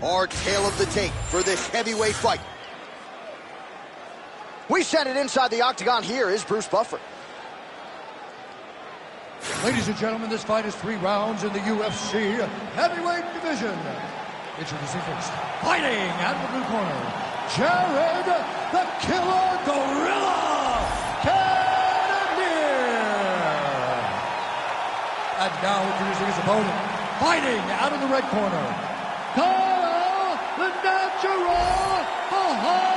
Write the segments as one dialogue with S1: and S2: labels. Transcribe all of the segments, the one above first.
S1: Our tale of the tape for this heavyweight fight. We send it inside the octagon. Here is Bruce Buffer.
S2: Ladies and gentlemen, this fight is 3 rounds in the UFC heavyweight division. Introducing first, fighting out of the blue corner, Jared the Killer Gorilla Cannonier. And now introducing his opponent, fighting out of the red corner, Kyle the Natural Ohio.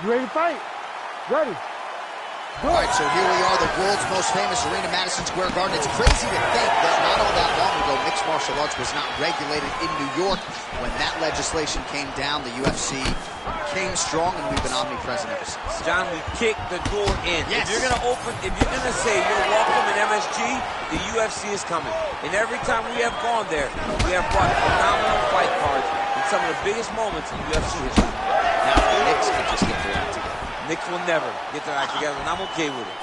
S3: You ready to fight? Ready.
S1: All right, so here we are, the world's most famous arena, Madison Square Garden. It's crazy to think that not all that long ago, mixed martial arts was not regulated in New York. When that legislation came down, the UFC came strong, and we've been omnipresent ever since.
S4: John, we kicked the door in.
S1: Yes.
S4: If you're gonna say you're welcome in MSG, the UFC is coming. And every time we have gone there, we have brought phenomenal fight cards in some of the biggest moments in UFC history.
S1: Now, the Knicks can just get their act together.
S4: Knicks will never get their act together, and I'm okay with it.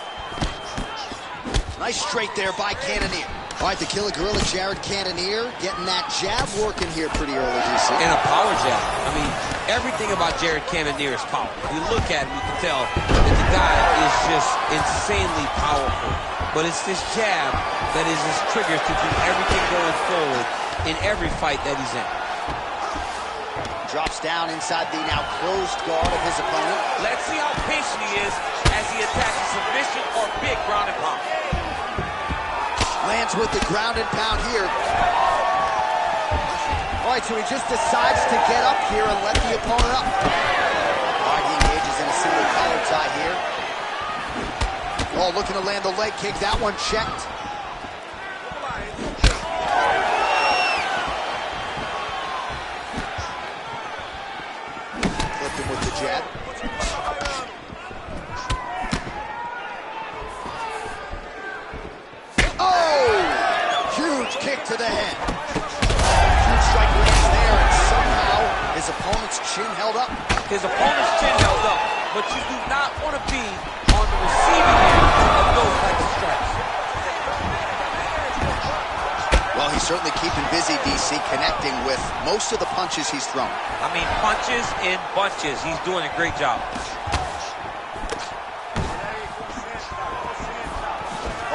S1: Nice straight there by Cannonier. All right, the Killer Gorilla, Jared Cannonier, getting that jab working here pretty early, DC.
S4: And a power jab. I mean, everything about Jared Cannonier is power. If you look at him, you can tell that the guy is just insanely powerful. But it's this jab that is his trigger to do everything going forward in every fight that he's in.
S1: Drops down inside the now closed guard of his opponent.
S4: Let's see how patient he is as he attacks a submission or big ground and pound.
S1: Lands with the ground and pound here. All right, so he just decides to get up here and let the opponent up. All right, he engages in a single collar tie here. Oh, looking to land the leg kick. That one checked. Clipped him with the jab. Kick to the head. Huge strike lands there, and somehow his opponent's chin held up.
S4: His opponent's chin held up, but you do not want to be on the receiving end of those types of strikes.
S1: Well, he's certainly keeping busy, DC, connecting with most of the punches he's thrown.
S4: I mean, punches in bunches. He's doing a great job.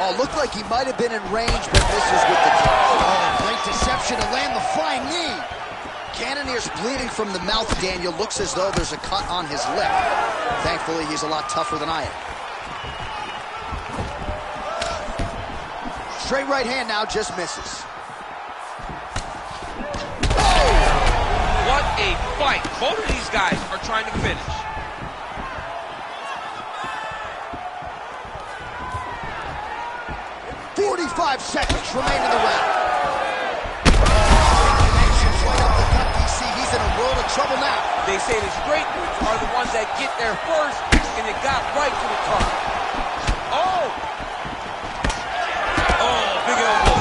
S1: Oh, looked like he might have been in range, but misses with the kick. Oh, great deception to land the flying knee. Cannonier's bleeding from the mouth, Daniel. Looks as though there's a cut on his lip. Thankfully, he's a lot tougher than I am. Straight right hand now, just misses.
S4: Oh! What a fight. Both of these guys are trying to finish.
S1: 45 seconds remain in the round. Connections right up the gut, DC. He's in a world of trouble now.
S4: They say the straight moves are the ones that get there first, and it got right to the target. Oh! Oh, big elbow.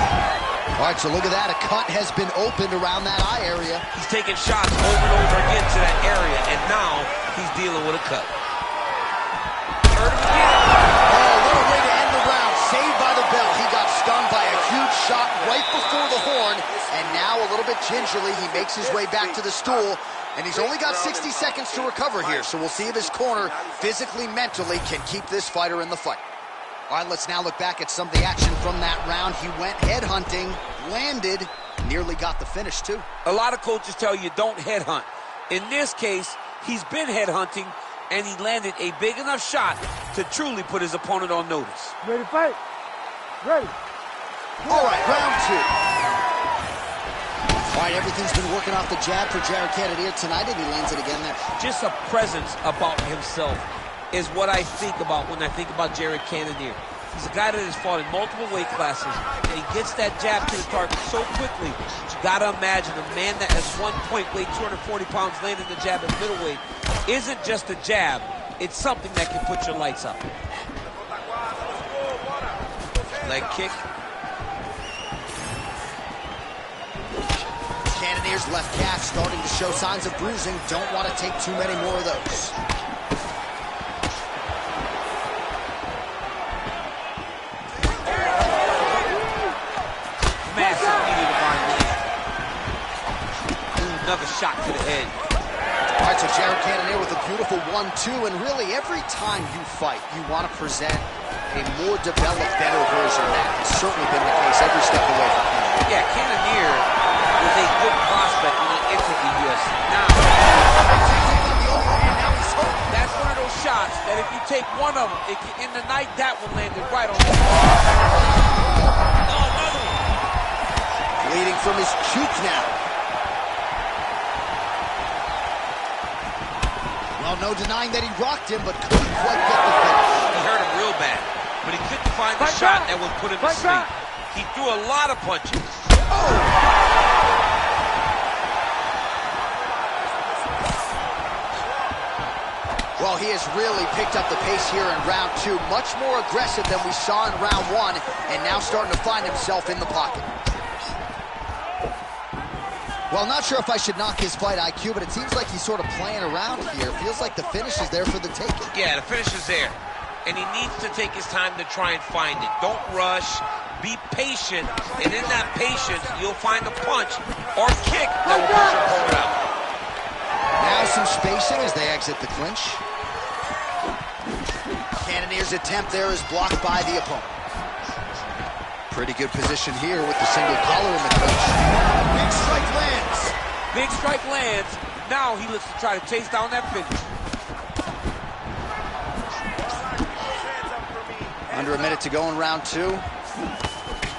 S1: All right, so look at that. A cut has been opened around that eye area.
S4: He's taking shots over and over again to that area, and now he's dealing with a cut. Hurt him again.
S1: Oh, what a way to end the round. Saved by the bell. He got stung by a huge shot right before the horn, and now a little bit gingerly, he makes his way back to the stool, and he's only got 60 seconds to recover here, so we'll see if his corner physically, mentally can keep this fighter in the fight. All right, let's now look back at some of the action from that round. He went headhunting, landed, nearly got the finish too.
S4: A lot of coaches tell you don't headhunt. In this case, he's been headhunting, and he landed a big enough shot to truly put his opponent on notice.
S3: Ready to fight? Ready.
S1: All right, round two. All right, everything's been working off the jab for Jared Cannonier tonight, and he lands it again there.
S4: Just a presence about himself is what I think about when I think about Jared Cannonier. He's a guy that has fought in multiple weight classes, and he gets that jab to the target so quickly. But you gotta imagine a man that at one point weighed 240 pounds landing the jab at middleweight isn't just a jab, it's something that can put your lights out. Leg kick.
S1: Cannonier's left calf starting to show signs of bruising. Don't want to take too many more of those.
S4: another shot to the head.
S1: All right, so Jared Cannonier with a beautiful 1-2, and really every time you fight, you want to present a more developed, better version. That has certainly been the case every step of the way for Cannonier.
S4: Yeah, Cannonier was a good prospect when he entered the UFC. Now, that's one of those shots that if you take one of them, in the night, that one landed right on the another one.
S1: Bleeding from his cheek now. Well, no denying that he rocked him, but couldn't quite get the finish.
S4: He hurt him real bad, but he couldn't find the shot that would put him to sleep. He threw a lot of punches.
S1: Well, he has really picked up the pace here in round 2. Much more aggressive than we saw in round 1, and now starting to find himself in the pocket. Well, not sure if I should knock his fight IQ, but it seems like he's sort of playing around here. Feels like the finish is there for the taking.
S4: Yeah, the finish is there. And he needs to take his time to try and find it. Don't rush. Be patient. And in that patience, you'll find a punch or kick that will push your opponent out.
S1: Now some spacing as they exit the clinch. Cannonier's attempt there is blocked by the opponent. Pretty good position here with the single collar in the clinch. Big strike lands.
S4: Big strike lands. Now he looks to try to chase down that finish.
S1: Under a minute to go in round 2. All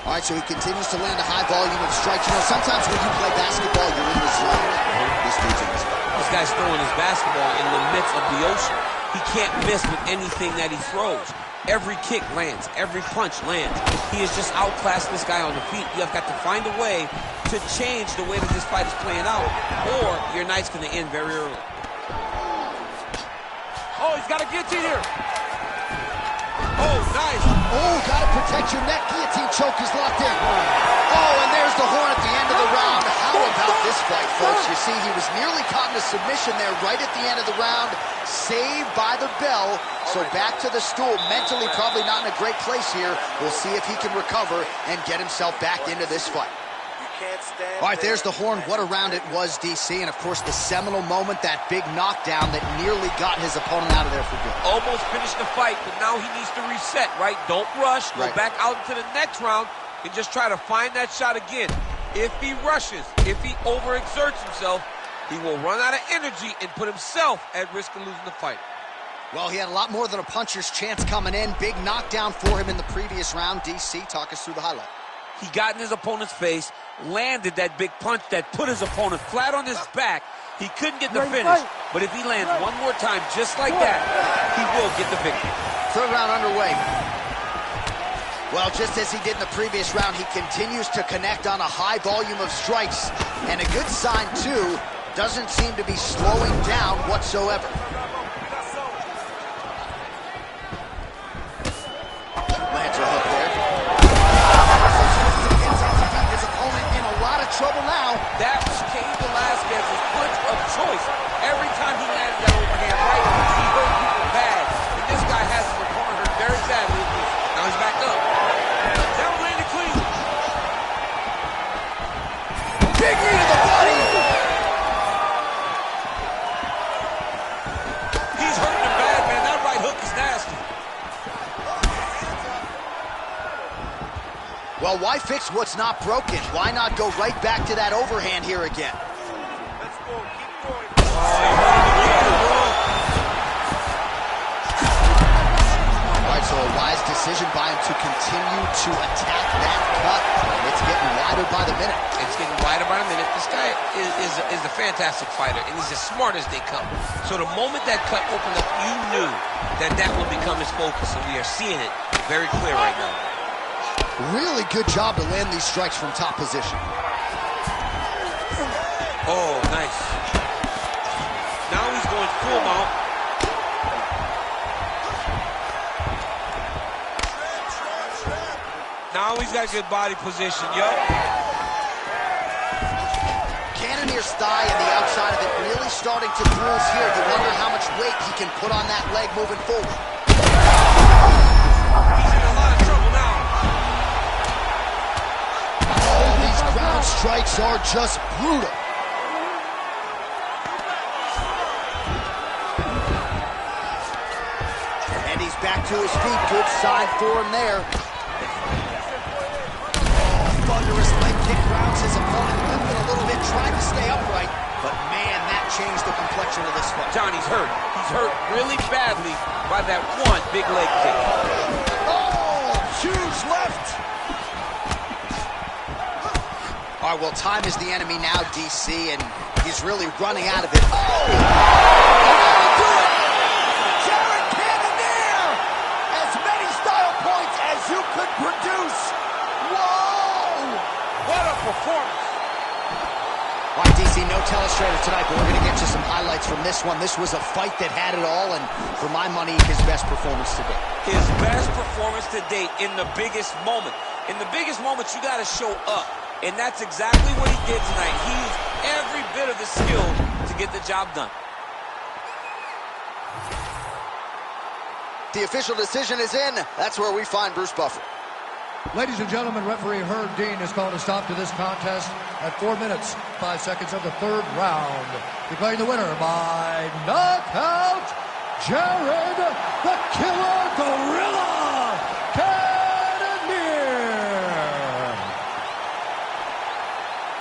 S1: right, so he continues to land a high volume of strikes. You know, sometimes when you play basketball, you're in the zone. This dude's in the zone.
S4: This guy's throwing his basketball in the midst of the ocean. He can't miss with anything that he throws. Every kick lands. Every punch lands. He is just outclassing this guy on the feet. You have got to find a way to change the way that this fight is playing out, or your night's going to end very early. Oh, he's got a guillotine here. Oh, nice.
S1: Oh, got to protect your neck. Guillotine choke is locked in. Oh, and there's the horn at the end of the round. How about this fight, folks? You see, he was nearly caught in a submission there right at the end of the round. Saved by the bell. So back to the stool. Mentally probably not in a great place here. We'll see if he can recover and get himself back into this fight. All right, there's the horn. What a round it was, DC. And, of course, the seminal moment, that big knockdown that nearly got his opponent out of there for good.
S4: Almost finished the fight, but now he needs to reset, right? Don't rush. Go back out into the next round and just try to find that shot again. If he rushes, if he overexerts himself, he will run out of energy and put himself at risk of losing the fight.
S1: Well, he had a lot more than a puncher's chance coming in. Big knockdown for him in the previous round. DC, talk us through the highlight.
S4: He got in his opponent's face, landed that big punch that put his opponent flat on his back. He couldn't get the finish, but if he lands one more time just like that, he will get the victory.
S1: Third round underway. Well, just as he did in the previous round, he continues to connect on a high volume of strikes. And a good sign, too, doesn't seem to be slowing down whatsoever. Lands a hook there. His opponent in a lot of trouble now.
S4: That was Cain Velasquez's punch of choice. Every time he landed that overhand right, he hurt people bad. And this guy has his opponent hurt very badly. Now he's back up. That landed clean.
S1: Big knee to the body.
S4: He's hurting him bad, man. That right hook is nasty.
S1: Well, why fix what's not broken? Why not go right back to that overhand here again?
S3: Let's go. Keep going.
S1: All right, so a wise decision by him to continue to attack that cut. It's getting wider by the minute.
S4: It's getting wider by the minute. This guy is a fantastic fighter, and he's as smart as they come. So the moment that cut opened up, you knew that that would become his focus, and we are seeing it very clear right now.
S1: Really good job to land these strikes from top position.
S4: Oh, nice. Now he's going full mount. Now he's got good body position,
S1: Cannonier's thigh and the outside of it really starting to bruise here. You wonder how much weight he can put on that leg moving forward.
S4: He's in a lot of trouble now.
S1: Oh, these ground strikes are just brutal. to his feet. Good sign for him there. Thunderous leg kick grounds his opponent, limping a little bit, trying to stay upright. But man, that changed the complexion of this fight.
S4: Johnny's hurt. He's hurt really badly by that one big leg kick.
S1: Oh, huge left. All right, well, time is the enemy now, DC, and he's really running out of it. Oh! That'll do it! Jared Cannonier! As many style points as you could produce. Whoa!
S4: What a performance.
S1: All right, DC, no telestrator tonight, but we're going to get you some highlights from this one. This was a fight that had it all, and for my money, his best performance to date.
S4: His best performance to date in the biggest moment. In the biggest moments, you got to show up. And that's exactly what he did tonight. He used every bit of his skill to get the job done.
S1: The official decision is in. That's where we find Bruce Buffer.
S2: Ladies and gentlemen, referee Herb Dean has called a stop to this contest at 4 minutes, 5 seconds of the third round. Declaring the winner by knockout, Jared the Killer Gorilla Cannonier.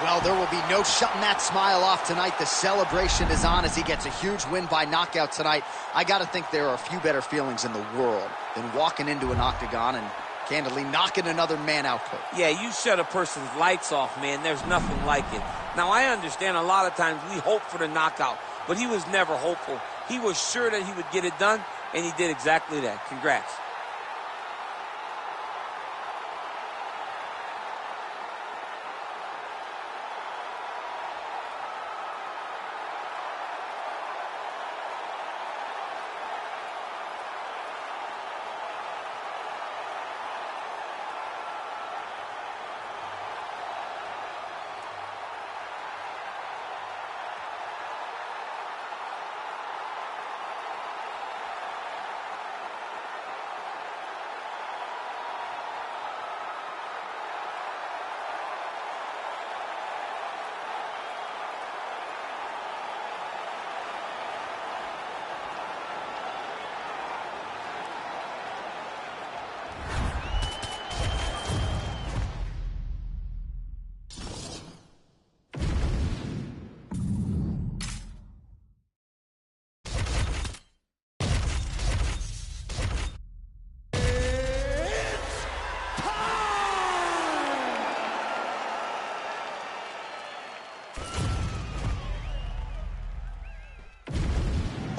S1: Well, there will be no shutting that smile off tonight. The celebration is on as he gets a huge win by knockout tonight. I got to think there are a few better feelings in the world than walking into an octagon and candidly knocking another man out cold.
S4: Yeah, you shut a person's lights off, man. There's nothing like it. Now, I understand a lot of times we hope for the knockout, but he was never hopeful. He was sure that he would get it done, and he did exactly that. Congrats.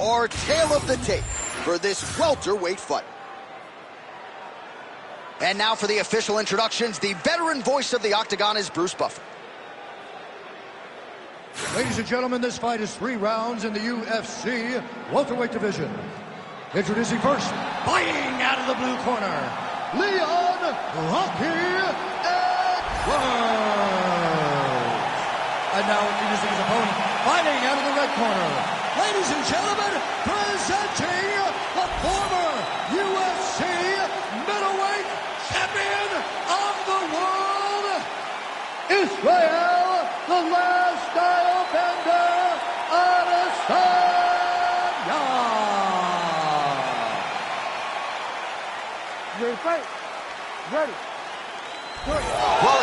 S1: Our tale of the tape for this welterweight fight. And now for the official introductions, the veteran voice of the octagon is Bruce Buffer.
S2: Ladies and gentlemen, this fight is 3 rounds in the UFC welterweight division. Introducing first, fighting out of the blue corner, Leon Rocky Edwards. And now introducing his opponent, fighting out of the red corner, ladies and gentlemen, presenting the former UFC middleweight champion of the world, Israel, the last style bender, Adesanya.
S5: Ready to fight? Ready.
S1: Well,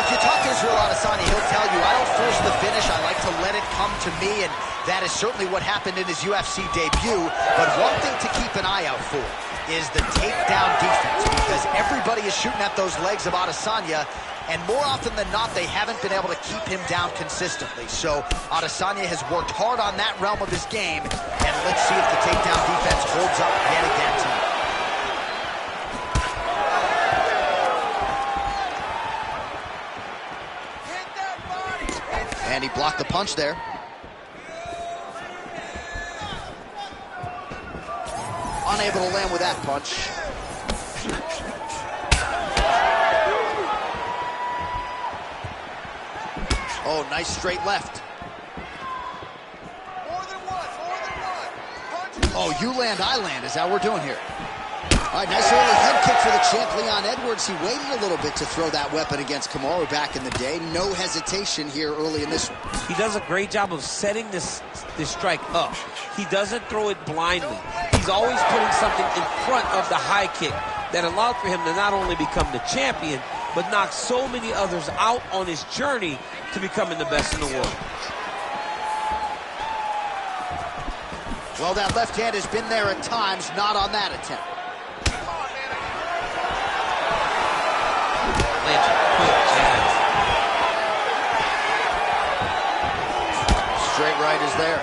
S1: if you talk to Israel Adesanya, he'll tell you, I don't force the finish. I like to let it come to me, and that is certainly what happened in his UFC debut. But one thing to keep an eye out for is the takedown defense, because everybody is shooting at those legs of Adesanya, and more often than not, they haven't been able to keep him down consistently. So Adesanya has worked hard on that realm of his game, and let's see if the takedown defense holds up yet again tonight. And he blocked the punch there. Unable to land with that punch. Oh, nice straight left.
S3: More than one.
S1: Oh, you land, I land. Is that what we're doing here? All right, nice early head kick for the champ, Leon Edwards. He waited a little bit to throw that weapon against Kamaru back in the day. No hesitation here early in this one.
S4: He does a great job of setting this strike up. He doesn't throw it blindly. He He's always putting something in front of the high kick that allowed for him to not only become the champion, but knock so many others out on his journey to becoming the best in the world.
S1: Well, that left hand has been there at times, not on that attempt.
S4: Lands a quick jab.
S1: Straight right is there.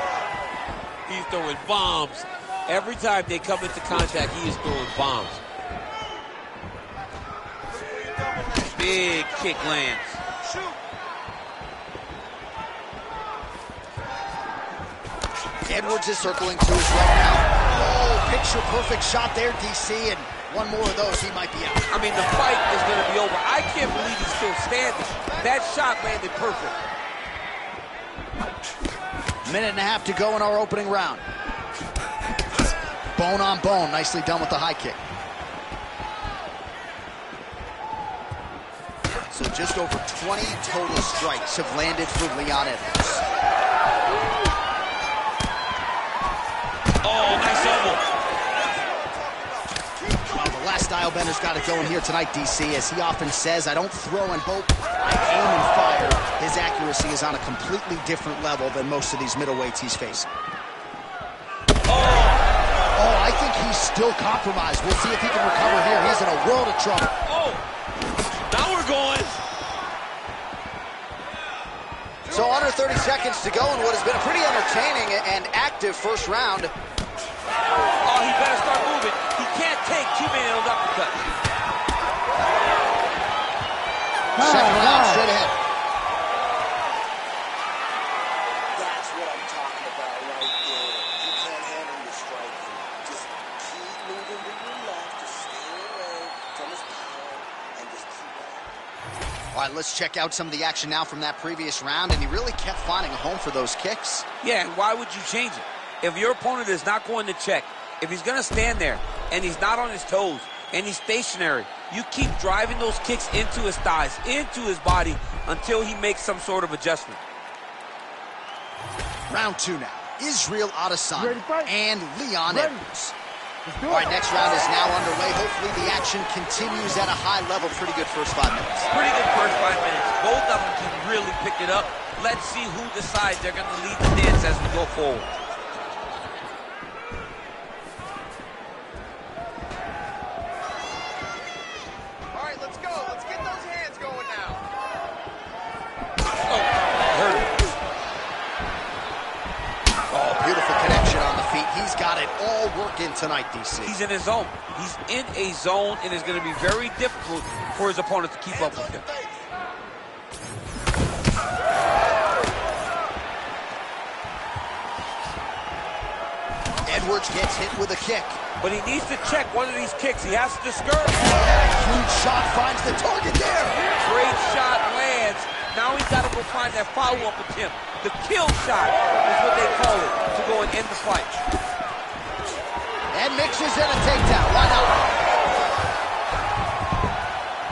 S4: He's throwing bombs. Every time they come into contact, he is throwing bombs. Big kick lands.
S1: Edwards is circling to his right now. Oh, picture-perfect shot there, DC, and one more of those, he might be out.
S4: I mean, the fight is going to be over. I can't believe he's still standing. That shot landed perfect.
S1: Minute and a half to go in our opening round. Bone on bone, nicely done with the high kick. So just over 20 total strikes have landed for Leon Edwards.
S4: Oh, nice elbow.
S1: Well, the last style bender's got it going here tonight, DC. As he often says, I don't throw and hope, I aim and fire. His accuracy is on a completely different level than most of these middleweights he's facing. Oh, I think he's still compromised. We'll see if he can recover here. He's in a world of trouble.
S4: Oh, now we're going.
S1: So under 30 seconds to go in what has been a pretty entertaining and active first round.
S4: Oh, he better start moving. He can't take too many of those uppercuts.
S1: Second round straight ahead.
S3: That's what I'm talking about right there. You can't handle your striking. Just keep moving to your left. Just stay away from his power and just keep on.
S1: All right, let's check out some of the action now from that previous round, and he really kept finding a home for those kicks.
S4: Yeah, and why would you change it? If your opponent is not going to check, if he's going to stand there and he's not on his toes and he's stationary, you keep driving those kicks into his thighs, into his body until he makes some sort of adjustment.
S1: Round two now. Israel Adesanya and Leon Edwards.
S5: All
S1: All right, next round is now underway. Hopefully the action continues at a high level. Pretty good first 5 minutes.
S4: Pretty good first 5 minutes. Both of them can really pick it up. Let's see who decides they're going to lead the dance as we go forward.
S3: All right, let's go. Let's get those hands going now.
S4: Oh, hurt him.
S1: Oh, beautiful connection on the feet. He's got it all working tonight, DC.
S4: He's in his zone. He's in a zone, and it's going to be very difficult for his opponent to keep up with him.
S1: Edwards gets hit with a kick.
S4: But he needs to check one of these kicks. He has to discourage.
S1: Huge shot finds the target there.
S4: Great shot lands. Now he's got to go find that follow-up attempt. The kill shot is what they call it, to go and end the fight.
S1: And mixes in a takedown. Why not?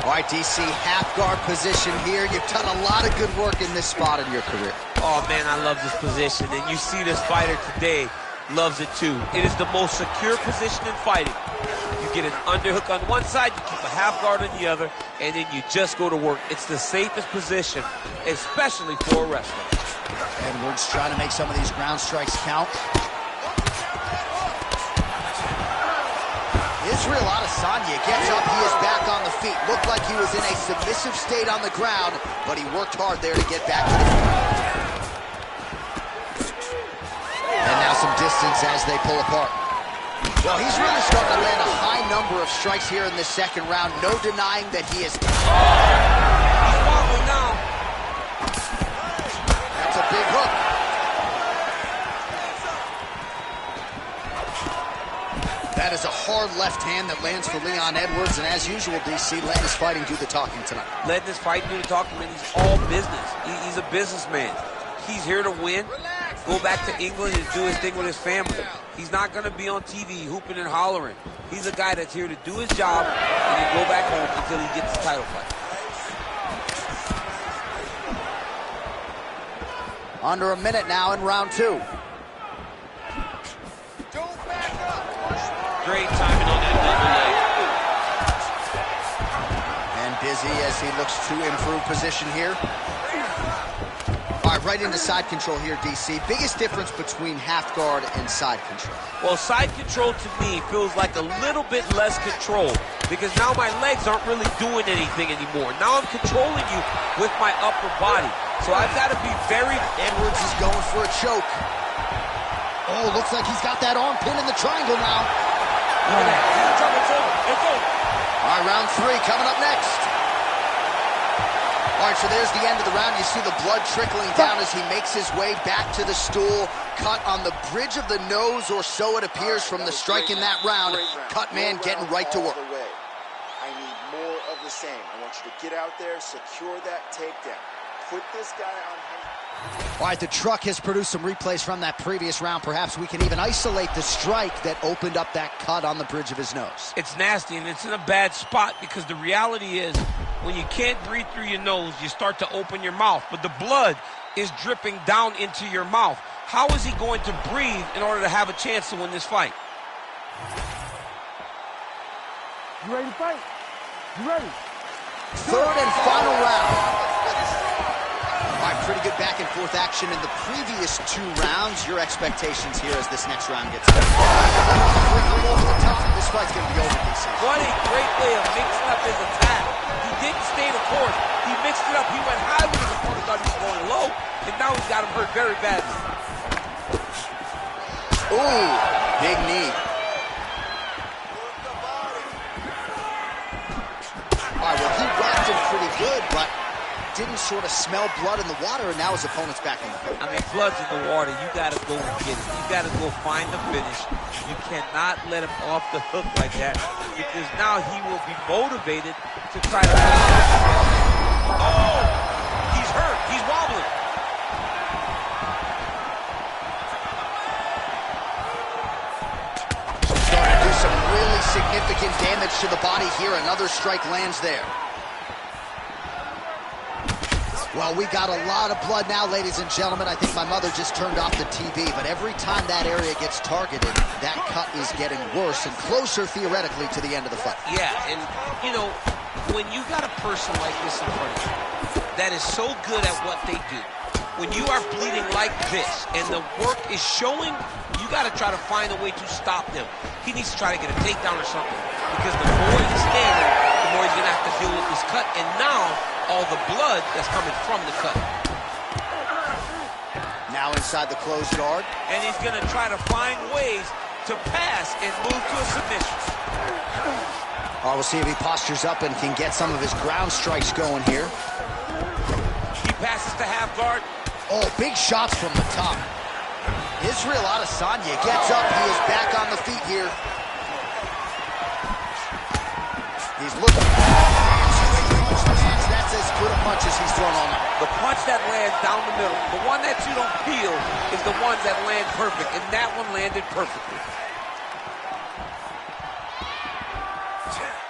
S1: All right, DC, half guard position here. You've done a lot of good work in this spot in your career.
S4: Oh, man, I love this position. And you see this fighter today loves it, too. It is the most secure position in fighting. You get an underhook on one side, you keep a half guard on the other, and then you just go to work. It's the safest position, especially for a wrestler.
S1: Edwards trying to make some of these ground strikes count. Israel Adesanya gets up, he is back on the feet. Looked like he was in a submissive state on the ground, but he worked hard there to get back to the feet. And now some distance as they pull apart. Well, he's really starting to land a high number of strikes here in this second round. No denying that he is...
S4: He's wobbling now.
S1: That's a big hook. That is a hard left hand that lands for Leon Edwards, and as usual, DC, letting his fighting do the talking tonight.
S4: Letting his fighting do the talking, man. He's all business. He's a businessman. He's here to win, go back to England and do his thing with his family. He's not going to be on TV hooping and hollering. He's a guy that's here to do his job and then go back home until he gets the title fight.
S1: Under a minute now in round two.
S3: Don't back up.
S4: Great timing on that double leg.
S1: And busy as he looks to improve position here. All right, right into side control here, DC. Biggest difference between half guard and side control?
S4: Well, side control to me feels like a little bit less control because now my legs aren't really doing anything anymore. Now I'm controlling you with my upper body. So I've got to be very...
S1: Edwards is going for a choke. Oh, looks like he's got that arm pin in the triangle now.
S4: Look at that. It's over. It's over.
S1: All right, round 3 coming up next. All right, so there's the end of the round. You see the blood trickling down as he makes his way back to the stool. Cut on the bridge of the nose, or so it appears from the strike in that round. Cut man getting right to work.
S3: I need more of the same. I want you to get out there, secure that takedown. Put this guy on him.
S1: All right, the truck has produced some replays from that previous round. Perhaps we can even isolate the strike that opened up that cut on the bridge of his nose.
S4: It's nasty, and it's in a bad spot because the reality is when you can't breathe through your nose, you start to open your mouth, but the blood is dripping down into your mouth. How is he going to breathe in order to have a chance to win this fight?
S5: You ready to fight? You ready?
S1: Third and final round. All right, pretty good back and forth action in the previous 2 rounds. Your expectations here as this next round gets started? Over the top. This fight's going to be over, DC.
S4: What a great way of mixing up his attack. He didn't stay the course. He mixed it up. He went high when his opponent thought he was going low, and now he's got him hurt very badly.
S1: Ooh, big knee. All right, well, he rocked him pretty good, but didn't sort of smell blood in the water, and now his opponent's back in the fight.
S4: I mean, blood's in the water. You got to go and get it. You got to go find the finish. You cannot let him off the hook like that because now he will be motivated to try to... Oh! He's hurt. He's wobbling.
S1: Starting to do some really significant damage to the body here. Another strike lands there. Well, we got a lot of blood now, ladies and gentlemen. I think my mother just turned off the TV, but every time that area gets targeted, that cut is getting worse and closer, theoretically, to the end of the fight.
S4: Yeah, and, you know, when you got a person like this in front of you that is so good at what they do, when you are bleeding like this and the work is showing, you got to try to find a way to stop him. He needs to try to get a takedown or something because the more he's standing, the more he's going to have to deal with this cut. And now, all the blood that's coming from the cut.
S1: Now inside the closed guard.
S4: And he's going to try to find ways to pass and move to a submission.
S1: Oh, we'll see if he postures up and can get some of his ground strikes going here.
S4: He passes to half guard.
S1: Oh, big shots from the top. Israel Adesanya gets up. He is back on the feet here. He's looking. That's as good a punch as he's thrown all night.
S4: The punch that lands down the middle, the one that you don't feel is the ones that land perfect, and that one landed perfectly.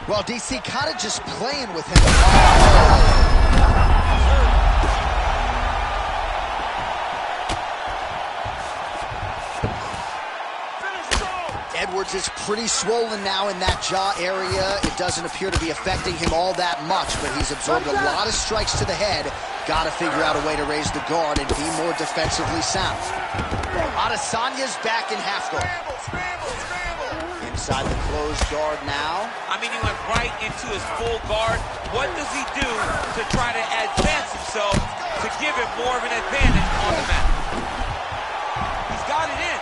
S1: Well, DC kind of just playing with him. Edwards is pretty swollen now in that jaw area. It doesn't appear to be affecting him all that much, but he's absorbed a lot of strikes to the head. Got to figure out a way to raise the guard and be more defensively sound. Adesanya's back in half guard. Inside the closed guard now.
S4: I mean, he went right into his full guard. What does he do to try to advance himself to give him more of an advantage on the mat? He's got it in.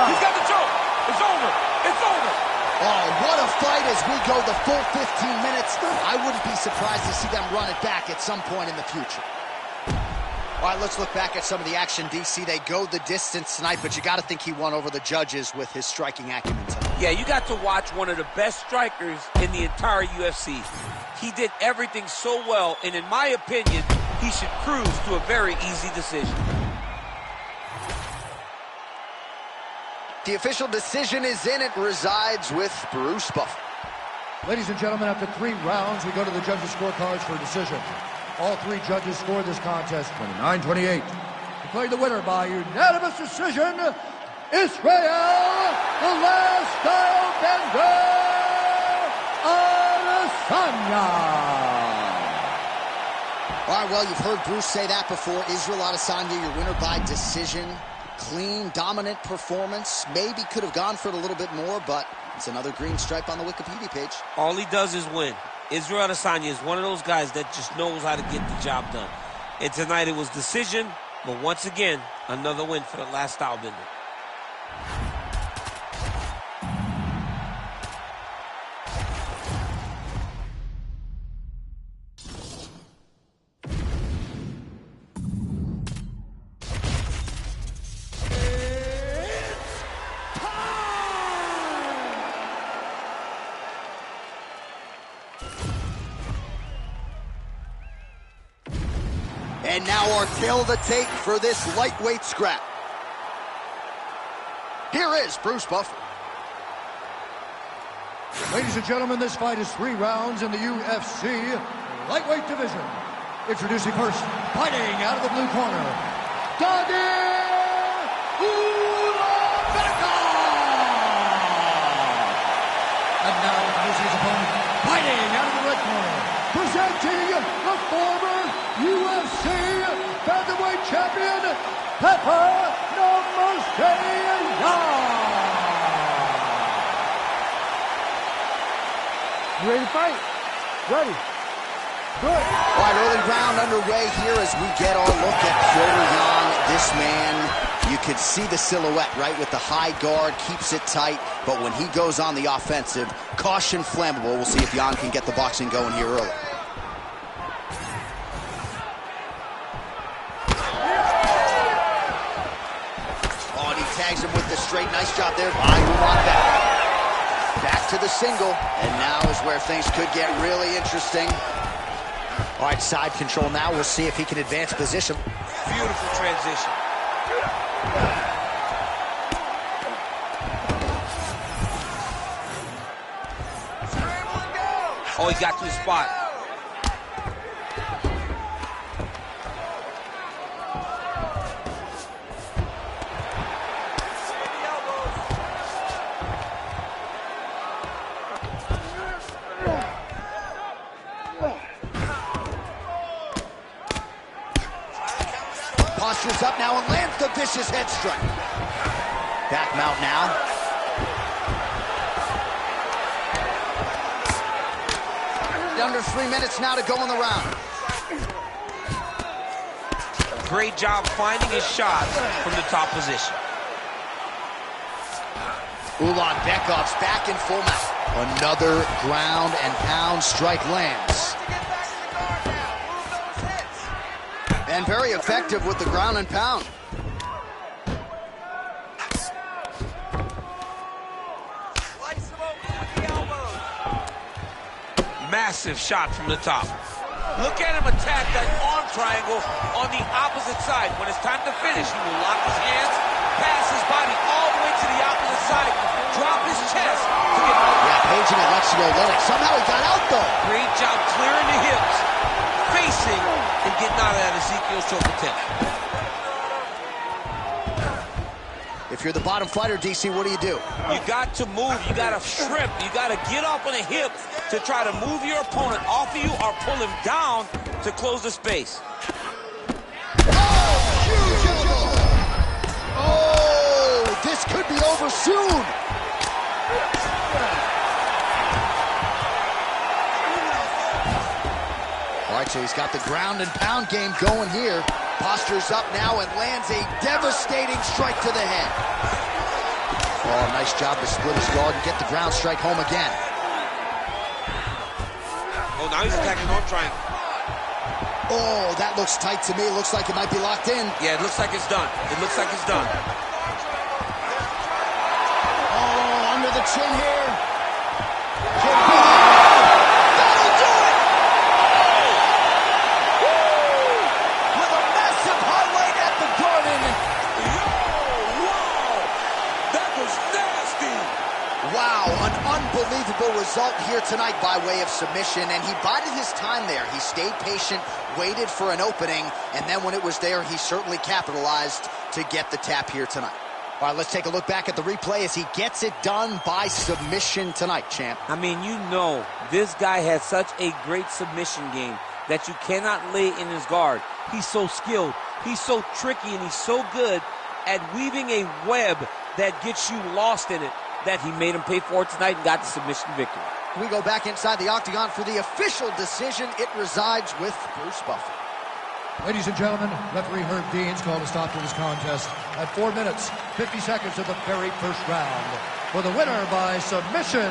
S4: He's got the choke. It's over. It's over.
S1: Oh, what a fight as we go the full 15 minutes. I wouldn't be surprised to see them run it back at some point in the future. All right, let's look back at some of the action, DC. They go the distance tonight, but you got to think he won over the judges with his striking acumen tonight.
S4: Yeah, you got to watch one of the best strikers in the entire UFC. He did everything so well, and in my opinion, he should cruise to a very easy decision.
S1: The official decision is in. It resides with Bruce Buffer.
S2: Ladies and gentlemen, after 3 rounds, we go to the judges' scorecards for a decision. All three judges scored this contest 29-28. Declaring the winner by unanimous decision, Israel, the last style bender, Adesanya.
S1: All right, well, you've heard Bruce say that before. Israel Adesanya, your winner by decision. Clean, dominant performance. Maybe could have gone for it a little bit more, but it's another green stripe on the Wikipedia page.
S4: All he does is win. Israel Adesanya is one of those guys that just knows how to get the job done. And tonight it was decision, but once again, another win for the last style bender.
S1: And now our tail of the tape for this lightweight scrap. Here is Bruce Buffer.
S2: Ladies and gentlemen, this fight is 3 rounds in the UFC lightweight division. Introducing first, fighting out of the blue corner, and now introducing his opponent, fighting out of the red corner, presenting the former UFC featherweight champion, Pepper Namaste.
S5: You ready to fight? Ready. Good.
S1: All right, early round underway here as we get our look at Petr Yan. This man, you can see the silhouette, right, with the high guard, keeps it tight, but when he goes on the offensive, caution flammable. We'll see if Yan can get the boxing going here early. Oh, and he tags him with the straight. Nice job there by Uman. Back to the single, and now is where things could get really interesting. All right, side control now. We'll see if he can advance position.
S4: Beautiful transition. Oh, he got to his spot.
S1: Postures up now and lands the vicious head strike. Back mount now. Under 3 minutes now to go in the round.
S4: Great job finding his shot from the top position.
S1: Ulan Bekov's back in full mount. Another ground and pound strike lands. And very effective with the ground and pound.
S4: Massive shot from the top. Look at him attack that arm triangle on the opposite side. When it's time to finish, he will lock his hands, pass his body all the way to the opposite side, drop his chest to get out.
S1: Yeah, paging Alexei Oleinik. Somehow he got out, though.
S4: Great job clearing the hips, facing, and getting out of that Ezekiel's choke attempt.
S1: If you're the bottom fighter, DC, what do?
S4: You got to move. You got to shrimp. You got to get up on a hip to try to move your opponent off of you or pull him down to close the space.
S1: Oh, huge elbow! Oh, this could be over soon. All right, so he's got the ground and pound game going here. Postures up now and lands a devastating strike to the head. Oh, nice job to split his guard and get the ground strike home again.
S4: Oh, now he's attacking arm triangle.
S1: Oh, that looks tight to me. It looks like it might be locked in.
S4: Yeah, it looks like it's done. It looks like it's done.
S1: Oh, under the chin here. Wow, an unbelievable result here tonight by way of submission, and he bided his time there. He stayed patient, waited for an opening, and then when it was there, he certainly capitalized to get the tap here tonight. All right, let's take a look back at the replay as he gets it done by submission tonight, champ.
S4: I mean, you know, this guy has such a great submission game that you cannot lay in his guard. He's so skilled, he's so tricky, and he's so good at weaving a web that gets you lost in it that he made him pay for it tonight and got the submission victory.
S1: We go back inside the octagon for the official decision. It resides with Bruce Buffer.
S2: Ladies and gentlemen, referee Herb Dean's called a stop to this contest at 4 minutes, 50 seconds of the very first round. For the winner by submission,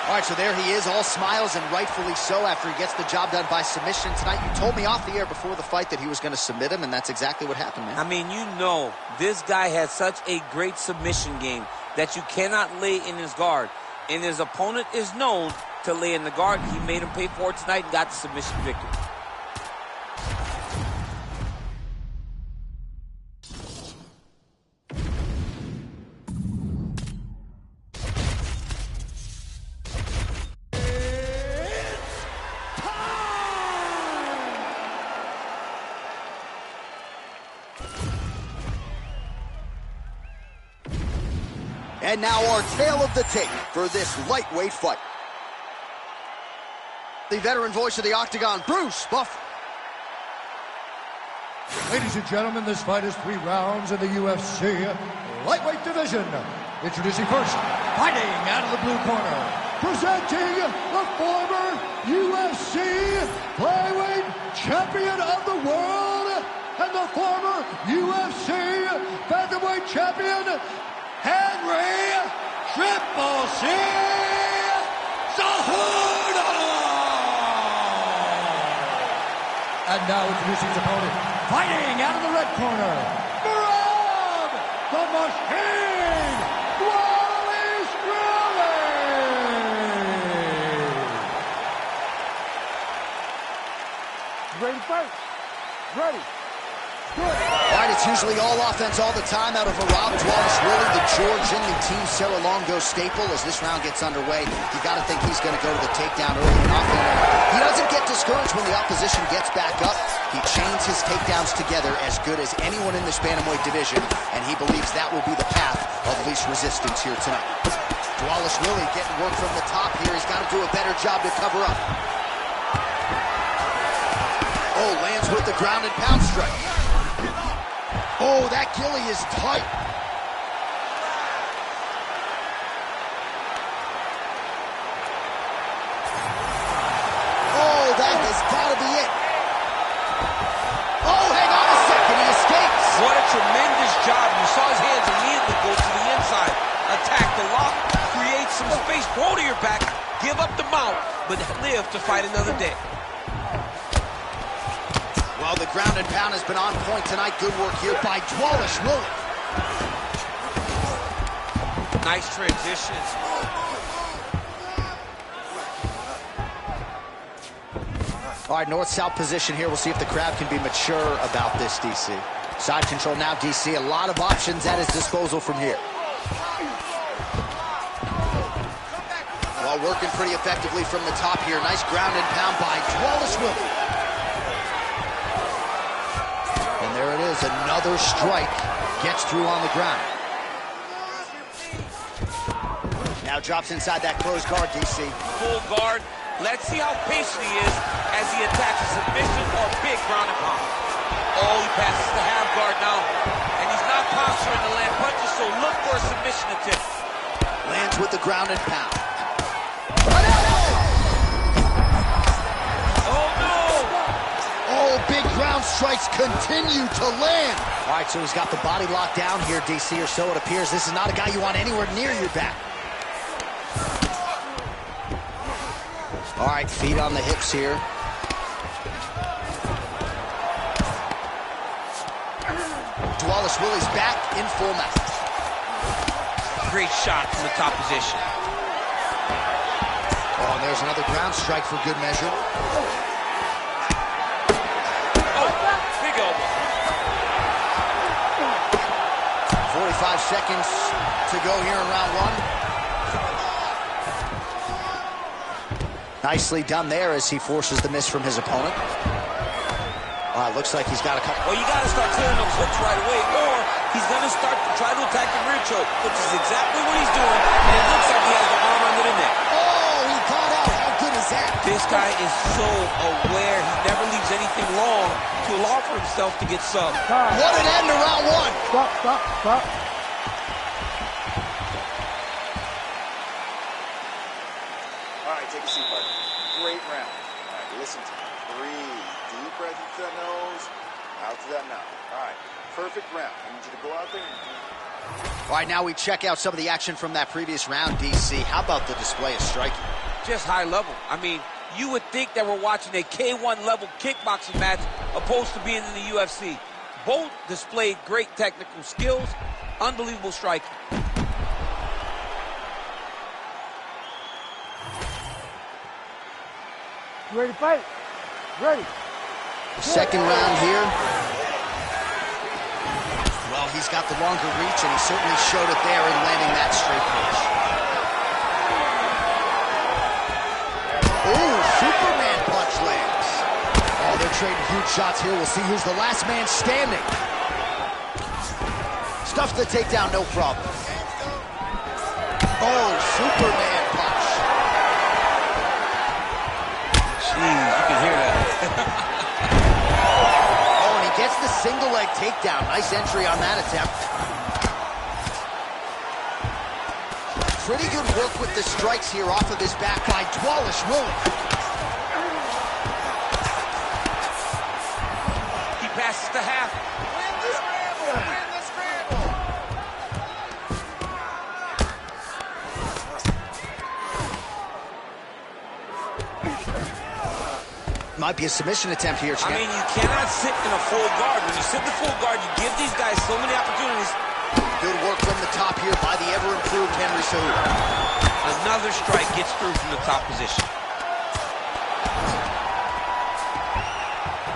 S1: All right, so there he is, all smiles, and rightfully so after he gets the job done by submission tonight. You told me off the air before the fight that he was going to submit him, and that's exactly what happened, man.
S4: I mean, you know, this guy has such a great submission game that you cannot lay in his guard. And his opponent is known to lay in the guard. He made him pay for it tonight and got the submission victory.
S1: And now our tale of the tape for this lightweight fight. The veteran voice of the octagon, Bruce Buffer.
S2: Ladies and gentlemen, this fight is 3 rounds in the UFC lightweight division. Introducing first, fighting out of the blue corner, presenting the former UFC flyweight champion of the world and the former UFC featherweight champion, Henry Triple C Cejudo! And now introducing his opponent, fighting out of the red corner, Murad the Machine Wallace
S5: You ready to fight? Ready.
S1: All right, it's usually all offense all the time out of Rob Wallace, really the Georgian, the Team Serra-Longo staple. As this round gets underway, you got to think he's going to go to the takedown early and often. He doesn't get discouraged when the opposition gets back up. He chains his takedowns together as good as anyone in this bantamweight division, and he believes that will be the path of least resistance here tonight. Wallace really getting work from the top here. He's got to do a better job to cover up. Oh, lands with the ground and pound strike. Oh, that gilly is tight. Oh, that has got to be it. Oh, hang on a second, he escapes.
S4: What a tremendous job. You saw his hands immediately go to the inside. Attack the lock, create some space, throw to your back, give up the mount, but live to fight another day.
S1: Well, the ground and pound has been on point tonight. Good work here by Wallace Willie.
S4: Nice transitions.
S1: All right, north-south position here. We'll see if the crowd can be mature about this, DC. Side control now, DC. A lot of options at his disposal from here. Well, working pretty effectively from the top here. Nice ground and pound by Wallace Willie. And there it is, another strike. Gets through on the ground. Now drops inside that closed guard, DC.
S4: Full guard. Let's see how patient he is as he attacks a submission or big ground and pound. Oh, he passes the half guard now. And he's not posturing to land punches, so look for a submission attempt.
S1: Lands with the ground and pound.
S4: Oh, no!
S1: Oh, big ground strikes continue to land. All right, so he's got the body locked down here, DC, or so it appears. This is not a guy you want anywhere near your back. All right, feet on the hips here. Wallace Willie's back in full mount.
S4: Great shot from the top position.
S1: Oh, and there's another ground strike for good measure.
S4: Oh, big elbow.
S1: 45 seconds to go here in round one. Nicely done there as he forces the miss from his opponent. Looks like he's got a couple.
S4: Well, you got to start clearing those hooks right away, or he's going to start to try to attack the rear choke, which is exactly what he's doing, and it looks like he has the arm under the neck.
S1: Oh, he got out. How good is that?
S4: This guy is so aware. He never leaves anything long to allow for himself to get subbed.
S1: What an end to round one.
S5: Stop.
S3: All right, take a seat, buddy. Great round. All right, listen to me. Breathe. Deep breath into that nose, out to that mouth. All right, perfect round. I need you to go out there and...
S1: All right, now we check out some of the action from that previous round, DC. How about the display of striking?
S4: Just high level. I mean, you would think that we're watching a K1 level kickboxing match opposed to being in the UFC. Both displayed great technical skills, unbelievable striking.
S5: You ready to fight? Ready.
S1: Second round here. Well, he's got the longer reach, and he certainly showed it there in landing that straight punch. Ooh, Superman punch lands. Oh, they're trading huge shots here. We'll see who's the last man standing. Stuffs the takedown, no problem. Oh, Superman punch.
S4: Jeez, you can hear that.
S1: Oh, and he gets the single leg takedown. Nice entry on that attempt. Pretty good work with the strikes here off of his back by Dwalish Willie.
S4: He passes to half.
S3: Win the scramble! Win the scramble!
S1: Might be a submission attempt here, champ.
S4: I mean, you cannot sit in a full guard. When you sit in the full guard, you give these guys so many opportunities.
S1: Good work from the top here by the ever-improved Henry Cejudo.
S4: Another strike gets through from the top position.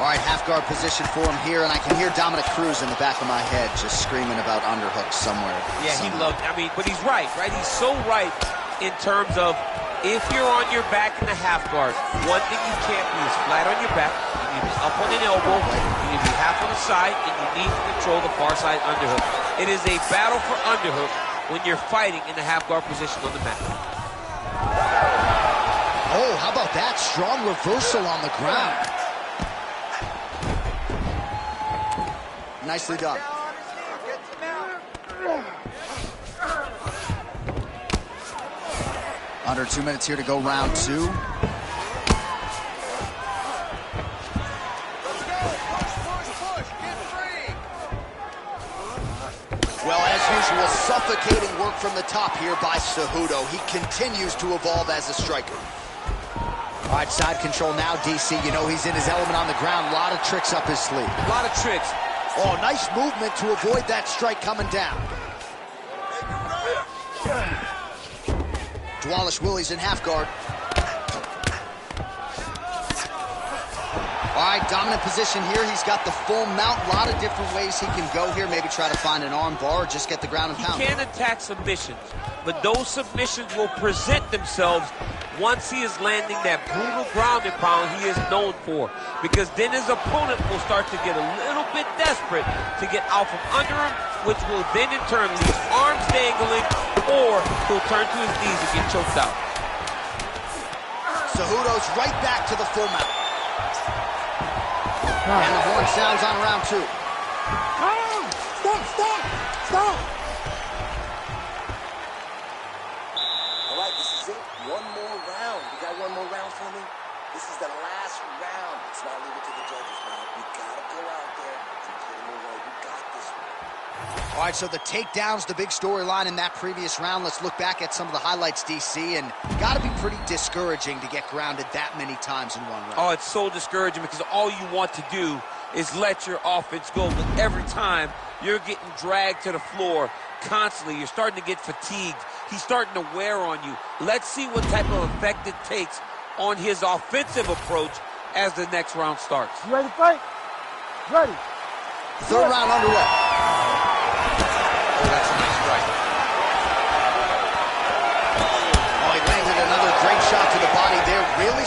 S1: All right, half guard position for him here, and I can hear Dominic Cruz in the back of my head just screaming about underhooks somewhere.
S4: Yeah, he loved, I mean, but he's right? He's so right in terms of if you're on your back in the half guard, one thing you can't be is flat on your back. You need to be up on an elbow, you need to be half on the side, and you need to control the far side underhook. It is a battle for underhook when you're fighting in the half guard position on the mat.
S1: Oh, how about that? Strong reversal on the ground. Nicely done. Under 2 minutes here to go round two. Well, as usual, suffocating work from the top here by Cejudo. He continues to evolve as a striker. All right, side control now, DC. You know he's in his element on the ground. A lot of tricks up his sleeve.
S4: A lot of tricks.
S1: Oh, nice movement to avoid that strike coming down. Dwalish Willie's in half guard. All right, dominant position here. He's got the full mount. A lot of different ways he can go here. Maybe try to find an arm bar or just get the ground and pound.
S4: He can attack submissions, but those submissions will present themselves once he is landing that brutal ground and pound he is known for. Because then his opponent will start to get a little bit desperate to get out from under him, which will then in turn leave arms dangling, or he'll turn to his knees and get choked out.
S1: Cejudo's right back to the full mount. And the horn sounds on round two.
S5: Stop!
S3: All right, this is it. One more round. You got one more round for me? This is the last round. Let's not leave it to the judges, man. We gotta go out there and put them away. We got this one.
S1: All right, so the takedown's the big storyline in that previous round. Let's look back at some of the highlights, DC, and got to be pretty discouraging to get grounded that many times in one round.
S4: Oh, it's so discouraging because all you want to do is let your offense go. But every time you're getting dragged to the floor constantly, you're starting to get fatigued. He's starting to wear on you. Let's see what type of effect it takes on his offensive approach as the next round starts.
S5: You ready to fight? Ready.
S1: Third round underway.
S4: Oh, that's a nice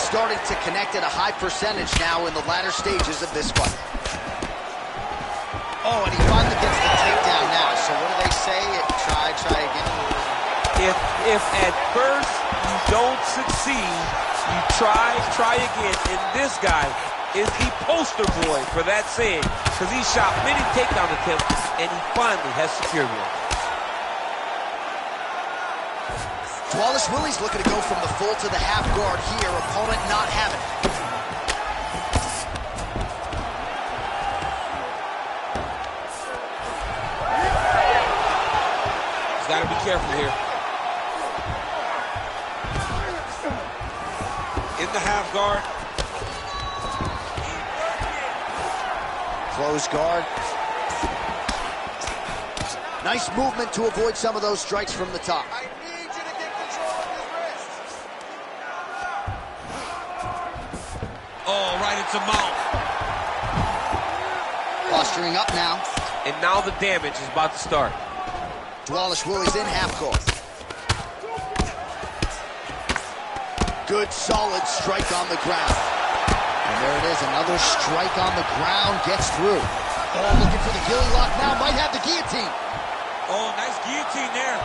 S1: starting to connect at a high percentage now in the latter stages of this fight. Oh, and he finally gets the takedown now. So what do they say? Try again.
S4: If at first you don't succeed, you try again. And this guy is the poster boy for that saying, because he shot many takedown attempts, and he finally has secured one.
S1: Wallace Willie's looking to go from the full to the half guard here. Opponent not having it.
S4: He's got to be careful here. In the half guard.
S1: Close guard. Nice movement to avoid some of those strikes from the top.
S3: I need you to get control of his wrists.
S4: Oh, right into mount.
S1: Posturing up now.
S4: And now the damage is about to start.
S1: Wallace Willie's in half guard. Good, solid strike on the ground. And there it is, another strike on the ground, gets through. Oh, looking for the gilly lock now, might have the guillotine.
S4: Oh, nice guillotine there.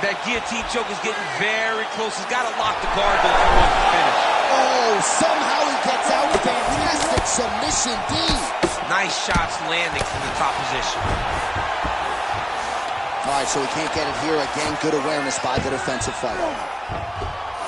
S4: That guillotine choke is getting very close. He's got to lock the guard though if he wants to finish.
S1: Oh, somehow he gets out. Fantastic submission, D.
S4: Nice shots landing from the top position.
S1: All right, so he can't get it here. Again, good awareness by the defensive fighter.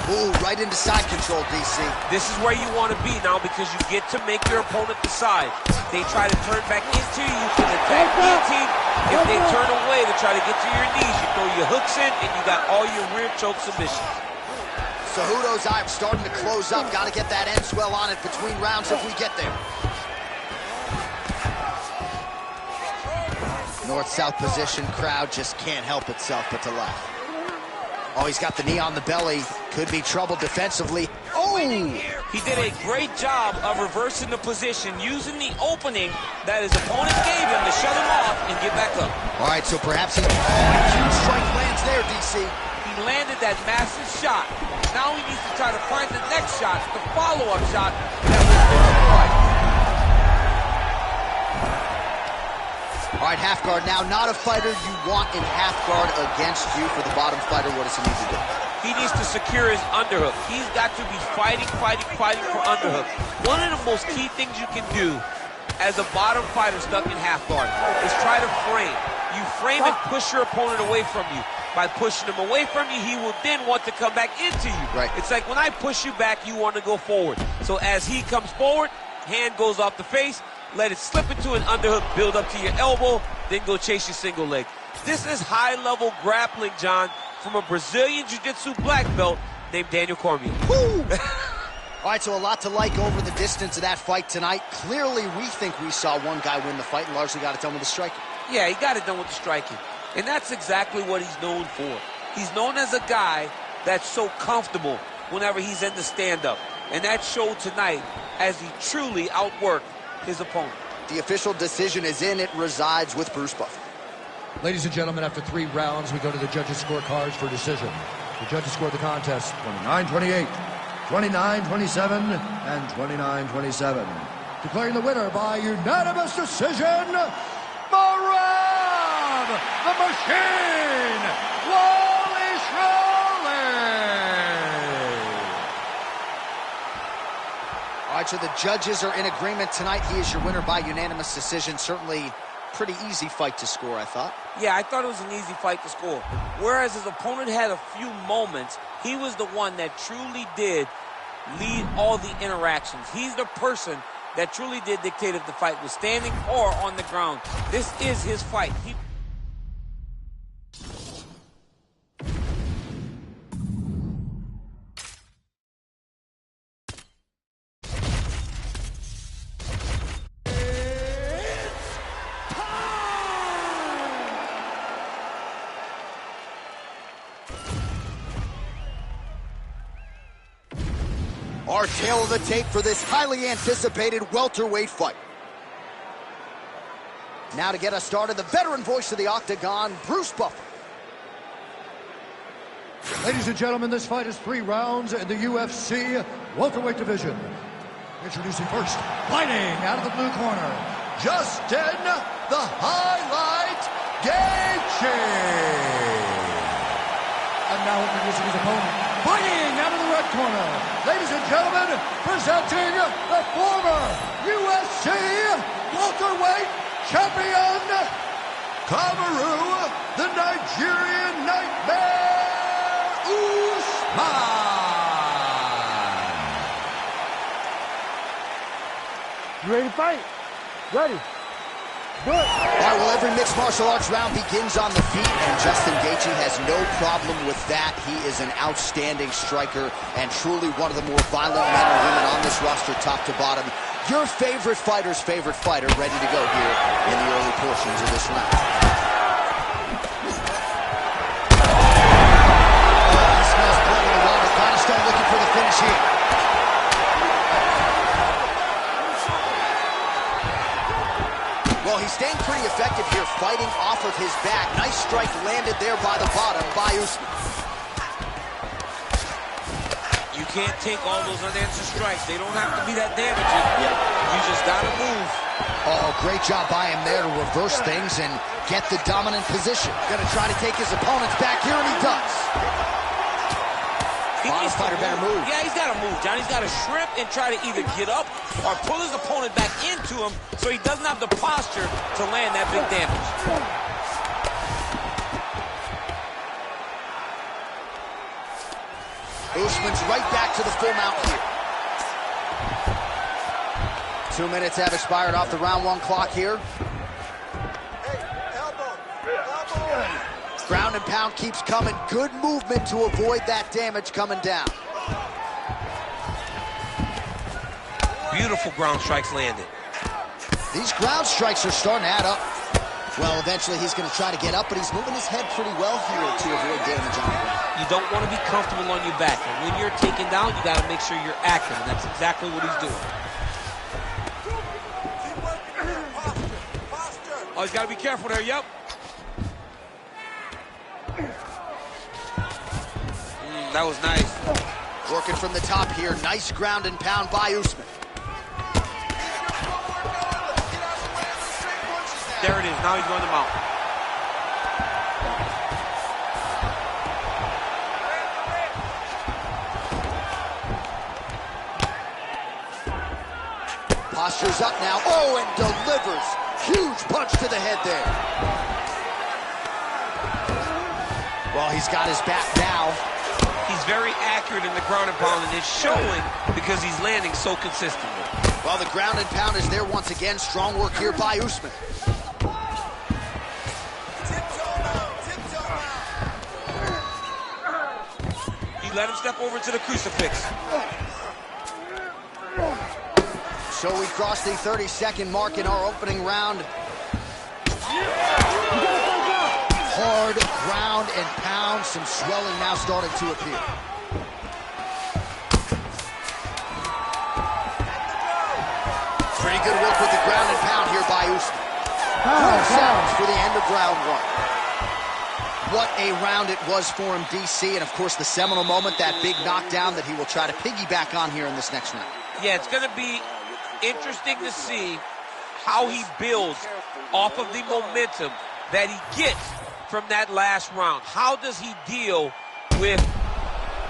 S1: Ooh, right into side control, DC.
S4: This is where you want to be now because you get to make your opponent decide. They try to turn back into you, you can attack guillotine. If they turn away to try to get to your knees, you throw your hooks in and you got all your rear choke submissions.
S1: Cejudo's eye starting to close up. Got to get that end swell on it between rounds if we get there. North-south position, crowd just can't help itself but to laugh. Oh, he's got the knee on the belly. Could be trouble defensively. Oh!
S4: He did a great job of reversing the position, using the opening that his opponent gave him to shut him off and get back up.
S1: All right, so perhaps he... Oh, huge strike lands there, DC.
S4: He landed that massive shot. Now he needs to try to find the next shot, the follow-up shot that will finish the fight.
S1: All right, half guard now. Not a fighter you want in half guard against you. For the bottom fighter, what does he need to do?
S4: He needs to secure his underhook. He's got to be fighting for underhook. One of the most key things you can do as a bottom fighter stuck in half guard is try to frame. You frame and push your opponent away from you. By pushing him away from you, he will then want to come back into you.
S1: Right.
S4: It's like when I push you back, you want to go forward. So as he comes forward, hand goes off the face, let it slip into an underhook, build up to your elbow, then go chase your single leg. This is high-level grappling, John, from a Brazilian Jiu-Jitsu black belt named Daniel Cormier.
S1: Woo! All right, so a lot to like over the distance of that fight tonight. Clearly, we think we saw one guy win the fight and largely got it done with the striking.
S4: Yeah, he got it done with the striking. And that's exactly what he's known for. He's known as a guy that's so comfortable whenever he's in the stand-up. And that showed tonight as he truly outworked his opponent.
S1: The official decision is in. It resides with Bruce Buffer.
S2: Ladies and gentlemen, after 3 rounds, we go to the judges' scorecards for decision. The judges scored the contest 29-28, 29-27, and 29-27. Declaring the winner by unanimous decision, Moran, the Machine, Wally
S1: All right, so the judges are in agreement tonight. He is your winner by unanimous decision. Certainly pretty easy fight to score, I thought.
S4: Yeah, I thought it was an easy fight to score. Whereas his opponent had a few moments, he was the one that truly did lead all the interactions. He's the person that truly did dictate if the fight was standing or on the ground. This is his fight.
S1: Our tail of the tape for this highly anticipated welterweight fight. Now to get us started, the veteran voice of the Octagon, Bruce Buffer.
S2: Ladies and gentlemen, this fight is 3 rounds in the UFC welterweight division. Introducing first, fighting out of the blue corner, Justin the Highlight Gaethje. And now introducing his opponent, fighting out of the red corner, ladies and gentlemen, presenting the former UFC welterweight champion, Kamaru, the Nigerian Nightmare Usman.
S5: You ready to fight? Ready. Do it.
S1: All right, well, every mixed martial arts round begins on the feet, and Justin Gaethje has no problem with that. He is an outstanding striker and truly one of the more violent men or women on this roster, top to bottom. Your favorite fighter's favorite fighter ready to go here in the early portions of this round. He smells blood in the water. Cornerstone looking for the finish here. Well, he's staying pretty effective here, fighting off of his back. Nice strike landed there by the bottom by Usman.
S4: You can't take all those unanswered strikes. They don't have to be that damaging. You just gotta move.
S1: Oh, great job by him there to reverse things and get the dominant position. Gonna try to take his opponents back here, and he does. Bottom fighter better move.
S4: Yeah, he's got to move, John. He's got to shrimp and try to either get up or pull his opponent back into him so he doesn't have the posture to land that big damage.
S1: Usman's right back to the full mount here. 2 minutes have expired off the round one clock here. Ground and pound keeps coming. Good movement to avoid that damage coming down.
S4: Beautiful ground strikes landed.
S1: These ground strikes are starting to add up. Well, eventually he's going to try to get up, but he's moving his head pretty well here to avoid damage on the ground.
S4: You don't want to be comfortable on your back. And when you're taken down, you got to make sure you're active, and that's exactly what he's doing. Oh, he's got to be careful there, yep. That was nice.
S1: Working from the top here. Nice ground and pound by Usman.
S4: There it is. Now he's going to mount.
S1: Posture's up now. Oh, and delivers. Huge punch to the head there. Well, he's got his back now.
S4: He's very accurate in the ground and pound, and it's showing because he's landing so consistently.
S1: Well, the ground and pound is there once again. Strong work here by Usman.
S4: He let him step over to the crucifix.
S1: So we crossed the 30-second mark in our opening round. Hard ground and pound. Some swelling now starting to appear. Pretty good work with the ground and pound here by Usman. 12 seconds for the end of round one. What a round it was for him, DC, and of course the seminal moment, that big knockdown that he will try to piggyback on here in this next round.
S4: Yeah, it's going to be interesting to see how he builds off of the momentum that he gets from that last round. How does he deal with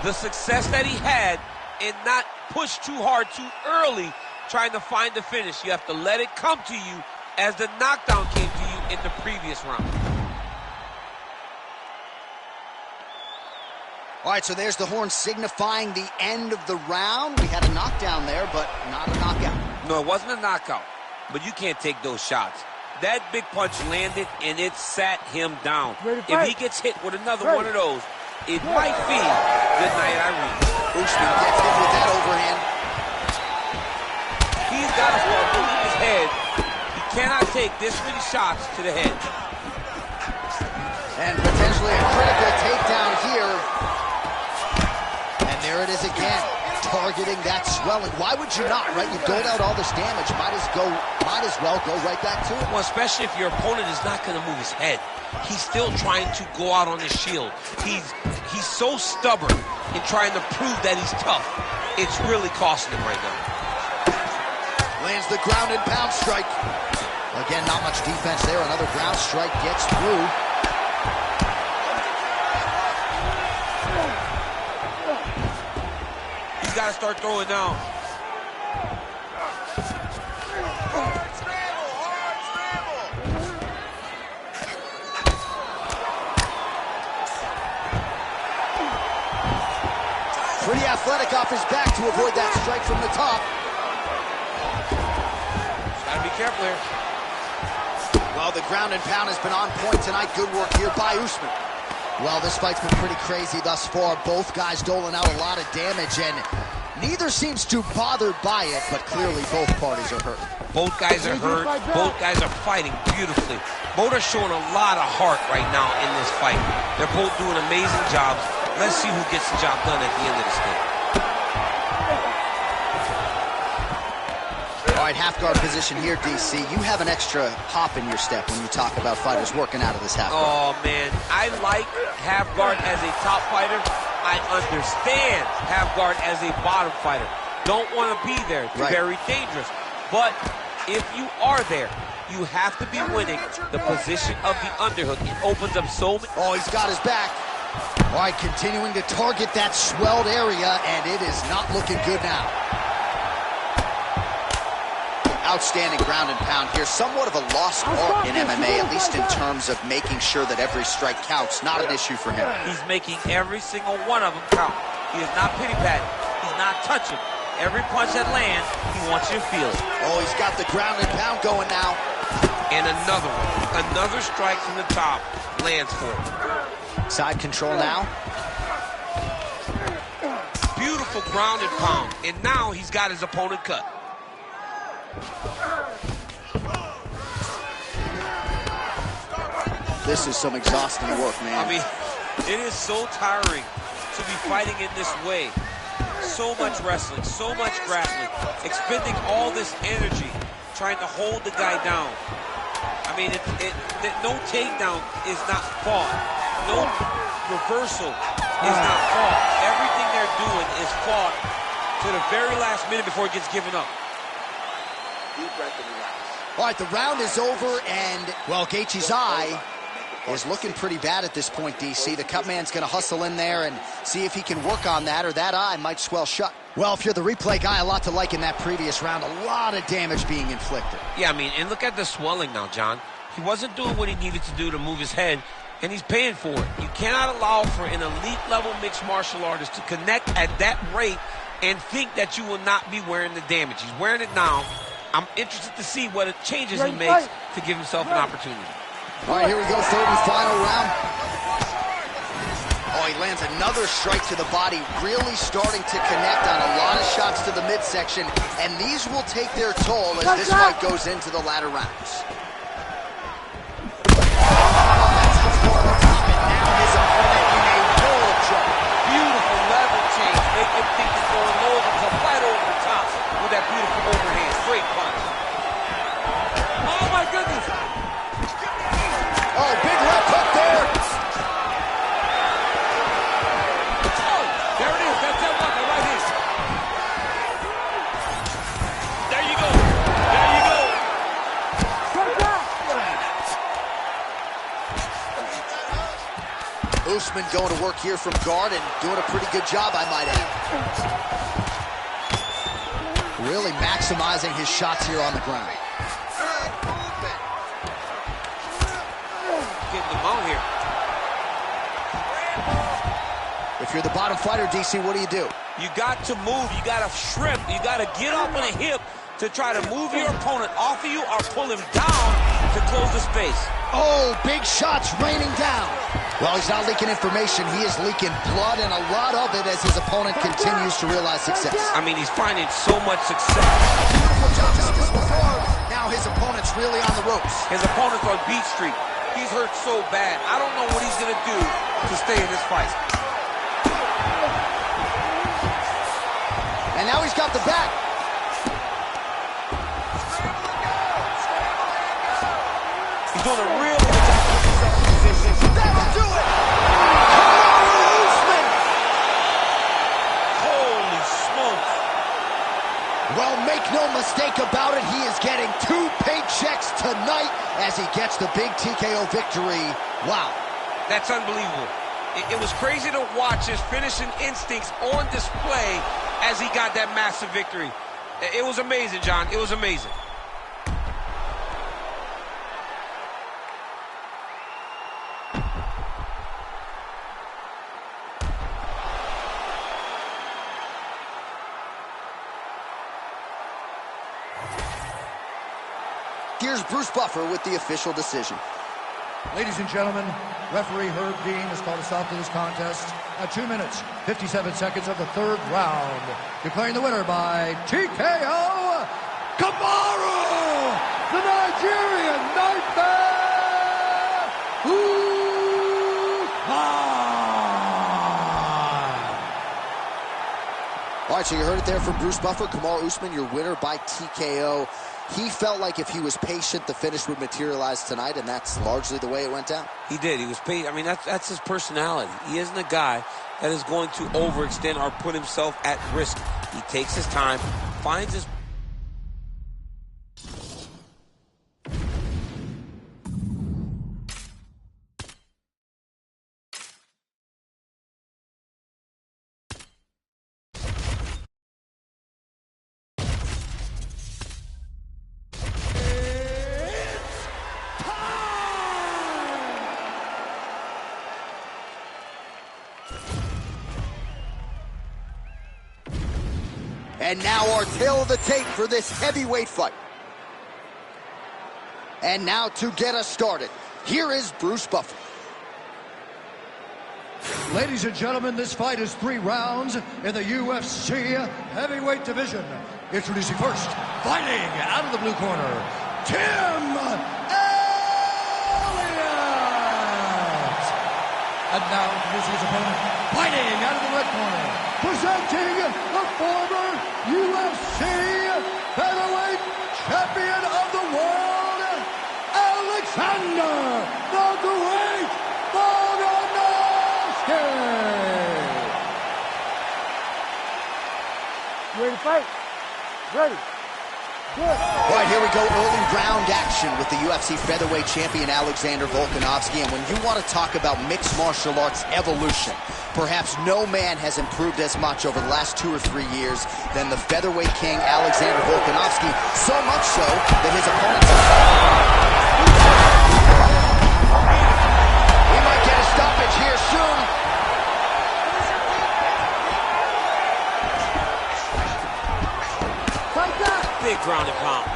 S4: the success that he had and not push too hard too early trying to find the finish? You have to let it come to you as the knockdown came to you in the previous round.
S1: All right, so there's the horn signifying the end of the round. We had a knockdown there, but not a knockout.
S4: No, it wasn't a knockout, but you can't take those shots. That big punch landed, and it sat him down. If he gets hit with another one of those, it might be good night, Irene.
S1: Usman gets hit with that overhand.
S4: He's got to start moving his head. He cannot take this many shots to the head.
S1: And potentially a critical takedown here. And there it is again, targeting that swelling. Why would you not, right? You doled out all this damage. Might as well go right back to it.
S4: Well, especially if your opponent is not going to move his head. He's still trying to go out on his shield. He's so stubborn in trying to prove that he's tough. it's really costing him right now.
S1: Lands the ground and pound strike. Again, not much defense there. Another ground strike gets through.
S4: He's got to start throwing down.
S1: Pretty athletic off his back to avoid that strike from the top.
S4: Gotta be careful here.
S1: Well, the ground and pound has been on point tonight. Good work here by Usman. Well, this fight's been pretty crazy thus far. Both guys doling out a lot of damage, and neither seems too bothered by it, but clearly both parties are hurt.
S4: Both guys are hurt. Both guys are fighting beautifully. Both are showing a lot of heart right now in this fight. They're both doing amazing jobs. Let's see who gets the job done at the end of this thing.
S1: All right, half guard position here, DC. You have an extra hop in your step when you talk about fighters working out of this half guard.
S4: Oh, man. I like half guard as a top fighter. I understand half guard as a bottom fighter. Don't want to be there. It's very dangerous. But if you are there, you have to be winning the position of the underhook. It opens up so many.
S1: Oh, he's got his back. All right, continuing to target that swelled area, and it is not looking good now. Outstanding ground and pound here. Somewhat of a lost art in MMA, at least in terms of making sure that every strike counts. Not an issue for him.
S4: He's making every single one of them count. He is not pity-patting. He's not touching. Every punch that lands, he wants you to feel it.
S1: Oh, he's got the ground and pound going now.
S4: And another one. Another strike from the top lands for him.
S1: Side control now.
S4: Beautiful ground and pound. And now he's got his opponent cut.
S1: This is some exhausting work, man.
S4: I mean, it is so tiring to be fighting in this way. So much wrestling, so much grappling, expending all this energy, trying to hold the guy down. I mean, no takedown is not fought. No reversal is not fought. Everything they're doing is fought to the very last minute before it gets given up.
S3: Deep breath and relax.
S1: All right, the round is over, and, well, Gaethje's eye is looking pretty bad at this point, DC. The cut man's going to hustle in there and see if he can work on that, or that eye might swell shut. Well, if you're the replay guy, a lot to like in that previous round. A lot of damage being inflicted.
S4: Yeah, I mean, and look at the swelling now, John. He wasn't doing what he needed to do to move his head, and he's paying for it. You cannot allow for an elite-level mixed martial artist to connect at that rate and think that you will not be wearing the damage. He's wearing it now. I'm interested to see what changes he makes to give himself an opportunity.
S1: All right, here we go, third and final round. Oh, he lands another strike to the body, really starting to connect on a lot of shots to the midsection, and these will take their toll as this fight goes into the latter rounds.
S4: Beautiful level change. Make him think he's going low, but right over the top with that beautiful overhand. Great punch. Oh, my goodness.
S1: Oh, big left hook there.
S4: Oh, there it is. That's that one, the right hand. There you go. There you go.
S1: Usman going to work here from guard and doing a pretty good job, I might add. Really maximizing his shots here on the ground.
S4: Getting them out here.
S1: If you're the bottom fighter, DC, what do?
S4: You got to move. You got to shrimp. You got to get up on a hip to try to move your opponent off of you or pull him down to close the space.
S1: Oh, big shots raining down. Well, he's not leaking information. He is leaking blood, and a lot of it as his opponent continues to realize success.
S4: I mean, he's finding so much success.
S1: Beautiful justice before. Now his opponent's really on the ropes.
S4: His opponent's on Beat Street. He's hurt so bad. I don't know what he's going to do to stay in this fight.
S1: And now he's got the back.
S4: He's doing a really good job of himself in position.
S1: That'll do it! Usman!
S4: Holy smokes.
S1: no mistake about it. He is getting 2 paychecks tonight as he gets the big TKO victory. Wow.
S4: That's unbelievable. It was crazy to watch his finishing instincts on display as he got that massive victory. It was amazing, John. It was amazing.
S1: Here's Bruce Buffer with the official decision.
S2: Ladies and gentlemen, referee Herb Dean has called a stop to this contest at 2 minutes, 57 seconds of the 3rd round. Declaring the winner by TKO, Kamaru, the Nigerian Nightmare,
S1: All right, so you heard it there from Bruce Buffer. Kamaru Usman, your winner by TKO. He felt like if he was patient, the finish would materialize tonight, and that's largely the way it went down.
S4: He did. He was patient. I mean, that's his personality. He isn't a guy that is going to overextend or put himself at risk. He takes his time, finds his...
S1: And now our tail of the tape for this heavyweight fight. And now to get us started, here is Bruce Buffer.
S2: Ladies and gentlemen, this fight is 3 rounds in the UFC heavyweight division. Introducing first, fighting out of the blue corner, Tim Elliott. And now introducing his opponent, fighting out of the red corner, presenting the former UFC featherweight champion of the world, Alexander the Great Volkanovski.
S5: You ready to fight? Ready. Good.
S1: All right, here we go, early round action with the UFC featherweight champion Alexander Volkanovski. And when you want to talk about mixed martial arts evolution, perhaps no man has improved as much over the last 2 or 3 years than the featherweight king Alexander Volkanovski, so much so that his opponents... He might get a stoppage here soon.
S4: Big ground and pound.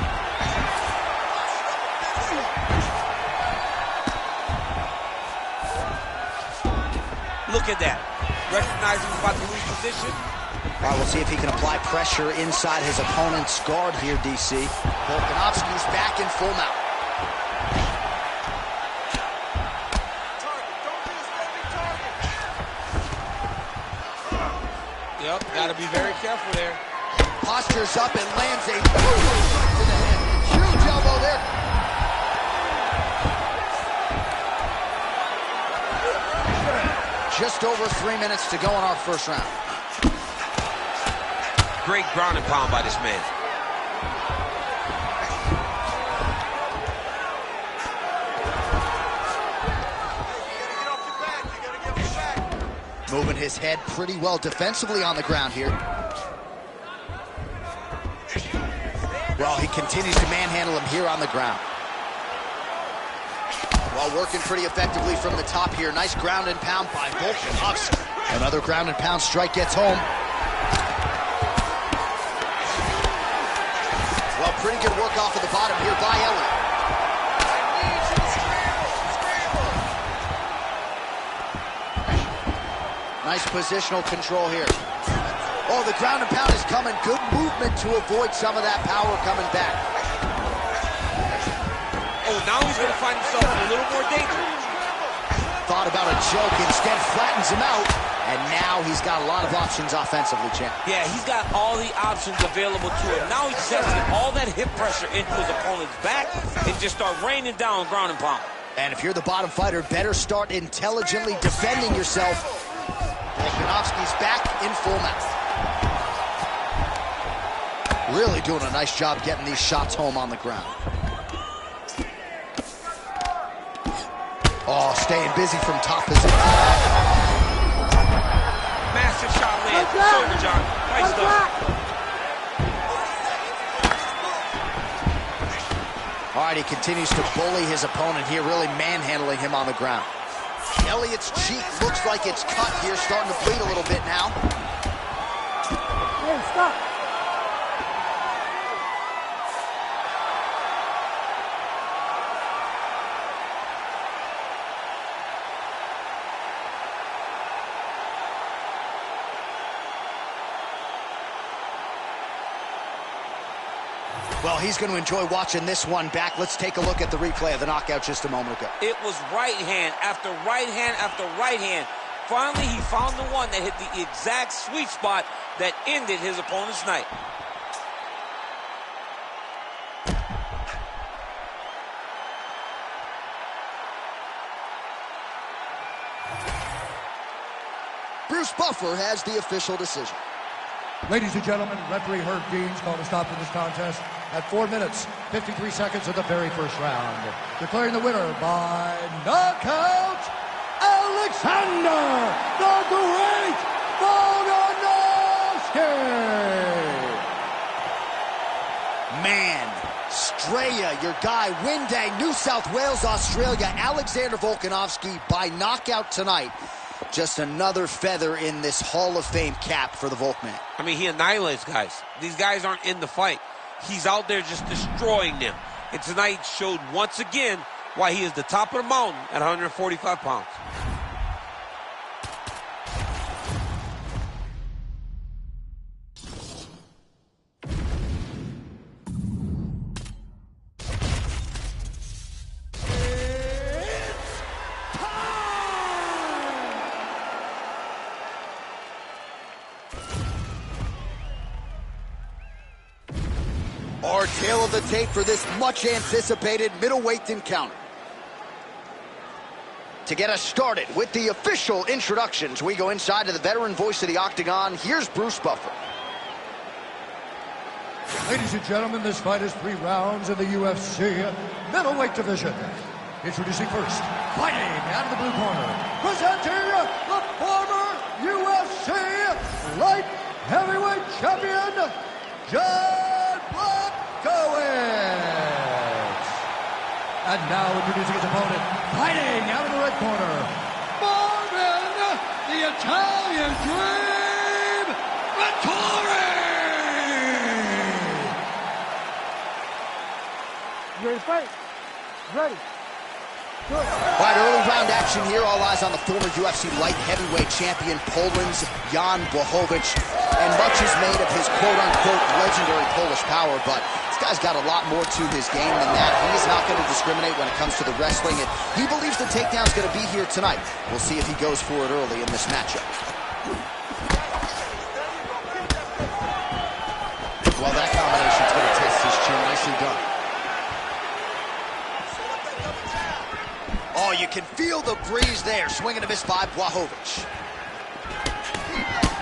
S4: Look at that. Recognizing he's about to lose position.
S1: All right, we'll see if he can apply pressure inside his opponent's guard here, DC. Volkanovski's back in full mount.
S4: Yep, gotta be very careful there.
S1: Postures up and lands a brutal strike to the head. Huge elbow there. Just over 3 minutes to go in our first round.
S4: Great ground and pound by this man.
S1: Moving his head pretty well defensively on the ground here. Well, he continues to manhandle him here on the ground. While working pretty effectively from the top here. Nice ground and pound by Volkanovski. Another ground and pound strike gets home. Well, pretty good work off of the bottom here by Elliott. Nice positional control here. Oh, the ground and pound is coming. Good movement to avoid some of that power coming back.
S4: Oh, now he's going to find himself in a little more danger.
S1: Thought about a choke, instead flattens him out. And now he's got a lot of options offensively, champ.
S4: Yeah, he's got all the options available to him. Now he just has to get all that hip pressure into his opponent's back and just start raining down ground and pound.
S1: And if you're the bottom fighter, better start intelligently defending yourself. Volkanovski's back in full mount. Really doing a nice job getting these shots home on the ground. Oh, staying busy from top position.
S4: Massive shot land. It's over, John. Nice stuff.
S1: All right, he continues to bully his opponent here, really manhandling him on the ground. Elliott's cheek looks like it's cut here, starting to bleed a little bit now.
S5: Hey, stop.
S1: Well, he's going to enjoy watching this one back. Let's take a look at the replay of the knockout just a moment ago.
S4: It was right hand after right hand after right hand. Finally, he found the one that hit the exact sweet spot that ended his opponent's night.
S1: Bruce Buffer has the official decision.
S2: Ladies and gentlemen, referee Herb Dean's called a stop to this contest at 4 minutes, 53 seconds of the very first round. Declaring the winner by knockout, Alexander the Great Volkanovski!
S1: Man, Straya, your guy, Windang, New South Wales, Australia, Alexander Volkanovski by knockout tonight. Just another feather in this Hall of Fame cap for the Volkman.
S4: I mean, he annihilates guys. These guys aren't in the fight. He's out there just destroying them. And tonight showed once again why he is the top of the mountain at 145 pounds.
S1: Our tail of the tape for this much-anticipated middleweight encounter. To get us started with the official introductions, we go inside to the veteran voice of the Octagon. Here's Bruce Buffer.
S2: Ladies and gentlemen, this fight is 3 rounds in the UFC middleweight division. Introducing first, fighting out of the blue corner, presenting the former UFC light heavyweight champion, John Blachowicz. And now introducing his opponent, fighting out of the red corner, Marvin, the Italian Dream, Vettori!
S5: You ready to fight? Ready. Good.
S1: All right, early round action here. All eyes on the former UFC light heavyweight champion, Poland's Jan Blachowicz. And much is made of his quote-unquote legendary Polish power, but this guy's got a lot more to his game than that. He's not going to discriminate when it comes to the wrestling, and he believes the takedown's going to be here tonight. We'll see if he goes for it early in this matchup. Well, that combination's going to test his chin. Nicely done. Oh, you can feel the breeze there. Swinging a miss by Blachowicz.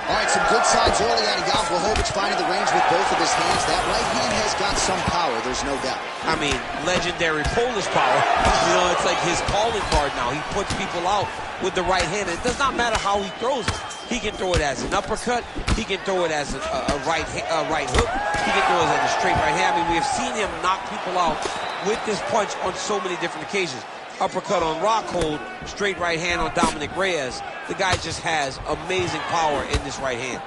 S1: All right, some good signs early out of Jan Blachowicz finding the range with both of his hands. That right hand has got some power, there's no doubt.
S4: I mean, legendary Polish power. You know, it's like his calling card now. He puts people out with the right hand. It does not matter how he throws it. He can throw it as an uppercut. He can throw it as a right hook. He can throw it as a straight right hand. I mean, we have seen him knock people out with this punch on so many different occasions. Uppercut on Rockhold, straight right hand on Dominic Reyes. The guy just has amazing power in this right hand.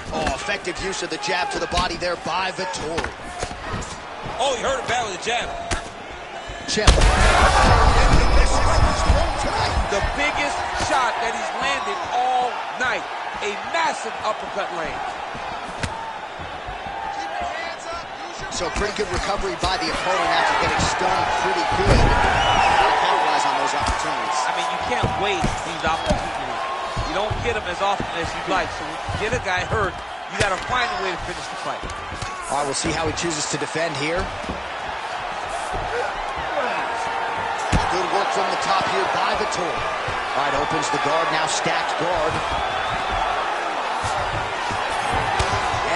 S1: Oh, effective use of the jab to the body there by Vettori.
S4: Oh, he hurt him bad with the jab.
S1: Champ.
S4: The biggest shot that he's landed all night. A massive uppercut land.
S1: So pretty good recovery by the opponent after getting stunned pretty good. Gotta capitalize on those opportunities.
S4: I mean, you can't wait these opportunities. You don't get them as often as you'd like. So when you get a guy hurt, you got to find a way to finish the fight.
S1: All right, we'll see how he chooses to defend here. Good work from the top here by Vettori. All right, opens the guard, now stacked guard.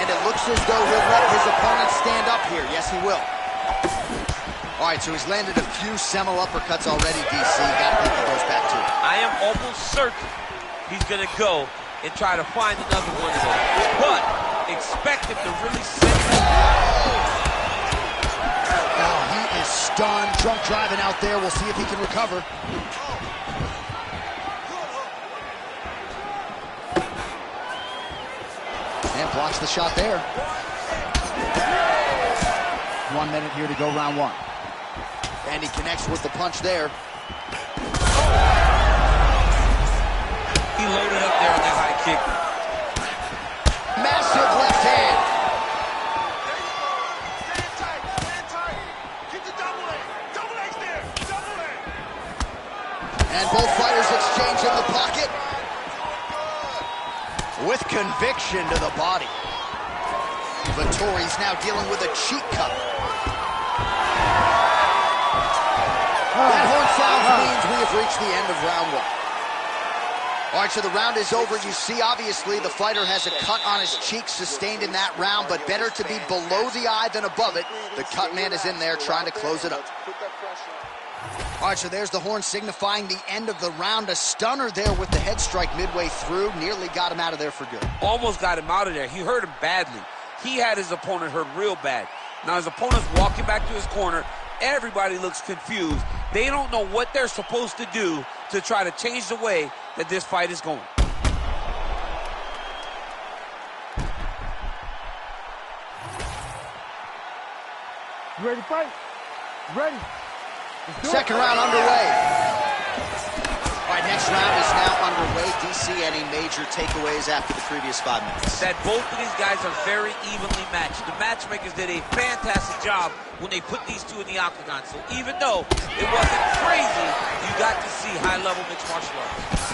S1: And it looks looks as though he'll let his opponent stand up here. Yes, he will. All right, so he's landed a few seminal uppercuts already, DC. Gotta think he goes back to it.
S4: I am almost certain he's gonna go and try to find another one of those. But expect him to really set
S1: Oh, he is stunned. Drunk driving out there. We'll see if he can recover. And blocks the shot there. 1 minute here to go, round one. And he connects with the punch there.
S4: He loaded up there on that high kick.
S1: Massive left hand.
S3: Stand tight. Keep the double leg. Double legs there. Double leg.
S1: And both fighters exchange in the pocket. With conviction to the body. Vettori's now dealing with a cheek cup. That horn sounds means we have reached the end of round one. All right, so the round is over. You see, obviously, the fighter has a cut on his cheek sustained in that round, but better to be below the eye than above it. The cut man is in there trying to close it up. All right, so there's the horn signifying the end of the round. A stunner there with the head strike midway through. Nearly got him out of there for good.
S4: Almost got him out of there. He hurt him badly. He had his opponent hurt real bad. Now his opponent's walking back to his corner. Everybody looks confused. They don't know what they're supposed to do to try to change the way that this fight is going.
S5: You ready to fight? Ready.
S1: Second round underway. All right, next round is now underway. DC, any major takeaways after the previous 5 minutes?
S4: That both of these guys are very evenly matched. The matchmakers did a fantastic job when they put these two in the octagon. So even though it wasn't crazy, you got to see high-level mixed martial arts.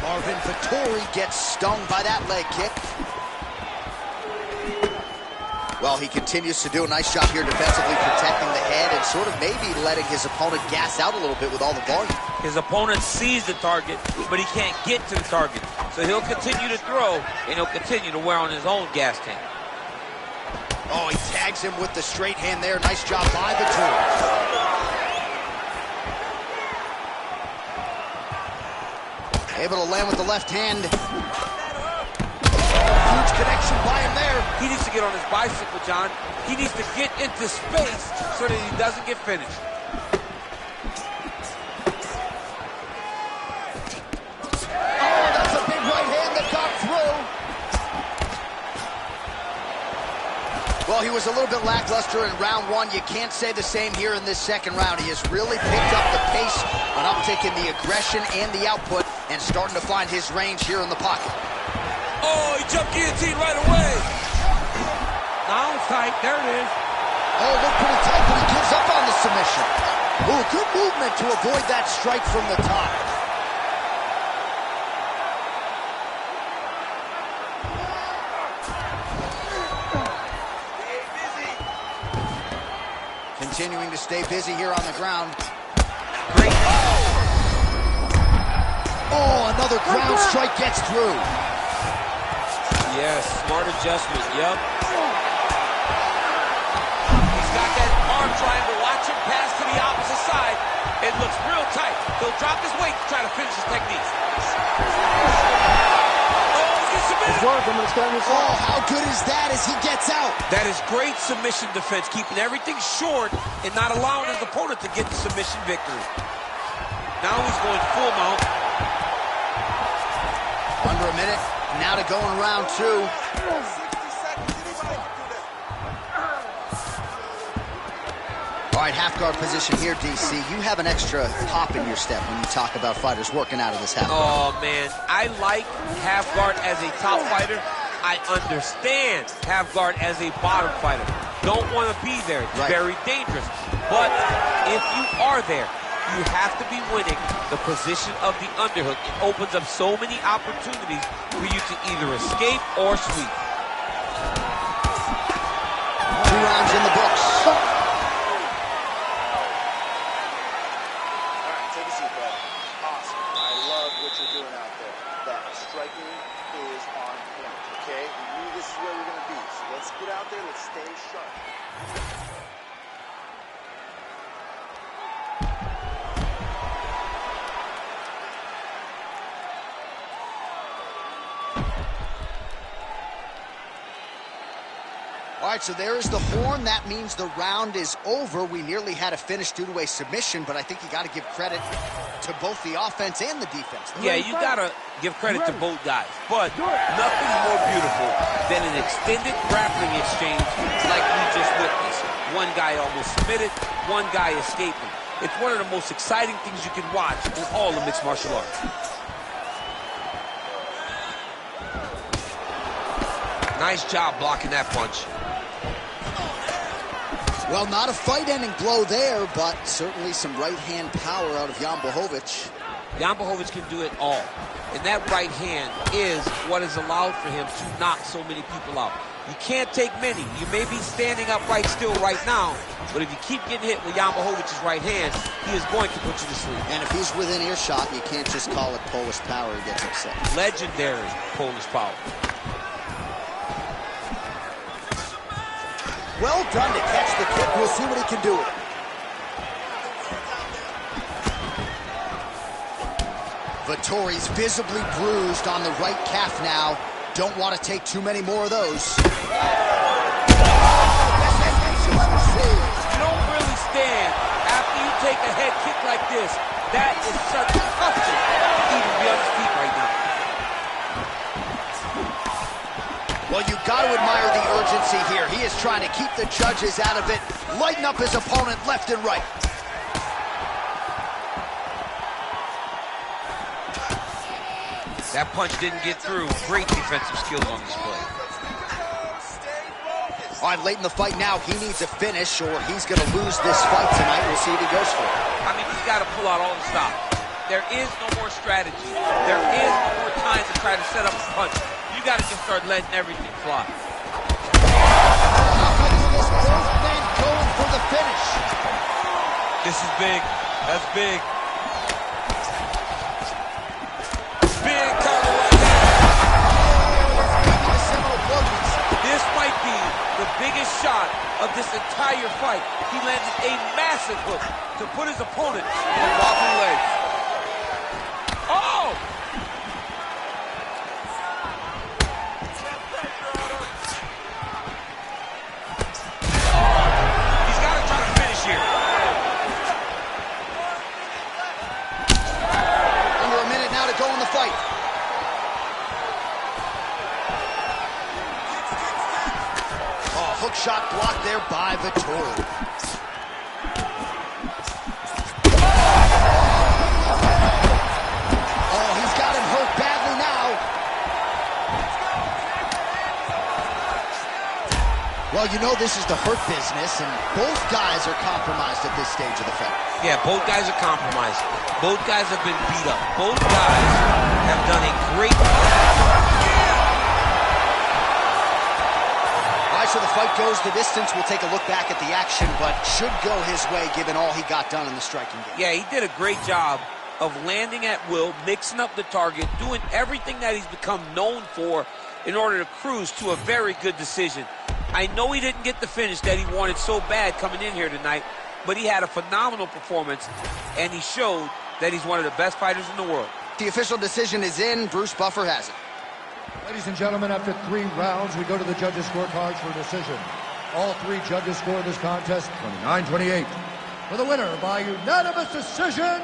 S1: Marvin Vettori gets stung by that leg kick. Well, he continues to do a nice job here defensively protecting the head and sort of maybe letting his opponent gas out a little bit with all the volume.
S4: His opponent sees the target, but he can't get to the target. So he'll continue to throw, and he'll continue to wear on his own gas tank.
S1: Oh, he tags him with the straight hand there. Nice job by Vettori. Able to land with the left hand. Huge connection by him there.
S4: He needs to get on his bicycle, John. He needs to get into space so that he doesn't get finished.
S1: Oh, that's a big right hand that got through. Well, he was a little bit lackluster in round one. You can't say the same here in this second round. He has really picked up the pace, an uptick in the aggression and the output, and starting to find his range here in the pocket.
S4: Oh, he jumped guillotine right away. Now it's tight. There it is.
S1: Oh, looked pretty tight, but he gives up on the submission. Oh, good movement to avoid that strike from the top. Continuing to stay busy here on the ground.
S4: Great.
S1: Oh, another ground strike gets through.
S4: Yes, smart adjustment. Yep. He's got that arm triangle. Watch him pass to the opposite side. It looks real tight. He'll drop his weight to try to finish his techniques.
S1: Oh, how good is that as he gets out?
S4: That is great submission defense, keeping everything short and not allowing his opponent to get the submission victory. Now he's going full mount.
S1: Under a minute. Now to go in round two. All right, half guard position here, DC. You have an extra hop in your step when you talk about fighters working out of this half guard.
S4: Oh, man. I like half guard as a top fighter. I understand half guard as a bottom fighter. Don't want to be there. It's very dangerous. But if you are there, you have to be winning the position of the underhook. It opens up so many opportunities for you to either escape or sweep.
S1: 2 rounds in the books.
S3: Take a seat, bud. Awesome. I love what you're doing out there. That Let's get out there, let's stay sharp.
S1: All right, so there is the horn. That means the round is over. We nearly had a finish due to a submission, but I think you got to give credit to both the offense and the defense.
S4: Yeah, you got to give credit to both guys, but nothing more beautiful than an extended grappling exchange like we just witnessed. One guy almost submitted, one guy escaping. It's one of the most exciting things you can watch in all of mixed martial arts. Nice job blocking that punch.
S1: Well, not a fight-ending blow there, but certainly some right-hand power out of Jan Blachowicz.
S4: Jan Blachowicz can do it all. And that right hand is what has allowed for him to knock so many people out. You can't take many. You may be standing upright still right now, but if you keep getting hit with Jan Blachowicz's right hand, he is going to put you to sleep.
S1: And if he's within earshot, you can't just call it Polish power. He gets upset.
S4: Legendary Polish power.
S1: Well done to catch the kick. We'll see what he can do with it. Vettori's visibly bruised on the right calf now. Don't want to take too many more of those.
S4: You don't really stand after you take a head kick like this. That is such toughness to even be on his feet right now.
S1: Well, you got to admire the urgency here. He is trying to keep the judges out of it, lighten up his opponent left and right.
S4: That punch didn't get through. Great defensive skills on display.
S1: All right, late in the fight now, he needs a finish or he's going to lose this fight tonight. We'll see if he goes for it.
S4: I mean, he's got to pull out all the stops. There is no more strategy. There is no more time to try to set up a punch. You got to just start letting everything fly.
S1: Both men going for the finish.
S4: This is big. That's big. Big counter right there. This might be the biggest shot of this entire fight. He landed a massive hook to put his opponent on wobbly legs. Oh! He's got to try to finish here.
S1: Under a minute now to go in the fight. Oh, hook shot blocked there by Vettori. Oh, he's got him hurt badly now. Well, you know this is the hurt business, and both guys are compromised at this stage of the fight.
S4: Yeah, both guys are compromised. Both guys have been beat up. Both guys have done a great
S1: All right, so the fight goes the distance. We'll take a look back at the action, but should go his way given all he got done in the striking game.
S4: Yeah, he did a great job of landing at will, mixing up the target, doing everything that he's become known for in order to cruise to a very good decision. I know he didn't get the finish that he wanted so bad coming in here tonight, but he had a phenomenal performance, and he showed that he's one of the best fighters in the world.
S1: The official decision is in. Bruce Buffer has it.
S2: Ladies and gentlemen, after 3 rounds, we go to the judges' scorecards for a decision. All 3 judges scored this contest 29-28. For the winner by unanimous decision,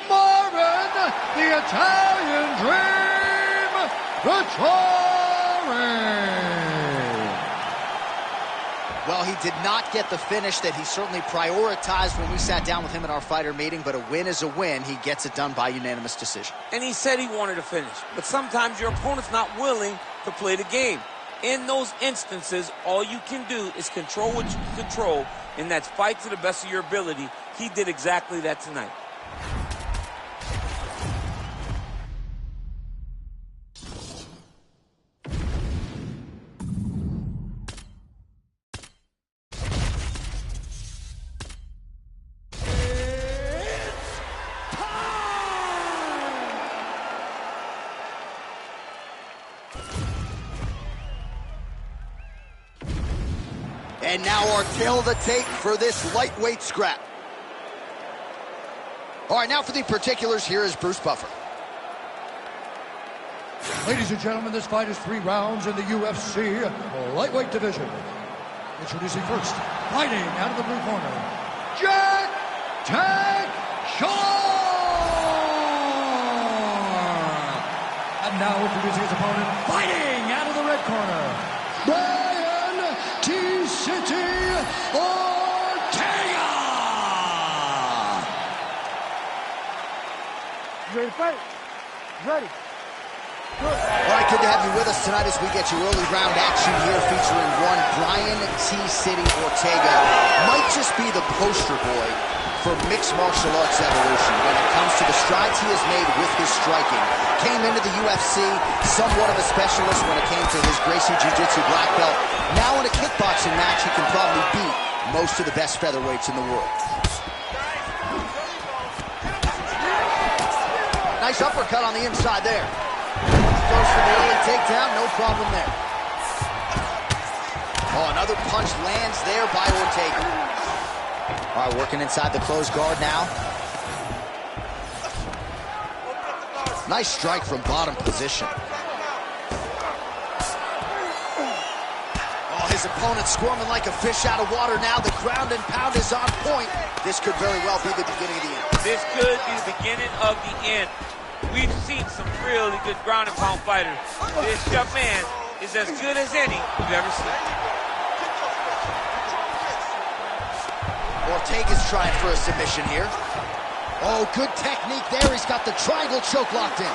S2: Marvin, the Italian Dream, Vettori.
S1: Well, he did not get the finish that he certainly prioritized when we sat down with him at our fighter meeting, but a win is a win. He gets it done by unanimous decision.
S4: And he said he wanted to finish, but sometimes your opponent's not willing to play the game. In those instances, all you can do is control what you can control, and that's fight to the best of your ability. He did exactly that tonight.
S1: And now our tale of the tape for this lightweight scrap. All right, now for the particulars, here is Bruce Buffer.
S2: Ladies and gentlemen, this fight is 3 rounds in the UFC lightweight division. Introducing first, fighting out of the blue corner, Jack Tag Shaw! And now introducing his opponent, fighting out of the red corner, Brian T-City Ortega!
S5: You ready to fight? Ready.
S1: All right, good to have you with us tonight as we get you early round action here featuring one Brian T-City Ortega. Might just be the poster boy for mixed martial arts evolution when it comes to the strides he has made with his striking. Came into the UFC somewhat of a specialist when it came to his Gracie Jiu-Jitsu black belt. Now in a kickboxing match, he can probably beat most of the best featherweights in the world. Nice uppercut on the inside there. Goes for the early takedown, no problem there. Oh, another punch lands there by Ortega. All right, working inside the closed guard now. Nice strike from bottom position. Oh, his opponent squirming like a fish out of water now. The ground and pound is on point. This could very well be the beginning of the end.
S4: This could be the beginning of the end. We've seen some really good ground and pound fighters. This young man is as good as any we've ever seen.
S1: Ortega's trying for a submission here. Oh, good technique there. He's got the triangle choke locked in.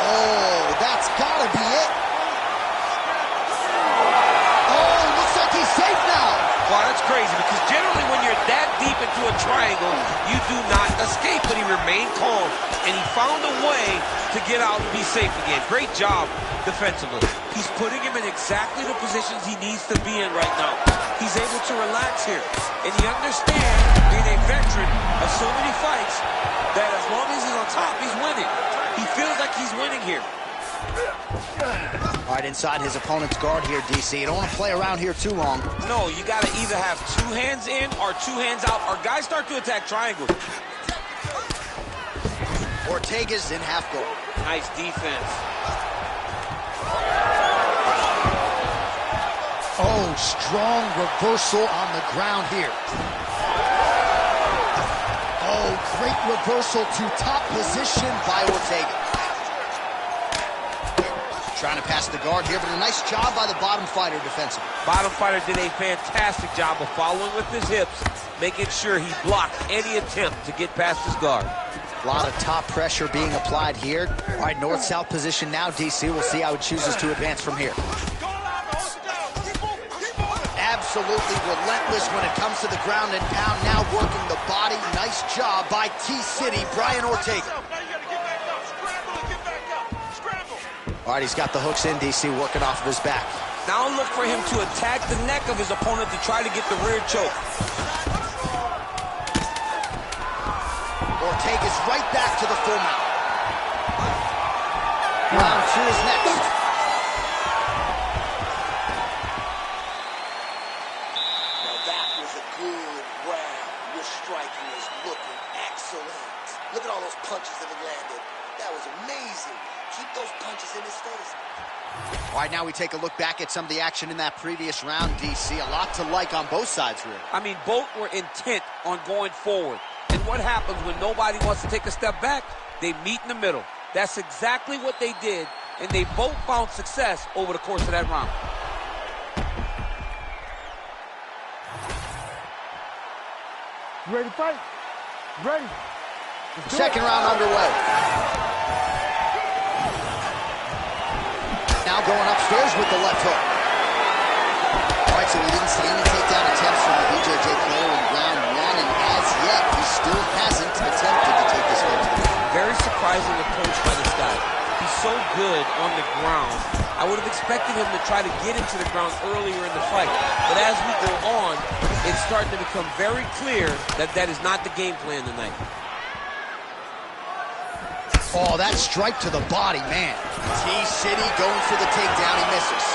S1: Oh, that's gotta be it. Oh, looks like he's safe now.
S4: Wow, that's crazy because generally when you're that deep into a triangle, you do not escape, but he remained calm, and he found a way to get out and be safe again. Great job defensively. He's putting him in exactly the positions he needs to be in right now. He's able to relax here, and he understands, being a veteran of so many fights, that as long as he's on top, he's winning. He feels like he's winning here.
S1: All right, inside his opponent's guard here, DC. You don't want to play around here too long.
S4: No, you got to either have 2 hands in or 2 hands out, or guys start to attack triangles.
S1: Ortega's in half guard.
S4: Nice defense.
S1: Oh, strong reversal on the ground here. Oh, great reversal to top position by Ortega. Trying to pass the guard here, but a nice job by the bottom fighter defensively.
S4: Bottom fighter did a fantastic job of following with his hips, making sure he blocked any attempt to get past his guard.
S1: A lot of top pressure being applied here. All right, north-south position now, DC. We'll see how he chooses to advance from here. Absolutely relentless when it comes to the ground and pound. Now working the body. Nice job by T-City, Brian Ortega. All right, he's got the hooks in, DC, working off of his back.
S4: Now look for him to attack the neck of his opponent to try to get the rear choke.
S1: Ortega's right back to the full mount. Round 2 is next.
S3: Now that was a good round. Your striking is looking excellent. Look at all those punches that have landed. That was amazing. Keep those punches in his face.
S1: All right, now we take a look back at some of the action in that previous round, DC. A lot to like on both sides, really.
S4: I mean, both were intent on going forward. And what happens when nobody wants to take a step back? They meet in the middle. That's exactly what they did, and they both found success over the course of that round.
S5: You ready to fight? Ready.
S1: Second round underway. Now going upstairs with the left hook. All right, so we didn't see any takedown attempts from the BJJ player in round 1, and as yet, he still hasn't attempted to take this fight to the ground.
S4: Very surprising approach by this guy. He's so good on the ground. I would have expected him to try to get into the ground earlier in the fight. But as we go on, it's starting to become very clear that that is not the game plan tonight.
S1: Oh, that strike to the body, man. T-City going for the takedown. He misses.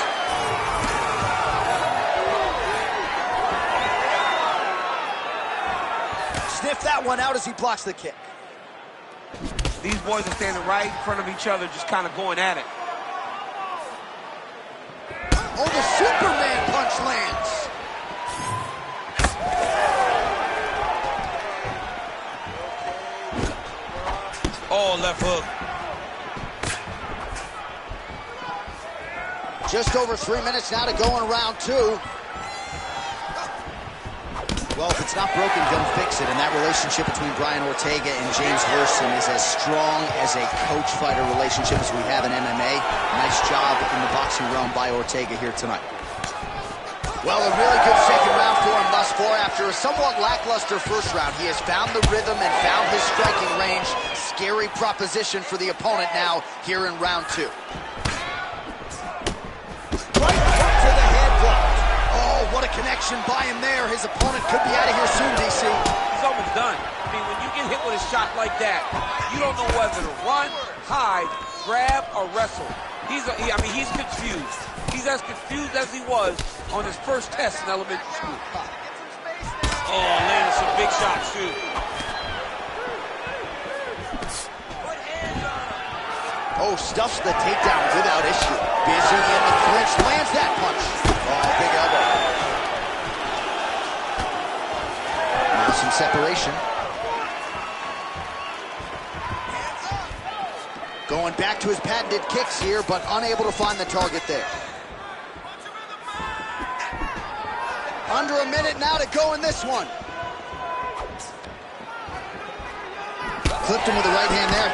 S1: left that one out as he blocks the kick.
S4: These boys are standing right in front of each other, just kind of going at it.
S1: Oh, the Superman punch lands.
S4: Oh, left hook.
S1: Just over 3 minutes now to go in round 2. Well, if it's not broken, don't fix it. And that relationship between Brian Ortega and James Harrison is as strong as a coach-fighter relationship as we have in MMA. Nice job in the boxing realm by Ortega here tonight. Well, a really good second round for him thus far. After a somewhat lackluster first round, he has found the rhythm and found his striking range. Scary proposition for the opponent now here in round 2. Right hook to the head block. Oh, what a connection by him there. His opponent could be out of here soon, DC.
S4: He's almost done. I mean, when you get hit with a shot like that, you don't know whether to run, hide, grab, or wrestle. He's confused. He's as confused as he was on his first test in elementary school. Oh, landed some big shots, too.
S1: Oh, stuffs the takedown without issue. Busy in the clinch, lands that punch. Oh, big elbow. Now some separation. Going back to his patented kicks here, but unable to find the target there. Under a minute now to go in this one. Clipped him with the right hand there.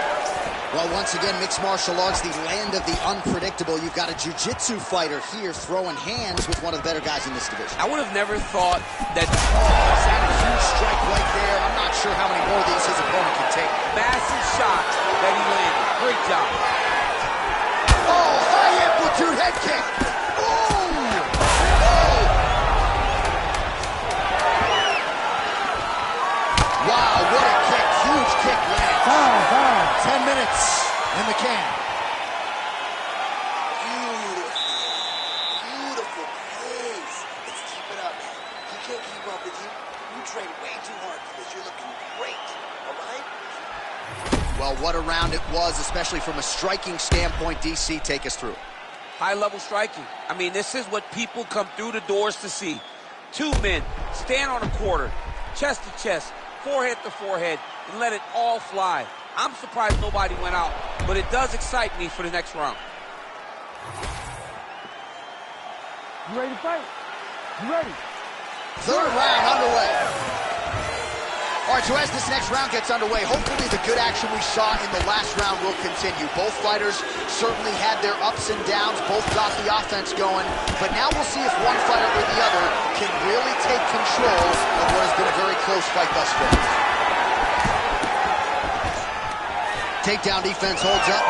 S1: Well, once again, mixed martial arts, the land of the unpredictable. You've got a jiu-jitsu fighter here throwing hands with one of the better guys in this division.
S4: I would have never thought that...
S1: Oh, that's a huge strike right there. I'm not sure how many more of these his opponent can take.
S4: Massive shot that he landed. Great job.
S1: Oh, high amplitude head kick. Wow, what a kick. Huge kick lands. 10 minutes in the can.
S3: Beautiful pace. Let's keep it up, man. He can't keep up with you. You train way too hard for this. You're looking great, all right?
S1: Well, what a round it was, especially from a striking standpoint. DC, take us through.
S4: High-level striking. I mean, this is what people come through the doors to see. Two men stand on a quarter, chest to chest, forehead to forehead, and let it all fly. I'm surprised nobody went out, but it does excite me for the next round.
S5: You ready to fight? You ready?
S1: Third round underway. All right, so as this next round gets underway, hopefully the good action we saw in the last round will continue. Both fighters certainly had their ups and downs, both got the offense going, but now we'll see if one fighter or the other can really take control of what has been a very close fight thus far. Takedown defense holds up.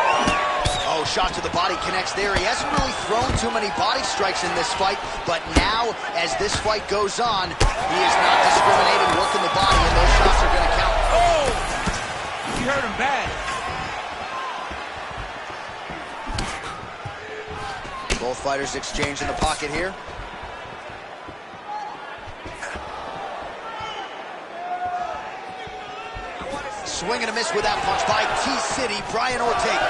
S1: Oh, shot to the body connects there. He hasn't really thrown too many body strikes in this fight, but now, as this fight goes on, he is not discriminating, working the body, and those shots are going to count.
S4: Oh! He hurt him bad.
S1: Both fighters exchange in the pocket here. Swing and a miss with that punch by T-City, Brian Ortega.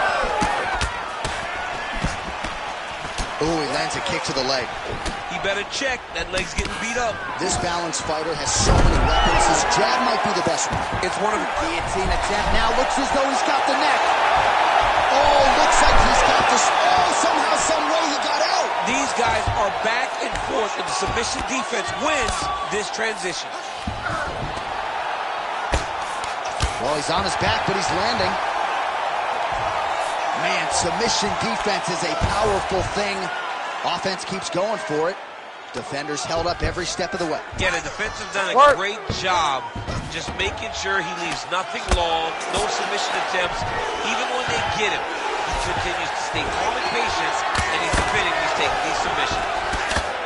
S1: Ooh, he lands a kick to the leg.
S4: He better check. That leg's getting beat up.
S1: This balanced fighter has so many weapons. His jab might be the best one.
S4: It's one of the...
S1: Guillotine attempt now. Looks as though he's got the neck. Oh, looks like he's got this. Oh, somehow, some way he got out.
S4: These guys are back and forth, and the submission defense wins this transition.
S1: Well, he's on his back, but he's landing. Man, submission defense is a powerful thing. Offense keeps going for it. Defenders held up every step of the way.
S4: Yeah, the defense has done a great job just making sure he leaves nothing long, no submission attempts. Even when they get him, he continues to stay calm and patient, and he's defending these taking these submissions.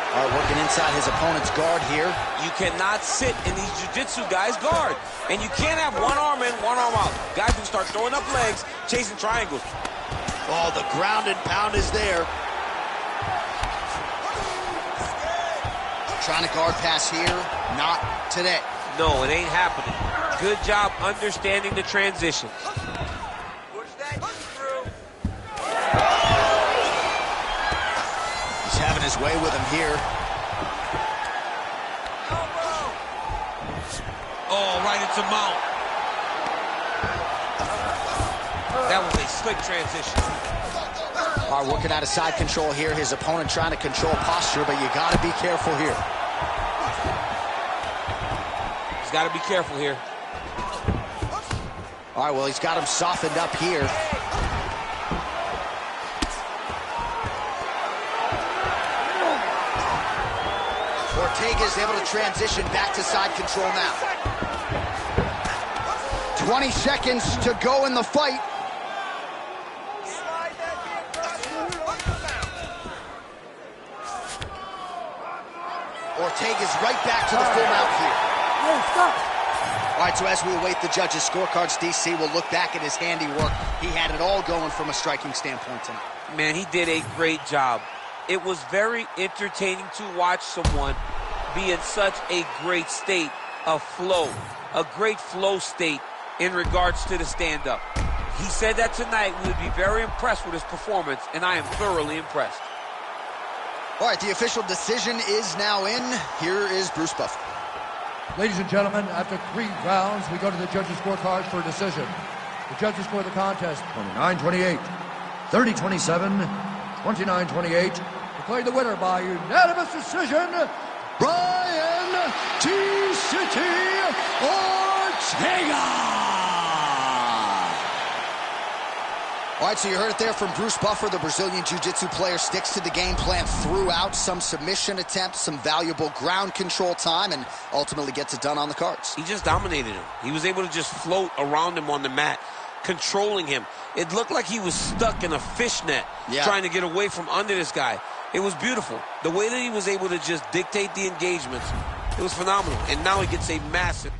S1: All right, working inside his opponent's guard here.
S4: You cannot sit in these jiu-jitsu guys' guard. And you can't have one arm in, one arm out. Guys who start throwing up legs, chasing triangles.
S1: Oh, the ground and pound is there. Trying to guard pass here. Not today.
S4: No, it ain't happening. good job understanding the transitions.
S1: He's having his way with him here.
S4: Oh, right into mount. That was a slick transition.
S1: All right, working out of side control here. His opponent trying to control posture, but you got to be careful here.
S4: He's got to be careful here.
S1: All right, well, he's got him softened up here. Ortega is able to transition back to side control now. 20 seconds to go in the fight. Ortega's right back to the full mount here.
S5: Hey, stop.
S1: All right, so as we await the judges' scorecards, DC will look back at his handiwork. He had it all going from a striking standpoint tonight.
S4: Man, he did a great job. It was very entertaining to watch someone be in such a great state of flow, a great flow state in regards to the stand-up. He said that tonight we would be very impressed with his performance, and I am thoroughly impressed.
S1: All right, the official decision is now in. Here is Bruce Buffer.
S2: Ladies and gentlemen, after 3 rounds, we go to the judges' scorecards for a decision. The judges score the contest 29-28, 30-27, 29-28. Declared the winner by unanimous decision, Brian T-City Ortega!
S1: All right, so you heard it there from Bruce Buffer. The Brazilian Jiu-Jitsu player sticks to the game plan throughout. Some submission attempts, some valuable ground control time, and ultimately gets it done on the cards.
S4: He just dominated him. He was able to just float around him on the mat, controlling him. It looked like he was stuck in a fishnet trying to get away from under this guy. It was beautiful. The way that he was able to just dictate the engagements, it was phenomenal. And now he gets a massive...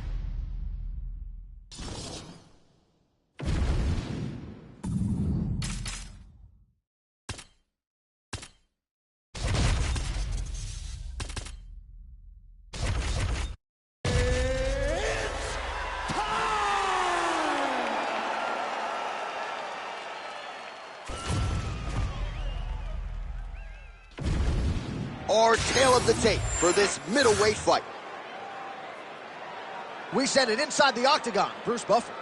S1: Our tail of the tape for this middleweight fight. We send it inside the octagon. Bruce Buffer.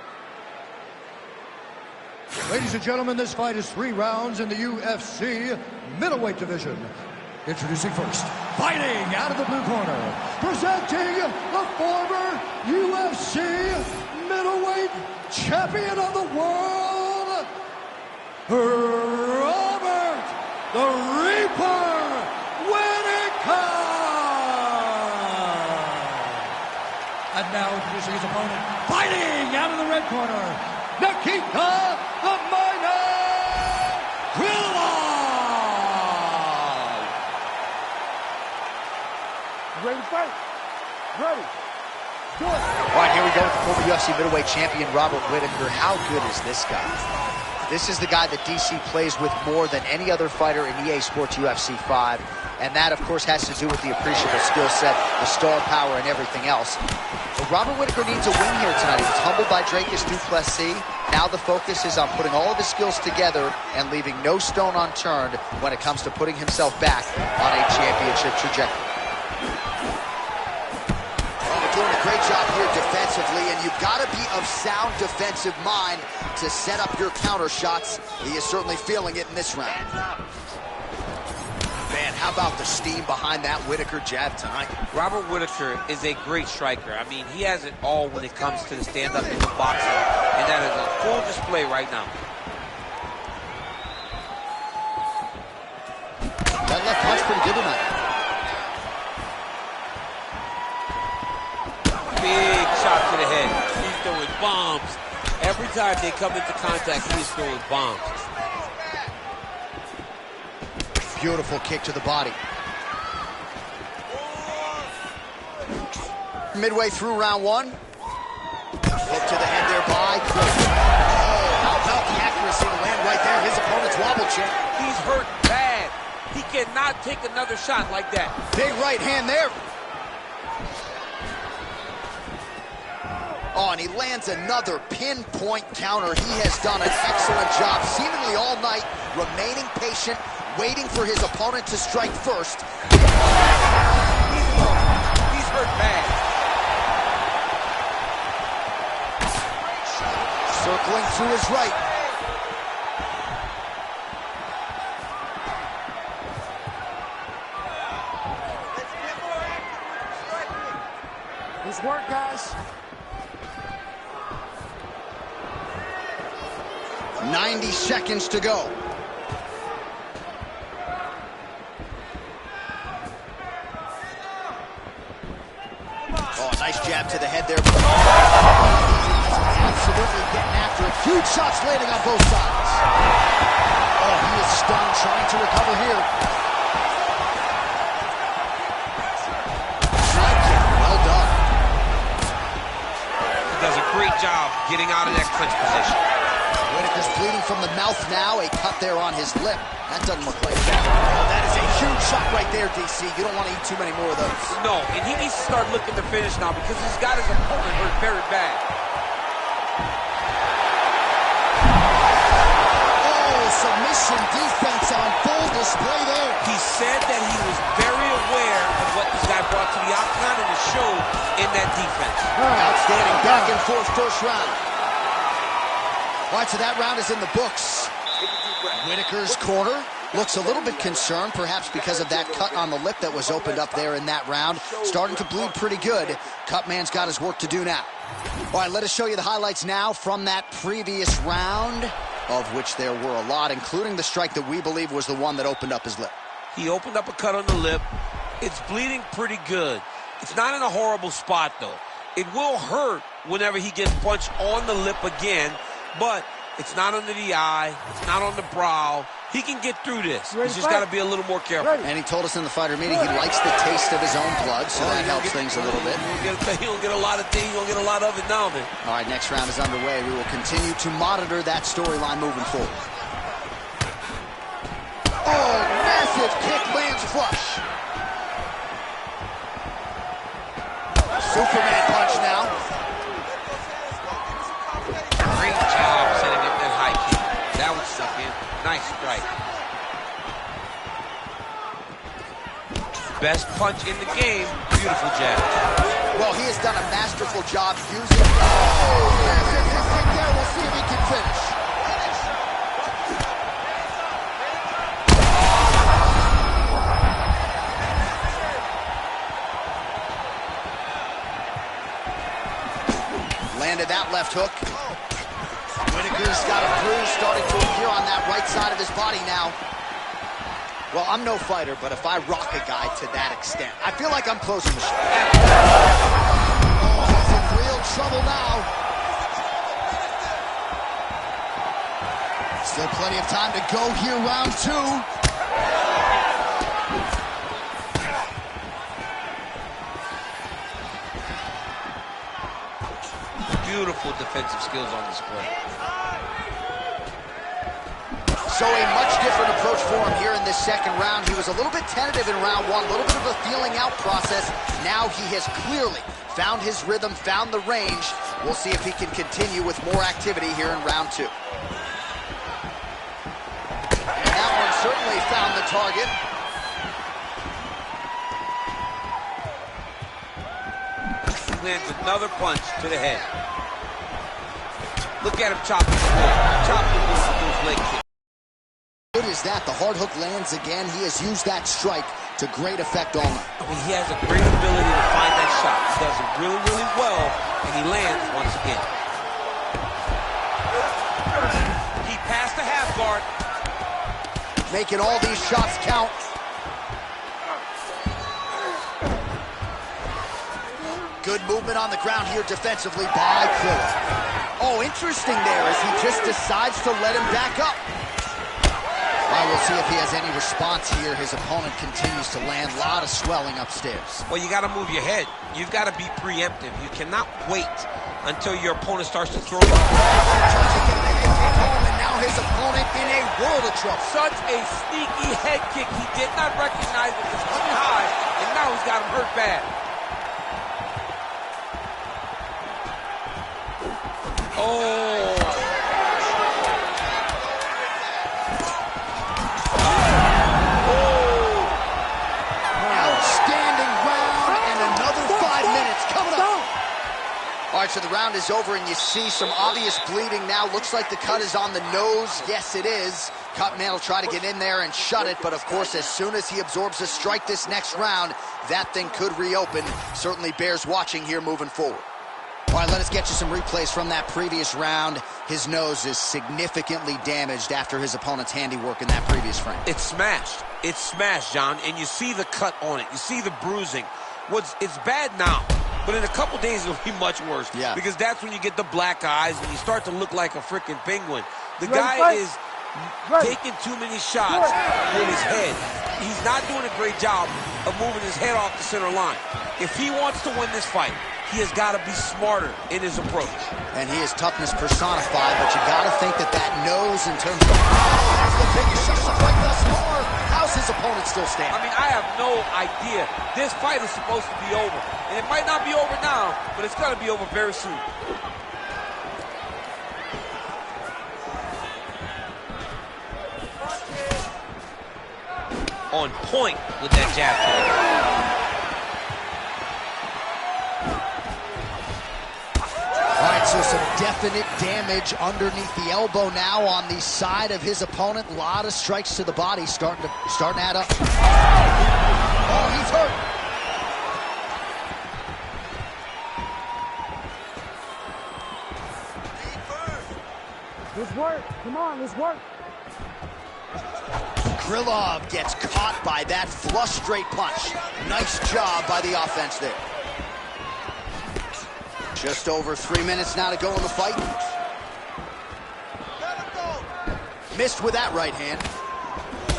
S2: Ladies and gentlemen, this fight is 3 rounds in the UFC middleweight division. Introducing first, fighting out of the blue corner, presenting the former UFC middleweight champion of the world, Robert the Reaper Whittaker! And now introducing his opponent, fighting out of the red corner, Nikita the Miner Krylov!
S5: You ready to fight? Ready. Do it.
S1: All right, here we go with the former UFC middleweight champion, Robert Whittaker. How good is this guy? This is the guy that DC plays with more than any other fighter in EA Sports UFC 5. And that, of course, has to do with the appreciable skill set, the star power, and everything else. But Robert Whittaker needs a win here tonight. He was humbled by Dracus du Plessis. Now the focus is on putting all of his skills together and leaving no stone unturned when it comes to putting himself back on a championship trajectory. Doing a great job here defensively, and you've got to be of sound defensive mind to set up your counter shots. He is certainly feeling it in this round. Man, how about the steam behind that Whittaker jab tonight?
S4: Robert Whittaker is a great striker. I mean, he has it all when it comes to the stand-up in the boxing, and that is on full display right now.
S1: That left punch pretty good tonight.
S4: Big shot to the head. He's throwing bombs. Every time they come into contact, he's throwing bombs.
S1: Beautiful kick to the body. Midway through round 1. Hook to the head there by Chris. Oh, how about the accuracy to land right there? His opponent's wobble check.
S4: He's hurt bad. He cannot take another shot like that.
S1: Big right hand there. Oh, and he lands another pinpoint counter. He has done an excellent job, seemingly all night, remaining patient, waiting for his opponent to strike first.
S4: He's hurt bad.
S1: Circling to his right.
S5: Nice work, guys.
S1: 90 seconds to go. Oh, nice jab to the head there. Absolutely getting after it. Huge shots landing on both sides. Oh, he is stunned, trying to recover here. Well done.
S4: He does a great job getting out of that clinch position.
S1: Whitaker's bleeding from the mouth now. A cut there on his lip. That doesn't look like that. Oh, that is a huge shot right there, DC. You don't want to eat too many more of those.
S4: No, and he needs to start looking to finish now because he's got his opponent hurt very bad.
S1: Oh, submission defense on full display there.
S4: He said that he was very aware of what this guy brought to the octagon and it showed in that defense.
S1: Outstanding back and forth first round. All right, so that round is in the books. Whitaker's corner looks a little bit concerned, perhaps because of that cut on the lip that was opened up there in that round. Starting to bleed pretty good. Cutman's got his work to do now. All right, let us show you the highlights now from that previous round, of which there were a lot, including the strike that we believe was the one that opened up his lip.
S4: He opened up a cut on the lip. It's bleeding pretty good. It's not in a horrible spot, though. It will hurt whenever he gets punched on the lip again, but it's not under the eye. It's not on the brow. He can get through this. He's just got to be a little more careful.
S1: And he told us in the fighter meeting he likes the taste of his own blood, so that helps things a little bit.
S4: He don't get a lot of things. He don't get a lot of it now, man.
S1: All right, next round is underway. We will continue to monitor that storyline moving forward. Oh, massive kick lands flush. Superman punch now.
S4: Great job setting up that high kick. That was stuck in. Nice strike. Best punch in the game. Beautiful jab.
S1: Well, he has done a masterful job using... Oh, massive hit kick there. We'll see if he can finish. Landed that left hook. Whitaker's got a bruise starting to appear on that right side of his body now. Well, I'm no fighter, but if I rock a guy to that extent, I feel like I'm closing the show. Oh, he's in real trouble now. Still plenty of time to go here, round two.
S4: Beautiful defensive skills on display.
S1: So a much different approach for him here in this second round. He was a little bit tentative in round one, a little bit of a feeling out process. Now he has clearly found his rhythm, found the range. We'll see if he can continue with more activity here in round two. And that one certainly found the target.
S4: Lands another punch to the head. Look at him chopping the ball. Chopping those leg kicks.
S1: Good as that. The hard hook lands again. He has used that strike to great effect all night.
S4: I mean, he has a great ability to find that shot. He does it really, really well, and he lands once again. He passed the half guard.
S1: Making all these shots count. Good movement on the ground here defensively by Quilla. Oh, interesting there as he just decides to let him back up. I will see if he has any response here. His opponent continues to land. A lot of swelling upstairs.
S4: Well, you got to move your head. You've got to be preemptive. You cannot wait until your opponent starts to throw you.
S1: Tries to get the head kick home, and now his opponent in a world of trouble.
S4: Such a sneaky head kick. He did not recognize it was coming high, and now he's got him hurt bad. Oh.
S1: Outstanding round, and another 5 minutes coming up. All right, so the round is over, and you see some obvious bleeding now. Looks like the cut is on the nose. Yes, it is. Cutman will try to get in there and shut it, but of course, as soon as he absorbs a strike this next round, that thing could reopen. Certainly bears watching here moving forward. All right, let us get you some replays from that previous round. His nose is significantly damaged after his opponent's handiwork in that previous frame.
S4: It's smashed. It's smashed, John, and you see the cut on it. You see the bruising. It's bad now, but in a couple days it'll be much worse.
S1: Yeah.
S4: Because that's when you get the black eyes and you start to look like a freaking penguin. The guy is taking too many shots with his head. He's not doing a great job of moving his head off the center line. If he wants to win this fight, he has got to be smarter in his approach.
S1: And he is toughness personified, but you got to think that nose in terms of... That's the biggest shot of the fight thus far. How's his opponent still standing?
S4: I mean, I have no idea. This fight is supposed to be over. And it might not be over now, but it's going to be over very soon. On point with that jab kick.
S1: All right, so some definite damage underneath the elbow now on the side of his opponent. A lot of strikes to the body starting to add up. Oh, he's hurt.
S5: Let's work. Come on, let's work.
S1: Krylov gets caught by that flush straight punch. Nice job by the offense there. Just over 3 minutes now to go in the fight. Missed with that right hand.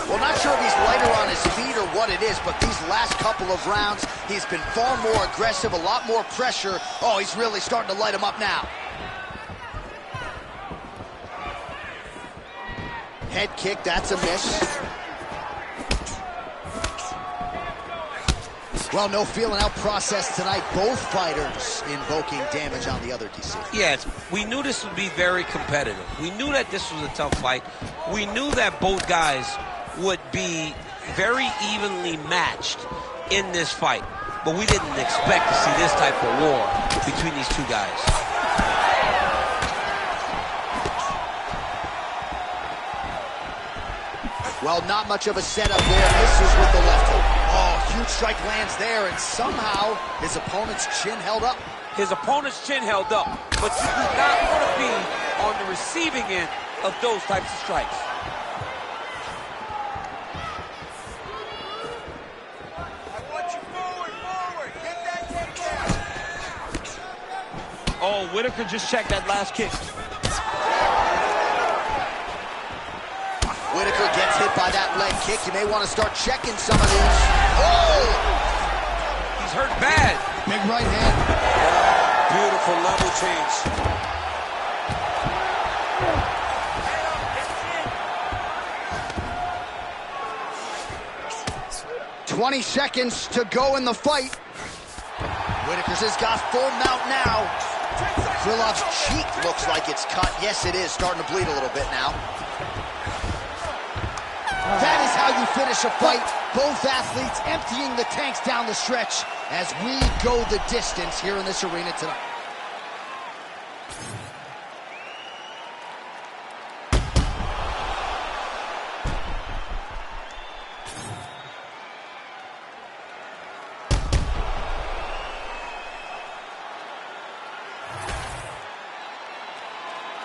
S1: Well, not sure if he's lighter on his feet or what it is, but these last couple of rounds, he's been far more aggressive, a lot more pressure. Oh, he's really starting to light him up now. Head kick, that's a miss. Well, no feeling out process tonight. Both fighters invoking damage on the other, DC.
S4: Yes, we knew this would be very competitive. We knew that this was a tough fight. We knew that both guys would be very evenly matched in this fight. But we didn't expect to see this type of war between these two guys.
S1: Well, not much of a setup there. Misses with the left hook. Oh, huge strike lands there, and somehow his opponent's chin held up.
S4: His opponent's chin held up, but you do not want to be on the receiving end of those types of strikes.
S3: I want you forward. Get that takedown.
S6: Oh, Whitaker just checked that last kick.
S1: Whitaker gets hit by that leg kick. You may want to start checking some of these. Oh!
S4: He's hurt bad.
S1: Big right hand.
S4: Beautiful level change.
S1: "20 seconds to go in the fight." Whitaker's has got full mount now. Krylov's cheek looks like it's cut. Yes, it is. Starting to bleed a little bit now. That is how you finish a fight. Both athletes emptying the tanks down the stretch as we go the distance here in this arena tonight.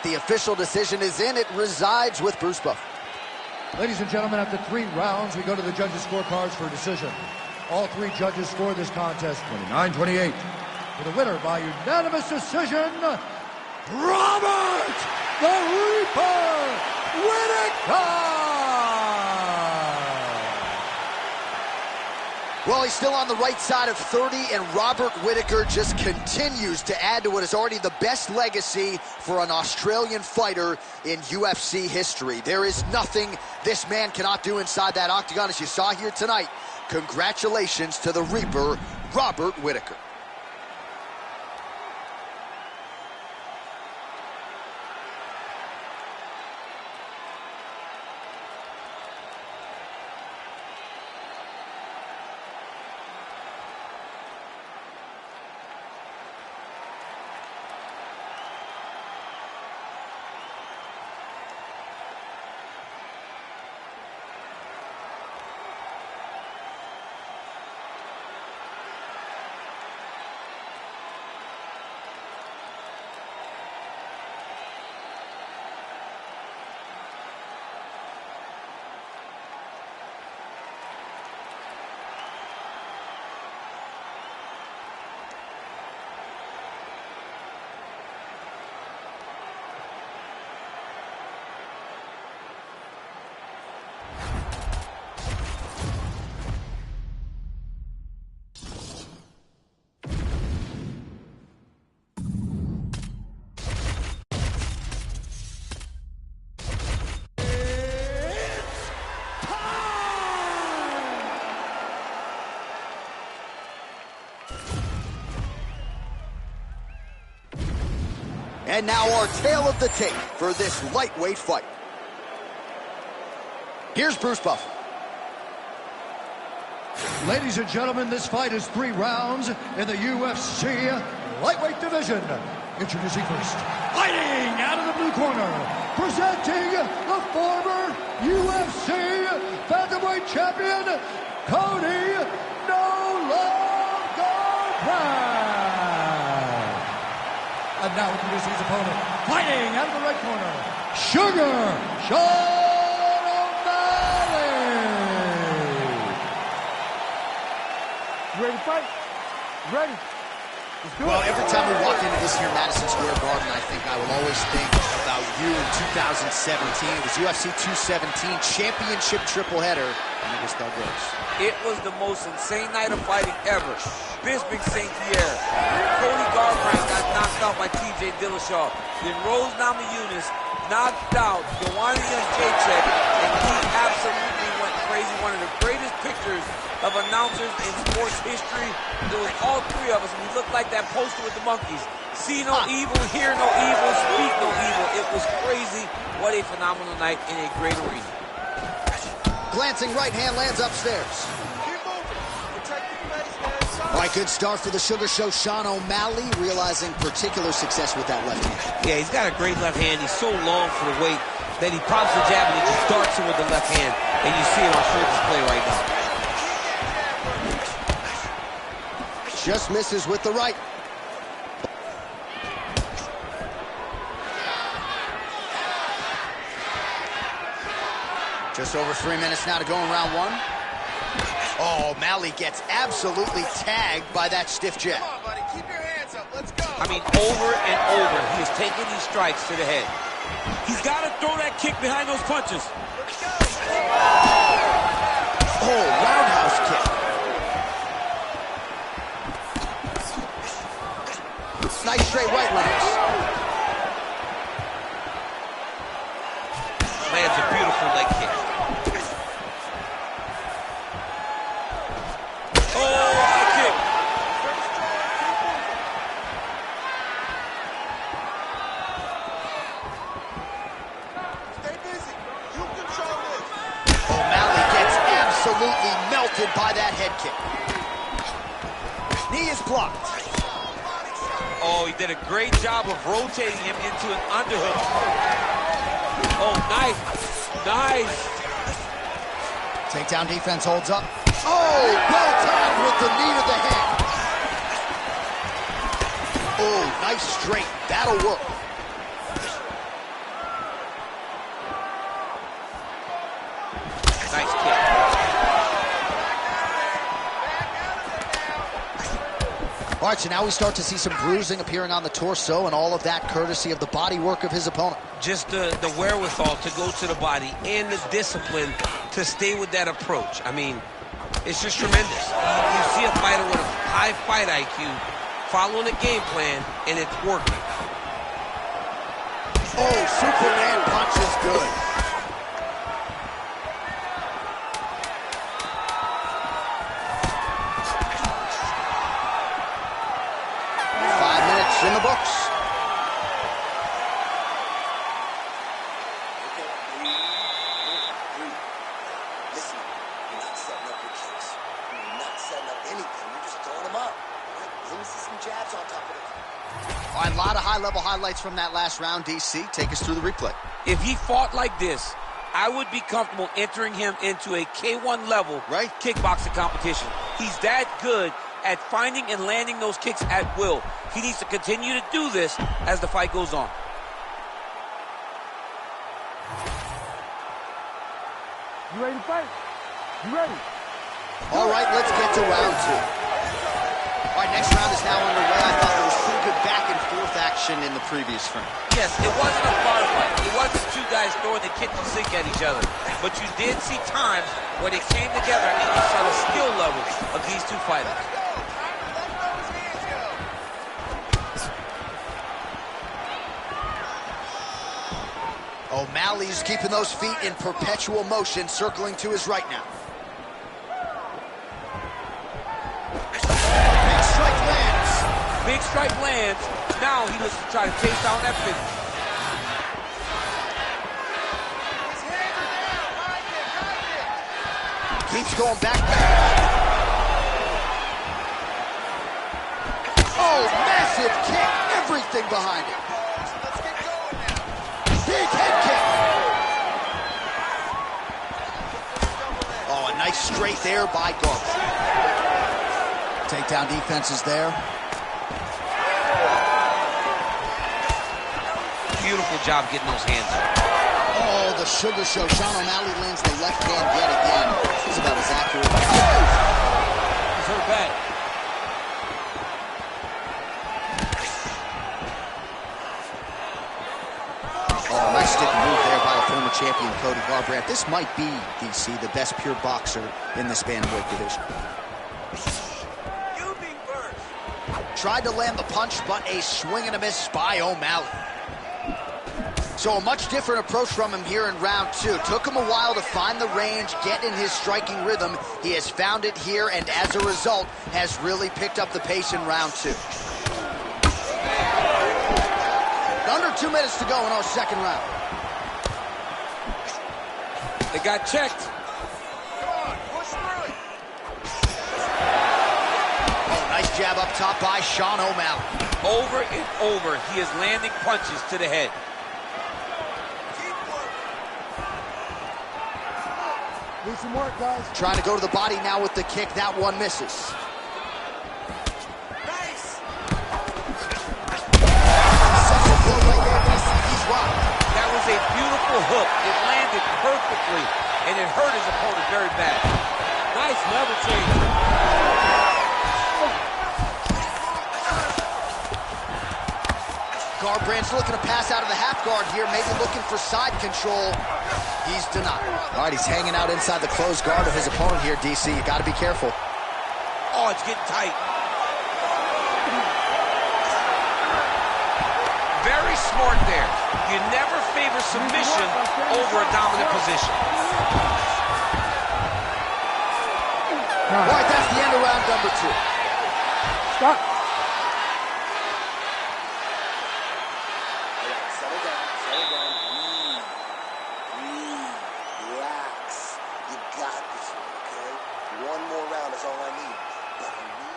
S1: The official decision is in. It resides with Bruce Buffer.
S2: Ladies and gentlemen, after 3 rounds, we go to the judges' scorecards for a decision. All 3 judges scored this contest 29-28. For the winner by unanimous decision, Robert the Reaper Whitaker!
S1: Well, he's still on the right side of 30, and Robert Whitaker just continues to add to what is already the best legacy for an Australian fighter in UFC history. There is nothing this man cannot do inside that octagon, as you saw here tonight. Congratulations to the Reaper, Robert Whitaker. And now our tale of the tape for this lightweight fight. Here's Bruce Buffer.
S2: Ladies and gentlemen, this fight is 3 rounds in the UFC lightweight division. Introducing first, fighting out of the blue corner, presenting the former UFC featherweight champion, Cody No Longer Brown. And now introducing his opponent, fighting out of the red corner, Sugar Sean O'Malley.
S5: You ready to fight? You ready?
S1: Well, every time we walk into this here Madison Square Garden, I think I will always think about you in 2017. It was UFC 217 championship triple header, and it was Thug Rose.
S4: It was the most insane night of fighting ever. Bisping St. Pierre. Cody Garbrandt got knocked out by TJ Dillashaw. Then Rose Namajunas knocked out Joanna Jędrzejczyk, and he absolutely went crazy. One of the greatest pictures of announcers in sports history. There was all 3 of us, and we looked like that poster with the monkeys. See no evil, hear no evil, speak no evil. It was crazy. What a phenomenal night in a great arena.
S1: Glancing right hand lands upstairs. All right, good start for the Sugar Show. Sean O'Malley realizing particular success with that left hand.
S4: Yeah, he's got a great left hand. He's so long for the weight that he pops the jab and he just darts it with the left hand. And you see it on full display right now.
S1: Just misses with the right. Just over 3 minutes now to go in round 1. Oh, Malley gets absolutely tagged by that stiff jab.
S3: Come on, buddy. Keep your hands up. Let's go.
S4: I mean, over and over, he is taking these strikes to the head. He's got to throw that kick behind those punches.
S3: Let's go.
S1: Oh, roundhouse kick. Nice straight right lands.
S4: Lands a beautiful leg kick. Oh, high kick.
S3: Stay busy. You control this.
S1: O'Malley gets absolutely melted by that head kick. Knee is blocked.
S4: Oh, he did a great job of rotating him into an underhook. Oh, nice. Nice.
S1: Takedown defense holds up. Oh, well timed with the knee to the head. Oh, nice straight. That'll work.
S4: Nice kick.
S1: All right, so now we start to see some bruising appearing on the torso, and all of that courtesy of the body work of his opponent.
S4: Just the wherewithal to go to the body and the discipline to stay with that approach. I mean, it's just tremendous. You see a fighter with a high fight IQ following a game plan, and it's working.
S1: Oh, Superman punch is good. In the books.
S3: Okay, breathe. Listen, you're not setting up your kicks. You're not setting up anything. You're just throwing them up. Right? Let me see some jabs on top of it.
S1: All right, a lot of high-level highlights from that last round, DC. Take us through the replay.
S4: If he fought like this, I would be comfortable entering him into a K1 level kickboxing competition. He's that good at finding and landing those kicks at will. He needs to continue to do this as the fight goes on.
S5: You ready to fight? You ready?
S1: All right, let's get to round 2. All right, next round is now underway. I thought there was pretty good back and forth action in the previous frame.
S4: Yes, it wasn't a bar fight. It wasn't 2 guys throwing the kitchen sink at each other. But you did see times where they came together and you saw the skill levels of these 2 fighters.
S1: O'Malley's keeping those feet in perpetual motion, circling to his right now. Big strike lands.
S4: Big strike lands. Now he looks to try to chase down that finish.
S1: Keeps going back. Oh, massive kick. Everything behind it. Big head kick. Oh, a nice straight there by Garber. Takedown defense is there.
S4: Beautiful job getting those hands up.
S1: Oh, the sugar show. Sean O'Malley lands the left hand yet again. It's about as accurate.
S4: He's hurt bad.
S1: Oh, nice stick move there by the former champion Cody Garbrandt. This might be, DC, the best pure boxer in this bantamweight division.
S3: You being first.
S1: Tried to land the punch, but a swing and a miss by O'Malley. So a much different approach from him here in round two. Took him a while to find the range, get in his striking rhythm. He has found it here, and as a result, has really picked up the pace in round two. Under 2 minutes to go in our second round.
S4: They got checked.
S3: Come on, push through it.
S1: Oh, nice jab up top by Sean O'Malley.
S4: Over and over, he is landing punches to the head.
S5: Need some work, guys.
S1: Trying to go to the body now with the kick. That one misses.
S3: Nice.
S1: He's rocked.
S4: That was a beautiful hook. It landed perfectly, and it hurt his opponent very bad. Nice level change.
S1: Garbrandt's looking to pass out of the half guard here, maybe looking for side control. He's denied. All right, he's hanging out inside the closed guard of his opponent here, DC. You got to be careful.
S4: Oh, it's getting tight. Very smart there. You never favor submission over a dominant position.
S1: All right, that's the end of round number two.
S5: Stop.
S3: Settle down, settle down. Breathe, relax. You got this, okay? One more round is all I need. But I need...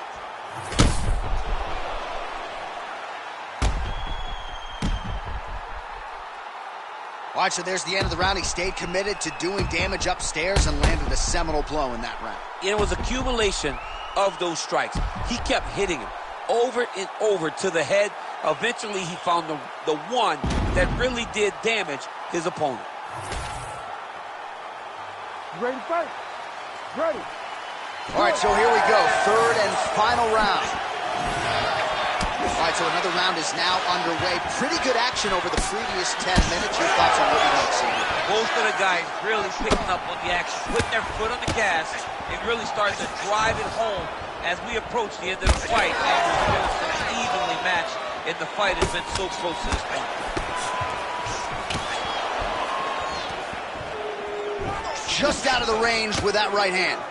S1: All right, so there's the end of the round. He stayed committed to doing damage upstairs and landed a seminal blow in that round.
S4: It was accumulation of those strikes. He kept hitting him over and over to the head. Eventually, he found the one that really did damage his opponent.
S5: You ready to fight? Ready.
S1: All right, so here we go. Third and final round. All right, so another round is now underway. Pretty good action over the previous 10 minutes. Your thoughts on what you like seeing here?
S4: Both of the guys really picking up on the action, putting their foot on the gas, and really starting to drive it home as we approach the end of the fight. And it's been so evenly matched, and the fight has been so close to this point.
S1: Just out of the range with that right hand.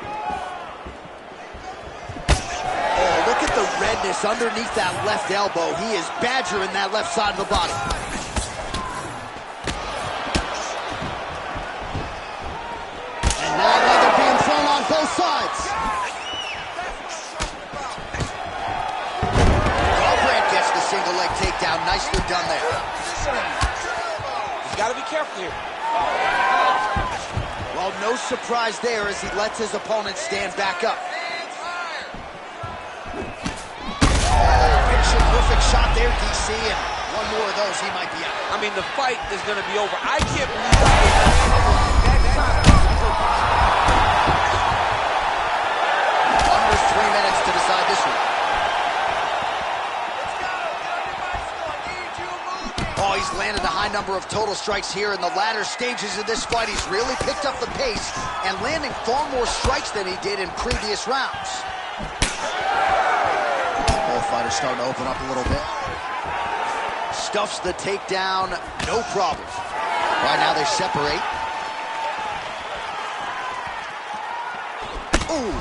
S1: Oh, look at the redness underneath that left elbow. He is badgering that left side of the body. And now they're being thrown on both sides. Garbrandt gets the single leg takedown. Nicely done there.
S4: He's got to be careful here.
S1: Well, no surprise there as he lets his opponent stand back up. Perfect shot there, DC, and one more of those, he might be out.
S4: I mean, the fight is going to be over. I can't believe that shot was perfect.
S1: Under 3 minutes to decide this one. Oh, he's landed a high number of total strikes here in the latter stages of this fight. He's really picked up the pace and landing far more strikes than he did in previous rounds. Fighter's starting to open up a little bit. Stuffs the takedown, no problem. Right now they separate. Ooh.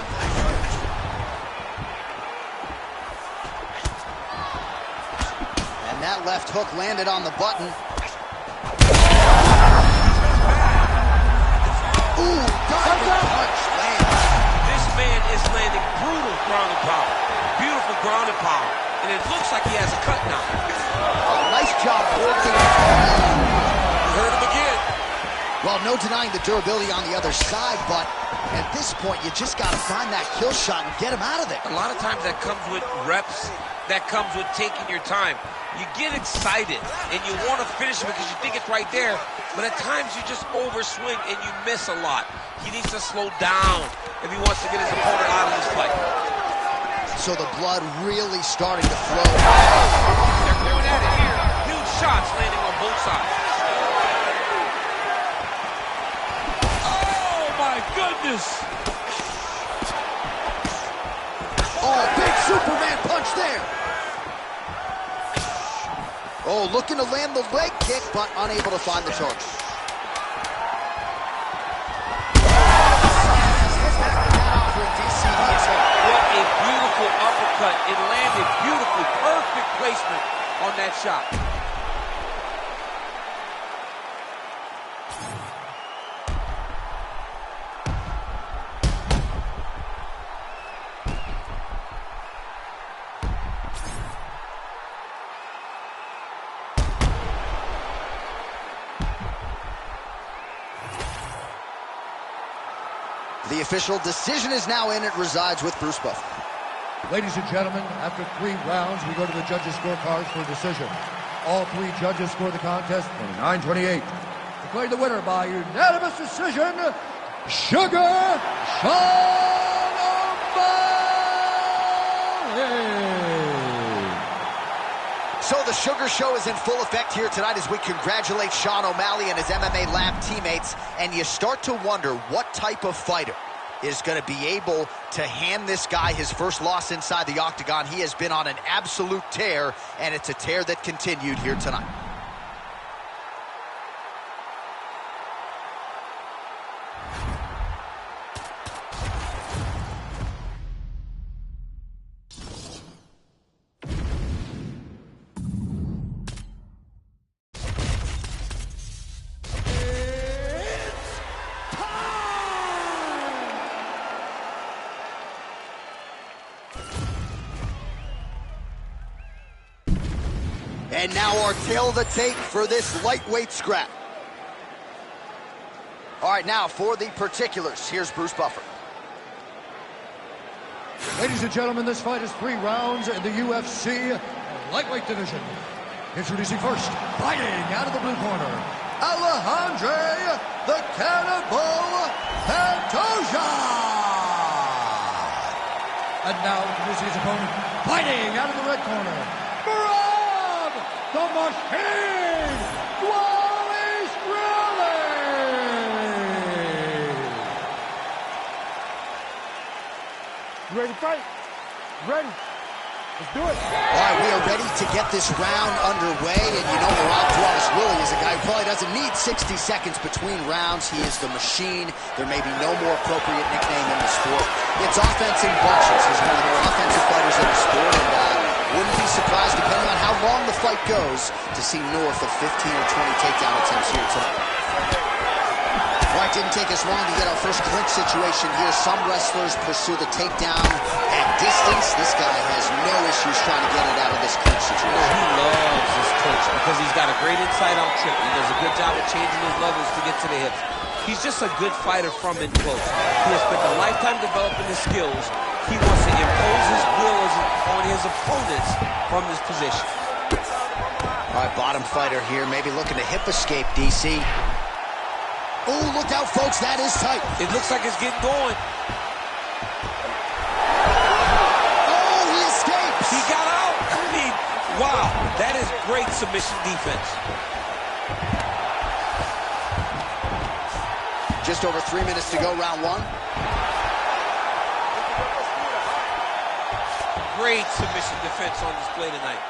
S1: That left hook landed on the button. Ooh, diving punch lands.
S4: This man is landing brutal ground and pound. Beautiful ground and pound. And it looks like he has a cut now.
S1: Oh, nice job working.
S4: You heard him again.
S1: Well, no denying the durability on the other side, but at this point, you just got to find that kill shot and get him out of there.
S4: A lot of times that comes with reps. That comes with taking your time. You get excited, and you want to finish it because you think it's right there, but at times you just overswing and you miss a lot. He needs to slow down if he wants to get his opponent out of this fight.
S1: So the blood really starting to flow.
S4: They're going at it here. Huge shots landing on both sides. Oh, my goodness.
S1: Oh, big Superman punch there. Oh, looking to land the leg kick, but unable to find the target.
S4: What a beautiful uppercut. It landed beautifully. Perfect placement on that shot.
S1: The official decision is now in. It resides with Bruce Buffer.
S2: Ladies and gentlemen, after 3 rounds, we go to the judges' scorecards for a decision. All 3 judges scored the contest 29-28. Declared the winner by unanimous decision, Sugar Sean O'Malley.
S1: So the Sugar Show is in full effect here tonight as we congratulate Sean O'Malley and his MMA Lab teammates, and you start to wonder what type of fighter is going to be able to hand this guy his first loss inside the octagon. He has been on an absolute tear, and it's a tear that continued here tonight. And now our tail of the tape for this lightweight scrap. All right, now for the particulars, here's Bruce Buffer.
S2: Ladies and gentlemen, this fight is 3 rounds in the UFC lightweight division. Introducing first, fighting out of the blue corner, Alejandro the Cannibal Pantoja. And now introducing his opponent, fighting out of the red corner, the Machine, Wallace Riley!
S5: You ready to fight? Ready? Let's do it.
S1: All right, we are ready to get this round underway, and you know Wallace Riley is a guy who probably doesn't need 60 seconds between rounds. He is the Machine. There may be no more appropriate nickname in the sport. It's offense in bunches. He's one of the more offensive fighters in the sport, and wouldn't be surprised, depending on how long the fight goes, to see north of 15 or 20 takedown attempts here tonight. All right, didn't take us long to get our first clinch situation here. Some wrestlers pursue the takedown at distance. This guy has no issues trying to get it out of this clinch situation.
S4: He loves this clinch because he's got a great inside-out trip. He does a good job of changing his levels to get to the hips. He's just a good fighter from in close. He has spent a lifetime developing his skills. He wants to impose his will on his opponents from this position.
S1: All right, bottom fighter here, maybe looking to hip escape, DC. Oh, look out, folks, that is tight.
S4: It looks like it's getting going.
S1: Oh, he escapes.
S4: He got out. I mean, wow, that is great submission defense.
S1: Just over 3 minutes to go, round 1.
S4: Great submission defense on display tonight.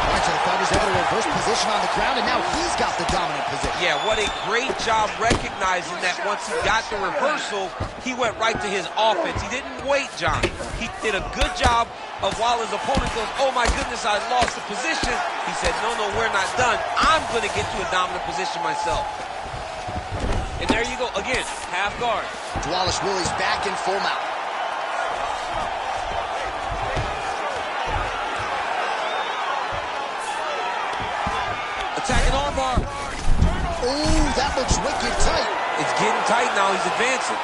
S1: All right, so the fighter's able to reverse first position on the ground, and now he's got the dominant position.
S4: Yeah, what a great job recognizing that once he got the reversal, he went right to his offense. He didn't wait, John. He did a good job of while his opponent goes, oh my goodness, I lost the position. He said, no, we're not done. I'm going to get to a dominant position myself. And there you go, again, half guard.
S1: Wallace Willie's back in full mount.
S4: Attacking armbar.
S1: Oh, that looks wicked tight.
S4: It's getting tight now, he's advancing.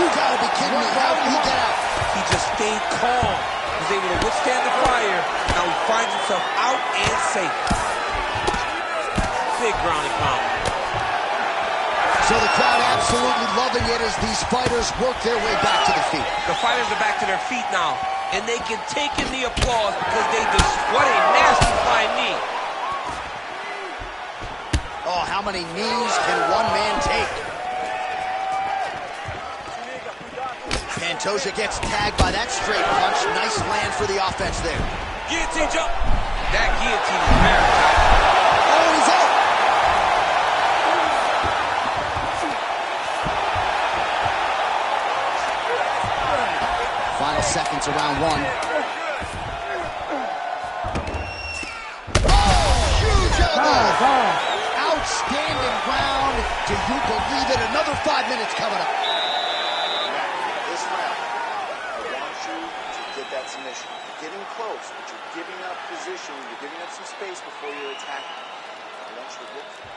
S1: You gotta be kidding me. How did he get out?
S4: He just stayed calm. Was able to withstand the fire. Now he finds himself out and safe. Big ground and pound.
S1: So the crowd absolutely loving it as these fighters work their way back to the feet.
S4: The fighters are back to their feet now, and they can take in the applause because they just, what a nasty flying knee.
S1: Oh, how many knees can one man take? Pantoja gets tagged by that straight punch. Nice land for the offense there.
S4: Guillotine jump. That guillotine is very tight.
S1: Oh, he's out. Final seconds of round one. Oh, huge elbow. Outstanding round. Do you believe it? Another 5 minutes coming up.
S3: This round, I want you to get that submission. You're getting close, but you're giving up position. You're giving up some space before you're attacking. I want you to look for it.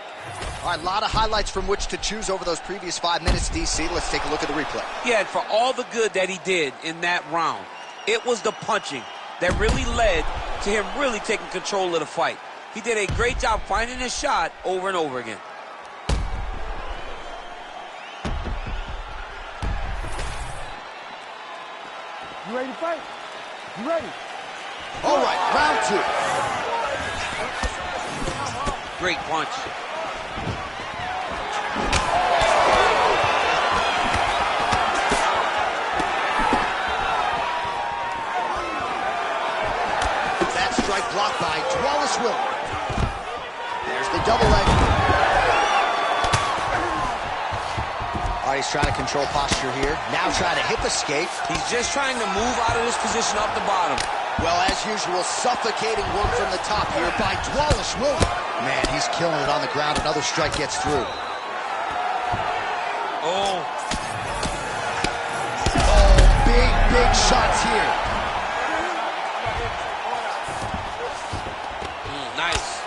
S1: All right, a lot of highlights from which to choose over those previous 5 minutes, DC. Let's take a look at the replay.
S4: Yeah, and for all the good that he did in that round, it was the punching that really led to him really taking control of the fight. He did a great job finding his shot over and over again.
S5: You ready to fight? You ready?
S1: All right, round two.
S4: Great punch.
S1: That strike blocked by Wallace Willie. There's the double leg. All right, he's trying to control posture here. Now trying to hip escape.
S4: He's just trying to move out of this position up the bottom.
S1: Well, as usual, suffocating work from the top here by Wallace Willie. Man, he's killing it on the ground. Another strike gets through.
S4: Oh.
S1: Oh, big shots here.
S4: Nice.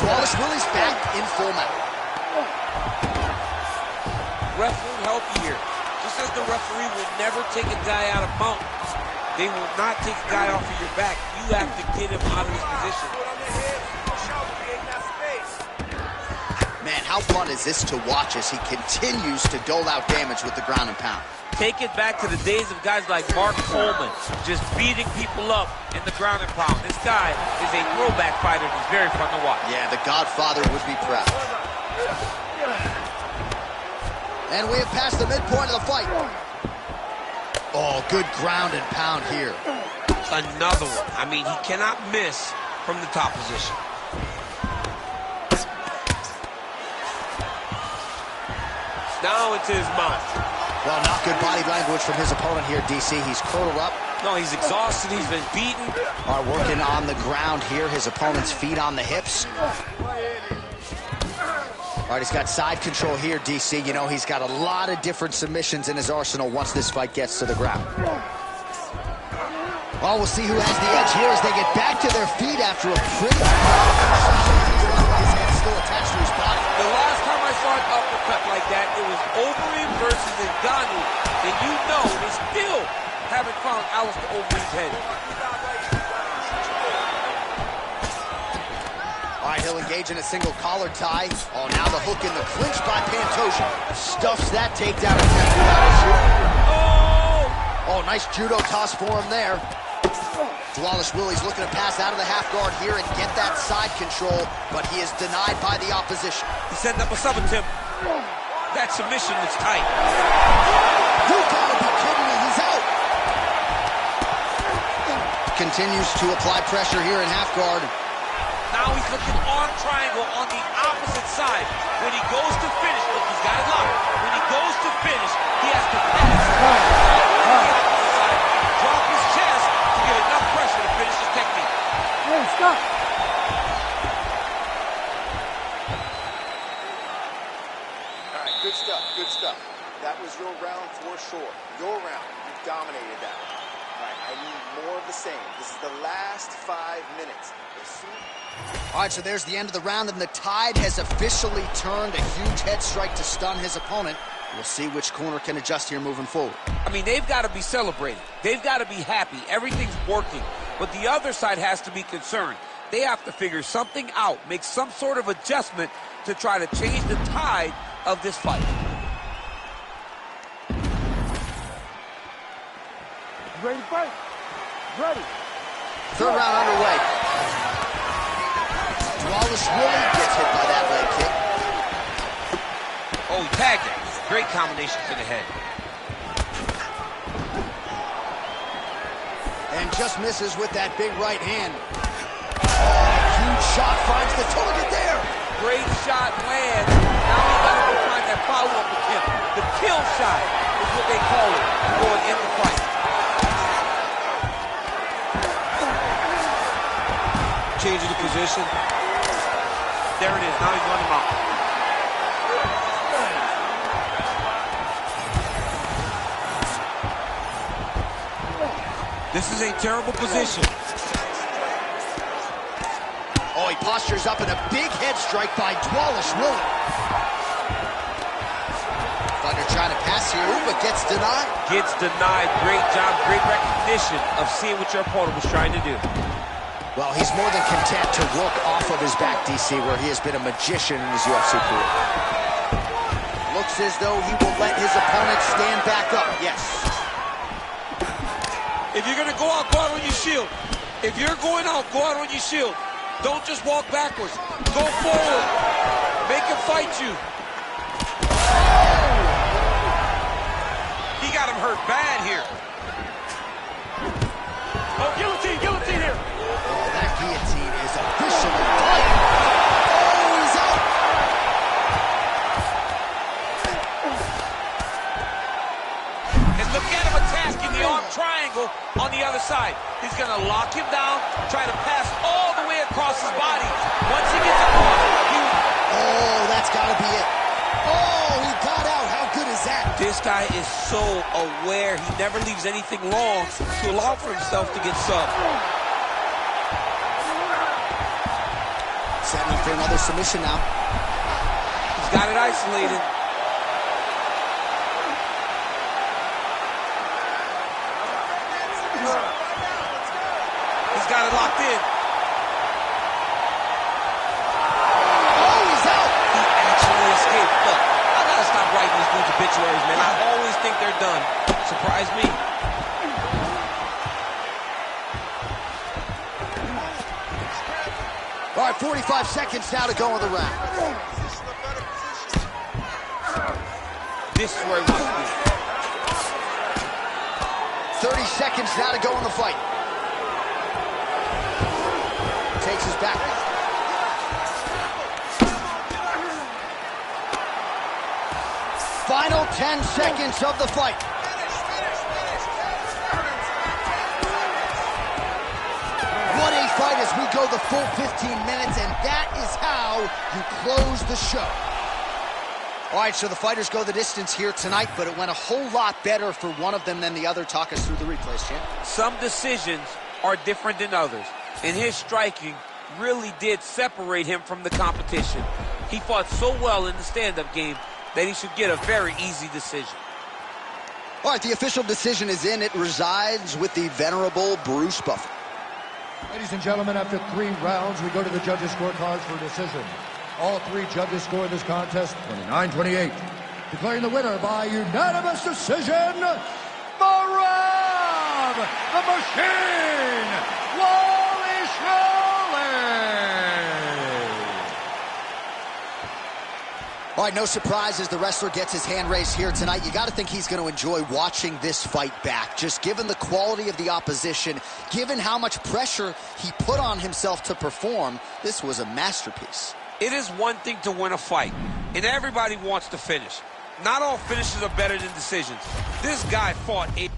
S1: Wallace Willie's back in full mount.
S4: Ref won't help you here. Just as the referee will never take a guy out of mount, they will not take a guy off of your back. You have to get him out of his position.
S1: Man, how fun is this to watch as he continues to dole out damage with the ground and pound?
S4: Take it back to the days of guys like Mark Coleman, just beating people up in the ground and pound. This guy is a throwback fighter. He's very fun to watch.
S1: Yeah, the Godfather would be proud. And we have passed the midpoint of the fight. Oh, good ground and pound here.
S4: Another one. I mean, he cannot miss from the top position. Now into his mouth.
S1: Well, not good body language from his opponent here, DC. He's curled up.
S4: No, he's exhausted. He's been beaten.
S1: Are working on the ground here. His opponent's feet on the hips. All right, he's got side control here, DC. You know, he's got a lot of different submissions in his arsenal once this fight gets to the ground. Well, we'll see who has the edge here as they get back to their feet after a pretty... His head's still attached to his body.
S4: The last time I saw an uppercut like that, it was Overeem versus Ngannou. And you know they still haven't found Alistair Overeem's head.
S1: All right, he'll engage in a single collar tie. Oh, now the hook in the clinch by Pantoja. Stuffs that takedown attempt without issue. Oh, nice judo toss for him there. Wallace Willie's looking to pass out of the half guard here and get that side control, but he is denied by the opposition.
S4: He's setting up a sub attempt. That submission was tight.
S1: You gotta be kidding me, he's out. Continues to apply pressure here in half guard.
S4: Now he's looking arm triangle on the opposite side. When he goes to finish, look, he's got it locked. When he goes to finish, he has to pass. Drop his chest to get enough pressure to finish his technique.
S5: Hey, stop.
S3: All right, good stuff, good stuff. That was your round for sure. Your round. You dominated that one. All right, I need more of the same. This is the last 5 minutes.
S1: All right, so there's the end of the round, and the tide has officially turned. A huge head strike to stun his opponent. We'll see which corner can adjust here moving forward.
S4: I mean, they've got to be celebrating. They've got to be happy. Everything's working. But the other side has to be concerned. They have to figure something out, make some sort of adjustment to try to change the tide of this fight.
S5: Ready to fight? Ready.
S1: Third round underway. Wallace really gets hit by that leg kick.
S4: Oh, he tagged it. Great combination to the head.
S1: And just misses with that big right hand. Oh, huge shot finds the target there.
S4: Great shot lands. Now he's got to go find that follow-up attempt. The kill shot is what they call it going in the fight. Changing the position. There it is. Now he's running him out. This is a terrible position.
S1: Oh, he postures up in a big head strike by Wallace Willie. Fighter trying to pass here, but gets denied.
S4: Gets denied. Great job. Great recognition of seeing what your opponent was trying to do.
S1: Well, he's more than content to work off of his back, DC, where he has been a magician in his UFC career. Looks as though he will let his opponent stand back up. Yes.
S4: If you're going to go out on your shield. If you're going out, go out on your shield. Don't just walk backwards. Go forward. Make him fight you. He got him hurt bad here.
S5: Oh, guillotine, guillotine here.
S1: Oh, that guillotine is officially done. Oh, he's out.
S4: And look at him attacking the arm triangle on the other side. He's going to lock him down, try to pass all the way across his body. Once he gets across,
S1: Oh, that's got to be it. Oh, he got out. How good is that?
S4: this guy is so aware. He never leaves anything long to allow for himself to get subbed.
S1: Setting for another submission now.
S4: He's got it isolated. He's got it locked in.
S1: Oh, he's out.
S4: He actually escaped. Look, I gotta stop writing these dudes obituaries, man. I always think they're done. Surprise me.
S1: All right, 45 seconds now to go in the round.
S4: This is where he wants to be.
S1: 30 seconds now to go in the fight. Takes his back. Final 10 seconds of the fight. What a fight as we go the full 15 minutes, and that is how you close the show. All right, so the fighters go the distance here tonight, but it went a whole lot better for one of them than the other. Talk us through the replays, champ.
S4: Some decisions are different than others, and his striking really did separate him from the competition. He fought so well in the stand-up game that he should get a very easy decision.
S1: All right, the official decision is in. It resides with the venerable Bruce Buffer.
S2: Ladies and gentlemen, after 3 rounds, we go to the judges' scorecards for decision. All 3 judges scored this contest 29-28. Declaring the winner by unanimous decision, Marab the Machine Wally Shirley.
S1: All right, no surprise as the wrestler gets his hand raised here tonight. You got to think he's going to enjoy watching this fight back. Just given the quality of the opposition, given how much pressure he put on himself to perform, this was a masterpiece.
S4: It is one thing to win a fight, and everybody wants to finish. Not all finishes are better than decisions. This guy fought a...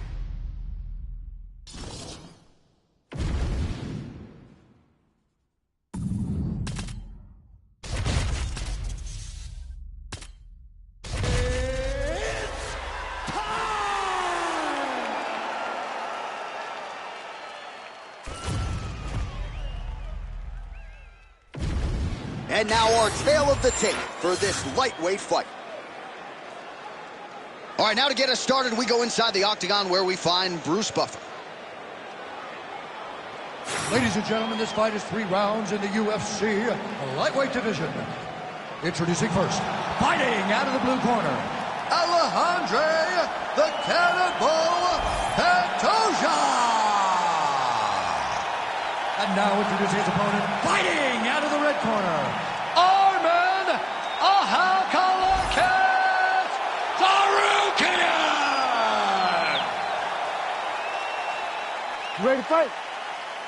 S1: And now our tale of the tape for this lightweight fight. All right, now to get us started, we go inside the octagon where we find Bruce Buffer.
S2: Ladies and gentlemen, this fight is 3 rounds in the UFC lightweight division. Introducing first, fighting out of the blue corner, Alejandro the Cannibal Pantoja. And now introducing his opponent, fighting out of the red corner, Arman Ahalkalakis Sarukian.
S5: You ready to fight?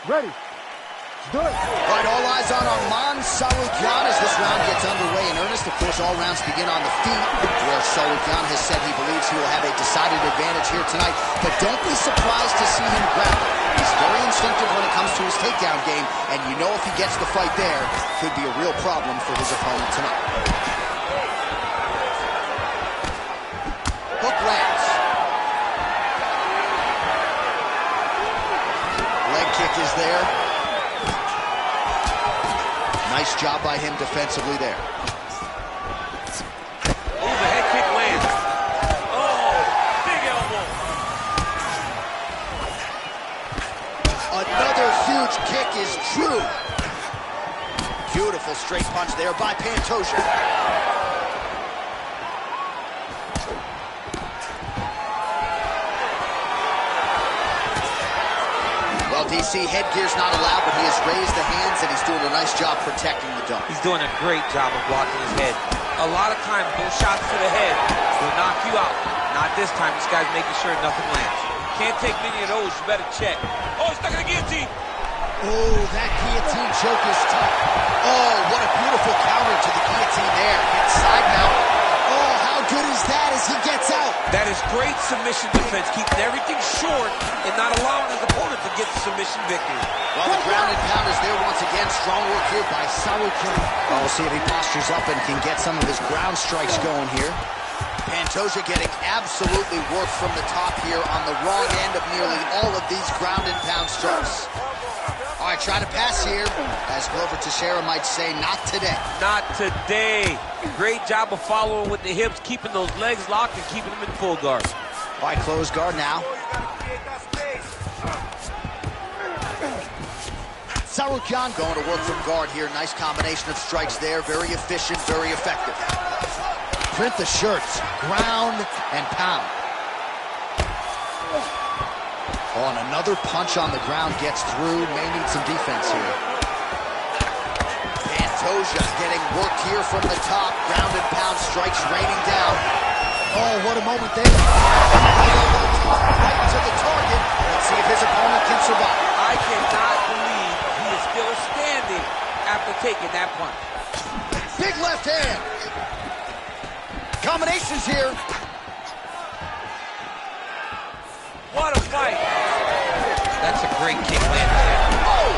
S5: Ready. Let's do it.
S1: All right, all eyes on Arman Sarukian as this round gets underway in earnest. Of course, all rounds begin on the feet, where Sarukian has said he believes he will have a decided advantage here tonight. But don't be surprised to see him grapple. He's very instinctive when it comes to his takedown game, and you know if he gets the fight there, could be a real problem for his opponent tonight. Hook lands. Leg kick is there. Nice job by him defensively there.
S4: Oh, the head kick lands. Oh, big elbow.
S1: Another huge kick is true. Beautiful straight punch there by Pantoja. Well, DC, headgear's not allowed, but he has raised the hands, and he's doing a nice job protecting the dome.
S4: He's doing a great job of blocking his head. A lot of times, those shots to the head will knock you out. Not this time. This guy's making sure nothing lands. Can't take many of those. You better check. Oh, he's stuck in the guillotine.
S1: Oh, that guillotine choke is tough. Oh, what a beautiful counter to the guillotine there. Hit side mount. Oh, how good is that as he gets out?
S4: That is great submission defense, keeping everything short and not allowing his opponent to get the submission victory.
S1: Well, the ground and pound is there once again. Strong work here by Sarukian. Well, we'll see if he postures up and can get some of his ground strikes going here. Pantoja getting absolutely worked from the top here on the wrong end of nearly all of these ground and pound strikes. All right, try to pass here. As Glover Teixeira might say, not today.
S4: Not today. Great job of following with the hips, keeping those legs locked and keeping them in full guard.
S1: All right, close guard now. Sarukian going to work from guard here. Nice combination of strikes there. Very efficient, very effective. Print the shirts. Ground and pound. Oh, and another punch on the ground gets through. May need some defense here. Pantoja getting worked here from the top. Ground and pound strikes raining down. Oh, what a moment there. Right to the target. Let's see if his opponent can survive.
S4: I cannot believe he is still standing after taking that punch.
S1: Big left hand. Combinations here.
S4: What a fight. That's a great kick landed there. Oh!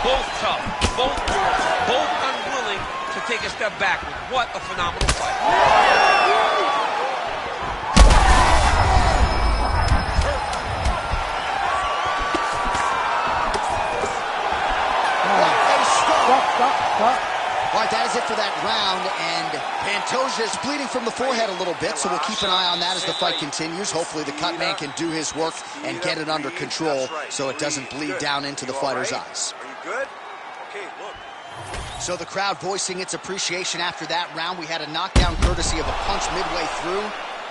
S4: Both tough, both brutal, both unwilling to take a step backward. What a phenomenal fight.
S5: Stop.
S1: All right, that is it for that round, and Pantoja is bleeding from the forehead a little bit, so we'll keep an eye on that as the fight continues. Hopefully the cut man can do his work and get it under control so it doesn't bleed down into the fighter's eyes.
S3: Are you good? Okay, look.
S1: So the crowd voicing its appreciation after that round. We had a knockdown courtesy of a punch midway through.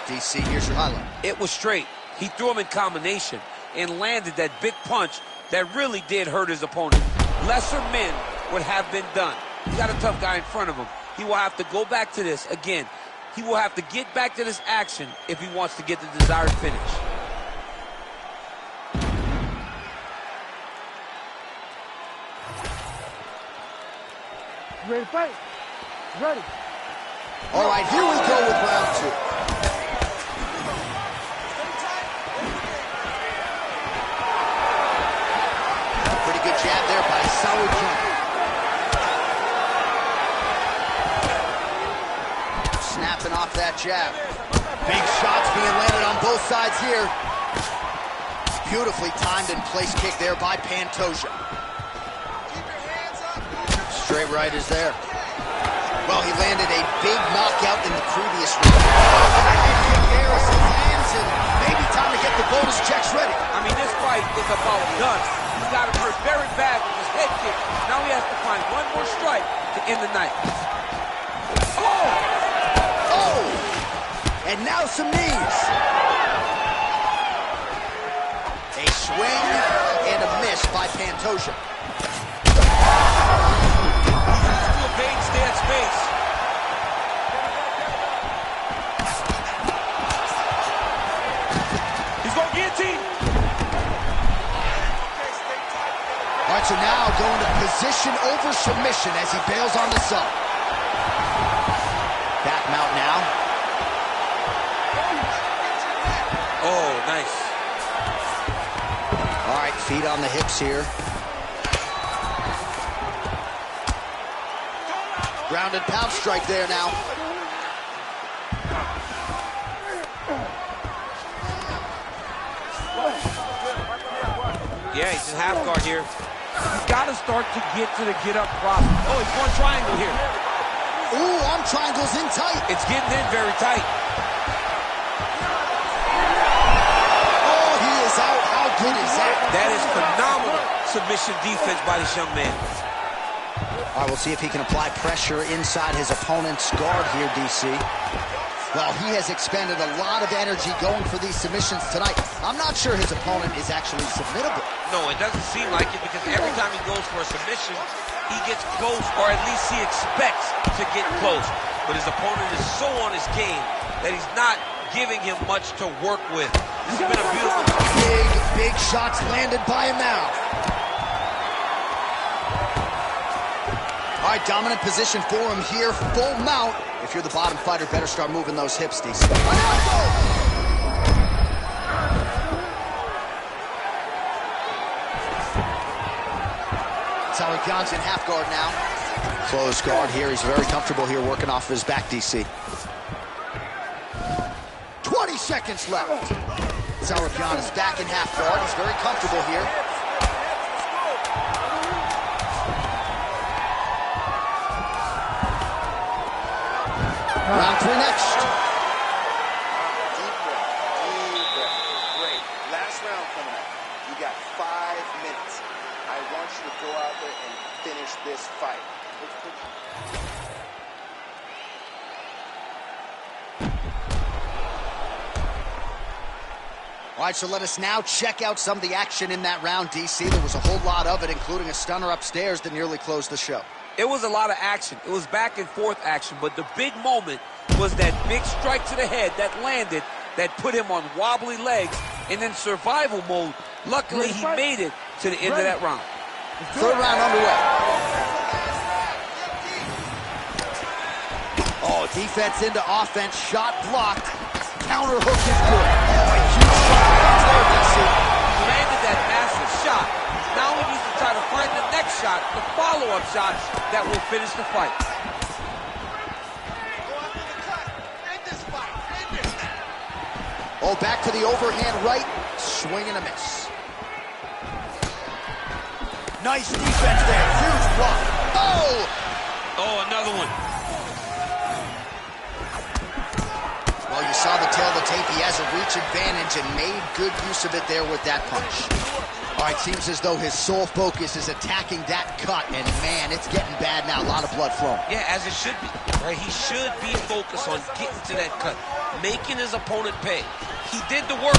S1: DC, here's your highlight.
S4: It was straight. He threw him in combination and landed that big punch that really did hurt his opponent. Lesser men would have been done. He got a tough guy in front of him. He will have to go back to this. Again, he will have to get back to this action if he wants to get the desired finish.
S5: You ready to fight? Ready.
S1: All right, here we go with round 2. Pretty good jab there by Sarujan. Snapping off that jab. Big shots being landed on both sides here. Beautifully timed and placed kick there by Pantoja. Straight right is there. Well, he landed a big knockout in the previous round. There as he lands, and maybe time to get the bonus checks ready.
S4: I mean, this fight is about guns. He got him hurt very bad with his head kick. Now he has to find one more strike to end the night.
S1: Oh! And now some knees. A swing and a miss by Pantoja.
S4: Stay at space. He's going guillotine.
S1: All right, so now going to position over submission as he bails on the sub. Back mount now.
S4: Oh, nice.
S1: All right, feet on the hips here. Ground and pound strike there now.
S4: Yeah, he's in half guard here. He's got to start to get to the get-up process. Oh, he's going triangle here.
S1: Ooh, arm triangle's in tight.
S4: It's getting in very tight.
S1: Oh, he is out. How good is that?
S4: That is phenomenal submission defense by this young man.
S1: All right, we'll see if he can apply pressure inside his opponent's guard here, DC. Well, he has expended a lot of energy going for these submissions tonight. I'm not sure his opponent is actually submittable.
S4: No, it doesn't seem like it, because every time he goes for a submission, he gets close, or at least he expects to get close. But his opponent is so on his game that he's not giving him much to work with. This has been a beautiful...
S1: Big shots landed by him now. All right, dominant position for him here, full mount. If you're the bottom fighter, better start moving those hips, DC. Sarujan's in half guard now. Closed guard here. He's very comfortable here working off his back, DC. 20 seconds left. Sarujan is back in half guard. He's very comfortable here. Round 3 next.
S3: Deep breath. Great. Last round coming up. You got 5 minutes. I want you to go out there and finish this fight.
S1: All right, so let us now check out some of the action in that round, DC. There was a whole lot of it, including a stunner upstairs that nearly closed the show.
S4: It was a lot of action. It was back and forth action, but the big moment was that big strike to the head that landed, that put him on wobbly legs, and in survival mode, luckily he made it to the end of that round.
S1: Third round underway. Oh, defense into offense, shot blocked. Counter hook is good. Oh, a huge shot there, DC.
S4: He landed that massive shot. Now he needs to try to find the next shot, the follow-up shot that will finish the fight.
S1: Oh, back to the overhand right. Swing and a miss. Nice defense there. Huge block. Oh!
S4: Oh, another one.
S1: Well, you saw the tail of the tape. He has a reach advantage and made good use of it there with that punch. All right, seems as though his sole focus is attacking that cut, and man, it's getting bad now. A lot of blood flowing.
S4: Yeah, as it should be. Right? He should be focused on getting to that cut, making his opponent pay. He did the work.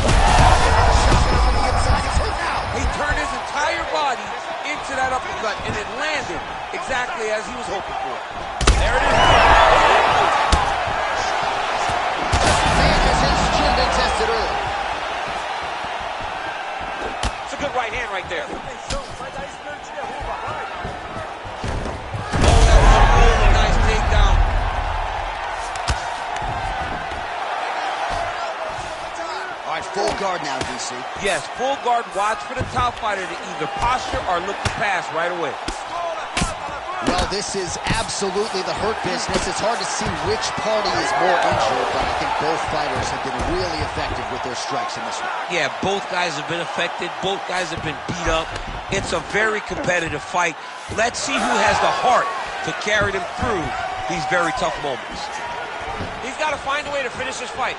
S4: He turned his entire body into that uppercut, and it landed exactly as he was hoping for. There it is. right hand right there. Oh, that was a really nice takedown.
S1: All right, full guard now, DC.
S4: Yes, full guard. Watch for the top fighter to either posture or look to pass right away.
S1: Well, this is absolutely the hurt business. It's hard to see which party is more injured, but I think both fighters have been really effective with their strikes in this one.
S4: Yeah, both guys have been affected. Both guys have been beat up. It's a very competitive fight. Let's see who has the heart to carry them through these very tough moments. He's got to find a way to finish this fight.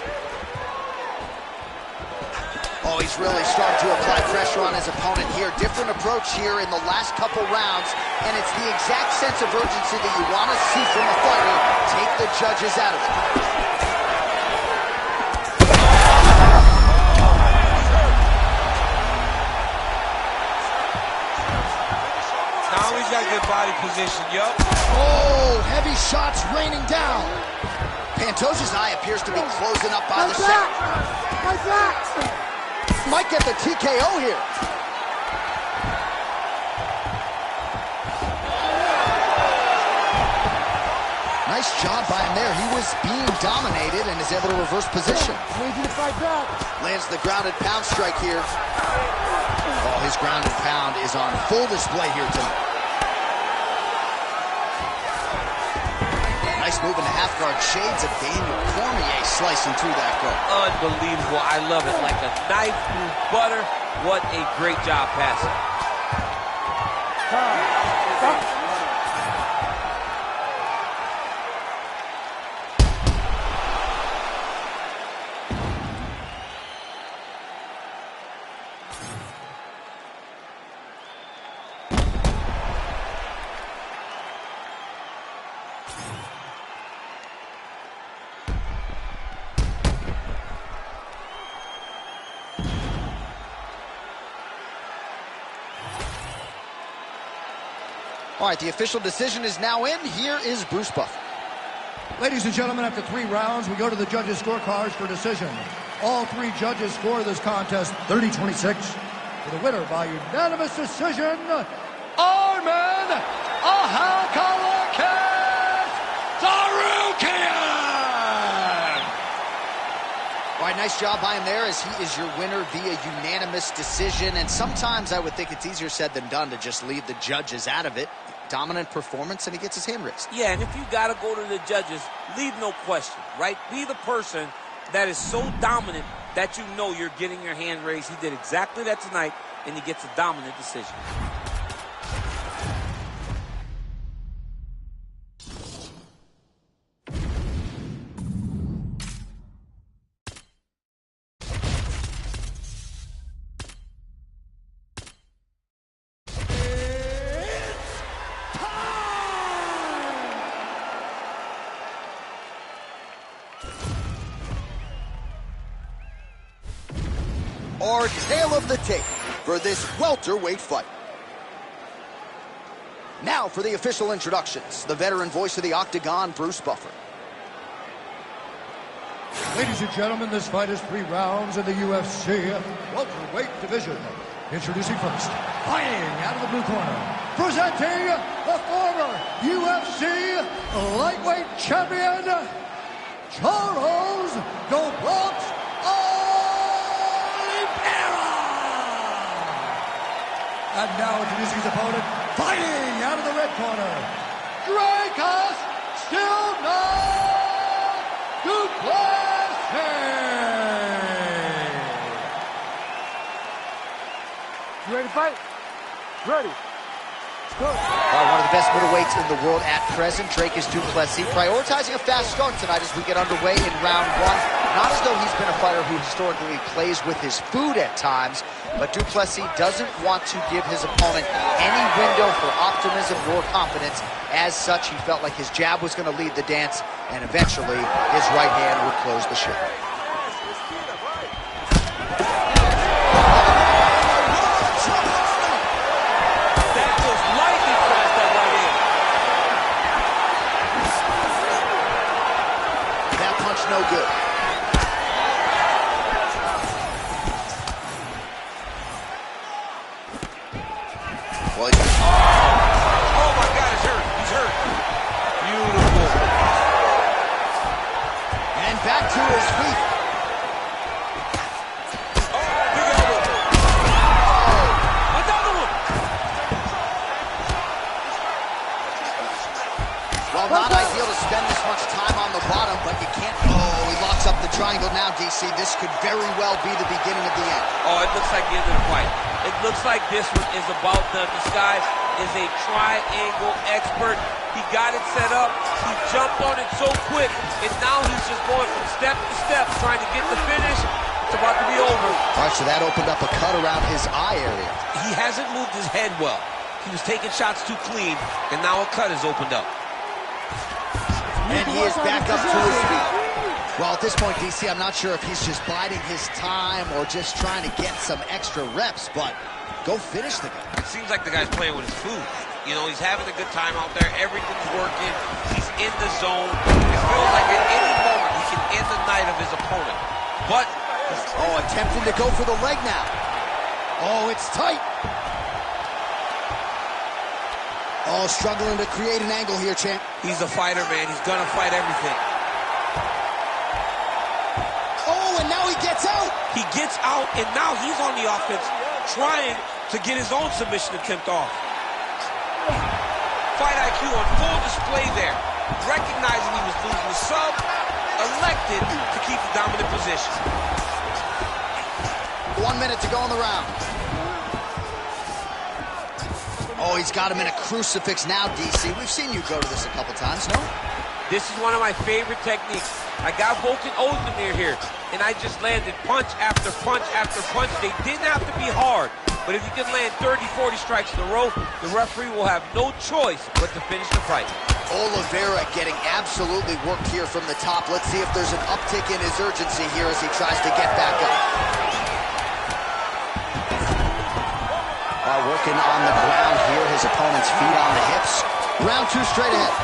S1: Oh, he's really starting to apply pressure on his opponent here. Different approach here in the last couple rounds, and it's the exact sense of urgency that you want to see from a fighter. Take the judges out of it.
S4: Now he's got good body position, yup.
S1: Oh, heavy shots raining down. Pantosia's eye appears to be closing up by the center. Might get the TKO here. Nice job by him there. He was being dominated and is able to reverse position. Lands the grounded pound strike here. Oh, his grounded pound is on full display here tonight. Nice move in the half guard. Shades of Daniel Cormier slicing through that guard.
S4: Unbelievable. I love it. Like a knife through butter. What a great job passing.
S1: All right, the official decision is now in. Here is Bruce Buffer.
S2: Ladies and gentlemen, after 3 rounds, we go to the judges' scorecards for decision. All 3 judges score this contest 30-26. For the winner by unanimous decision, Arman Ahalkalakis Sarukian!
S1: All right, nice job by him there as he is your winner via unanimous decision. And sometimes I would think it's easier said than done to just leave the judges out of it. Dominant performance, and he gets his hand raised.
S4: Yeah, and if you got to go to the judges, leave no question, right? Be the person that is so dominant that you know you're getting your hand raised. He did exactly that tonight, and he gets a dominant decision.
S1: Our tale of the tape for this welterweight fight. Now for the official introductions, the veteran voice of the Octagon, Bruce Buffer.
S2: Ladies and gentlemen, this fight is 3 rounds in the UFC welterweight division. Introducing first, fighting out of the blue corner, presenting the former UFC lightweight champion, Charles "Go Bronx" Oliveira. And now introducing his opponent, fighting out of the red corner, Dracus still not Duplessis.
S5: You ready to fight? Ready. Let's go.
S1: One of the best middleweights in the world at present, Dracus Duplessis, prioritizing a fast start tonight as we get underway in round 1. Not as though he's been a fighter who historically plays with his food at times, but Duplessis doesn't want to give his opponent any window for optimism or confidence. As such, he felt like his jab was going to lead the dance, and eventually his right hand would close the show. No good. Well,
S4: oh my God, he's hurt. He's hurt. Beautiful.
S1: And back to his feet.
S4: Big elbow. Another one.
S1: Well, not ideal to spend this much time on the bottom, but you can't. Oh, he locks up the triangle now, DC. This could very well be the beginning of the end.
S4: Oh, it looks like the end of the fight. It looks like this one is about them. This guy is a triangle expert. He got it set up. He jumped on it so quick, and now he's just going from step to step, trying to get the finish. It's about to be over.
S1: All right, so that opened up a cut around his eye area.
S4: He hasn't moved his head well. He was taking shots too clean, and now a cut has opened up.
S1: And he is back up to his feet. Well, at this point, DC, I'm not sure if he's just biding his time or just trying to get some extra reps, but go finish the guy.
S4: It seems like the guy's playing with his food. You know, he's having a good time out there. Everything's working. He's in the zone. It feels like at any moment he can end the night of his opponent. But,
S1: oh, attempting to go for the leg now. Oh, it's tight. Oh, struggling to create an angle here, champ.
S4: he's a fighter, man. He's gonna fight everything.
S1: Oh, and now he gets out.
S4: He gets out, and now he's on the offense, trying to get his own submission attempt off. Fight IQ on full display there. Recognizing he was losing the sub, elected to keep the dominant position.
S1: 1 minute to go in the round. Oh, he's got him in a crucifix now, DC. We've seen you go to this a couple times, no?
S4: This is one of my favorite techniques. I got Volkan Ozdemir here, and I just landed punch after punch after punch. They didn't have to be hard, but if you can land 30, 40 strikes in a row, the referee will have no choice but to finish the fight.
S1: Oliveira getting absolutely worked here from the top. Let's see if there's an uptick in his urgency here as he tries to get back up. Working on the ground here, his opponent's feet on the hips. Round two straight ahead.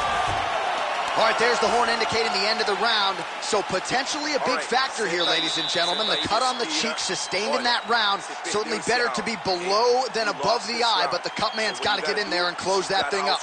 S1: All right, there's the horn indicating the end of the round. So potentially a big factor here, ladies and gentlemen. The cut on the cheek sustained in that round. Certainly better to be below than above the eye, but the cut man's got to get in there and close that thing up.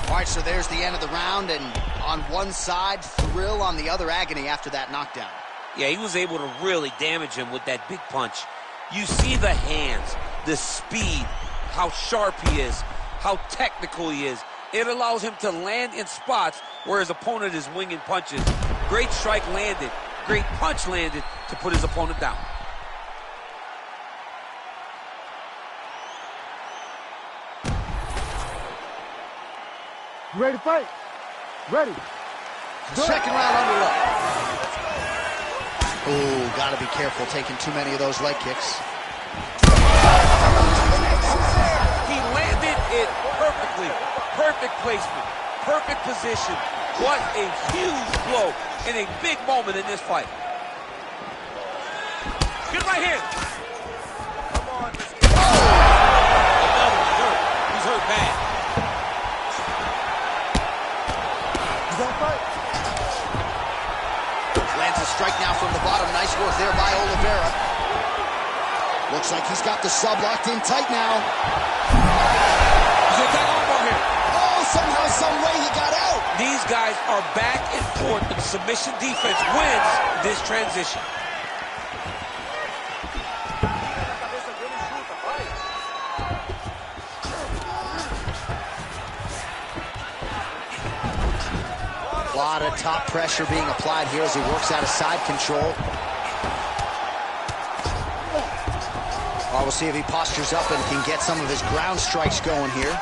S1: All right, so there's the end of the round, and on one side, thrill, on the other, agony after that knockdown.
S4: Yeah, he was able to really damage him with that big punch. You see the hands, the speed, how sharp he is, how technical he is. It allows him to land in spots where his opponent is winging punches. Great strike landed, great punch landed to put his opponent down.
S5: You ready to fight? Ready.
S1: Second round underway. Oh, gotta be careful taking too many of those leg kicks.
S4: He landed it perfectly. Perfect placement, perfect position. What a huge blow and a big moment in this fight. Good right hand. Come on. Oh! He's hurt bad.
S5: You gonna fight?
S1: Lands a strike now from the bottom. Nice work there by Oliveira. Looks like he's got the sub locked in tight now.
S4: He's gonna take off on here.
S1: Oh, somehow, some way he got out.
S4: These guys are back and forth, but the submission defense wins this transition.
S1: A lot of top pressure being applied here as he works out of side control. We'll see if he postures up and can get some of his ground strikes going here.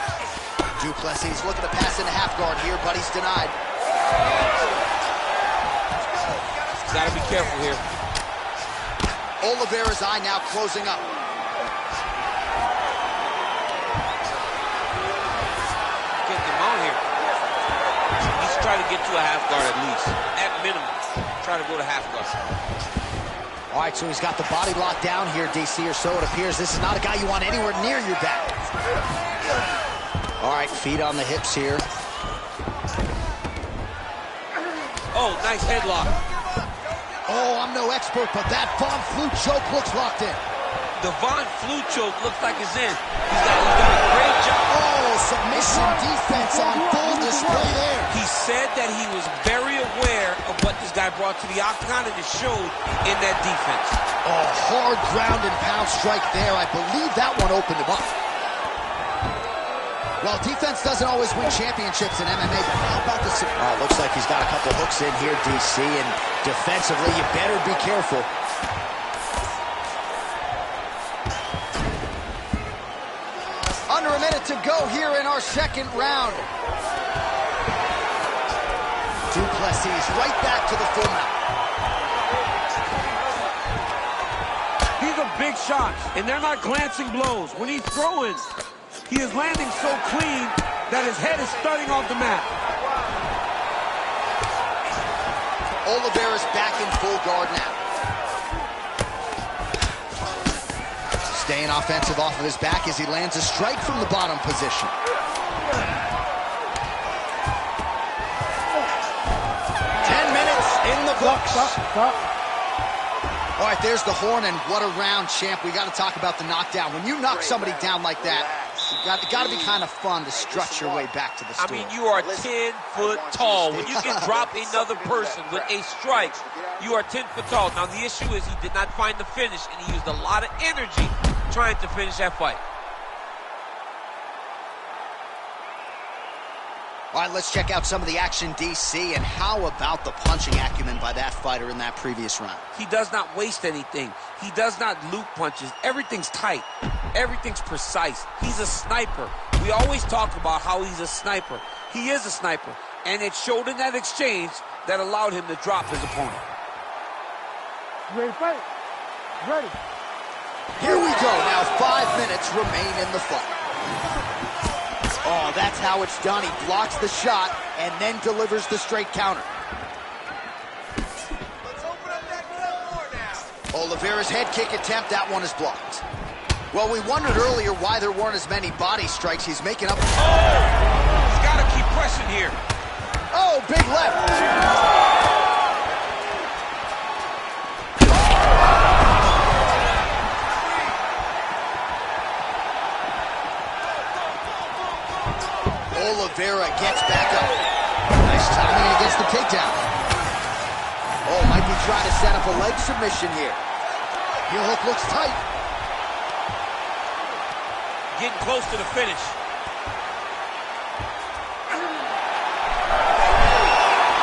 S1: Duplessis looking to pass into half guard here, but he's denied.
S4: Gotta be careful here.
S1: Oliveira's eye now closing up.
S4: Getting him out here. He's trying to get to a half guard at least. At minimum. Try to go to half guard.
S1: All right, so he's got the body locked down here, DC, or so it appears. This is not a guy you want anywhere near your back. All right, feet on the hips here.
S4: Oh, nice headlock.
S1: Oh, I'm no expert, but that Von Flue choke looks locked in.
S4: Devon flu choke looks like it's in. He's done a great job.
S1: Oh, submission defense on full display there.
S4: He said that he was very aware of what this guy brought to the octagon, and it showed in that defense.
S1: Oh, hard ground and pound strike there. I believe that one opened him up. Well, defense doesn't always win championships in MMA, but how about the... Oh, looks like he's got a couple hooks in here, DC, and defensively, you better be careful. Under a minute to go here in our second round. Duplessis right back to the full mount.
S6: These are big shots, and they're not glancing blows. When he's throwing, he is landing so clean that his head is starting off the mat.
S1: Oliveira's back in full guard now. Staying offensive off of his back as he lands a strike from the bottom position. 10 minutes in the books.
S5: Stop.
S1: All right, there's the horn, and what a round, champ. We got to talk about the knockdown. When you knock somebody down like that, it got to be kind of fun to strut your way back to the stool.
S4: I mean, you are 10 foot tall. When you can drop another person with a strike, you are 10 foot tall. Now, the issue is he did not find the finish, and he used a lot of energy trying to finish that fight.
S1: All right, let's check out some of the action, DC, and how about the punching acumen by that fighter in that previous round?
S4: He does not waste anything. He does not loop punches. Everything's tight. Everything's precise. He's a sniper. We always talk about how he's a sniper. He is a sniper, and it showed in that exchange that allowed him to drop his opponent.
S5: You ready to fight? Ready.
S1: Here we go. Now 5 minutes remain in the fight. Oh, that's how it's done. He blocks the shot and then delivers the straight counter.
S3: Let's open up that club more now.
S1: Oliveira's head kick attempt, that one is blocked. Well, we wondered earlier why there weren't as many body strikes. He's making up.
S4: Oh! He's got to keep pressing here.
S1: Oh, big left. Oliveira gets back up. Nice timing against the takedown. Oh, might be trying to set up a leg submission here. Heel hook looks tight.
S4: Getting close to the finish.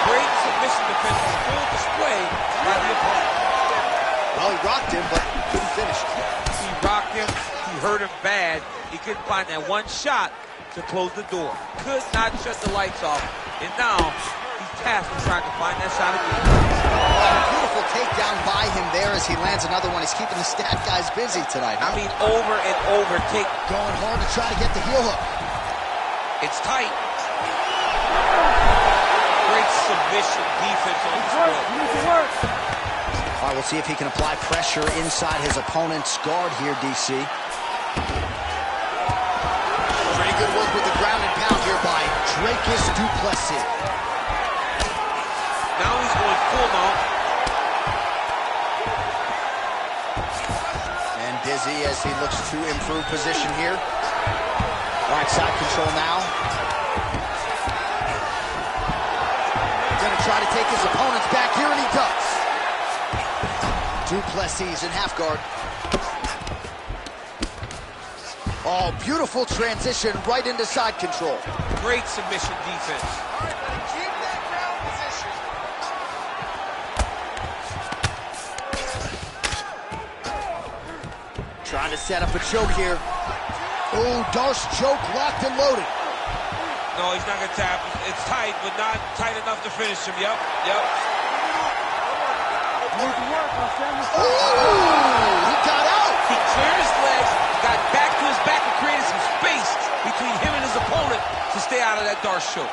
S4: Great submission defense, full display by the opponent.
S1: Well, he rocked him, but couldn't finish.
S4: He rocked him. He hurt him bad. He couldn't find that one shot to close the door. Could not shut the lights off. And now he's tasked with trying to find that shot again.
S1: Oh, beautiful takedown by him there as he lands another one. He's keeping the stat guys busy tonight.
S4: I mean, over and over.
S1: Going hard to try to get the heel hook.
S4: It's tight. Great submission defense on the
S5: Work.
S4: square.
S5: You need to work.
S1: All right, we'll see if he can apply pressure inside his opponent's guard here, DC. Pretty good work with the ground and pound here by Dracus Duplessis.
S4: Now he's going full mount.
S1: And dizzy as he looks to improve position here. All right, side control now. Gonna try to take his opponents back here, and he does. Duplessis in half guard. Oh, beautiful transition right into side control.
S4: Great submission defense.
S3: Keep that ground position.
S1: Trying to set up a choke here. Oh, Darce choke locked and loaded.
S4: No, he's not going to tap. It's tight, but not tight enough to finish him. Yep.
S5: You need to work. I'll stand this
S1: Oh, he got out.
S4: He cleared his legs, got back to his back, and created some space between him and his opponent to stay out of that Darce choke.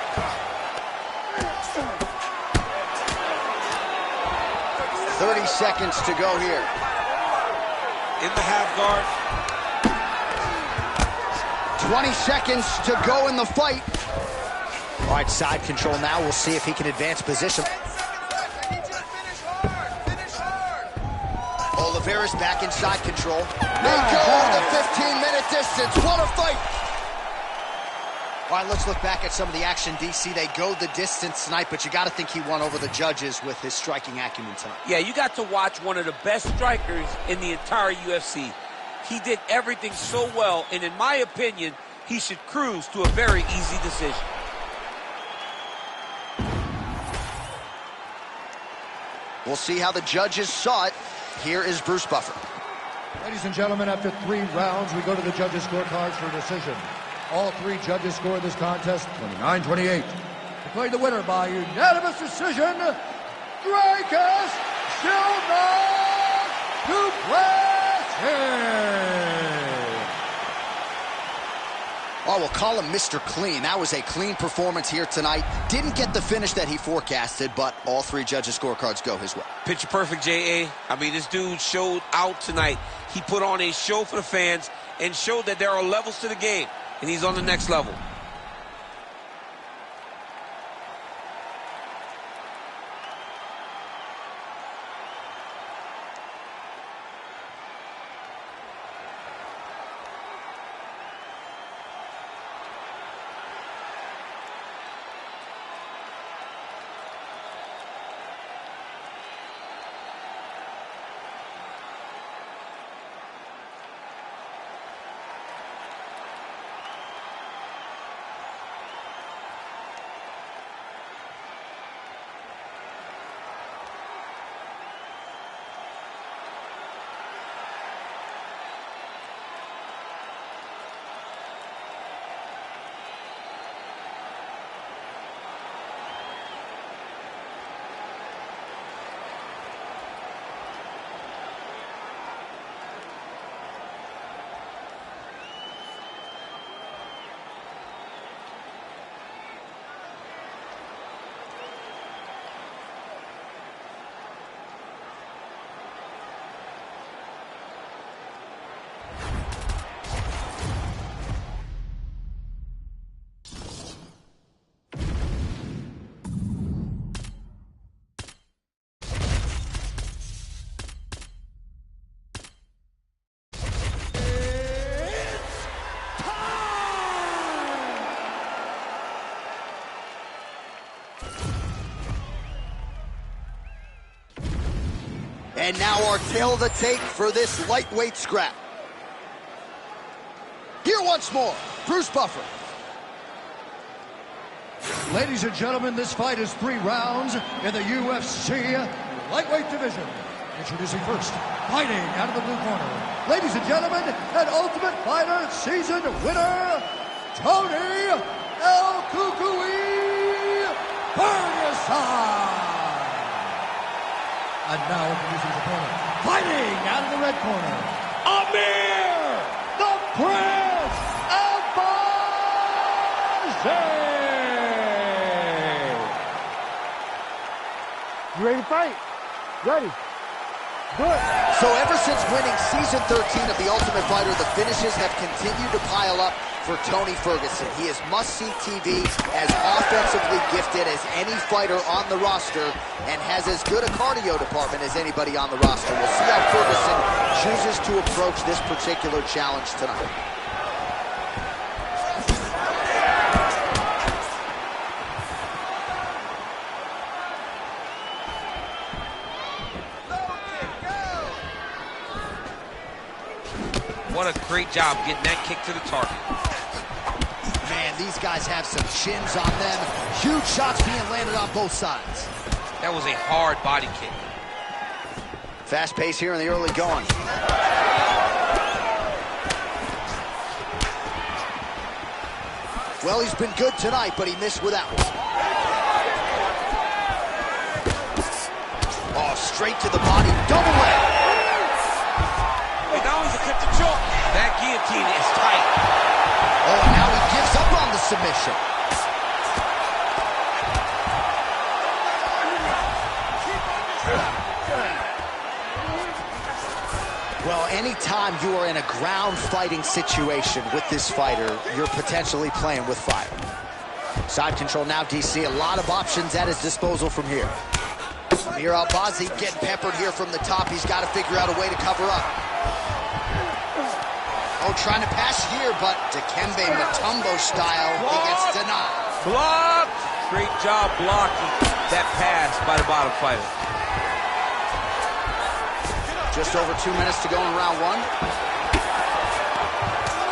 S1: 30 seconds to go here.
S4: In the half guard.
S1: 20 seconds to go in the fight. All right, side control now. We'll see if he can advance position.
S3: 10 seconds left. I need you to finish hard. Finish hard.
S1: Oliveira's back inside control. They go the 15-minute distance. What a fight! All right, let's look back at some of the action, DC. They go the distance tonight, but you got to think he won over the judges with his striking acumen tonight.
S4: Yeah, you got to watch one of the best strikers in the entire UFC. He did everything so well, and in my opinion, he should cruise to a very easy decision.
S1: We'll see how the judges saw it. Here is Bruce Buffer.
S2: Ladies and gentlemen, after 3 rounds, we go to the judges' scorecards for a decision. All 3 judges scored this contest 29-28. Declared the winner by unanimous decision, Dracus
S1: Oh, we'll call him Mr. Clean. That was a clean performance here tonight. Didn't get the finish that he forecasted, but all 3 judges' scorecards go his way.
S4: Picture perfect, J.A. I mean, this dude showed out tonight. He put on a show for the fans and showed that there are levels to the game, and he's on the next level.
S1: And now our tale of the tape for this lightweight scrap. Here once more, Bruce Buffer.
S2: Ladies and gentlemen, this fight is 3 rounds in the UFC lightweight division. Introducing first, fighting out of the blue corner. Ladies and gentlemen, an Ultimate Fighter season winner, Tony El Cucuy Ferguson. And now introducing his opponent, fighting out of the red corner, Amir, the Prince Albazi.
S5: You ready to fight? Ready. Do it.
S1: So ever since winning season 13 of The Ultimate Fighter, the finishes have continued to pile up for Tony Ferguson. He is must-see TV, as offensively gifted as any fighter on the roster, and has as good a cardio department as anybody on the roster. We'll see how Ferguson chooses to approach this particular challenge tonight.
S4: What a great job getting that kick to the target.
S1: Man, these guys have some chins on them. Huge shots being landed on both sides.
S4: That was a hard body kick.
S1: Fast pace here in the early going. Well, he's been good tonight, but he missed with that one. Oh, straight to the body. Double leg.
S4: And now he's attempted to choke. That guillotine is tight.
S1: Oh, and now he gives up on the submission. Well, anytime you are in a ground fighting situation with this fighter, you're potentially playing with fire. Side control now, DC. A lot of options at his disposal from here. Amir Albazi getting peppered here from the top. He's got to figure out a way to cover up. Oh, trying to pass here, but Dikembe Mutombo style, he gets denied.
S4: Blocked! Great job blocking that pass by the bottom fighter.
S1: Just over 2 minutes to go in round one.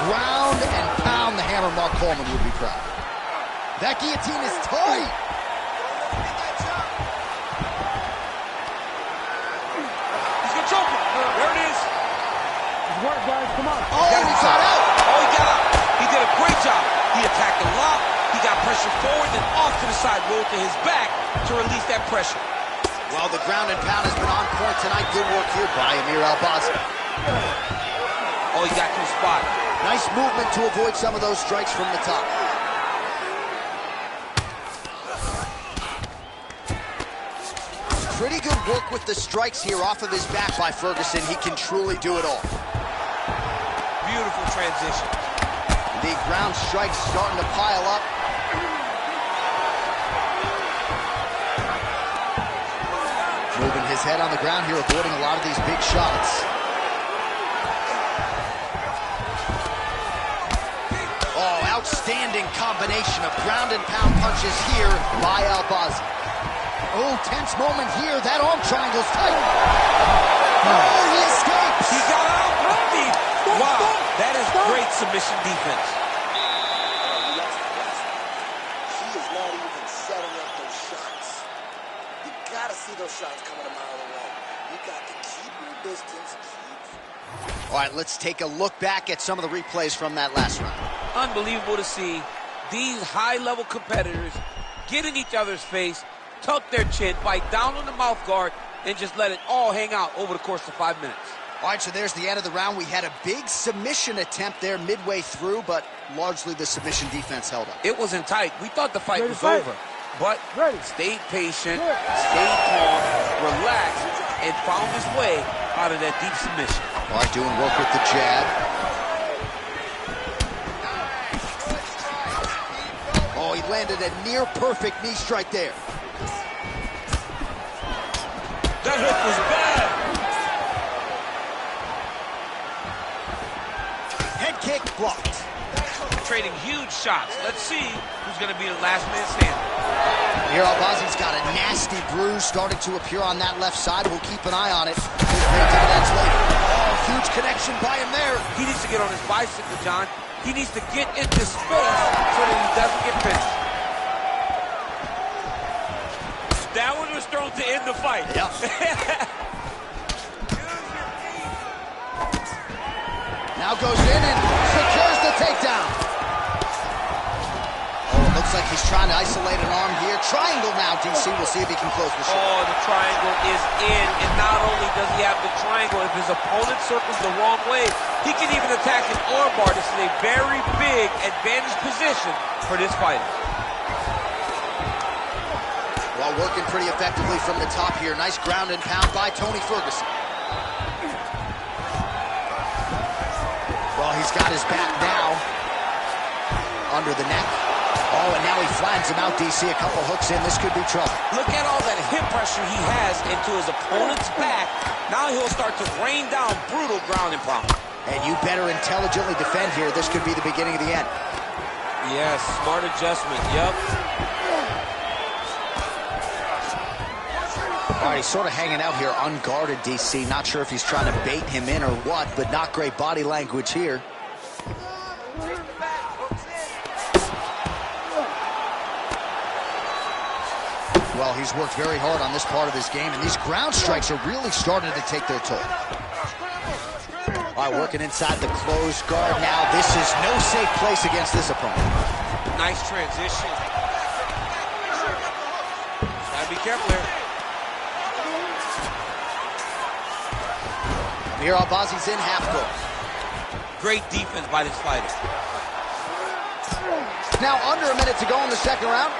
S1: Ground and pound, the hammer. Mark Coleman would be proud. That guillotine is tight.
S6: He's gonna choke him. There it is.
S5: Good work, guys. Come on.
S1: Oh, he got out.
S6: Oh, he got out. He did a great job. He attacked the lock. He got pressure forward, then off to the side, rolled to his back to release that pressure.
S1: Well, the ground and pound has been on point tonight. Good work here by Amir Albazi.
S4: Oh, he got to the spot.
S1: Nice movement to avoid some of those strikes from the top. Pretty good work with the strikes here off of his back by Ferguson. He can truly do it all.
S4: Beautiful transition.
S1: The ground strikes starting to pile up. Moving his head on the ground here, avoiding a lot of these big shots. Oh, outstanding combination of ground and pound punches here by Albazi. Oh, tense moment here. That arm triangle's tight. Oh, he escapes.
S6: He got out. Wow, that is great submission defense.
S3: He is not even setting up those shots. You gotta see those shots coming a mile away. You got to keep your distance.
S1: All right, let's take a look back at some of the replays from that last round.
S4: Unbelievable to see these high-level competitors get in each other's face, tuck their chin, bite down on the mouth guard, and just let it all hang out over the course of 5 minutes.
S1: All right, so there's the end of the round. We had a big submission attempt there midway through, but largely the submission defense held up.
S4: It wasn't tight. We thought the fight
S5: Ready
S4: was
S5: to fight?
S4: over. But
S5: Ready.
S4: stayed patient, stayed calm, relaxed, and found his way out of that deep submission.
S1: All right, doing work with the jab. Oh, he landed a near-perfect knee strike there.
S6: That hook was bad.
S1: Head kick blocked.
S4: Trading huge shots. Let's see who's going to be the last man standing.
S1: Here, Albazi's got a nasty bruise starting to appear on that left side. We'll keep an eye on it. Could pay dividends later. Oh, huge connection by him there.
S4: He needs to get on his bicycle, John. He needs to get into space so that he doesn't get finished.
S6: That one was thrown to end the fight.
S1: Yep. Now goes in and secures the takedown. Oh, it looks like he's trying to isolate an arm here. Triangle now, DC. We'll see if he can close the shot.
S4: Oh, the triangle is in. And not only does he have the triangle, if his opponent circles the wrong way, he can even attack an armbar. This is a very big advantage position for this fighter.
S1: Well, working pretty effectively from the top here. Nice ground and pound by Tony Ferguson. Well, he's got his back now. Under the neck. Oh, and now he flattens him out, DC. A couple hooks in. This could be trouble.
S4: Look at all that hip pressure he has into his opponent's back. Now he'll start to rain down brutal ground and pound.
S1: And you better intelligently defend here. This could be the beginning of the end.
S4: Yes, smart adjustment. Yep.
S1: All right, he's sort of hanging out here unguarded, DC. Not sure if he's trying to bait him in or what, but not great body language here. Well, he's worked very hard on this part of his game, and these ground strikes are really starting to take their toll. All right, working inside the closed guard now. This is no safe place against this opponent.
S4: Nice transition. Gotta be careful here.
S1: Amir Albazi's in half guard.
S4: Great defense by this fighter.
S1: Now under a minute to go in the second round.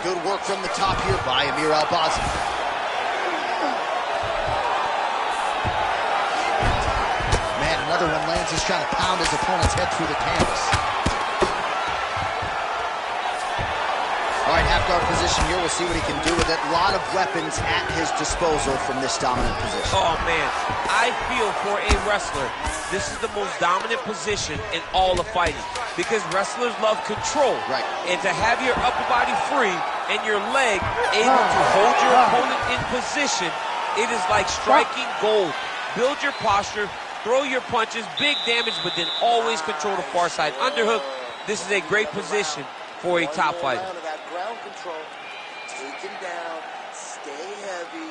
S1: Good work from the top here by Amir Albazi. Man, another one lands. He's trying to pound his opponent's head through the canvas. All All right, half guard position here. We'll see what he can do with it. A lot of weapons at his disposal from this dominant position.
S4: Oh, man. I feel for a wrestler, this is the most dominant position in all of fighting because wrestlers love control.
S1: Right.
S4: And to have your upper body free and your leg able to hold your opponent in position, it is like striking gold. Build your posture, throw your punches, big damage, but then always control the far side underhook. This is a great position for a top fighter.
S3: That ground control, take him down, stay heavy.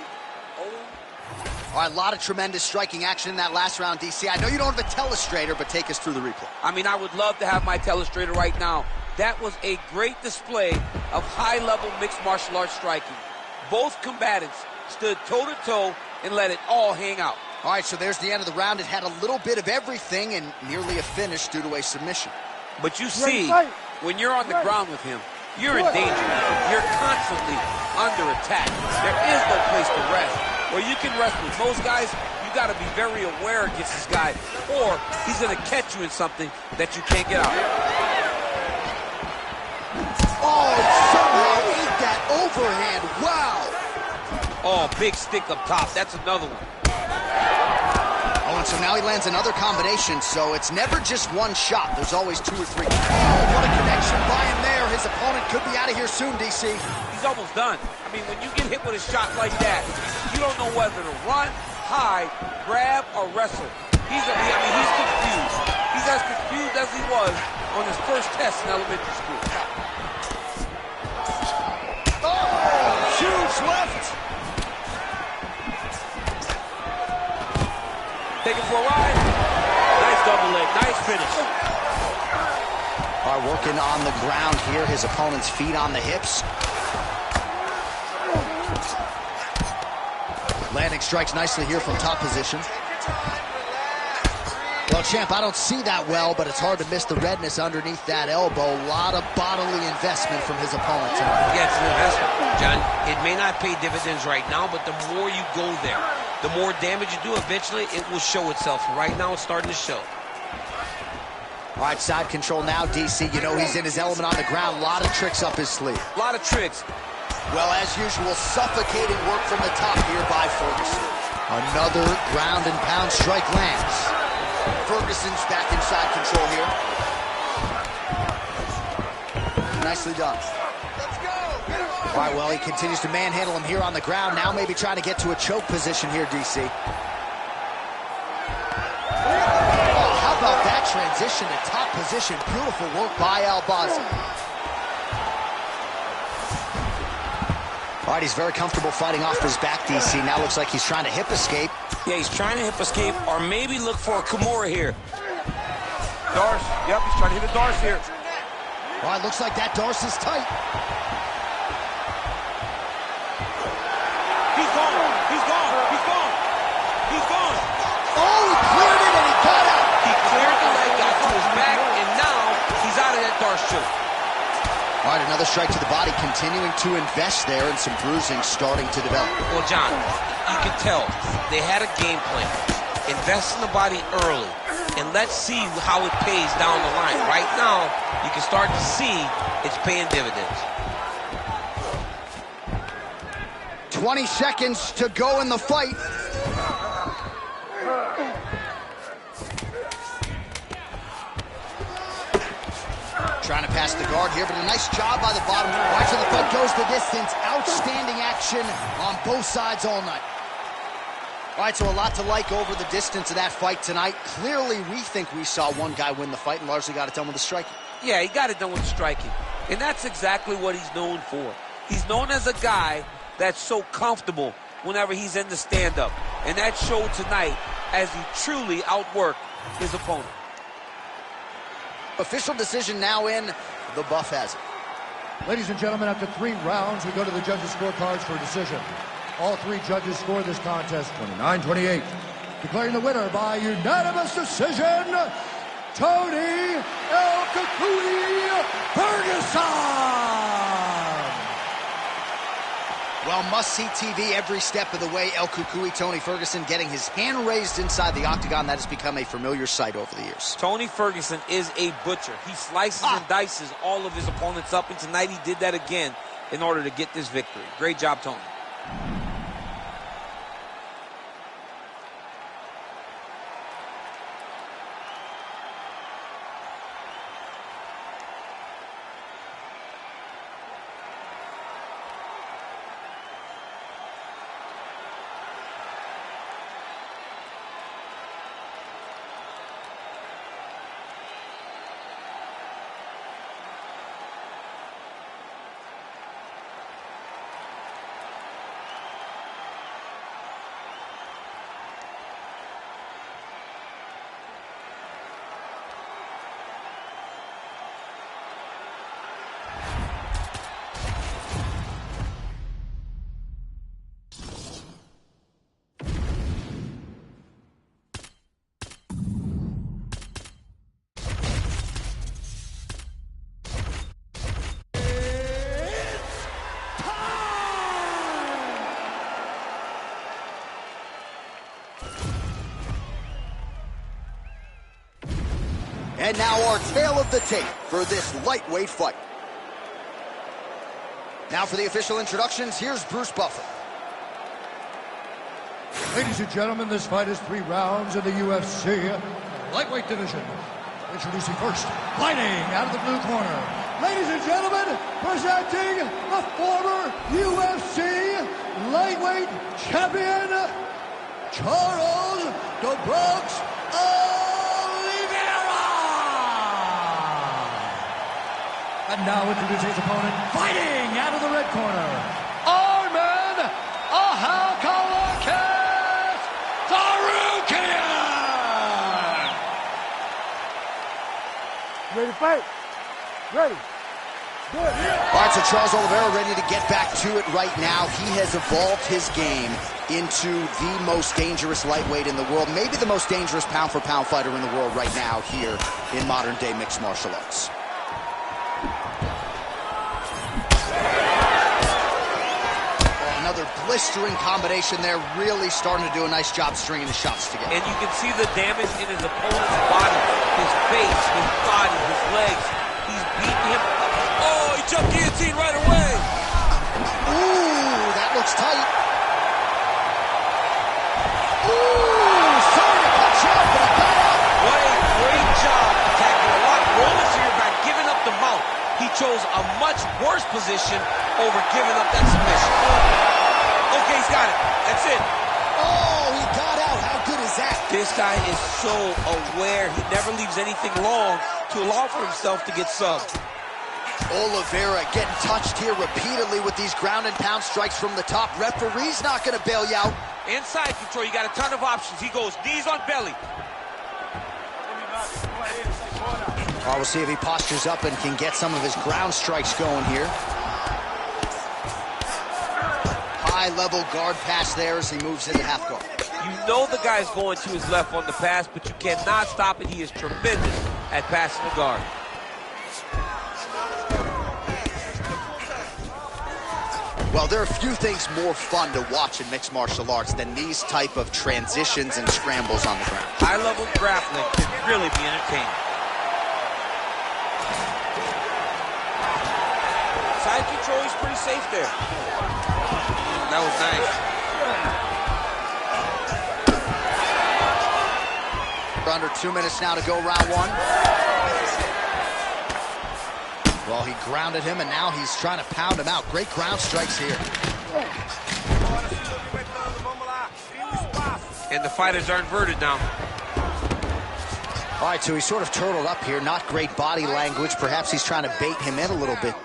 S1: All right, a lot of tremendous striking action in that last round, DC. I know you don't have a telestrator, but take us through the replay.
S4: I mean, I would love to have my telestrator right now. That was a great display of high-level mixed martial arts striking. Both combatants stood toe-to-toe and let it all hang out.
S1: All right, so there's the end of the round. It had a little bit of everything and nearly a finish due to a submission.
S4: But you see, when you're on the ground with him, you're in danger. You're constantly under attack. There is no place to rest. Where you can rest with most guys, you got to be very aware against this guy, or he's going to catch you in something that you can't get out.
S1: Oh, somehow ate that overhand. Wow.
S4: Oh, big stick up top. That's another one.
S1: Oh, and so now he lands another combination, so it's never just one shot. There's always two or three. Oh, what a connection by him there. His opponent could be out of here soon, DC.
S4: He's almost done. I mean, when you get hit with a shot like that, you don't know whether to run, hide, grab, or wrestle. He's confused. He's as confused as he was on his first test in elementary school.
S1: Oh, huge left.
S4: Take it for a ride. Nice double leg. Nice finish.
S1: All right, working on the ground here. His opponent's feet on the hips. Landing strikes nicely here from top position. Well, champ, I don't see that well, but it's hard to miss the redness underneath that elbow. A lot of bodily investment from his opponent tonight.
S4: Yeah, it's an investment, John. It may not pay dividends right now, but the more you go there, the more damage you do, eventually it will show itself. Right now, it's starting to show.
S1: All right, side control now, DC. You know he's in his element on the ground. A lot of tricks up his sleeve.
S4: A lot of tricks.
S1: Well, as usual, suffocating work from the top here by Ferguson. Another ground and pound strike lands. Ferguson's back inside control here. Nicely done.
S3: Let's go. Get him on.
S1: All right, well, he continues to manhandle him here on the ground. Now maybe trying to get to a choke position here, DC. Oh, how about that transition to top position? Beautiful work by Albazi. All right, he's very comfortable fighting off his back, DC. Now looks like he's trying to hip escape.
S6: Yeah, he's trying to hip escape or maybe look for a Kimura here. Darce. Yep, he's trying to hit a Darce here.
S1: All right, looks like that Darce is tight.
S6: He's gone. He's gone. He's gone. He's gone.
S1: Oh, he cleared it and he got out.
S4: He cleared the leg, got to his back, and now he's out of that Darce choke.
S1: All right, another strike to the body, continuing to invest there, and some bruising starting to develop.
S4: Well, John, you can tell they had a game plan. Invest in the body early, and let's see how it pays down the line. Right now, you can start to see it's paying dividends.
S1: 20 seconds to go in the fight. Trying to pass the guard here, but a nice job by the bottom. Watch how the fight goes the distance. Outstanding action on both sides all night. All right, so a lot to like over the distance of that fight tonight. Clearly, we think we saw one guy win the fight and largely got it done with the striking.
S4: Yeah, he got it done with the striking. And that's exactly what he's known for. He's known as a guy that's so comfortable whenever he's in the stand-up. And that showed tonight as he truly outworked his opponent.
S1: Official decision now in. The buff has it.
S2: Ladies and gentlemen, after 3 rounds, we go to the judges' scorecards for a decision. All 3 judges scored this contest 29-28. Declaring the winner by unanimous decision, Tony El Cucuy Ferguson!
S1: Well, must-see TV every step of the way. El Cucuy, Tony Ferguson, getting his hand raised inside the octagon. That has become a familiar sight over the years.
S4: Tony Ferguson is a butcher. He slices and dices all of his opponents up, and tonight he did that again. in order to get this victory. Great job, Tony.
S1: And now our tale of the tape for this lightweight fight. Now for the official introductions, here's Bruce Buffer.
S2: Ladies and gentlemen, this fight is 3 rounds in the UFC lightweight division. Introducing first, fighting out of the blue corner. Ladies and gentlemen, presenting the former UFC lightweight champion, Charles "The Bronx" Oliveira. And now introducing his opponent, fighting out of the red corner, Arman Ahalkalakis Sarukian.
S5: Ready to fight? Ready. Good.
S1: All right, so Charles Oliveira ready to get back to it right now. He has evolved his game into the most dangerous lightweight in the world, maybe the most dangerous pound-for-pound fighter in the world right now here in modern-day mixed martial arts. Another blistering combination there, really starting to do a nice job stringing the shots together.
S4: And you can see the damage in his opponent's body, his face, his body, his legs. He's beating him. Oh, he jumped guillotine right away.
S1: Ooh, that looks tight. Ooh, sorry to punch out, but he got out.
S4: What a great job attacking a lot, rolling to your back, giving up the mount. He chose a much worse position over giving up that submission. Okay, he's got it. That's it.
S1: Oh, he got out. How good is that?
S4: This guy is so aware. He never leaves anything long to allow for himself to get subbed.
S1: Oliveira getting touched here repeatedly with these ground and pound strikes from the top. Referee's not going to bail you out.
S4: Inside control, you got a ton of options. He goes knees on belly.
S1: Oh, we'll see if he postures up and can get some of his ground strikes going here. High-level guard pass there as he moves into half guard.
S4: You know the guy's going to his left on the pass, but you cannot stop it. He is tremendous at passing the guard.
S1: Well, there are few things more fun to watch in mixed martial arts than these type of transitions and scrambles on the ground.
S4: High-level grappling can really be entertaining. Side control, he's pretty safe there. That was nice.
S1: Under 2 minutes now to go, round 1. Well, he grounded him, and now he's trying to pound him out. Great ground strikes here.
S4: And the fighters are inverted now.
S1: All right, so he's sort of turtled up here. Not great body language. Perhaps he's trying to bait him in a little bit.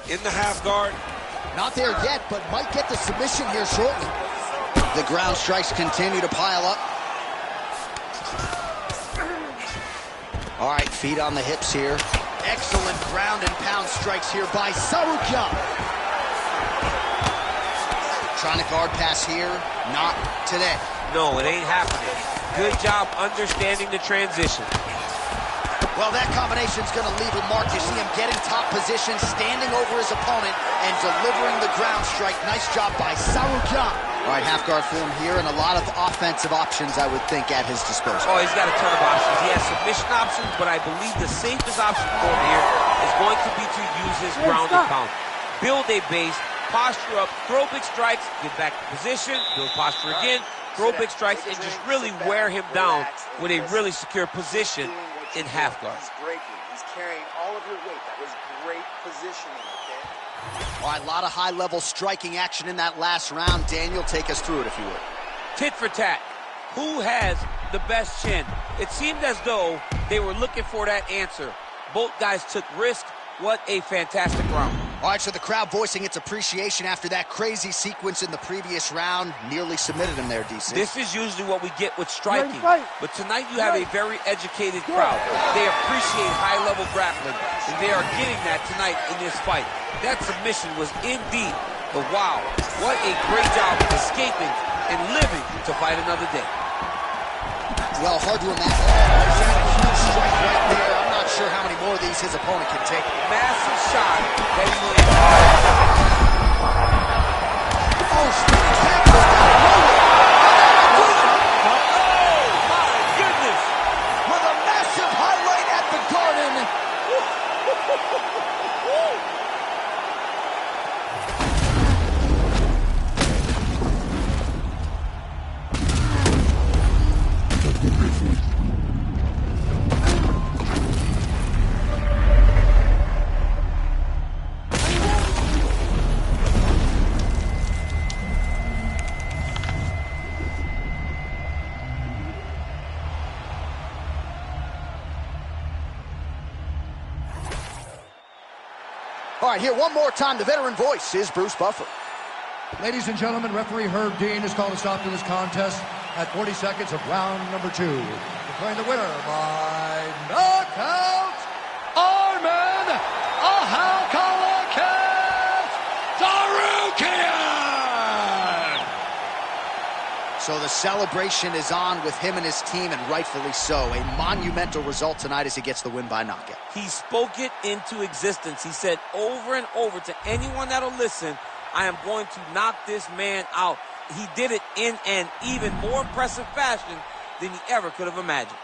S4: In the half guard.
S1: Not there yet, but might get the submission here shortly. The ground strikes continue to pile up. All right, feet on the hips here. Excellent ground and pound strikes here by Sarukian. Trying to guard pass here. Not today.
S4: No, it ain't happening. Good job understanding the transition.
S1: Well, that combination's going to leave a mark. You see him getting top position, standing over his opponent, and delivering the ground strike. Nice job by Sarukian. All right, half guard form here, and a lot of offensive options, I would think, at his disposal.
S4: Oh, he's got a ton of options. He has submission options, but I believe the safest option for him here is going to be to use his ground and pound. Build a base, posture up, throw big strikes, get back to position, build posture again, throw big strikes, and just really wear him down with a really secure position in half guard.
S3: He's breaking. He's carrying all of your weight. That was great positioning, okay?
S1: All right, a lot of high-level striking action in that last round. Daniel, take us through it, if you would.
S4: Tit for tat. Who has the best chin? It seemed as though they were looking for that answer. Both guys took risk. What a fantastic round.
S1: All right, so the crowd voicing its appreciation after that crazy sequence in the previous round. Nearly submitted him there, DC.
S4: This is usually what we get with striking. But tonight you have a very educated crowd. They appreciate high-level grappling, and they are getting that tonight in this fight. That submission was indeed the wow. What a great job of escaping and living to fight another day.
S1: Well, hard to imagine. He's got a huge strike right there. I'm not sure how many more of these his opponent can take.
S4: Massive shot that he will...
S1: Oh, spinning tackle.
S4: Oh, my goodness.
S1: With a massive highlight at the Garden. All right, here one more time. The veteran voice is Bruce Buffer.
S2: Ladies and gentlemen, referee Herb Dean has called a stop to this contest at 40 seconds of round number 2. Declaring the winner by knockout, Arman Ahalkalakis Darukian!
S1: So the celebration is on with him and his team, and rightfully so. A monumental result tonight as he gets the win by knockout.
S4: He spoke it into existence. He said over and over to anyone that'll listen, I am going to knock this man out. He did it in an even more impressive fashion than he ever could have imagined.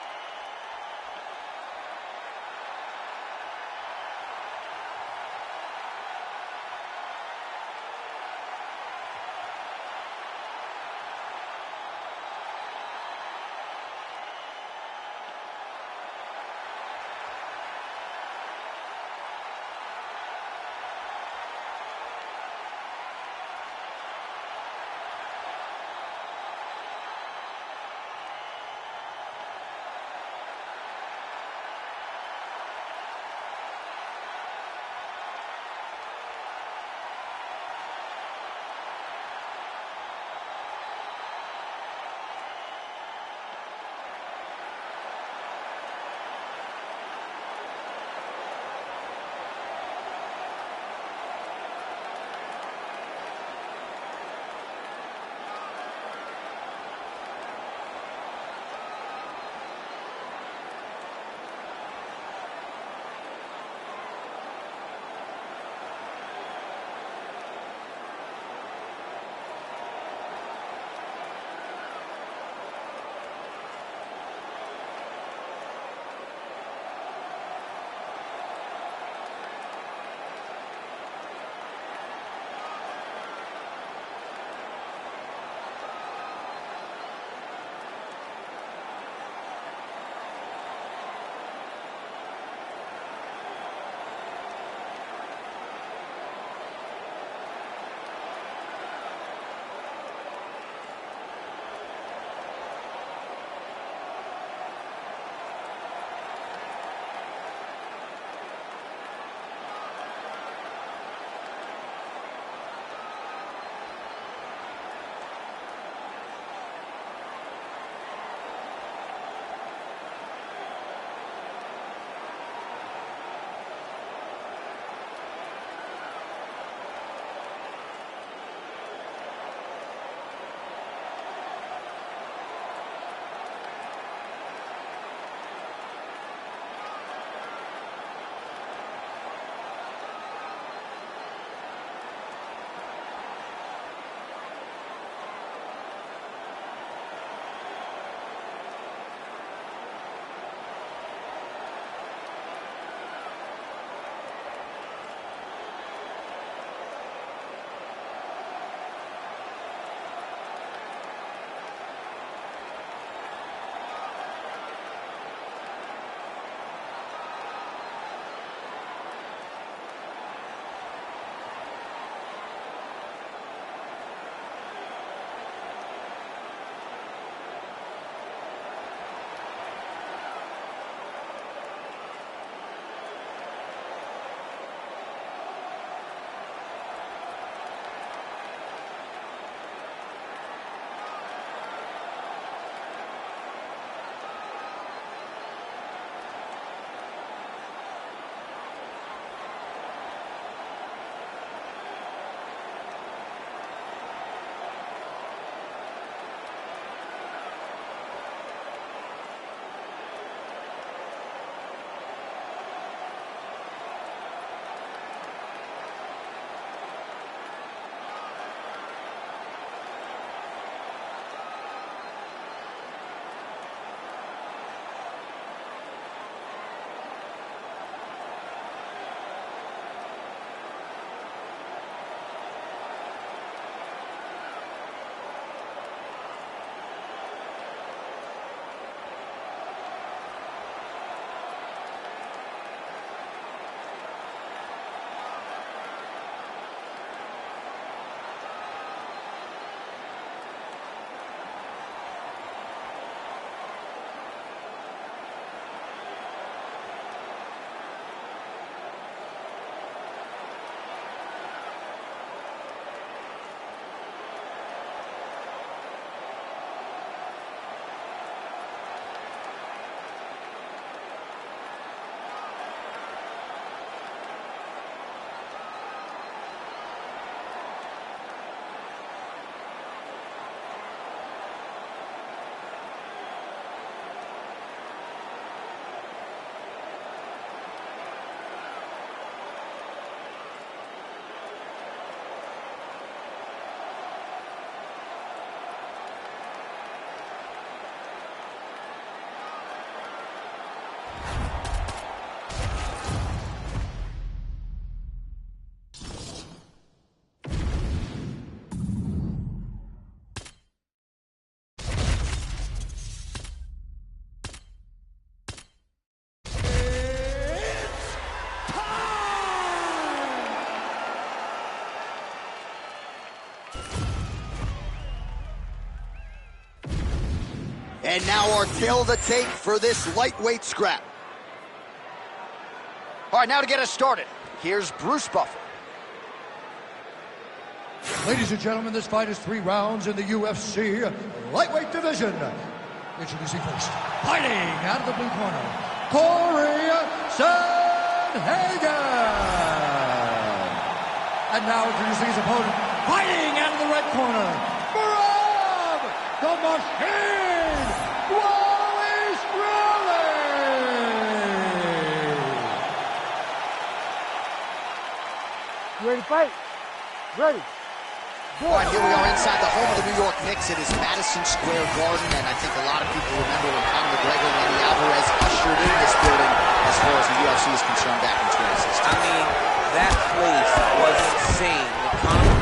S1: And now our tale of the tape for this lightweight scrap. All right, now to get us started, here's Bruce Buffer.
S2: Ladies and gentlemen, this fight is 3 rounds in the UFC lightweight division. Introducing first, fighting out of the blue corner, Corey Sandhagen. And now introducing his opponent, fighting out of the red corner, Marab, the Machine, Wallace Riley.
S5: You ready to fight? Ready.
S1: All right, here we are inside the home of the New York Knicks. It is Madison Square Garden, and I think a lot of people remember when Conor McGregor and Eddie Alvarez ushered in this building as far as the UFC is concerned back in 2016.
S4: I mean, that place was insane.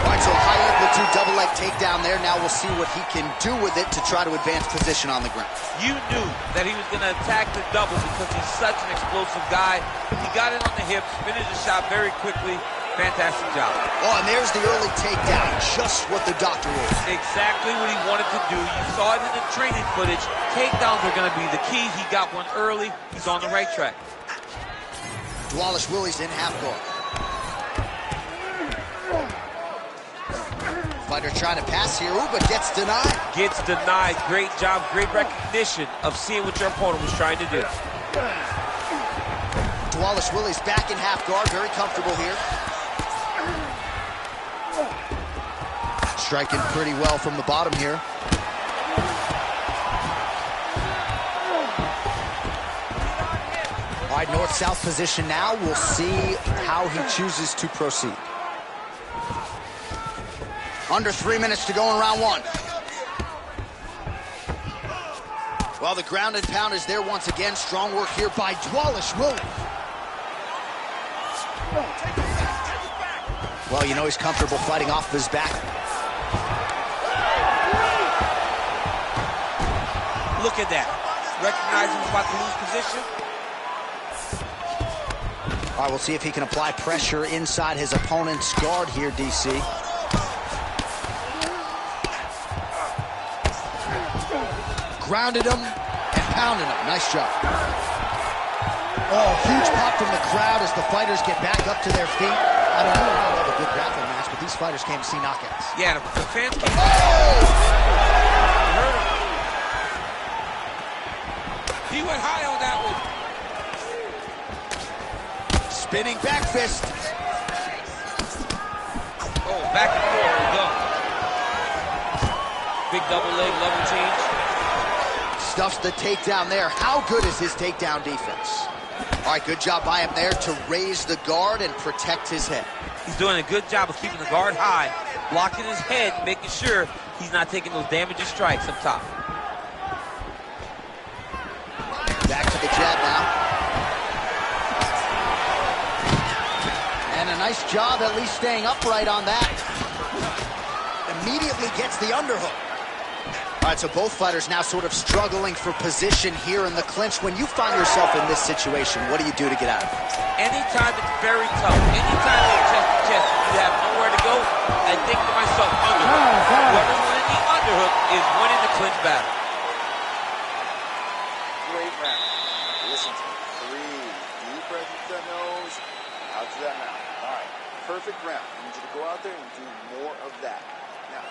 S1: All right, so high amplitude double leg takedown there. Now we'll see what he can do with it to try to advance position on the ground.
S4: You knew that he was going to attack the double because he's such an explosive guy. He got it on the hips, finished the shot very quickly. Fantastic job.
S1: Oh, and there's the early takedown, just what the doctor ordered.
S4: Exactly what he wanted to do. You saw it in the training footage. Takedowns are going to be the key. He got one early. He's on the right track.
S1: Wallace Willie's in half guard. Fighter trying to pass here, but gets denied.
S4: Gets denied. Great job, great recognition of seeing what your opponent was trying to do.
S1: Wallace Willie's back in half guard, very comfortable here. Striking pretty well from the bottom here. All right, north-south position now. We'll see how he chooses to proceed. Under 3 minutes to go in round 1. Well, the ground and pound is there once again. Strong work here by Wallace Willie. Well, you know he's comfortable fighting off of his back.
S4: Look at that. Recognizing he's about to lose position.
S1: All right, we'll see if he can apply pressure inside his opponent's guard here, DC. Grounded him and pounded him. Nice job. Oh, huge pop from the crowd as the fighters get back up to their feet. I don't know if they'll have a good grappling match, but these fighters came to see knockouts.
S4: Yeah, the fans came. He went high on that one.
S1: Spinning back fist.
S4: Oh, back and forth we go. Big double leg level change.
S1: Stuffs the takedown there. How good is his takedown defense? All right, good job by him there to raise the guard and protect his head.
S4: He's doing a good job of keeping the guard high, blocking his head, making sure he's not taking those damaging strikes up top.
S1: Back to the jab now. And a nice job at least staying upright on that. Immediately gets the underhook. All right, so both fighters now sort of struggling for position here in the clinch. When you find yourself in this situation, what do you do to get out of it?
S4: Anytime it's very tough, anytime it's chest to chest, you have nowhere to go, I think to myself, underhook. Whoever's winning the underhook is winning the clinch battle.
S3: Great round. Listen to me. Breathe. Deep breath into that nose, out to that mouth. All right. Perfect round. I need you to go out there and do more of that. Now.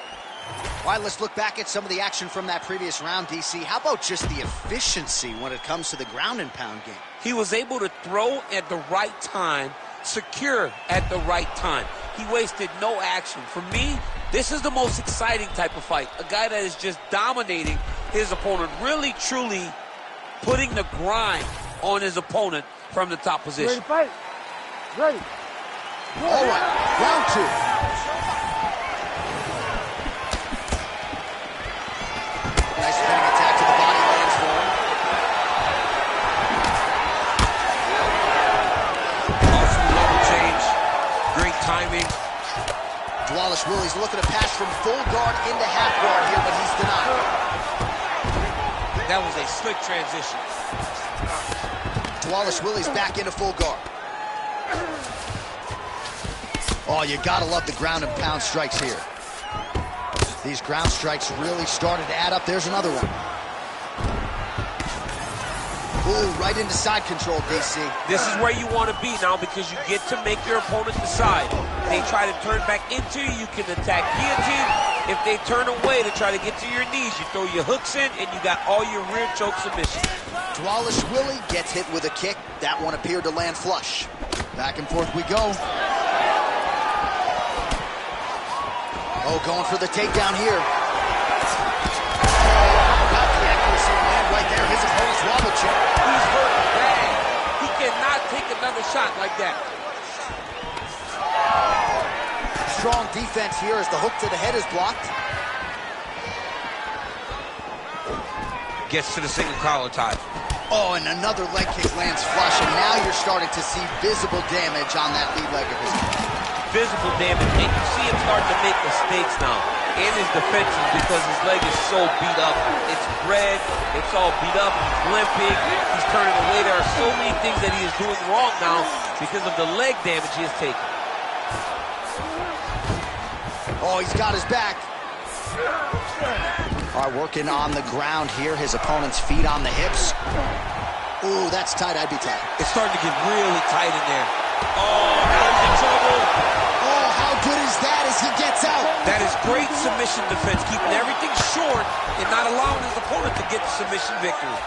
S1: All right, let's look back at some of the action from that previous round, DC. How about just the efficiency when it comes to the ground and pound game?
S4: He was able to throw at the right time, secure at the right time. He wasted no action. For me, this is the most exciting type of fight. A guy that is just dominating his opponent, really, truly putting the grind on his opponent from the top position.
S5: Ready to fight? Ready.
S1: All right, round 2. Nice spinning attack to the body, lands for him.
S4: Awesome level change. Great timing.
S1: Wallace Willie's looking to pass from full guard into half guard here, but he's denied.
S4: That was a slick transition.
S1: Wallace Willie's back into full guard. Oh, you gotta love the ground and pound strikes here. These ground strikes really started to add up. There's another one. Ooh, right into side control, DC.
S4: This is where you want to be now because you get to make your opponent decide. They try to turn back into you, you can attack guillotine. If they turn away to try to get to your knees, you throw your hooks in and you got all your rear choke submissions.
S1: Dwalish Willie gets hit with a kick. That one appeared to land flush. Back and forth we go. Oh, going for the takedown here. About the accuracy to land right there. His opponent's wobble check.
S4: He's hurt bad. He cannot take another shot like that.
S1: Strong defense here as the hook to the head is blocked.
S4: Gets to the single collar tie.
S1: Oh, and another leg kick lands flush, and now you're starting to see visible damage on that lead leg of his.
S4: Visible damage, and you see him starting to make mistakes now in his defenses because his leg is so beat up. It's red, it's all beat up, he's limping, he's turning away. There are so many things that he is doing wrong now because of the leg damage he has taken.
S1: Oh, he's got his back. All right, working on the ground here. His opponent's feet on the hips. Ooh, that's tight. I'd be tight.
S4: It's starting to get really tight in there. Oh, now he's in trouble.
S1: Oh, how good is that as he gets out?
S4: That is great submission defense, keeping everything short and not allowing his opponent to get the submission victory.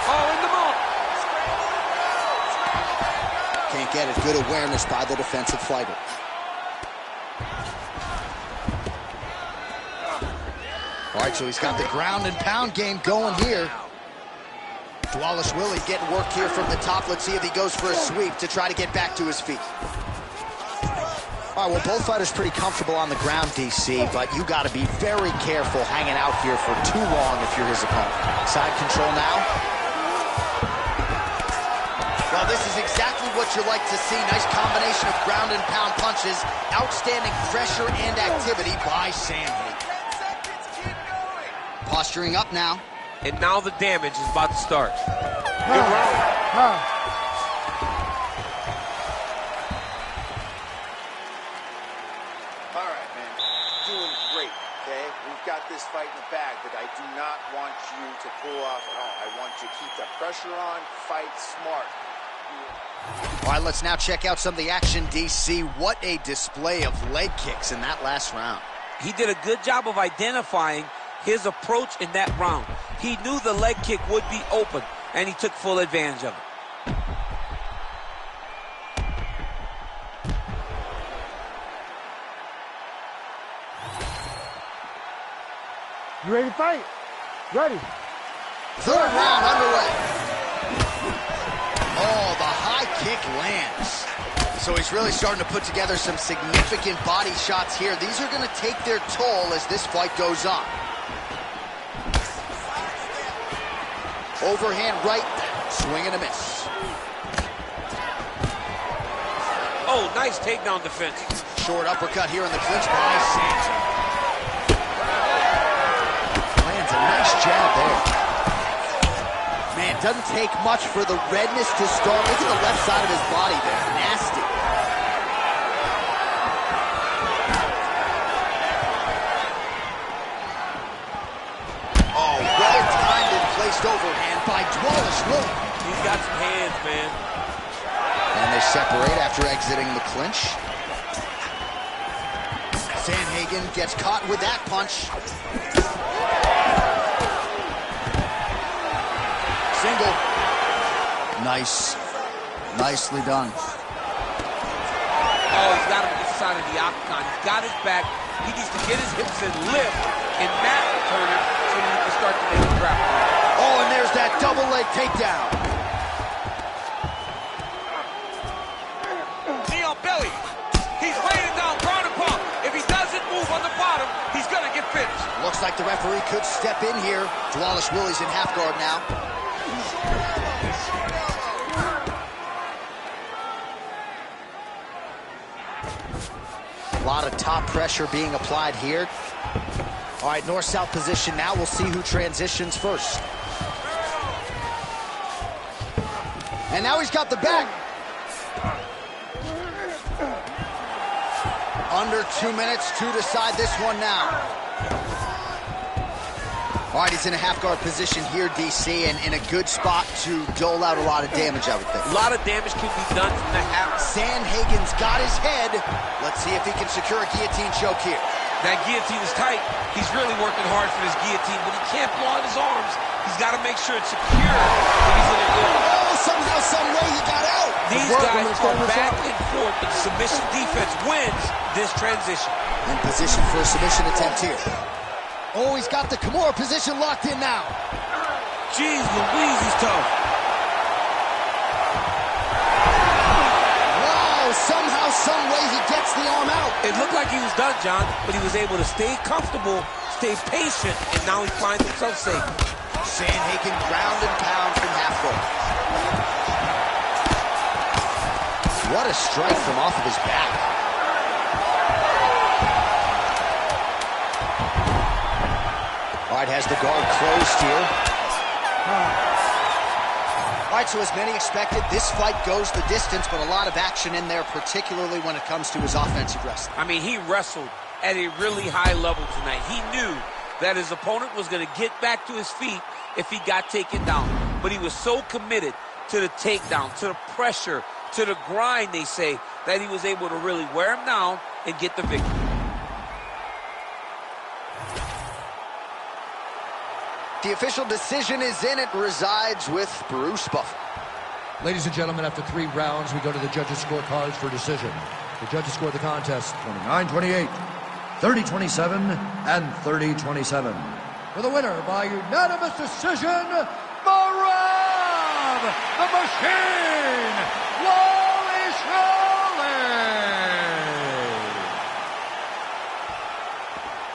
S4: Oh, in the mouth.
S1: Can't get it. Good awareness by the defensive fighter. All right, so he's got the ground and pound game going here. Dwalish Willie getting work here from the top. Let's see if he goes for a sweep to try to get back to his feet. All right, well, both fighters pretty comfortable on the ground, DC, but you got to be very careful hanging out here for too long if you're his opponent. Side control now. Well, this is exactly what you like to see. Nice combination of ground and pound punches. Outstanding pressure and activity by Sam Hagen. Posturing up now.
S4: And now the damage is about to start.
S5: Good round.
S3: All right, man. Doing great, okay? We've got this fight in the bag, but I do not want you to pull off at all. I want you to keep the pressure on, fight smart.
S1: All right, let's now check out some of the action, DC. What a display of leg kicks in that last round.
S4: He did a good job of identifying his approach in that round. He knew the leg kick would be open, and he took full advantage of it.
S5: You ready to fight? Ready.
S1: Third round underway. Oh, the high kick lands. So he's really starting to put together some significant body shots here. These are going to take their toll as this fight goes on. Overhand right, swing and a miss.
S4: Oh, nice takedown defense.
S1: Short uppercut here in the clinch by Sands. Lands a nice jab there. Man, doesn't take much for the redness to start. Look at the left side of his body there. Nasty. Oh, well-timed and placed overhand by Dwalish Willie.
S4: He's got some hands, man.
S1: And they separate after exiting the clinch. Sanhagen gets caught with that punch. Single. Nice. Nicely done.
S4: Oh, he's got him inside of the octagon. He's got his back. He needs to get his hips and lift and mat return it so that he can start to make the grapple.
S1: Oh, and there's that double leg takedown.
S6: Knee on belly. He's laying down ground and pound. If he doesn't move on the bottom, he's going to get finished.
S1: Looks like the referee could step in here. Dwalish Willie's in half guard now. A lot of top pressure being applied here. All right, north-south position now. We'll see who transitions first. And now he's got the back. Under 2 minutes to decide this one now. All right, he's in a half-guard position here, DC, and in a good spot to dole out a lot of damage, I would think.
S4: A lot of damage can be done from the half.
S1: Sandhagen's got his head. Let's see if he can secure a guillotine choke here.
S4: That guillotine is tight. He's really working hard for this guillotine, but he can't blow out his arms. He's got to make sure it's secure if he's in the air.
S1: Oh, somehow, some way he got out.
S4: These guys are back and forth, but the submission defense wins this transition.
S1: In position for a submission attempt here. Oh, he's got the Kimura position locked in now.
S6: Jeez Louise, he's tough.
S1: Wow, somehow, some way he gets the arm out.
S4: It looked like he was done, John, but he was able to stay comfortable, stay patient, and now he finds himself safe.
S1: Sandhagen ground and pound from half guard. What a strike from off of his back. All right, has the guard closed here. All right, so as many expected, this fight goes the distance, but a lot of action in there, particularly when it comes to his offensive wrestling.
S4: I mean, he wrestled at a really high level tonight. He knew that his opponent was going to get back to his feet if he got taken down. But he was so committed to the takedown, to the pressure, to the grind, they say, that he was able to really wear him down and get the victory.
S1: The official decision is in. It resides with Bruce Buffer.
S2: Ladies and gentlemen, after 3 rounds, we go to the judges' scorecards for decision. The judges scored the contest 29-28, 30-27, and 30-27. For the winner by unanimous decision, Marab the Machine Wally Shirley.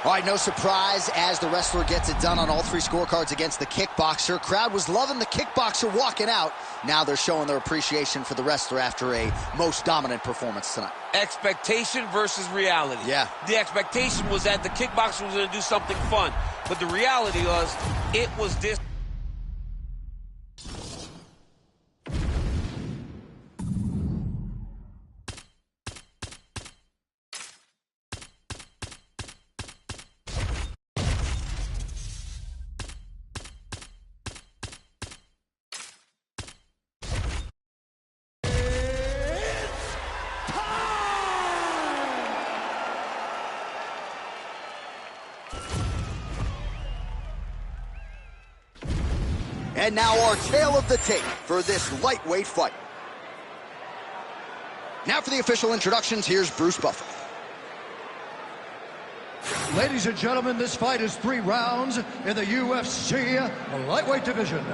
S1: All right, no surprise as the wrestler gets it done on all 3 scorecards against the kickboxer. Crowd was loving the kickboxer walking out. Now they're showing their appreciation for the wrestler after a most dominant performance tonight.
S4: Expectation versus reality.
S1: Yeah.
S4: The expectation was that the kickboxer was going to do something fun, but the reality was it was this.
S1: And now our tale of the tape for this lightweight fight. Now for the official introductions, here's Bruce Buffer.
S2: Ladies and gentlemen, this fight is 3 rounds in the UFC lightweight division.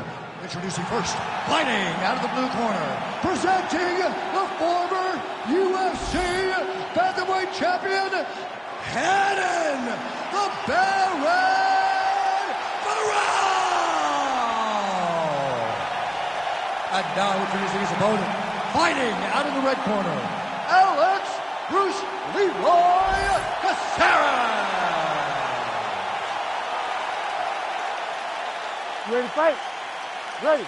S2: Introducing first, fighting out of the blue corner, presenting the former UFC featherweight champion, Hannon the Baron Barrow. And now introducing his opponent, fighting out of the red corner, Alex Bruce Leroy Caceres.
S5: You ready to fight? Ready.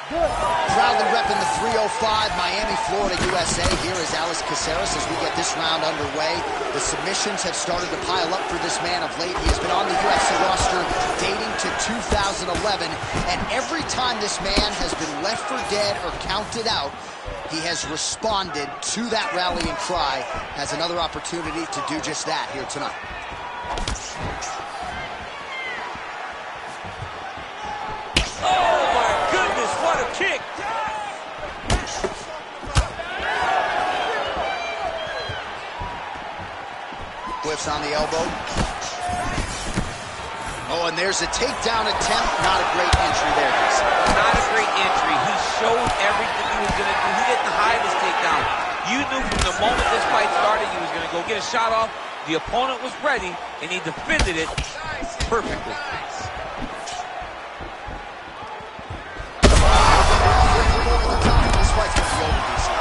S5: Good.
S1: Proudly repping the 305, Miami, Florida, USA. Here is Alex Caceres as we get this round underway. The submissions have started to pile up for this man of late. He has been on the UFC roster dating to 2011, and every time this man has been left for dead or counted out, he has responded to that rallying cry, has another opportunity to do just that here tonight.
S4: Kick.
S1: Whiffs on the elbow. Oh, and there's a takedown attempt. Not a great entry there.
S4: Not a great entry. He showed everything he was going to do. He didn't hide his takedown. You knew from the moment this fight started he was going to go get a shot off. The opponent was ready, and he defended it perfectly.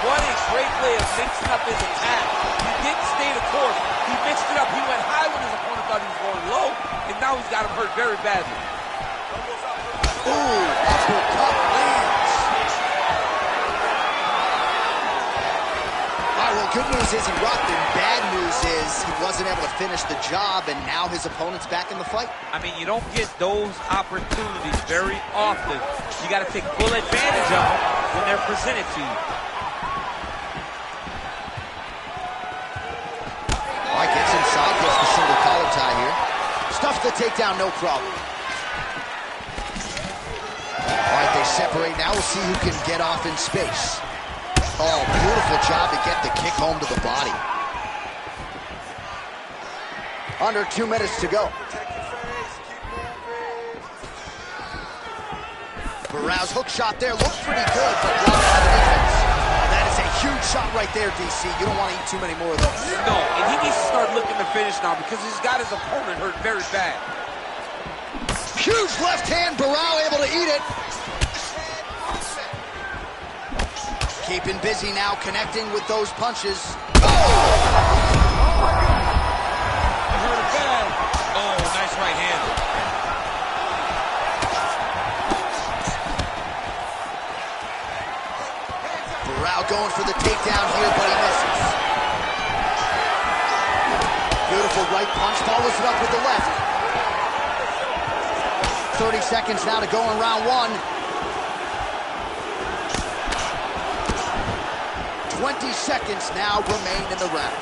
S4: What a great way of mixing up his attack. He didn't stay the course. He mixed it up. He went high when his opponent thought he was going low, and now he's got him hurt very badly.
S1: Ooh, uppercut lands. All right, well, good news is he rocked him. Bad news is he wasn't able to finish the job, and now his opponent's back in the fight.
S4: I mean, you don't get those opportunities very often. You got to take full advantage of them when they're presented to you.
S1: All right, gets inside, gets the single collar tie here. Stuffs the takedown, no problem. All right, they separate now. We'll see who can get off in space. Oh, beautiful job to get the kick home to the body. Under 2 minutes to go. Barrao's hook shot there looked pretty good, but blocked by the defense. That is a huge shot right there, DC. You don't want to eat too many more of those.
S4: No, and he needs to start looking to finish now because he's got his opponent hurt very bad.
S1: Huge left hand, Barrao able to eat it. Keeping busy now, connecting with those punches. Oh!
S4: Hurt him bad. Oh, nice right hand.
S1: Barrao going for the takedown here, but he misses. Beautiful right punch, follows it up with the left. 30 seconds now to go in round one. 20 seconds now remain in the round.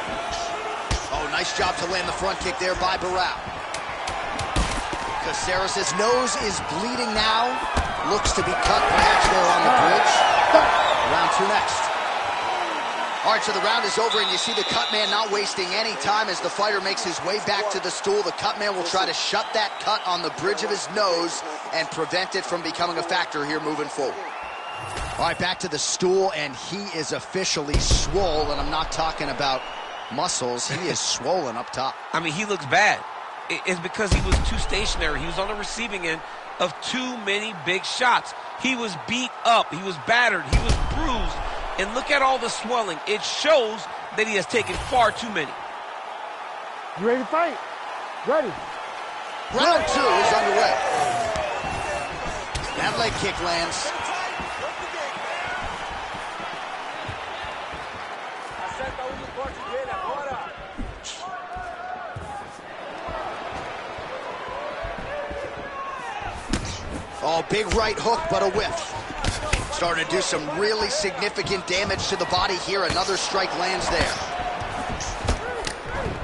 S1: Oh, nice job to land the front kick there by Barrao. Caceres' nose is bleeding now. Looks to be cut perhaps there on the bridge. Round two next. All right, so the round is over, and you see the cut man not wasting any time as the fighter makes his way back to the stool. The cut man will try to shut that cut on the bridge of his nose and prevent it from becoming a factor here moving forward. All right, back to the stool, and he is officially swole, and I'm not talking about muscles. He is swollen up top.
S4: I mean, he looks bad. It's because he was too stationary. He was on the receiving end of too many big shots. He was beat up. He was battered. He was bruised. And look at all the swelling. It shows that he has taken far too many.
S5: You ready to fight? Ready.
S1: Round two is underway. That leg kick lands. Oh, big right hook, but a whiff. Starting to do some really significant damage to the body here. Another strike lands there.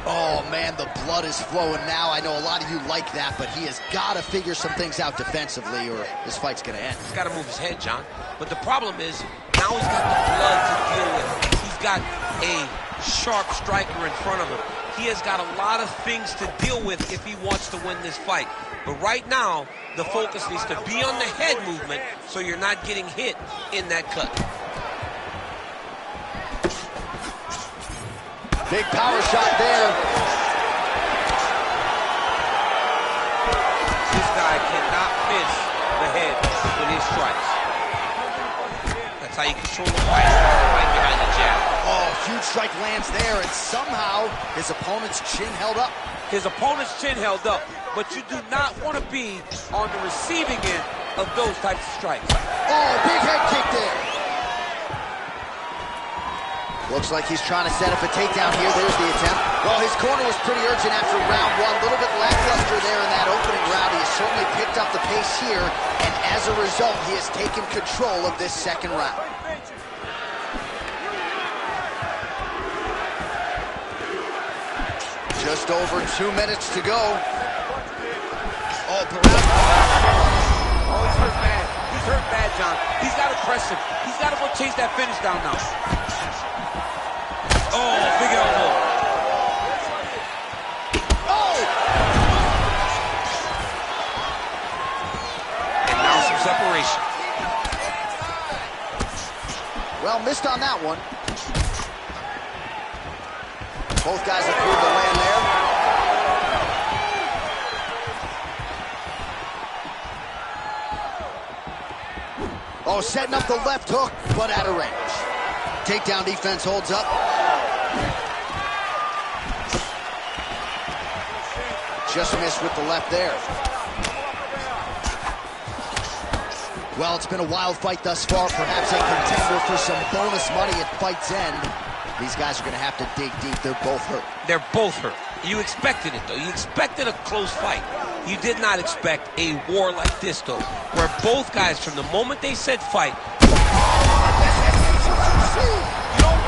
S1: Oh, man, the blood is flowing now. I know a lot of you like that, but he has got to figure some things out defensively or this fight's going to end.
S4: He's got to move his head, John. But the problem is, now he's got the blood to deal with. He's got a sharp striker in front of him. He has got a lot of things to deal with if he wants to win this fight. But right now, the focus needs to be on the head movement so you're not getting hit in that cut.
S1: Big power shot there.
S4: This guy cannot miss the head with his strikes. That's how you control the fight, right behind the jab.
S1: Oh, huge strike lands there, and somehow his opponent's chin held up.
S4: His opponent's chin held up, but you do not want to be on the receiving end of those types of strikes.
S1: Oh, big head kick there. Looks like he's trying to set up a takedown here. There's the attempt. Well, his corner was pretty urgent after round one. A little bit lackluster there in that opening round. He has certainly picked up the pace here, and as a result, he has taken control of this second round. Just over 2 minutes to go. Oh, Barrao.
S4: Oh, he's hurt bad. He's hurt bad, John. He's got to press him. He's got to go chase that finish down now. Oh, big elbow.
S1: Oh!
S4: And now some separation.
S1: Well, missed on that one. Both guys approved the land there. Oh, setting up the left hook, but out of range. Takedown defense holds up. Just missed with the left there. Well, it's been a wild fight thus far. Perhaps a contender for some bonus money at fight's end. These guys are going to have to dig deep. They're both hurt.
S4: They're both hurt. You expected it, though. You expected a close fight. You did not expect a war like this, though, where both guys, from the moment they said fight, you don't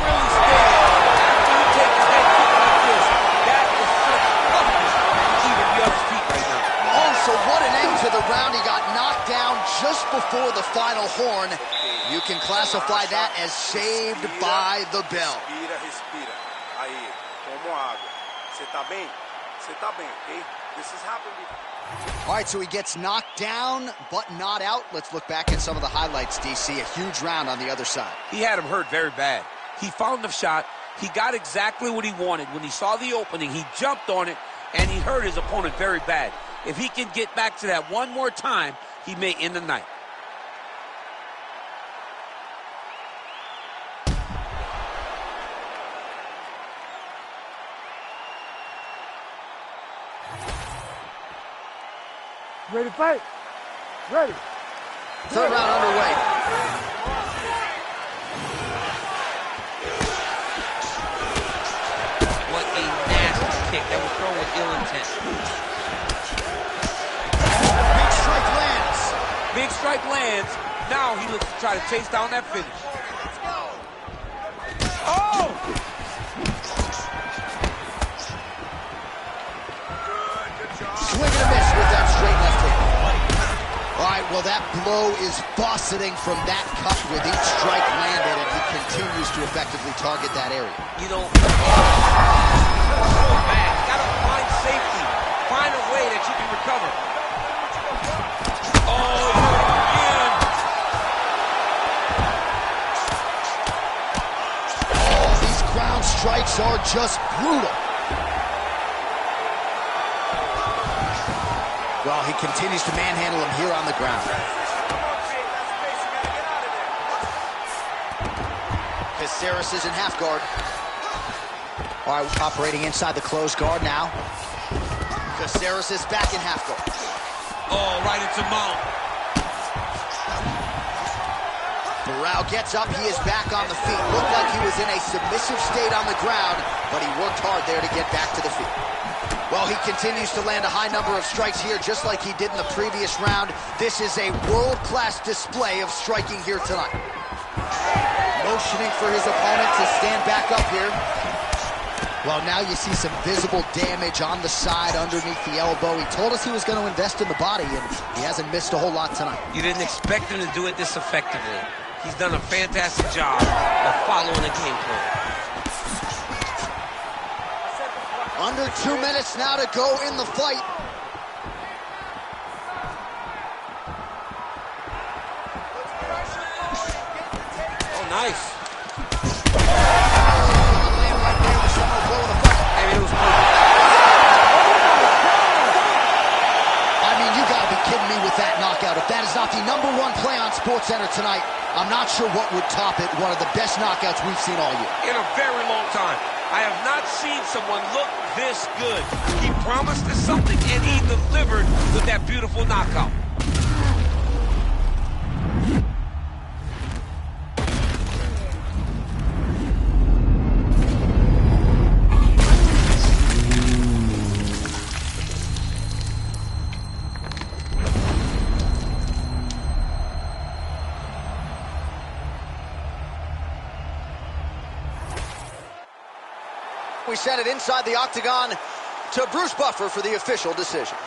S4: really stand after you take a head kick like this. That is such toughness to even be on his feet right now.
S1: Oh, so what an end to the round. He got knocked down just before the final horn. You can classify that as saved by the bell.
S3: Respira, respira. Aí, toma água. Você tá bem? Você tá bem, okay? This has happened before.
S1: All right, so he gets knocked down, but not out. Let's look back at some of the highlights, DC. A huge round on the other side.
S4: He had him hurt very bad. He found the shot. He got exactly what he wanted. When he saw the opening, he jumped on it, and he hurt his opponent very bad. If he can get back to that one more time, he may end the night.
S5: Ready to fight? Ready.
S1: Third round underway.
S4: What a nasty kick that was thrown with ill intent.
S1: Big strike lands.
S4: Big strike lands. Now he looks to try to chase down that finish. Oh!
S1: Swing and a miss with that straight left hook. All right, well, that blow is buffeting from that cut with each strike landed, and he continues to effectively target that area.
S4: You know, so bad. You gotta find safety. Find a way that you can recover. Oh, again.
S1: Oh, these ground strikes are just brutal. Well, he continues to manhandle him here on the ground. Caceres is in half guard. All right, operating inside the closed guard now. Caceres is back in half guard.
S4: Oh, right into mount.
S1: Barao gets up. He is back on the feet. Looked like he was in a submissive state on the ground, but he worked hard there to get back to the feet. Well, he continues to land a high number of strikes here, just like he did in the previous round. This is a world-class display of striking here tonight. Motioning for his opponent to stand back up here. Well, now you see some visible damage on the side underneath the elbow. He told us he was going to invest in the body, and he hasn't missed a whole lot tonight.
S4: You didn't expect him to do it this effectively. He's done a fantastic job of following the game plan.
S1: Under 2 minutes now to go in the fight.
S4: Oh, nice.
S1: Kidding me with that knockout. If that is not the #1 play on SportsCenter tonight, I'm not sure what would top it. One of the best knockouts we've seen all year.
S4: In a very long time. I have not seen someone look this good. He promised us something, and he delivered with that beautiful knockout.
S1: We sent it inside the octagon to Bruce Buffer for the official decision.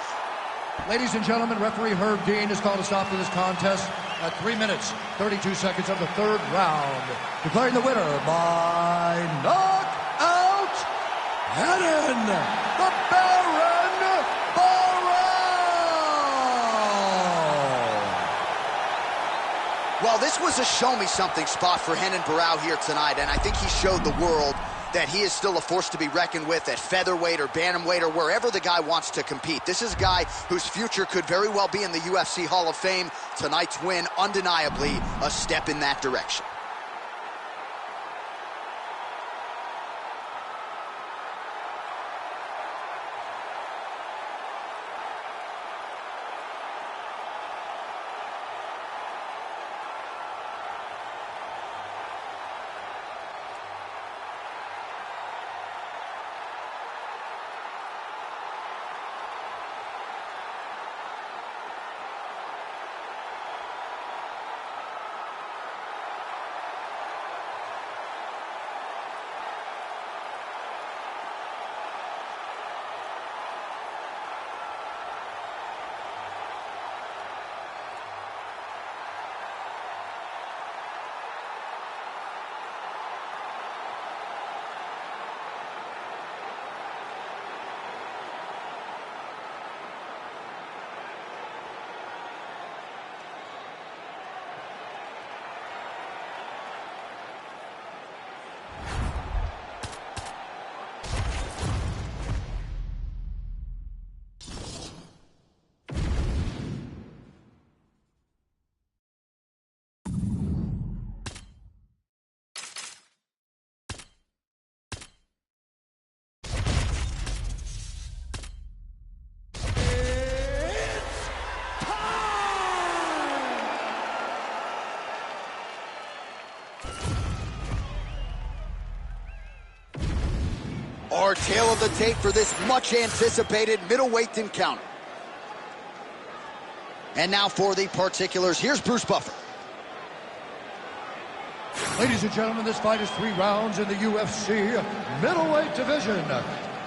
S2: Ladies and gentlemen, referee Herb Dean has called a stop to this contest at 3 minutes, 32 seconds of the third round, declaring the winner by knockout, Henan, the Baron Barrow.
S1: Well, this was a show-me-something spot for Henan Barrow here tonight, and I think he showed the world that he is still a force to be reckoned with at featherweight or bantamweight or wherever the guy wants to compete. This is a guy whose future could very well be in the UFC Hall of Fame. Tonight's win, undeniably a step in that direction. tale of the tape for this much-anticipated middleweight encounter. And now for the particulars, here's Bruce Buffer.
S2: Ladies and gentlemen, this fight is 3 rounds in the UFC middleweight division.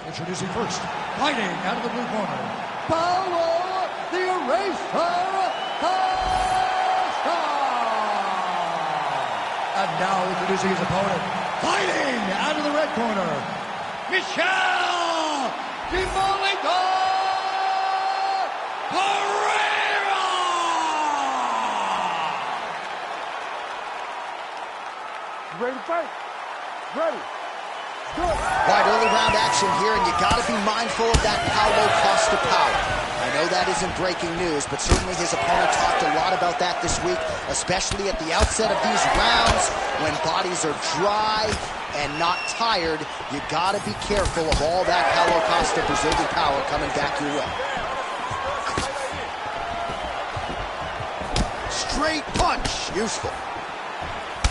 S2: Introducing first, fighting out of the blue corner, Paulo the Eraser Costa. And now introducing his opponent, fighting out of the red corner, Michel Demolito Pereira.
S5: Ready to fight? Ready. Good.
S1: Right, early round action here, and you got to be mindful of that Paulo Costa power. I know that isn't breaking news, but certainly his opponent talked a lot about that this week, especially at the outset of these rounds when bodies are dry and not tired. You got to be careful of all that Paulo Costa Brazilian power coming back your way. Straight punch, useful.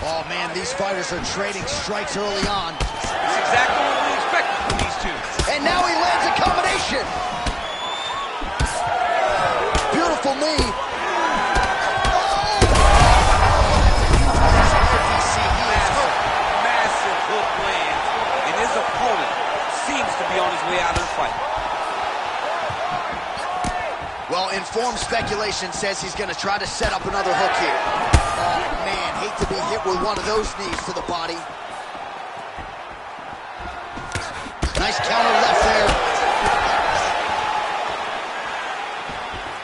S1: Oh, man, these fighters are trading strikes early on.
S4: That's exactly what we expected from these two.
S1: And now he lands a combination. Beautiful knee.
S4: Massive hook lands, and his opponent seems to be on his way out of the fight.
S1: Well, informed speculation says he's going to try to set up another hook here. Oh, man, hate to be hit with one of those knees to the body. Nice counter left there.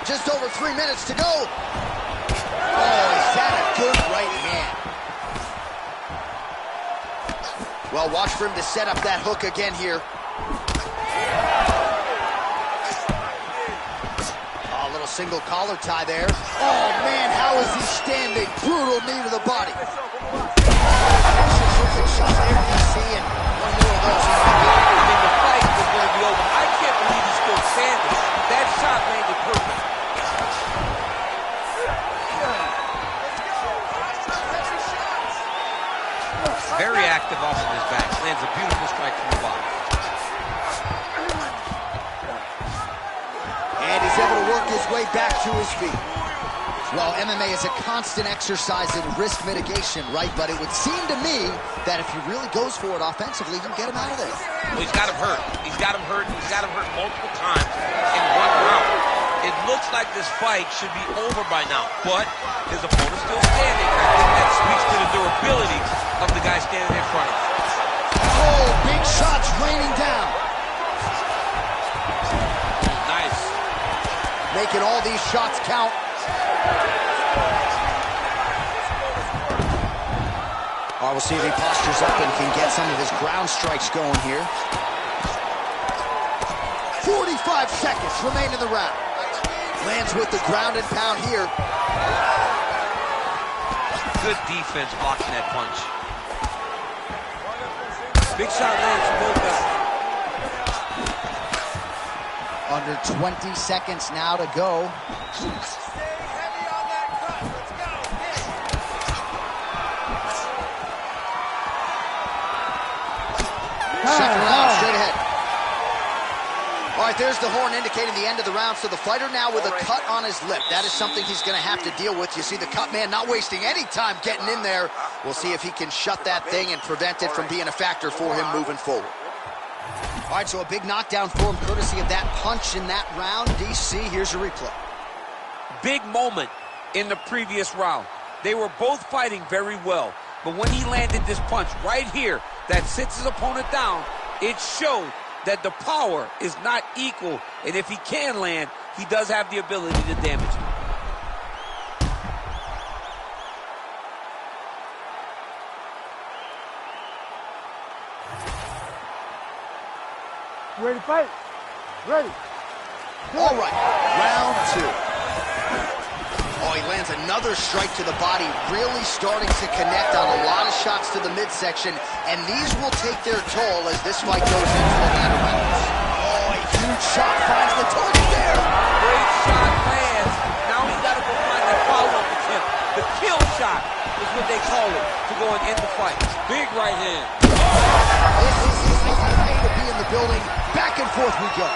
S1: Just over 3 minutes to go. Oh, is that a good right hand? Well, watch for him to set up that hook again here. Oh, a little single collar tie there. Oh, man, how is he standing? Brutal knee to the body. Shot there, DC, and one more of those.
S4: I mean, the fight was going to be over. I can't believe he's still standing. That shot landed perfect. Very active off of his back. Lands a beautiful strike from the bottom.
S1: And he's able to work his way back to his feet. Well, MMA is a constant exercise in risk mitigation, right? But it would seem to me that if he really goes for it offensively, he can get him out of there.
S4: Well, he's got him hurt. He's got him hurt, and he's got him hurt multiple times in one round. It looks like this fight should be over by now, but his opponent's still standing. I think that speaks to the durability of the guy standing in front of him.
S1: Oh, big shots raining down.
S4: Nice.
S1: Making all these shots count. All right, we'll see if he postures up and can get some of his ground strikes going here. 45 seconds remain in the round. Lands with the ground and pound here.
S4: Good defense blocking that punch. Big shot lands from both guys.
S1: Under 20 seconds now to go. Second round, straight ahead. All right, there's the horn indicating the end of the round. So the fighter now with a cut on his lip. That is something he's going to have to deal with. You see the cut man not wasting any time getting in there. We'll see if he can shut that thing and prevent it from being a factor for him moving forward. All right, so a big knockdown for him courtesy of that punch in that round. DC, here's a replay.
S4: Big moment in the previous round. They were both fighting very well. But when he landed this punch right here that sits his opponent down, it showed that the power is not equal. And if he can land, he does have the ability to damage him.
S5: Ready to fight? Ready.
S1: All right, round 2. Oh, he lands another strike to the body, really starting to connect on a lot of shots to the midsection, and these will take their toll as this fight goes into the latter rounds. Oh, a huge shot finds the target there.
S4: Great shot lands. Now he's got to go find that follow-up attempt. The kill shot is what they call it to go and end the fight. Big right hand.
S1: This is his way to be in the building. Back and forth we go.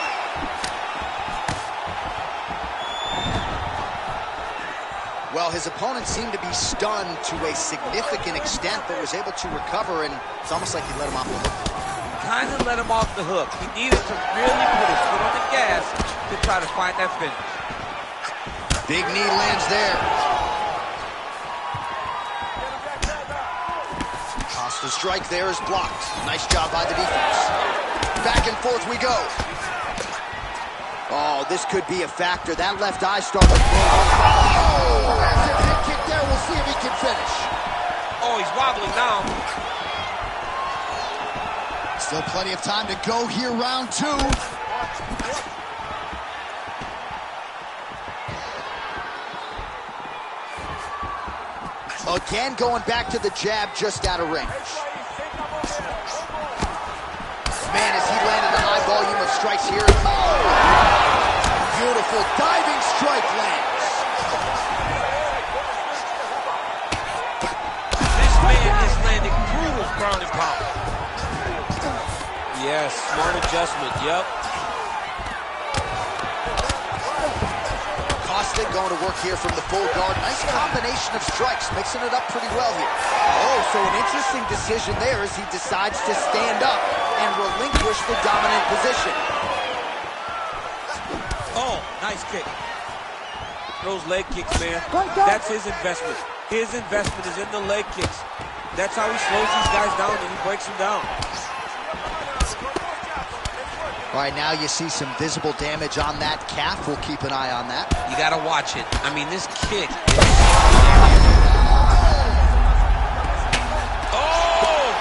S1: Well, his opponent seemed to be stunned to a significant extent, but was able to recover, and it's almost like he let him off the hook.
S4: Kind of let him off the hook. He needed to really put his foot on the gas to try to find that finish.
S1: Big knee lands there. The strike there is blocked. Nice job by the defense. Back and forth we go. Oh, this could be a factor. That left eye started. Oh, massive head kick there. We'll see if he can finish.
S4: Oh, he's wobbling now.
S1: Still plenty of time to go here, round 2. Again, going back to the jab just out of range. Man, as he landed a high volume of strikes here. Oh! Beautiful diving strike lands.
S4: This man is landing brutal ground and pound. Yes, smart adjustment, yep.
S1: Costa going to work here from the full guard. Nice combination of strikes, mixing it up pretty well here. Oh, so an interesting decision there as he decides to stand up and relinquish the dominant position.
S4: Oh, nice kick. Those leg kicks, man. That's his investment. His investment is in the leg kicks. That's how he slows these guys down and he breaks them down.
S1: All right, now you see some visible damage on that calf. We'll keep an eye on that.
S4: You got to watch it. I mean, this kick. Oh!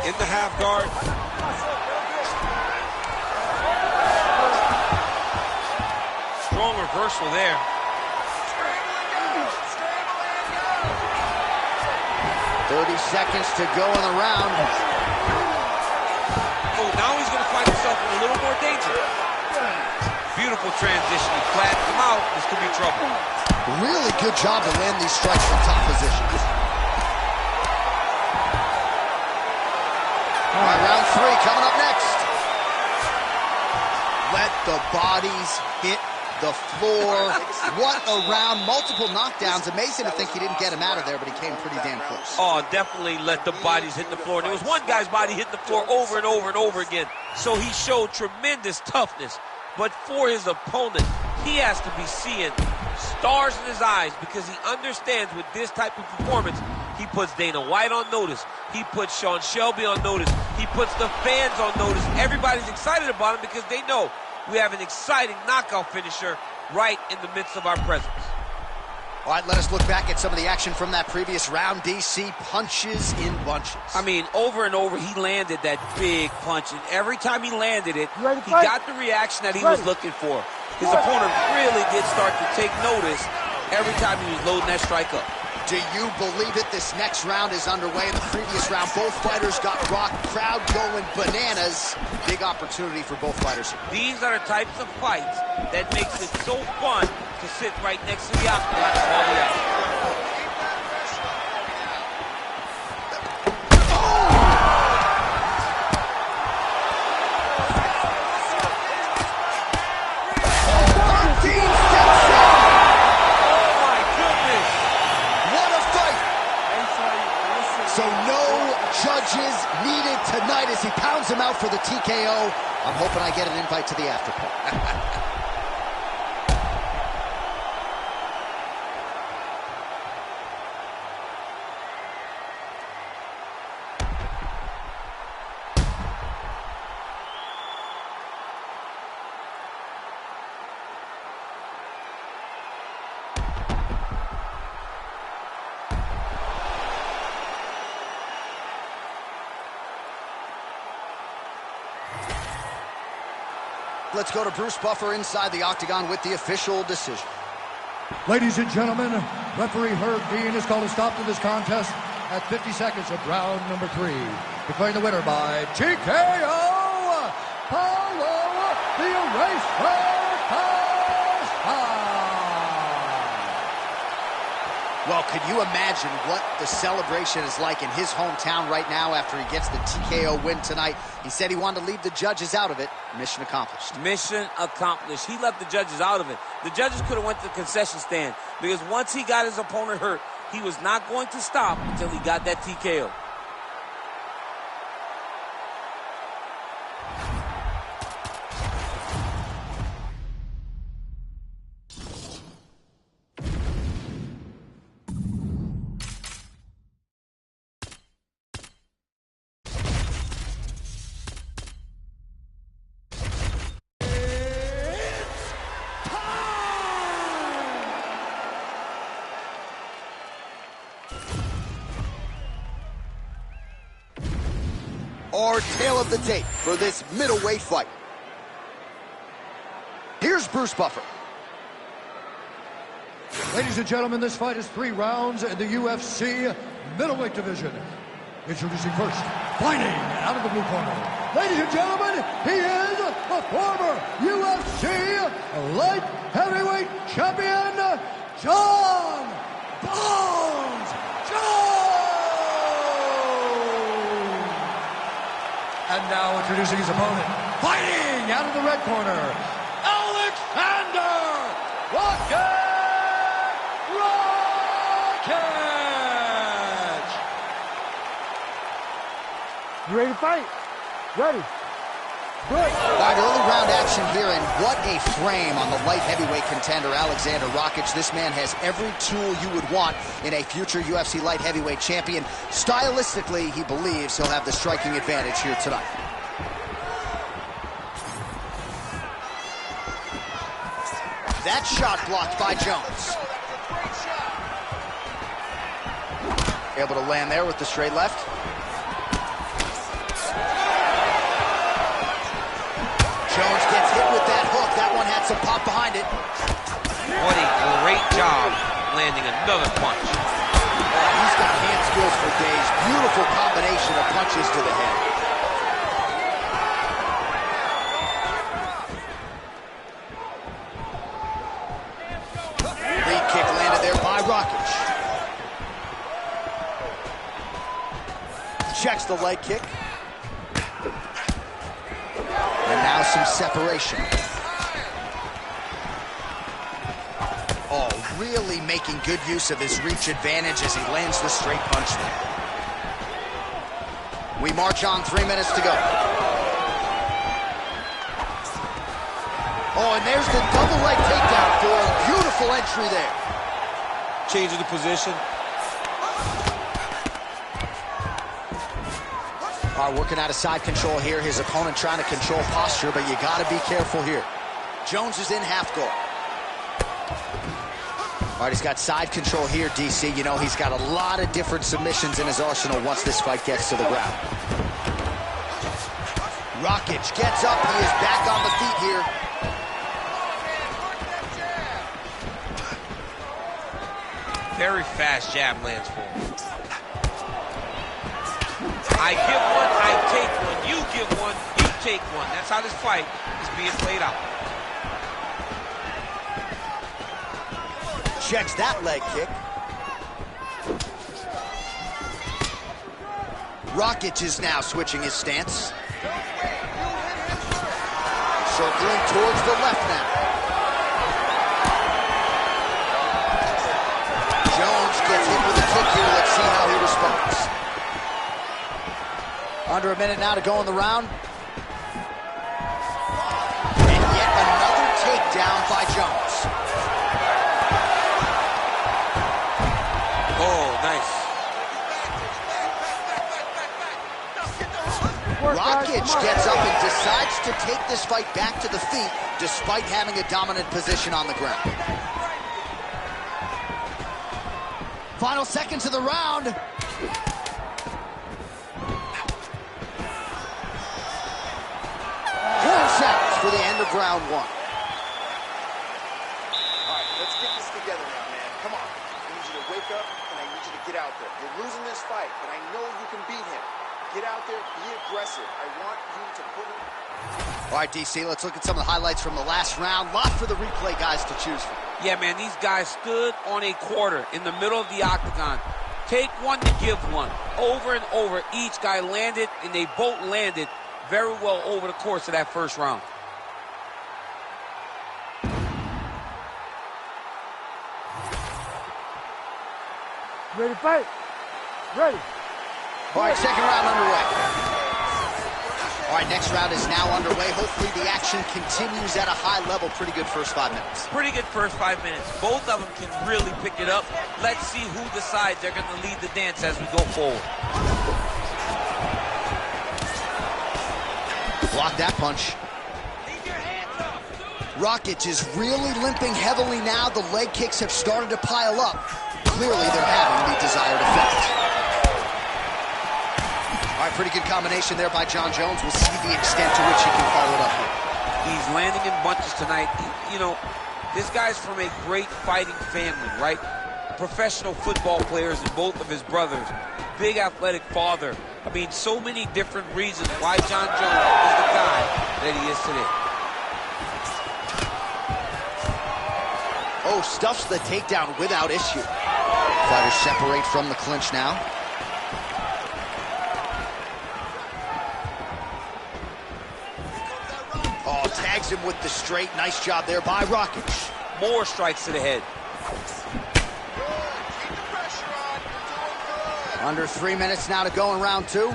S4: In the half guard. Strong reversal there.
S1: 30 seconds to go in the round.
S4: Oh, now he's going to find himself in a little more danger. Beautiful transition. He flattens him out. This could be trouble.
S1: Really good job to land these strikes from top positions. All right, round 3 coming up next. Let the bodies hit the floor. What a round. Multiple knockdowns. Amazing to think he didn't get him out of there, but he came pretty damn close.
S4: Oh, definitely let the bodies hit the floor. And there was one guy's body hitting the floor over and over and over again. So he showed tremendous toughness. But for his opponent, he has to be seeing stars in his eyes because he understands with this type of performance, he puts Dana White on notice. He puts Sean Shelby on notice. He puts the fans on notice. Everybody's excited about him because they know we have an exciting knockout finisher right in the midst of our presence.
S1: All right, let us look back at some of the action from that previous round. DC punches in bunches.
S4: I mean, over and over, he landed that big punch, and every time he landed it, he got the reaction that he was looking for. His opponent really did start to take notice every time he was loading that strike up.
S1: Do you believe it? This next round is underway. In the previous round, both fighters got rocked. Crowd going bananas. Big opportunity for both fighters here.
S4: These are the types of fights that makes it so fun to sit right next to the octagon and call the out.
S1: So no judges needed tonight as he pounds him out for the TKO. I'm hoping I get an invite to the after party. Let's go to Bruce Buffer inside the octagon with the official decision.
S2: Ladies and gentlemen, referee Herb Dean has called a stop to this contest at 50 seconds of round number 3. Declaring the winner by TKO, Paulo the Eraser Costa.
S1: Well, could you imagine what the celebration is like in his hometown right now after he gets the TKO win tonight? He said he wanted to leave the judges out of it. Mission accomplished.
S4: Mission accomplished. He left the judges out of it. The judges could have went to the concession stand because once he got his opponent hurt, he was not going to stop until he got that TKO.
S1: Our tale of the tape for this middleweight fight. Here's Bruce Buffer.
S2: Ladies and gentlemen, this fight is 3 rounds in the UFC middleweight division. Introducing first, fighting out of the blue corner. Ladies and gentlemen, he is a former UFC light heavyweight champion, Jon Bones Jones. And now introducing his opponent, fighting out of the red corner, Alexander Rocket!
S5: You ready to fight? Ready. Good.
S1: All right, early round action here, and what a frame on the light heavyweight contender, Alexander Rakic. This man has every tool you would want in a future UFC light heavyweight champion. Stylistically, he believes he'll have the striking advantage here tonight. That shot blocked by Jones. Able to land there with the straight left. Jones gets hit with that hook. That one had some pop behind it.
S4: What a great job landing another punch.
S1: Oh, he's got hand skills for days. Beautiful combination of punches to the head. Lead kick landed there by Rakic. Checks the leg kick. And now some separation. Oh, really making good use of his reach advantage as he lands the straight punch there. We march on, 3 minutes to go. Oh, and there's the double leg takedown for a beautiful entry there.
S4: Change of the position.
S1: Working out of side control here. His opponent trying to control posture, but you got to be careful here. Jones is in half guard. All right, he's got side control here, DC. You know, he's got a lot of different submissions in his arsenal once this fight gets to the ground. Rakic gets up. He is back on the feet here.
S4: Very fast jab lands for him. I give one, I take one. You give one, you take one. That's how this fight is being played out.
S1: Checks that leg kick. Rakic is now switching his stance. Circling towards the left now. Jones gets hit with a kick here. Let's see how he responds. Under a minute now to go in the round. And yet another takedown by Jones.
S4: Oh, nice.
S1: Rakic gets up and decides to take this fight back to the feet despite having a dominant position on the ground. Final seconds of the round. 4 seconds for the end of round 1.
S3: All right, let's get this together now, man. Come on. I need you to wake up, and I need you to get out there. You're losing this fight, but I know you can beat him. Get out there, be aggressive. I want you to put it...
S1: All right, DC, let's look at some of the highlights from the last round. Lot for the replay guys to choose from.
S4: Yeah, man, these guys stood on a quarter in the middle of the octagon. Take one to give one. Over and over, each guy landed, and they both landed very well over the course of that first round.
S5: Ready to fight? Ready.
S1: All right, second round underway. All right, next round is now underway. Hopefully the action continues at a high level. Pretty good first 5 minutes.
S4: Pretty good first 5 minutes. Both of them can really pick it up. Let's see who decides they're going to lead the dance as we go forward.
S1: Block that punch. Rakic is really limping heavily now. The leg kicks have started to pile up. Clearly they're having the desired effect. All right, pretty good combination there by Jon Jones. We'll see the extent to which he can follow it up here.
S4: He's landing in bunches tonight. You know, this guy's from a great fighting family, right? Professional football players and both of his brothers. Big athletic father. I mean, so many different reasons why Jon Jones is the guy that he is today.
S1: Oh, stuffs the takedown without issue. Fighters separate from the clinch now. Oh, tags him with the straight. Nice job there by Rakic.
S4: More strikes to the head.
S1: Under 3 minutes now to go in round two.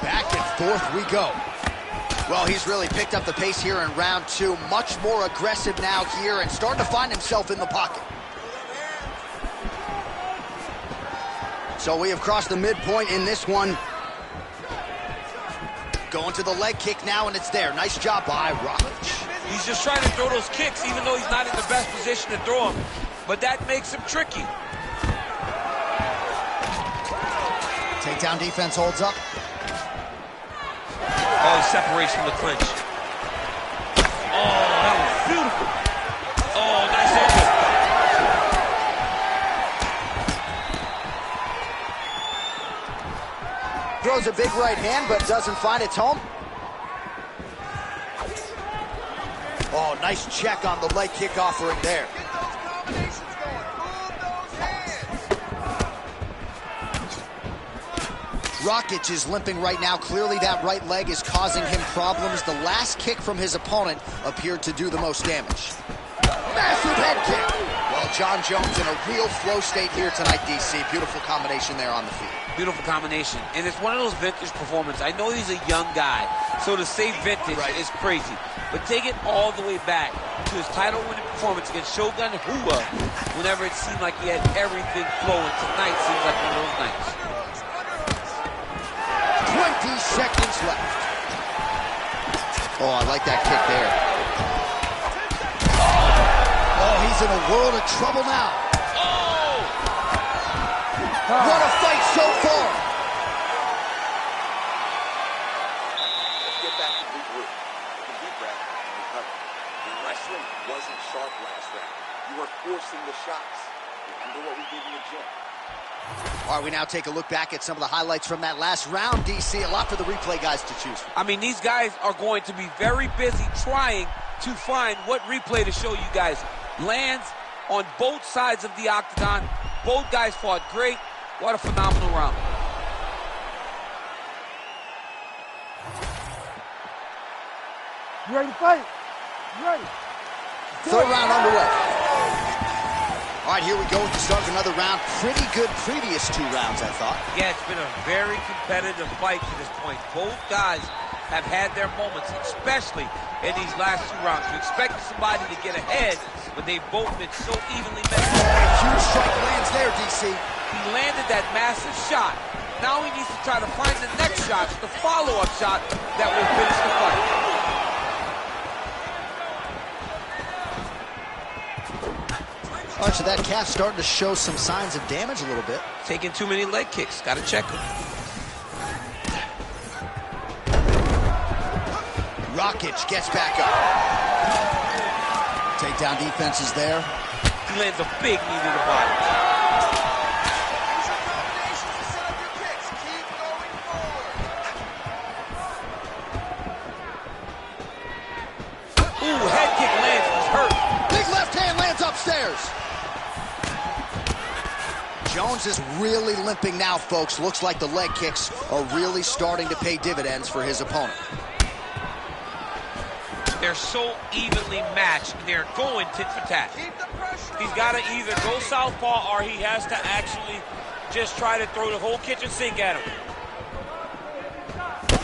S1: Back and forth we go. Well, he's really picked up the pace here in round two. Much more aggressive now here and starting to find himself in the pocket. So we have crossed the midpoint in this one. Going to the leg kick now, and it's there. Nice job by Rakic.
S4: He's just trying to throw those kicks, even though he's not in the best position to throw them. But that makes him tricky.
S1: Takedown defense holds up.
S4: Oh, he separates from the clinch. Oh, that was beautiful. Oh, nice elbow.
S1: Throws a big right hand, but doesn't find its home. Oh, nice check on the leg kick offering there. Rakic is limping right now. Clearly that right leg is causing him problems. The last kick from his opponent appeared to do the most damage. Massive head kick. Well, Jon Jones in a real flow state here tonight, DC. Beautiful combination there on the feet.
S4: Beautiful combination. And it's one of those vintage performances. I know he's a young guy, so to say vintage is crazy. But take it all the way back to his title-winning performance against Shogun Rua whenever it seemed like he had everything flowing. Tonight seems like one of those nights.
S1: 20 seconds left. Oh, I like that kick there. Oh, he's in a world of trouble now.
S4: Oh!
S1: What a fight so far.
S3: Get back to regroup. Take a deep breath and recover. Your wrestling wasn't sharp last round. You were forcing the shots. Remember what we did in the gym.
S1: All right, we now take a look back at some of the highlights from that last round, DC. A lot for the replay guys to choose from.
S4: I mean, these guys are going to be very busy trying to find what replay to show you guys. Lands on both sides of the octagon. Both guys fought great. What a phenomenal round.
S5: You ready to fight? You ready?
S1: Third round underway. All right, here we go with the start of another round. Pretty good previous two rounds, I thought.
S4: Yeah, it's been a very competitive fight to this point. Both guys have had their moments, especially in these last two rounds. You expected somebody to get ahead, but they've both been so evenly matched.
S1: Huge strike lands there, DC.
S4: He landed that massive shot. Now he needs to try to find the next shot, the follow-up shot that will finish the fight.
S1: All right, so that calf starting to show some signs of damage a little bit.
S4: Taking too many leg kicks. Got to check him.
S1: Rakic gets back up. Takedown defense is there.
S4: He lands a big knee to the body. Ooh, head kick lands.
S1: upstairs. Jones is really limping now, folks. Looks like the leg kicks are really starting to pay dividends for his opponent.
S4: They're so evenly matched, and they're going tit for tat. He's got to either go southpaw or he has to actually just try to throw the whole kitchen sink at him.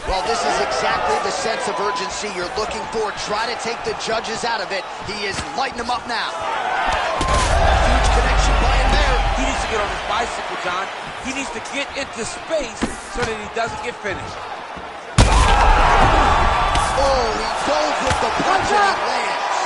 S1: Well, this is exactly the sense of urgency you're looking for. Try to take the judges out of it. He is lighting them up now. Huge connection by him there.
S4: He needs to get on his bicycle, John. He needs to get into space so that he doesn't get finished.
S1: Oh, he goes with the punch and it lands.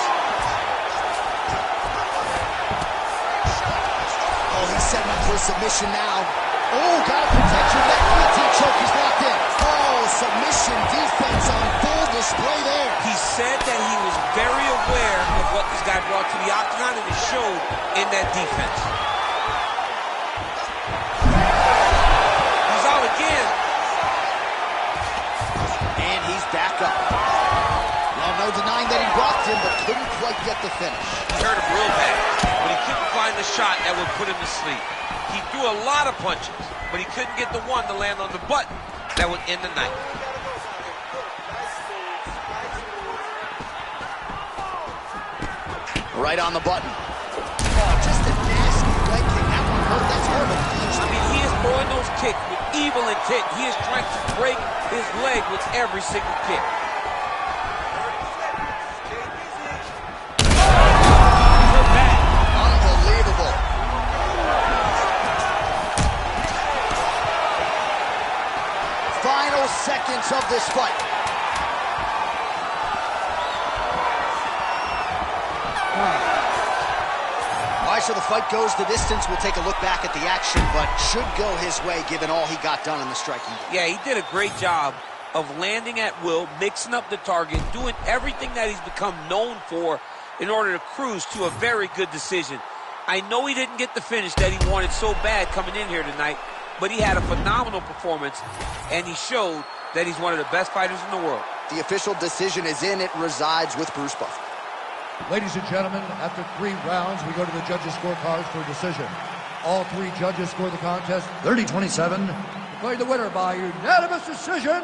S1: Oh, he's setting up for a submission now. Oh, gotta protect your neck. Guillotine choke, he's locked in. Oh, submission defense on full display there.
S4: He said that he was very aware of what this guy brought to the octagon, and it showed in that defense. He's out again.
S1: And he's back up. Well, no denying that he rocked him, but couldn't quite get the finish.
S4: He hurt him real bad, but he couldn't find the shot that would put him to sleep. He threw a lot of punches, but he couldn't get the one to land on the button that would end the night.
S1: Right on the button. Oh, just a nasty leg kick. That one hurt. That's horrible.
S4: I mean, he is throwing those kicks with evil intent. He is trying to break his leg with every single kick.
S1: Unbelievable. Final seconds of this fight. All right, so the fight goes the distance. We'll take a look back at the action, but should go his way given all he got done in the striking game.
S4: Yeah, he did a great job of landing at will, mixing up the target, doing everything that he's become known for in order to cruise to a very good decision. I know he didn't get the finish that he wanted so bad coming in here tonight, but he had a phenomenal performance, and he showed that he's one of the best fighters in the world.
S1: The official decision is in. It resides with Bruce Buffer.
S2: Ladies and gentlemen, after 3 rounds, we go to the judges' scorecards for a decision. All 3 judges score the contest 30-27. Declared the winner by unanimous decision,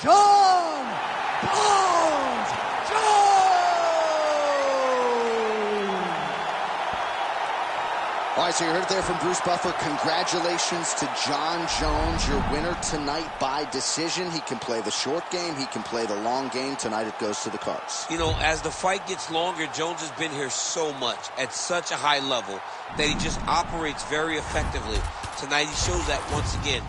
S2: John Bones Jones!
S1: All right, so you heard it there from Bruce Buffer. Congratulations to John Jones, your winner tonight by decision. He can play the short game. He can play the long game. Tonight it goes to the cards.
S4: You know, as the fight gets longer, Jones has been here so much at such a high level that he just operates very effectively. Tonight he shows that once again.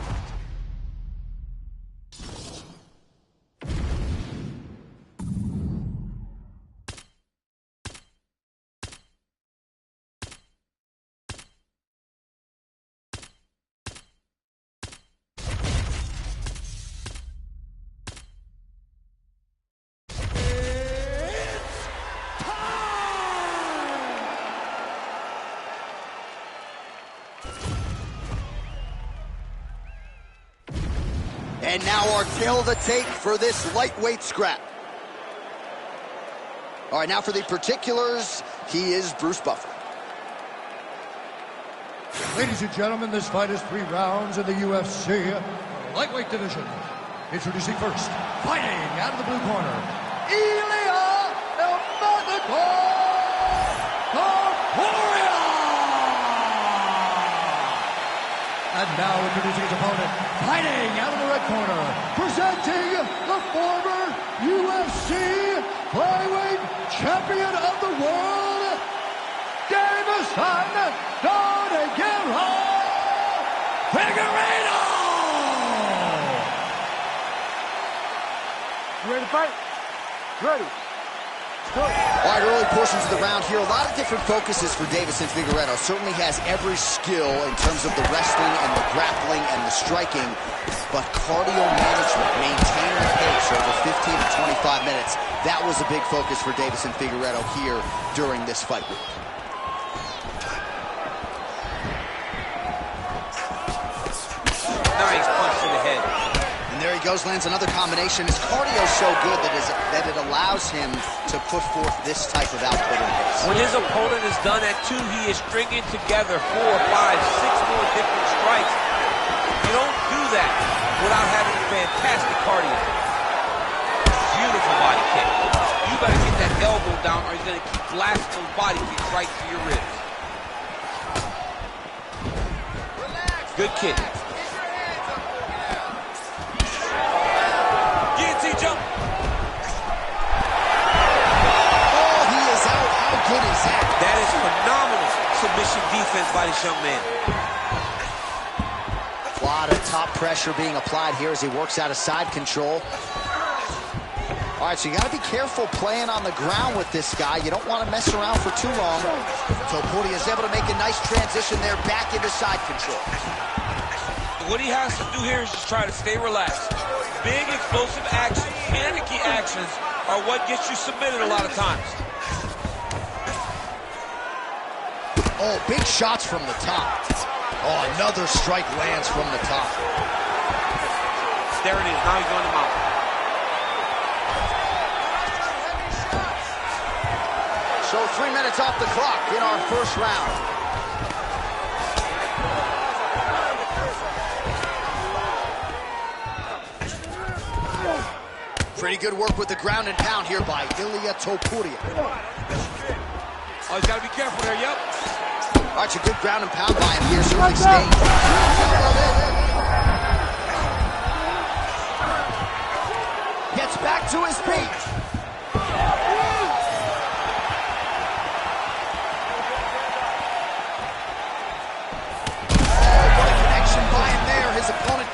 S1: And now our tale of the tape for this lightweight scrap. All right, now for the particulars, he is Bruce Buffer.
S2: Ladies and gentlemen, this fight is 3 rounds in the UFC lightweight division. Introducing first, fighting out of the blue corner, Ilya Corporia! And now introducing his opponent, fighting out of the red corner, presenting the former UFC flyweight champion of the world, Davison Donegiro Figueiredo!
S5: You ready to fight? Ready.
S1: All right, early portions of the round here. A lot of different focuses for Davison Figueiredo. Certainly has every skill in terms of the wrestling and the grappling and the striking, but cardio management, maintaining the pace over 15 to 25 minutes, that was a big focus for Davison Figueiredo here during this fight week.
S4: Nice punch to the head.
S1: And there he goes, lands another combination. His cardio's so good that it allows him to put forth this type of output in pace.
S4: When his opponent is done at 2, he is stringing together 4, 5, 6 more different strikes. You don't do that without having fantastic cardio. Beautiful body kick. You better get that elbow down or he's going to keep blasting those body kicks right to your ribs. Good kick. Guillotine jump.
S1: Oh, he is out. How good is that?
S4: That is phenomenal submission defense by this young man.
S1: A lot of top pressure being applied here as he works out of side control. All right, so you got to be careful playing on the ground with this guy. You don't want to mess around for too long. Topuria is able to make a nice transition there back into side control.
S4: What he has to do here is just try to stay relaxed. Big explosive actions, panicky actions are what gets you submitted a lot of times.
S1: Oh, big shots from the top. Oh, another strike lands from the top.
S4: There it is. Now he's on the mount.
S1: So 3 minutes off the clock in our first round. Pretty good work with the ground and pound here by Ilia Topuria.
S4: Oh, he's got to be careful there, yep.
S1: All right, a good ground and pound by him here, certainly staying. Gets back to his feet.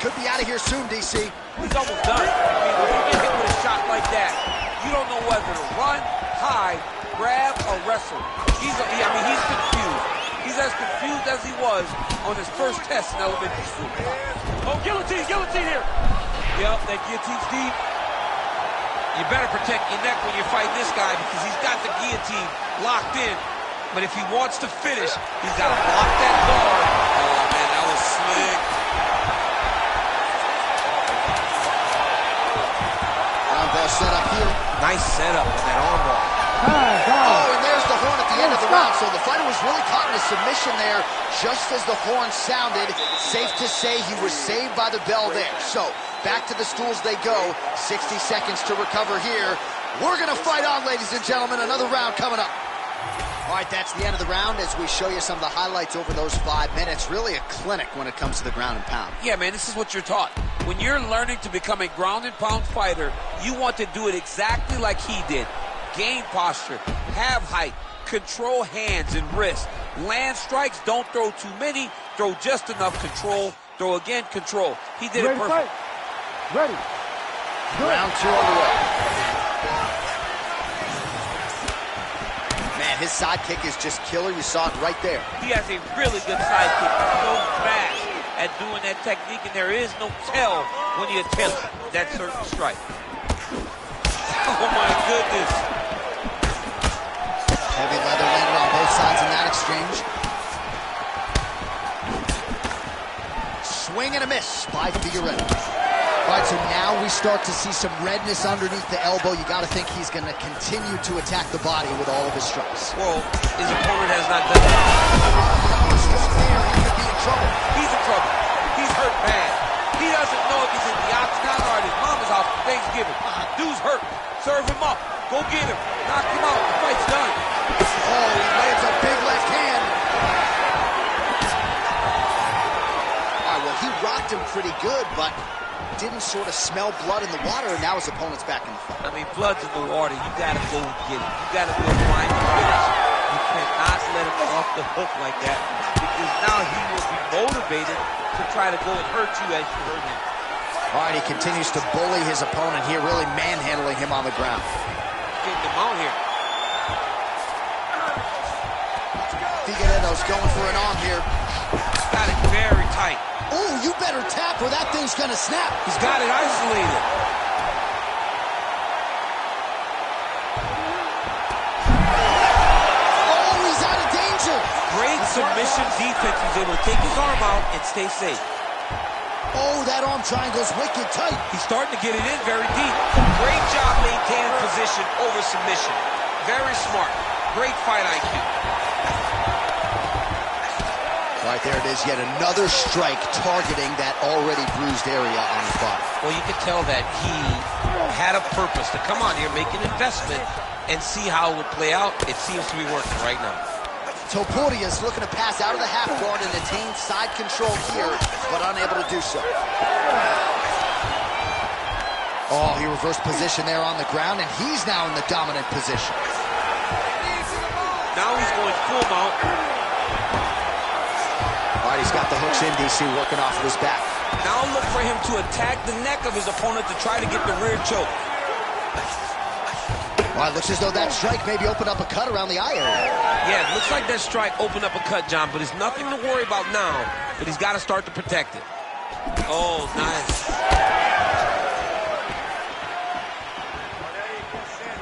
S1: Could be out of here soon, DC.
S4: He's almost done. I mean, when you get hit with a shot like that, you don't know whether to run, hide, grab, or wrestle. He's confused. He's as confused as he was on his first test in elementary school. Oh, guillotine here. Yep, that guillotine's deep. You better protect your neck when you fight this guy because he's got the guillotine locked in. But if he wants to finish, he's got to block that guard. Oh, man, that was slick.
S1: Set up here.
S4: Nice setup on that armbar.
S1: Oh, and there's the horn at the end of the round. So the fighter was really caught in a submission there just as the horn sounded. Safe to say he was saved by the bell there. So back to the stools they go. 60 seconds to recover here. We're going to fight on, ladies and gentlemen. Another round coming up. All right, that's the end of the round as we show you some of the highlights over those 5 minutes. Really a clinic when it comes to the ground and pound.
S4: Yeah, man, this is what you're taught. When you're learning to become a ground and pound fighter, you want to do it exactly like he did. Gain posture, have height, control hands and wrists. Land strikes, don't throw too many, throw just enough, control, throw again, control. He did it perfect.
S5: Ready.
S1: Round 2 underway. Man, his sidekick is just killer. You saw it right there.
S4: He has a really good sidekick. He's so fast at doing that technique, and there is no tell when he attempts that certain strike. Oh, my goodness.
S1: Heavy leather landed on both sides in that exchange. Swing and a miss by Figueredo. All right, so now we start to see some redness underneath the elbow. You got to think he's going to continue to attack the body with all of his strikes.
S4: Well, his opponent has not done that.
S1: It's just clear he could be in trouble.
S4: He's in trouble. He's hurt bad. He doesn't know if he's in the octagon or at his mama's house for Thanksgiving. Dude's hurt. Serve him up. Go get him. Knock him out. The fight's done.
S1: Oh, he lands a big left hand. All right, well, he rocked him pretty good, but didn't sort of smell blood in the water, and now his opponent's back in the fight.
S4: I mean, blood's in the water. You got to go and get it. You got to go find the finish. You cannot let him off the hook like that because now he will be motivated to try to go and hurt you as you hurt him.
S1: All right, he continues to bully his opponent here, really manhandling him on the ground.
S4: Getting him out here.
S1: Figueredo's going for an arm here.
S4: Got it very tight.
S1: Oh, you better tap or that thing's gonna snap.
S4: He's got it isolated.
S1: Oh, he's out of danger.
S4: Great submission defense. He's able to take his arm out and stay safe.
S1: Oh, that arm triangle's wicked tight.
S4: He's starting to get it in very deep. Great job maintaining position over submission. Very smart. Great fight IQ.
S1: Right there it is, yet another strike targeting that already bruised area on his body.
S4: Well, you can tell that he had a purpose to come on here, make an investment, and see how it would play out. It seems to be working right now.
S1: Topuria's looking to pass out of the half guard and attain side control here, but unable to do so. Oh, he reversed position there on the ground, and he's now in the dominant position.
S4: Now he's going full mount.
S1: All right, he's got the hooks in, DC, working off of his back.
S4: Now look for him to attack the neck of his opponent to try to get the rear choke.
S1: All right, looks as though that strike maybe opened up a cut around the eye area.
S4: Yeah, it looks like that strike opened up a cut, John, but it's nothing to worry about now, but he's got to start to protect it. Oh, nice.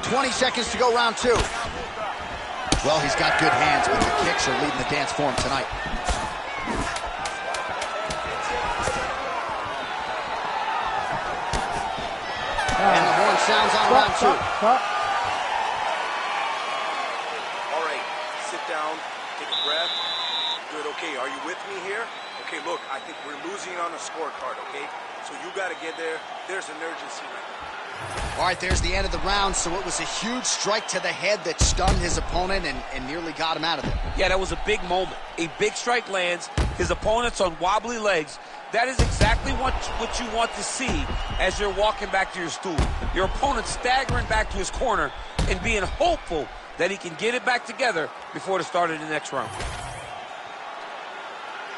S1: 20 seconds to go, round two. Well, he's got good hands, but the kicks are leading the dance for him tonight. And the horn sounds on round two.
S3: All right, sit down, take a breath. Good, okay, are you with me here? Okay, look, I think we're losing on a scorecard, okay? So you got to get there. There's an urgency right now.
S1: All right, there's the end of the round, so it was a huge strike to the head that stunned his opponent and nearly got him out of there.
S4: Yeah, that was a big moment. A big strike lands. His opponent's on wobbly legs. That is exactly what you want to see as you're walking back to your stool. Your opponent staggering back to his corner and being hopeful that he can get it back together before the start of the next round.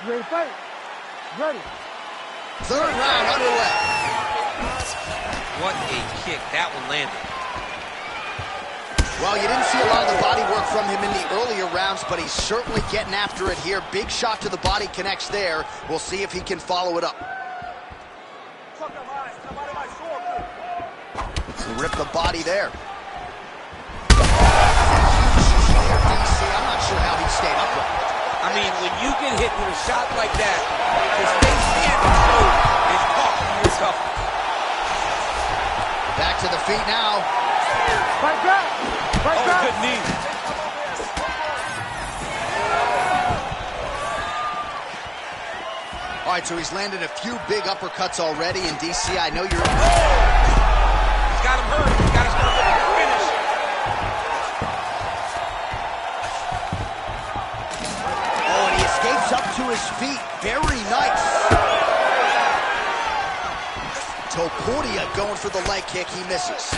S5: You ready to fight? Ready.
S1: Third round underway.
S4: What a kick. That one landed.
S1: Well, you didn't see a lot of the body work from him in the earlier rounds, but he's certainly getting after it here. Big shot to the body connects there. We'll see if he can follow it up. Rip the body there. DC, I'm not sure how he stayed upright.
S4: I mean, when you get hit with a shot like that, to stay standing still is tough. You're tough.
S1: Back to the feet now.
S5: Fight back! Fight back!
S4: Good knee.
S1: All right, so he's landed a few big uppercuts already, and DC, I know you're...
S4: He's got him hurt. He's got his finish.
S1: Oh, and he escapes up to his feet. Very nice. Topuria going for the leg kick. He misses.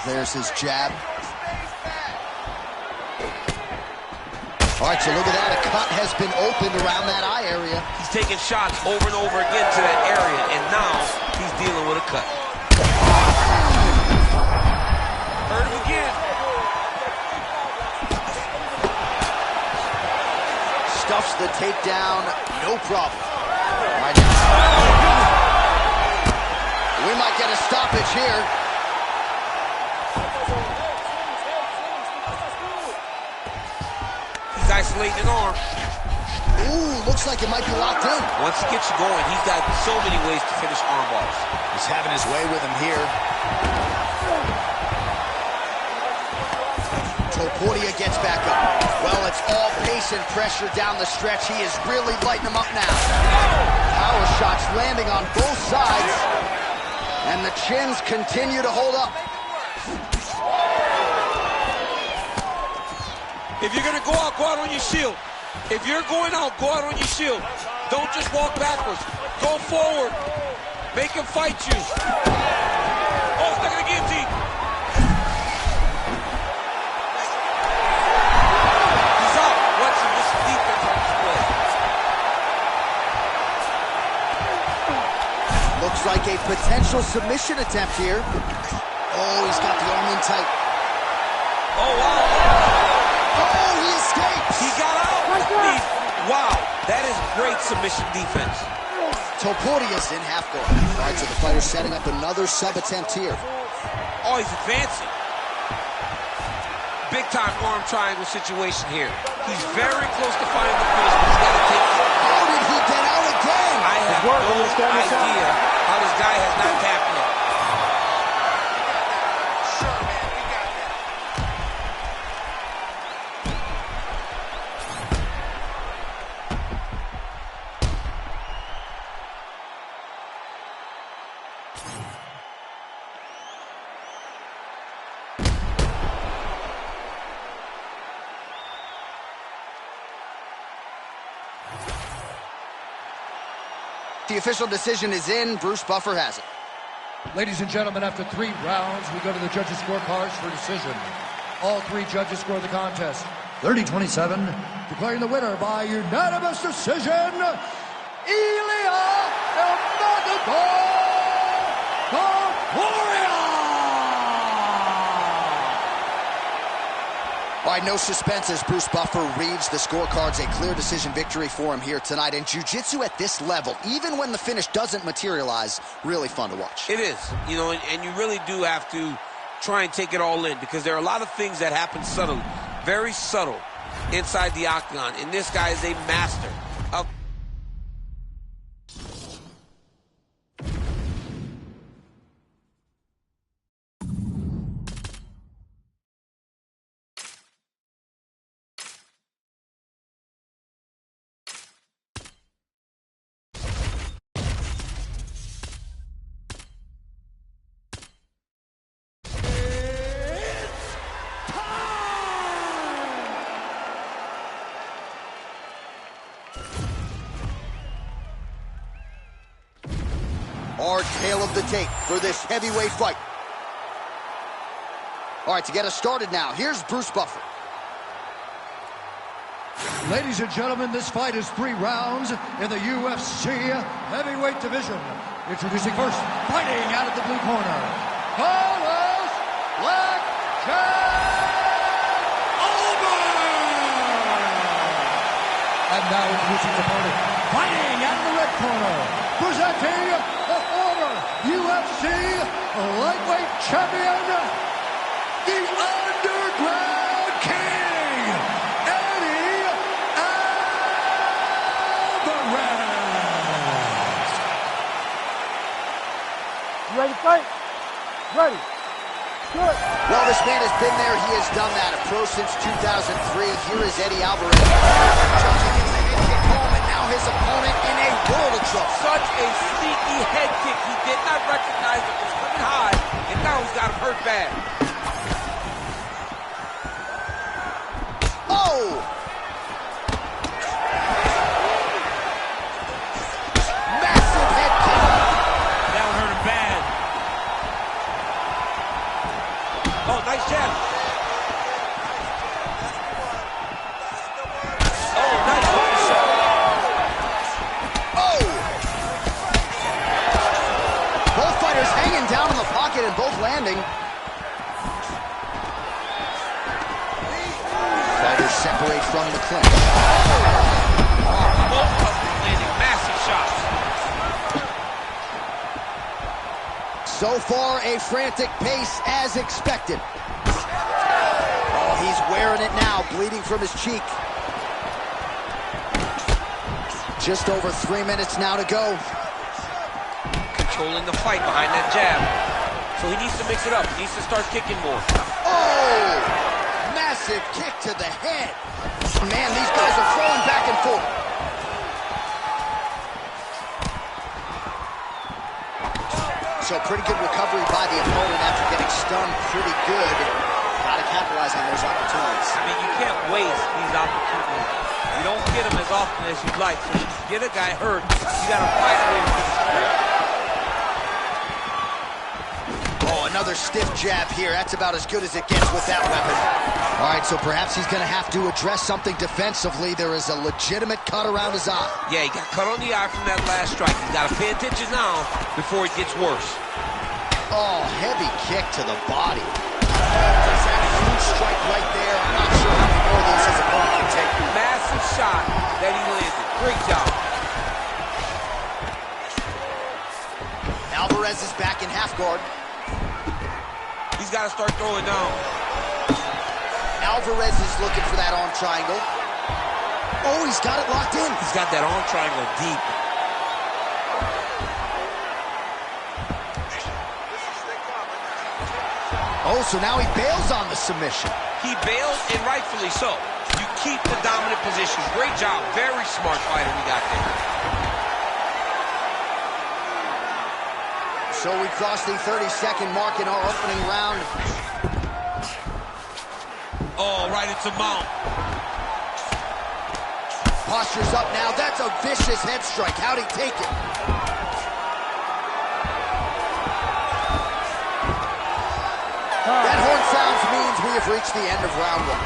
S1: There's his jab. All right, so look at that. A cut has been opened around that eye area.
S4: He's taking shots over and over again to that area, and now he's dealing with a cut. Hurt him again.
S1: Stuffs the takedown, no problem. All right, now. We might get a stoppage here.
S4: He's isolating an arm.
S1: Ooh, looks like it might be locked in.
S4: Once he gets you going, he's got so many ways to finish arm bars.
S1: He's having his way with him here. Topuria gets back up. Well, it's all pace and pressure down the stretch. He is really lighting him up now. Power shots landing on both sides. And the chins continue to hold up.
S4: If you're going to go out on your shield. If you're going out, go out on your shield. Don't just walk backwards. Go forward. Make him fight you. Oh, stuck in the guillotine. He's out. Watching this defense on display.
S1: Looks like a potential submission attempt here. Oh, he's got the arm in tight.
S4: Oh, wow.
S1: Oh, he escapes.
S4: He got out. Wow, that is great submission defense.
S1: Topuria's in half guard. All right, so the fighter's setting up another sub attempt here.
S4: Oh, he's advancing. Big time arm triangle situation here. He's very close to finding the finish, but he's got to take it.
S1: How did he get out again?
S4: I have no idea how this guy has not tapped yet.
S3: Sure, man, we got that.
S1: The official decision is in. Bruce Buffer has it.
S2: Ladies and gentlemen, after 3 rounds, we go to the judges' scorecards for decision. All 3 judges score the contest 30-27, declaring the winner by unanimous decision, Ilya
S1: All right, no suspense as Bruce Buffer reads the scorecards. A clear decision victory for him here tonight. And jiu-jitsu at this level, even when the finish doesn't materialize, really fun to watch.
S4: It is, you know, and you really do have to try and take it all in because there are a lot of things that happen subtly, very subtle inside the octagon. And this guy is a master of...
S1: Our tale of the tape for this heavyweight fight. All right, to get us started now, here's Bruce Buffer.
S2: Ladies and gentlemen, this fight is 3 rounds in the UFC heavyweight division. Introducing first, fighting out of the blue corner, Carlos and now introducing his opponent, fighting out of the red corner, presenting the former UFC lightweight champion, the Underground King, Eddie Alvarez.
S5: You ready to fight? Ready. Good.
S1: Well, this man has been there. He has done that. A pro since 2003. Here is Eddie Alvarez. Judging his head kick home, and now his opponent in a world of trouble.
S4: Such a sneaky head kick. He did not recognize it was coming high, and now he's got him hurt bad.
S1: Oh! Massive head kick.
S4: That one hurt him bad. Oh, nice jab. Oh, nice body shot.
S1: Oh! Both fighters hanging down in the pocket and both landing. Fighters separate from the clinch.
S4: Both of them landing massive shots.
S1: So far, a frantic pace as expected. Oh, he's wearing it now, bleeding from his cheek. Just over 3 minutes now to go.
S4: Controlling the fight behind that jab. So he needs to mix it up. He needs to start kicking more.
S1: Oh! Massive kick to the head. Man, these guys are throwing back and forth. So pretty good recovery by the opponent after getting stunned pretty good. Gotta capitalize on those opportunities.
S4: I mean, you can't waste these opportunities. You don't get them as often as you'd like. So when you get a guy hurt, you gotta find a way to get it.
S1: Oh, another stiff jab here. That's about as good as it gets with that weapon. All right, so perhaps he's gonna have to address something defensively. There is a legitimate cut around his eye.
S4: Yeah, he got cut on the eye from that last strike. He's gotta pay attention now before it gets worse.
S1: Oh, heavy kick to the body. That's a huge strike right there. I'm not sure how many more of these his opponent can take.
S4: Massive shot that he landed. Great job.
S1: Alvarez is back in half guard.
S4: He's got to start throwing down.
S1: Alvarez is looking for that arm triangle. Oh, he's got it locked in.
S4: He's got that arm triangle deep.
S1: Oh, so now he bails on the submission.
S4: He bailed, and rightfully so. You keep the dominant position. Great job. Very smart fighter we got there.
S1: So we crossed the 30-second mark in our opening round.
S4: Oh, right into mount.
S1: Posture's up now. That's a vicious head strike. How'd he take it? That horn sounds means we have reached the end of round one.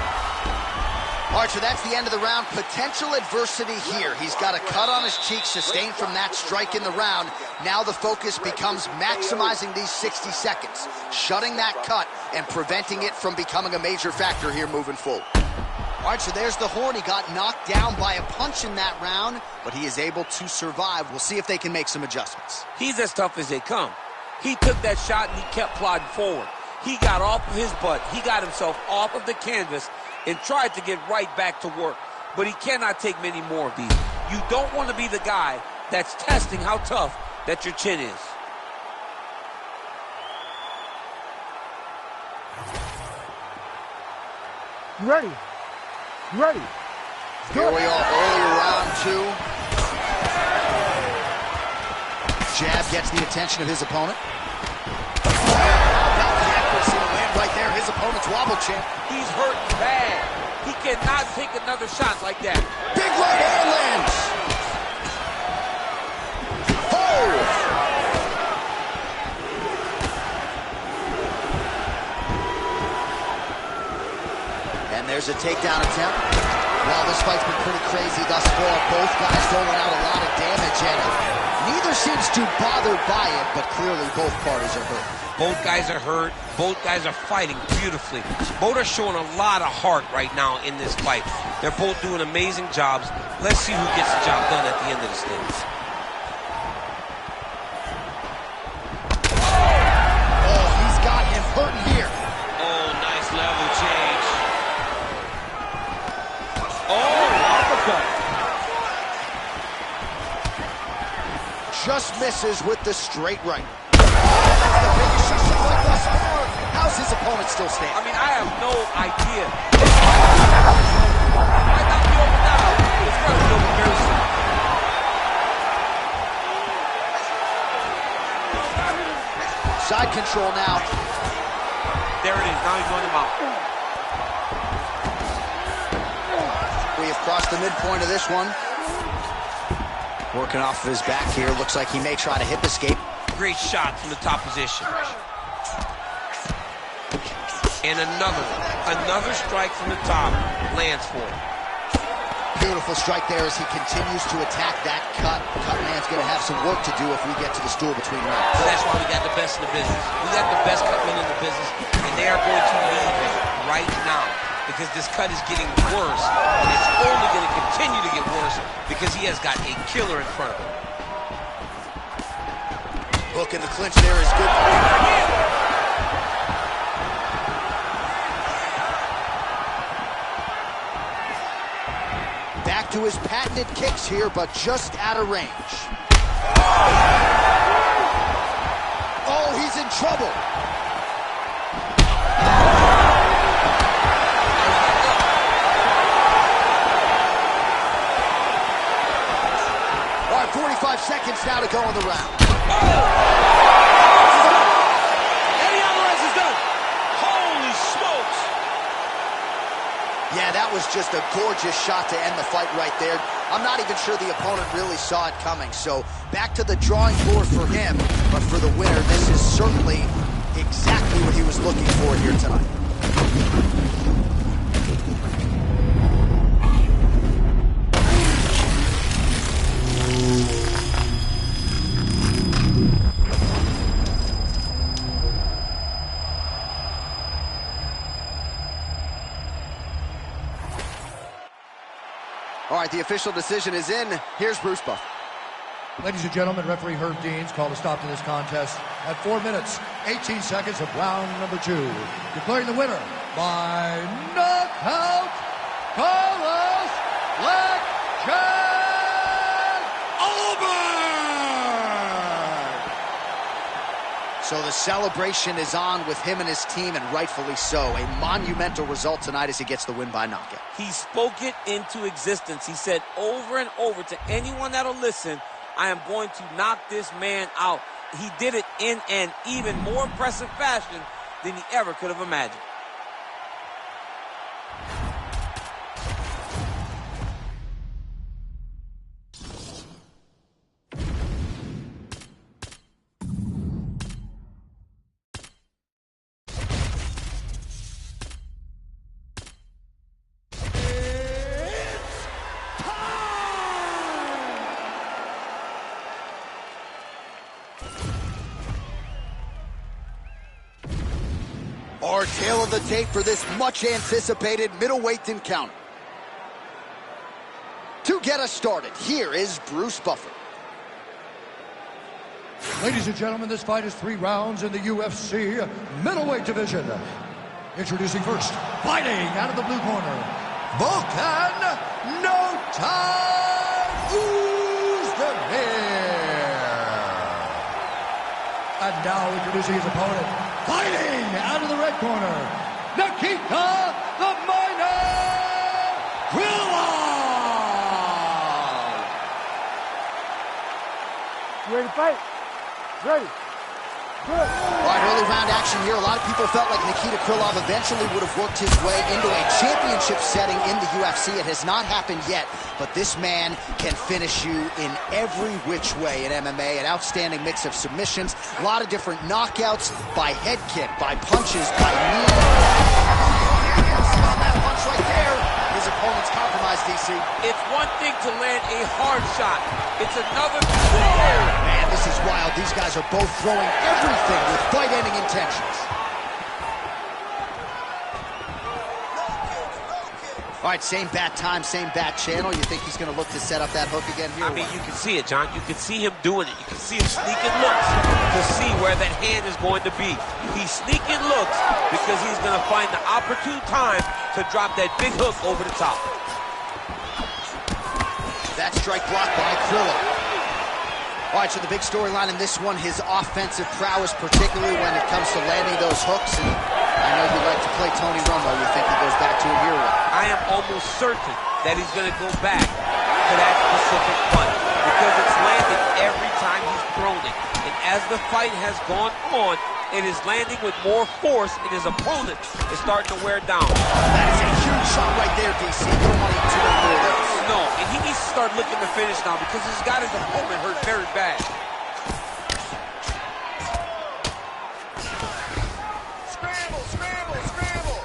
S1: Archer, that's the end of the round. Potential adversity here. He's got a cut on his cheek sustained from that strike in the round. Now the focus becomes maximizing these 60 seconds, shutting that cut and preventing it from becoming a major factor here moving forward. Archer, there's the horn. He got knocked down by a punch in that round, but he is able to survive. We'll see if they can make some adjustments.
S4: He's as tough as they come. He took that shot and he kept plodding forward. He got off of his butt. He got himself off of the canvas and tried to get right back to work. But he cannot take many more of these. You don't want to be the guy that's testing how tough that your chin is.
S5: You ready? You ready?
S1: Here we are, early round two. Jab gets the attention of his opponent. About the accuracy to land right there. His opponent's wobble champ.
S4: He's hurt bad. He cannot take another shot like that.
S1: Big right hand lands. Oh! And there's a takedown attempt. Well, this fight's been pretty crazy thus far. Both guys throwing out a lot of damage, and neither seems too bothered by it, but clearly both parties are hurt.
S4: Both guys are hurt. Both guys are fighting beautifully. Both are showing a lot of heart right now in this fight. They're both doing amazing jobs. Let's see who gets the job done at the end of this thing.
S1: Oh, he's got him hurting here.
S4: Oh, nice level change. Oh, uppercut.
S1: Just misses with the straight right. That's the biggest shot like thus far. How's his opponent still standing?
S4: I mean, I have no idea. Might not be over now. It's going to be over very soon.
S1: Side control now.
S4: There it is. Now he's going to mount.
S1: We have crossed the midpoint of this one. Working off of his back here. Looks like he may try to hip escape.
S4: Great shot from the top position. And another strike from the top lands for him.
S1: Beautiful strike there as he continues to attack that cut. Cutman's going to have some work to do if we get to the stool between rounds.
S4: That's why we got the best in the business. We got the best cutman in the business, and they are going to leave him right now because this cut is getting worse, and it's only going to continue to get worse because he has got a killer in front of him.
S1: Hook in the clinch there is good. Back to his patented kicks here, but just out of range. Oh, he's in trouble. All right, 45 seconds now to go in the round.
S6: Eddie Alvarez is done. Holy smokes.
S1: Yeah, that was just a gorgeous shot to end the fight right there. I'm not even sure the opponent really saw it coming. So back to the drawing board for him. But for the winner, this is certainly exactly what he was looking for here tonight. All right, the official decision is in. Here's Bruce Buffer.
S2: Ladies and gentlemen, referee Herb Deans called a stop to this contest at 4 minutes, 18 seconds of round number 2. Declaring the winner by knockout, Carlos Blackjack Albert!
S1: So the celebration is on with him and his team, and rightfully so. A monumental result tonight as he gets the win by knockout.
S4: He spoke it into existence. He said over and over to anyone that'll listen, I am going to knock this man out. He did it in an even more impressive fashion than he ever could have imagined.
S1: Our tale of the tape for this much-anticipated middleweight encounter. To get us started, here is Bruce Buffer.
S2: Ladies and gentlemen, this fight is 3 rounds in the UFC middleweight division. Introducing first, fighting out of the blue corner, Volkan No Time Uzdemir. And now introducing his opponent, fighting out of the red corner, Nikita the Miner Krylov.
S5: You ready to fight? Ready. Good.
S1: All right, early round action here. A lot of people felt like Nikita Krylov eventually would have worked his way into a championship setting in the UFC. It has not happened yet, but this man can finish you in every which way in MMA. An outstanding mix of submissions, a lot of different knockouts by head kick, by punches, by knee. On that punch right there, his opponent's compromised, DC.
S4: It's one thing to land a hard shot. It's another.
S1: Man, this is wild. These guys are both throwing everything with fight-ending intentions. All right, same bat time, same bat channel. You think he's going to look to set up that hook again here?
S4: I mean, you can see it, John. You can see him doing it. You can see him sneaking looks to see where that hand is going to be. He's sneaking looks because he's going to find the opportune time to drop that big hook over the top.
S1: That strike blocked by Krylov. All right, so the big storyline in this one, his offensive prowess, particularly when it comes to landing those hooks. And I know you like to play Tony Romo. You think he goes back to a year ago?
S4: I am almost certain that he's going to go back to that specific punch because it's landed every time he's thrown it. And as the fight has gone on, it is landing with more force, and his opponent is starting to wear down.
S1: That is a huge shot right there, DC. You don't want to eat too many more of those.
S4: No, and he needs to start looking to finish now because he's got his opponent hurt very bad.
S3: Scramble, scramble, scramble.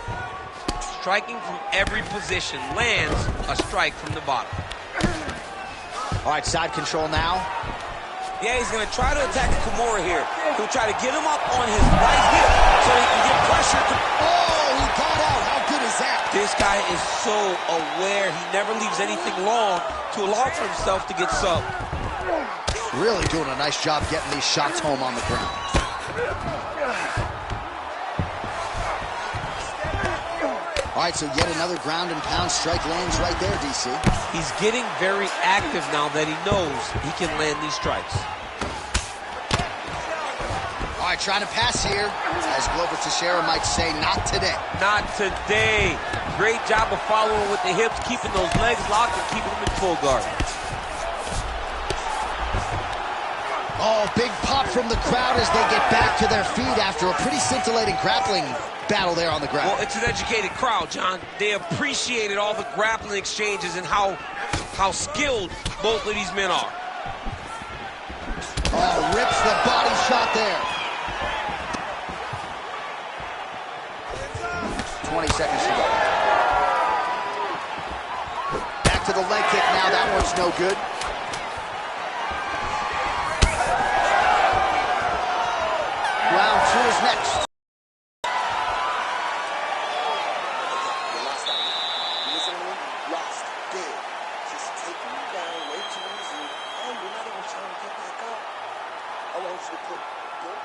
S4: Striking from every position, lands a strike from the bottom.
S1: All right, side control now.
S4: Yeah, he's going to try to attack Kimura here. He'll try to get him up on his right hip so he can get pressure.
S1: Oh, he got out. How good is that?
S4: This guy is so aware. He never leaves anything long to allow for himself to get subbed.
S1: Really doing a nice job getting these shots home on the ground. All right, so yet another ground and pound strike lands right there, DC.
S4: He's getting very active now that he knows he can land these strikes.
S1: All right, trying to pass here. As Glover Teixeira might say, not today.
S4: Not today. Great job of following with the hips, keeping those legs locked and keeping them in full guard.
S1: Oh, big pop from the crowd as they get back to their feet after a pretty scintillating grappling battle there on the ground.
S4: Well, it's an educated crowd, John. They appreciated all the grappling exchanges and how skilled both of these men are.
S1: Oh, rips the body shot there. 20 seconds to go. Back to the leg kick now. That one's no good. Round 2 is next.
S3: You lost out. You listen to me? You lost big. Just taking you down way too easy, and you're not even trying to get back up. I want you to put good.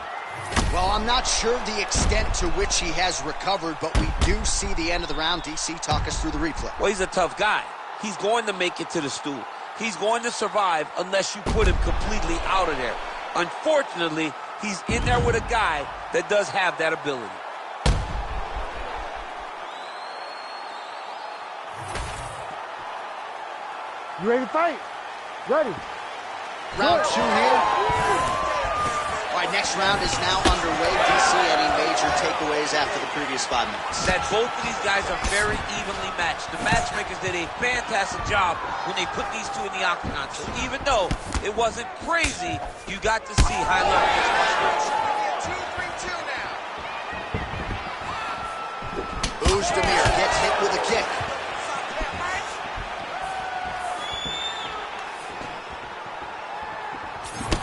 S1: Well, I'm not sure the extent to which he has recovered, but we do see the end of the round. DC, talk us through the replay.
S4: Well, he's a tough guy. He's going to make it to the stool. He's going to survive unless you put him completely out of there. Unfortunately, he's in there with a guy that does have that ability.
S5: You ready to fight? Ready.
S1: Round 2 here. All right, next round is now underway. DC, any major takeaways after the previous 5 minutes?
S4: That both of these guys are very evenly matched. The matchmakers did a fantastic job when they put these two in the octagon. So even though it wasn't crazy, you got to see high-level mixed martial arts.
S1: 2-3-2 now. Ozdemir gets hit with a kick.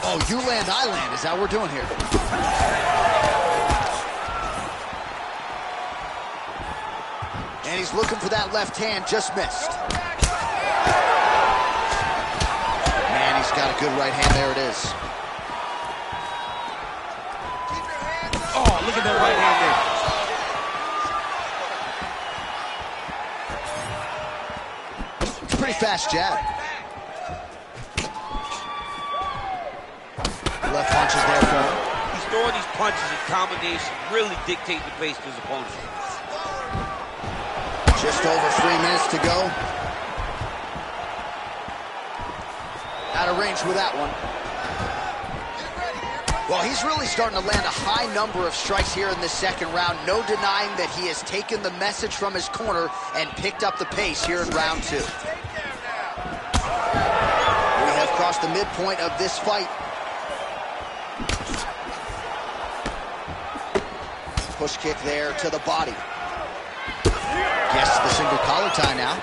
S1: Oh, you land, I land. Is that what we're doing here? And he's looking for that left hand, just missed. Man, he's got a good right hand. There it is.
S4: Oh, look at that right hand there.
S1: It's a pretty fast jab. Left punches there for him.
S4: He's throwing these punches in combination, really dictating the pace to his opponent.
S1: Just over 3 minutes to go. Out of range with that one. Well, he's really starting to land a high number of strikes here in this second round. No denying that he has taken the message from his corner and picked up the pace here in round 2. We have crossed the midpoint of this fight. Push kick there to the body. Gets the single collar tie now.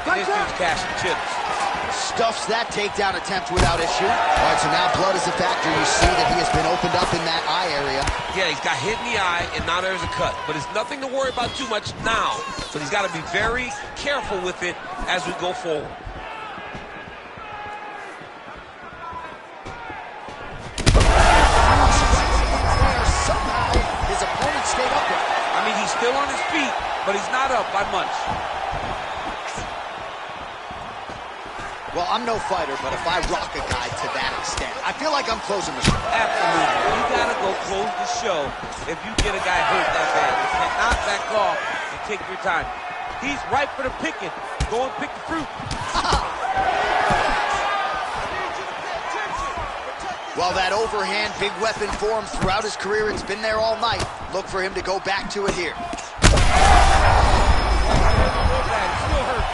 S4: This dude's cashing chips.
S1: Stuffs that takedown attempt without issue. All right, so now blood is a factor. You see that he has been opened up in that eye area.
S4: Yeah, he's got hit in the eye, and now there's a cut. But it's nothing to worry about too much now. But he's got to be very careful with it as we go forward.
S1: Somehow, his opponent stayed upright.
S4: I mean, he's still on his feet, but he's not up by much.
S1: Well, I'm no fighter, but if I rock a guy to that extent, I feel like I'm closing the show.
S4: Absolutely. You got to go close the show if you get a guy hurt that bad. You cannot back off and take your time. He's ripe for the picking. Go and pick the fruit.
S1: Well, that overhand big weapon for him throughout his career, it's been there all night. Look for him to go back to it here.
S4: Still hurt.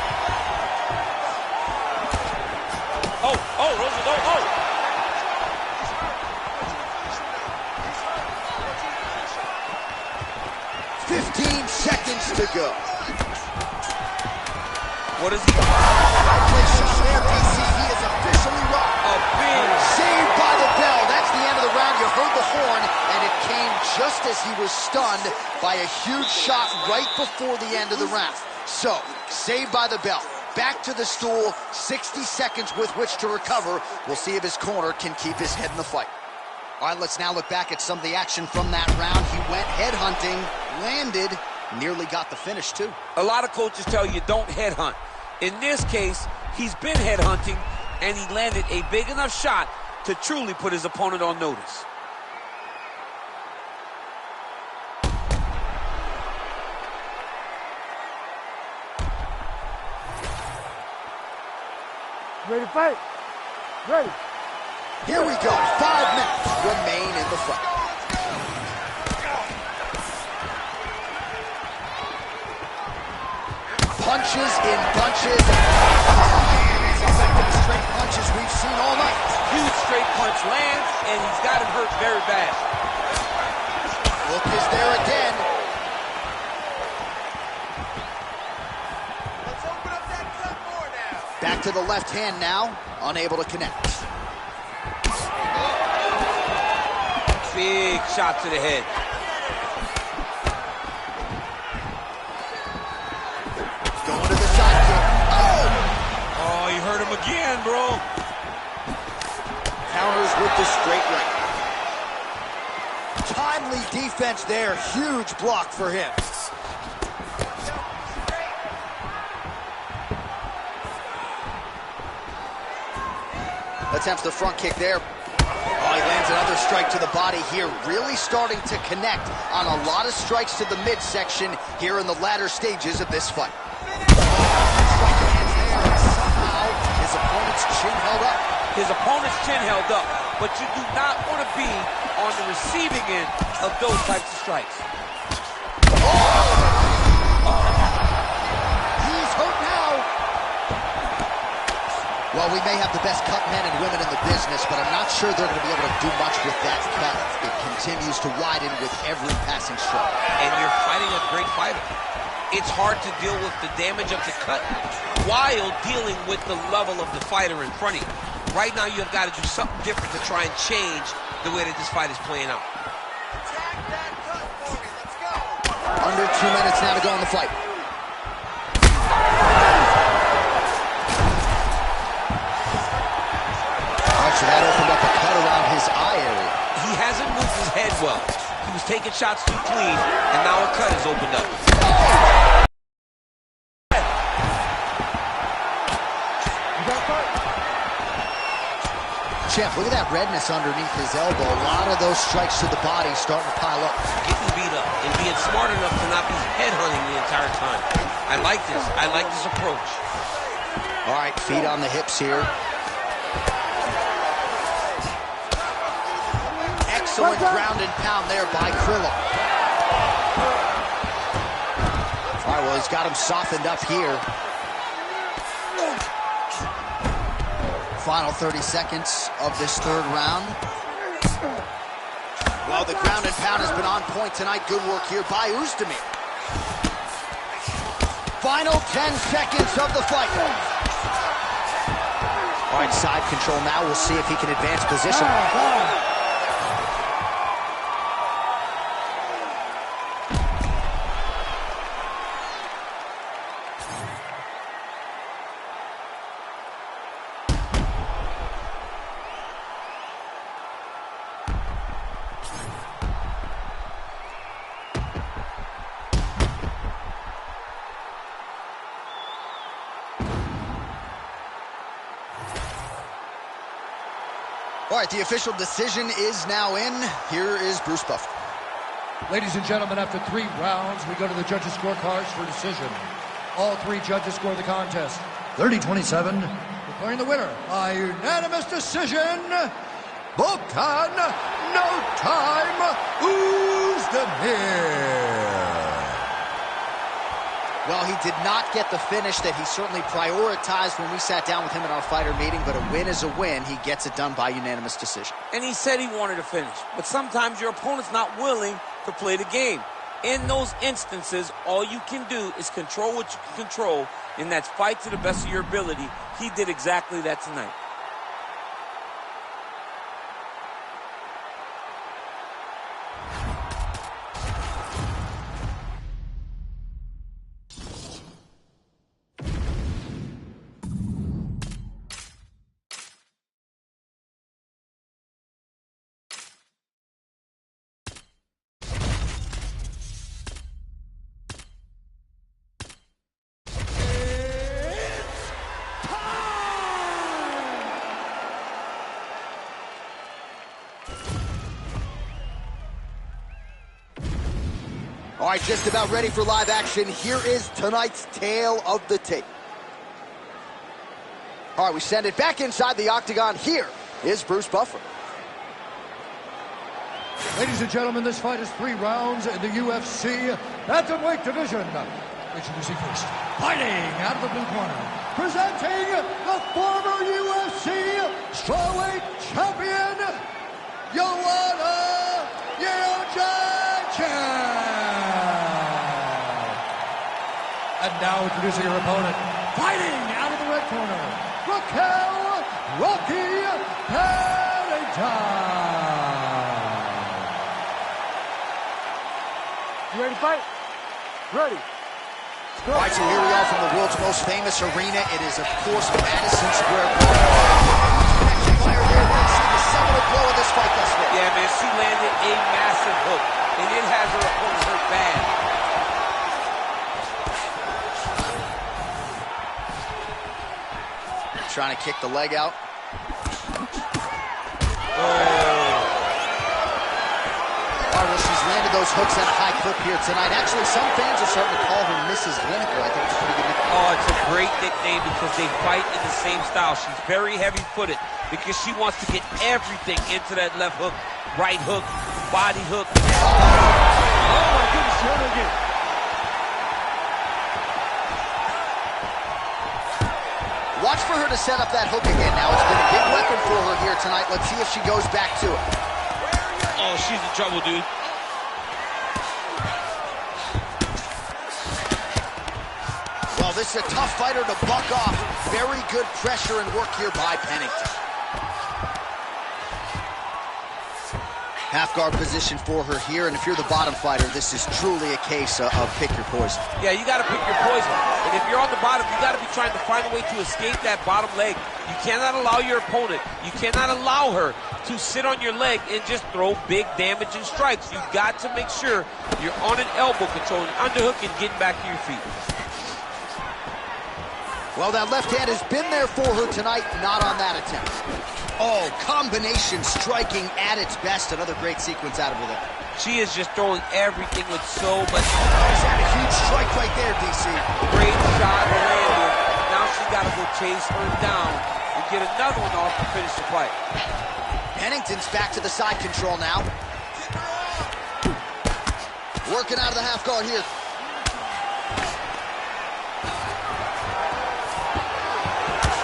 S4: Oh,
S1: 15 seconds to go.
S4: What is he?
S1: Right place there, DC. He is officially rocked.
S4: A big
S1: Saved by the bell. That's the end of the round. You heard the horn, and it came just as he was stunned by a huge shot right before the end of the round. So, saved by the bell. Back to the stool, 60 seconds with which to recover. We'll see if his corner can keep his head in the fight. All right, let's now look back at some of the action from that round. He went headhunting, landed, nearly got the finish too.
S4: A lot of coaches tell you don't headhunt. In this case, he's been headhunting, and he landed a big enough shot to truly put his opponent on notice.
S5: Ready to fight? Ready.
S1: Here we go. 5 minutes remain in the fight. Punches in bunches. These effective straight punches we've seen all night.
S4: Huge straight punch lands, and he's got him hurt very bad.
S1: Look is there again.
S3: Let's open up that cut more now.
S1: Back to the left hand now, unable to connect.
S4: Big shot to the head.
S1: Going to the side kick. Oh!
S4: Oh, you hurt him again, bro.
S1: Counters with the straight right. Timely defense there. Huge block for him. Attempts the front kick there. Oh, he lands another strike to the body here, really starting to connect on a lot of strikes to the midsection here in the latter stages of this fight. Strike lands there, and somehow his opponent's chin held up.
S4: His opponent's chin held up, but you do not want to be on the receiving end of those types of strikes.
S1: He's hurt now. Well, we may have the best cut men and women in the business, but I'm not sure they're going to be able to do much with that cut. It continues to widen with every passing stroke.
S4: And you're fighting a great fighter. It's hard to deal with the damage of the cut while dealing with the level of the fighter in front of you. Right now, you've got to do something different to try and change the way that this fight is playing out.
S3: Attack that cut for me. Let's go.
S1: Under 2 minutes now to go in the fight. All right, so that opened up a cut around his eye area.
S4: He hasn't moved his head well. He was taking shots too clean, and now a cut has opened up.
S1: Champ, look at that redness underneath his elbow. A lot of those strikes to the body starting to pile up.
S4: Getting beat up and being smart enough to not be headhunting the entire time. I like this. I like this approach.
S1: All right, feet on the hips here. Excellent ground and pound there by Krillo. All right, well, he's got him softened up here. Final 30 seconds of this third round. Well, the ground and pound has been on point tonight. Good work here by Oezdemir. Final 10 seconds of the fight. All right, side control now. We'll see if he can advance position. All right, the official decision is now in. Here is Bruce Buffer.
S2: Ladies and gentlemen, after 3 rounds, we go to the judges' scorecards for decision. All 3 judges score the contest 30-27, declaring the winner by unanimous decision, Volkan No Time Oezdemir.
S1: Well, he did not get the finish that he certainly prioritized when we sat down with him at our fighter meeting, but a win is a win. He gets it done by unanimous decision.
S4: And he said he wanted to finish, but sometimes your opponent's not willing to play the game. In those instances, all you can do is control what you can control, and that's fight to the best of your ability. He did exactly that tonight.
S1: All right, just about ready for live action. Here is tonight's tale of the tape. All right, we send it back inside the octagon. Here is Bruce Buffer.
S2: Ladies and gentlemen, this fight is 3 rounds in the UFC bantamweight division. Introducing first, fighting out of the blue corner, presenting the former UFC strawweight champion, Joanna Jędrzejczyk. And now introducing her opponent, fighting out of the red corner, Raquel Rocky Pennington.
S5: You ready to fight? Ready.
S1: All right, so here we are from the world's most famous arena. It is, of course, Madison Square Garden. Fire here. We'll see the seminal blow of this fight thus far.
S4: Yeah, man, she landed a massive hook, and it has her opponent hurt bad.
S1: Trying to kick the leg out.
S4: Oh.
S1: those hooks at a high clip here tonight. Actually, some fans are starting to call her Mrs. Lineker. I think it's a pretty good nickname.
S4: Oh, it's a great nickname because they fight in the same style. She's very heavy-footed because she wants to get everything into that left hook, right hook, body hook.
S5: Oh, my goodness, she hurt her again.
S1: Watch for her to set up that hook again now. It's been a big weapon for her here tonight. Let's see if she goes back to it.
S4: Oh, she's in trouble, dude.
S1: Well, this is a tough fighter to buck off. Very good pressure and work here by Pennington. Half guard position for her here, and if you're the bottom fighter, this is truly a case of pick your poison.
S4: Yeah, you got to pick your poison. And if you're on the bottom, you got to be trying to find a way to escape that bottom leg. You cannot allow your opponent, you cannot allow her to sit on your leg and just throw big damaging strikes. You've got to make sure you're on an elbow control, an underhook, and getting back to your feet.
S1: Well, that left hand has been there for her tonight, not on that attempt. Oh, combination striking at its best. Another great sequence out of her there.
S4: She is just throwing everything with so much.
S1: She's had a huge strike right there, DC.
S4: Great shot landed. Now she's got to go chase her down and get another one off to finish the fight.
S1: Pennington's back to the side control now. Working out of the half guard here.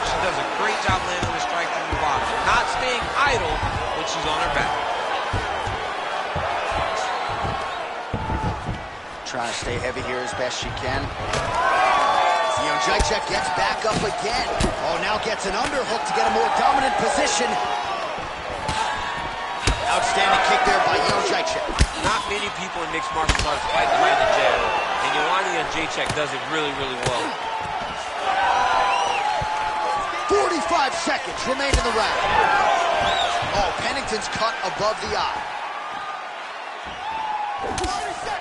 S4: She does a great job landing the strike from the bottom. Not staying idle when she's on her back.
S1: Trying to stay heavy here as best she can. Jacek gets back up again. Oh, now gets an underhook to get a more dominant position. Outstanding kick there by Jacek.
S4: Not many people in mixed martial arts fight behind the jab, and Jacek does it really, really well.
S1: 45 seconds remain in the round. Oh, Pennington's cut above the eye.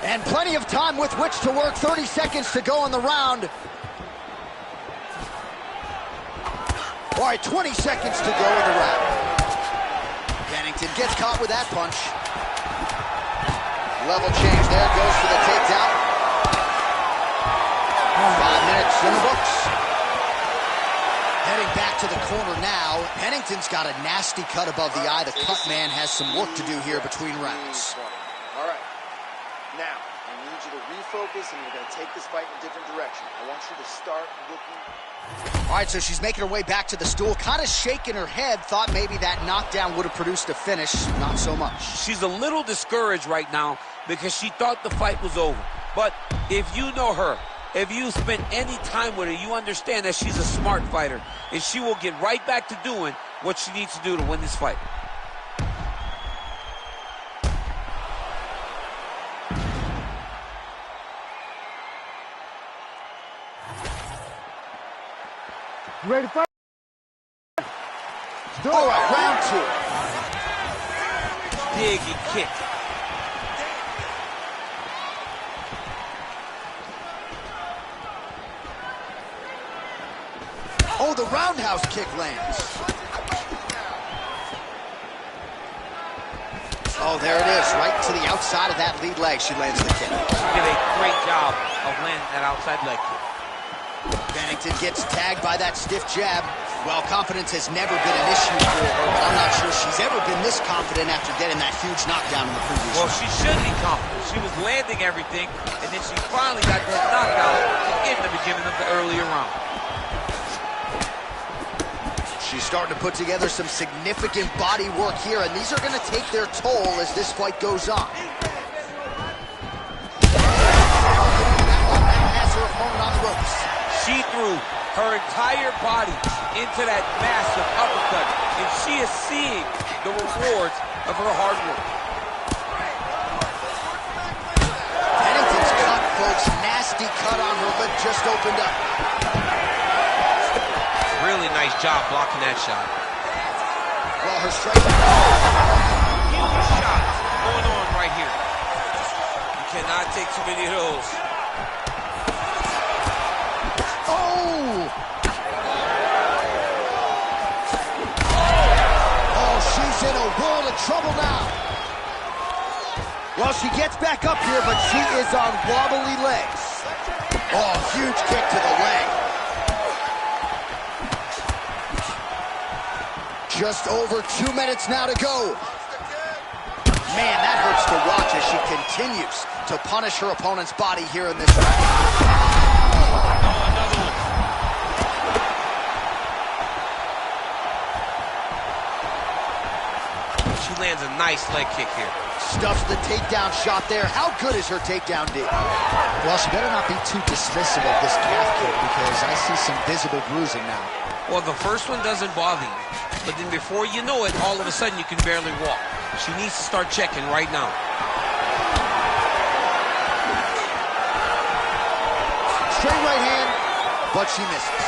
S1: And plenty of time with which to work. 30 seconds to go in the round. All right, 20 seconds to go in the round. Pennington gets caught with that punch. Level change there, goes for the takedown. 5 minutes in the books. Heading back to the corner now. Pennington's got a nasty cut above the eye. The cut man has some work to do here between rounds.
S3: All right. Now, I need you to refocus, and we're going to take this fight in a different direction. I want you to start looking.
S1: All right, so she's making her way back to the stool, kind of shaking her head, thought maybe that knockdown would have produced a finish. Not so much.
S4: She's a little discouraged right now because she thought the fight was over. But if you know her, if you spend any time with her, you understand that she's a smart fighter, and she will get right back to doing what she needs to do to win this fight.
S5: You ready to fight?
S1: All right, round 2.
S4: Dig and kick.
S1: Oh, the roundhouse kick lands. Oh, there it is, right to the outside of that lead leg. She lands the kick.
S4: She did a great job of landing that outside leg kick.
S1: Pennington gets tagged by that stiff jab. Well, confidence has never been an issue for her, but I'm not sure she's ever been this confident after getting that huge knockdown in the previous
S4: Well,
S1: round.
S4: she should be confident. She was landing everything, and then she finally got that knockout in the beginning of the earlier round.
S1: She's starting to put together some significant body work here, and these are going to take their toll as this fight goes on. Has her opponent on the ropes.
S4: She threw her entire body into that massive uppercut, and she is seeing the rewards of her hard work.
S1: Pennington's cut, folks. Nasty cut on her lip, just opened up.
S4: Really nice job blocking that shot.
S1: Well, her strike.
S4: Huge shots going on right here. You cannot take too many of those.
S1: Oh! Oh, she's in a world of trouble now. Well, she gets back up here, but she is on wobbly legs. Oh, huge kick to the leg. Just over 2 minutes now to go. Man, that hurts to watch as she continues to punish her opponent's body here in this round.
S4: She lands a nice leg kick here.
S1: Stuffs the takedown shot there. How good is her takedown, D? Well, she better not be too dismissive of this calf kick because I see some visible bruising now.
S4: Well, the first one doesn't bother you, but then before you know it, all of a sudden you can barely walk. She needs to start checking right now.
S1: Straight right hand, but she misses.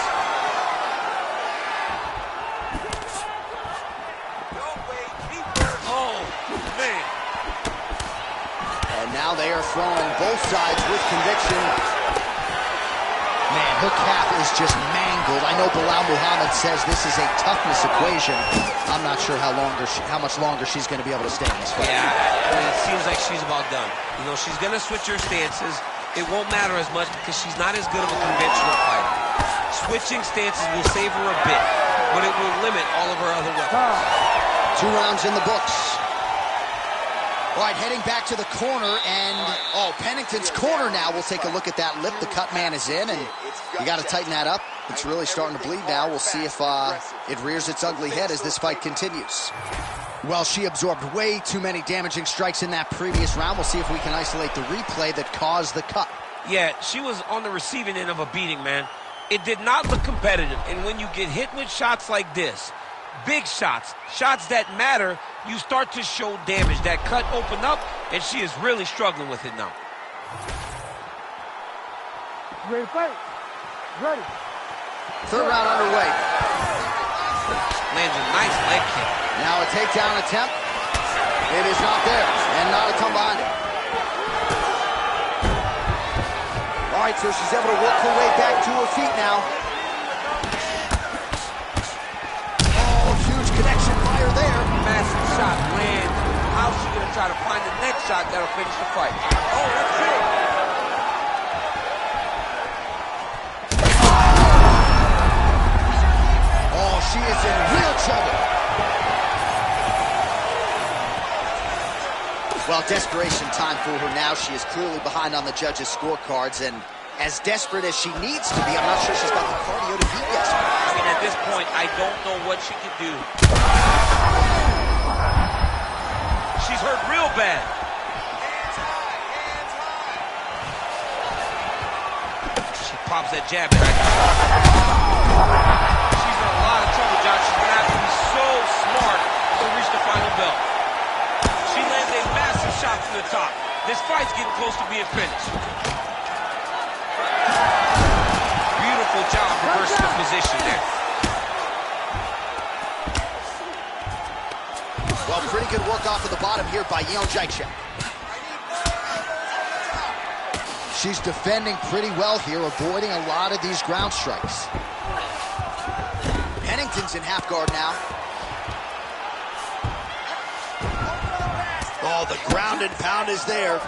S4: Oh, man.
S1: And now they are throwing both sides with conviction. Man, her calf is just mangled. I know Bilal Muhammad says this is a toughness equation. I'm not sure how much longer she's going to be able to stay in this fight.
S4: Yeah, I mean, it seems like she's about done. You know, she's going to switch her stances. It won't matter as much because she's not as good of a conventional fighter. Switching stances will save her a bit, but it will limit all of her other weapons.
S1: 2 rounds in the books. All right, heading back to the corner, and Pennington's corner now. We'll take a look at that lip. The cut man is in, and you got to tighten that up. It's really starting to bleed now. We'll see if it rears its ugly head as this fight continues. Well, she absorbed way too many damaging strikes in that previous round. We'll see if we can isolate the replay that caused the cut.
S4: Yeah, she was on the receiving end of a beating, man. It did not look competitive, and when you get hit with shots like this, big shots, shots that matter, you start to show damage. That cut opened up, and she is really struggling with it now.
S5: You ready to fight? Ready.
S1: 3rd round underway.
S4: Lands a nice leg kick.
S1: Now a takedown attempt. It is not there, and not a come behind it. All right, so she's able to work her way back to her feet now. Connection fire there.
S4: Massive shot lands. How's she going to try to find the next shot that'll finish the fight? Oh, that's it.
S1: Oh, she is in real trouble. Well, desperation time for her now. She is clearly behind on the judges' scorecards, and as desperate as she needs to be, I'm not sure she's got the cardio to beat yesterday.
S4: I mean, at this point, I don't know what she can do. She's hurt real bad. She pops that jab back. She's in a lot of trouble, Josh. She's going to have to be so smart to reach the final belt. She lands a massive shot from the top. This fight's getting close to being finished. Beautiful job reversing the position there.
S1: Well, pretty good work off of the bottom here by Yeon Jaichek. She's defending pretty well here, avoiding a lot of these ground strikes. Pennington's in half guard now. Oh, the ground and pound is there.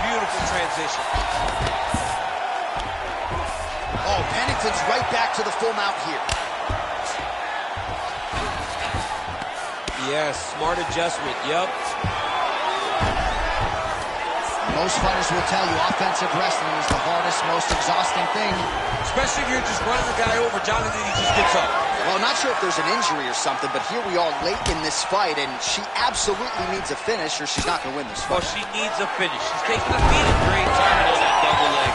S4: Beautiful transition.
S1: Oh, Pennington's right back to the full mount here.
S4: Yes, smart adjustment, yep.
S1: Most fighters will tell you offensive wrestling is the hardest, most exhausting thing.
S4: Especially if you're just running the guy over, Jonathan, he just gets up.
S1: Well, I'm not sure if there's an injury or something, but here we are late in this fight, and she absolutely needs a finish or she's not going to win this fight.
S4: Well, she needs a finish. She's taking a beating. Great timing on that double leg.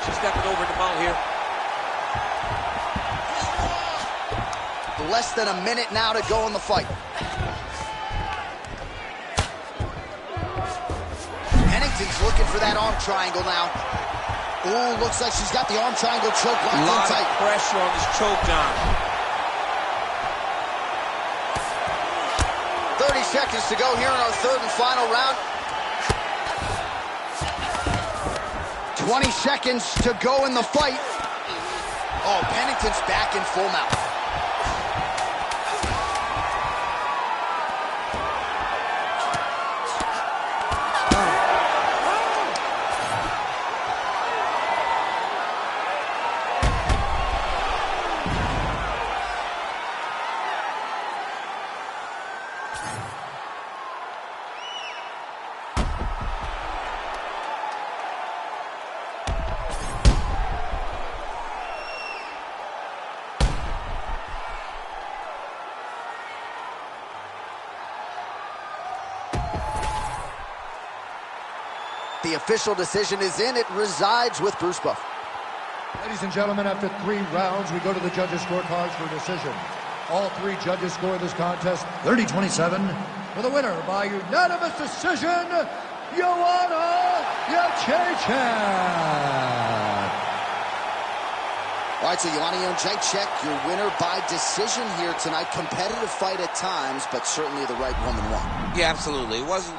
S4: She's stepping over the mount here.
S1: Less than a minute now to go in the fight. Pennington's looking for that arm triangle now. Ooh, looks like she's got the arm triangle choke locked in
S4: Lot
S1: tight.
S4: of pressure on this choke, John.
S1: 30 seconds to go here in our 3rd and final round. 20 seconds to go in the fight. Oh, Pennington's back in full mount. the official decision is in. It resides with Bruce Buffer.
S2: Ladies and gentlemen, after 3 rounds, we go to the judges' scorecards for decision. All 3 judges score this contest 30-27 for the winner by unanimous decision, Joanna Jędrzejczyk.
S3: All right, so Joanna Jędrzejczyk, your winner by decision here tonight. Competitive fight at times, but certainly the right woman won.
S4: Yeah, absolutely. It wasn't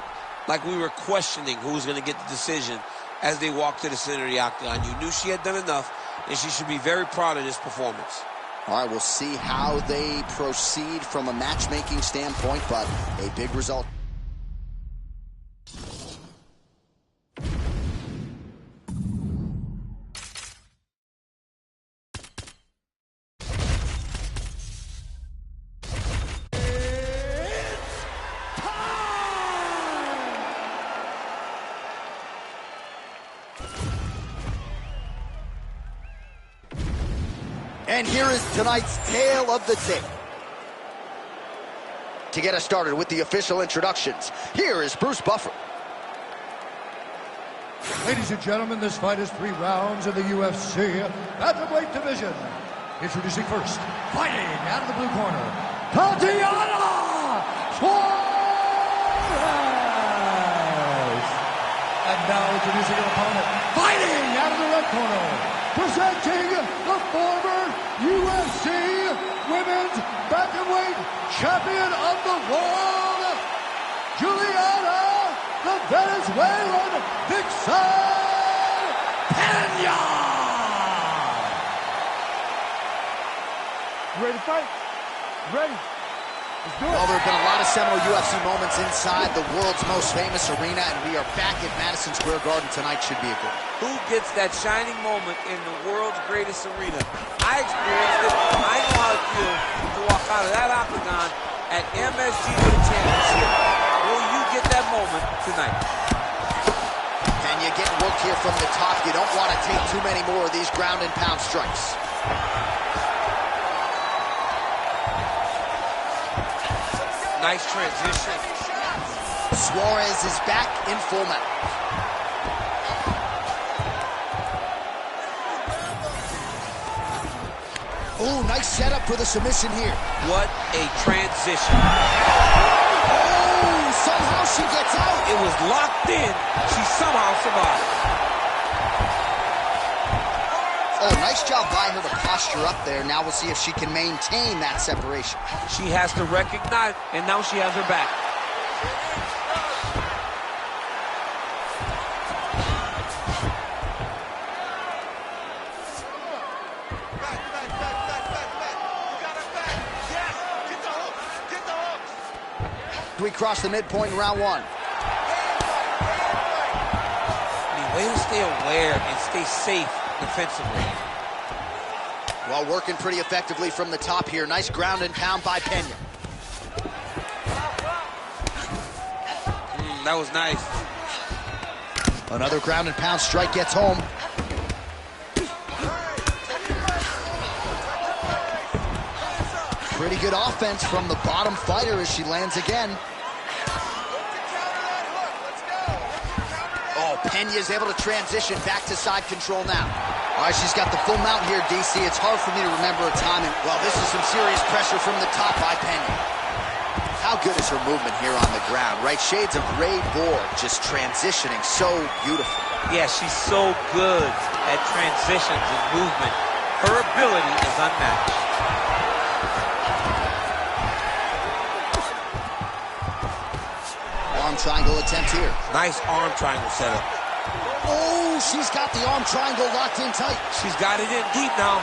S4: like we were questioning who was going to get the decision as they walked to the center of the octagon. You knew she had done enough, and she should be very proud of this performance.
S3: All right, we'll see how they proceed from a matchmaking standpoint, but a big result.
S1: And here is tonight's tale of the tape. To get us started with the official introductions, here is Bruce Buffer.
S2: Ladies and gentlemen, this fight is 3 rounds in the UFC Bantamweight division. Introducing first, fighting out of the blue corner, Tatiana Suarez. And now introducing an opponent, fighting out of the red corner, presenting the former UFC Women's Bantamweight Champion of the World, Juliana, the Venezuelan Vixen Peña.
S5: You ready to fight? Ready? Let's do it.
S1: Well, there have been a lot of seminal UFC moments inside the world's most famous arena, and we are back at Madison Square Garden. Tonight should be a good one.
S4: Who gets that shining moment in the world's greatest arena? I experienced it. I know how it feels to walk out of that octagon at MSG with a championship. Will you get that moment tonight?
S1: And you get work here from the top. You don't want to take too many more of these ground and pound strikes.
S4: Nice transition.
S1: Suarez is back in full mount. Oh, nice setup for the submission here.
S4: What a transition.
S1: Oh, somehow she gets out.
S4: It was locked in. She somehow survived.
S1: Oh, nice job by her to posture up there. Now we'll see if she can maintain that separation.
S4: She has to recognize, and now she has her back.
S1: We cross the midpoint in round 1.
S4: I mean, way to stay aware and stay safe defensively.
S1: Well, working pretty effectively from the top here. Nice ground and pound by Peña.
S4: That was nice.
S1: Another ground and pound strike gets home. Pretty good offense from the bottom fighter as she lands again. Oh, Peña's able to transition back to side control now. All right, she's got the full mount here, DC. It's hard for me to remember a time. Well, this is some serious pressure from the top by Peña. How good is her movement here on the ground, right? Shades of Ray Borg, just transitioning so beautiful.
S4: Yeah, she's so good at transitions and movement. Her ability is unmatched.
S1: Arm triangle attempt here.
S4: Nice arm triangle setup.
S1: Oh, she's got the arm triangle locked in tight.
S4: She's got it in deep now.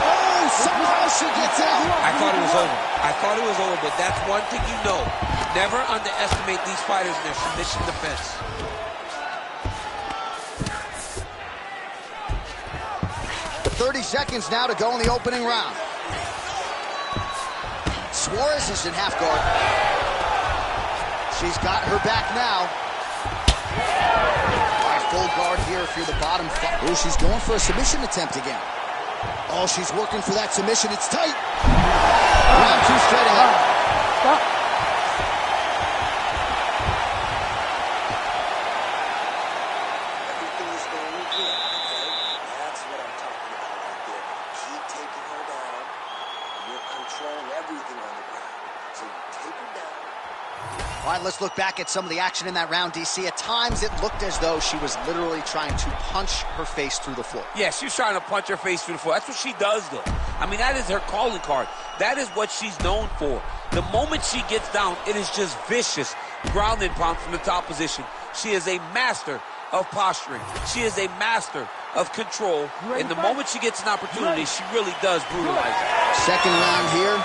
S1: Oh, somehow she gets out.
S4: I thought it was over. I thought it was over, but that's one thing you know. Never underestimate these fighters in their submission defense.
S1: .30 seconds now to go in the opening round. Suarez is in half guard. She's got her back now. All right, full guard here if you're the bottom. Oh, she's going for a submission attempt again. Oh, she's working for that submission. It's tight. Round 2 straight ahead.
S3: controlling everything on the ground. So you take her down.
S1: All right, let's look back at some of the action in that round, DC. At times, it looked as though she was literally trying to punch her face through the floor.
S4: Yeah, she's trying to punch her face through the floor. That's what she does, though. I mean, that is her calling card. That is what she's known for. The moment she gets down, it is just vicious ground and pound from the top position. She is a master of posturing. She is a master of control. And the moment she gets an opportunity, she really does brutalize it.
S1: Second round here.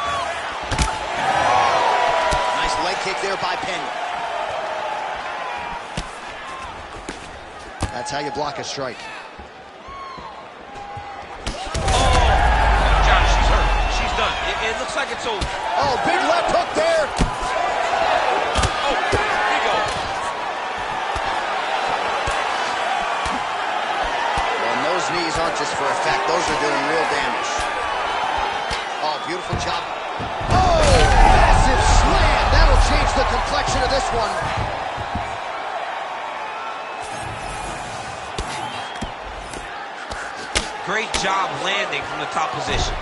S1: Nice leg kick there by Pena. That's how you block a strike.
S4: Johnny, she's hurt. She's done. It looks like it's over.
S1: Oh, big left hook there.
S4: Oh, here you go.
S1: And those knees aren't just for effect. Those are doing real damage. Oh, beautiful job. Oh, massive slam. That'll change the complexion of this one.
S4: Great job landing from the top position.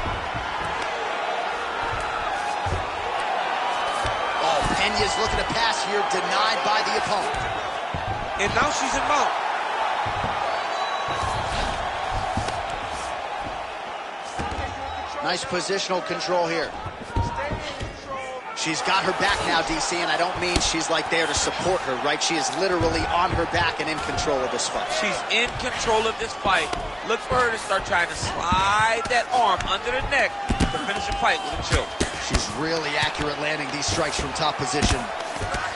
S1: Oh, Pena's looking to pass here, denied by the opponent.
S4: And now she's in mount.
S1: Nice positional control here. She's got her back now, DC, and I don't mean she's like there to support her, right? She is literally on her back and in control of this fight.
S4: She's in control of this fight. Look for her to start trying to slide that arm under the neck to finish the fight with a choke.
S1: She's really accurate landing these strikes from top position.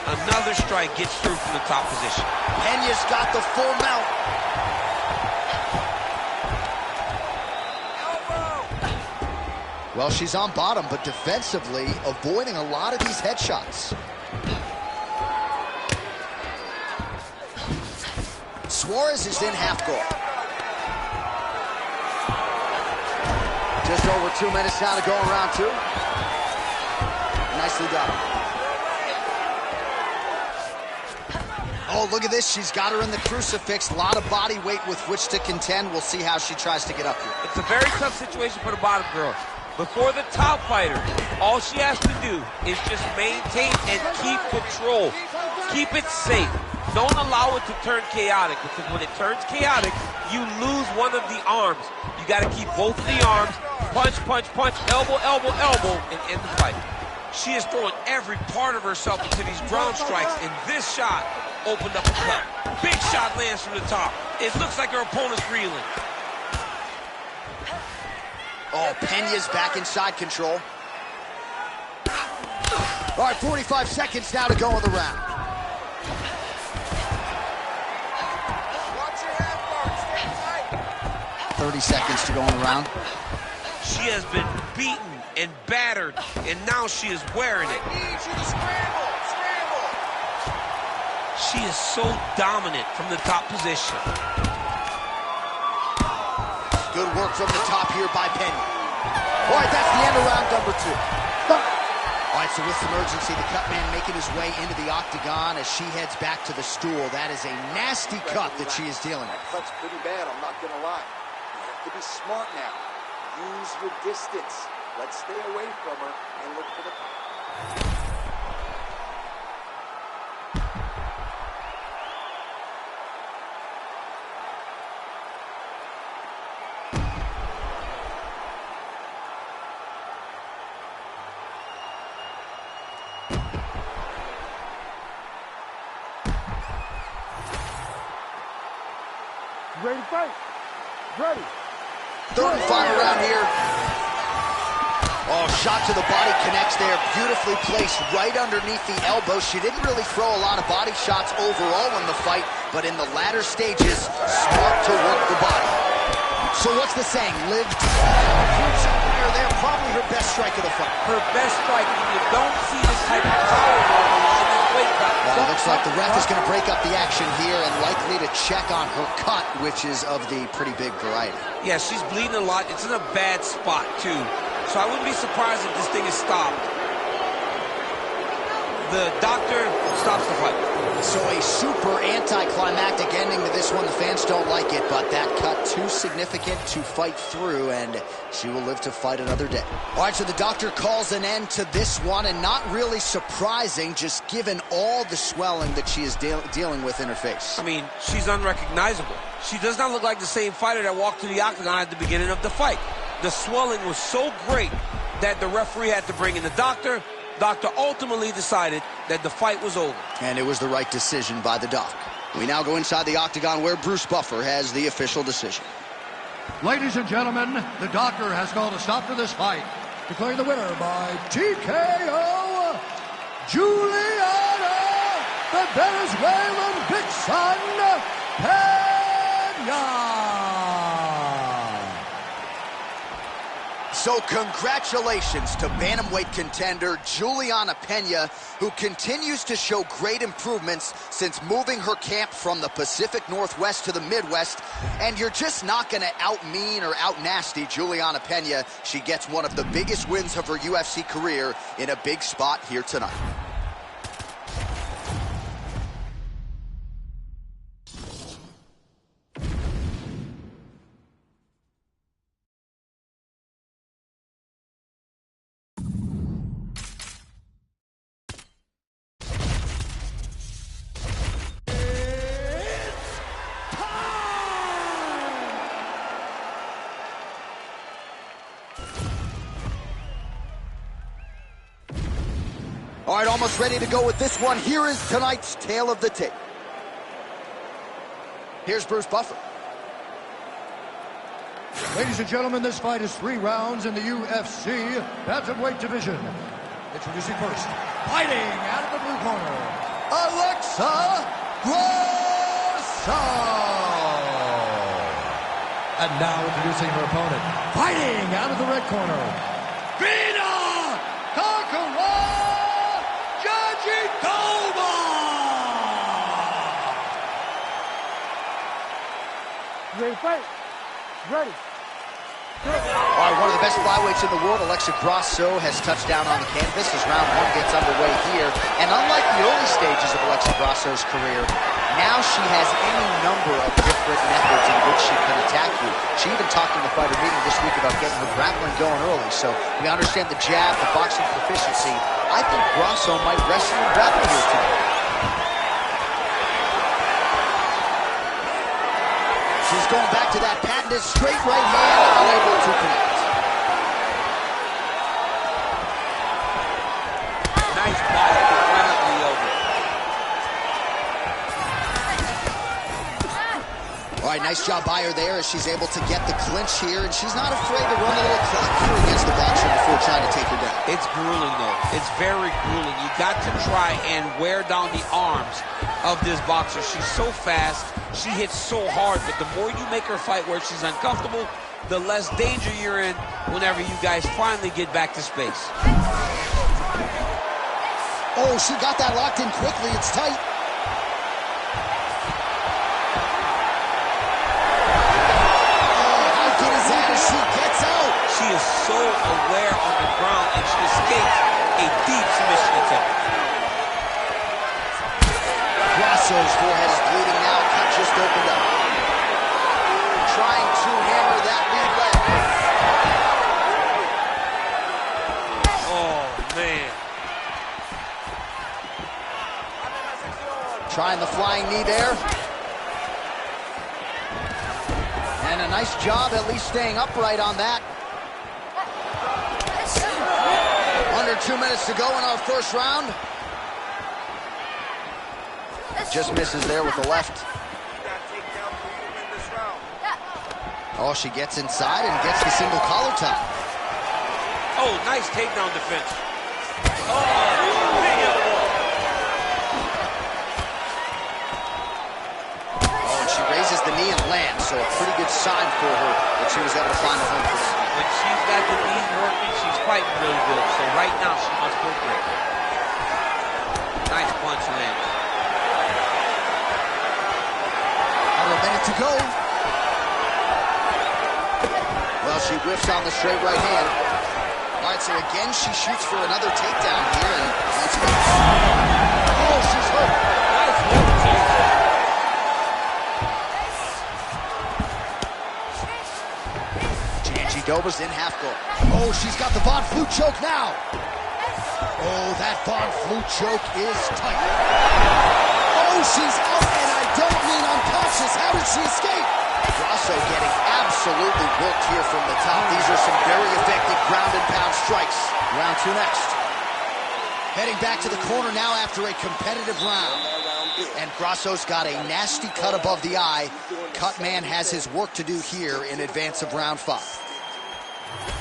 S4: Another strike gets through from the top position.
S1: Pena's got the full mount. Well, she's on bottom, but defensively avoiding a lot of these headshots. Suarez is in half guard. Just over 2 minutes now to go in round two. Nicely done. Oh, look at this. She's got her in the crucifix. A lot of body weight with which to contend. We'll see how she tries to get up here.
S4: It's a very tough situation for the bottom girl. Before the top fighter, all she has to do is just maintain and keep control. Keep it safe. Don't allow it to turn chaotic, because when it turns chaotic, you lose one of the arms. You got to keep both of the arms, punch, punch, punch, elbow, elbow, elbow, and end the fight. She is throwing every part of herself into these ground strikes, and this shot opened up a cut. Big shot lands from the top. It looks like her opponent's reeling.
S1: Oh, Pena's back inside control. All right, 45 seconds now to go in the round.
S3: Watch your head, Mark. Stay tight.
S1: 30 seconds to go in the round.
S4: She has been beaten and battered, and now she is wearing it.
S3: I need you to scramble. Scramble.
S4: She is so dominant from the top position.
S1: Good work from the top here by Pena. All right, that's the end of round number two. All right, so with some urgency, the cut man making his way into the octagon as she heads back to the stool. That is a nasty cut that she is dealing with.
S3: That cut's pretty bad, I'm not gonna lie. You have to be smart now. Use your distance. Let's stay away from her and look for the fight.
S5: Ready to fight? Ready.
S1: Third and final round here. Oh, shot to the body connects there. Beautifully placed right underneath the elbow. She didn't really throw a lot of body shots overall in the fight, but in the latter stages, smart to work the body. So what's the saying? Live to there. Probably her best strike of the fight.
S4: Her best strike, when you don't see this type of power normally in this weight cut.
S1: Well, it looks like the ref is going to break up the action here and likely to check on her cut, which is of the pretty big variety.
S4: Yeah, she's bleeding a lot. It's in a bad spot, too. So I wouldn't be surprised if this thing is stopped. The doctor stops the fight.
S1: So a super anticlimactic ending to this one. The fans don't like it, but that cut too significant to fight through, and she will live to fight another day. All right, so the doctor calls an end to this one, and not really surprising, just given all the swelling that she is dealing with in her face.
S4: I mean, she's unrecognizable. She does not look like the same fighter that walked to the octagon at the beginning of the fight. The swelling was so great that the referee had to bring in the doctor. Doctor ultimately decided that the fight was over.
S1: And it was the right decision by the doc. We now go inside the octagon where Bruce Buffer has the official decision.
S2: Ladies and gentlemen, the doctor has called a stop to this fight, declaring the winner by TKO, Juliana, the Venezuelan Vixen, Pena.
S1: So congratulations to bantamweight contender Juliana Pena, who continues to show great improvements since moving her camp from the Pacific Northwest to the Midwest. And you're just not going to out-mean or out-nasty Juliana Pena. She gets one of the biggest wins of her UFC career in a big spot here tonight. All right, almost ready to go with this one. Here is tonight's tale of the tape. Here's Bruce Buffer.
S2: Ladies and gentlemen, this fight is 3 rounds in the UFC bantamweight division. Introducing first, fighting out of the blue corner, Alexa Grasso. And now introducing her opponent, fighting out of the red corner, Vina Kakara.
S5: Ready to fight? Ready.
S1: All right, one of the best flyweights in the world, Alexa Grasso, has touched down on the canvas as round 1 gets underway here. And unlike the early stages of Alexa Grasso's career, now she has any number of different methods in which she can attack you. She even talked in the fighter meeting this week about getting her grappling going early. So we understand the jab, the boxing proficiency. I think Grasso might wrestle and grapple here tonight. She's going back to that patented straight right hand, unable to connect.
S4: Nice ball violently over.
S1: All right, nice job by her there as she's able to get the clinch here, and she's not afraid to run a little clock here against the boxer before trying to take her down.
S4: It's grueling, though. It's very grueling. You got to try and wear down the arms of this boxer. She's so fast. She hits so hard, but the more you make her fight where she's uncomfortable, the less danger you're in whenever you guys finally get back to space.
S1: Oh, she got that locked in quickly. It's tight.
S4: She is so aware on the ground, and she escapes a deep submission attempt.
S1: Grasso's forehead is bleeding now. Cut just opened up. Trying to hammer that lead leg.
S4: Oh, man.
S1: Trying the flying knee there. And a nice job at least staying upright on that. Under 2 minutes to go in our first round. Just misses there with the left. Oh, she gets inside and gets the single collar tie.
S4: Oh, nice takedown defense. Oh, big elbow.
S1: Oh, and she raises the knee and lands, so a pretty good sign for her that she was able to find a home for that.
S4: When she's got the knees working, she's fighting really good. So right now, she must feel great. Nice punch land.
S1: Under a minute to go. Well, she whiffs on the straight right hand. All right, So again, she shoots for another takedown here, and that's good. Oh, she's hurt.
S4: Nice levitation.
S1: Doba's in half guard. Oh, she's got the Von Flue choke now. Oh, that Von Flue choke is tight. Oh, she's out, and I don't mean unconscious. How did she escape? Grasso getting absolutely worked here from the top. These are some very effective ground and pound strikes. Round 2 next. Heading back to the corner now after a competitive round. And Grasso's got a nasty cut above the eye. Cutman has his work to do here in advance of round 5.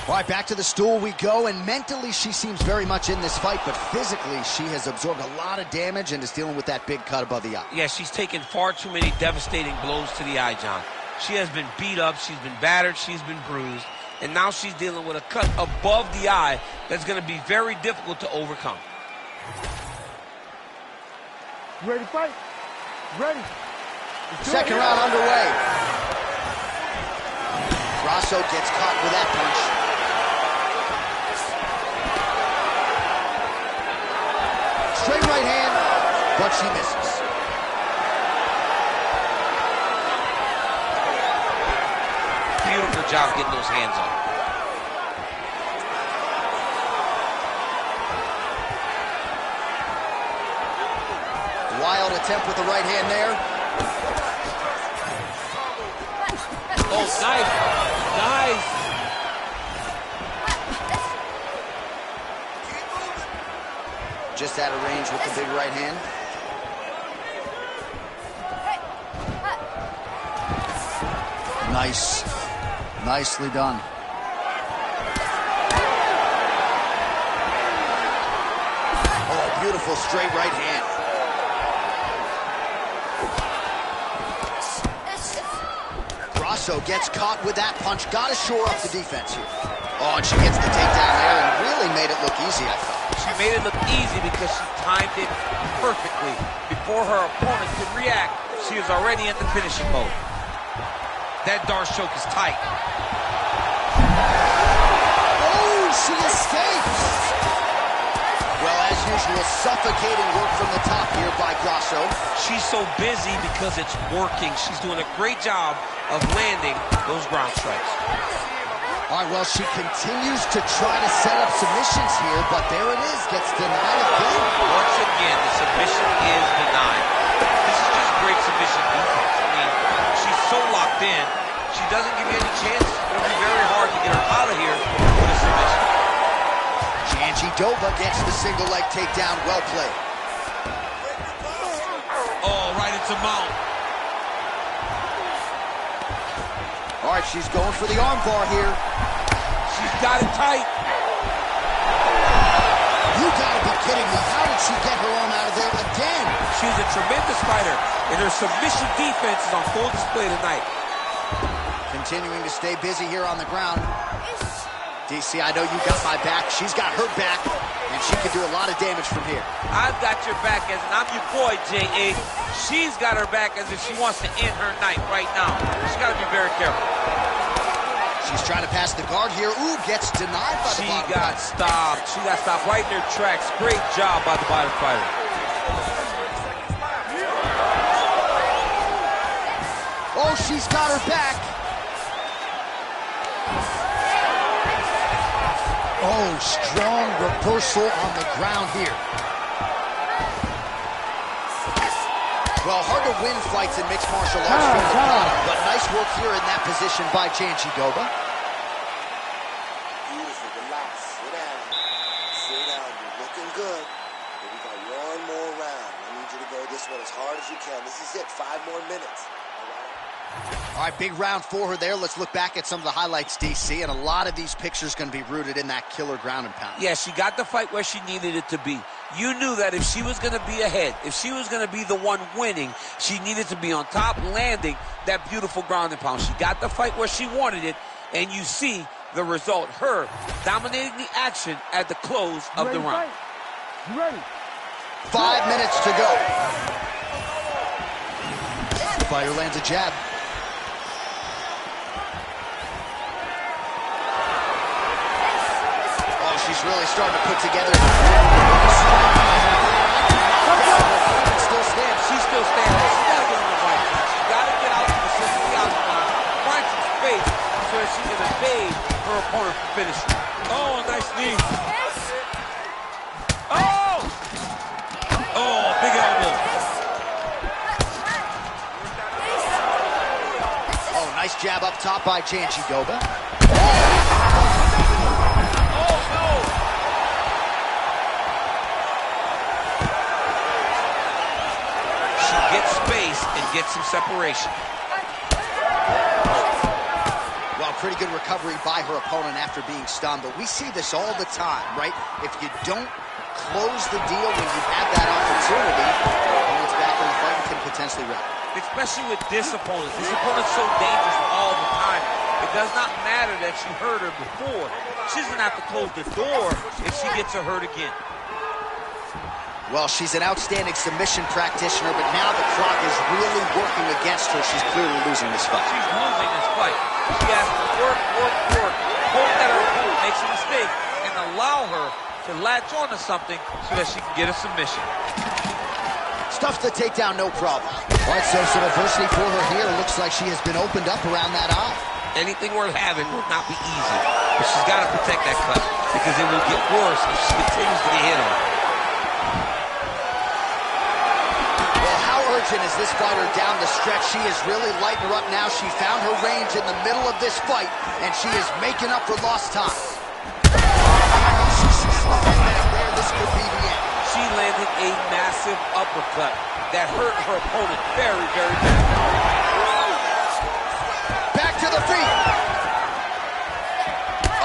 S1: All right, back to the stool we go, and mentally she seems very much in this fight, but physically she has absorbed a lot of damage and is dealing with that big cut above the eye.
S4: Yeah, she's taken far too many devastating blows to the eye, John. She has been beat up, she's been battered, she's been bruised, and now she's dealing with a cut above the eye that's going to be very difficult to overcome.
S5: You ready to fight? Ready.
S1: Second round underway. Grasso gets caught with that punch. Straight right hand, but she misses.
S4: Beautiful job getting those hands up.
S1: Wild attempt with the right hand there.
S4: Oh, nice. Nice.
S1: Just out of range with the big right hand. Nice. Nicely done. Oh, beautiful straight right hand. Grasso gets caught with that punch. Got to shore up the defense here. Oh, and she gets the takedown there and really made it look easy, I thought.
S4: She made it look easy because she timed it perfectly. Before her opponent could react, she was already in the finishing mode. That Darce choke is tight.
S1: Oh, she escapes! Well, as usual, suffocating work from the top here by Grasso.
S4: She's so busy because it's working. She's doing a great job of landing those ground strikes.
S1: All right, well, she continues to try to set up submissions here, but there it is, gets denied again.
S4: Once again, the submission is denied. This is just great submission defense. I mean, she's so locked in, she doesn't give you any chances. It'll be very hard to get her out of here with a submission.
S1: Doba gets the single leg takedown, well played.
S4: Oh, right into mount.
S1: All right, she's going for the arm bar here.
S4: She's got it tight.
S1: You gotta be kidding me. How did she get her arm out of there again?
S4: She's a tremendous fighter, and her submission defense is on full display tonight.
S1: Continuing to stay busy here on the ground. DC, I know you got my back. She's got her back, and she can do a lot of damage from here.
S4: I've got your back as I'm your boy, J.A. She's got her back as if she wants to end her night right now. She's got to be very careful.
S1: She's trying to pass the guard here. Ooh, gets denied by the bottom.
S4: She got stopped. She got stopped right in her tracks. Great job by the bottom fighter.
S1: Oh, she's got her back. Oh, strong reversal on the ground here. Well, hard to win fights in mixed martial arts from the bottom, but nice work here in that position by Doba.
S3: Beautiful, relax, sit down. Sit down, you're looking good. But we got one more round. I need you to go this one as hard as you can. This is it, 5 more minutes.
S1: All right, big round for her there. Let's look back at some of the highlights, DC, and a lot of these pictures going to be rooted in that killer ground and pound.
S4: Yeah, she got the fight where she needed it to be. You knew that if she was going to be ahead, if she was going to be the one winning, she needed to be on top, landing that beautiful ground and pound. She got the fight where she wanted it, and you see the result, her dominating the action at the close of the round.
S5: You ready?
S1: 5 minutes to go. The fighter lands a jab. She's She's really starting to put together. Still stands.
S4: She's still standing. She's got to get on the right. She's got to get out to the center of the octagon, find some space so that she can evade her opponent from finishing. Oh, a nice knee. Oh! Oh, big elbow.
S1: Oh, nice jab up top by Jandiroba.
S4: Oh, no! She gets space and gets some separation.
S1: Well, pretty good recovery by her opponent after being stunned, but we see this all the time, right? If you don't close the deal when you have that opportunity, opponent's back in the fight and can potentially win.
S4: Especially with this opponent. This opponent's so dangerous all the time. It does not matter that she hurt her before. She doesn't have to close the door if she gets her hurt again.
S1: Well, she's an outstanding submission practitioner, but now the clock is really working against her. She's clearly losing this fight.
S4: She's losing this fight. She has to work, hope that her opponent makes a mistake, and allow her to latch onto something so that she can get a submission.
S1: Stuffs the takedown, no problem. All right, so some adversity for her here. Looks like she has been opened up around that eye.
S4: Anything worth having will not be easy, but she's got to protect that cut because it will get worse if she continues to get hit on.
S1: Well, how urgent is this fighter down the stretch? She is really lighting her up now. She found her range in the middle of this fight, and she is making up for lost time. This could be the end.
S4: She landed a massive uppercut that hurt her opponent very, very bad.
S1: Back to the feet.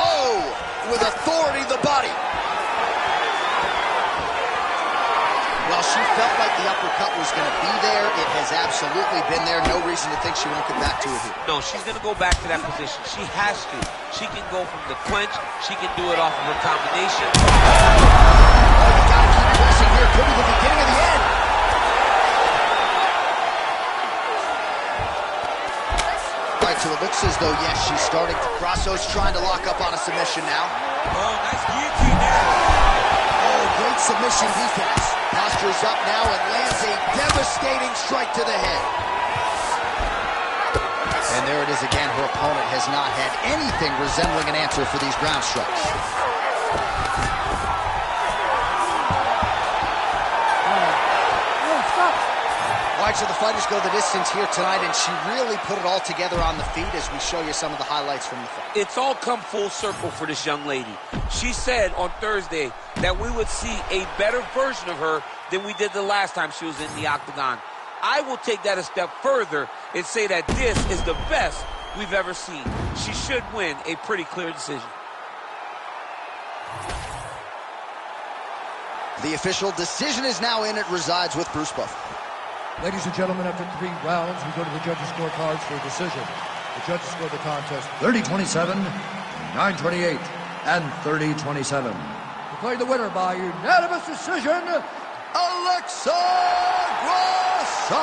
S1: Oh, with authority the body. Well, she felt like the uppercut was going to be there. It has absolutely been there. No reason to think she won't get back to it here.
S4: No, she's going to go back to that position. She has to. She can go from the clinch. She can do it off of her combination.
S1: Oh, you got to keep pressing here. Could be the beginning of the end. All right, so it looks as though, yes, she's starting to. Grasso's trying to lock up on a submission now.
S4: Oh, nice guillotine there.
S1: Oh, great submission defense. Postures up now and lands a devastating strike to the head. And there it is again. Her opponent has not had anything resembling an answer for these ground strikes. All right, so the fighters go the distance here tonight, and she really put it all together on the feet as we show you some of the highlights from the fight.
S4: It's all come full circle for this young lady. She said on Thursday that we would see a better version of her than we did the last time she was in the octagon. I will take that a step further and say that this is the best we've ever seen. She should win a pretty clear decision.
S1: The official decision is now in. It resides with Bruce Buffer.
S2: Ladies and gentlemen, after 3 rounds, we go to the judges' scorecards for a decision. The judges score the contest 30-27, 9-28, and 30-27. Declaring the winner by unanimous decision, Alexa Grasso!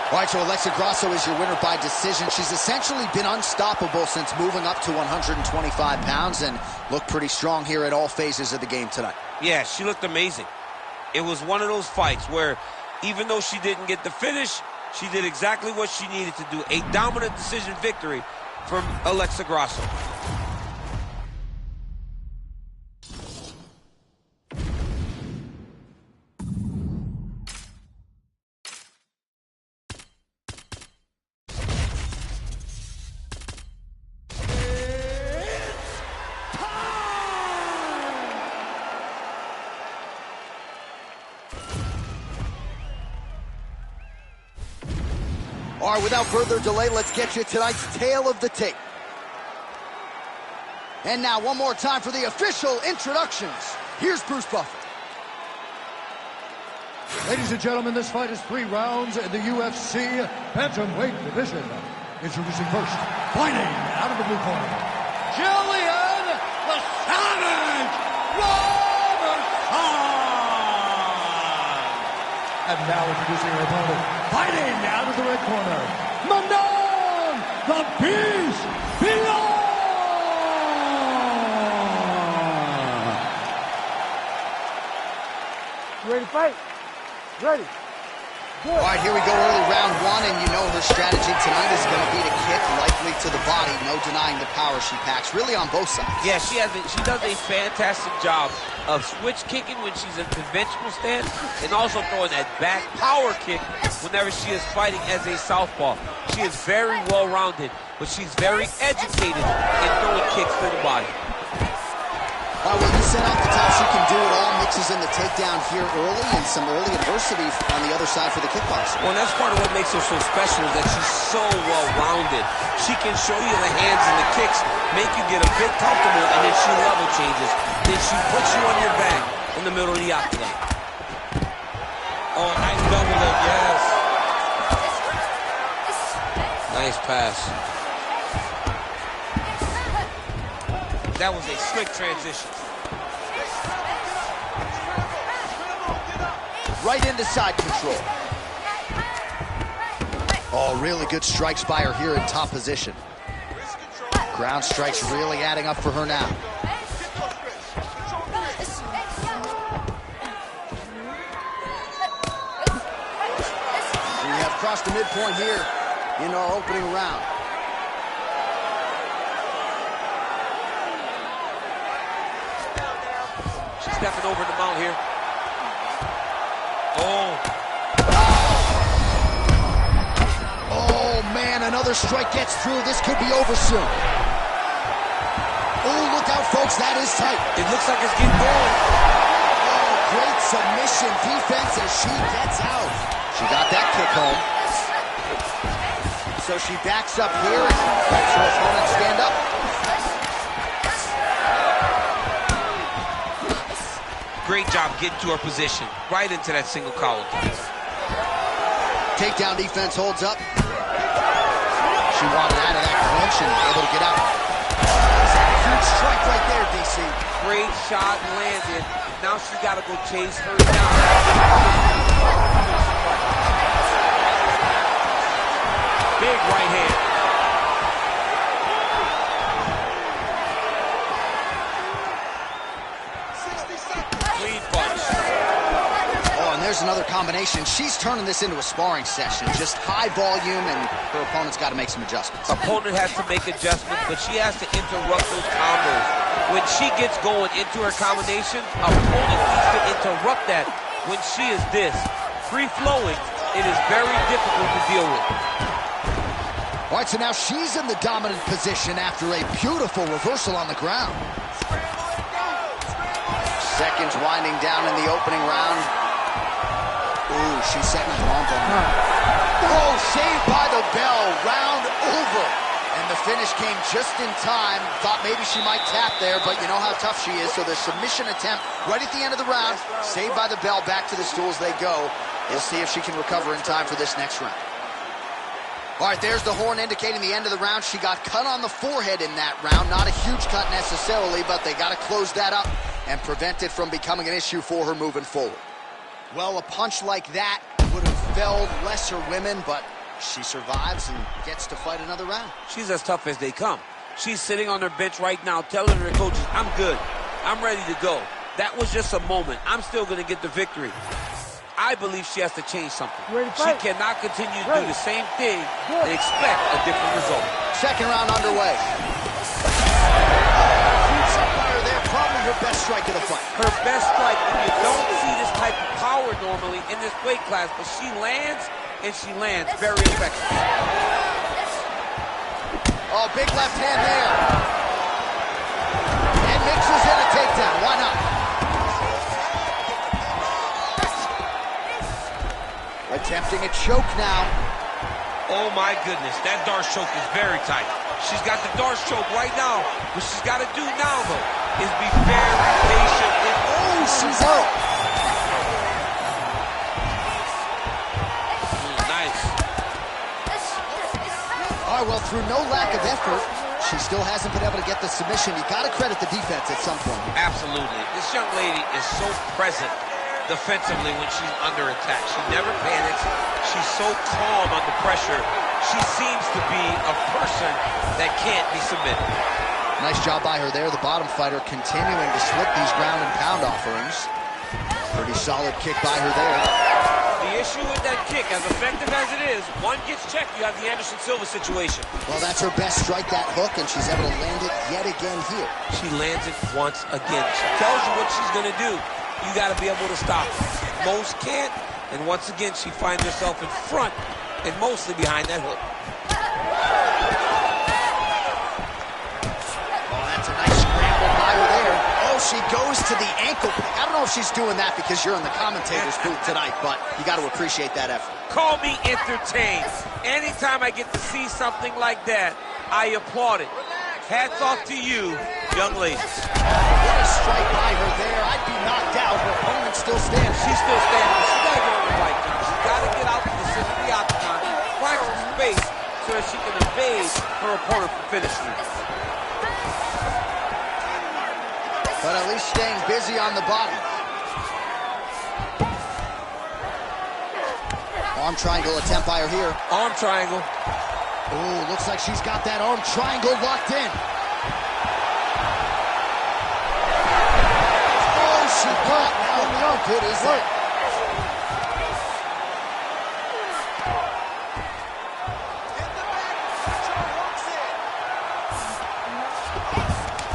S2: All right, so Alexa Grasso is your winner by decision. She's essentially been unstoppable since moving up to 125 pounds and looked pretty strong here at all phases of the game tonight.
S4: Yeah, she looked amazing. It was one of those fights where even though she didn't get the finish, she did exactly what she needed to do. A dominant decision victory from Alexa Grasso.
S1: All right, without further delay, let's get you tonight's tale of the tape. And now, one more time for the official introductions. Here's Bruce Buffer.
S2: Ladies and gentlemen, this fight is 3 rounds in the UFC bantamweight division. Introducing first, fighting out of the blue corner, Jillian the Savage Robertson! And now introducing her opponent, fighting out of the red corner, Manon the Beast Beyond!
S5: fight? Ready. Good.
S1: All right, here we go, early round one, and you know her strategy tonight is going to be to kick likely to the body. No denying the power she packs, really on both sides.
S4: Yeah, she does a fantastic job of switch kicking when she's in conventional stance, and also throwing that back power kick whenever she is fighting as a southpaw. She is very well-rounded, but she's very educated in throwing kicks to the body.
S1: Well, you set off the top, she can do it all, mixes in the takedown here early, and some early adversity on the other side for the kickboxer.
S4: Well, that's part of what makes her so special, is that she's so well-rounded. She can show you the hands and the kicks, make you get a bit comfortable, and then she level changes. Then she puts you on your back in the middle of the octagon. Oh, nice double leg, yes. Nice pass. That was a slick transition.
S1: Right into side control. Oh, really good strikes by her here in top position. Ground strikes really adding up for her now. We have crossed the midpoint here in our opening round.
S4: She's stepping over the mount here. Oh.
S1: Oh, man, another strike gets through. This could be over soon. Oh, look out, folks. That is tight.
S4: It looks like it's getting going.
S1: Oh, great submission defense as she gets out. She got that kick home. So she backs up here and lets her opponent stand up.
S4: Great job getting to her position, right into that single collar.
S1: Takedown defense holds up. She wanted out of that clinch and able to get out. Huge strike right there, DC.
S4: Great shot landed. Now she's got to go chase her down. Big right hand.
S1: There's another combination. She's turning this into a sparring session. Just high volume, and her opponent's got to make some adjustments.
S4: Opponent has to make adjustments, but she has to interrupt those combos. When she gets going into her combination, opponent needs to interrupt that. When she is this free-flowing, it is very difficult to deal with.
S1: All right, so now she's in the dominant position after a beautiful reversal on the ground. Seconds winding down in the opening round. Ooh, she's setting the bump on her. Oh, saved by the bell, round over. And the finish came just in time. Thought maybe she might tap there, but you know how tough she is. So the submission attempt right at the end of the round, saved by the bell, back to the stools they go. We'll see if she can recover in time for this next round. All right, there's the horn indicating the end of the round. She got cut on the forehead in that round. Not a huge cut necessarily, but they got to close that up and prevent it from becoming an issue for her moving forward. Well, a punch like that would have felled lesser women, but she survives and gets to fight another round.
S4: She's as tough as they come. She's sitting on her bench right now telling her coaches, I'm good. I'm ready to go. That was just a moment. I'm still going to get the victory. I believe she has to change something. She cannot continue to do the same thing and expect a different result.
S1: Second round underway. Probably her best strike of the fight.
S4: Her best strike, and you don't see this type of power normally in this weight class, but she lands, and she lands very effective.
S1: Oh, big left hand there. And mixes in a takedown. Why not? Attempting a choke now.
S4: Oh, my goodness. That Darce choke is very tight. She's got the Darce choke right now. What she's got to do now, though, is be very patient.
S1: Oh, she's out.
S4: Nice.
S1: All right, well, through no lack of effort, she still hasn't been able to get the submission. You got to credit the defense at some point.
S4: Absolutely. This young lady is so present defensively when she's under attack. She never panics. She's so calm under pressure. She seems to be a person that can't be submitted. Nice job by her there. The bottom fighter continuing to slip these ground and pound offerings.
S1: Pretty solid kick by her there.
S4: The issue with that kick, as effective as it is, one gets checked, you have the Anderson Silva situation.
S1: Well, that's her best strike, that hook, and she's able to land it yet again here.
S4: She lands it once again. She tells you what she's going to do. You got to be able to stop her. Most can't, and once again, she finds herself in front and mostly behind that hook.
S1: Oh, that's a nice scramble by her there. Oh, she goes to the ankle pick. I don't know if she's doing that because you're in the commentator's booth tonight, but you got to appreciate that effort.
S4: Call me entertained. Anytime I get to see something like that, I applaud it. Hats off to you, young ladies.
S1: What a strike by her there. I'd be knocked out. Her opponent still stands.
S4: She's still standing. She's got to go on the fight now. She's got to get out to the center of the octagon, find some space so that she can evade her opponent from finishing.
S1: But at least staying busy on the bottom. Arm triangle attempt by her here.
S4: Arm triangle.
S1: Oh, looks like she's got that arm triangle locked in. Oh, she got out. How good is that?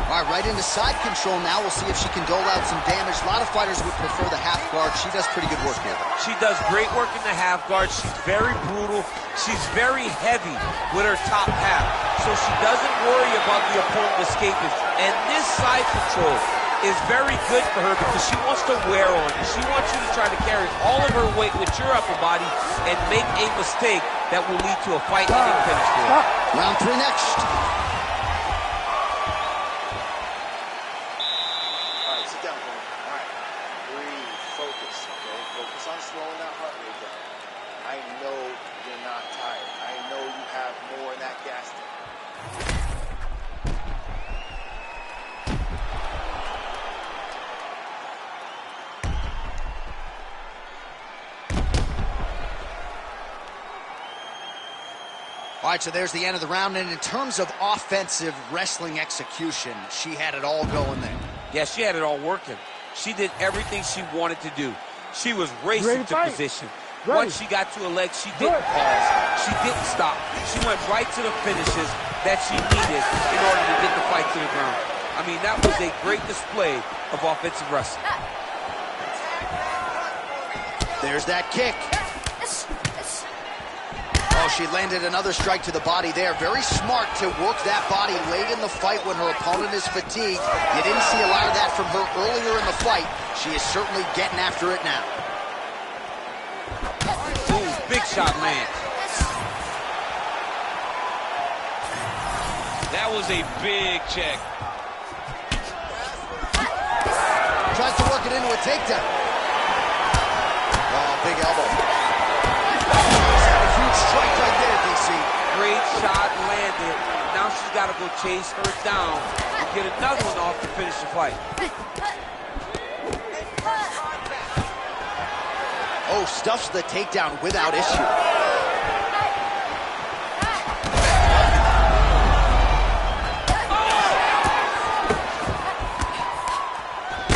S1: All right, right into side control now. We'll see if she can dole out some damage. A lot of fighters would prefer the half guard. She does pretty good work here.
S4: She does great work in the half guard. She's very brutal. She's very heavy with her top half. So she doesn't worry about the opponent escaping. And this side control is very good for her because she wants to wear on you. She wants you to try to carry all of her weight with your upper body and make a mistake that will lead to a fight-ending finish for her.
S1: Round 3 next.
S3: On slowing that heart rate down. I know you're not tired. I know you have more in that gas tank.
S1: All right, so there's the end of the round, and in terms of offensive wrestling execution, she had it all going there.
S4: Yeah, she had it all working. She did everything she wanted to do. She was racing to position. Once she got to her legs, she didn't pause. She didn't stop. She went right to the finishes that she needed in order to get the fight to the ground. I mean, that was a great display of offensive wrestling.
S1: There's that kick. Oh, she landed another strike to the body there. Very smart to work that body late in the fight when her opponent is fatigued. You didn't see a lot of that from her earlier in the fight. She is certainly getting after it now.
S4: Ooh, big shot lands. That was a big check.
S1: Tries to work it into a takedown. Oh, big elbow. Huge strike right there, DC.
S4: Great shot landed. Now she's got to go chase her down and get another one off to finish the fight.
S1: Oh, stuffs the takedown without issue.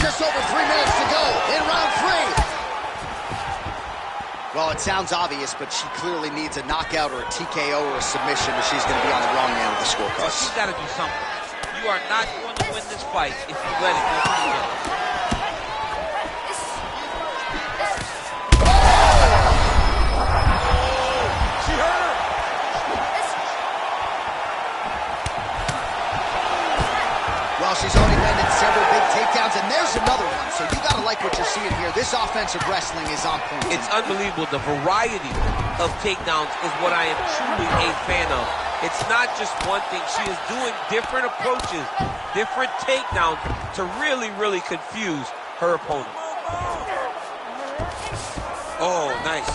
S1: Just over 3 minutes to go in round 3. Well, it sounds obvious, but she clearly needs a knockout or a TKO or a submission or she's going to be on the wrong end of the scorecard.
S4: Well, she's got to do something. You are not going to win this fight if you let it go through you.
S6: She hurt her.
S1: Well, she's already landed several big takedowns, and there's another one. So you got to like what you're seeing here. This offensive wrestling is on point.
S4: It's unbelievable. The variety of takedowns is what I am truly a fan of. It's not just one thing. She is doing different approaches, different takedowns to really, really confuse her opponent. Oh, nice.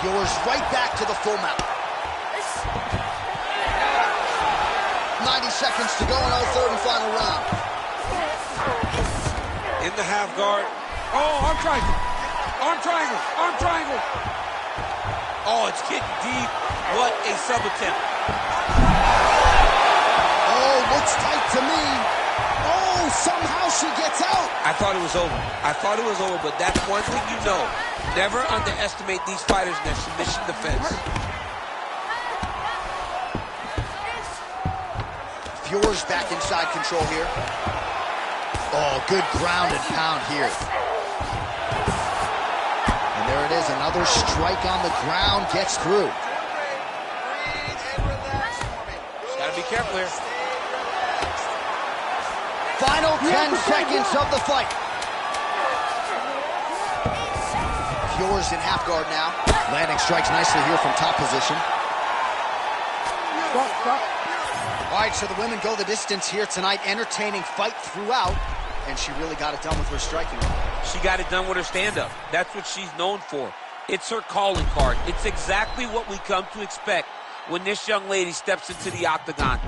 S1: Yours right back to the full mount. 90 seconds to go in our third and final round.
S6: In the half guard. Oh, arm triangle. Arm triangle. Arm triangle.
S4: Oh, it's getting deep. What a sub attempt.
S1: Oh, looks tight to me. Oh,
S3: and somehow she gets out.
S4: I thought it was over. I thought it was over, but that's one thing you know. Never underestimate these fighters in their submission defense.
S1: Feuer's back inside control here. Oh, good ground and pound here. And there it is, another strike on the ground, gets through.
S4: Gotta be careful here.
S1: Final 10 seconds of the fight. Feuer's in half guard now. Landing strikes nicely here from top position.
S5: Stop.
S1: All right, so the women go the distance here tonight, entertaining fight throughout, and she really got it done with her striking.
S4: She got it done with her stand-up. That's what she's known for. It's her calling card. It's exactly what we come to expect when this young lady steps into the octagon,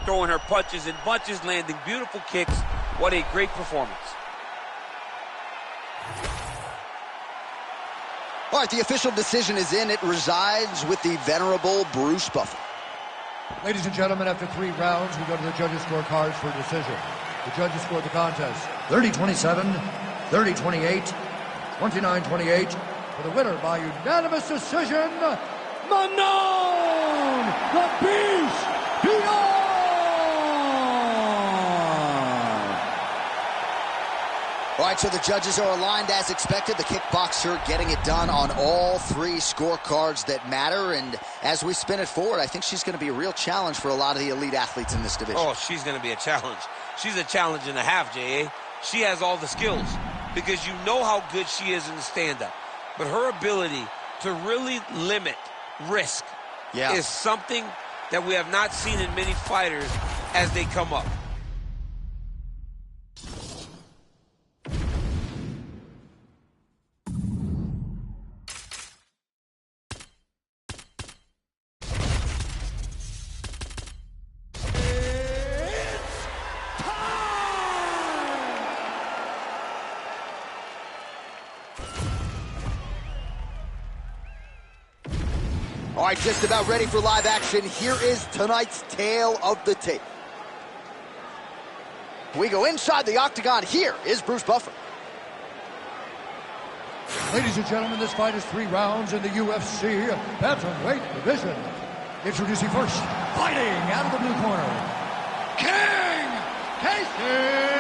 S4: throwing her punches and bunches, landing beautiful kicks. What a great performance.
S1: All right, the official decision is in. It resides with the venerable Bruce Buffer.
S2: Ladies and gentlemen, after 3 rounds, we go to the judges' scorecards for a decision. The judges scored the contest 30-27, 30-28, 29-28. For the winner by unanimous decision, Manon, the Beast, Beyond!
S1: All right, so the judges are aligned as expected. The kickboxer getting it done on all 3 scorecards that matter. And as we spin it forward, I think she's going to be a real challenge for a lot of the elite athletes in this division.
S4: Oh, she's going to be a challenge. She's a challenge and a half, J.A. She has all the skills because you know how good she is in the stand-up. But her ability to really limit risk is something that we have not seen in many fighters as they come up.
S1: All right, just about ready for live action. Here is tonight's tale of the tape. We go inside the octagon. Here is Bruce Buffer.
S2: Ladies and gentlemen, this fight is 3 rounds in the UFC bantamweight division. Introducing first, fighting out of the blue corner, King Casey!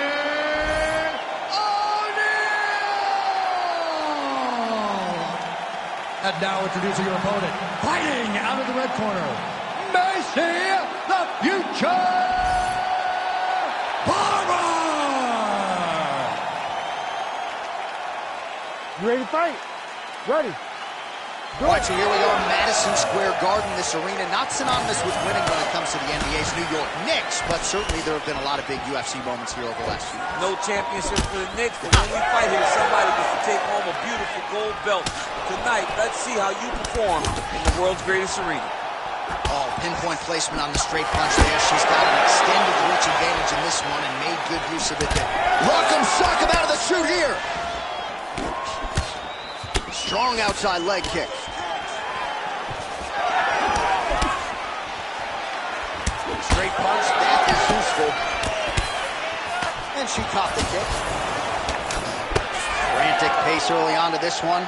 S2: And now introducing your opponent, fighting out of the red corner, Macy, the Future Barber!
S5: You ready to fight? Ready.
S1: All right, so here we go in Madison Square Garden. This arena not synonymous with winning when it comes to the NBA's New York Knicks, but certainly there have been a lot of big UFC moments here over the last few years.
S4: No championship for the Knicks, but when we fight here, somebody gets to take home a beautiful gold belt. Tonight, let's see how you perform in the world's greatest arena.
S1: Oh, pinpoint placement on the straight punch there. She's got an extended reach advantage in this one and made good use of it there. Rock'em sock'em out of the chute here. Strong outside leg kick. Straight punch, that is useful. And she caught the kick. Frantic pace early on to this one.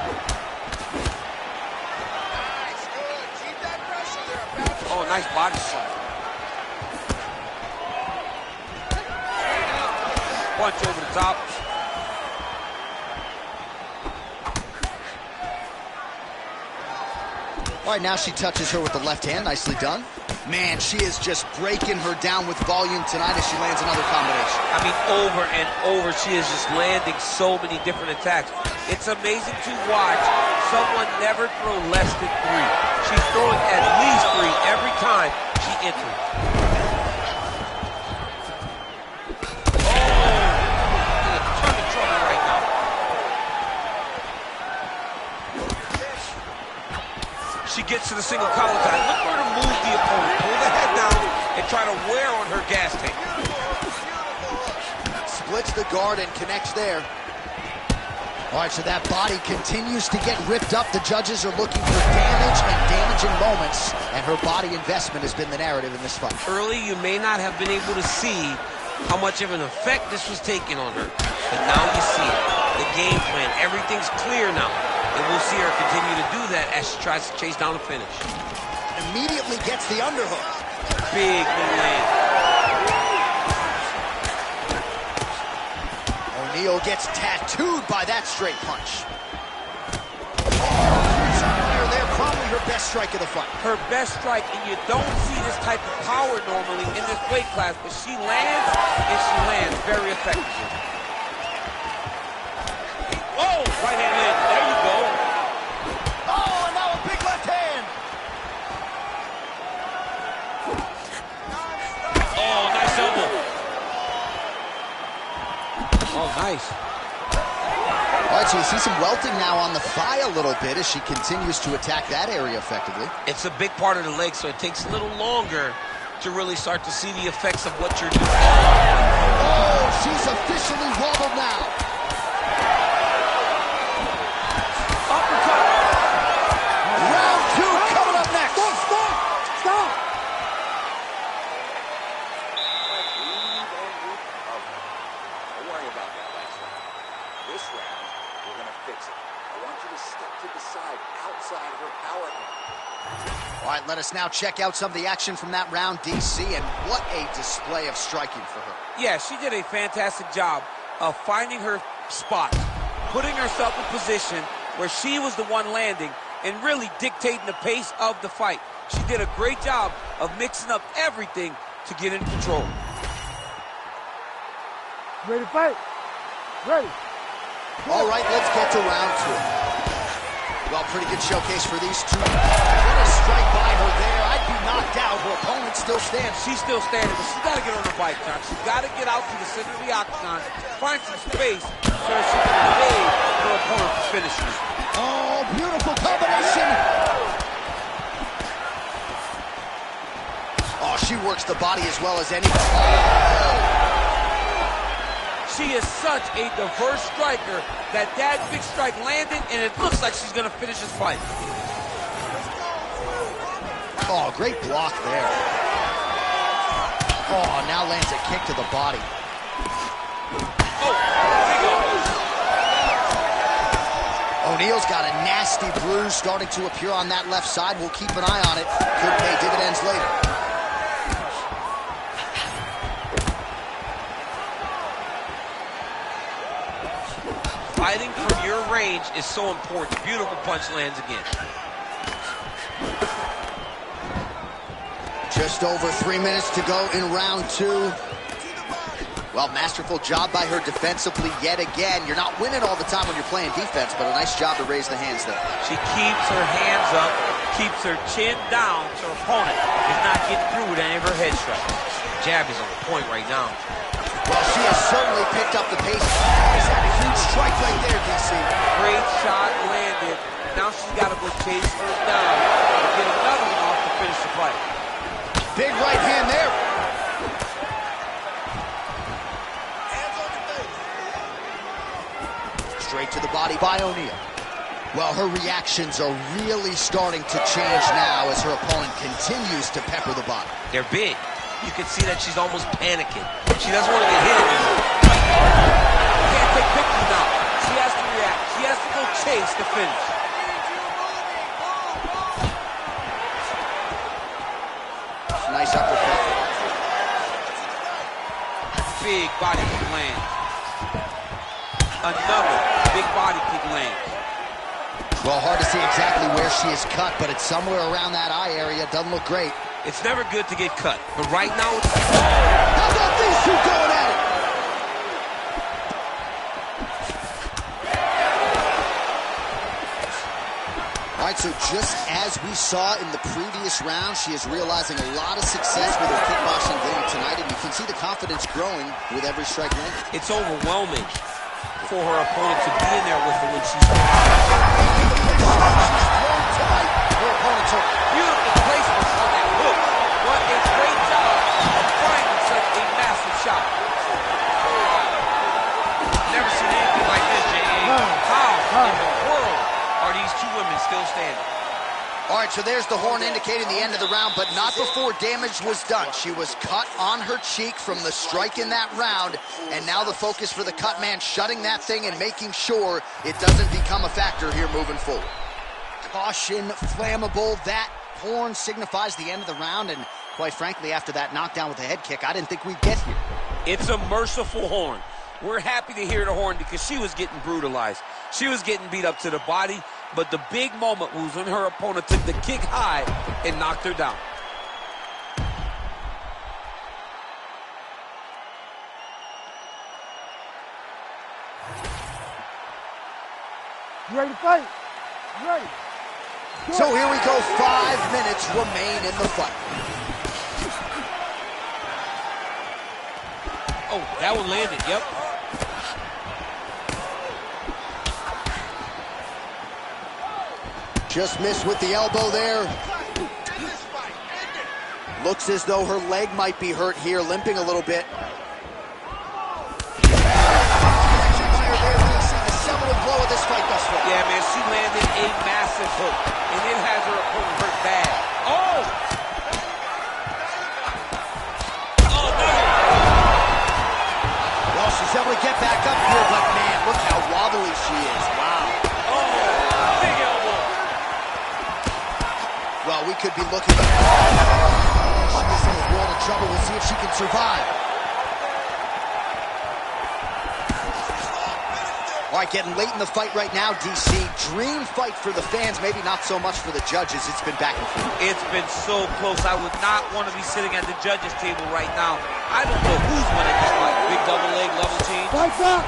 S4: Oh, nice body shot. Punch over the top.
S1: All right, now she touches her with the left hand. Nicely done. Man, she is just breaking her down with volume tonight as she lands another combination.
S4: I mean, over and over, she is just landing so many different attacks. It's amazing to watch someone never throw less than 3. She's throwing at least 3 every time she enters. Oh, in a ton of trouble right now. She gets to the single collar tie. Look for her to move the opponent. Pull the head down and try to wear on her gas tank.
S1: Splits the guard and connects there. All right, so that body continues to get ripped up. The judges are looking for damage and damaging moments, and her body investment has been the narrative in this fight.
S4: Early, you may not have been able to see how much of an effect this was taking on her. But now you see it. The game plan, everything's clear now. And we'll see her continue to do that as she tries to chase down the finish.
S1: Immediately gets the underhook.
S4: Big new land.
S1: O'Neal gets tattooed by that straight punch. There, probably her best strike of the fight.
S4: Her best strike, and you don't see this type of power normally in this weight class, but she lands, and she lands very effectively. Oh, right hand land. There you go.
S1: Oh, and now a big left hand.
S4: Oh, nice elbow. Oh, nice.
S1: All right, so you see some welting now on the thigh a little bit as she continues to attack that area effectively.
S4: It's a big part of the leg, so it takes a little longer to really start to see the effects of what you're doing.
S1: Oh, she's officially wobbled now.
S4: Uppercut.
S1: Round two coming up next.
S5: Stop!
S3: Don't worry about that last round. This round, we're going to fix it. I want you to step to the side, outside her power hand.
S1: All right, let us now check out some of the action from that round, DC, and what a display of striking for her.
S4: Yeah, she did a fantastic job of finding her spot, putting herself in position where she was the one landing and really dictating the pace of the fight. She did a great job of mixing up everything to get in control.
S5: Ready to fight? Ready.
S1: All right, let's get to round two. Well, pretty good showcase for these two. What a strike by her there. I'd be knocked out. Her opponent still stands.
S4: She's still standing, but she's got to get on her bike, John. She's got to get out to the center of the octagon, find some space so that she can evade her opponent from finishing her.
S1: Oh, beautiful combination. Oh, she works the body as well as anybody. Oh.
S4: She is such a diverse striker that big strike landed, and it looks like she's going to finish this fight.
S1: Oh, great block there. Oh, now lands a kick to the body.
S4: Oh, there he goes.
S1: O'Neal's got a nasty bruise starting to appear on that left side. We'll keep an eye on it. Could pay dividends later.
S4: Fighting from your range is so important. Beautiful punch lands again.
S1: Just over 3 minutes to go in round two. Well, masterful job by her defensively yet again. You're not winning all the time when you're playing defense, but a nice job to raise the hands there.
S4: She keeps her hands up, keeps her chin down so her opponent is not getting through with any of her head strikes. Jab is on point right now.
S1: Well, she has certainly picked up the pace. She's had a huge strike right there, DC.
S4: Great shot landed. Now she's got to go chase her down and get another one off to finish the fight.
S1: Big right hand there.
S3: Hands on your face.
S1: Straight to the body by O'Neal. Well, her reactions are really starting to change now as her opponent continues to pepper the body.
S4: They're big. You can see that she's almost panicking. She doesn't want to get hit anymore. She can't take pictures now. She has to react. She has to go chase the finish.
S1: Nice uppercut.
S4: Big body kick lands. Another big body kick lands.
S1: Well, hard to see exactly where she is cut, but it's somewhere around that eye area. Doesn't look great.
S4: It's never good to get cut, but right now it's...
S1: How about these two going at it? All right, so just as we saw in the previous round, she is realizing a lot of success with her kickboxing game tonight, and you can see the confidence growing with every strike landed.
S4: It's overwhelming for her opponent to be in there with her when she's...
S1: Her opponent's hurt.
S4: Beautiful placement on that hook. What a great job of finding such a massive shot. Never seen anything like this, J.A. How in the world are these two women still standing?
S1: All right, so there's the horn indicating the end of the round, but not before damage was done. She was cut on her cheek from the strike in that round, and now the focus for the cut man, shutting that thing and making sure it doesn't become a factor here moving forward. Caution, flammable. That horn signifies the end of the round, and quite frankly, after that knockdown with a head kick, I didn't think we'd get here.
S4: It's a merciful horn. We're happy to hear the horn because she was getting brutalized. She was getting beat up to the body, but the big moment was when her opponent took the kick high and knocked her down.
S5: You ready to fight? You ready?
S1: So here we go, 5 minutes remain in the fight.
S4: Oh, that one landed, yep.
S1: Just missed with the elbow there. Looks as though her leg might be hurt here, limping a little bit. The seminal blow of this fight thus far.
S4: Yeah, man, she landed a massive hook, and it has her opponent hurt bad. Oh! Oh, no!
S1: Well, she's able to get back up here, but man, look how wobbly she is. Wow.
S4: Oh, big elbow.
S1: Well, we could be looking at she is in a world of trouble. We'll see if she can survive. All right, getting late in the fight right now, DC. Dream fight for the fans, maybe not so much for the judges. It's been back and forth.
S4: It's been so close. I would not want to be sitting at the judges' table right now. I don't know who's winning this fight. Big double leg, level change.
S5: Fight's up!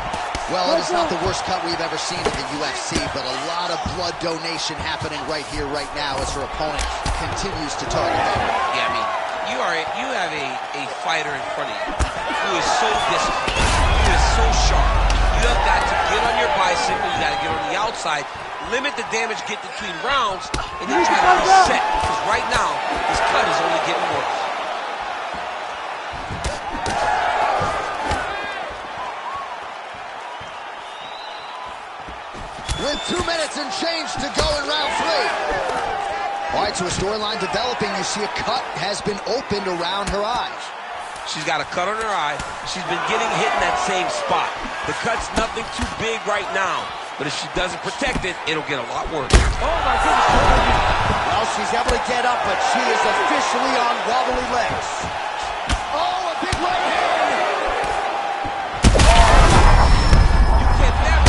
S1: Well, it is not the worst cut we've ever seen in the UFC, but a lot of blood donation happening right here, right now, as her opponent continues to target her.
S4: Yeah, I mean, you have a fighter in front of you who is so disciplined, who is so sharp. You have got to get on your bicycle, you got to get on the outside, limit the damage, get between rounds, and then try to reset. Because right now, this cut is only getting worse.
S1: With 2 minutes and change to go in round 3. All right, so a storyline developing. You see a cut has been opened around her eyes.
S4: She's got a cut on her eye. She's been getting hit in that same spot. The cut's nothing too big right now, but if she doesn't protect it, it'll get a lot worse.
S5: Oh my goodness.
S1: Well, she's able to get up, but she is officially on wobbly legs. Oh, a big right hand!
S4: You can never.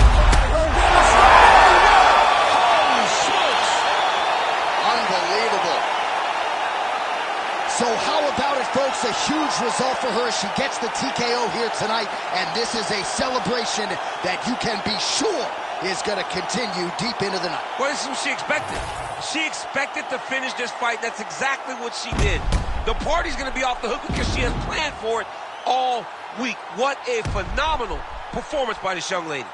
S4: Holy smokes!
S1: Unbelievable. So how about it, folks? A huge result for her. She gets the TKO here tonight, and this is a celebration that you can be sure is going to continue deep into the night.
S4: Well, this is what she expected. She expected to finish this fight. That's exactly what she did. The party's going to be off the hook because she has planned for it all week. What a phenomenal performance by this young lady.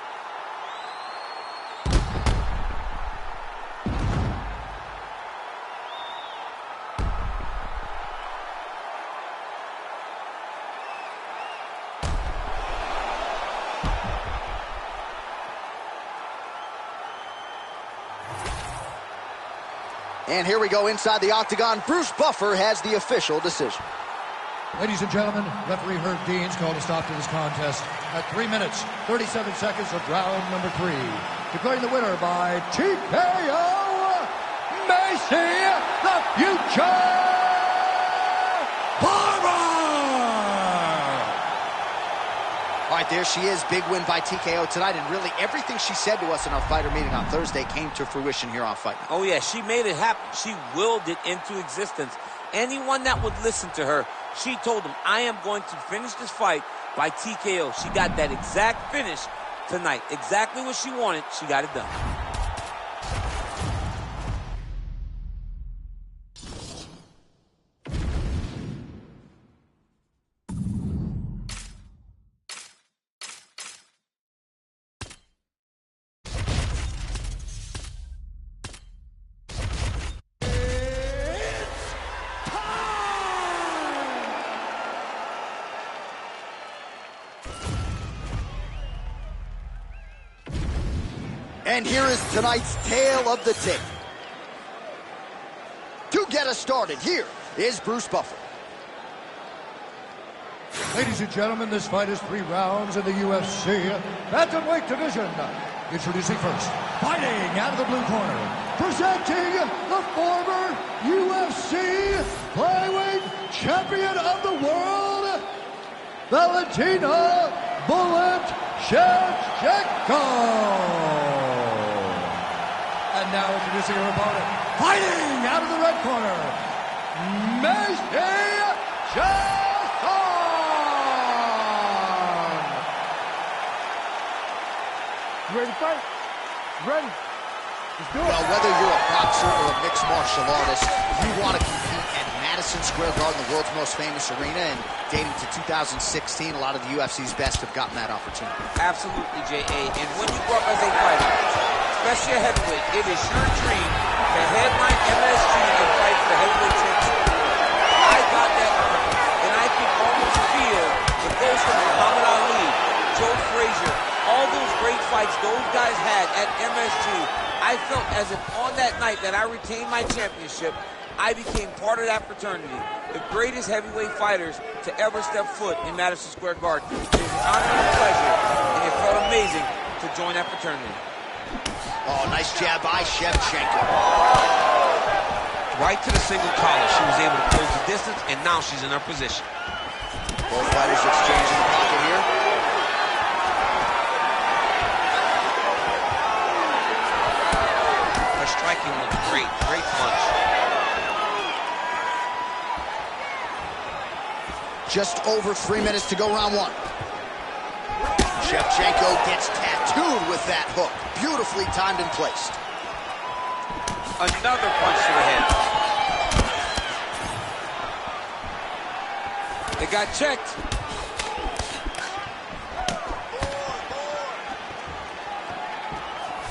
S1: And here we go inside the octagon. Bruce Buffer has the official decision.
S2: Ladies and gentlemen, referee Herb Deans called a stop to this contest at 3 minutes, 37 seconds of round number 3. Declaring the winner by TKO, Macy the Future Barber!
S1: All right, there she is. Big win by TKO tonight, and really everything she said to us in our fighter meeting on Thursday came to fruition here on Fight Night.
S4: Oh, yeah, she made it happen. She willed it into existence. Anyone that would listen to her, she told them, I am going to finish this fight by TKO. She got that exact finish tonight. Exactly what she wanted, she got it done.
S1: And here is tonight's tale of the tape. get us started, here is Bruce Buffer.
S2: Ladies and gentlemen, this fight is 3 rounds in the UFC bantamweight division. Introducing first, fighting out of the blue corner, presenting the former UFC flyweight champion of the world, Valentina Bullet Shevchenko. And now introducing her opponent, fighting out of the red corner, Macy
S5: Ready to fight? Ready. Let's do it.
S1: Well, whether you're a boxer or a mixed martial artist, you want to compete at Madison Square Garden, the world's most famous arena, and dating to 2016, a lot of the UFC's best have gotten that opportunity.
S4: Absolutely, J.A. And when you grow up as a fighter, especially a heavyweight, it is your dream to headline MSG and fight for the heavyweight championship. I got that honor, and I can almost feel the ghost of Muhammad Ali, Joe Frazier, all those great fights those guys had at MSG. I felt as if on that night that I retained my championship, I became part of that fraternity. The greatest heavyweight fighters to ever step foot in Madison Square Garden. It was an honor and a pleasure, and it felt amazing to join that fraternity.
S1: Oh, nice jab by Shevchenko.
S4: Right to the single collar. She was able to close the distance, and now she's in her position.
S1: Both fighters exchanging the pocket here.
S4: Her striking looks great. Great punch.
S1: Just over 3 minutes to go, round 1. Shevchenko gets tattooed with that hook. Beautifully timed and placed.
S4: Another punch to the head. It got checked.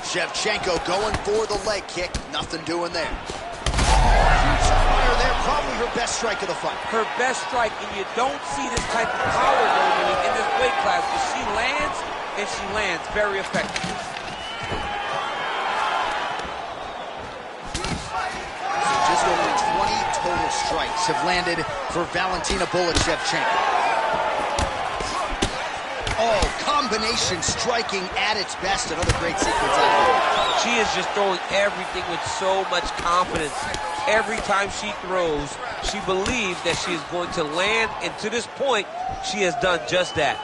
S1: Shevchenko going for the leg kick. Nothing doing there. Huge fire there. Probably her best strike of the fight.
S4: Her best strike, and you don't see this type of power normally in this weight class, but she lands, and she lands very effective.
S1: So just over 20 total strikes have landed for Valentina Bullet Shevchenko. Oh, combination striking at its best. Another great sequence out of her.
S4: She is just throwing everything with so much confidence. Every time she throws, she believes that she is going to land, and to this point, she has done just that.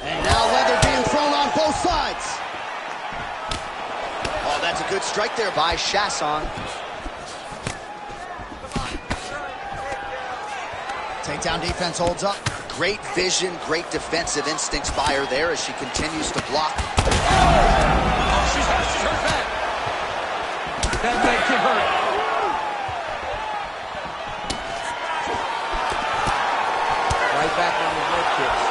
S1: And now leather being thrown on both sides. Oh, that's a good strike there by Chasson. Takedown defense holds up. Great vision, great defensive instincts by her there as she continues to block.
S6: Oh, she's hurt bad. That leg kick hurt.
S4: Right back on the leg kicks.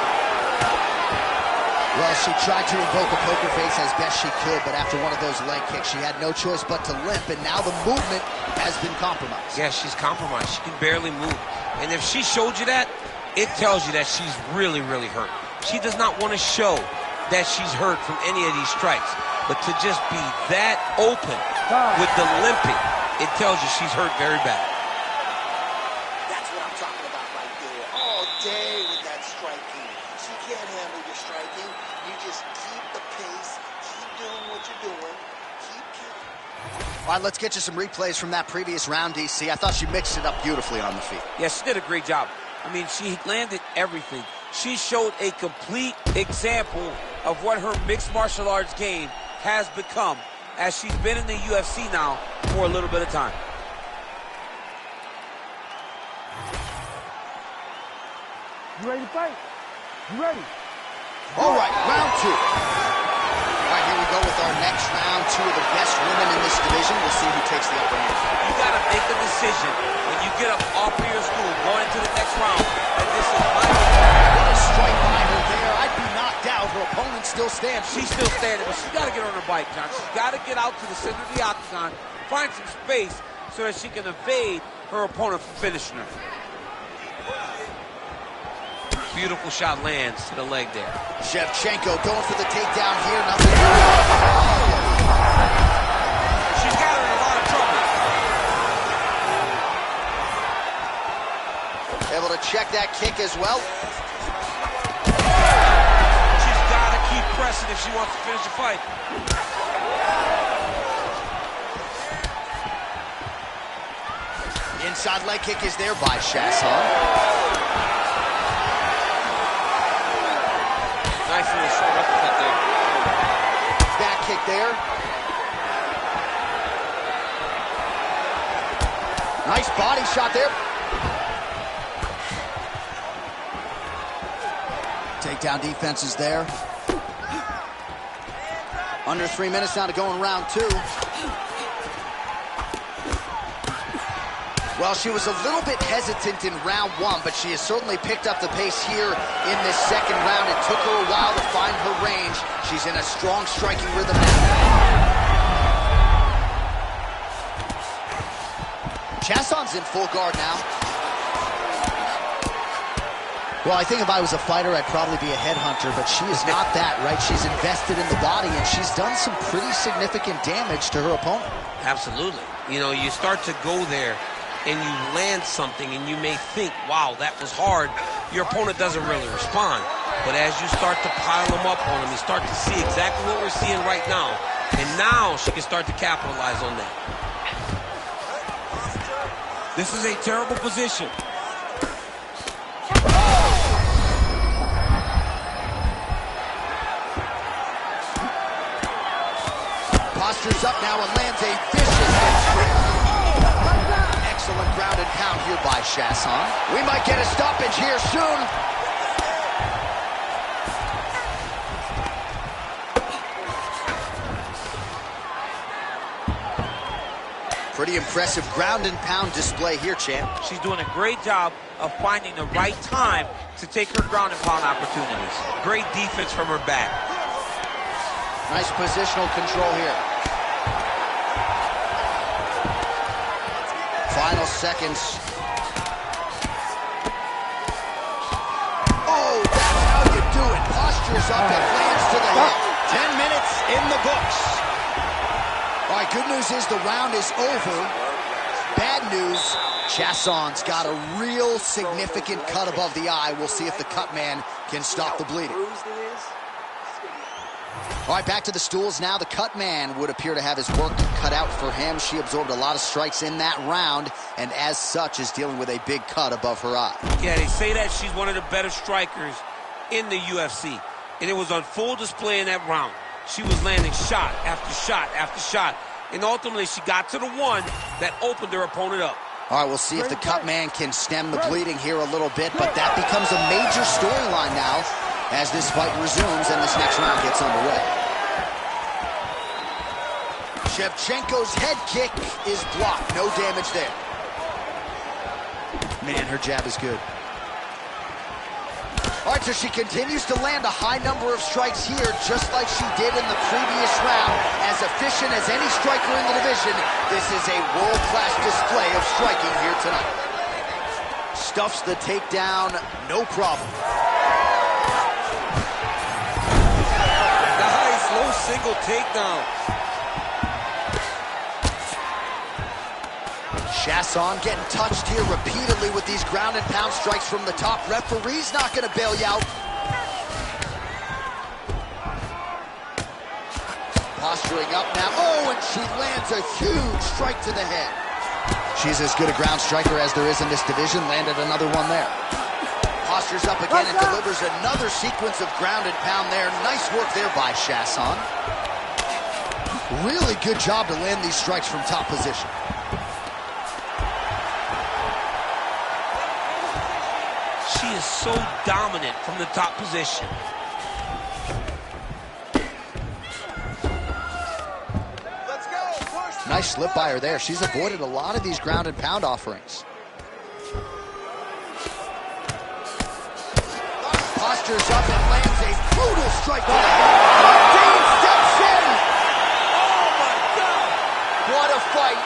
S1: Well, she tried to invoke a poker face as best she could, but after one of those leg kicks, she had no choice but to limp, and now the movement has been compromised.
S4: Yeah, she's compromised. She can barely move. And if she showed you that, it tells you that she's really, really hurt. She does not want to show that she's hurt from any of these strikes. But to just be that open with the limping, it tells you she's hurt very bad.
S3: That's what I'm talking about right there. All day with that striking. She can't handle your striking. You just keep the pace, keep doing what you're doing, keep killing.
S1: All right, let's get you some replays from that previous round, DC. I thought she mixed it up beautifully on the feet.
S4: Yeah, she did a great job. I mean, she landed everything. She showed a complete example of what her mixed martial arts game has become as she's been in the UFC now for a little bit of time.
S5: You ready to fight? You ready?
S1: All right, round 2. All right, here we go with our next round. 2 of the best women in this division. We'll see who takes the upper hand.
S4: You got to make a decision when you get up off of your stool going into the next round. And this is my
S1: What a strike by her there. I'd be knocked out. Her opponent still stands.
S4: She's still standing, but she's got to get on her bike, John. She's got to get out to the center of the octagon, find some space so that she can evade her opponent from finishing her. Beautiful shot lands to the leg there.
S1: Shevchenko going for the takedown here. Nothing doing.
S4: She's got her in a lot of trouble.
S1: Able to check that kick as well.
S4: She's got to keep pressing if she wants to finish the fight.
S1: Inside leg kick is there by Chasson.
S4: Nice little short uppercut there.
S1: Back kick there. Nice body shot there. Takedown defense is there. Under 3 minutes now to go in round 2. Well, she was a little bit hesitant in round 1, but she has certainly picked up the pace here in this second round. It took her a while to find her range. She's in a strong striking rhythm now. Chasson's in full guard now. Well, I think if I was a fighter, I'd probably be a headhunter, but she is not that, right? She's invested in the body, and she's done some pretty significant damage to her opponent.
S4: Absolutely. You know, you start to go there, and you land something, and you may think, wow, that was hard. Your opponent doesn't really respond. But as you start to pile them up on him, you start to see exactly what we're seeing right now. And now she can start to capitalize on that.
S6: This is a terrible position.
S1: Postures up now and lands a vicious head straight. Excellent ground and pound here by Chasson. We might get a stoppage here soon. Pretty impressive ground and pound display here, champ.
S4: She's doing a great job of finding the right time to take her ground and pound opportunities. Great defense from her back.
S1: Nice positional control here. Final seconds. Oh, that's how you do it. Postures up and lands to the head. 10 minutes in the books. All right, good news is the round is over. Bad news, Chasson's got a real significant cut above the eye. We'll see if the cut man can stop the bleeding. All right, back to the stools now. The cut man would appear to have his work cut out for him. She absorbed a lot of strikes in that round, and as such is dealing with a big cut above her eye.
S4: Yeah, they say that she's one of the better strikers in the UFC, and it was on full display in that round. She was landing shot after shot after shot, and ultimately she got to the one that opened her opponent up.
S1: All right, we'll see if the cut man can stem the bleeding here a little bit, but that becomes a major storyline now as this fight resumes and this next round gets underway. Shevchenko's head kick is blocked. No damage there. Man, her jab is good. All right, so she continues to land a high number of strikes here, just like she did in the previous round. As efficient as any striker in the division, this is a world-class display of striking here tonight. Stuffs the takedown, no problem.
S6: Nice, low single takedown.
S1: Chasson getting touched here repeatedly with these ground and pound strikes from the top. Referee's not going to bail you out. Posturing up now. Oh, and she lands a huge strike to the head. She's as good a ground striker as there is in this division. Landed another one there. Postures up again and delivers another sequence of ground and pound there. Nice work there by Chasson. Really good job to land these strikes from top position.
S4: She is so dominant from the top position.
S3: Let's go. Push.
S1: Nice slip by her there. She's avoided a lot of these ground and pound offerings. Postures up and lands a brutal strike to the head. Dean steps in. Oh my God. What a fight.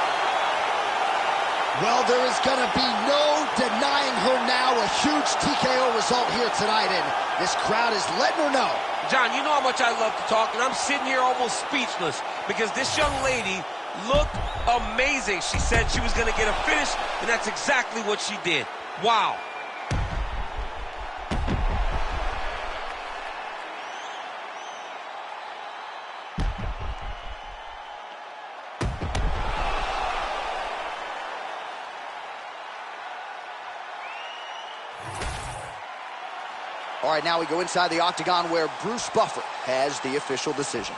S1: Well, there is going to be no denying her now. A huge TKO result here tonight, and this crowd is letting her know.
S4: John, you know how much I love to talk, and I'm sitting here almost speechless because this young lady looked amazing. She said she was going to get a finish, and that's exactly what she did. Wow.
S1: All right, now we go inside the octagon where Bruce Buffer has the official decision.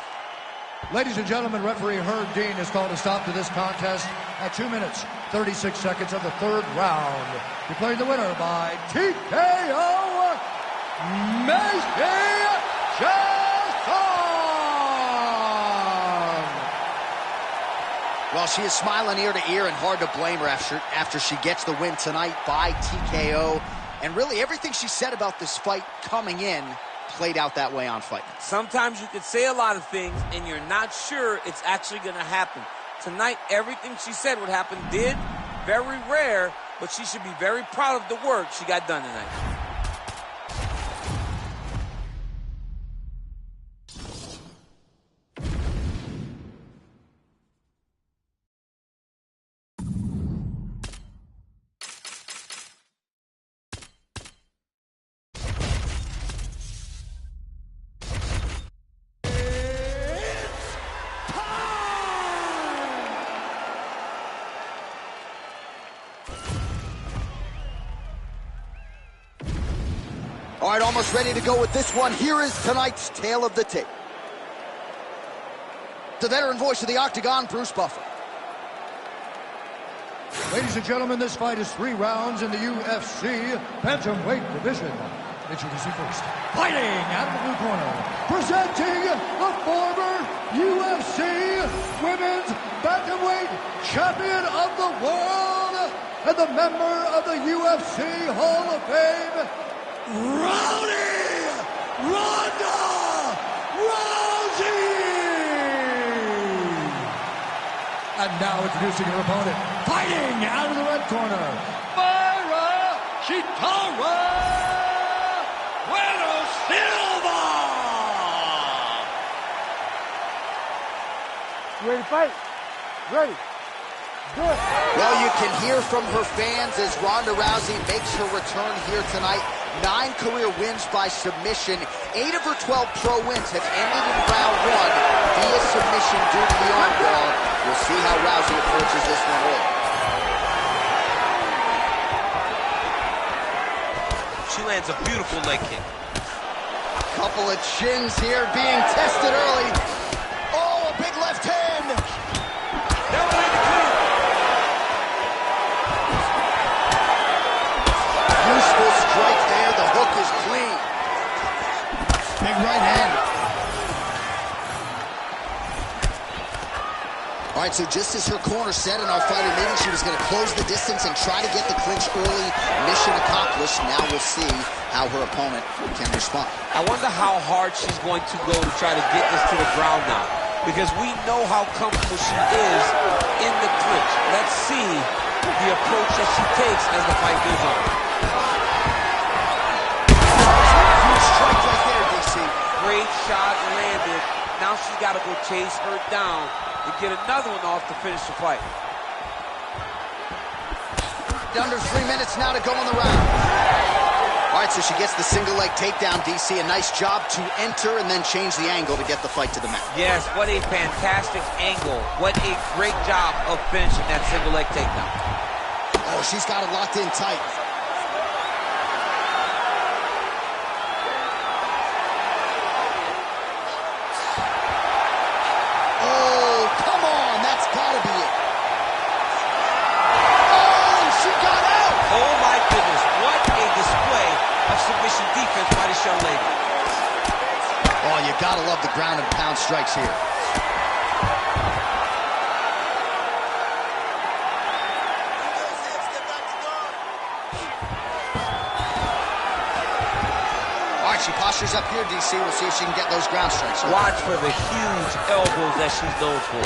S2: Ladies and gentlemen, referee Herb Dean has called a stop to this contest at 2 minutes, 36 seconds of the third round. Declaring the winner by TKO, Macy Jackson!
S1: Well, she is smiling ear to ear, and hard to blame her after she gets the win tonight by TKO. And really, everything she said about this fight coming in played out that way on Fight Night.
S4: Sometimes you could say a lot of things, and you're not sure it's actually going to happen. Tonight, everything she said would happen did. Very rare, but she should be very proud of the work she got done tonight.
S1: All right, almost ready to go with this one. Here is tonight's tale of the tape. The veteran voice of the octagon, Bruce Buffer.
S2: Ladies and gentlemen, this fight is 3 rounds in the UFC bantamweight division. Introducing first, fighting out of the blue corner, presenting the former UFC Women's Bantamweight Champion of the World and the member of the UFC Hall of Fame, Rowdy Ronda Rousey! And now introducing her opponent, fighting out of the red corner, Myra Chitara Silva!
S5: You ready to fight? Ready. Good.
S1: Well, you can hear from her fans as Ronda Rousey makes her return here tonight. 9 career wins by submission. 8 of her 12 pro wins have ended in round 1 via submission due to the armbar. We'll see how Rousey approaches this one early.
S4: She lands a beautiful leg kick.
S1: Couple of chins here being tested early. Oh, a big left hand.
S4: That was in the clear.
S1: Useful strike there. The hook is clean. Big right hand. All right, so just as her corner said in our fighter meeting, she was going to close the distance and try to get the clinch early. Mission accomplished. Now we'll see how her opponent can respond.
S4: I wonder how hard she's going to go to try to get this to the ground now, because we know how comfortable she is in the clinch. Let's see the approach that she takes as the fight goes on.
S1: Huge strike right there, DC.
S4: Great shot landed. Now she's got to go chase her down and get another one off to finish the fight.
S1: Under 3 minutes now to go in the round. All right, so she gets the single leg takedown, DC. A nice job to enter and then change the angle to get the fight to the mat.
S4: Yes, what a fantastic angle. What a great job of finishing that single leg takedown.
S1: Oh, she's got it locked in tight. Oh, come on. That's got to be it. Oh, she got out.
S4: Oh my goodness, what a display of submission defense by this young lady.
S1: Oh, you got to love the ground and pound strikes here. All right, she postures up here, DC. We'll see if she can get those ground strikes.
S4: Watch for the huge elbows that she's known for.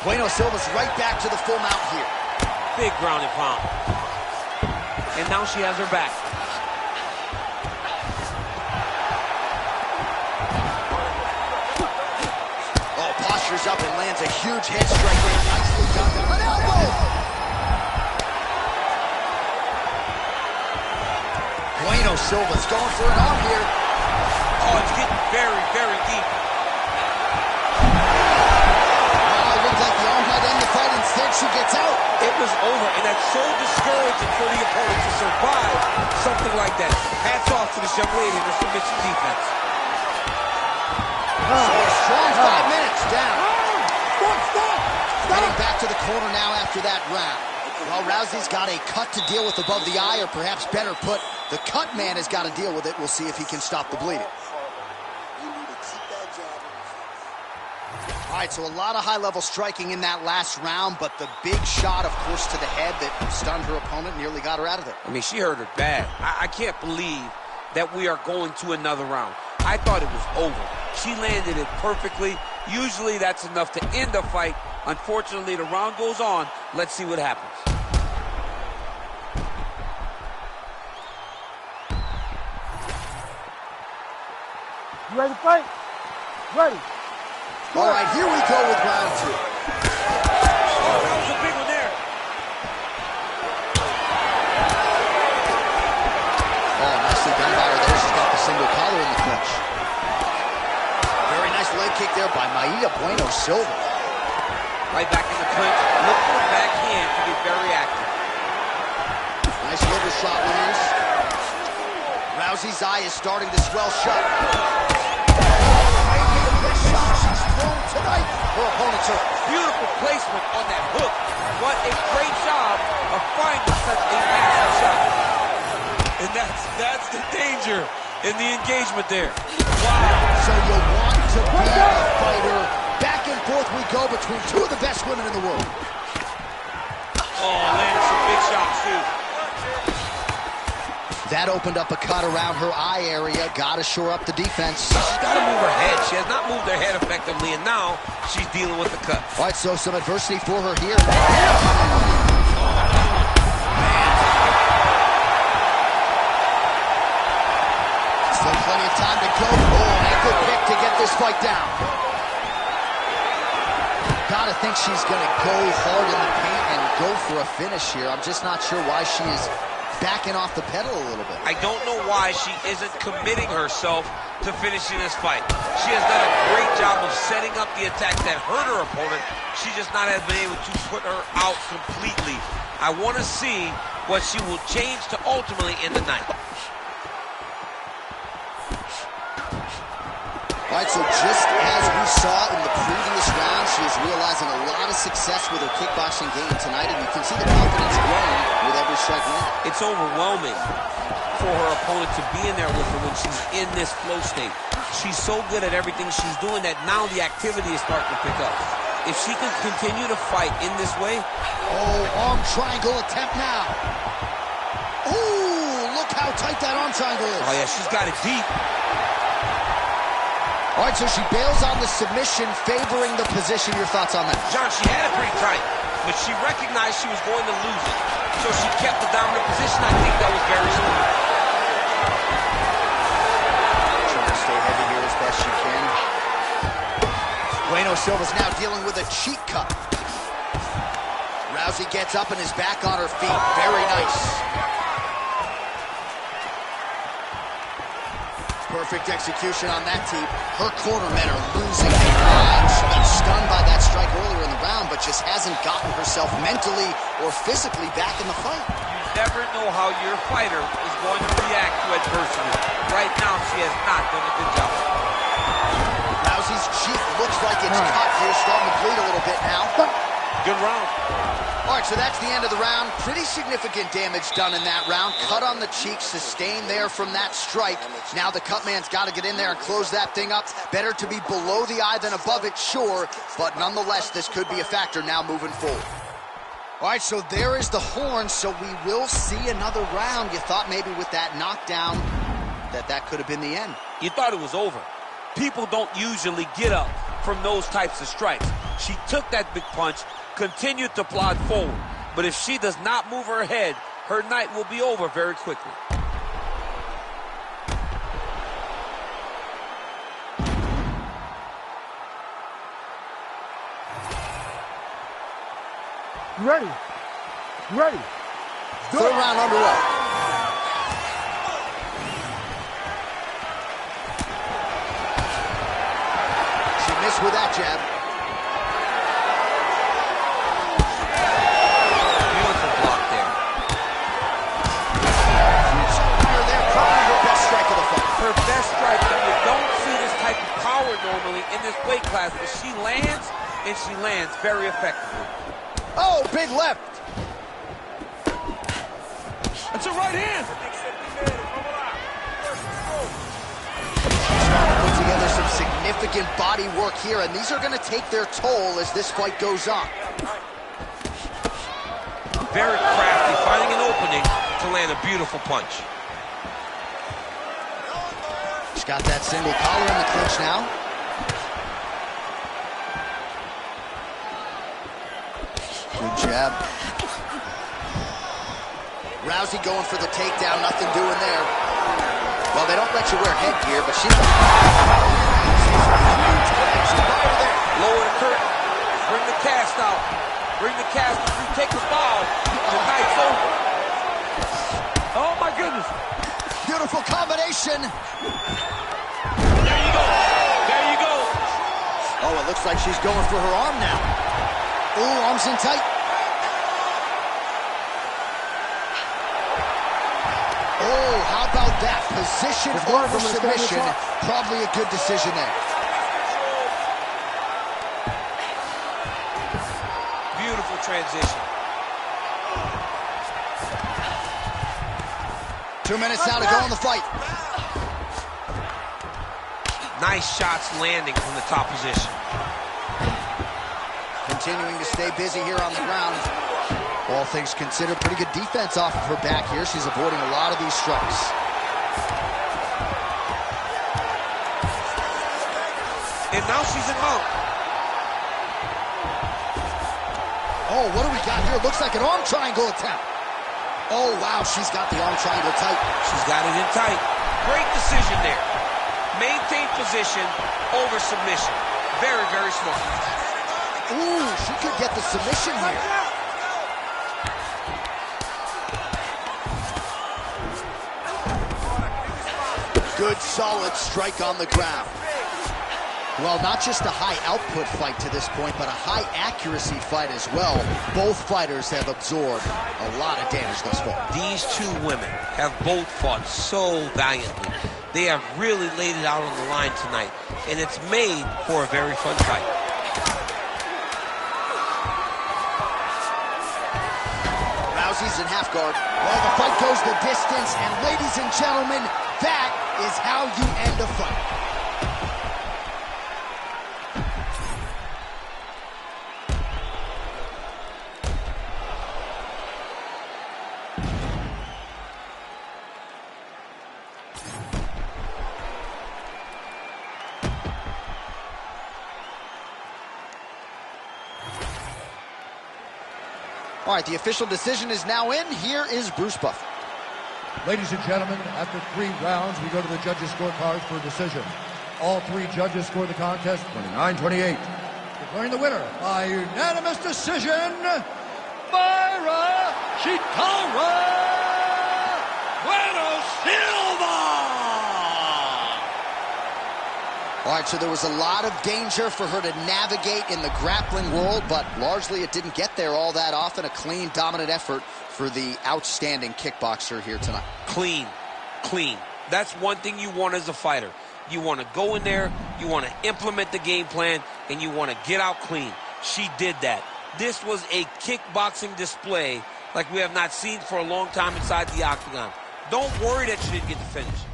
S1: Bueno Silva's right back to the full mount here.
S4: Big ground and pound. And now she has her back.
S1: Oh, postures up and lands a huge head strike there. Nicely done. An elbow! Bueno Silva's going for an arm here.
S4: Oh, it's getting very, very deep.
S1: Oh, it looked like the arm might end the fight instead. and she gets out.
S4: It was over, and that's so discouraging for the opponent to survive something like that. Hats off to this young lady in the submission defense.
S1: So a strong 5 minutes down.
S5: Stop!
S1: Heading back to the corner now after that round. Well, Rousey's got a cut to deal with above the eye, or perhaps better put, the cut man has got to deal with it. We'll see if he can stop the bleeding.
S3: You need to keep that jab.
S1: All right, so a lot of high-level striking in that last round, but the big shot, of course, to the head that stunned her opponent, nearly got her out of there.
S4: I mean, she hurt her bad. I can't believe that we are going to another round. I thought it was over. She landed it perfectly. Usually that's enough to end a fight. Unfortunately, the round goes on. Let's see what happens.
S5: You ready to fight? Ready.
S1: All right, here we go with round 2.
S6: Oh, that was a big one there.
S1: Oh, nicely done by her there. She's got the single collar in the clinch. Very nice leg kick there by Maida Bueno Silva.
S4: Right back in the clinch. Look for the backhand to get very active.
S1: Nice liver shot lands. Rousey's eye is starting to swell shut. Maybe the best shot she's thrown tonight. Her opponent's hurt.
S4: Beautiful placement on that hook. What a great job of finding such a massive shot.
S6: And that's the danger in the engagement there.
S1: Wow. So you want to be a fighter. Back and forth we go between two of the best women in the world.
S6: Oh, landed some big shots, too.
S1: That opened up a cut around her eye area. Got to shore up the defense.
S4: She's got to move her head. She has not moved her head effectively, and now she's dealing with the cut.
S1: All right, so some adversity for her here. Still plenty of time to go. Oh, ankle kick to get this fight down. Gotta think she's gonna go hard in the paint and go for a finish here. I'm just not sure why she is backing off the pedal a little bit.
S4: I don't know why she isn't committing herself to finishing this fight. She has done a great job of setting up the attacks that hurt her opponent. She just not has been able to put her out completely. I want to see what she will change to ultimately end the night.
S1: All right, so just as we saw in the previous round, she is realizing a lot of success with her kickboxing game tonight, and you can see the confidence growing with every strike landed.
S4: It's overwhelming for her opponent to be in there with her when she's in this flow state. She's so good at everything she's doing that now the activity is starting to pick up. If she can continue to fight in this way...
S1: Oh, arm triangle attempt now. Oh, look how tight that arm triangle is.
S4: Oh, yeah, she's got it deep.
S1: All right, so she bails on the submission, favoring the position. Your thoughts on that?
S4: John, she had it pretty tight, but she recognized she was going to lose it. So she kept the dominant position. I think that was very smart.
S1: Trying to stay heavy here as best she can. Bueno Silva's now dealing with a cheek cut. Rousey gets up and is back on her feet. Very nice. Perfect execution on that team. Her cornermen are losing their minds. She got stunned by that strike earlier in the round, but just hasn't gotten herself mentally or physically back in the fight.
S4: You never know how your fighter is going to react to adversity. Right now, she has not done a good job.
S1: Rousey's cheek looks like it's cut here, starting to bleed a little bit now.
S6: Good round.
S1: All right, so that's the end of the round. Pretty significant damage done in that round. Cut on the cheek, sustained there from that strike. Now the cut man's got to get in there and close that thing up. Better to be below the eye than above it, sure. But nonetheless, this could be a factor now moving forward. All right, so there is the horn, so we will see another round. You thought maybe with that knockdown that could have been the end.
S4: You thought it was over. People don't usually get up from those types of strikes. She took that big punch, continued to plod forward. But if she does not move her head, her night will be over very quickly.
S5: You ready? You ready?
S1: Third round underway. She missed with that jab.
S4: power normally in this weight class, but she lands, and she lands very effectively.
S1: Oh, big left.
S6: That's a right hand.
S1: Put together some significant body work here, and these are going to take their toll as this fight goes on.
S4: Very crafty, finding an opening to land a beautiful punch.
S1: She's got that single collar in the clinch now. Good jab. Rousey going for the takedown, nothing doing there. Well, they don't let you wear headgear, but she's huge.
S4: Lower the curtain. Bring the cast out. Bring the cast if you take the foul. The night's over.
S6: Oh, my goodness.
S1: Beautiful combination.
S6: There you go. There you go.
S1: Oh, it looks like she's going for her arm now. Ooh, arms in tight. Oh, how about that? Position over submission. Probably a good decision there.
S4: Beautiful transition.
S1: 2 minutes now to go in the fight.
S4: Nice shots landing from the top position.
S1: Continuing to stay busy here on the ground. All things considered, pretty good defense off of her back here. She's avoiding a lot of these strikes.
S4: And now she's in mount.
S1: Oh, what do we got here? Looks like an arm triangle attempt. Oh, wow, she's got the arm triangle tight.
S4: She's got it in tight. Great decision there. Maintain position over submission. Very, very smart.
S1: Ooh, she could get the submission here. Good, solid strike on the ground. Well, not just a high-output fight to this point, but a high-accuracy fight as well. Both fighters have absorbed a lot of damage thus far.
S4: These two women have both fought so valiantly. They have really laid it out on the line tonight, and it's made for a very fun fight.
S1: Rousey's in half guard. Well, the fight goes the distance, and ladies and gentlemen, that is how you end a fight. All right, the official decision is now in. Here is Bruce Buffer.
S2: Ladies and gentlemen, after 3 rounds, we go to the judges' scorecards for a decision. All 3 judges scored the contest 29-28. Declaring the winner by unanimous decision, Mayra Chikara Bueno Silva!
S1: All right, so there was a lot of danger for her to navigate in the grappling world, but largely it didn't get there all that often. A clean, dominant effort for the outstanding kickboxer here tonight.
S4: Clean, clean. That's one thing you want as a fighter. You want to go in there, you want to implement the game plan, and you want to get out clean. She did that. This was a kickboxing display like we have not seen for a long time inside the octagon. Don't worry that she didn't get the finish.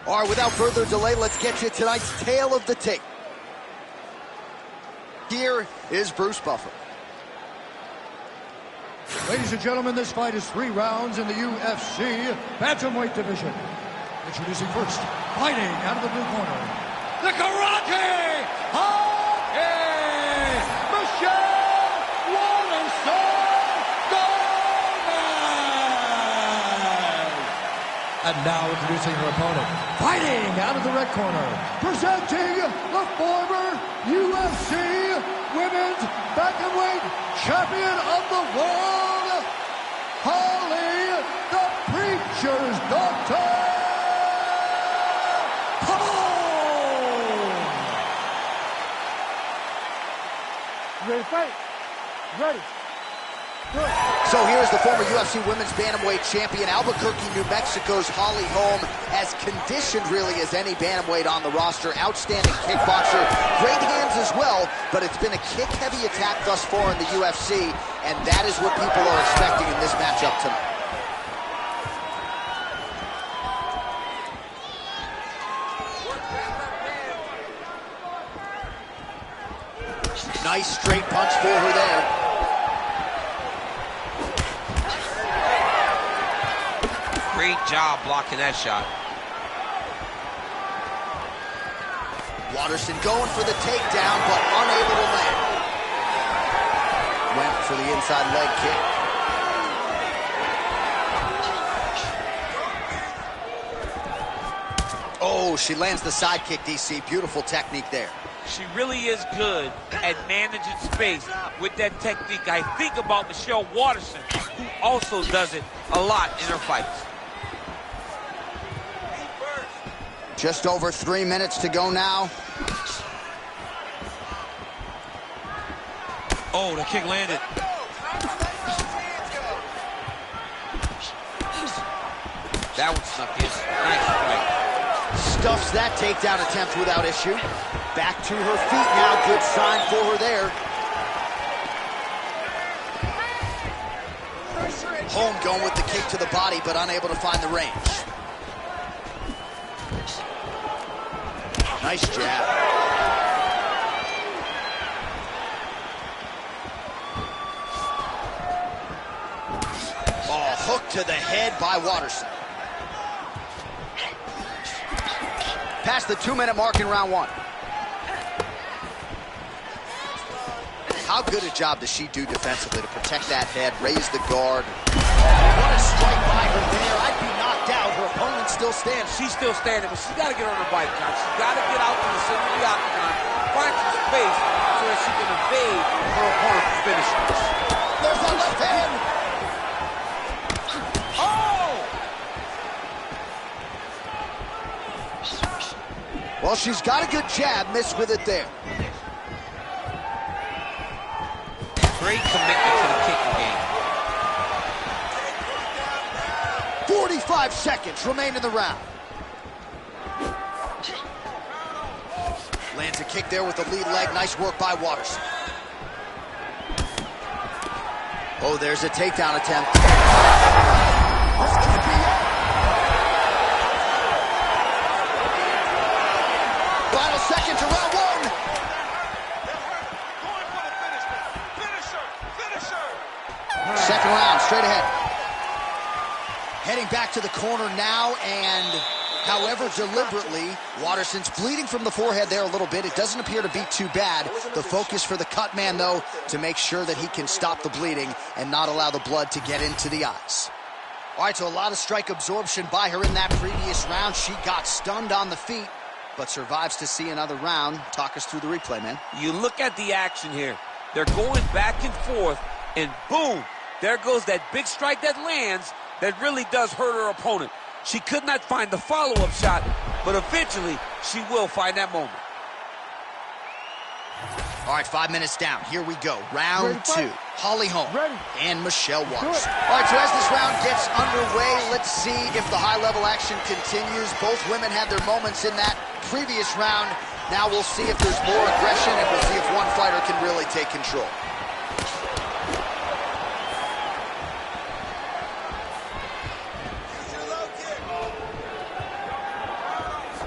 S1: All right, without further delay, let's get you tonight's tale of the tape. Here is Bruce Buffer.
S2: Ladies and gentlemen, this fight is 3 rounds in the UFC bantamweight division. Introducing first, fighting out of the blue corner, the Karate Hockey, Michelle Wallenstein Gomez. And now introducing her opponent, fighting out of the red corner, presenting the former UFC Women's Bantamweight Champion of the World, Holly the Preacher's Daughter Holm!
S5: Ready to fight? Ready. Good.
S1: So here's the former UFC Women's Bantamweight Champion, Albuquerque, New Mexico's Holly Holm, as conditioned really as any bantamweight on the roster. Outstanding kickboxer, great hands as well, but it's been a kick-heavy attack thus far in the UFC, and that is what people are expecting in this matchup tonight. Nice straight punch for her there.
S4: Great job blocking that shot.
S1: Waterson going for the takedown, but unable to land. Went for the inside leg kick. Oh, she lands the side kick, DC. Beautiful technique there.
S4: She really is good at managing space with that technique. I think about Michelle Waterson, who also does it a lot in her fights.
S1: Just over 3 minutes to go now.
S6: Oh, the kick landed.
S4: That one snuck in. Nice strike.
S1: Stuffs that takedown attempt without issue. Back to her feet now. Good sign for her there. Holm going with the kick to the body, but unable to find the range. Nice jab. Oh, hook to the head by Waterson. Past the 2-minute mark in round one. How good a job does she do defensively to protect that head, raise the guard? What a strike by her there. I'd be knocked out. Her opponent still stands.
S4: She's still standing, but she's got to get on her bike, John. She's got to get out to the center of the octagon, find some space so that she can evade her opponent's finisher.
S1: There's that left hand. Oh! Well, she's got a good jab, missed with it there.
S4: Great commitment to the kicking game.
S1: 45 seconds remain in the round. Lands a kick there with the lead leg. Nice work by Waterson. Oh, there's a takedown attempt. This could be it. Final second to round one. Second round, straight ahead. Heading back to the corner now, and however deliberately, Waterson's bleeding from the forehead there a little bit. It doesn't appear to be too bad. The focus for the cut man, though, to make sure that he can stop the bleeding and not allow the blood to get into the eyes. All right, so a lot of strike absorption by her in that previous round. She got stunned on the feet, but survives to see another round. Talk us through the replay, man.
S4: You look at the action here. They're going back and forth, and boom, there goes that big strike that lands that really does hurt her opponent. She could not find the follow-up shot, but eventually she will find that moment.
S1: All right, 5 minutes down. Here we go. Round two. Holly Holm and Michelle Waterson. All right, so as this round gets underway, let's see if the high-level action continues. Both women had their moments in that previous round. Now we'll see if there's more aggression, and we'll see if one fighter can really take control.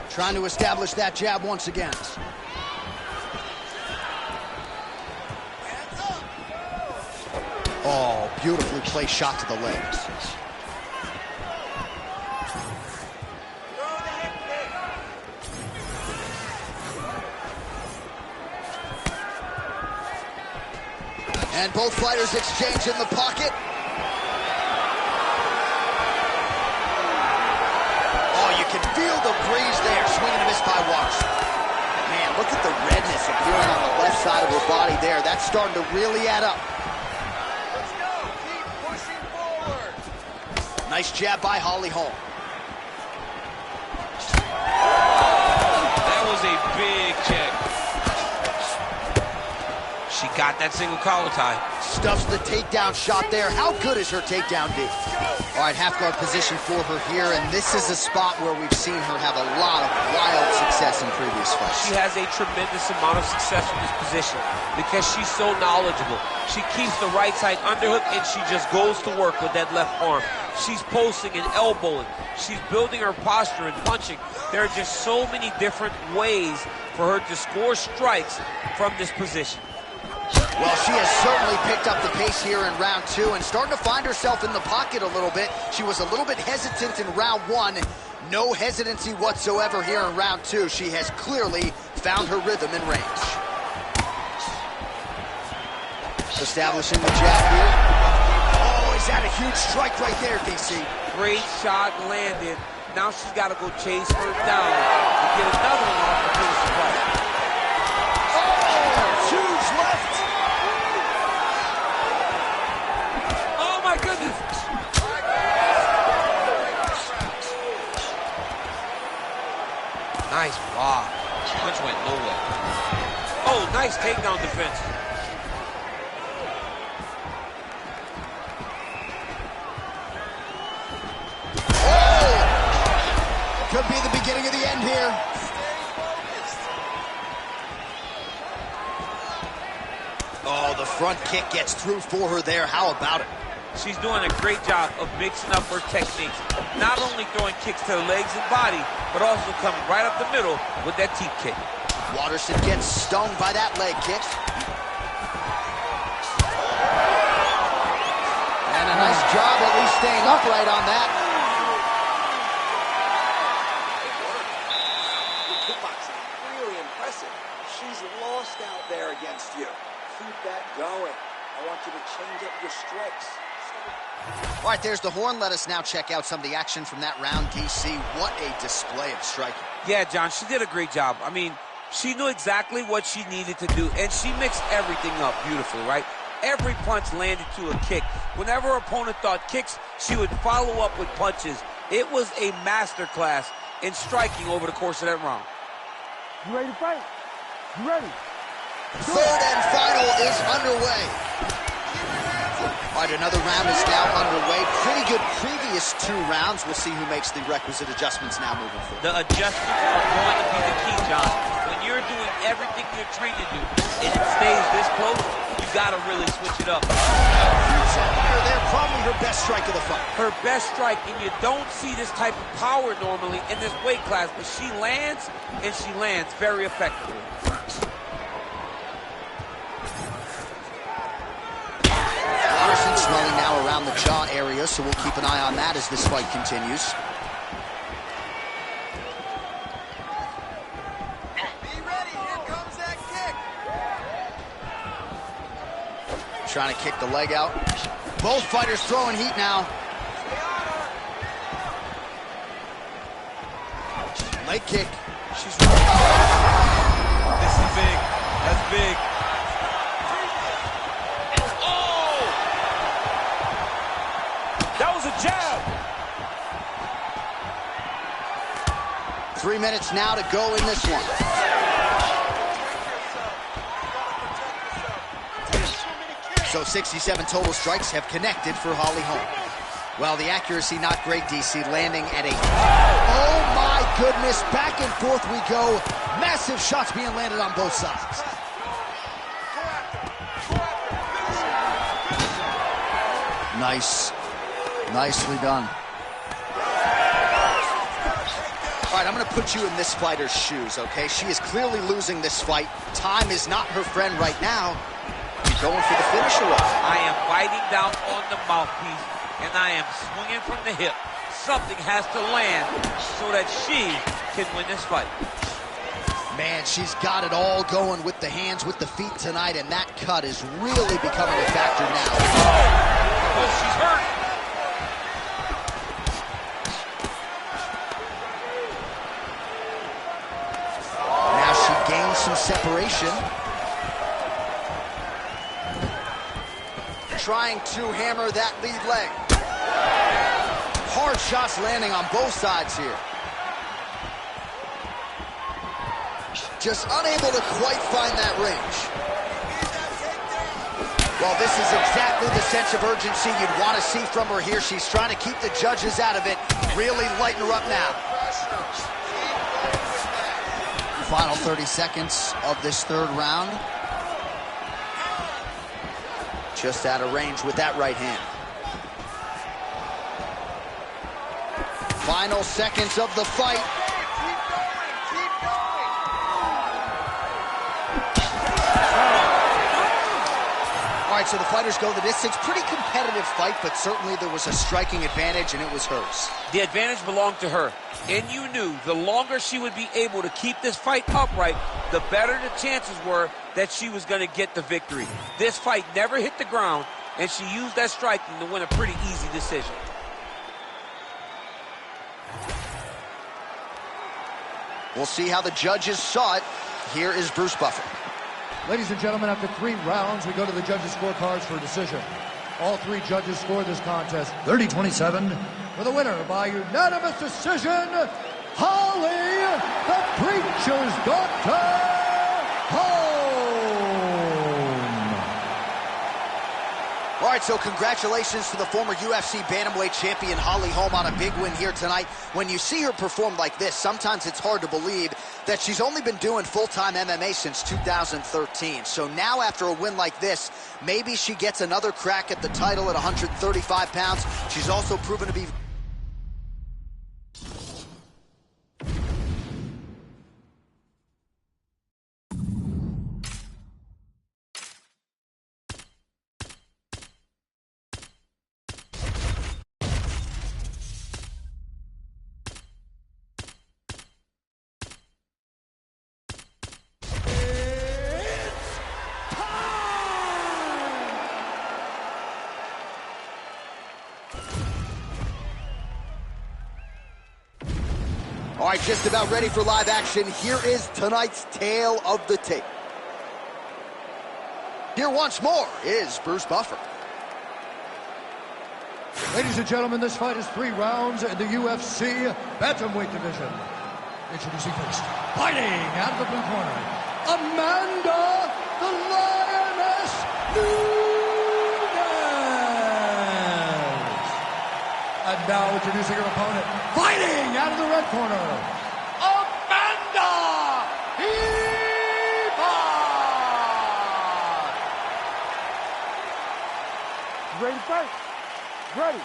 S1: Trying to establish that jab once again. Oh, beautifully placed shot to the legs. And both fighters exchange in the pocket. Oh, you can feel the breeze there. Swing and a miss by Waterson. Man, look at the redness appearing on the left side of her body there. That's starting to really add up.
S3: Let's go. Keep pushing forward.
S1: Nice jab by Holly Holm.
S4: That was a big check. She got that single collar tie.
S1: Stuffs the takedown shot there. How good is her takedown D? All right, half guard position for her here, and this is a spot where we've seen her have a lot of wild success in previous fights.
S4: She has a tremendous amount of success with this position because she's so knowledgeable. She keeps the right side underhook, and she just goes to work with that left arm. She's posting and elbowing. She's building her posture and punching. There are just so many different ways for her to score strikes from this position.
S1: Well, she has certainly picked up the pace here in round 2 and starting to find herself in the pocket a little bit. She was a little bit hesitant in round 1. No hesitancy whatsoever here in round 2. She has clearly found her rhythm and range. Establishing the jab here. Oh, is that a huge strike right there, DC?
S4: Great shot landed. Now she's got to go chase her down to get another one off the finish the fight.
S1: Huge left.
S4: Oh my goodness. Nice block. Punch went nowhere. Oh, nice takedown defense.
S1: Oh! Could be the beginning of the end here. Oh, the front kick gets through for her there. How about it?
S4: She's doing a great job of mixing up her techniques. Not only throwing kicks to the legs and body, but also coming right up the middle with that teep kick.
S1: Waterson gets stung by that leg kick. And a nice job at least staying upright on that.
S3: Your kickboxing, really impressive. She's lost out there against you. Keep that going. I want you to change up your strikes.
S1: All right, there's the horn. Let us now check out some of the action from that round, DC. What a display of striking.
S4: Yeah, John, she did a great job. I mean, she knew exactly what she needed to do, and she mixed everything up beautifully, right? Every punch landed to a kick. Whenever her opponent thought kicks, she would follow up with punches. It was a masterclass in striking over the course of that round.
S5: You ready to fight? You ready?
S1: Third and final is underway. All right, another round is now underway. Pretty good previous 2 rounds. We'll see who makes the requisite adjustments now moving forward.
S4: The adjustments are going to be the key, John. When you're doing everything you're trained to do and it stays this close, you got to really switch it up.
S1: They're probably her best strike of the fight.
S4: Her best strike, and you don't see this type of power normally in this weight class, but she lands, and she lands very effectively.
S1: Waterson swelling now around the jaw area, so we'll keep an eye on that as this fight continues.
S3: Be ready. Here comes that kick.
S1: Trying to kick the leg out. Both fighters throwing heat now. Leg kick.
S4: She's running. This is big. That's big. Oh! That was a jab.
S1: 3 minutes now to go in this one. So 67 total strikes have connected for Holly Holm. Well, the accuracy not great, DC, landing at a... Oh my goodness, back and forth we go. Massive shots being landed on both sides. Nice. Nicely done. All right, I'm going to put you in this fighter's shoes, okay? She is clearly losing this fight. Time is not her friend right now. She's going for the finish or what?
S4: I am biting down on the mouthpiece, and I am swinging from the hip. Something has to land so that she can win this fight.
S1: Man, she's got it all going with the hands, with the feet tonight, and that cut is really becoming a factor now.
S4: Oh, she's hurt.
S1: Now she gains found some separation. Trying to hammer that lead leg. Hard shots landing on both sides here. Just unable to quite find that range. Well, this is exactly the sense of urgency you'd want to see from her here. She's trying to keep the judges out of it. Really lighten her up now. Final 30 seconds of this third round. Just out of range with that right hand. Final seconds of the fight. All right, so the fighters go the distance. Pretty competitive fight, but certainly there was a striking advantage, and it was hers.
S4: The advantage belonged to her, and you knew the longer she would be able to keep this fight upright, the better the chances were that she was going to get the victory. This fight never hit the ground, and she used that striking to win a pretty easy decision.
S1: We'll see how the judges saw it. Here is Bruce Buffer.
S2: Ladies and gentlemen, after 3 rounds, we go to the judges' scorecards for a decision. All 3 judges scored this contest 30-27 for the winner by unanimous decision, Holly, the Preacher's Daughter, home.
S1: All right, so congratulations to the former UFC bantamweight champion Holly Holm on a big win here tonight. When you see her perform like this, sometimes it's hard to believe that she's only been doing full-time MMA since 2013. So now after a win like this, maybe she gets another crack at the title at 135 pounds. She's also proven to be... All right, just about ready for live action. Here is tonight's tale of the tape. Here once more is Bruce Buffer.
S2: Ladies and gentlemen, this fight is 3 rounds in the UFC bantamweight division. Introducing first, fighting out of the blue corner, Amanda the Lioness Nunes. And now introducing her opponent, fighting out of the red corner, Amanda Ribas.
S5: Ready to fight? Ready.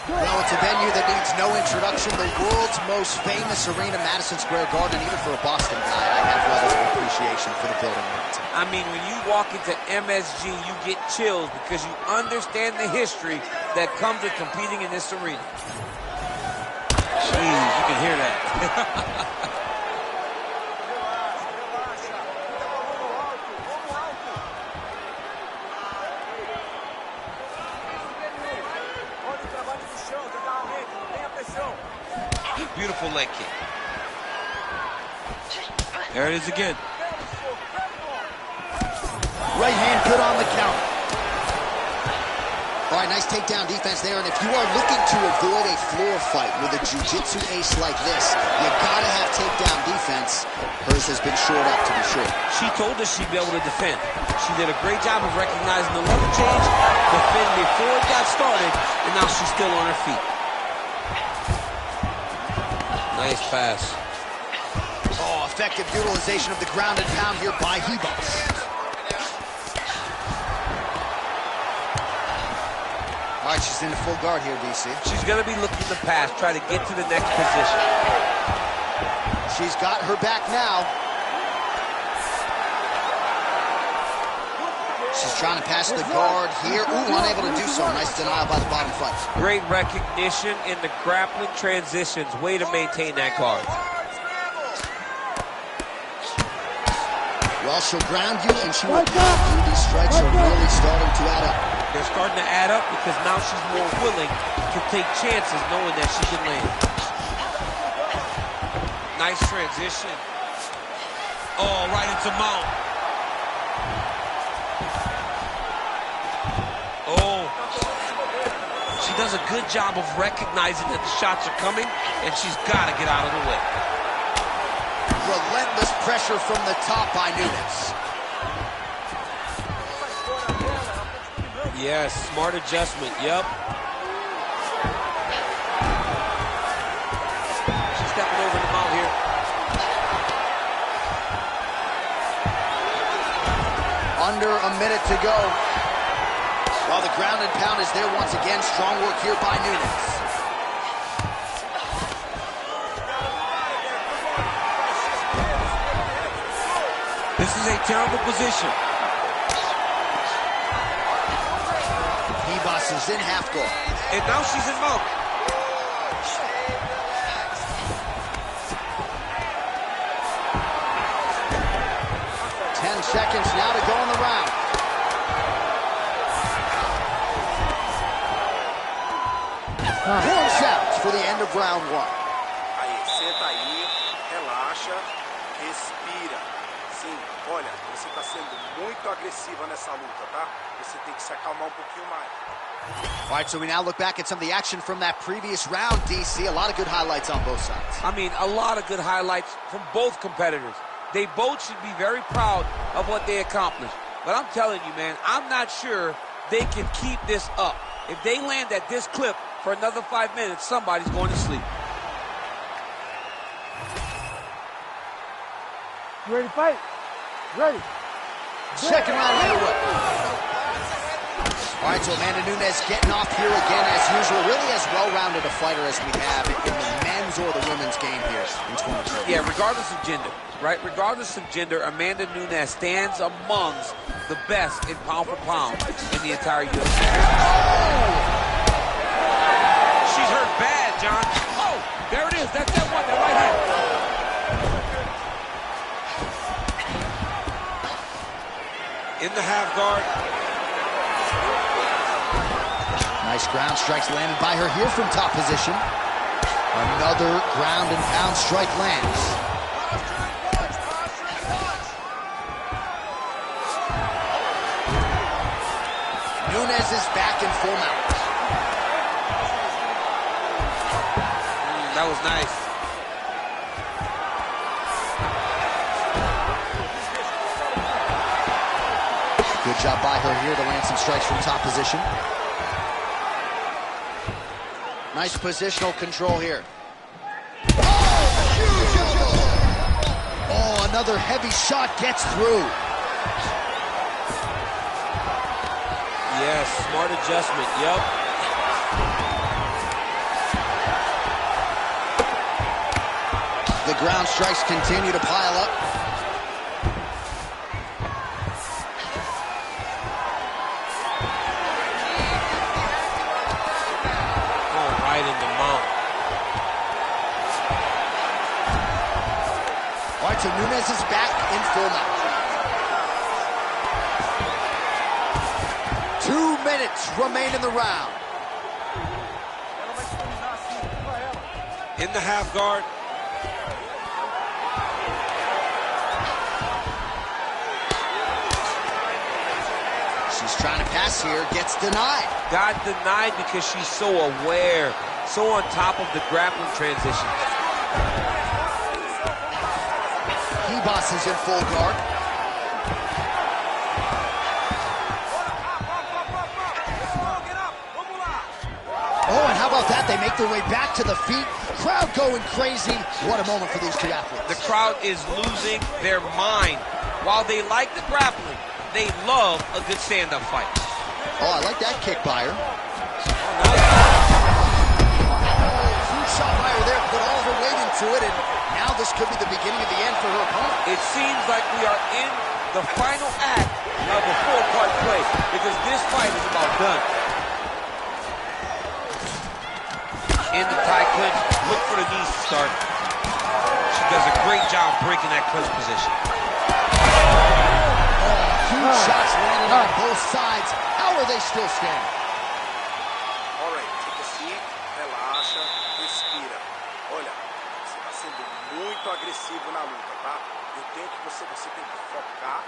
S1: Well, it's a venue that needs no introduction. The world's most famous arena, Madison Square Garden. Even for a Boston guy, I have levels of appreciation for the building.
S4: I mean, when you walk into MSG, you get chills because you understand the history that comes with competing in this arena. Jeez, you can hear that. Beautiful leg kick. There it is again.
S1: Right hand good on the counter. All right, nice takedown defense there. And if you are looking to avoid a floor fight with a jiu-jitsu ace like this, you gotta have takedown defense. Hers has been shored up, to be sure.
S4: She told us she'd be able to defend. She did a great job of recognizing the level change, defend before it got started, and now she's still on her feet. Nice pass.
S1: Oh, effective utilization of the ground and pound here by Ribas. All right, she's in the full guard here, DC.
S4: She's going to be looking to pass, try to get to the next position.
S1: She's got her back now. She's trying to pass the guard here. Ooh, unable to do so. Nice denial by the bottom fight.
S4: Great recognition in the grappling transitions. Way to maintain that guard.
S1: Well, she'll ground you, and she will pound you. These strikes are really starting to add up.
S4: They're starting to add up because now she's more willing to take chances knowing that she can land. Nice transition.
S6: Oh, right into mount. Oh. She does a good job of recognizing that the shots are coming, and she's got to get out of the way.
S1: Relentless pressure from the top by Nunes.
S6: Yes, smart adjustment, yep. She's stepping over the mount here.
S1: Under a minute to go. While the ground and pound is there once again. Strong work here by Nunes.
S6: This is a terrible position.
S1: Is in half guard.
S6: And now she's in mount.
S1: 10 seconds now to go in the round. Horn sounds for the end of round one.
S3: Aí, senta aí, relaxa, respira. Sim, olha, você está sendo muito agressiva nessa luta, tá? Você tem que se acalmar um pouquinho mais.
S1: All right, so we now look back at some of the action from that previous round, DC. A lot of good highlights on both sides.
S4: I mean, a lot of good highlights from both competitors. They both should be very proud of what they accomplished. But I'm telling you, man, I'm not sure they can keep this up. If they land at this clip for another 5 minutes, somebody's going to sleep.
S5: You ready to fight? Ready.
S1: Second round underway. All right, so Amanda Nunes getting off here again as usual. Really as well-rounded a fighter as we have in the men's or the women's game here in 2020.
S4: Yeah, regardless of gender, right? Regardless of gender, Amanda Nunes stands amongst the best in pound for pound in the entire UFC.
S6: She's hurt bad, John. Oh, there it is. That's that one, that right hand. In the half guard.
S1: Nice ground strikes landed by her here from top position. Another ground and pound strike lands. Nunes is back in full mount.
S4: That was nice.
S1: Good job by her here to land some strikes from top position. Nice positional control here. Oh, huge elbow! Oh, another heavy shot gets through.
S6: Yes, smart adjustment, yep.
S1: The ground strikes continue to pile up. So Nunes is back in full mount. 2 minutes remain in the round.
S6: In the half guard.
S1: She's trying to pass here, gets denied.
S4: Got denied because she's so aware, so on top of the grappling transitions.
S1: Boss is in full guard. Oh, and how about that? They make their way back to the feet. Crowd going crazy. What a moment for these two athletes.
S4: The crowd is losing their mind. While they like the grappling, they love a good stand-up fight.
S1: Oh, I like that kick by her.
S4: Oh,
S1: huge shot by her there. Put all of her weight into it, and now this could be the beginning of the end for her opponent.
S4: It seems like we are in the final act of a four-part play because this fight is about done. In the tie clinch, look for the knees to start. She does a great job breaking that clinch position.
S1: Huge shots landed on both sides. How are they still standing?
S3: All right, take a seat, relaxa, respira. Olha, você está sendo muito muito agressivo na luta, tá? Eu tenho que você tem que focar.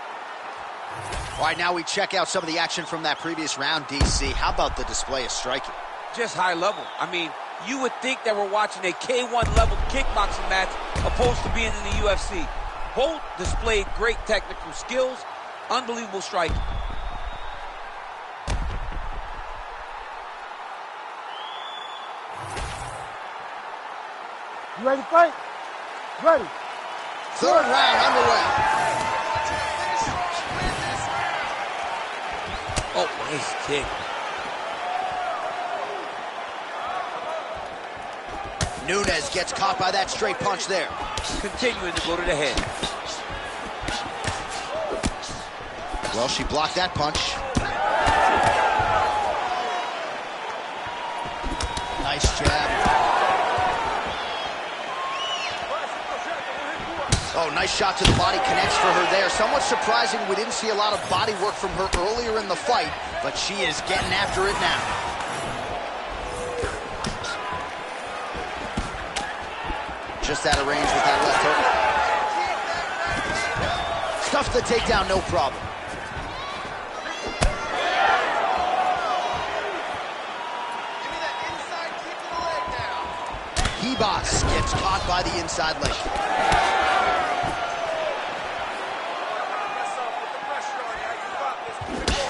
S1: All right, now we check out some of the action from that previous round, DC. How about the display of striking?
S4: Just high level. I mean, you would think that we're watching a K1 level kickboxing match opposed to being in the UFC. Both displayed great technical skills, unbelievable striking.
S5: You ready to fight? Ready.
S1: Third round underway.
S4: Oh, nice kick.
S1: Nunes gets caught by that straight punch there.
S4: Continuing to go to the head.
S1: Well, she blocked that punch. Nice jab. Oh, nice shot to the body, connects for her there. Somewhat surprising, we didn't see a lot of body work from her earlier in the fight, but she is getting after it now. Just out of range with that left hook. Stuffs the takedown, no problem. Hebos gets caught by the inside leg.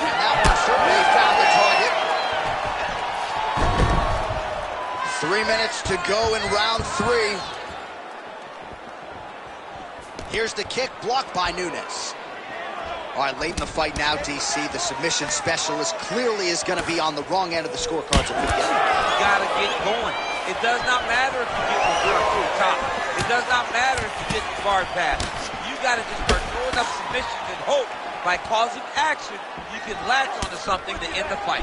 S1: And that one certainly found the target. 3 minutes to go in round 3. Here's the kick, blocked by Nunes. All right, late in the fight now, DC, the submission specialist clearly is going to be on the wrong end of the scorecards if we get it.
S4: You gotta get going. It does not matter if you get reversed to the top. It does not matter if you get the guard pass. You gotta just start throwing up submissions and hope by causing action, you can latch onto something to end the fight.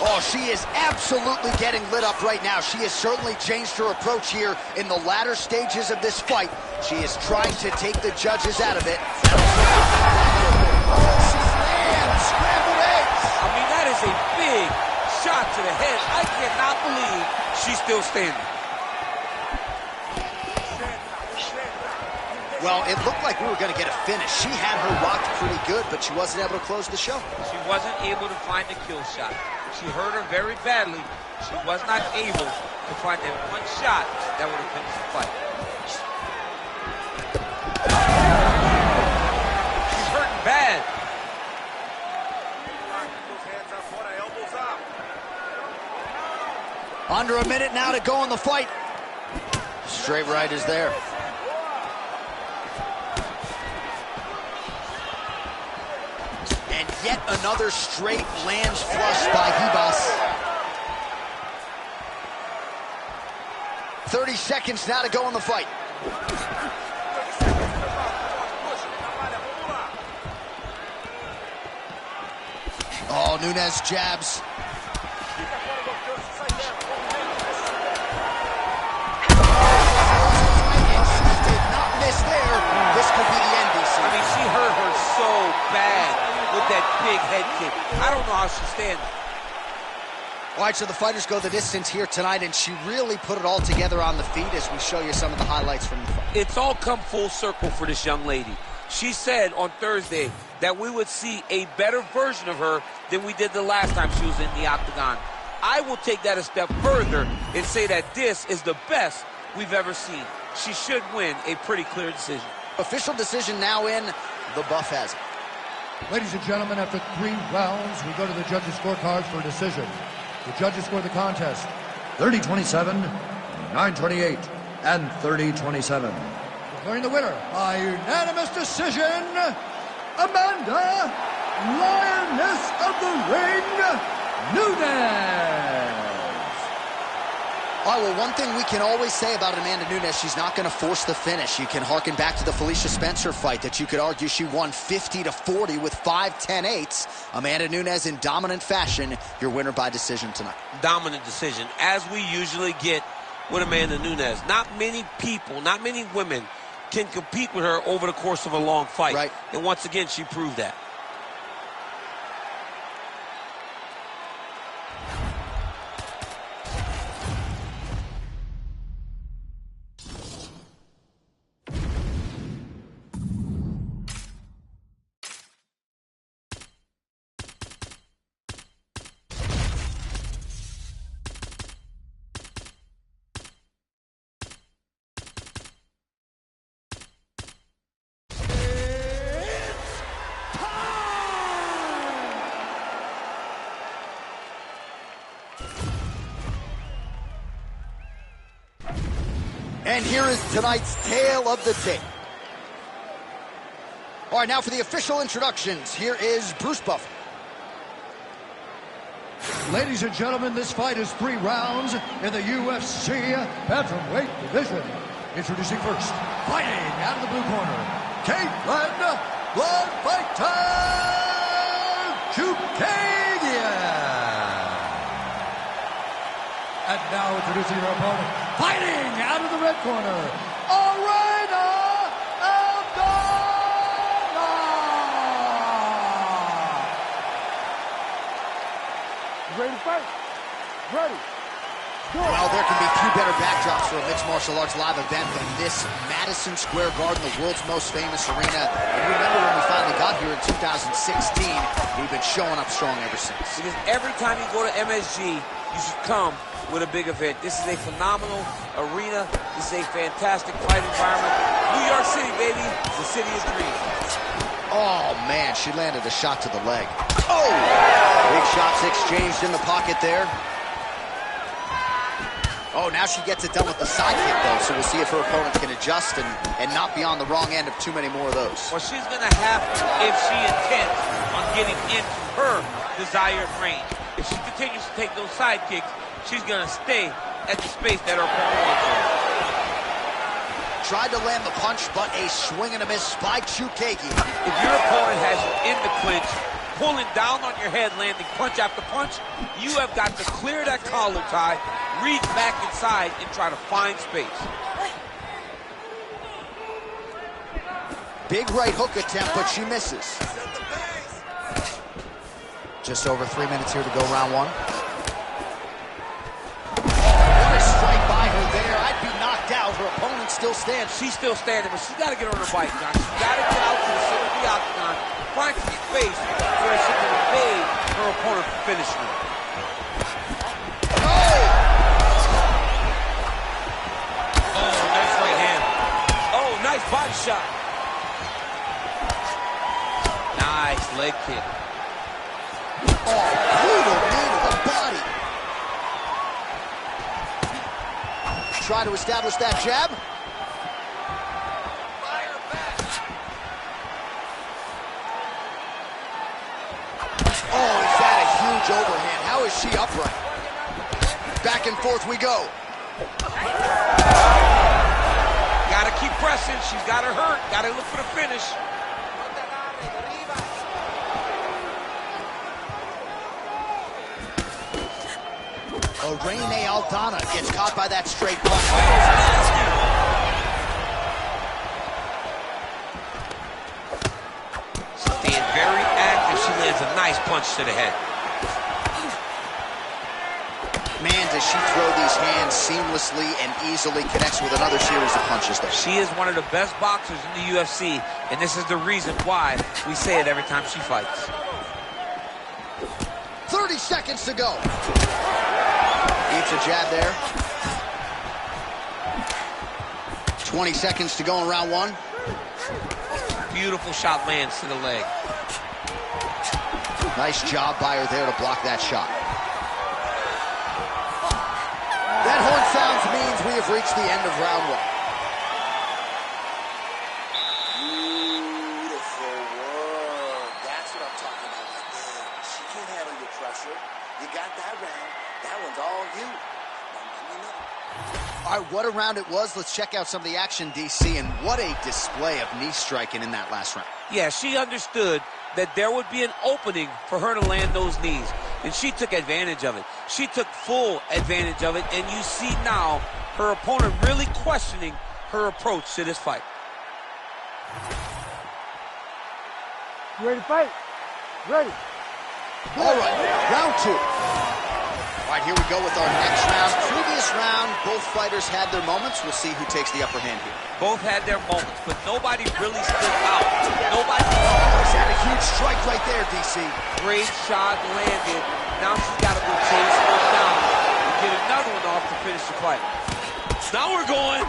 S1: Oh, she is absolutely getting lit up right now. She has certainly changed her approach here in the latter stages of this fight. She is trying to take the judges out of it. Scrambled eggs.
S4: I mean, that is a big shot to the head. I cannot believe she's still standing.
S1: Well, it looked like we were going to get a finish. She had her rocked pretty good, but she wasn't able to close the show.
S4: She wasn't able to find the kill shot. She hurt her very badly. She was not able to find that one shot that would have finished the fight. She's hurting bad.
S1: Under a minute now to go in the fight. Straight right is there. And yet another straight lands flush by Hebos. 30 seconds now to go in the fight. Oh, Nunes jabs. There, this could be the end, DC.
S4: I mean, she hurt her so bad with that big head kick. I don't know how she's standing.
S1: All right, so the fighters go the distance here tonight, and she really put it all together on the feet as we show you some of the highlights from the fight.
S4: It's all come full circle for this young lady. She said on Thursday that we would see a better version of her than we did the last time she was in the octagon. I will take that a step further and say that this is the best we've ever seen. She should win a pretty clear decision.
S1: Official decision now in. The buff has it.
S2: Ladies and gentlemen, after 3 rounds, we go to the judges' scorecards for a decision. The judges score the contest 30-27, 9-28, and 30-27. Declaring the winner by unanimous decision, Amanda, Lioness of the Ring, Nunes.
S1: All right, well, one thing we can always say about Amanda Nunes, she's not going to force the finish. You can harken back to the Felicia Spencer fight that you could argue she won 50-40 with 5-10-8s. Amanda Nunes in dominant fashion, your winner by decision tonight.
S4: Dominant decision, as we usually get with Amanda Nunes. Not many people, not many women can compete with her over the course of a long fight.
S1: Right.
S4: And once again, she proved that.
S1: And here is tonight's tale of the tape. All right, now for the official introductions. Here is Bruce Buffer.
S2: Ladies and gentlemen, this fight is 3 rounds in the UFC bantamweight division. Introducing first, fighting out of the blue corner, Caitlin Blood Fighter Chukagian. And now introducing her opponent, fighting out of the red corner, Arena Aldana.
S5: Ready to fight? Ready.
S1: Well, there can be few better backdrops for a mixed martial arts live event than this Madison Square Garden, the world's most famous arena. And remember when we finally got here in 2016, we've been showing up strong ever since.
S4: Because every time you go to MSG, you should come with a big event. This is a phenomenal arena. This is a fantastic fight environment. New York City, baby, the city of dreams.
S1: Oh, man, she landed a shot to the leg. Oh! Big shots exchanged in the pocket there. Oh, now she gets it done with the side kick, though, so we'll see if her opponent can adjust and not be on the wrong end of too many more of those.
S4: Well, she's going to have to if she intends on getting into her desired range. If she continues to take those side kicks, she's going to stay at the space that her opponent wants her.
S1: Tried to land the punch, but a swing and a miss by Chukagian.
S4: If your opponent has you in the clinch, pulling down on your head, landing punch after punch, you have got to clear that collar tie, reach back inside, and try to find space.
S1: Big right hook attempt, but she misses. Just over 3 minutes here to go, round 1. What a strike by her there. I'd be knocked out. Her opponent still stands.
S4: She's still standing, but she's got to get on her bike, John. She's got to get out to the center of the octagon, find some space where she can evade her opponent from finishing her. Nice body shot. Nice leg kick.
S1: Oh, brutal knee to the body. Try to establish that jab. Oh, he's had a huge overhand. How is she upright? Back and forth we go.
S4: Gotta keep pressing. She's got her hurt. Gotta look for the finish.
S1: Arena Aldana gets caught by that straight punch.
S4: Staying very active. She lands a nice punch to the head.
S1: Man, does she throw these hands seamlessly and easily, connects with another series of punches there.
S4: She is one of the best boxers in the UFC, and this is the reason why we say it every time she fights.
S1: 30 seconds to go. Eats a jab there. 20 seconds to go in round 1.
S4: Beautiful shot lands to the leg.
S1: Nice job by her there to block that shot. That horn sounds means we have reached the end of round 1.
S3: Beautiful work. That's what I'm talking about right there. She can't handle your pressure. You got that round. That one's all you.
S1: All right, what a round it was. Let's check out some of the action, DC, and what a display of knee striking in that last round.
S4: Yeah, she understood that there would be an opening for her to land those knees, and she took advantage of it. She took full advantage of it, and you see now her opponent really questioning her approach to this fight.
S5: You ready to fight? Ready.
S1: All right, round 2. All right, here we go with our next round. Previous round, both fighters had their moments. We'll see who takes the upper hand here.
S4: Both had their moments, but nobody really stood out. Nobody.
S1: He's had a huge strike right there, DC.
S4: Great shot landed. Now she's got to go chase one down and get another one off to finish the fight. Now we're going.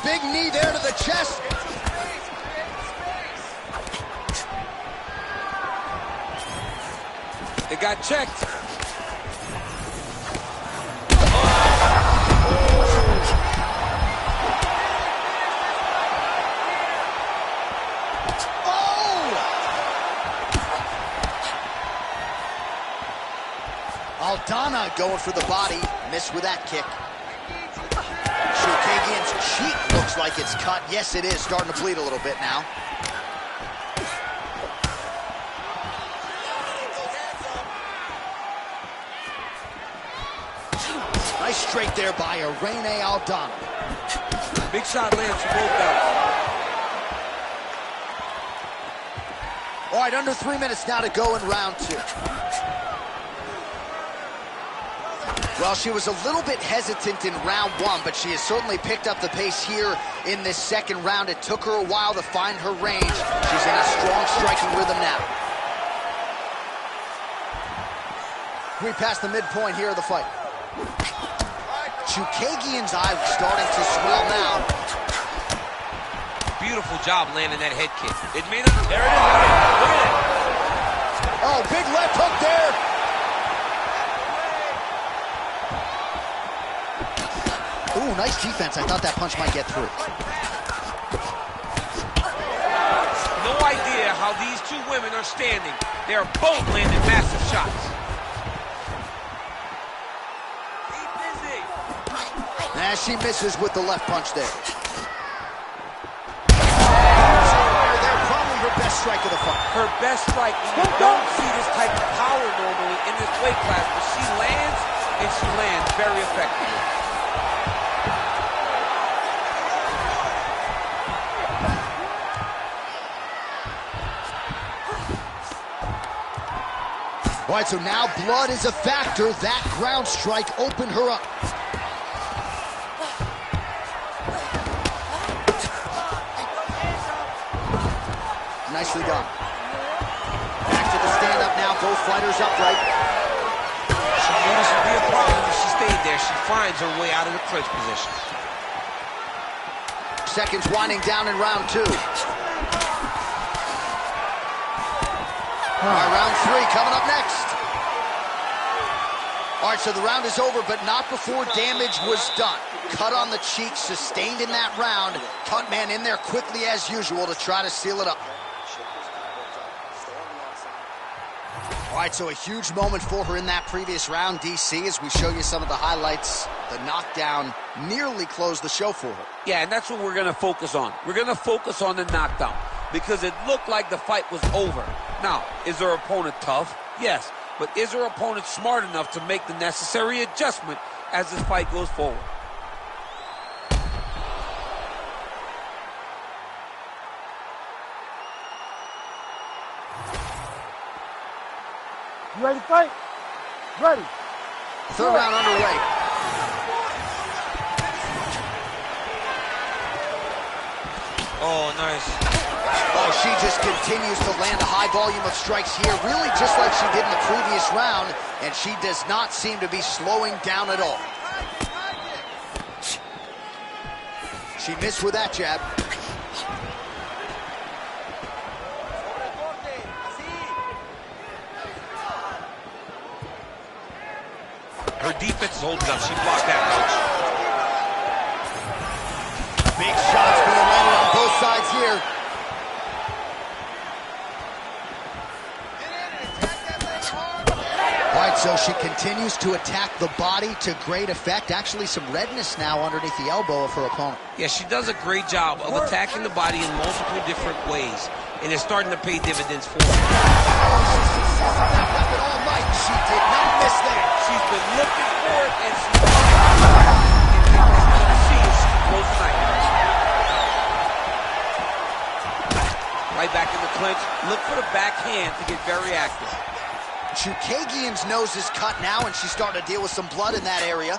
S1: Big knee there to the chest.
S4: It got checked.
S1: Oh, Aldana going for the body. Missed with that kick. Chookagian's cheek looks like it's cut. Yes, it is. Starting to bleed a little bit now. Nice straight there by Irene Aldana.
S6: Big shot lands from both guys.
S1: All right, under 3 minutes now to go in round 2. Well, she was a little bit hesitant in round 1, but she has certainly picked up the pace here in this second round. It took her a while to find her range. She's in a strong striking rhythm now. We passed the midpoint here of the fight. Chookagian's eye starting to swell now.
S4: Beautiful job landing that head kick. It made it. There it is. Look at it.
S1: Oh, big left hook there. Ooh, nice defense. I thought that punch might get through.
S4: No idea how these two women are standing. They are both landing massive shots.
S1: Nah, she misses with the left punch there. They're probably her best strike of the fight.
S4: Her best strike. You don't see this type of power normally in this weight class, but she lands, and she lands very effectively.
S1: All right, so now blood is a factor. That ground strike opened her up. Nicely done. Back to the stand-up now. Both fighters upright.
S4: She knew this would be a problem if she stayed there. She finds her way out of the clinch position.
S1: Seconds winding down in round 2. All right, round 3 coming up next. All right, so the round is over, but not before damage was done. Cut on the cheek, sustained in that round. Cut man in there quickly as usual to try to seal it up. All right, so a huge moment for her in that previous round, DC, as we show you some of the highlights. The knockdown nearly closed the show for her.
S4: Yeah, and that's what we're going to focus on. We're going to focus on the knockdown because it looked like the fight was over. Now, is her opponent tough? Yes. But is her opponent smart enough to make the necessary adjustment as this fight goes forward?
S5: You ready to fight? Ready.
S1: Third round underway.
S4: Oh, nice.
S1: Oh, she just continues to land a high volume of strikes here, really just like she did in the previous round, and she does not seem to be slowing down at all. She missed with that jab.
S4: Her defense is holding up. She blocked that, coach.
S1: Big shots being landed on both sides here. All right, so she continues to attack the body to great effect. Actually, some redness now underneath the elbow of her opponent.
S4: Yeah, she does a great job of attacking the body in multiple different ways, and it's starting to pay dividends for her.
S1: That weapon all night. She did not miss there.
S4: She's been looking for it, and she's going to see if she can close the night. Right back in the clinch. Look for the backhand to get very active.
S1: Chookagian's nose is cut now, and she's starting to deal with some blood in that area.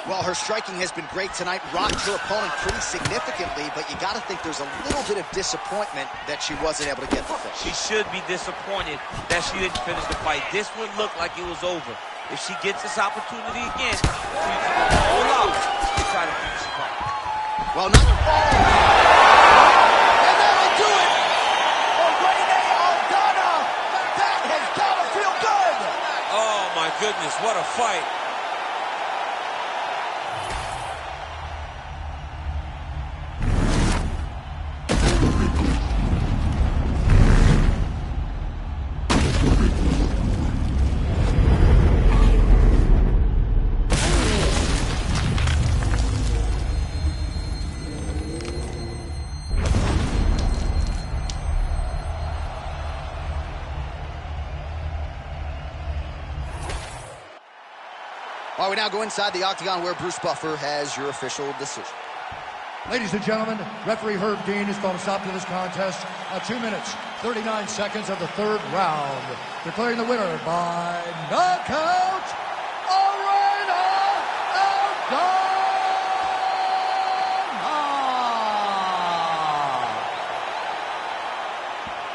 S1: Well, her striking has been great tonight, rocked her opponent pretty significantly, but you got to think there's a little bit of disappointment that she wasn't able to get the finish.
S4: She should be disappointed that she didn't finish the fight. This would look like it was over. If she gets this opportunity again, she's going to go all out to try to finish the fight.
S1: Well, not... And that'll do it! Irene Aldana! That has got to feel good!
S4: Oh, my goodness, what a fight.
S1: All right, we now go inside the octagon where Bruce Buffer has your official decision.
S2: Ladies and gentlemen, referee Herb Dean has called a stop to this contest at 2 minutes, 39 seconds of the third round, declaring the winner by knockout, Arena Aldana.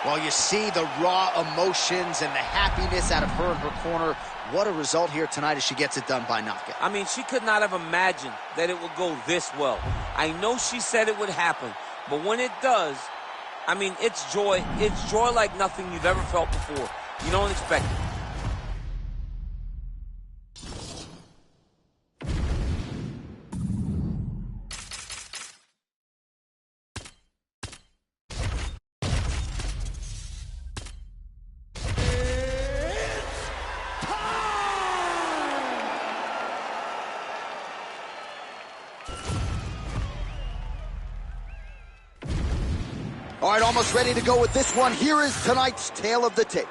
S1: Well, you see the raw emotions and the happiness out of her in her corner. What a result here tonight as she gets it done by knockout.
S4: I mean, she could not have imagined that it would go this well. I know she said it would happen, but when it does, I mean, it's joy. It's joy like nothing you've ever felt before. You don't expect it.
S1: All right, almost ready to go with this one. Here is tonight's tale of the tape.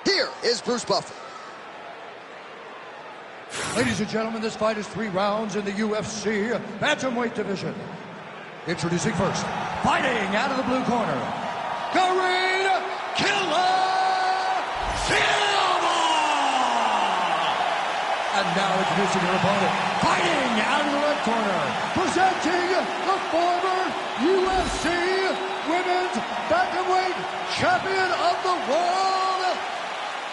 S1: Here is Bruce Buffer.
S2: Ladies and gentlemen, this fight is 3 rounds in the UFC bantamweight division. Introducing first, fighting out of the blue corner, Green Killer Silva! And now introducing your opponent, fighting out of the red corner, presenting the former UFC Women's Bantamweight Champion of the World,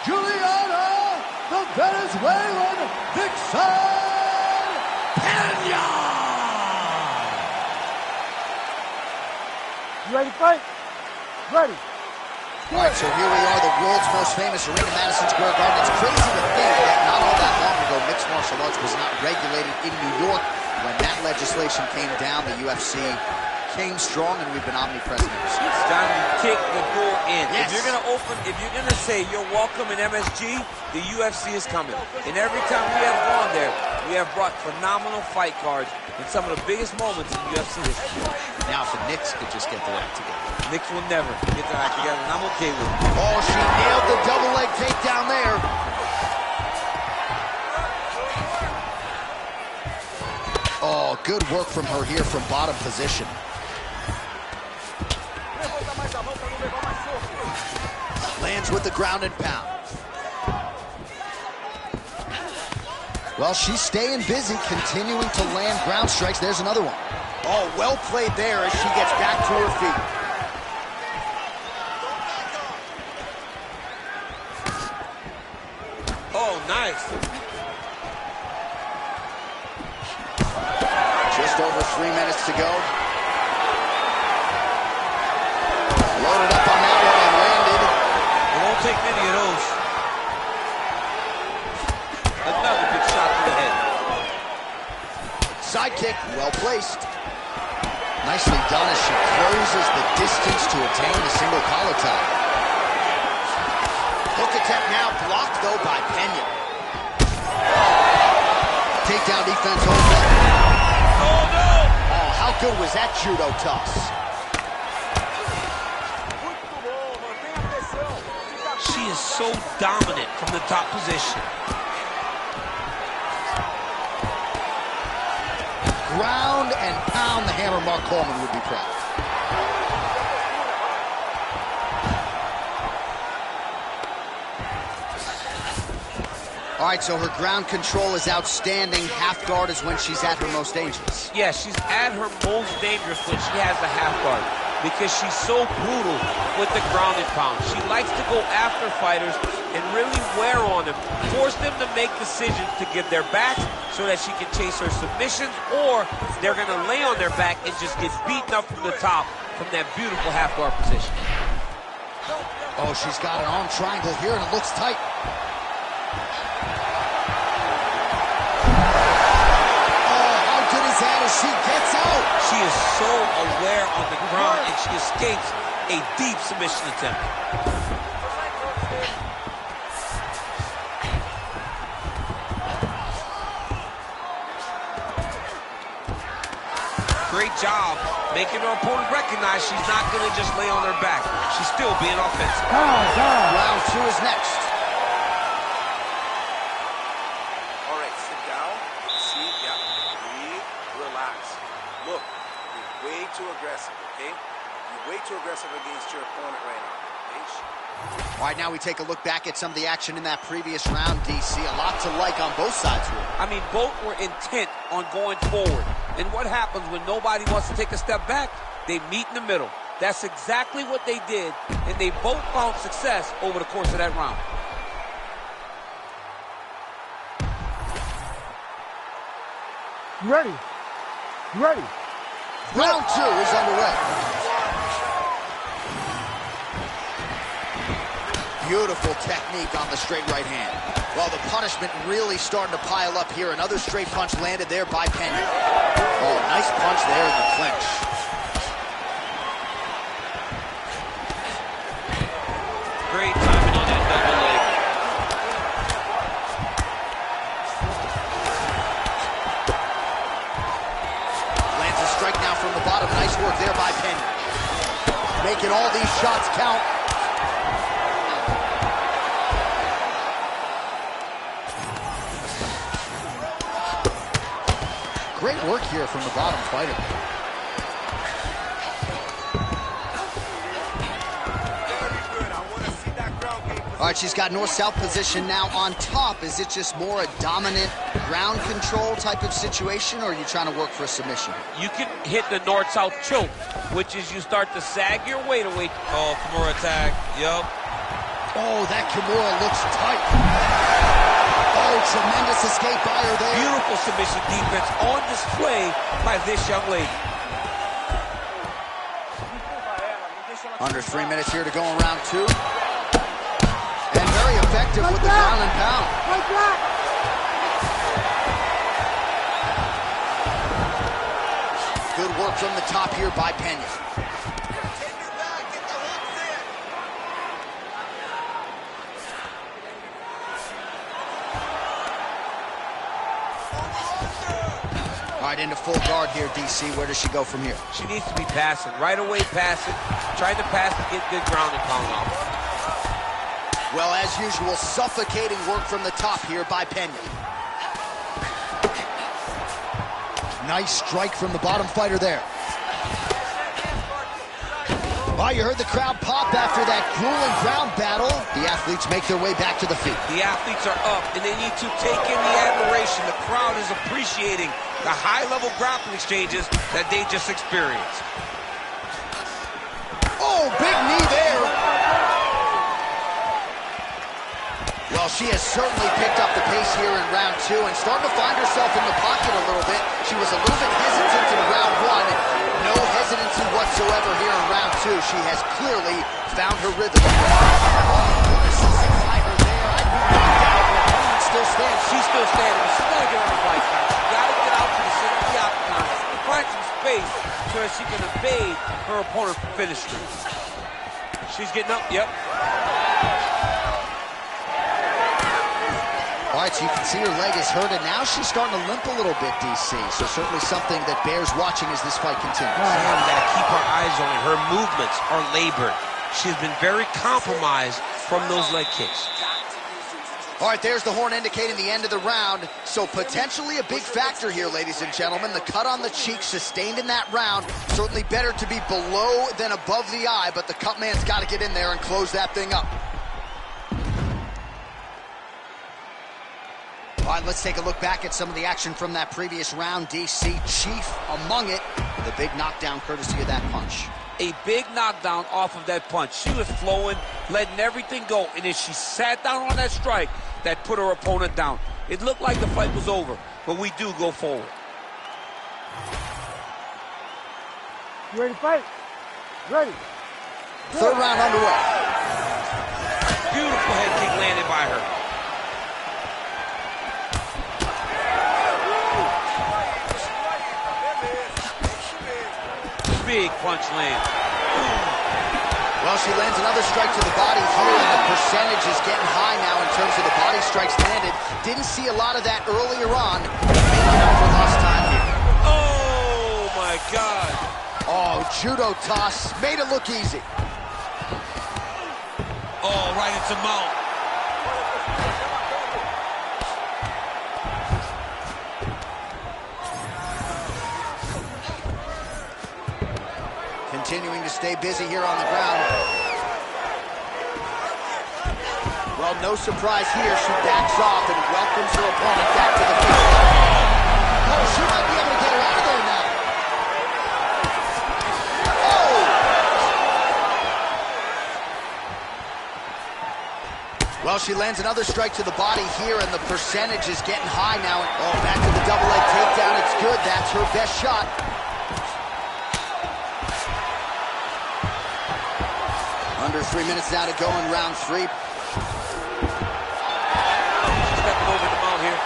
S2: Juliana, the Venezuelan Vixen Pena!
S5: You ready to fight? Ready.
S1: All right, so here we are, the world's most famous arena, Madison Square Garden. It's crazy to think that not all that long ago, mixed martial arts was not regulated in New York. When that legislation came down, the UFC came strong, and we've been omnipresent ever since.
S4: It's time to kick the door in.
S1: Yes.
S4: If you're going to say you're welcome in MSG, the UFC is coming. And every time we have gone there, we have brought phenomenal fight cards in some of the biggest moments in UFC history.
S1: Now, if the Knicks could just get their act together.
S4: Knicks will never get their act together, and I'm okay with it.
S1: Oh, she nailed the double leg takedown there. Oh, good work from her here from bottom position. Lands with the ground and pound. Well, she's staying busy, continuing to land ground strikes. There's another one. Oh, well played there as she gets back to her feet.
S4: Oh, nice.
S1: Just over 3 minutes to go. Loaded up on that one and landed.
S4: It won't take many of those. Another big shot to the head.
S1: Side kick, well placed. Nicely done as she closes the distance to attain the single collar tie. Hook attempt now blocked, though, by Pena. Takedown defense holds up.
S4: Oh, no!
S1: Oh, how good was that judo toss?
S4: She is so dominant from the top position.
S1: Ground and pound the hammer. Mark Coleman would be proud. All right, so her ground control is outstanding. Half guard is when she's at her most dangerous.
S4: Yeah, she's at her most dangerous when she has the half guard because she's so brutal with the ground and pound. She likes to go after fighters and really wear on them, force them to make decisions to give their backs so that she can chase her submissions, or they're going to lay on their back and just get beaten up from the top from that beautiful half guard position.
S1: Oh, she's got an arm triangle here, and it looks tight. As she gets out.
S4: She is so aware on the ground, and she escapes a deep submission attempt. Great job making her opponent recognize she's not going to just lay on her back. She's still being offensive.
S1: Round 2 is next.
S3: Look, you're way too aggressive, okay? You're way too aggressive against your opponent right now, okay?
S1: All right, now we take a look back at some of the action in that previous round, DC. A lot to like on both sides here.
S4: I mean, both were intent on going forward. And what happens when nobody wants to take a step back? They meet in the middle. That's exactly what they did, and they both found success over the course of that round.
S5: You ready? You ready?
S1: Round 2 is underway. Beautiful technique on the straight right hand. Well, the punishment really starting to pile up here. Another straight punch landed there by Pena. Oh, nice punch there in the clinch.
S4: Great timing on that double leg.
S1: Lands a strike now from the bottom. Nice work there by Pena. Making all these shots count. Great work here from the bottom fighter. All right, she's got north-south position now on top. Is it just more a dominant ground control type of situation, or are you trying to work for a submission?
S4: You can hit the north-south choke, which is you start to sag your weight away. Oh, Kimura tag. Yup.
S1: Oh, that Kimura looks tight. Oh, tremendous escape by her there.
S4: Beautiful submission defense on display by this young lady.
S1: Under 3 minutes here to go in round 2. And very effective with the ground and pound. Good work from the top here by Pena. All right, into full guard here, DC. Where does she go from here?
S4: She needs to be passing. Right away passing. Trying to pass to get good ground and pound off.
S1: Well, as usual, suffocating work from the top here by Pena. Nice strike from the bottom fighter there. Oh, you heard the crowd pop after that grueling ground battle. The athletes make their way back to the feet.
S4: The athletes are up, and they need to take in the admiration. The crowd is appreciating the high-level grappling exchanges that they just experienced.
S1: Oh, big knee there. Well, she has certainly picked up the pace here in round 2 and starting to find herself in the pocket a little bit. She was a little bit hesitant in round 1. No hesitancy whatsoever here in round 2. She has clearly found her rhythm. Still stands.
S4: She's still standing, but she's got to get on the fight now. She's got to get out to the center of the octagon, find some space so that she can evade her opponent's finish her. She's getting up, yep.
S1: All right, so you can see her leg is hurt, and now she's starting to limp a little bit, DC. So certainly something that bears watching as this fight continues.
S4: Sam, we got to keep our eyes on her. Her movements are labored. She's been very compromised from those leg kicks.
S1: All right, there's the horn indicating the end of the round. So potentially a big factor here, ladies and gentlemen. The cut on the cheek sustained in that round. Certainly better to be below than above the eye, but the cut man's got to get in there and close that thing up. All right, let's take a look back at some of the action from that previous round. DC, chief among it, the big knockdown courtesy of that punch.
S4: A big knockdown off of that punch. She was flowing, letting everything go, and as she sat down on that strike, that put her opponent down. It looked like the fight was over, but we do go forward.
S5: You ready to fight? Ready.
S1: Third round underway.
S4: Beautiful head kick landed by her. Big punch land.
S1: Well, she lands another strike to the body here, and the percentage is getting high now in terms of the body strikes landed. Didn't see a lot of that earlier on. Making up for lost time here.
S4: Oh, my God.
S1: Oh, judo toss. Made it look easy.
S4: Oh, right into mouth.
S1: continuing to stay busy here on the ground. Well, no surprise here. She backs off and welcomes her opponent back to the field. Oh, she might be able to get her out of there now. Oh! Well, she lands another strike to the body here, and the percentage is getting high now. Oh, back to the double leg takedown. It's good. That's her best shot. Under 3 minutes now to go in round 3.
S4: Stepping over the mount here.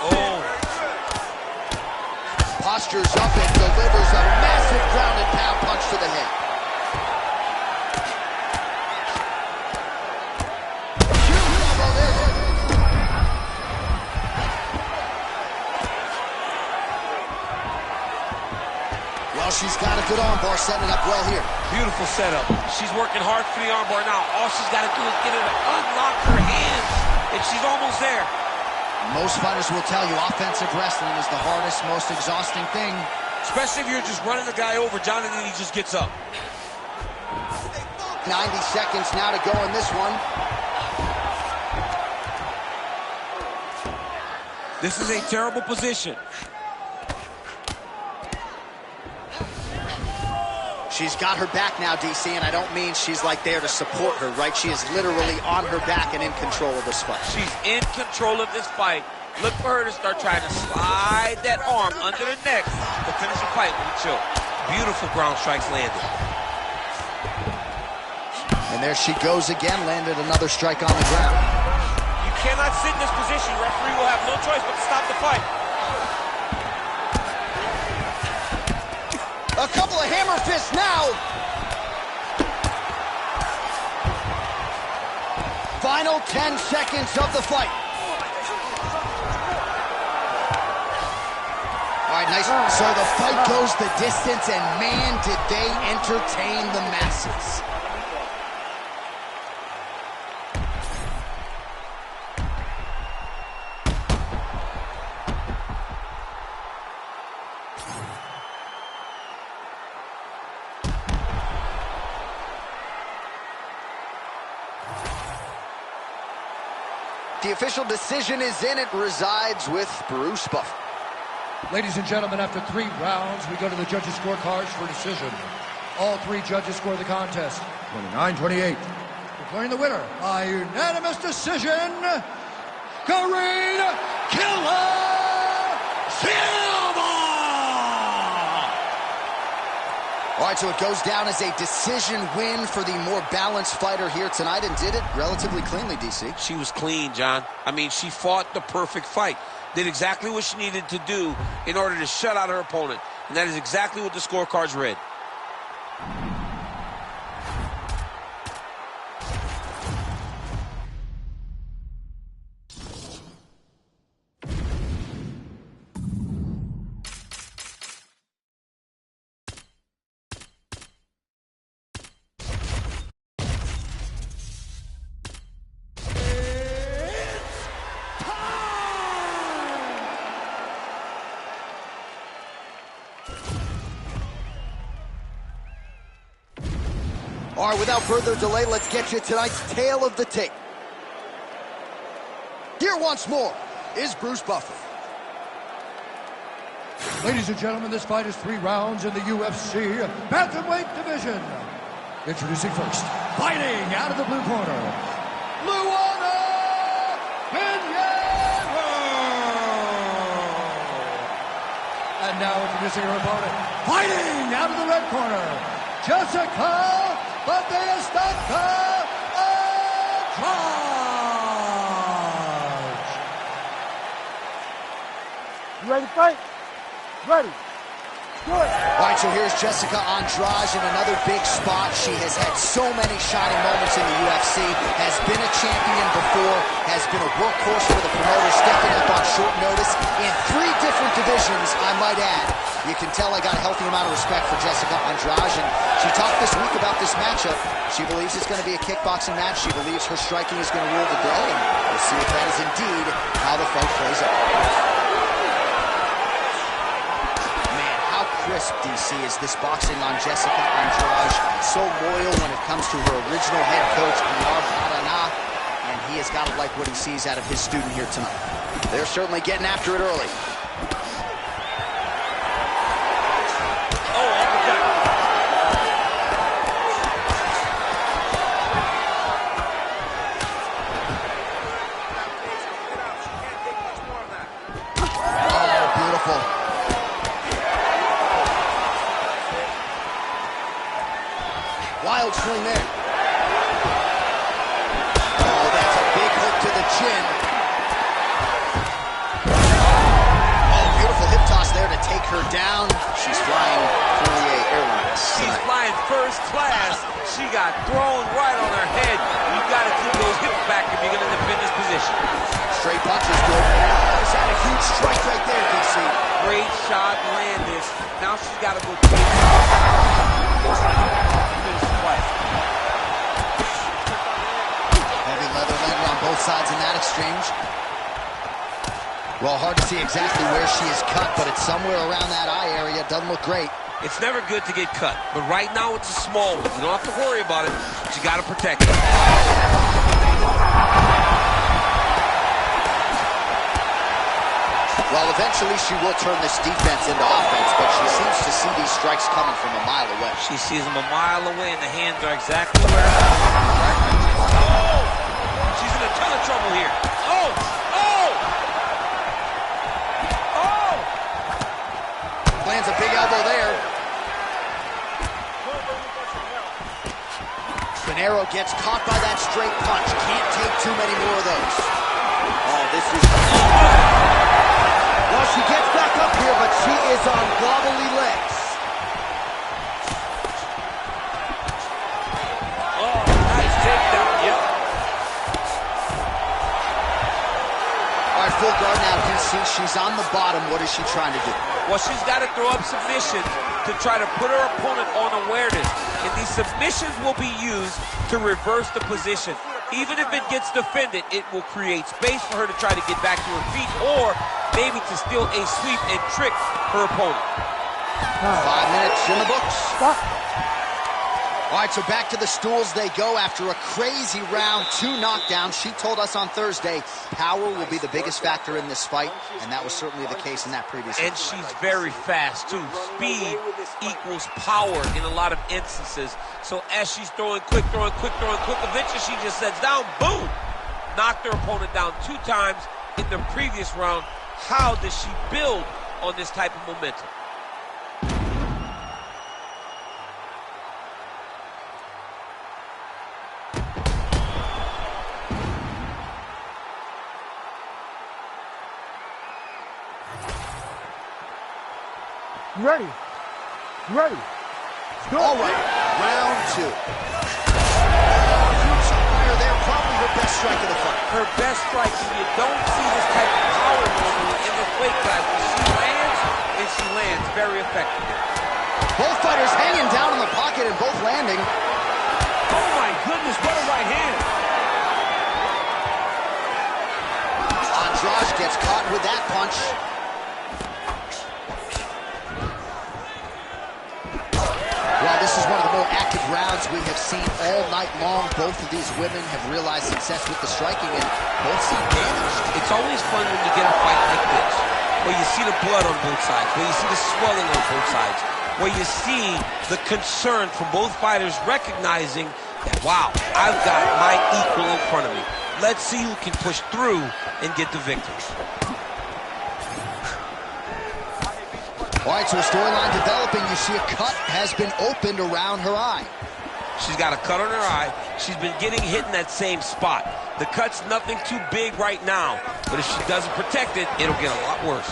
S4: Oh.
S1: Postures up and delivers a massive ground and pound punch to the head. Well, she's got a good armbar, setting it up well here.
S4: Beautiful setup. She's working hard for the armbar now. All she's got to do is get her to unlock her hands, and she's almost there.
S1: Most fighters will tell you offensive wrestling is the hardest, most exhausting thing.
S4: Especially if you're just running the guy over, John, and then he just gets up.
S1: 90 seconds now to go in this one.
S4: This is a terrible position.
S1: She's got her back now, DC, and I don't mean she's like there to support her, right? She is literally on her back and in control of this fight.
S4: She's in control of this fight. Look for her to start trying to slide that arm under the neck to finish the fight with a choke. Beautiful ground strikes landed.
S1: And there she goes again, landed another strike on the ground.
S4: You cannot sit in this position. Referee will have no choice but to stop the fight.
S1: A couple of hammer fists now. Final 10 seconds of the fight. All right, nice. So the fight goes the distance, and man, did they entertain the masses. The official decision is in. It resides with Bruce Buffer.
S2: Ladies and gentlemen, after 3 rounds, we go to the judges' scorecards for decision. All 3 judges score the contest 29-28. Declaring the winner by unanimous decision, Kareem Killer Silva!
S1: All right, so it goes down as a decision win for the more balanced fighter here tonight, and did it relatively cleanly, DC.
S4: She was clean, John. I mean, she fought the perfect fight. Did exactly what she needed to do in order to shut out her opponent. And that is exactly what the scorecards read.
S1: All right, without further delay, let's get you tonight's tale of the tape. Here once more is Bruce Buffer.
S2: Ladies and gentlemen, this fight is 3 rounds in the UFC bantamweight division. Introducing first, fighting out of the blue corner, Luana Pinheiro. And now introducing her opponent, fighting out of the red corner, Jessica Andrade.
S5: You ready to fight? Ready. Good.
S1: All right, so here's Jessica Andrade in another big spot. She has had so many shining moments in the UFC, has been a champion before, has been a workhorse for the promoter, stepping up on short notice in 3 different divisions, I might add. You can tell I got a healthy amount of respect for Jessica Andrade, and she talked this week about this matchup. She believes it's going to be a kickboxing match. She believes her striking is going to rule the day, and we'll see if that is indeed how the fight plays out. see is this boxing on Jessica Andrade. So loyal when it comes to her original head coach, Pilar Paraná, and he has got to like what he sees out of his student here tonight. They're certainly getting after it early. Wild swing there. Oh, that's a big hook to the chin. Oh, beautiful hip toss there to take her down. She's flying Fourier Airlines.
S4: She's flying first class. She got thrown right on her head. You got to keep those hips back if you're going to defend this position.
S1: Straight punch is good. Oh, is that a huge strike right there, DC?
S4: Great shot, landed. Now she's got to go
S1: heavy leather landed on both sides in that exchange. Well, hard to see exactly where she is cut, but it's somewhere around that eye area. Doesn't look great.
S4: It's never good to get cut, but right now it's a small one. You don't have to worry about it, but you got to protect it.
S1: Well, eventually she will turn this defense into offense, but she seems to see these strikes coming from a mile away.
S4: She sees them a mile away, and the hands are exactly where they're at. Oh! She's in a ton of trouble here. Oh! Oh! Oh!
S1: Lands a big elbow there. Pinheiro gets caught by that straight punch. Can't take too many more of those. Oh, this is... Well, she gets back up here, but she is on wobbly legs.
S4: Oh, nice takedown, yep.
S1: All right, full guard now. You can see she's on the bottom. What is she trying to do?
S4: Well, she's got to throw up submissions to try to put her opponent on awareness. And these submissions will be used to reverse the position. Even if it gets defended, it will create space for her to try to get back to her feet or maybe to steal a sweep and trick her opponent.
S1: 5 minutes in the books.
S5: Stop.
S1: All right, so back to the stools they go after a crazy round, 2 knockdowns. She told us on Thursday power will be the biggest factor in this fight, and that was certainly the case in that previous
S4: And she's very fast, too. Speed equals power in a lot of instances. So as she's throwing quick, eventually she just sets down, boom! Knocked her opponent down 2 times in the previous round. How does she build on this type of momentum?
S5: You ready? You ready? Go.
S1: All right, round 2. Huge fire there, probably her best strike of the fight.
S4: Her best strike, and you don't see this type of power normally in this weight class. She lands, and she lands very effectively.
S1: Both fighters hanging down in the pocket and both landing.
S6: Oh my goodness, what a right hand.
S1: Andrade gets caught with that punch. Well, this is one of the more active rounds we have seen all night long. Both of these women have realized success with the striking, and both seem damaged.
S4: It's always fun when you get a fight like this, where you see the blood on both sides, where you see the swelling on both sides, where you see the concern from both fighters recognizing that, wow, I've got my equal in front of me. Let's see who can push through and get the victory.
S1: All right, so a storyline developing. You see a cut has been opened around her eye.
S4: She's got a cut on her eye. She's been getting hit in that same spot. The cut's nothing too big right now, but if she doesn't protect it, it'll get a lot worse.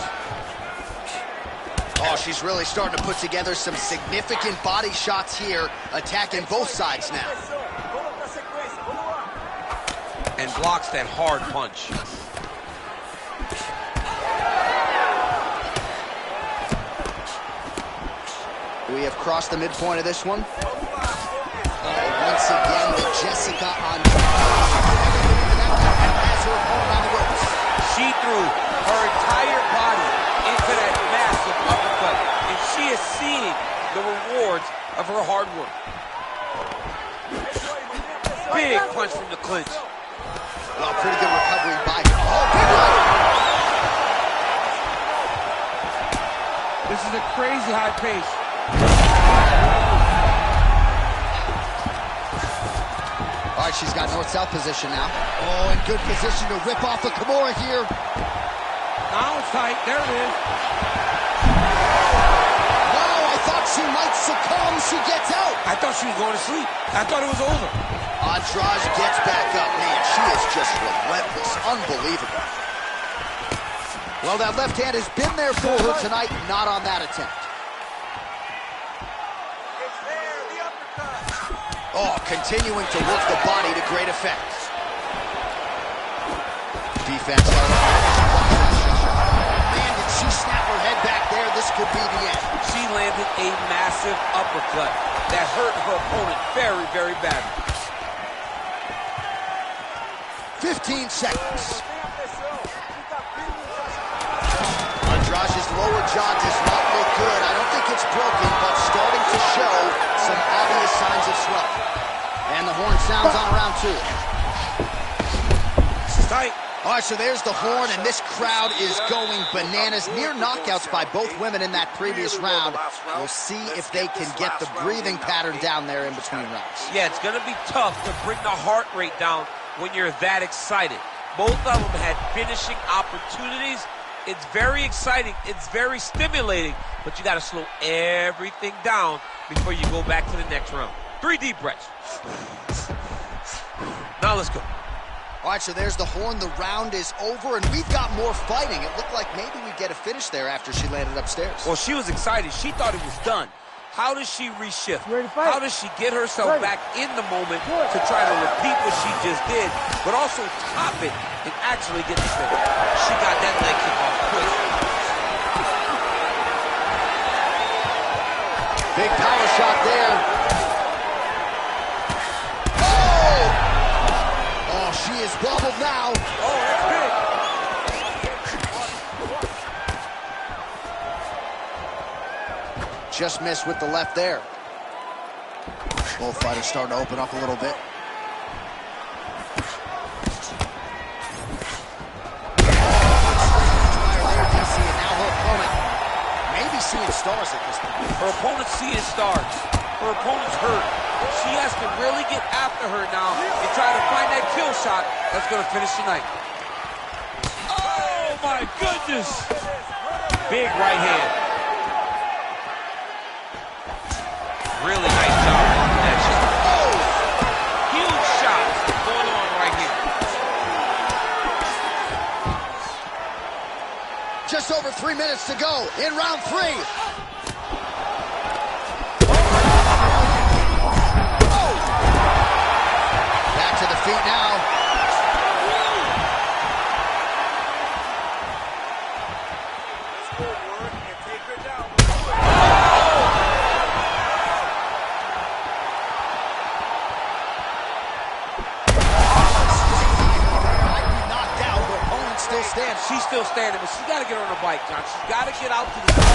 S1: Oh, she's really starting to put together some significant body shots here, attacking both sides now.
S4: And blocks that hard punch.
S1: We have crossed the midpoint of this one. Once again, the Jessica has her opponent on the ropes.
S4: She threw her entire body into that massive uppercut, and she is seeing the rewards of her hard work. Big punch from the clinch.
S1: Well, pretty good recovery by her. Oh, big one.
S6: This is a crazy high pace.
S1: All right, she's got north-south position now. Oh, in good position to rip off a Kimura here.
S6: Now it's tight. There it is.
S1: Wow, I thought she might succumb. She gets out.
S6: I thought she was going to sleep. I thought it was over.
S1: Andrade gets back up. Man, she is just relentless. Unbelievable. Well, that left hand has been there for her tonight, not on that attempt. Oh, continuing to work the body to great effect. Defense. Man, did she snap her head back there? This could be the end.
S4: She landed a massive uppercut that hurt her opponent very, very badly.
S1: 15 seconds. Andrade's lower jaw does not look good. I don't think it's broken, but starting to show some obvious signs of swelling. And the horn sounds on round 2.
S6: This is tight.
S1: All right, so there's the horn, and this crowd is going bananas. Near knockouts by both women in that previous round. We'll see if they can get the breathing pattern down there in between rounds.
S4: Yeah, it's going to be tough to bring the heart rate down when you're that excited. Both of them had finishing opportunities. It's very exciting. It's very stimulating, but you got to slow everything down before you go back to the next round. 3 deep breaths. Now let's go.
S1: All right, so there's the horn. The round is over, and we've got more fighting. It looked like maybe we'd get a finish there after she landed upstairs.
S4: Well, she was excited. She thought it was done. How does she reshift?
S5: Ready to fight?
S4: How does she get herself back in the moment to try to repeat what she just did, but also top it and actually get the finish? She got that leg kick off quick.
S1: Big power shot there. Oh, she is wobbled now.
S6: Oh, that's big.
S1: Just missed with the left there. Both fighters starting to open up a little bit. Now her opponent maybe seeing stars at this point.
S4: Her opponent's seeing stars. Her opponent's hurt. She has to really get after her now and try to find that kill shot that's going to finish tonight. Oh, my goodness. Big right hand. Really nice job on that shot. Oh! Huge shots going on right here.
S1: Just over 3 minutes to go in round 3. Oh! Back to the feet now.
S4: She's still standing, but she's got to get on the bike, John. She's got to get out to the space so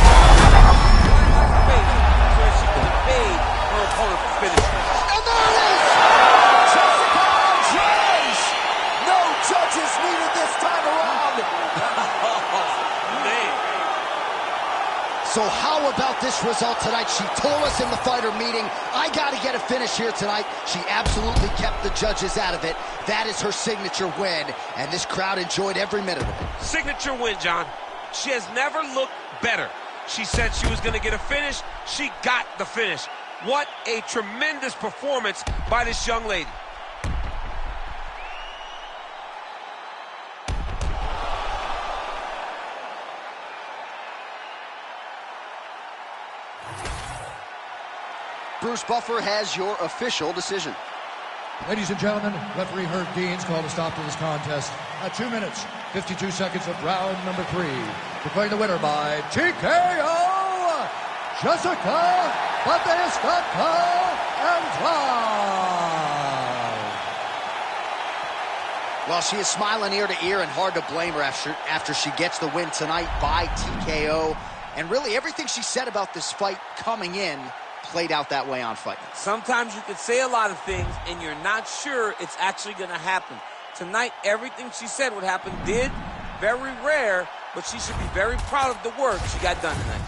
S4: that she can evade her opponent from finishing.
S1: And there it is! Jessica Andrade! No judges needed this time around.
S4: Man.
S1: So how about this result tonight? She told us in the fighter meeting, I got to get a finish here tonight. She absolutely kept the judges out of it. That is her signature win, and this crowd enjoyed every minute of it.
S4: Signature win, John. She has never looked better. She said she was going to get a finish. She got the finish. What a tremendous performance by this young lady.
S1: Bruce Buffer has your official decision.
S2: Ladies and gentlemen, referee Herb Deans called a stop to this contest at 2 minutes, 52 seconds of round number 3. Declaring the winner by TKO, Jessica Andrade.
S1: Well, she is smiling ear to ear, and hard to blame her after she gets the win tonight by TKO. And really, everything she said about this fight coming in played out that way on Fight Night.
S4: Sometimes you can say a lot of things, and you're not sure it's actually going to happen. Tonight, everything she said would happen did. Very rare, but she should be very proud of the work she got done tonight.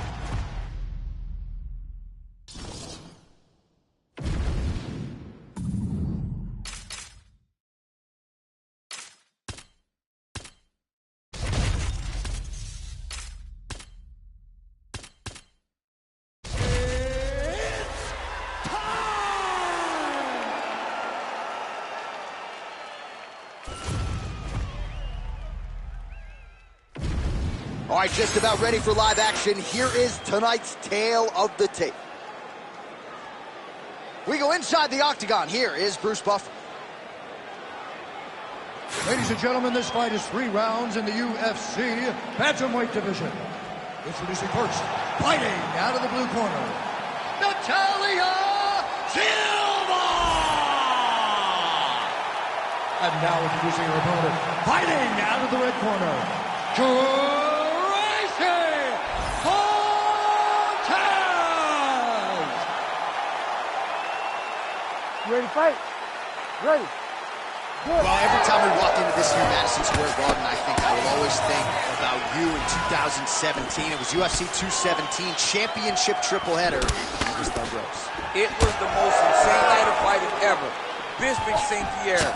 S1: All right, just about ready for live action. Here is tonight's tale of the tape. We go inside the octagon. Here is Bruce Buffer.
S2: Ladies and gentlemen, this fight is 3 rounds in the UFC bantamweight division. Introducing first, fighting out of the blue corner, Natalia Silva! And now introducing her opponent, fighting out of the red corner,
S5: Ready to fight? Ready. Good.
S1: Well, every time we walk into this here Madison Square Garden, I think I will always think about you in 2017. It was UFC 217 championship triple header. It was Thug Rose.
S4: It was the most insane night of fighting ever. Bisping St. Pierre.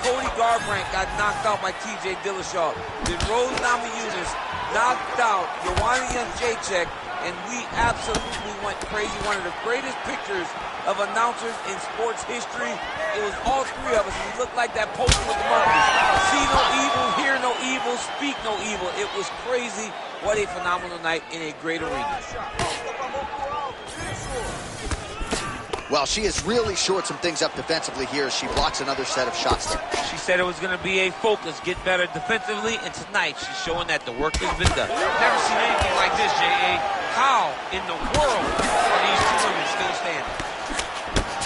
S4: Cody Garbrandt got knocked out by TJ Dillashaw. Then Rose Namajunas knocked out Joanna Jędrzejczyk, and we absolutely went crazy. One of the greatest pictures of announcers in sports history. It was all 3 of us. We looked like that poster with the monkeys. See no evil, hear no evil, speak no evil. It was crazy. What a phenomenal night in a great arena.
S1: Well, she has really shored some things up defensively here as she blocks another set of shots there.
S4: She said it was going to be a focus, get better defensively, and tonight she's showing that the work has been done.
S7: Never seen anything like this, J.A. How in the world are these 2 women still standing?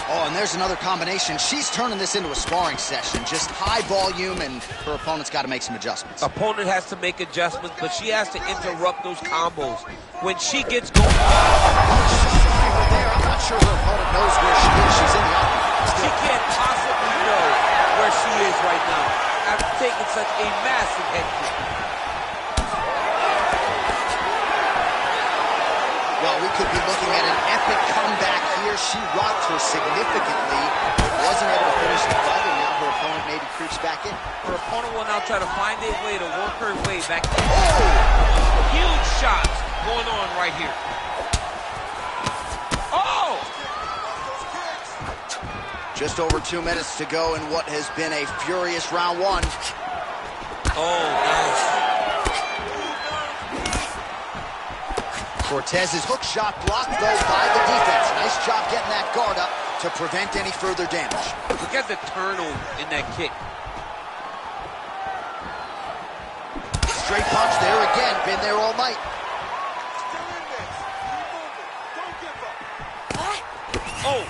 S1: Oh, and there's another combination. She's turning this into a sparring session. Just high volume, and her opponent's got to make some adjustments.
S4: Opponent has to make adjustments, but she has to interrupt those combos. When she gets going...
S1: I'm not sure her opponent knows where she is. She's in the octagon.
S4: She can't possibly know where she is right now after taking such a massive head kick.
S1: Well, we could be looking at an epic comeback here. She rocked her significantly, wasn't able to finish the fight, and now her opponent maybe creeps back in.
S4: Her opponent will now try to find a way to work her way back.
S1: Oh!
S7: Huge shots going on right here. Oh!
S1: Just over 2 minutes to go in what has been a furious round 1.
S4: Oh, nice.
S1: Cortez's hook shot blocked, though, by the defense. Nice job getting that guard up to prevent any further damage.
S4: Look at the turnover in that kick.
S1: Straight punch there again. Been there all night.
S4: Oh!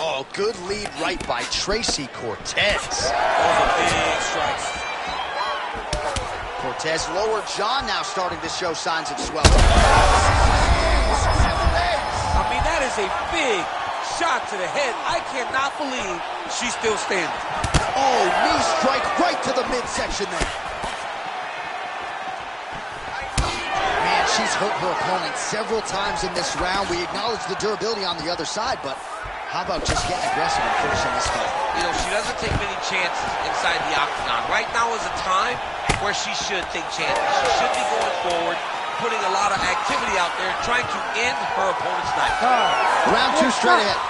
S1: Oh, good lead right by Tracy Cortez.
S4: Those are big strikes.
S1: Cortez lower jaw now starting to show signs of swelling.
S4: I mean, that is a big shot to the head. I cannot believe she's still standing.
S1: Oh, knee strike right to the midsection there. Man, she's hurt her opponent several times in this round. We acknowledge the durability on the other side, but how about just getting aggressive and finishing this fight?
S4: You know, she doesn't take many chances inside the octagon. Right now is a time where she should take chances. She should be going forward, putting a lot of activity out there, trying to end her opponent's night.
S1: Round 2 straight ahead.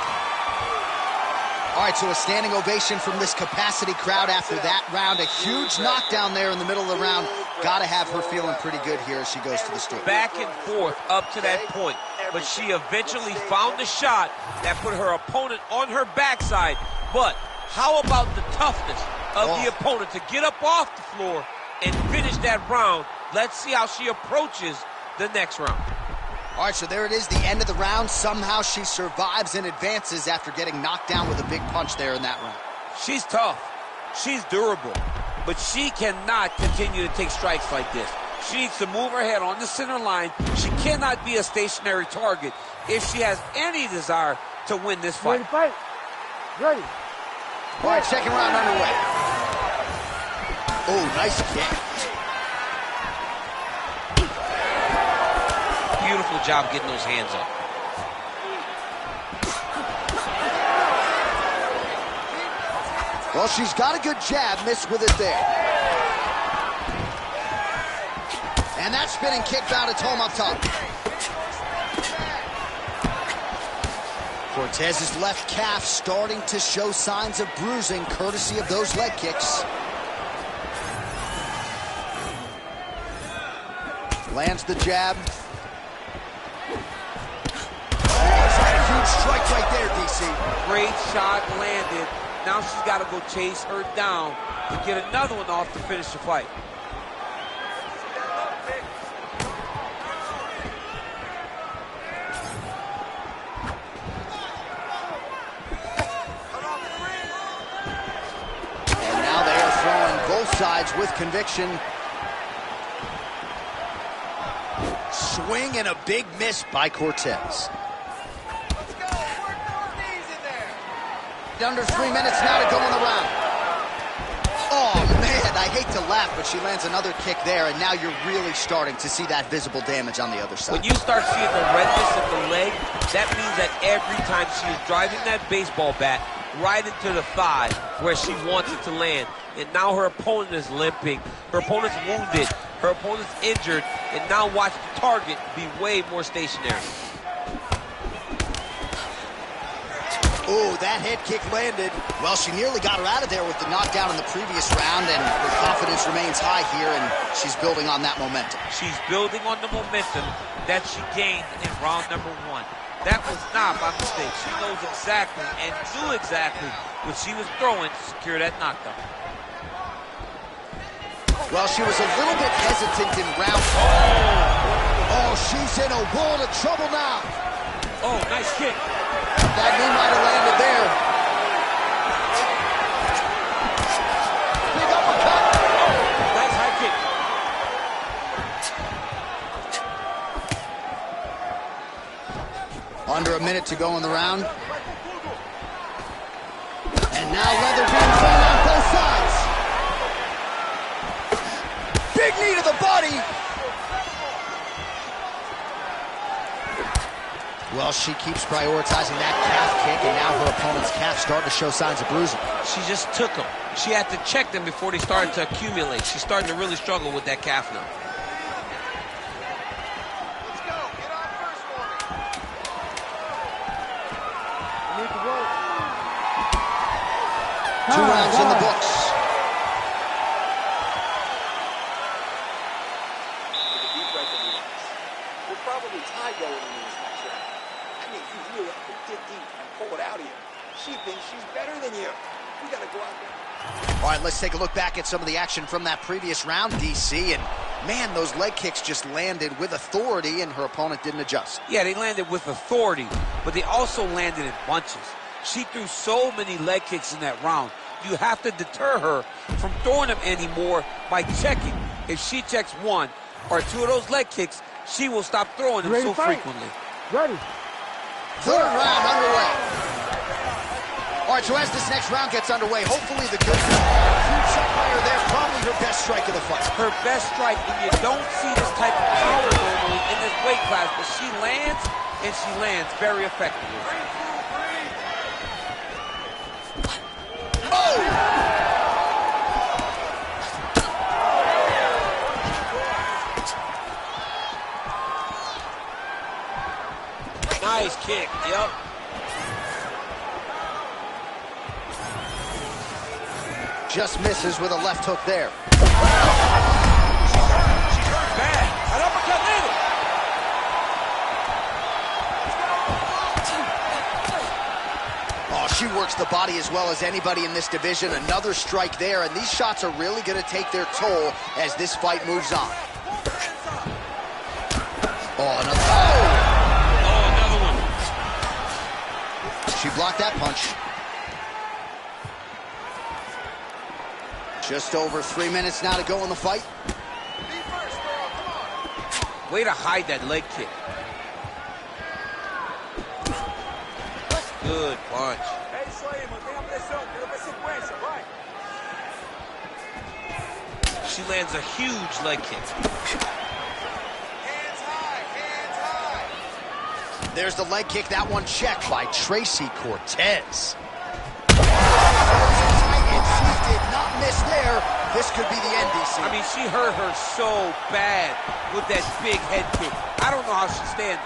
S1: All right, so a standing ovation from this capacity crowd after that round. A huge knockdown there in the middle of the round. Got to have her feeling pretty good here as she goes to the store.
S4: Back and forth up to that point, but she eventually found the shot that put her opponent on her backside. But how about the toughness of the opponent to get up off the floor and finish that round? Let's see how she approaches the next round.
S1: All right, so there it is, the end of the round. Somehow she survives and advances after getting knocked down with a big punch there in that round.
S4: She's tough. She's durable, but she cannot continue to take strikes like this. She needs to move her head on the center line. She cannot be a stationary target if she has any desire to win this fight.
S5: Ready to fight? Ready.
S1: All right, second round underway. Oh, nice kick.
S4: Beautiful job getting those hands up.
S1: Well, she's got a good jab, missed with it there. And that spinning kick found its home up top. Cortez's left calf starting to show signs of bruising, courtesy of those leg kicks. Lands the jab. Huge strike right there, DC.
S4: Great shot landed. Now she's got to go chase her down to get another one off to finish the fight.
S1: And now they are throwing both sides with conviction. Swing and a big miss by Cortez. Under 3 minutes now to go in the round. Oh, man, I hate to laugh, but she lands another kick there, and now you're really starting to see that visible damage on the other side.
S4: When you start seeing the redness of the leg, that means that every time she is driving that baseball bat right into the thigh where she wants it to land, and now her opponent is limping, her opponent's wounded, her opponent's injured, and now watch the target be way more stationary.
S1: Oh, that head kick landed. Well, she nearly got her out of there with the knockdown in the previous round, and her confidence remains high here, and she's building on that momentum.
S4: She's building on the momentum that she gained in round number 1. That was not by mistake. She knows exactly and knew exactly what she was throwing to secure that knockdown.
S1: Well, she was a little bit hesitant in round 1. Oh, she's in a world of trouble now.
S4: Oh, nice kick.
S1: That knee might have landed there. Big uppercut.
S4: Nice high kick.
S1: Under a minute to go in the round. And now leather being thrown on both sides. Big knee to the body. Well, she keeps prioritizing that calf kick, and now her opponent's calf starting to show signs of bruising.
S4: She just took them. She had to check them before they started to accumulate. She's starting to really struggle with that calf now.
S3: Let's go. Get on first for me.
S5: You need to work.
S1: 2 rounds in the books.
S3: Deep breath and relax. We're probably tied going into this next round. I mean, you really have to dig deep and pull it out of you. She thinks she's better than you. We got to go out there.
S1: All right, let's take a look back at some of the action from that previous round, DC. And, man, those leg kicks just landed with authority, and her opponent didn't adjust.
S4: Yeah, they landed with authority, but they also landed in bunches. She threw so many leg kicks in that round. You have to deter her from throwing them anymore by checking. If she checks 1 or 2 of those leg kicks, she will stop throwing them so frequently.
S5: Ready.
S1: Third round underway. All right, so as this next round gets underway, hopefully the good news. Huge shot by her there, probably her best strike of the fight.
S4: Her best strike, and you don't see this type of power normally in this weight class, but she lands, and she lands very effectively.
S1: Oh!
S4: Nice kick, yep.
S1: Just misses with a left hook there.
S4: She turned bad. An uppercut landed.
S1: Oh, she works the body as well as anybody in this division. Another strike there, and these shots are really going to take their toll as this fight moves on. Oh, another.
S4: Oh, another one.
S1: She blocked that punch. Just over 3 minutes now to go in the fight.
S4: Way to hide that leg kick. Good punch. She lands a huge leg kick.
S3: Hands high, hands high.
S1: There's the leg kick. That one checked by Tracy Cortez. And she did not miss there. This could be the end, DC.
S4: I mean, she hurt her so bad with that big head kick. I don't know how she's standing.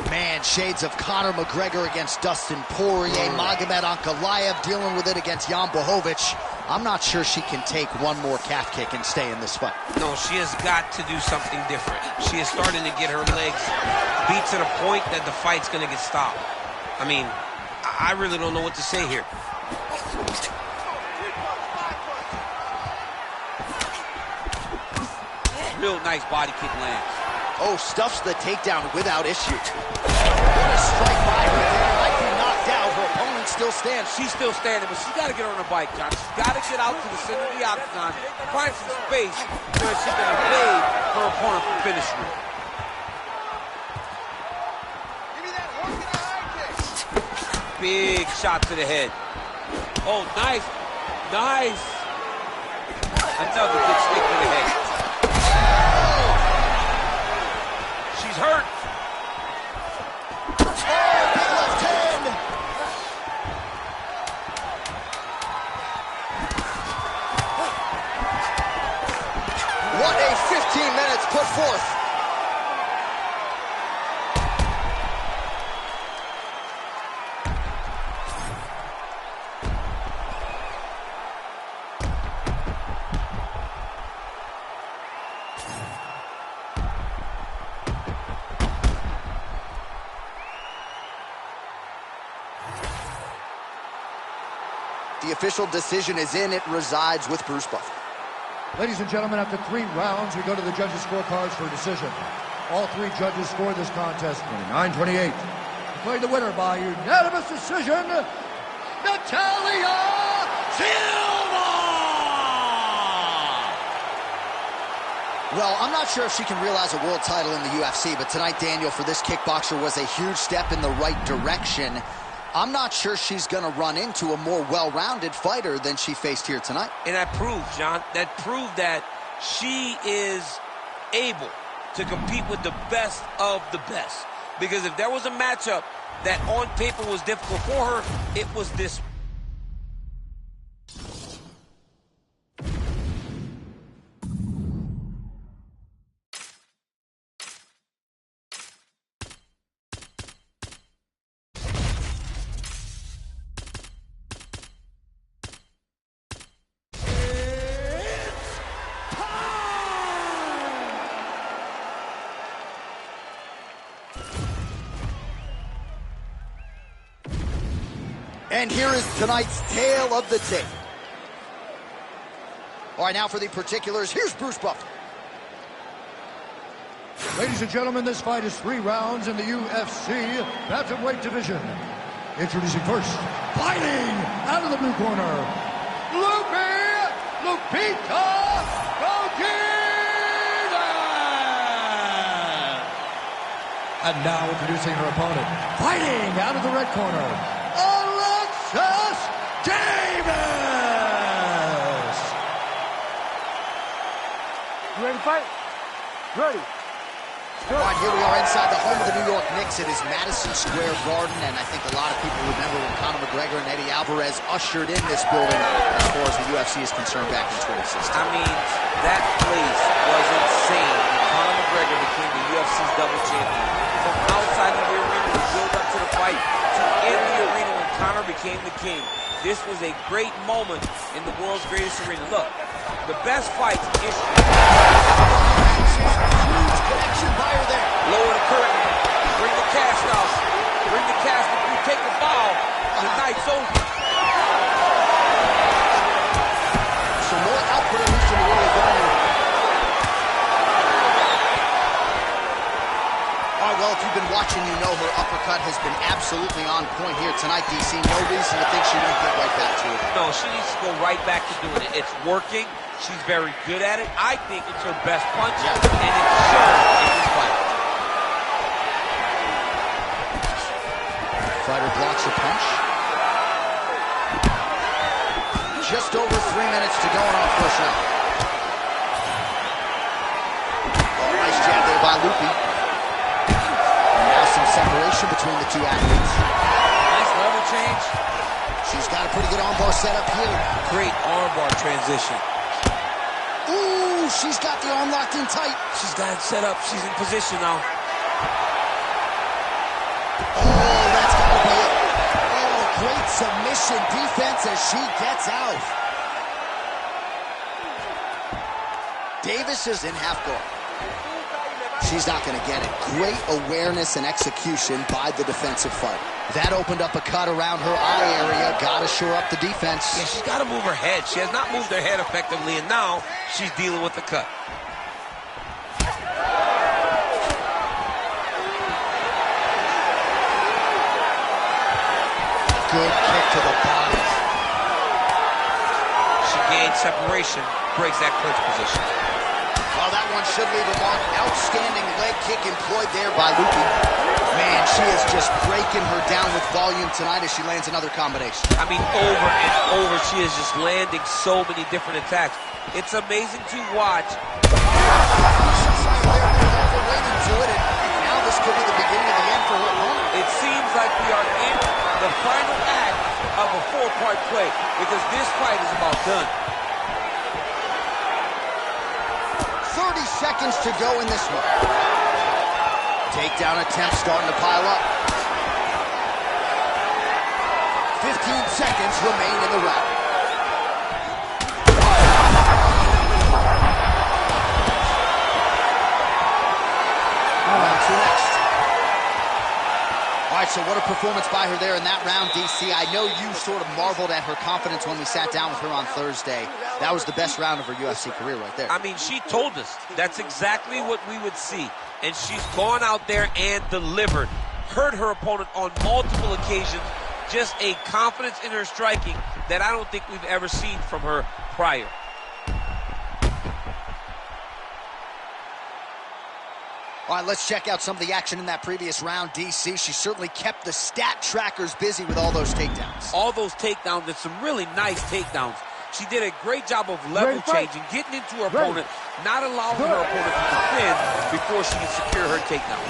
S1: Man, shades of Conor McGregor against Dustin Poirier. Magomed Ankalaev dealing with it against Jan Blachowicz. I'm not sure she can take one more calf kick and stay in this fight.
S4: No, she has got to do something different. She is starting to get her legs beat to the point that the fight's going to get stopped. I mean, I really don't know what to say here. Real nice body kick lands.
S1: Oh, stuffs the takedown without issue. What a strike by her there. Likely knocked out. Her opponent still stands.
S4: She's still standing, but she's got to get on her bike, John. She's got to get out to the center of the octagon, find some space where she can evade her opponent from finishing her.
S3: Give me that hook and a high kick.
S4: Big shot to the head. Oh, nice. Nice. Another good stick to the head. She's hurt.
S1: Oh, big left hand. What a 15 minutes put forth. The official decision is in. It resides with Bruce Buffer.
S2: Ladies and gentlemen, after 3 rounds, we go to the judges' scorecards for a decision. All 3 judges scored this contest 29-28. Declared the winner by unanimous decision, Natalia Silva!
S1: Well, I'm not sure if she can realize a world title in the UFC, but tonight, Daniel, for this kickboxer was a huge step in the right direction. I'm not sure she's going to run into a more well-rounded fighter than she faced here tonight.
S4: And that proves, John, that proved that she is able to compete with the best of the best. Because if there was a matchup that on paper was difficult for her, it was this.
S1: And here is tonight's tale of the tape. All right, now for the particulars, here's Bruce Buffer.
S2: Ladies and gentlemen, this fight is 3 rounds in the UFC bantamweight division. Introducing first, fighting out of the blue corner, Lupita Godinez! And now introducing her opponent, fighting out of the red corner, Alexis Davis!
S5: You ready to fight? Ready.
S1: All right, here we are inside the home of the New York Knicks. It is Madison Square Garden, and I think a lot of people remember when Conor McGregor and Eddie Alvarez ushered in this building as far as the UFC is concerned back in 2016.
S4: I mean, that place was insane when Conor McGregor became the UFC's double champion. From outside of the arena to build up to the fight, to in the arena when Conor became the king. This was a great moment in the world's greatest arena. Look, the best fights in history.
S1: Huge connection by her there.
S4: Lower the curtain. Bring the cast out. Bring the cast. If you take a bow, the night's over.
S1: Some more output at least in the early going. All right, well, if you've been watching, you know her uppercut has been absolutely on point here tonight, DC. No reason to think she won't get right back to it.
S4: No, she needs to go right back to doing it. It's working. She's very good at it. I think it's her best punch, and it's shown in this fight.
S1: Fighter blocks her punch. Just over 3 minutes to go in our first round. Oh, nice jab there by Lupi. Separation between the two athletes.
S4: Nice level change.
S1: She's got a pretty good armbar set up here.
S4: Great armbar transition.
S1: Ooh, she's got the arm locked in tight.
S4: She's got it set up. She's in position now.
S1: Oh, that's got to be it. Oh, great submission defense as she gets out. Davis is in half guard. She's not going to get it. Great awareness and execution by the defensive fighter. That opened up a cut around her eye area. Got to shore up the defense.
S4: Yeah, she's got to move her head. She has not moved her head effectively, and now she's dealing with the cut.
S1: Good kick to the body.
S4: She gained separation, breaks that clinch position.
S1: Well, that one should leave a mark. Outstanding leg kick employed there by Lupi. Man, she is just breaking her down with volume tonight as she lands another combination.
S4: I mean, over and over, she is just landing so many different attacks. It's amazing to watch.
S1: Waiting to it, and now this could be the beginning of the end for her opponent.
S4: It seems like we are in the final act of a four-part play because this fight is about done.
S1: 30 seconds to go in this one. Takedown attempt starting to pile up. 15 seconds remain in the round. On to next. All right, so what a performance by her there in that round, DC. I know you sort of marveled at her confidence when we sat down with her on Thursday. That was the best round of her UFC career right there.
S4: I mean, she told us that's exactly what we would see. And she's gone out there and delivered. Hurt her opponent on multiple occasions. Just a confidence in her striking that I don't think we've ever seen from her prior.
S1: All right, let's check out some of the action in that previous round, DC. She certainly kept the stat trackers busy with all those takedowns.
S4: All those takedowns and some really nice takedowns. She did a great job of level changing, getting into her opponent, not allowing her opponent to defend before she can secure her takedown.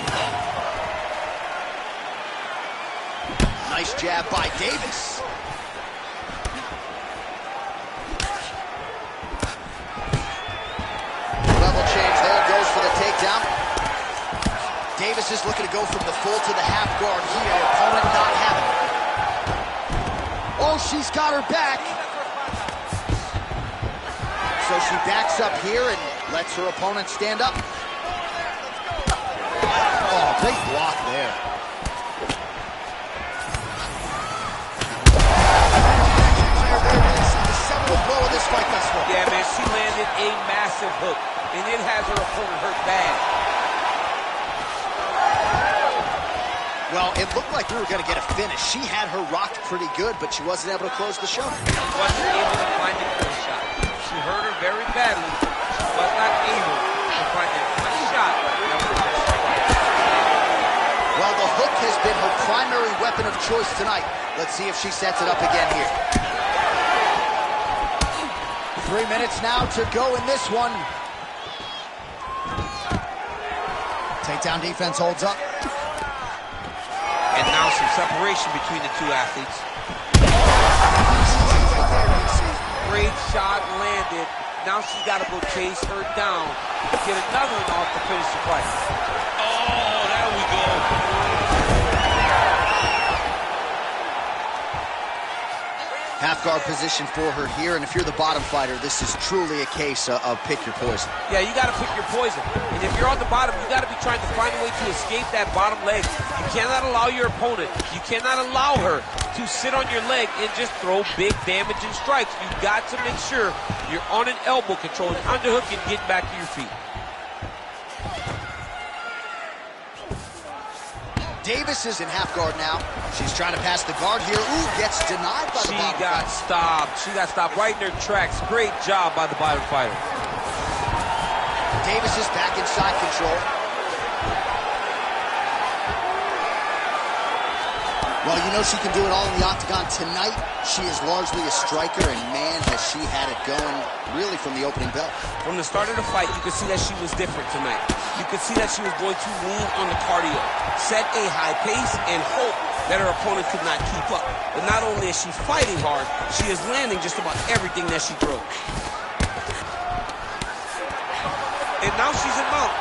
S1: Nice jab by Davis. Level change there, goes for the takedown. Davis is looking to go from the full to the half guard here. Opponent not having it. Oh, she's got her back. So she backs up here and lets her opponent stand up. Oh, big block there. The seminal blow of this fight thus far.
S4: Yeah, man, she landed a massive hook, and it has her opponent hurt bad.
S1: Well, it looked like we were going to get a finish. She had her rocked pretty good, but she wasn't able to close the show.
S4: She wasn't able to find a clean shot. She hurt her very badly. She was not able to find a clean shot.
S1: Well, the hook has been her primary weapon of choice tonight. Let's see if she sets it up again here. 3 minutes now to go in this one. Takedown defense holds up.
S4: And now some separation between the two athletes. Great shot landed. Now she's got to go chase her down. Get another one off to finish the fight. Oh, there we go.
S1: Half guard position for her here, and if you're the bottom fighter, this is truly a case of pick your poison.
S4: Yeah, you got to pick your poison. And if you're on the bottom, you got to be trying to find a way to escape that bottom leg. You cannot allow your opponent, you cannot allow her to sit on your leg and just throw big damaging strikes. You've got to make sure you're on an elbow control, an underhook, and getting back to your feet.
S1: Davis is in half guard now. She's trying to pass the guard here. Ooh, gets denied by the bottom
S4: She got stopped. She got stopped right in her tracks. Great job by the bottom fighter.
S1: Davis is back in side control. Well, you know she can do it all in the octagon. Tonight, she is largely a striker, and man, has she had it going really from the opening bell.
S4: From the start of the fight, you could see that she was different tonight. You could see that she was going to lean on the cardio, set a high pace, and hope that her opponent could not keep up. But not only is she fighting hard, she is landing just about everything that she throws. And now she's in mount.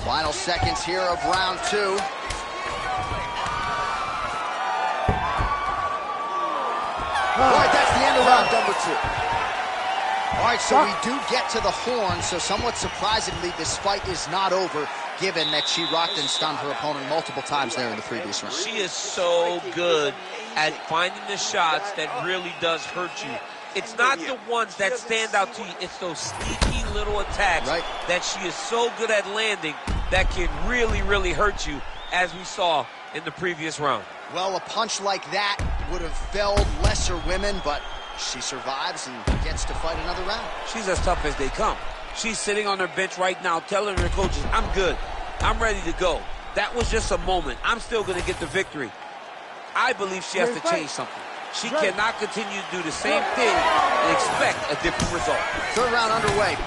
S1: Final seconds here of round 2. All right, that's the end of round number 2. All right, so we do get to the horn, so somewhat surprisingly, this fight is not over, given that she rocked and stunned her opponent multiple times there in the previous round.
S4: She is so good at finding the shots that really does hurt you. It's not the ones that stand out to you. It's those sneaky little attacks that she is so good at landing that can really, really hurt you, as we saw in the previous round.
S1: Well, a punch like that would have felled lesser women, but she survives and gets to fight another round.
S4: She's as tough as they come. She's sitting on her bench right now telling her coaches, I'm good. I'm ready to go. That was just a moment. I'm still going to get the victory. I believe she has to change something. She cannot continue to do the same thing and expect a different result.
S1: Third round underway.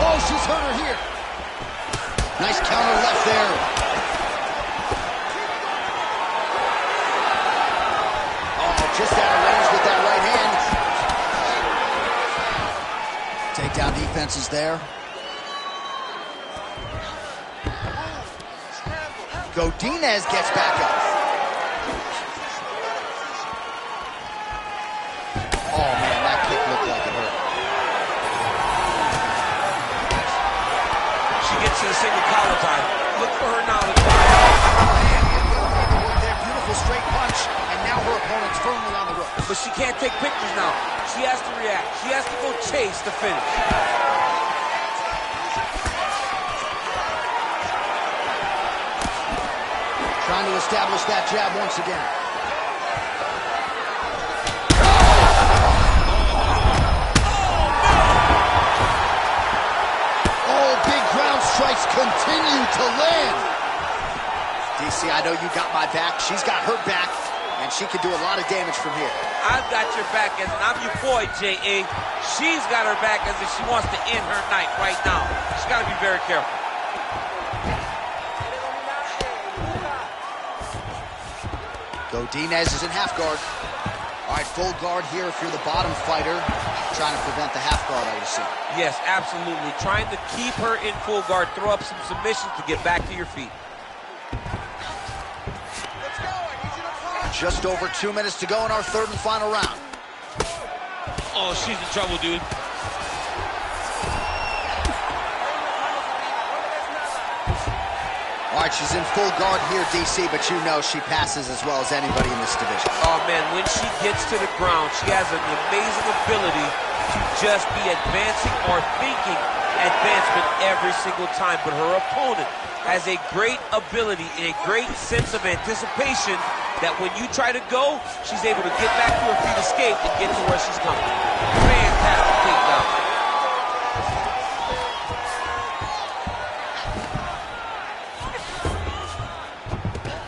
S1: Oh, she's hurt her here. Nice counter left there. Oh, just out of range with that right hand. Takedown defense is there. Godinez gets back up. Oh, man, that kick looked like it hurt.
S4: She gets to the single collar tie. Look for her now to try.
S1: Beautiful straight punch, and now her opponent's firmly on the ropes.
S4: But she can't take pictures now. She has to react. She has to go chase the finish.
S1: Trying to establish that jab once again. Oh, big ground strikes continue to land. DC, I know you got my back. She's got her back, and she can do a lot of damage from here.
S4: I've got your back as I'm your boy, J.A. She's got her back as if she wants to end her night right now. She's got to be very careful.
S1: Godinez is in half guard. All right, full guard here if you're the bottom fighter. Trying to prevent the half guard, I would assume.
S4: Yes, absolutely. Trying to keep her in full guard, throw up some submissions to get back to your feet.
S1: Just over 2 minutes to go in our third and final round.
S4: Oh, she's in trouble, dude.
S1: All right, she's in full guard here, DC, but you know she passes as well as anybody in this division.
S4: Oh, man, when she gets to the ground, she has an amazing ability to just be advancing or thinking advancement every single time. But her opponent has a great ability and a great sense of anticipation that when you try to go, she's able to get back to her feet, escape, and get to where she's coming. Fantastic takedown.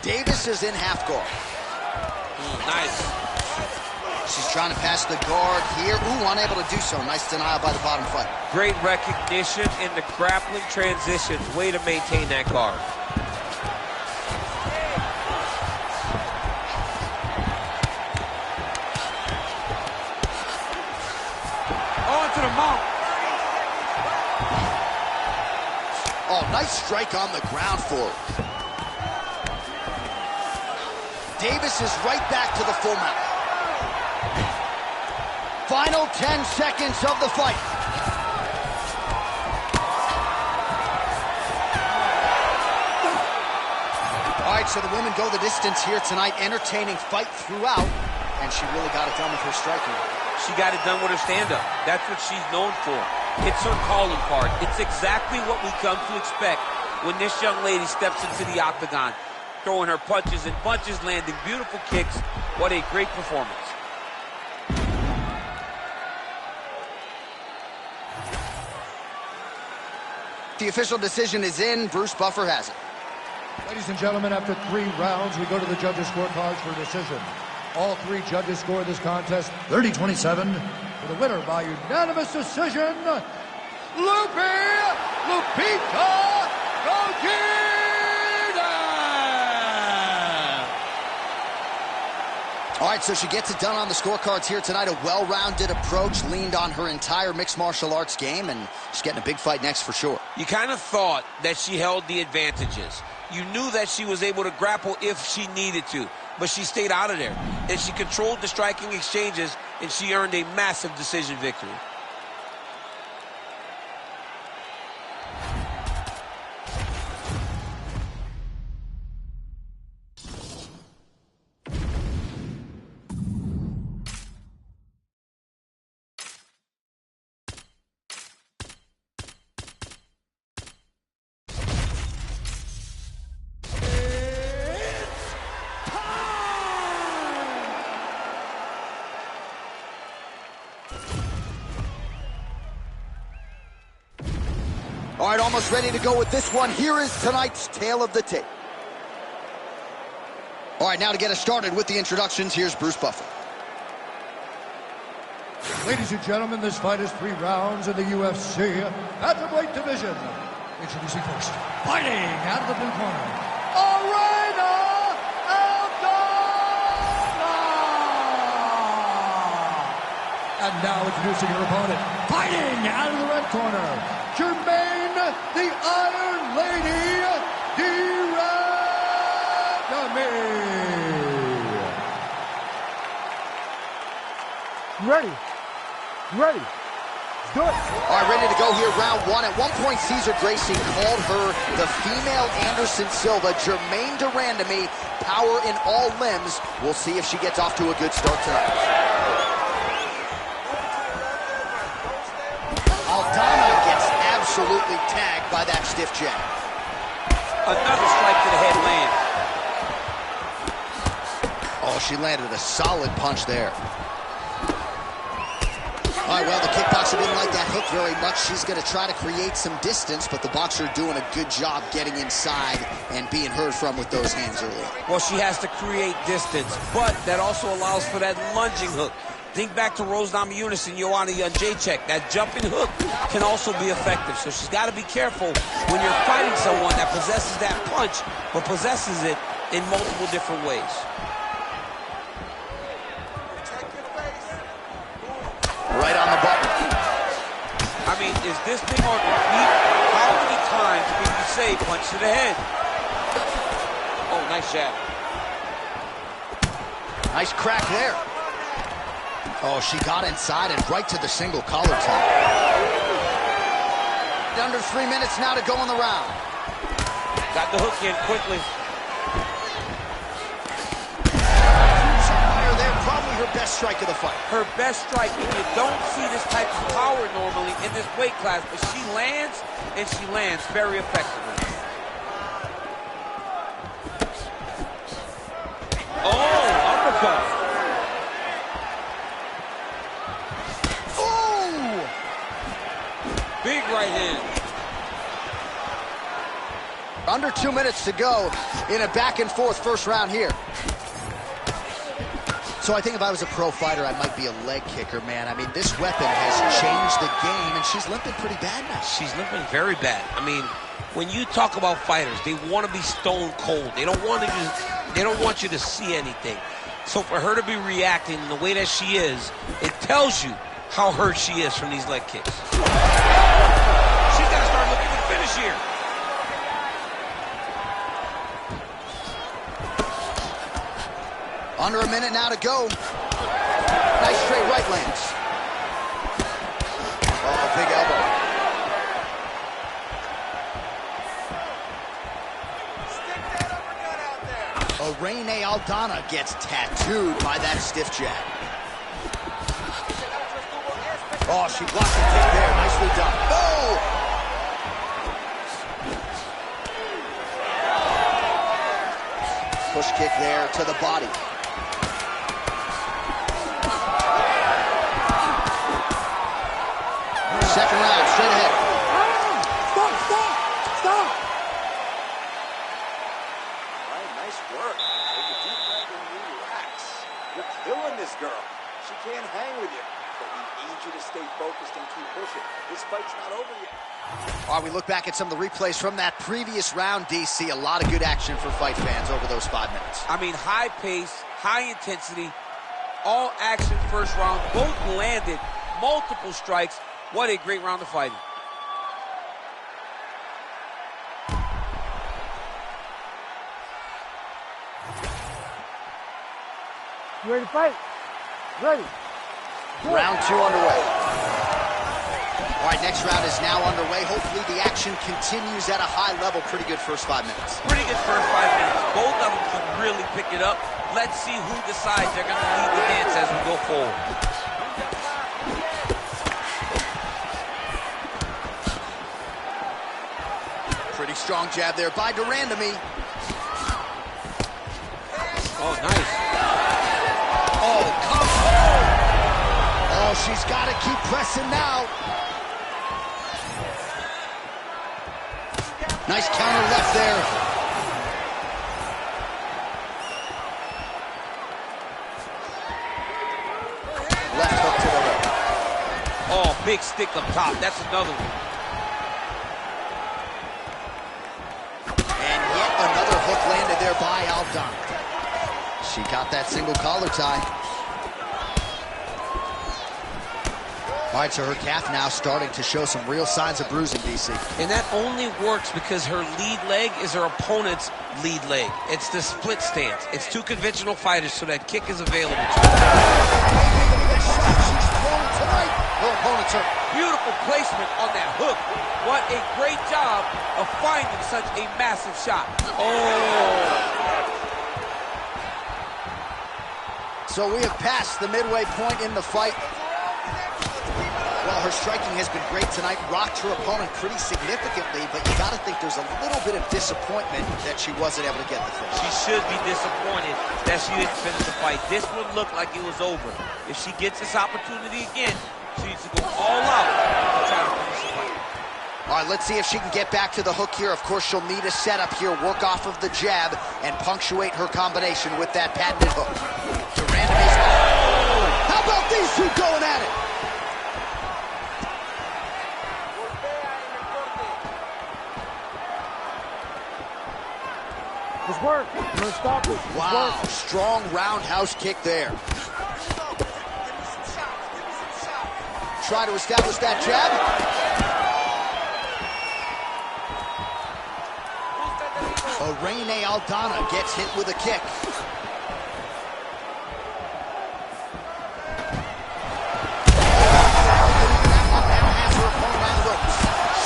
S1: Davis is in half guard.
S4: Nice.
S1: She's trying to pass the guard here. Ooh, unable to do so. Nice denial by the bottom fighter.
S4: Great recognition in the grappling transitions. Way to maintain that guard.
S6: On to the mount.
S1: Oh, nice strike on the ground for her. Davis is right back to the full mount. Final 10 seconds of the fight. All right, so the women go the distance here tonight, entertaining fight throughout, and she really got it done with her striking.
S4: She got it done with her stand-up. That's what she's known for. It's her calling card. It's exactly what we come to expect when this young lady steps into the octagon. Throwing her punches and bunches, landing beautiful kicks. What a great performance.
S1: The official decision is in. Bruce Buffer has it.
S2: Ladies and gentlemen, after 3 rounds, we go to the judges' scorecards for a decision. All 3 judges score this contest 30-27. For the winner by unanimous decision, Lupita Godinez!
S1: All right, so she gets it done on the scorecards here tonight. A well-rounded approach, leaned on her entire mixed martial arts game, and she's getting a big fight next for sure.
S4: You kind of thought that she held the advantages. You knew that she was able to grapple if she needed to, but she stayed out of there. And she controlled the striking exchanges, and she earned a massive decision victory.
S1: All right, almost ready to go with this one. Here is tonight's tale of the tape. All right, now to get us started with the introductions, here's Bruce Buffer.
S2: Ladies and gentlemen, this fight is 3 rounds in the UFC Bantamweight division. Introducing first, fighting out of the blue corner, Arena Aldana! And now introducing her opponent, fighting out of the red corner, Jermaine the Iron Lady
S5: Ready. Ready. Do it.
S1: All right, ready to go here, round 1. At one point, Cesar Gracie called her the female Anderson Silva. Jermaine Durandamy, power in all limbs. We'll see if she gets off to a good start tonight. Aldana gets absolutely tagged by that stiff jab.
S4: Another strike to the head lands.
S1: Oh, she landed a solid punch there. All right, well, the kickboxer didn't like that hook very much. She's going to try to create some distance, but the boxer doing a good job getting inside and being heard from with those hands early.
S4: Well, she has to create distance, but that also allows for that lunging hook. Think back to Rose Namajunas and Joanna Jędrzejczyk. That jumping hook can also be effective, so she's got to be careful when you're fighting someone that possesses that punch, but possesses it in multiple different ways.
S1: Right on the button.
S4: I mean, is this thing on repeat? How many times can you say punch to the head? Oh, nice jab.
S1: Nice crack there. Oh, she got inside and right to the single collar tie. Under 3 minutes now to go in the round.
S4: Got the hook in quickly.
S1: There, probably her best strike of the fight.
S4: Her best strike, and you don't see this type of power normally in this weight class, but she lands, and she lands very effectively. Oh, uppercut.
S1: Ooh!
S4: Big right hand.
S1: Under 2 minutes to go in a back-and-forth first round here. So I think if I was a pro fighter, I might be a leg kicker, man. I mean, this weapon has changed the game, and she's limping pretty bad now.
S4: She's limping very bad. I mean, when you talk about fighters, they want to be stone cold. They don't want you to see anything. So for her to be reacting the way that she is, it tells you how hurt she is from these leg kicks. She's got to start looking to finish here.
S1: Under a minute now to go. Nice straight right lands. Oh, big elbow. Arena Aldana gets tattooed by that stiff jab. Oh, she blocked the kick there. Nicely done. Oh! Push kick there to the body. Second round, straight ahead.
S5: Stop! Stop!
S3: All right, nice work. Take a deep breath and relax. You're killing this girl. She can't hang with you, but we need you to stay focused and keep pushing. This fight's not over yet.
S1: All right, we look back at some of the replays from that previous round, DC. A lot of good action for fight fans over those 5 minutes.
S4: I mean, high pace, high intensity, all action first round. Both landed multiple strikes. What a great round of fighting.
S5: You ready to fight? Ready.
S1: Round 2 underway. All right, next round is now underway. Hopefully the action continues at a high level. Pretty good first 5 minutes.
S4: Pretty good first 5 minutes. Both of them can really pick it up. Let's see who decides they're going to lead the dance as we go forward.
S1: Pretty strong jab there by Durandamy.
S4: Oh, nice.
S1: Oh, come on. Oh, she's got to keep pressing now. Nice counter left there. Left hook to the hip.
S4: Oh, big stick up top. That's another one.
S1: And yet another hook landed there by Aldana. She got that single collar tie. All right, so her calf now starting to show some real signs of bruising, DC.
S4: And that only works because her lead leg is her opponent's lead leg. It's the split stance. It's two conventional fighters, so that kick is available to her.
S1: She's thrown tonight. Her opponent's hurt.
S4: Beautiful placement on that hook. What a great job of finding such a massive shot. Oh!
S1: So we have passed the midway point in the fight. Well, her striking has been great tonight, rocked her opponent pretty significantly, but you got to think there's a little bit of disappointment that she wasn't able to get the finish.
S4: She should be disappointed that she didn't finish the fight. This one looked like it was over. If she gets this opportunity again, she needs to go all out to try to finish the fight.
S1: All right, let's see if she can get back to the hook here. Of course, she'll need a setup here, work off of the jab, and punctuate her combination with that patented hook. Durandamy's... Oh! How about these two going at it?
S5: Let's work. I'm gonna stop it.
S1: Wow, strong roundhouse kick there. Try to establish that jab. Irene Aldana gets hit with a kick.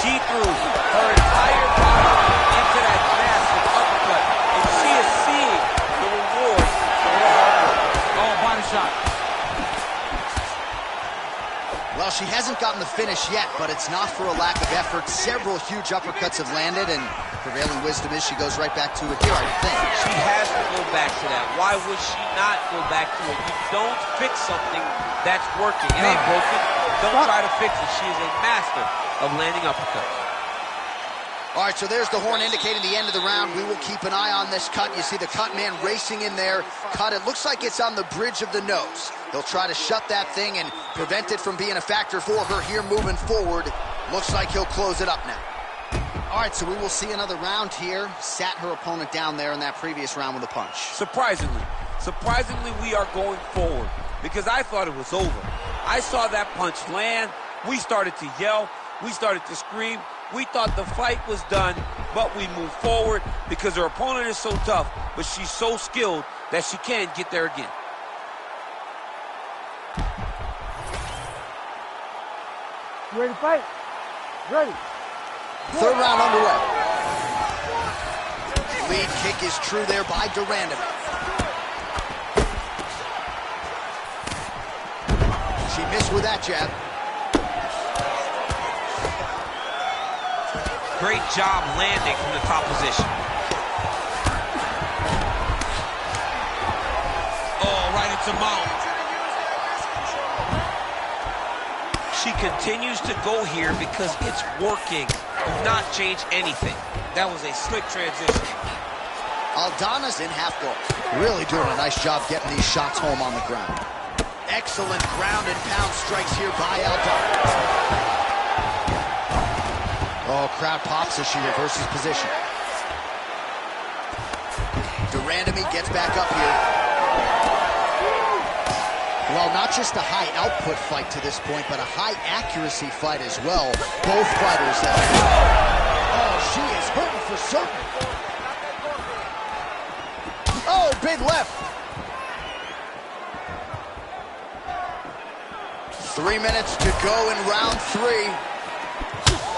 S4: She threw her entire body into that massive uppercut, and she is seeing the reward for her hard work. Oh, body shot.
S1: Well, she hasn't gotten the finish yet, but it's not for a lack of effort. Several huge uppercuts have landed, and prevailing wisdom is she goes right back to it here, I think.
S4: She has to go back to that. Why would she not go back to it? You don't fix something that's working. It ain't broken. Don't try to fix it. She is a master of landing uppercuts.
S1: All right, so there's the horn indicating the end of the round. We will keep an eye on this cut. You see the cut man racing in there. Cut, it looks like it's on the bridge of the nose. He'll try to shut that thing and prevent it from being a factor for her here moving forward. Looks like he'll close it up now. All right, so we will see another round here. Sat her opponent down there in that previous round with a punch.
S4: Surprisingly, we are going forward because I thought it was over. I saw that punch land. We started to yell. We started to scream. We thought the fight was done, but we moved forward because her opponent is so tough, but she's so skilled that she can get there again.
S5: You ready to fight? Ready.
S1: Third round underway. Lead kick is true there by Durandamy. She missed with that jab.
S7: great job landing from the top position.
S6: Oh, right into mount.
S7: She continues to go here because it's working. Do not change anything.
S4: That was a slick transition.
S1: Aldana's in half guard. Really doing a nice job getting these shots home on the ground. Excellent ground and pound strikes here by Aldana. Oh, crowd pops as she reverses position. Durandamy gets back up here. Well, not just a high output fight to this point, but a high accuracy fight as well. Both fighters have... Oh, she is hurting for certain. Oh, big left. 3 minutes to go in round 3.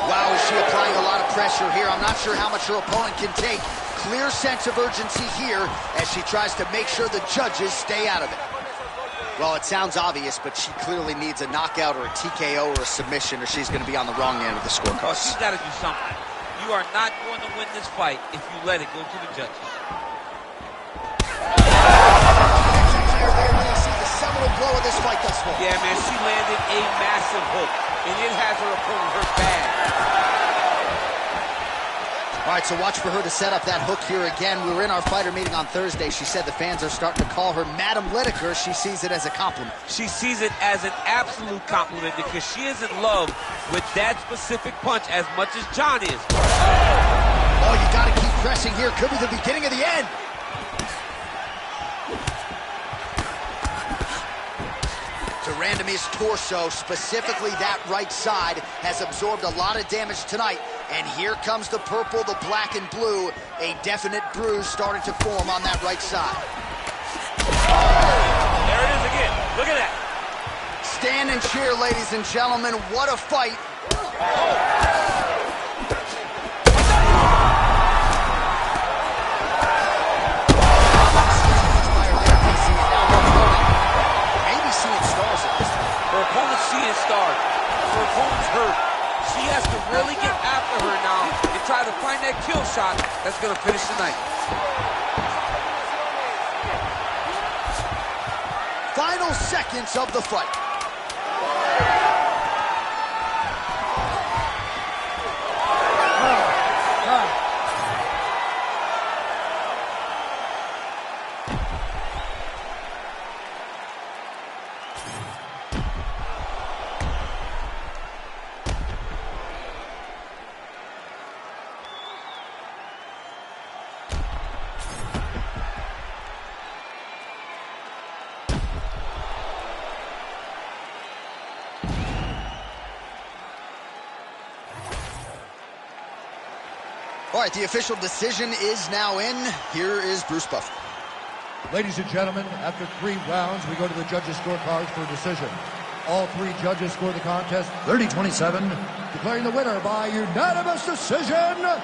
S1: Wow, is she applying a lot of pressure here? I'm not sure how much her opponent can take. Clear sense of urgency here as she tries to make sure the judges stay out of it. Well, it sounds obvious, but she clearly needs a knockout or a TKO or a submission, or she's going to be on the wrong end of the scorecard.
S4: Oh, she's got to do something. You are not going to win this fight if you let it go to the judges.
S1: Really see the seminal blow of this fight thus far.
S4: Yeah, man, she landed a massive hook, and it has her opponent hurt bad.
S1: All right, so watch for her to set up that hook here again. We were in our fighter meeting on Thursday. She said the fans are starting to call her Madam Lineker. She sees it as a compliment.
S4: She sees it as an absolute compliment because she is in love with that specific punch as much as John is.
S1: Oh, you got to keep pressing here. Could be the beginning of the end. Durandamy's torso, specifically that right side, has absorbed a lot of damage tonight. And here comes the purple, the black, and blue. A definite bruise starting to form on that right side.
S4: There it is again. Look at that.
S1: Stand and cheer, ladies and gentlemen. What a fight.
S4: Her opponent's seeing stars. Her opponent's hurt. She has to really get after her now and try to find that kill shot that's going to finish the night.
S1: Final seconds of the fight. All right, the official decision is now in. Here is Bruce Buffer.
S2: Ladies and gentlemen, after 3 rounds, we go to the judges' scorecards for a decision. All 3 judges scored the contest 30-27, declaring the winner by unanimous decision, Aldana.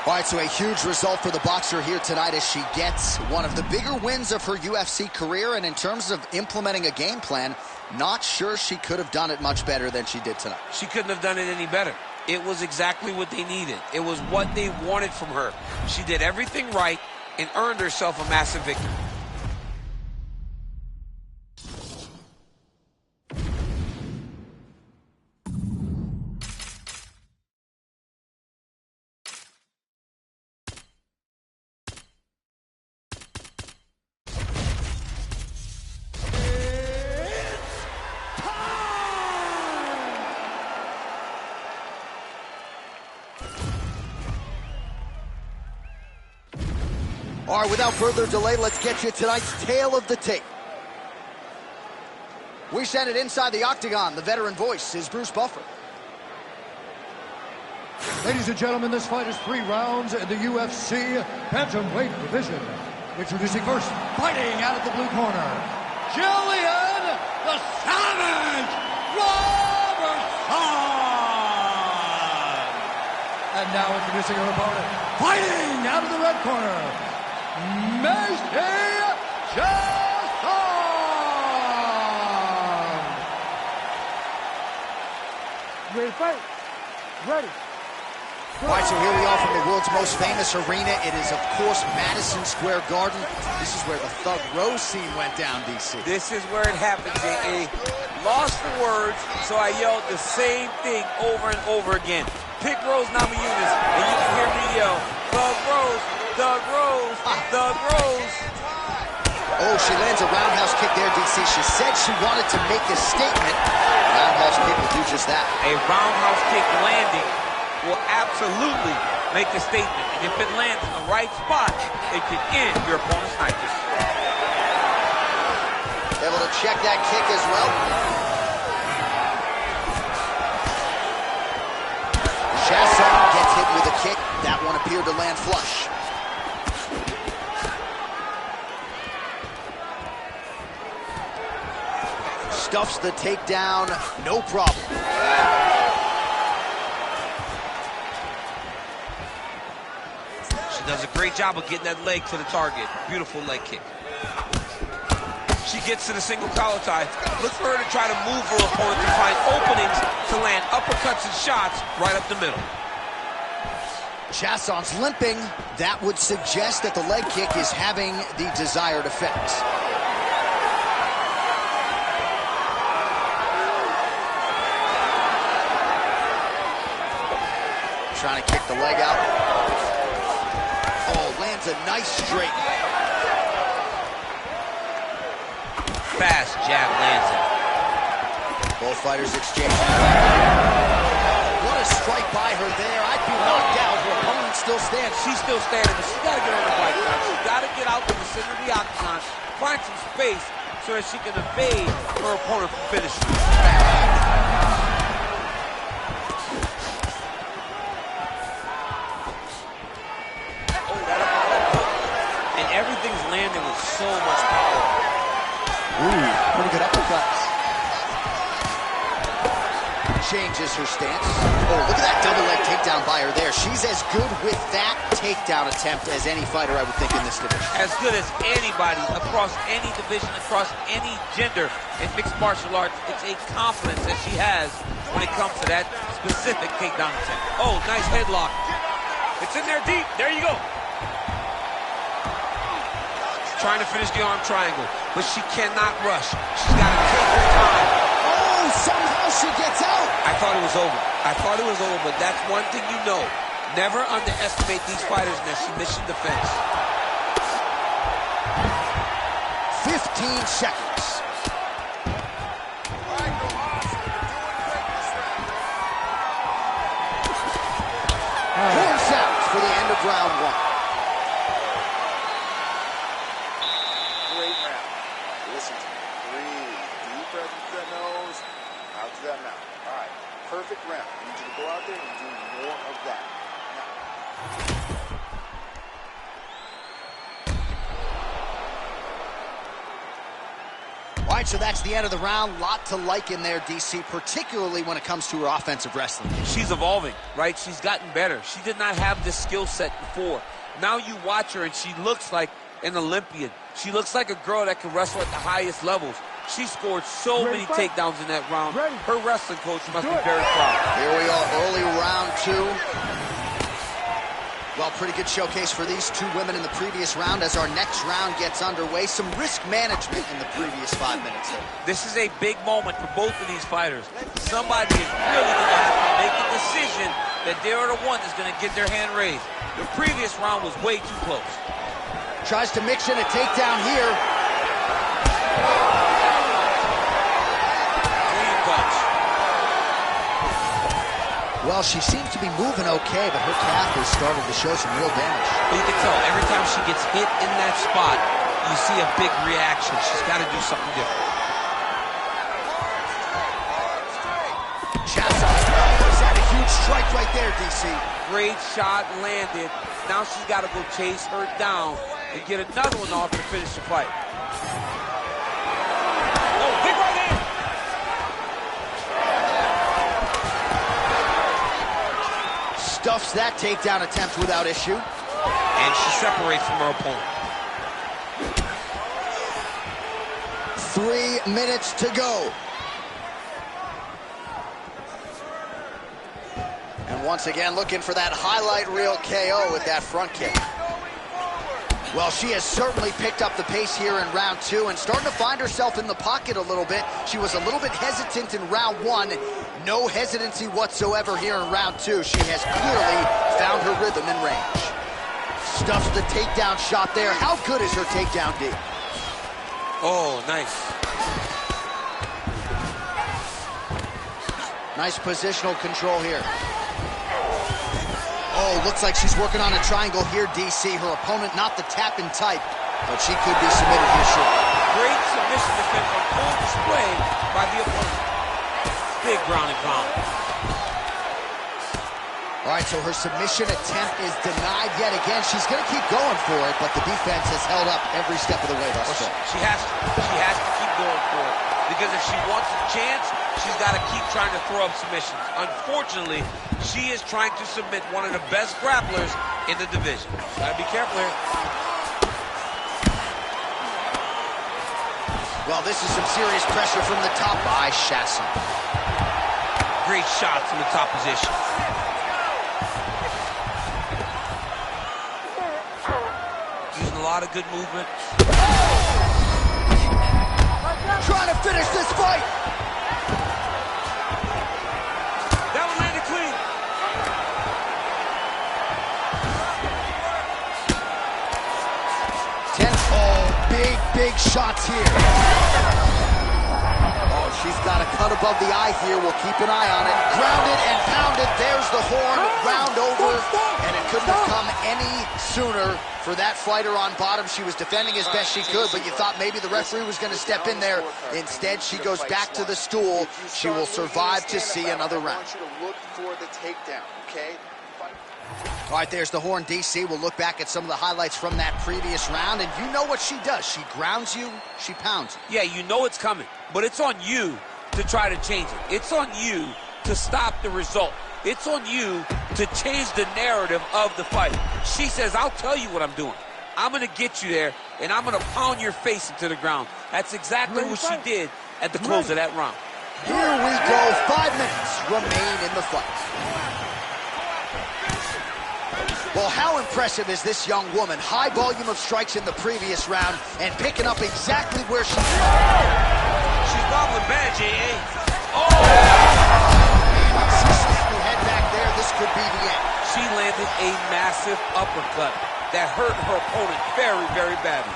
S1: All right, so a huge result for the boxer here tonight as she gets one of the bigger wins of her UFC career. And in terms of implementing a game plan, not sure she could have done it much better than she did tonight.
S4: She couldn't have done it any better. It was exactly what they needed. It was what they wanted from her. She did everything right and earned herself a massive victory.
S1: All right, without further delay, let's get you tonight's tale of the tape. We send it inside the octagon. The veteran voice is Bruce Buffer.
S2: Ladies and gentlemen, this fight is 3 rounds in the UFC bantamweight division. Introducing first, fighting out of the blue corner, Jillian the Savage Robertson. And now introducing her opponent, fighting out of the red corner, Macy Johnson.
S5: fight? Ready.
S1: All right, so here we are from the world's most famous arena. It is, of course, Madison Square Garden. This is where the Thug Rose scene went down, DC.
S4: This is where it happened, J.A. Lost for words, so I yelled the same thing over and over again. Pick Rose Namajunas, and you can hear me yell, Thug Rose, Thug Rose, Thug Rose.
S1: Oh, she lands a roundhouse kick there, DC. She said she wanted to make a statement. Roundhouse kick will do just that.
S4: A roundhouse kick landing will absolutely make a statement. And if it lands in the right spot, it can end your opponent's night.
S1: Able to check that kick as well. Chasson gets hit with a kick. That one appeared to land flush. Stuffs the takedown, no problem.
S7: She does a great job of getting that leg to the target. Beautiful leg kick. She gets to the single collar tie. Look for her to try to move her opponent to find openings to land uppercuts and shots right up the middle.
S1: Chasson's limping. That would suggest that the leg kick is having the desired effect. Trying to kick the leg out. Oh, lands a nice straight.
S7: Fast jab lands it.
S1: Both fighters exchange. What a strike by her there. I'd be knocked out. Her opponent still stands.
S4: She's still standing, but she's got to get on the right side. She's got to get out to the center of the octagon, find some space so that she can evade her opponent from finishing. And everything's landing with so much power.
S1: Ooh, pretty good uppercuts. Changes her stance. Oh, look at that double leg takedown by her there. She's as good with that takedown attempt as any fighter, I would think, in this division.
S4: As good as anybody across any division, across any gender in mixed martial arts. It's a confidence that she has when it comes to that specific takedown attempt. Oh, nice headlock. It's in there deep. There you go.
S7: Trying to finish the arm triangle, but she cannot rush. She's got to take her time.
S1: Oh, somehow she gets out.
S4: I thought it was over. I thought it was over, but that's one thing you know. Never underestimate these fighters in their submission defense.
S1: 15 seconds. Horn sounds for the end of round one.
S3: Great round. Listen to me. Breathe. Deep breath into that nose, out to that mouth. All right. Perfect round. I need you to go out there and do more of that.
S1: All right, so that's the end of the round. Lot to like in there, DC, particularly when it comes to her offensive wrestling.
S4: She's evolving, right? She's gotten better. She did not have this skill set before. Now you watch her and she looks like an Olympian. She looks like a girl that can wrestle at the highest levels. She scored so many takedowns in that round. Her wrestling coach must be very proud.
S1: Here we are, early round two. Well, pretty good showcase for these two women in the previous round. As our next round gets underway, some risk management in the previous 5 minutes there.
S4: This is a big moment for both of these fighters. Somebody is really going to have to make a decision that they're the one that's going to get their hand raised. The previous round was way too close.
S1: Tries to mix in a takedown here.
S4: Clean touch.
S1: Well, she seems to be moving okay, but her calf has started to show some real damage.
S4: But you can tell every time she gets hit in that spot, you see a big reaction. She's got to do something different.
S1: Chasson is that a huge strike right there, DC.
S4: Great shot landed. Now she's got to go chase her down and get another one off to finish the fight. Oh, big right hand!
S1: Stuffs that takedown attempt without issue.
S7: And she separates from her opponent.
S1: 3 minutes to go. And once again, looking for that highlight reel KO with that front kick. Well, she has certainly picked up the pace here in round 2 and starting to find herself in the pocket a little bit. She was a little bit hesitant in round 1. No hesitancy whatsoever here in round 2. She has clearly found her rhythm and range. Stuffs the takedown shot there. How good is her takedown D?
S4: Oh, nice.
S1: Nice positional control here. Oh, looks like she's working on a triangle here, DC. Her opponent not the tap-in type, but she could be submitted here shortly.
S4: Great submission defense on full display by the opponent. Big ground and pound.
S1: All right, so her submission attempt is denied yet again. She's going to keep going for it, but the defense has held up every step of the way thus far.
S4: She has to keep going for it. Because if she wants a chance, she's got to keep trying to throw up submissions. Unfortunately, she is trying to submit one of the best grapplers in the division. Got to be careful here.
S1: Well, this is some serious pressure from the top by Chasson.
S4: Great shot from the top position. Using a lot of good movement.
S1: Trying to finish this fight.
S6: That one landed clean.
S1: Big shots here. Oh, she's got a cut above the eye here. We'll keep an eye on it. Grounded and pounded. There's the horn. Round over. And it couldn't have come any sooner for that fighter on bottom. She was defending as best she could, but you thought maybe the referee was going to step in there. Instead, she goes back to the stool. She will survive to see another round.
S3: I want you to look for the takedown, okay?
S1: All right, there's the horn, DC. We'll look back at some of the highlights from that previous round, and you know what she does. She grounds you, she pounds you.
S4: Yeah, you know it's coming, but it's on you to try to change it. It's on you to stop the result. It's on you to change the narrative of the fight. She says, I'll tell you what I'm doing. I'm going to get you there, and I'm going to pound your face into the ground. That's exactly what she did at the close of that round.
S1: Here we go. 5 minutes remain in the fight. Well, how impressive is this young woman? High volume of strikes in the previous round and picking up exactly where she's
S4: She's gobbling bad, J.A. Oh!
S1: She's snapped her head back there. This could be the end.
S4: She landed a massive uppercut that hurt her opponent very, very badly.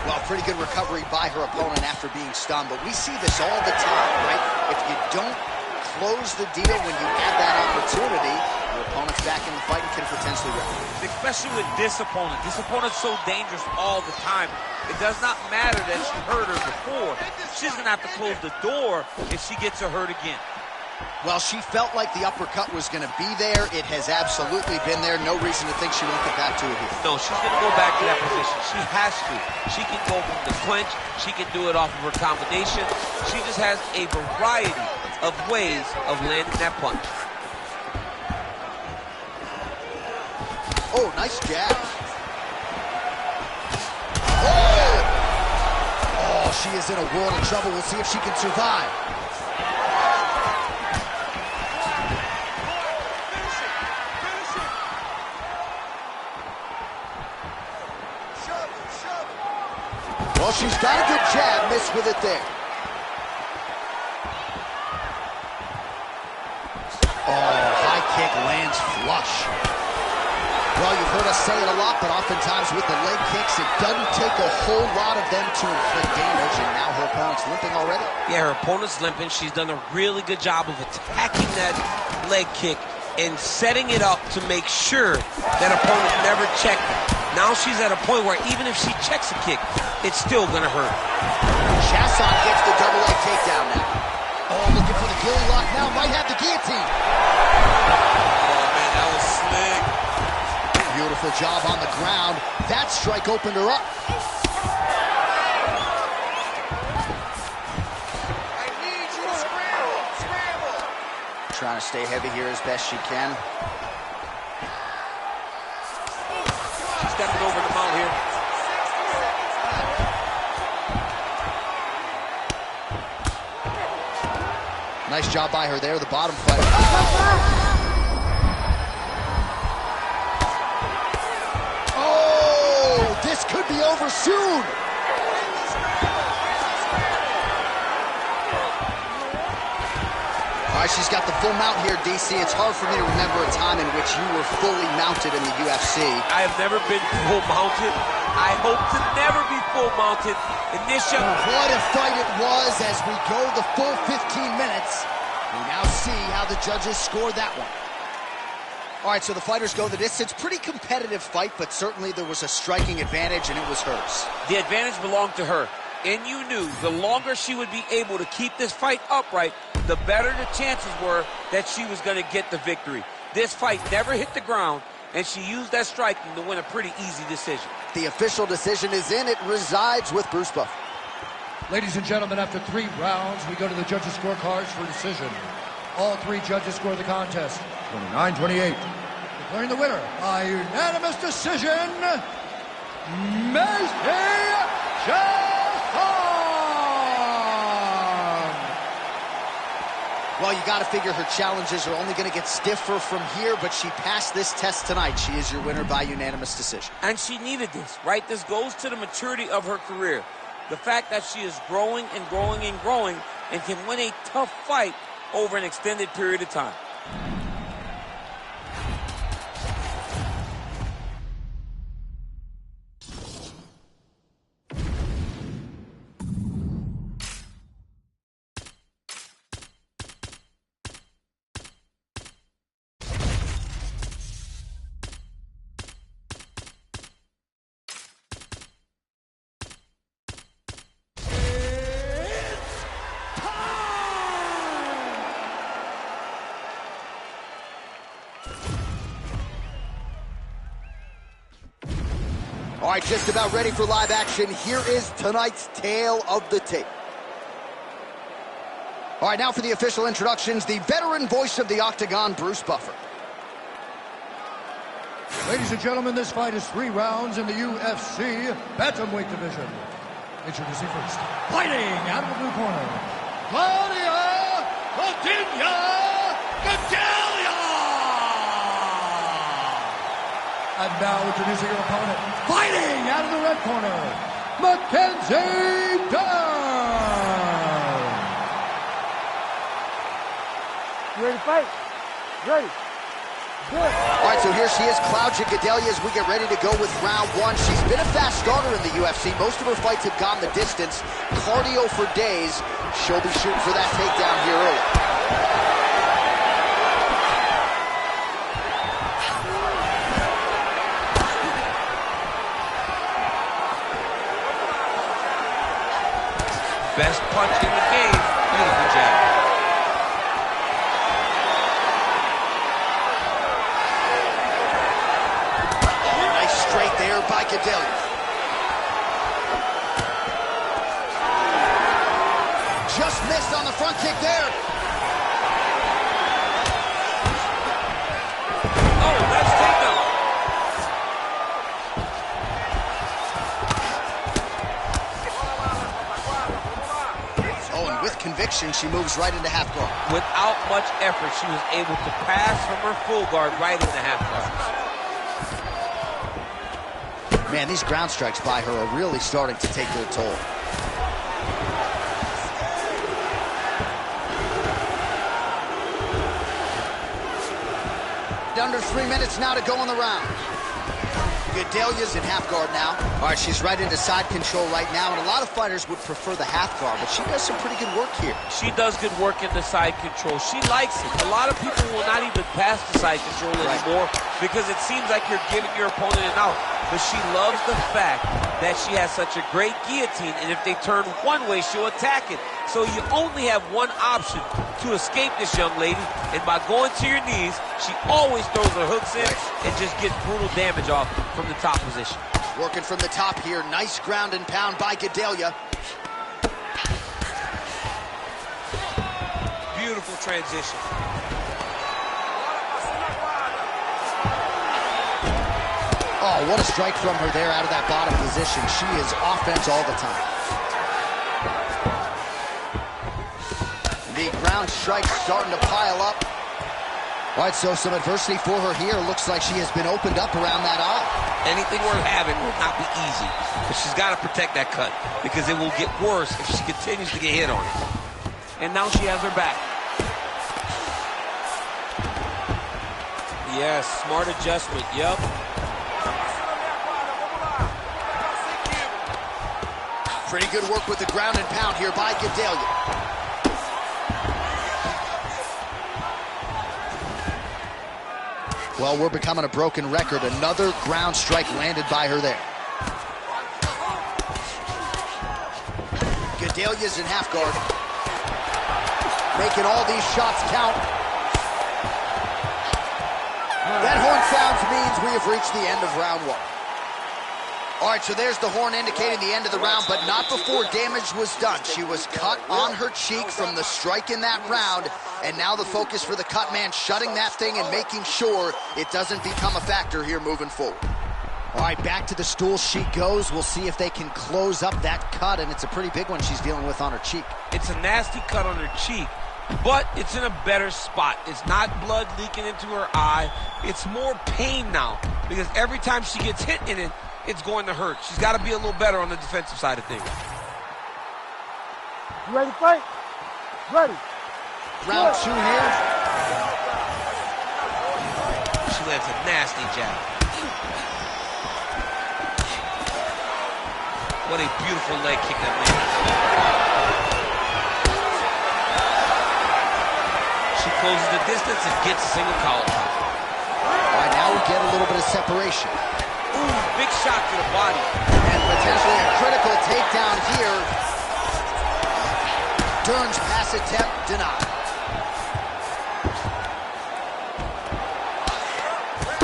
S1: Well, pretty good recovery by her opponent after being stunned, but we see this all the time, right? If you don't close the deal when you have that opportunity, your opponent's back in the fight and can potentially win.
S4: Especially with this opponent. This opponent's so dangerous all the time. It does not matter that she hurt her before. She's going to have to close the door if she gets her hurt again.
S1: Well, she felt like the uppercut was going to be there. It has absolutely been there. No reason to think she won't get back to it here.
S4: No, she's going to go back to that position. She has to. She can go from the clinch. She can do it off of her combination. She just has a variety of ways of landing that punch.
S1: Oh, nice jab. Oh! Oh, she is in a world of trouble. We'll see if she can survive. Well, she's got a good jab, missed with it there. Oh, high kick lands flush. Well, you've heard us say it a lot, but oftentimes with the leg kicks, it doesn't take a whole lot of them to inflict damage, and now her opponent's limping already.
S4: Yeah, her opponent's limping. She's done a really good job of attacking that leg kick and setting it up to make sure that opponent never checked it. Now she's at a point where even if she checks a kick, it's still going to hurt.
S1: Chasson gets the double leg takedown now. Oh, looking for the gilly lock now. Might have the guillotine.
S4: Oh, man, that was slick.
S1: Beautiful job on the ground. That strike opened her up.
S3: I need you to scramble, scramble.
S1: Trying to stay heavy here as best she can.
S4: She's stepping over the mount here.
S1: Nice job by her there, the bottom fighter. Oh, this could be over soon. All right, she's got the full mount here, DC. It's hard for me to remember a time in which you were fully mounted in the UFC.
S4: I have never been full mounted. I hope to never be full mounted in this young...
S1: What a fight it was as we go the full 15 minutes. We now see how the judges scored that one. All right, so the fighters go the distance. Pretty competitive fight, but certainly there was a striking advantage, and it was hers.
S4: The advantage belonged to her. And you knew the longer she would be able to keep this fight upright, the better the chances were that she was going to get the victory. This fight never hit the ground, and she used that striking to win a pretty easy decision.
S1: The official decision is in. It resides with Bruce Buffer.
S2: Ladies and gentlemen, after 3 rounds, we go to the judges' scorecards for decision. All 3 judges score the contest 29-28. Declaring the winner by unanimous decision, Macy.
S1: Well, you got to figure her challenges are only going to get stiffer from here, but she passed this test tonight. She is your winner by unanimous decision.
S4: And she needed this, right? This goes to the maturity of her career. The fact that she is growing and growing and growing and can win a tough fight over an extended period of time.
S1: All right, just about ready for live action. Here is tonight's tale of the tape. All right, now for the official introductions, the veteran voice of the Octagon, Bruce Buffer.
S2: Ladies and gentlemen, this fight is 3 rounds in the UFC bantamweight division. Introducing first, fighting out of the blue corner, Claudia Gadelha. And now introducing her opponent, fighting out of the red corner, Mackenzie Dern.
S5: You ready to fight? Ready. Good.
S1: All right, so here she is, Claudia Gadelha, as we get ready to go with round 1. She's been a fast starter in the UFC. Most of her fights have gone the distance. Cardio for days. She'll be shooting for that takedown here early.
S4: Best punch in the game. Beautiful jab.
S1: Nice straight there by Gadelha. Just missed on the front kick there.
S4: Oh, that's takedown.
S1: With conviction, she moves right into half guard.
S4: Without much effort, she was able to pass from her full guard right into half guard.
S1: Man, these ground strikes by her are really starting to take their toll. Under 3 minutes now to go in the round. Gadelha's in half guard now. All right, she's right into side control right now, and a lot of fighters would prefer the half guard, but she does some pretty good work here.
S4: She does good work in the side control. She likes it. A lot of people will not even pass the side control anymore because it seems like you're giving your opponent an out. But she loves the fact that she has such a great guillotine, and if they turn one way, she'll attack it. So you only have one option to escape this young lady, and by going to your knees, she always throws her hooks in and just gets brutal damage off from the top position.
S1: Working from the top here. Nice ground and pound by Gadelha.
S4: Beautiful transition.
S1: Oh, what a strike from her there out of that bottom position. She is offense all the time. The ground strikes starting to pile up. All right, so some adversity for her here. Looks like she has been opened up around that eye.
S7: Anything worth having will not be easy, but she's got to protect that cut because it will get worse if she continues to get hit on it.
S6: And now she has her back.
S4: Yes, smart adjustment, yep.
S1: Pretty good work with the ground and pound here by Gadelha. Well, we're becoming a broken record. Another ground strike landed by her there. Gadelha's in half guard. Making all these shots count. That horn sounds means we have reached the end of round one. All right, so there's the horn indicating the end of the round, but not before damage was done. She was cut on her cheek from the strike in that round, and now the focus for the cut man, shutting that thing and making sure it doesn't become a factor here moving forward. All right, back to the stool she goes. We'll see if they can close up that cut, and it's a pretty big one she's dealing with on her cheek.
S7: It's a nasty cut on her cheek, but it's in a better spot. It's not blood leaking into her eye. It's more pain now, because every time she gets hit in it, it's going to hurt. She's got to be a little better on the defensive side of things.
S5: You ready to fight? Ready.
S1: Round two here.
S7: She lands a nasty jab. What a beautiful leg kick that lands. She closes the distance and gets a single collar tie.
S1: All right, now we get a little bit of separation.
S7: Ooh, big shot to the body.
S1: And potentially a critical takedown here. Dern's pass attempt denied.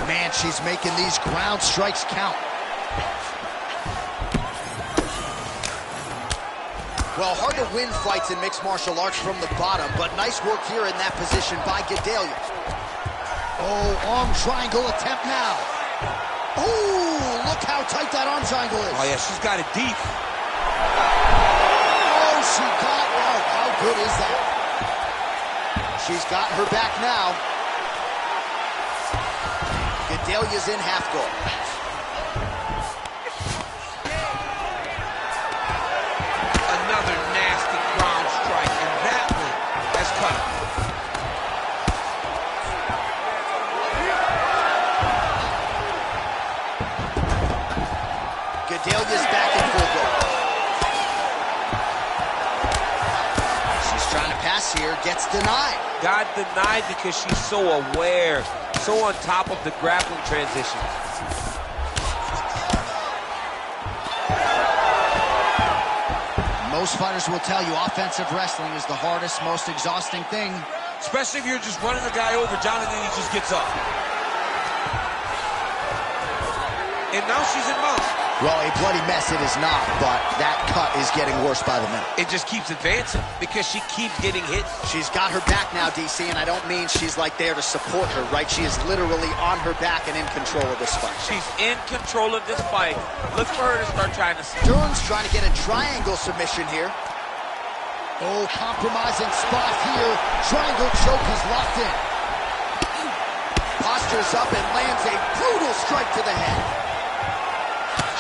S1: Man, she's making these ground strikes count. Well, hard to win fights in mixed martial arts from the bottom, but nice work here in that position by Gadelha. Oh, arm triangle attempt now. Oh, look how tight that arm triangle is.
S7: Oh, yeah, she's got it deep.
S1: Oh, she got out. How good is that? She's got her back now. Gadelha's in half guard.
S7: Another nasty ground strike, and that one has cut.
S1: Gadelha's back in full guard. She's trying to pass here, gets denied.
S7: Got denied because she's so aware, so on top of the grappling transition.
S1: Most fighters will tell you offensive wrestling is the hardest, most exhausting thing.
S7: Especially if you're just running the guy over, Jonathan, he just gets up. And now she's in mount.
S1: Well, a bloody mess it is not, but that cut is getting worse by the minute.
S7: It just keeps advancing because she keeps getting hit.
S1: She's got her back now, DC, and I don't mean she's like there to support her, right? She is literally on her back and in control of this fight.
S7: She's in control of this fight. Look for her to start trying to...
S1: Dern's trying to get a triangle submission here. Oh, compromising spot here. Triangle choke is locked in. Postures up and lands a brutal strike to the head.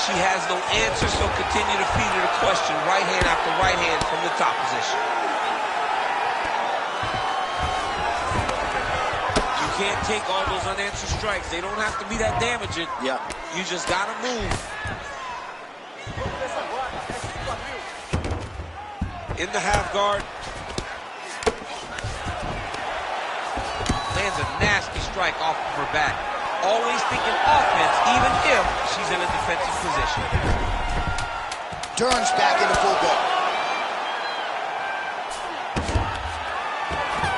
S7: She has no answer, so continue to feed her the question. Right hand after right hand from the top position. You can't take all those unanswered strikes. They don't have to be that damaging.
S1: Yeah.
S7: You just gotta move. In the half guard. Lands a nasty strike off of her back. Always thinking offense, even if she's in a defensive position.
S1: Dern's back into full guard.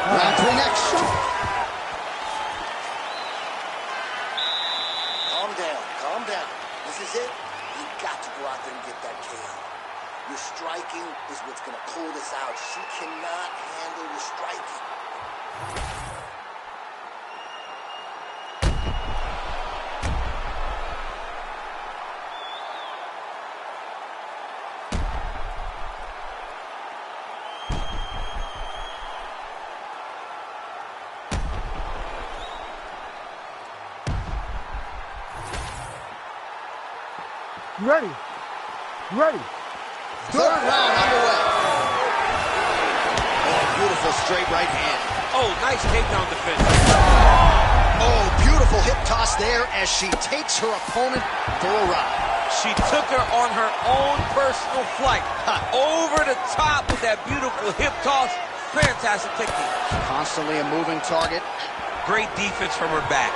S1: Round three next.
S3: Calm down, calm down. This is it. You got to go out there and get that KO. Your striking is what's going to pull this out. She cannot handle your striking.
S5: You ready? You ready?
S1: Third round underway. Oh, beautiful straight right hand.
S4: Oh, nice takedown defense.
S1: Oh, beautiful hip toss there as she takes her opponent for a ride.
S4: She took her on her own personal flight. Over the top with that beautiful hip toss. Fantastic technique.
S1: Constantly a moving target.
S4: Great defense from her back.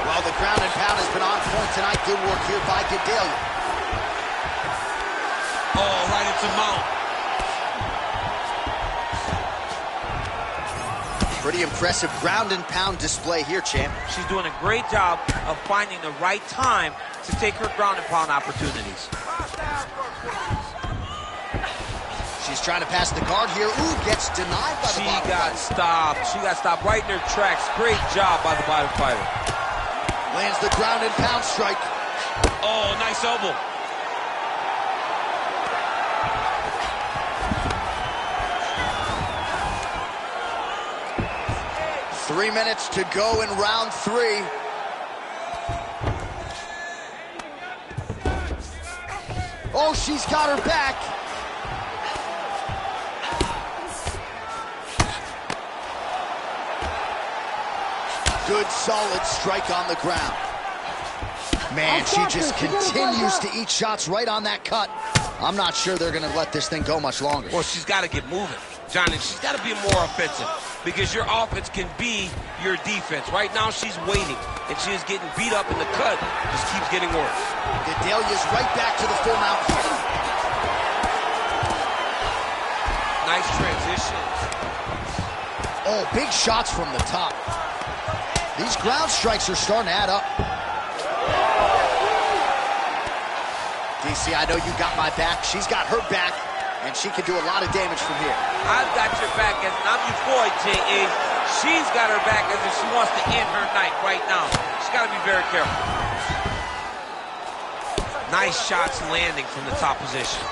S1: Well, the ground and pound has been on point tonight. Good work here by Gadelha.
S4: Oh, right into mount.
S1: Pretty impressive ground and pound display here, champ.
S4: She's doing a great job of finding the right time to take her ground and pound opportunities.
S1: She's trying to pass the guard here. Ooh, gets denied by the bottom fighter.
S4: She got stopped right in her tracks. Great job by the bottom fighter.
S1: Lands the ground and pound strike.
S4: Oh, nice elbow.
S1: Three minutes to go in round three. Oh, she's got her back. Good, solid strike on the ground. Man, she just continues to eat shots right on that cut. I'm not sure they're going to let this thing go much longer.
S4: Well, she's got to get moving, Johnny. She's got to be more offensive because your offense can be your defense. Right now, she's waiting, and she is getting beat up in the cut. Just keeps getting worse.
S1: Gadelha's right back to the full mount.
S4: Nice transition.
S1: Oh, big shots from the top. These ground strikes are starting to add up. DC, I know you got my back. She's got her back, and she can do a lot of damage from here.
S4: I've got your back as I'm your boy, J.A. She's got her back as if she wants to end her night right now. She's got to be very careful. Nice shots landing from the top position.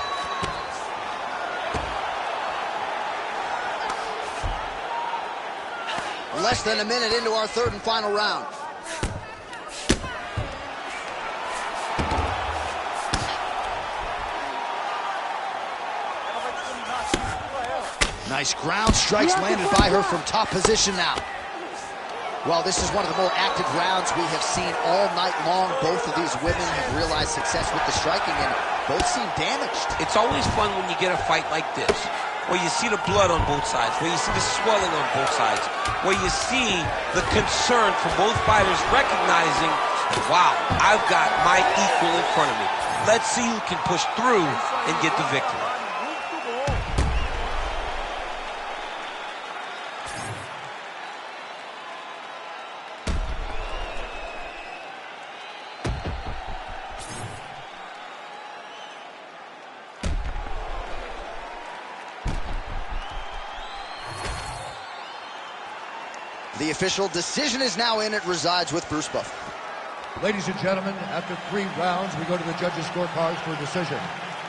S1: Less than a minute into our third and final round. Nice ground strikes landed by her from top position now. Well, this is one of the more active rounds we have seen all night long. Both of these women have realized success with the striking, and both seem damaged.
S4: It's always fun when you get a fight like this, where you see the blood on both sides, where you see the swelling on both sides, where you see the concern from both fighters recognizing, wow, I've got my equal in front of me. Let's see who can push through and get the victory.
S1: The official decision is now in. It resides with Bruce Buffer.
S2: Ladies and gentlemen, after 3 rounds, we go to the judges' scorecards for a decision.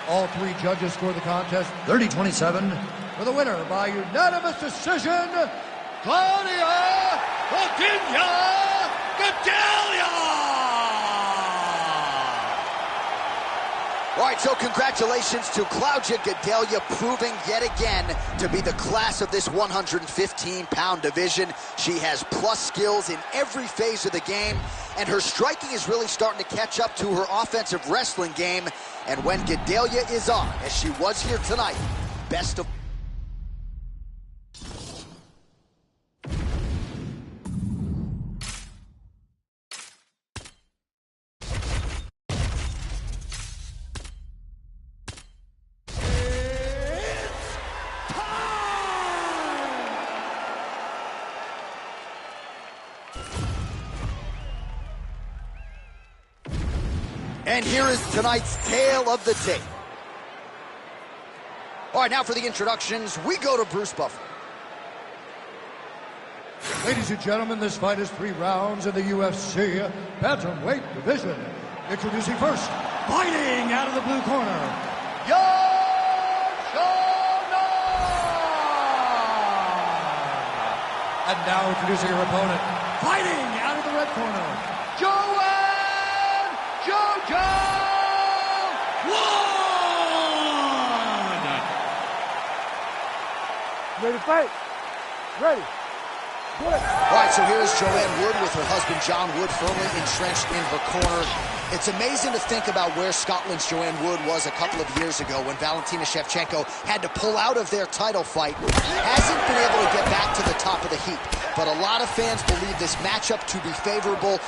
S2: All 3 judges score the contest 30-27 for the winner by unanimous decision, Claudia Gadelha!
S1: All right, so congratulations to Claudia Gadelha, proving yet again to be the class of this 115-pound division. She has plus skills in every phase of the game, and her striking is really starting to catch up to her offensive wrestling game. And when Gadelha is on, as she was here tonight, best of... And here is tonight's tale of the tape. All right, now for the introductions, we go to Bruce Buffer.
S2: Ladies and gentlemen, this fight is 3 rounds in the UFC bantamweight division. Introducing first, fighting out of the blue corner, and now introducing her opponent, Fighting out of the red corner, Joanne JoJo Wood!
S5: Ready to fight? Ready. Good.
S1: All right, so here is Joanne Wood with her husband John Wood firmly entrenched in her corner. It's amazing to think about where Scotland's Joanne Wood was a couple of years ago when Valentina Shevchenko had to pull out of their title fight. Hasn't been able to get back to the top of the heap, but a lot of fans believe this matchup to be favorable.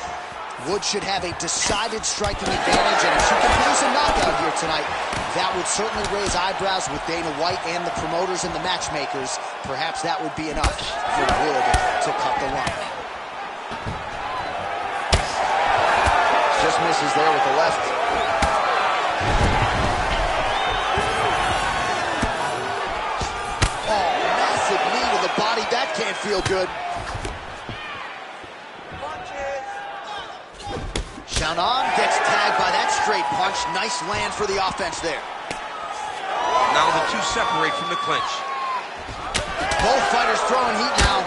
S1: Wood should have a decided striking advantage, and if she can produce a knockout here tonight, that would certainly raise eyebrows with Dana White and the promoters and the matchmakers. Perhaps that would be enough for Wood to cut the line. Just misses there with the left. Oh, massive knee to the body. That can't feel good. Shannon gets tagged by that straight punch. Nice land for the offense there.
S7: Now the two separate from the clinch.
S1: Both fighters throwing heat now.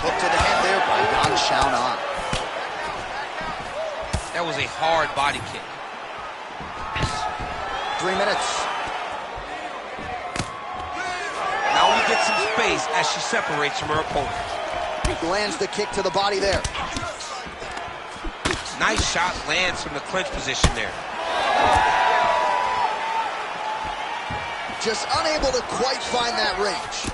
S1: Hook to the head there by Yan Xiaonan.
S7: That was a hard body kick.
S1: 3 minutes.
S7: Now we get some space as she separates from her opponent.
S1: Lands the kick to the body there.
S7: Nice shot lands from the clinch position there.
S1: Just unable to quite find that range.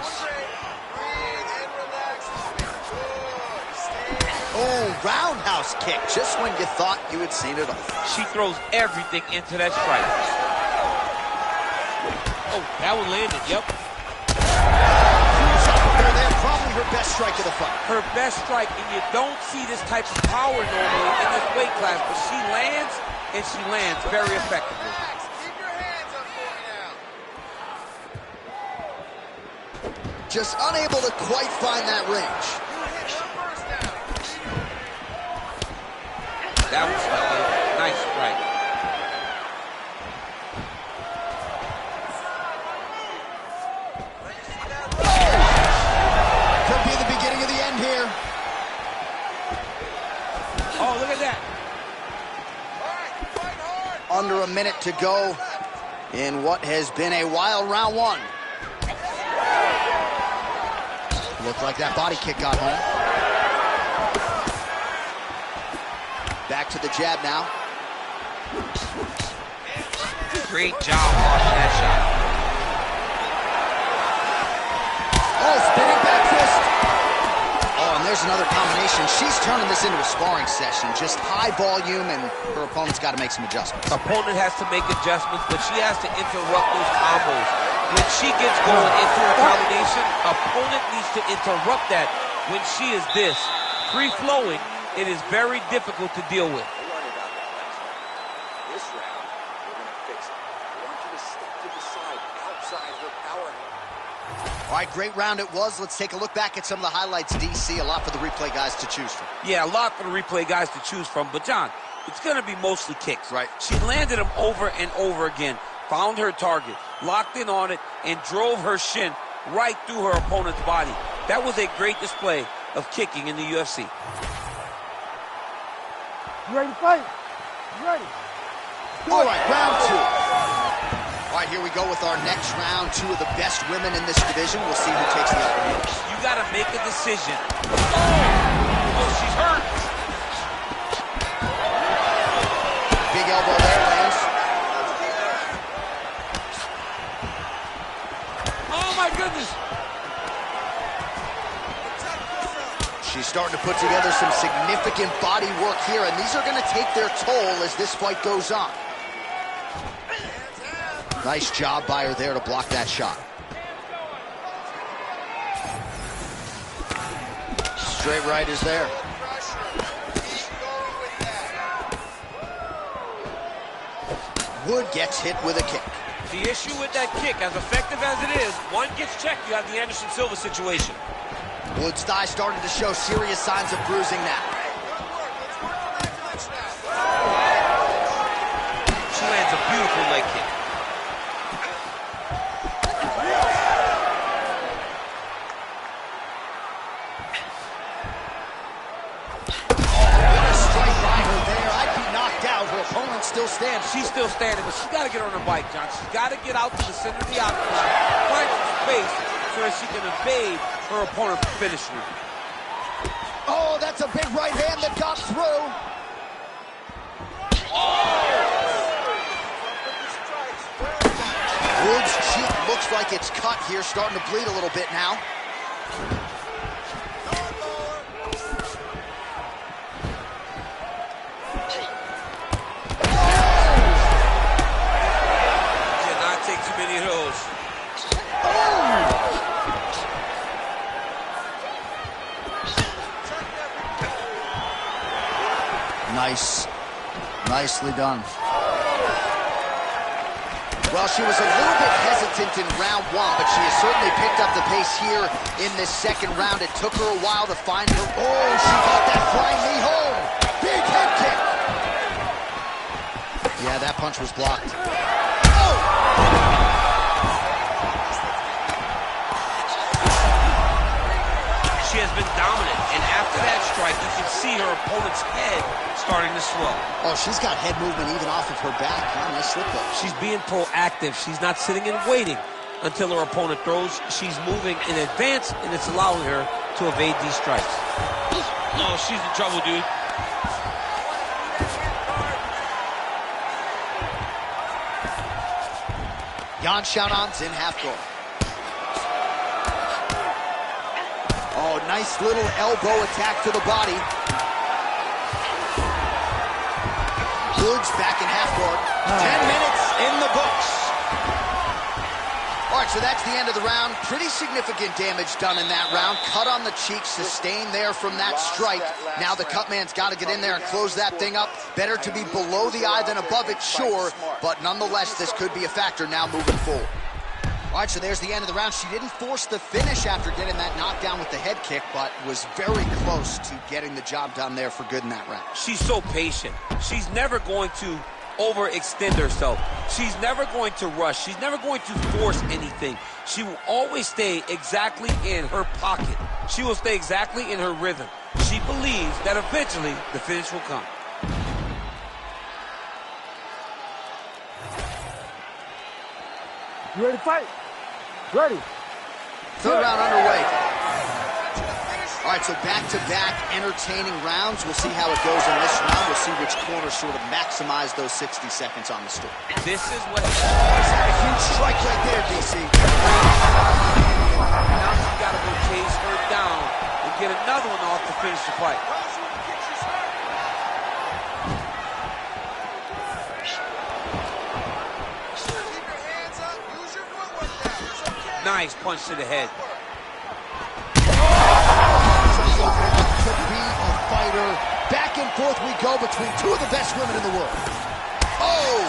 S1: Oh, roundhouse kick, just when you thought you had seen it all.
S7: She throws everything into that strike. Oh, that one landed, yep.
S1: Probably her best strike of the fight.
S7: Her best strike, and you don't see this type of power normally in this weight class, but she lands, and she lands very effectively.
S3: Keep your hands up for me now.
S1: Just unable to quite find that range.
S7: That was a nice strike.
S1: Could be the beginning of the end here.
S7: Oh, look at that.
S1: Under a minute to go in what has been a wild round one. Looked like that body kick got home. Back to the jab now.
S7: Great job blocking that shot.
S1: Oh, spinning back fist. Oh, and there's another combination. She's turning this into a sparring session. Just high volume, and her opponent's got to make some adjustments.
S7: Opponent has to make adjustments, but she has to interrupt those combos. When she gets going into a combination, opponent needs to interrupt that. When she is this free-flowing, it is very difficult to deal with.
S3: Don't worry about that last round. This round, we're going to fix it. I want you to step to the side, outside her power hand.
S1: All right, great round it was. Let's take a look back at some of the highlights, DC. A lot for the replay guys to choose from.
S7: Yeah, a lot for the replay guys to choose from. But, John, it's going to be mostly kicks.
S1: Right.
S7: She landed them over and over again, found her target, locked in on it, and drove her shin right through her opponent's body. That was a great display of kicking in the UFC.
S5: You ready to fight? You ready?
S1: All right, round two. All right, here we go with our next round. Two of the best women in this division. We'll see who takes the upper hand.
S7: You got to make a decision. Oh, she's hurt.
S1: Big elbow there, lands.
S7: Oh, my goodness.
S1: She's starting to put together some significant body work here, and these are going to take their toll as this fight goes on. Nice job by her there to block that shot. Straight right is there. Wood gets hit with a kick.
S7: The issue with that kick, as effective as it is, one gets checked, you have the Anderson Silva situation.
S1: Wood's thigh starting to show serious signs of bruising now.
S7: She lands a beautiful leg kick.
S1: John still stands.
S4: She's still standing, but she's got to get on her bike, John. She's got to get out to the center of the octagon, find some space so that she can evade her opponent from finishing her.
S1: Oh, that's a big right hand that got through. Wood's cheek looks like it's cut here, starting to bleed a little bit now.
S7: Cannot take too many of those.
S1: Nice. Nicely done. Well, she was a little bit hesitant in round one, but she has certainly picked up the pace here in this second round. It took her a while to find her. Oh, she got that flying knee home. Big head kick. Yeah, that punch was blocked. Oh!
S7: She has been dominant, and after that strike, you can see her opponent's head starting to swell.
S1: Oh, she's got head movement even off of her back. Oh, nice slip though.
S4: She's being proactive. She's not sitting and waiting until her opponent throws. She's moving in advance, and it's allowing her to evade these strikes.
S7: Oh, she's in trouble, dude.
S1: Yan Xiaonan's in half guard. Oh, nice little elbow attack to the body. Woods back in half guard. 10 minutes in the books. All right, so that's the end of the round. Pretty significant damage done in that round. Cut on the cheek, sustained there from that strike. Now the cut man's got to get in there and close that thing up. Better to be below the eye than above it, sure. But nonetheless, this could be a factor now moving forward. All right, so there's the end of the round. She didn't force the finish after getting that knockdown with the head kick, but was very close to getting the job done there for good in that round.
S4: She's so patient. She's never going to overextend herself. She's never going to rush. She's never going to force anything. She will always stay exactly in her pocket. She will stay exactly in her rhythm. She believes that eventually the finish will come.
S5: You ready to fight? Ready.
S1: Third round underway. All right, so back-to-back entertaining rounds. We'll see how it goes in this round. We'll see which corner sort of maximize those 60 seconds on the stool.
S4: This is what...
S1: A huge strike right there, DC.
S4: Now she's got to go chase her down and get another one off to finish the fight. Nice punch to the head.
S1: Could be a fighter. Back and forth we go between two of the best women in the world. Oh,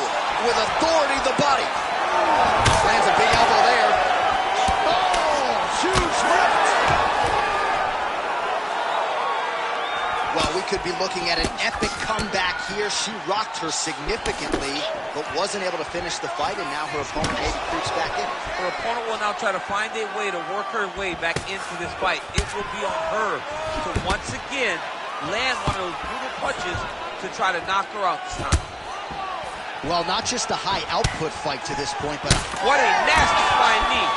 S1: with authority the body. Lands a big elbow there. Oh, huge lift. Well, we could be looking at an epic comeback here. She rocked her significantly, but wasn't able to finish the fight, and now her opponent maybe creeps back in.
S4: Her opponent will now try to find a way to work her way back into this fight. It will be on her to once again land one of those brutal punches to try to knock her out this time.
S1: Well, not just a high output fight to this point, but
S4: what a nasty flying knee.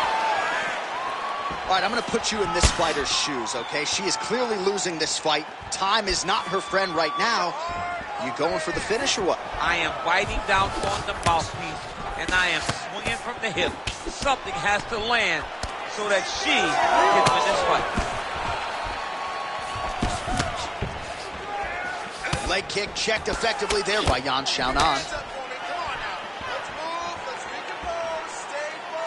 S1: all right, I'm going to put you in this fighter's shoes, okay? She is clearly losing this fight. Time is not her friend right now. You going for the finish or what?
S4: I am biting down on the mouthpiece, and I am swinging from the hip. Something has to land so that she can win this fight.
S1: Leg kick checked effectively there by Yan Xiaonan.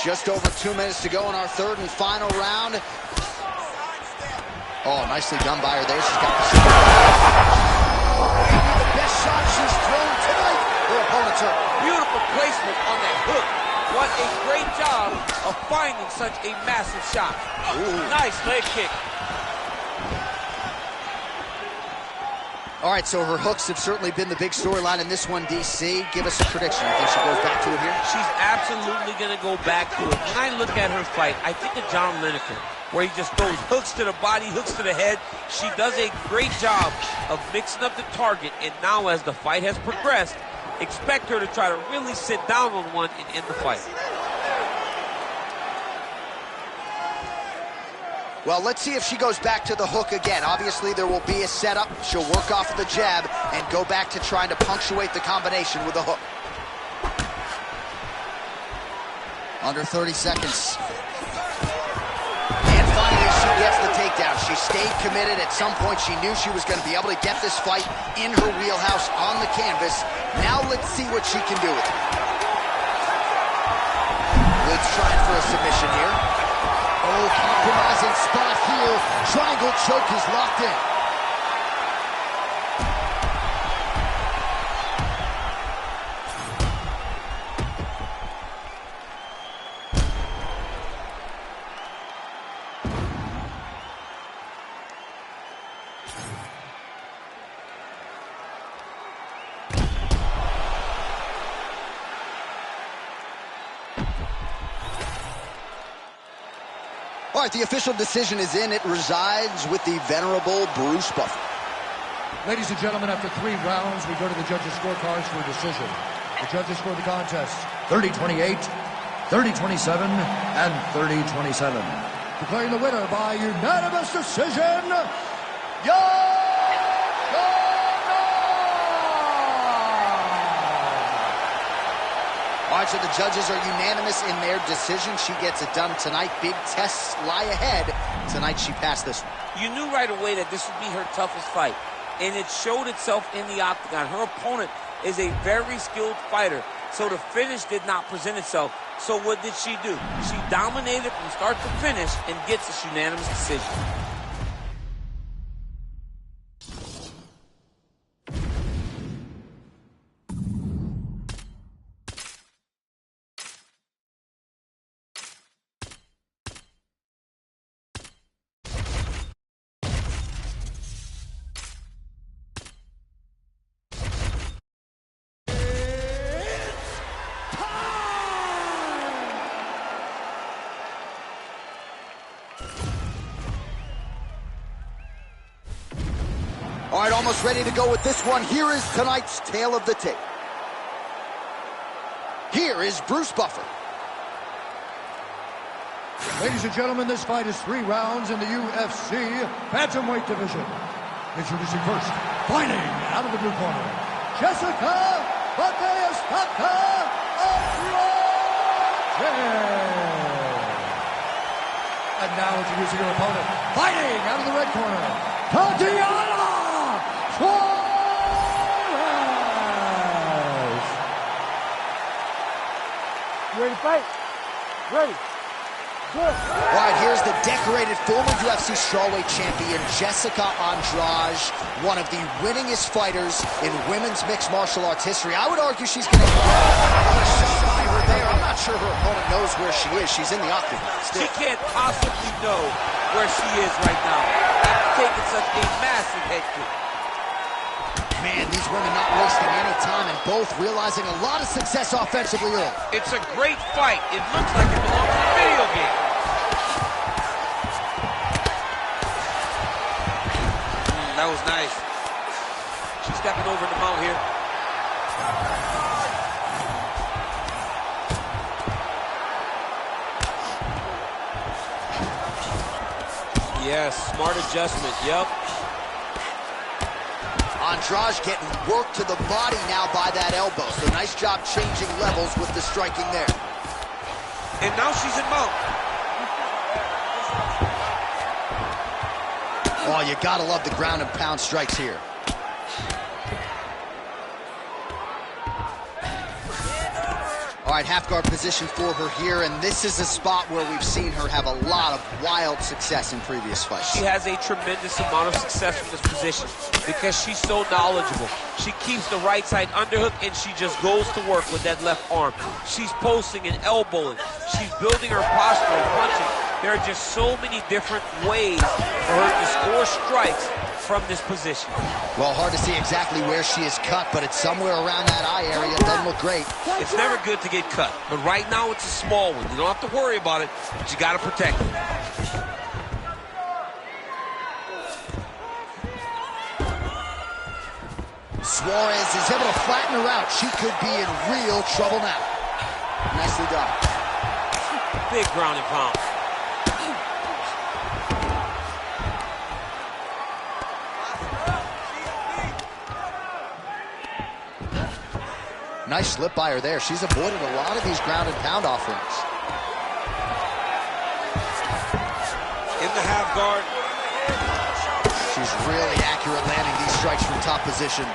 S1: Just over 2 minutes to go in our third and final round. Oh, nicely done by her there. She's got the shot. Maybe the best shot she's thrown tonight. Her opponent's hurt.
S4: Beautiful placement on that hook. What a great job of finding such a massive shot. Nice leg kick.
S1: All right, so her hooks have certainly been the big storyline in this one, DC. Give us a prediction. You think she goes back to it here?
S4: She's absolutely going to go back to it. When I look at her fight, I think of John Lineker, where he just throws hooks to the body, hooks to the head. She does a great job of mixing up the target, and now as the fight has progressed, Expect her to try to really sit down on one and end the fight.
S1: Well, let's see if she goes back to the hook again. Obviously, there will be a setup. She'll work off of the jab and go back to trying to punctuate the combination with a hook. Under 30 seconds. And finally, she gets the takedown. She stayed committed. At some point, she knew she was going to be able to get this fight in her wheelhouse on the canvas. Now let's see what she can do with it. Woods trying for a submission here. Oh, compromising spot here. Triangle choke is locked in. All right, the official decision is in. It resides with the venerable Bruce Buffer.
S2: Ladies and gentlemen, after 3 rounds, we go to the judges' scorecards for a decision. The judges scored the contest 30-28, 30-27, and 30-27. Declaring the winner by unanimous decision,
S1: All right, so the judges are unanimous in their decision. She gets it done tonight. Big tests lie ahead. Tonight, she passed this one.
S4: You knew right away that this would be her toughest fight, and it showed itself in the octagon. Her opponent is a very skilled fighter, so the finish did not present itself. So what did she do? She dominated from start to finish and gets this unanimous decision.
S1: All right, almost ready to go with this one. Here is tonight's tale of the tape. Here is Bruce Buffer.
S2: Ladies and gentlemen, this fight is 3 rounds in the UFC bantamweight division. Introducing first, fighting out of the blue corner, Jessica And now introducing her opponent, fighting out of the red corner, Tatiana Suarez.
S5: You ready to fight? Ready. Good.
S1: All right, here's the decorated former UFC strawweight champion, Jessica Andrade, one of the winningest fighters in women's mixed martial arts history. I would argue she's going to shot by her there. I'm not sure her opponent knows where she is. She's in the octagon still.
S4: She can't possibly know where she is right now after taking such a massive head kick.
S1: Man, these women not wasting any time and both realizing a lot of success offensively early.
S7: It's a great fight. It looks like it belongs in a video game. That was nice.
S4: She's stepping over the mount here. Yes, smart adjustment, yep.
S1: Andrade getting worked to the body now by that elbow. So nice job changing levels with the striking there.
S7: And now she's in mount.
S1: Oh, you gotta love the ground and pound strikes here. All right, half guard position for her here, and this is a spot where we've seen her have a lot of wild success in previous fights.
S4: She has a tremendous amount of success from this position because she's so knowledgeable. She keeps the right side underhook, and she just goes to work with that left arm. She's posting and elbowing. She's building her posture and punching. There are just so many different ways for her to score strikes from this position.
S1: Well, hard to see exactly where she is cut, but it's somewhere around that eye area. It doesn't look great.
S7: It's never good to get cut, but right now it's a small one. You don't have to worry about it, but you got to protect it.
S1: Suarez is able to flatten her out. She could be in real trouble now. Nicely done.
S4: Big ground and pound.
S1: Nice slip by her there. She's avoided a lot of these ground and pound offerings.
S4: In the half guard.
S1: She's really accurate landing these strikes from top position.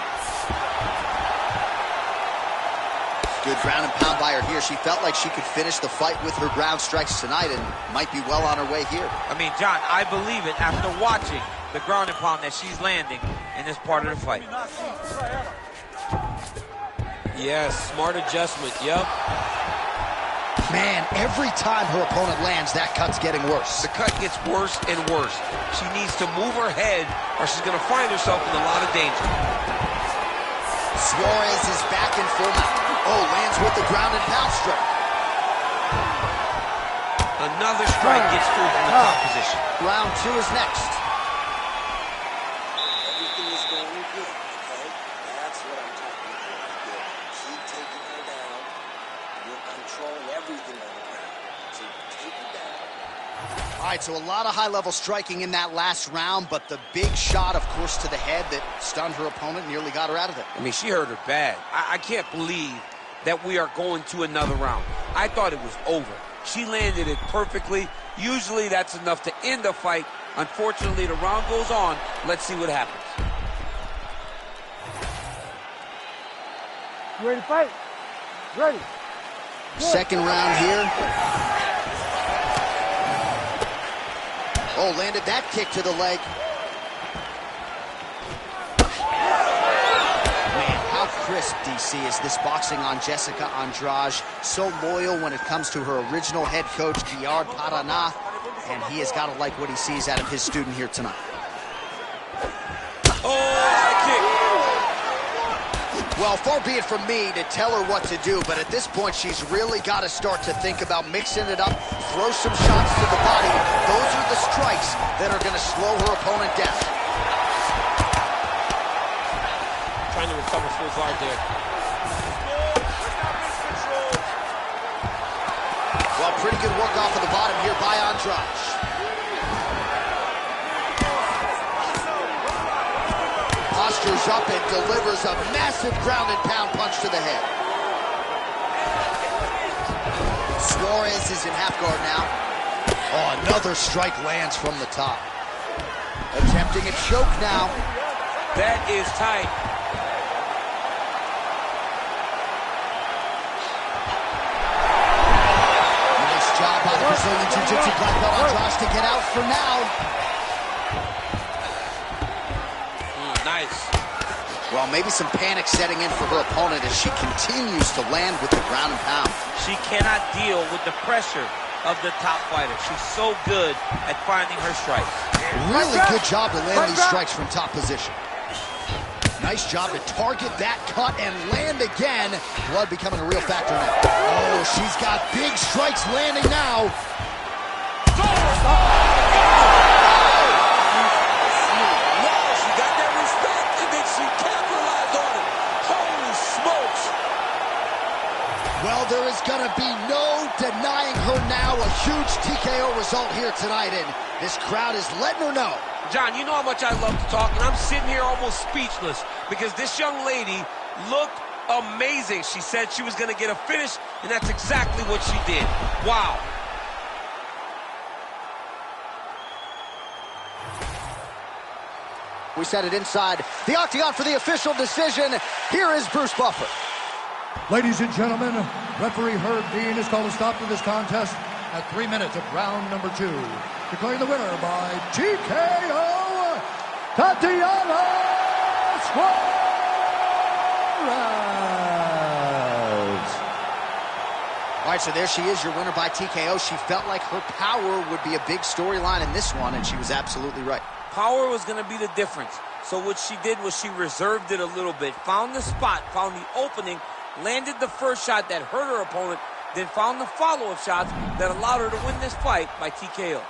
S1: Good ground and pound by her here. She felt like she could finish the fight with her ground strikes tonight and might be well on her way here.
S4: I mean, John, I believe it after watching the ground and pound that she's landing in this part of the fight. Yes, smart adjustment, yep.
S1: Man, every time her opponent lands, that cut's getting worse.
S4: The cut gets worse and worse. She needs to move her head or she's going to find herself in a lot of danger.
S1: Suarez is back in full mount. Oh, lands with the ground and pound strike.
S4: Another strike gets through from the top position.
S1: Round 2 is next.
S3: Everything is going good, okay? That's what I'm talking about. Keep taking her down. You're controlling everything on the ground. So take her down.
S1: All right, so a lot of high-level striking in that last round, but the big shot, of course, to the head that stunned her opponent, nearly got her out of there.
S4: I mean, she hurt her bad. I can't believe that we are going to another round. I thought it was over. She landed it perfectly. Usually that's enough to end a fight. Unfortunately, the round goes on. Let's see what happens.
S5: You ready to fight? Ready.
S1: Second round here. Oh, landed that kick to the leg. Man, how crisp, DC, is this boxing on Jessica Andrade. So loyal when it comes to her original head coach, Gerard Paraná. And he has got to like what he sees out of his student here tonight.
S4: Oh, high kick.
S1: Well, far be it from me to tell her what to do, but at this point, she's really got to start to think about mixing it up, throw some shots to the body. Those are the strikes that are going to slow her opponent down.
S4: Trying to recover full guard there.
S1: Well, pretty good work off of the bottom here by Andrade. Postures up and delivers a massive ground and pound punch to the head. Suarez is in half guard now. Oh, another strike lands from the top. Attempting a choke now.
S4: That is tight.
S1: Nice job by the Brazilian Jiu-Jitsu black belt Andrade to get out for now.
S4: Nice.
S1: Well, maybe some panic setting in for her opponent as she continues to land with the ground and pound.
S4: She cannot deal with the pressure of the top fighter. She's so good at finding her strikes.
S1: Really good job to land these strikes from top position. Nice job to target that cut and land again. Blood becoming a real factor now. Oh, she's got big strikes landing now. Well, there is going to be no denying her now. A huge TKO result here tonight, and this crowd is letting her know.
S4: John, you know how much I love to talk, and I'm sitting here almost speechless because this young lady looked amazing. She said she was going to get a finish, and that's exactly what she did. Wow.
S1: We set it inside the octagon for the official decision. Here is Bruce Buffer.
S2: Ladies and gentlemen, referee Herb Dean has called a stop to this contest at 3 minutes of round number 2. Declaring the winner by TKO, Tatiana Suarez.
S1: All right, so there she is, your winner by TKO. She felt like her power would be a big storyline in this one, and she was absolutely right.
S4: Power was going to be the difference. So what she did was she reserved it a little bit, found the spot, found the opening, landed the first shot that hurt her opponent, then found the follow-up shots that allowed her to win this fight by TKO.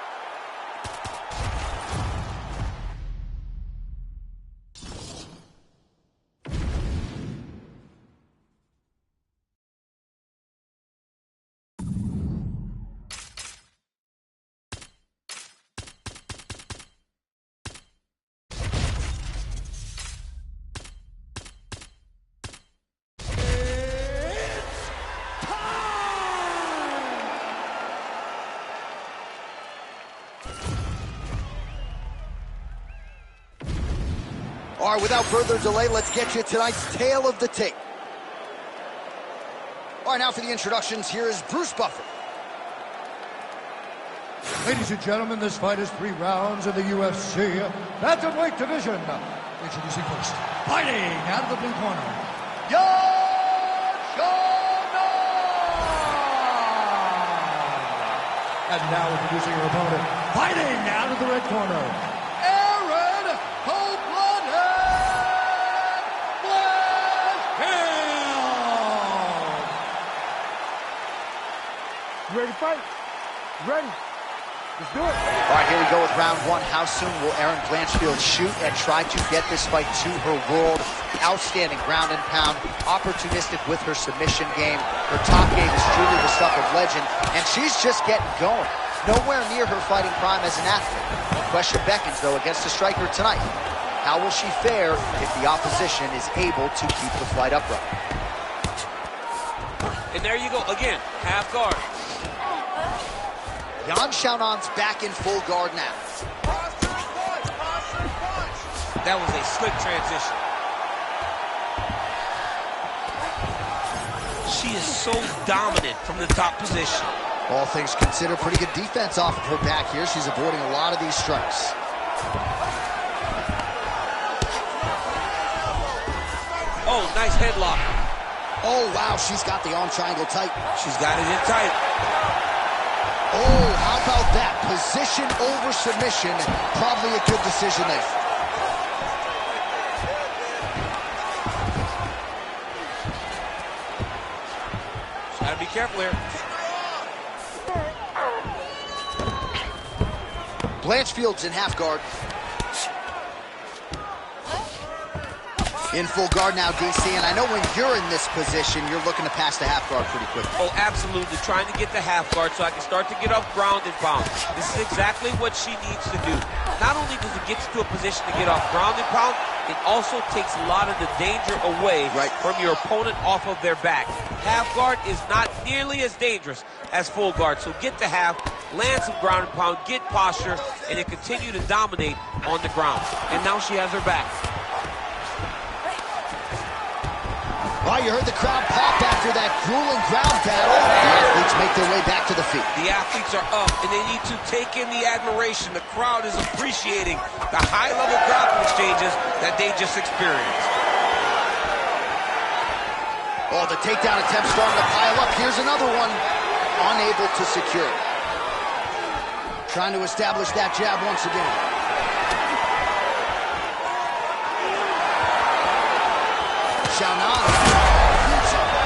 S1: All right, without further delay, let's get you tonight's tale of the tape. All right, now for the introductions, here is Bruce Buffer.
S2: Ladies and gentlemen, this fight is 3 rounds in the UFC bantamweight division. Introducing first, fighting out of the blue corner, and now introducing your opponent, fighting out of the red corner, Aaron Cold-Blooded Blanchfield.
S5: You ready to fight? Ready? Let's do it.
S1: All right, here we go with round 1. How soon will Erin Blanchfield shoot and try to get this fight to her world? Outstanding ground and pound, opportunistic with her submission game. Her top game is truly the stuff of legend, and she's just getting going. Nowhere near her fighting prime as an athlete. The question beckons, though, against the striker tonight. How will she fare if the opposition is able to keep the fight upright?
S4: And there you go, again, half guard.
S1: Yan Xiaonan's back in full guard now.
S4: That was a slick transition. She is so dominant from the top position.
S1: All things considered, pretty good defense off of her back here. She's avoiding a lot of these strikes.
S4: Oh, nice headlock.
S1: Oh, wow, she's got the arm triangle tight.
S4: She's got it in tight.
S1: Oh, how about that? Position over submission. Probably a good decision there.
S4: Gotta be careful here.
S1: Blanchfield's in half guard. In full guard now, DC, and I know when you're in this position, you're looking to pass the half guard pretty quickly.
S4: Oh, absolutely. Trying to get the half guard so I can start to get off ground and pound. This is exactly what she needs to do. Not only does it get you to a position to get off ground and pound, it also takes a lot of the danger away from your opponent off of their back. Half guard is not nearly as dangerous as full guard, so get the half, land some ground and pound, get posture, and then continue to dominate on the ground. And now she has her back.
S1: Oh, you heard the crowd pop after that grueling ground battle. The athletes make their way back to the feet.
S4: The athletes are up, and they need to take in the admiration. The crowd is appreciating the high-level grappling exchanges that they just experienced.
S1: Oh, the takedown attempt starting to pile up. Here's another one. Unable to secure. Trying to establish that jab once again. Xiaonan.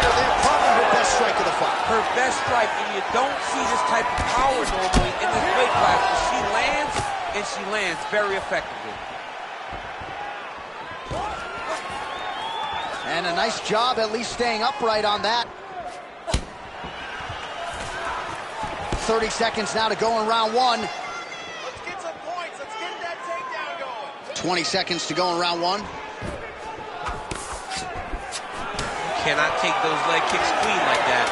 S1: They're probably her best strike of the fight.
S4: Her best strike, and you don't see this type of power normally in this weight class. But she lands, and she lands very effectively.
S1: And a nice job at least staying upright on that. 30 seconds now to go in round 1.
S3: Let's get some points. Let's get that takedown going.
S1: 20 seconds to go in round 1.
S4: Cannot take those leg kicks clean like that.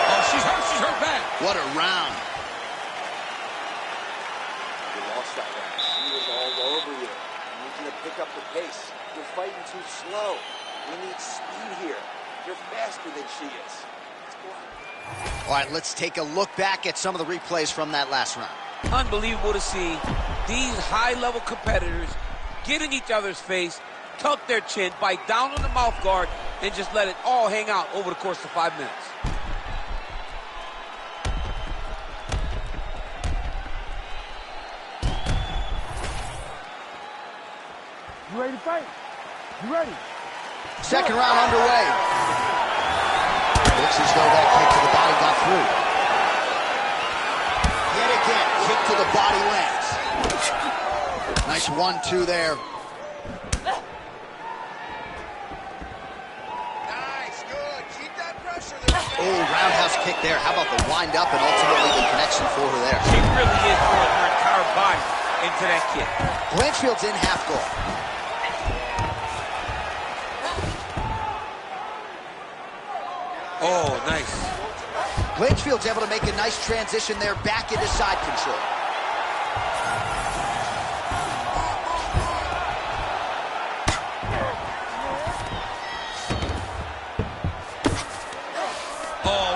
S4: Oh, she's hurt bad.
S1: What a round.
S3: You lost that round. She was all over you. I need you to pick up the pace. You're fighting too slow. We need speed here. You're faster than she is. Let's go out.
S1: All right, let's take a look back at some of the replays from that last round.
S4: Unbelievable to see these high-level competitors get in each other's face, tuck their chin, bite down on the mouth guard, and just let it all hang out over the course of 5 minutes.
S5: You ready to fight? You ready?
S1: Second round underway. Looks as though that kick to the body got through. Yet again, kick to the body lands. Nice 1-2 there.
S3: Nice, good. Keep that pressure there.
S1: Oh, roundhouse kick there. How about the wind up and ultimately the connection for her there?
S4: She really is throwing her entire body into that kick.
S1: Blanchfield's in half guard.
S4: Oh, nice.
S1: Blanchfield's able to make a nice transition there back into side control.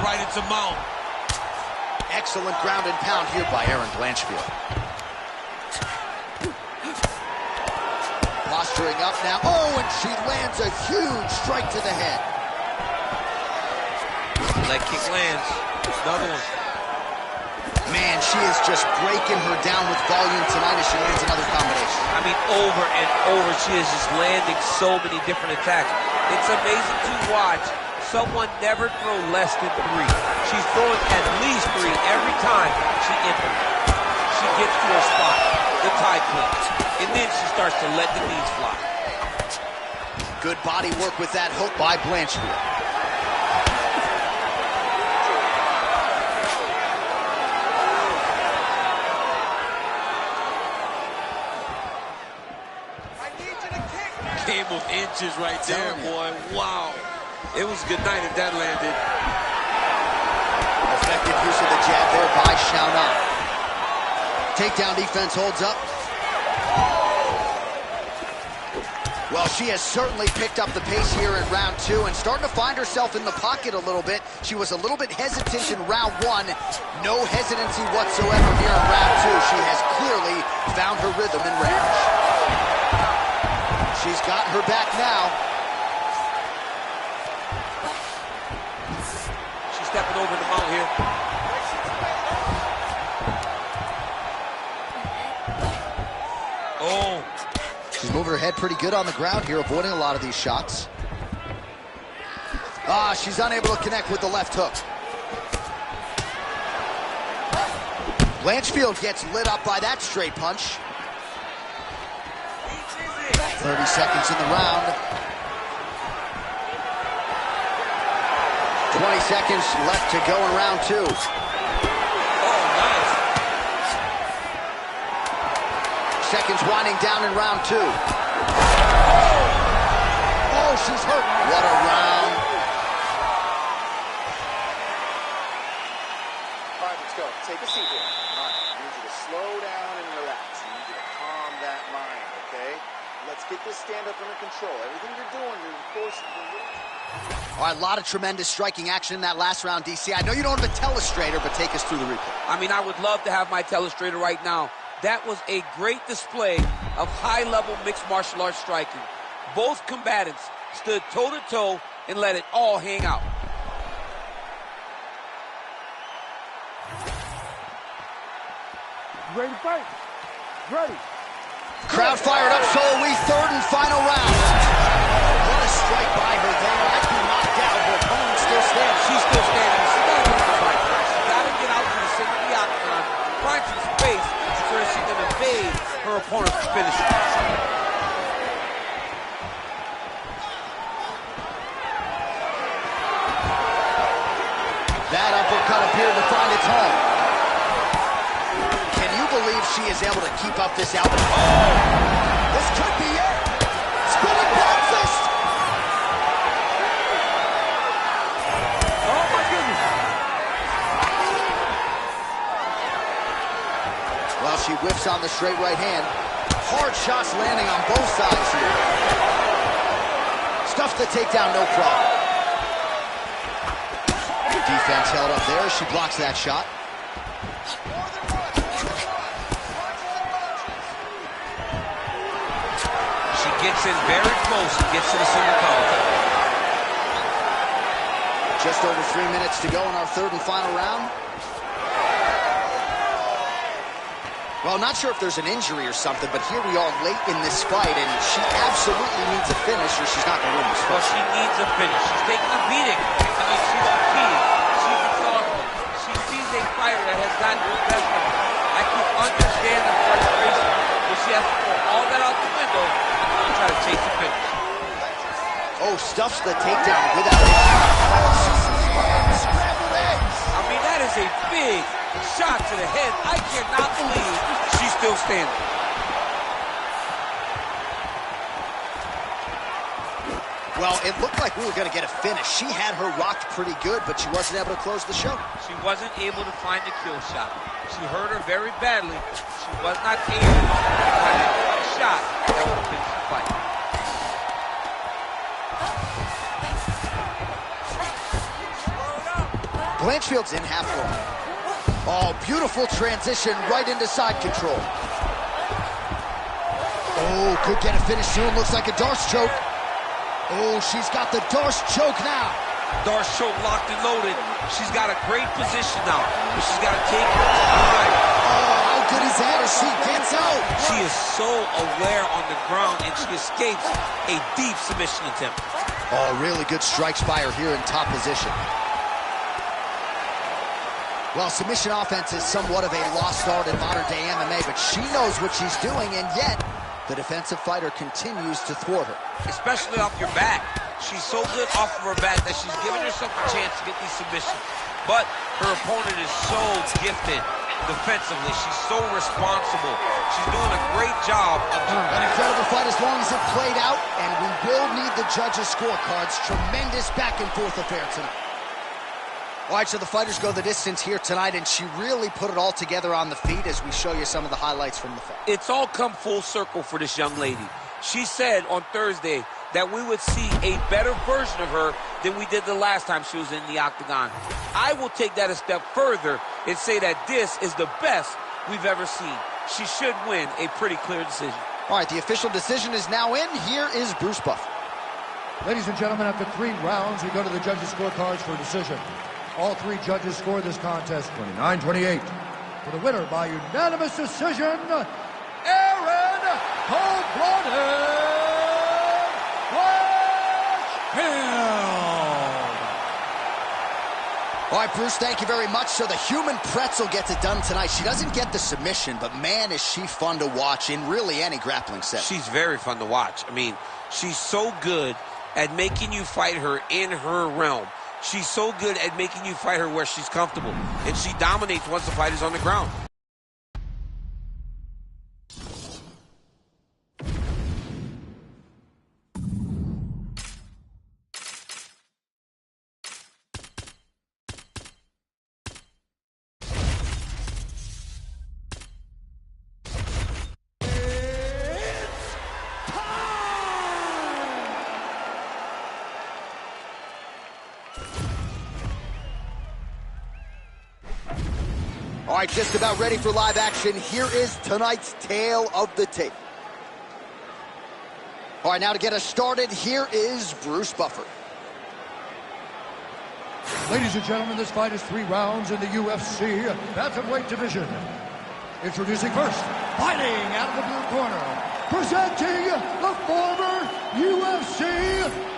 S6: right into mount.
S1: Excellent ground and pound here by Erin Blanchfield. Posturing up now. Oh, and she lands a huge strike to the head.
S4: Leg kick lands. Another one.
S1: Man, she is just breaking her down with volume tonight as she lands another combination.
S4: I mean, over and over, she is just landing so many different attacks. It's amazing to watch someone never throw less than 3. She's throwing at least 3 every time she enters. She gets to her spot, the tie clips, and then she starts to let the knees fly.
S1: Good body work with that hook by Blanchfield.
S6: Game of inches right there, boy. Wow. It was good night if that landed.
S1: Effective use of the jab there by Xiaonan. Takedown defense holds up. Well, she has certainly picked up the pace here in round 2 and starting to find herself in the pocket a little bit. She was a little bit hesitant in round 1. No hesitancy whatsoever here in round 2. She has clearly found her rhythm and range. She's got her back now.
S4: She's stepping over the mount here. Oh.
S1: She's moving her head pretty good on the ground here, avoiding a lot of these shots. Ah, she's unable to connect with the left hook. Blanchfield gets lit up by that straight punch. 30 seconds in the round. 20 seconds left to go in round 2.
S4: Oh, nice.
S1: Seconds winding down in round 2. Oh, she's hurt. What a round.
S3: All right, let's go. Take a seat here. All right, I need you to slow down and relax. I need you to calm that mind, okay? Let's get this stand-up under control. Everything you're doing, you're forcing.
S1: All right, a lot of tremendous striking action in that last round, DC. I know you don't have a telestrator, but take us through the replay.
S4: I mean, I would love to have my telestrator right now. That was a great display of high-level mixed martial arts striking. Both combatants stood toe-to-toe and let it all hang out.
S5: You ready to fight? Ready.
S1: Crowd fired up, so are we. Third and final round. What a strike by her there. I do not doubt her opponent still stands.
S4: She's still standing. She's got to get the fight. She's got to get out to the center of the octagon, find some space so that she can evade her opponent's finisher.
S1: That uppercut appeared to find its home. Can you believe she is able to keep up this output? Oh! This could be it! Spinning back fist!
S5: Oh, my goodness.
S1: Well, she whiffs on the straight right hand. Hard shots landing on both sides here. Stuffs the takedown, no problem. Defense held up there as she blocks that shot.
S4: She gets in very close and gets to the single collar.
S1: Just over 3 minutes to go in our third and final round. Well, not sure if there's an injury or something, but here we are late in this fight, and she absolutely needs a finish or she's not going to win this fight.
S4: Well, she needs a finish. She's taking a beating. I mean, she's fatigued. She's exhausted. She sees a fighter that has gotten the best of her. I can understand the frustration, but she has to throw all that out the window and try to chase the finish.
S1: Oh, stuffs the takedown without it. Scrambled eggs.
S4: I mean, that is a big shot to the head. I cannot believe she's still standing.
S1: Well, it looked like we were going to get a finish. She had her rocked pretty good, but she wasn't able to close the show.
S4: She wasn't able to find the kill shot. She hurt her very badly. She was not able to find a shot that would have finished the fight.
S1: Blanchfield's in half guard. Oh, beautiful transition right into side control. Oh, could get a finish soon. Looks like a Darce choke. Oh, she's got the Darce choke now.
S7: Darce choke locked and loaded. She's got a great position now, but she's got to take her time.
S1: Oh, how good is that as she gets out?
S7: She is so aware on the ground, and she escapes a deep submission attempt.
S1: Oh, really good strikes by her here in top position. Well, submission offense is somewhat of a lost art in modern-day MMA, but she knows what she's doing, and yet the defensive fighter continues to thwart her.
S7: Especially off your back. She's so good off of her back that she's giving herself a chance to get these submissions. But her opponent is so gifted defensively. She's so responsible. She's doing a great job of
S1: An incredible fight as long as it played out, and we will need the judges' scorecards. Tremendous back-and-forth affair tonight. All right, so the fighters go the distance here tonight, and she really put it all together on the feet as we show you some of the highlights from the fight.
S7: It's all come full circle for this young lady. She said on Thursday that we would see a better version of her than we did the last time she was in the octagon. I will take that a step further and say that this is the best we've ever seen. She should win a pretty clear decision.
S1: All right, the official decision is now in. Here is Bruce Buffer.
S2: Ladies and gentlemen, after 3 rounds, we go to the judges' scorecards for a decision. All 3 judges scored this contest 29-28. For the winner by unanimous decision, Aaron Cold-Blooded Blanchfield.
S1: All right, Bruce, thank you very much. So the human pretzel gets it done tonight. She doesn't get the submission, but man, is she fun to watch in really any grappling set.
S7: She's very fun to watch. I mean, she's so good at making you fight her in her realm. She's so good at making you fight her where she's comfortable. And she dominates once the fight is on the ground.
S1: All right, just about ready for live action. Here is tonight's tale of the tape. All right, now to get us started, here is Bruce Buffer.
S2: Ladies and gentlemen, this fight is 3 rounds in the UFC bantamweight division. Introducing first, fighting out of the blue corner, presenting the former UFC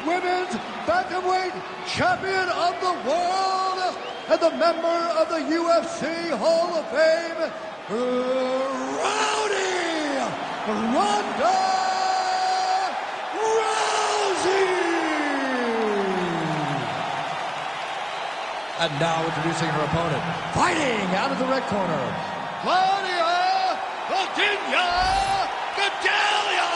S2: Women's Bantamweight Champion of the World and the member of the UFC Hall of Fame, Rowdy Ronda Rousey. And now introducing her opponent, fighting out of the red corner, Claudia Gadelha Gadelha.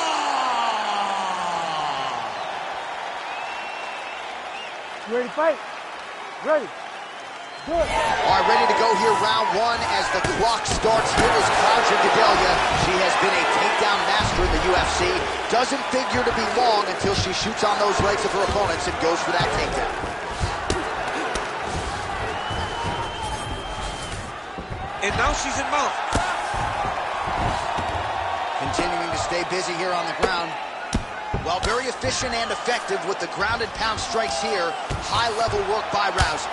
S5: You ready to fight? Ready. Do it.
S1: All right, ready to go here, round 1 as the clock starts. Here is Claudia Gadelha. She has been a takedown master in the UFC. Doesn't figure to be long until she shoots on those legs of her opponents and goes for that takedown.
S7: And now she's in mount.
S1: Continuing to stay busy here on the ground. Well, very efficient and effective with the ground and pound strikes here. High-level work by Rousey.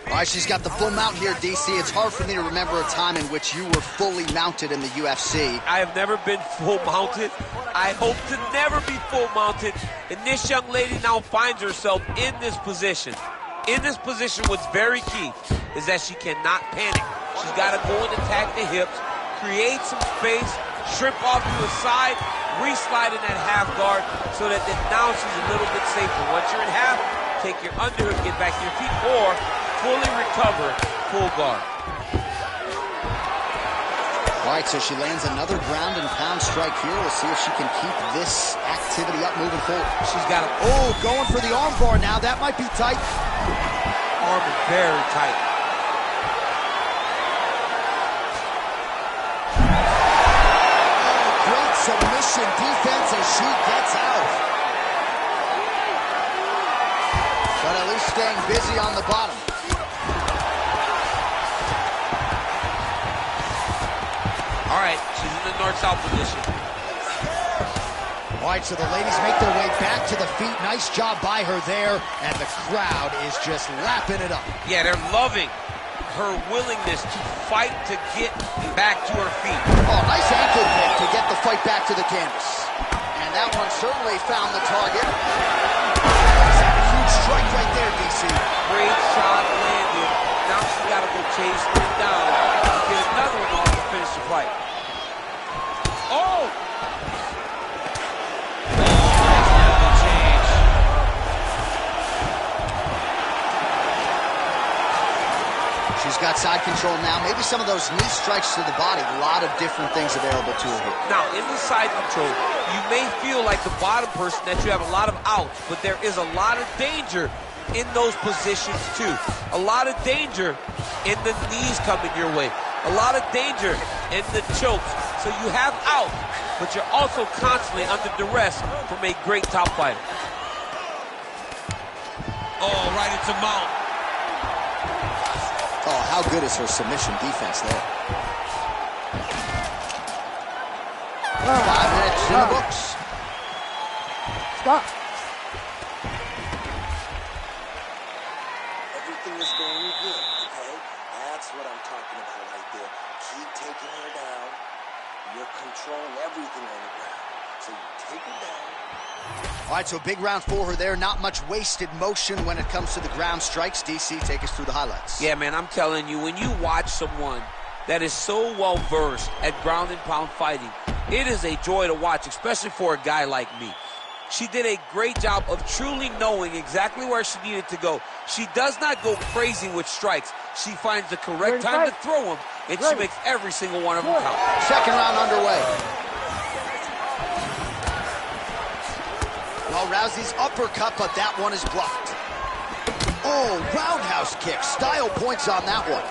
S1: All right, she's got the full mount here, DC. It's hard for me to remember a time in which you were fully mounted in the UFC.
S7: I have never been full mounted. I hope to never be full mounted. And this young lady now finds herself in this position. In this position, what's very key is that she cannot panic. She's got to go and attack the hips, create some space, shrimp off to the side, re-slide in that half guard so that then now she's a little bit safer. Once you're in half, take your underhook, get back to your feet, or fully recover, full guard.
S1: All right, so she lands another ground and pound strike here. We'll see if she can keep this activity up moving forward.
S7: She's got a
S1: going for the arm bar now. That might be tight.
S7: arm is very tight.
S1: submission defense as she gets out. But at least staying busy on the bottom.
S7: All right, she's in the north-south position.
S1: All right, so the ladies make their way back to the feet. Nice job by her there, and the crowd is just lapping it up.
S7: Yeah, they're loving her willingness to fight to get back to her feet.
S1: Oh, nice ankle pick to get the fight back to the canvas. And that one certainly found the target. That's a huge strike right there, DC.
S7: Great shot landed. Now she's got to go chase him down to get another one off to finish the fight. Oh!
S1: She's got side control now. Maybe some of those knee strikes to the body. A lot of different things available to her here.
S7: Now, in the side control, you may feel like the bottom person that you have a lot of outs, but there is a lot of danger in those positions, too. A lot of danger in the knees coming your way. A lot of danger in the chokes. So you have out, but you're also constantly under duress from a great top fighter. Oh, right into mount.
S1: Oh, how good is her submission defense there? 5 minutes in the books.
S5: Stop.
S3: Everything is going good, okay? That's what I'm talking about right there. Keep taking her down. You're controlling everything on the ground. So you take her down.
S1: All right, so big round for her there. Not much wasted motion when it comes to the ground strikes. DC, take us through the highlights.
S7: Yeah, man, I'm telling you, when you watch someone that is so well-versed at ground and pound fighting, it is a joy to watch, especially for a guy like me. She did a great job of truly knowing exactly where she needed to go. She does not go crazy with strikes. She finds the correct time to throw them, and she makes every single one of them count.
S1: Second round underway. Well, Rousey's uppercut, but that one is blocked. Oh, roundhouse kick. Style points on that one.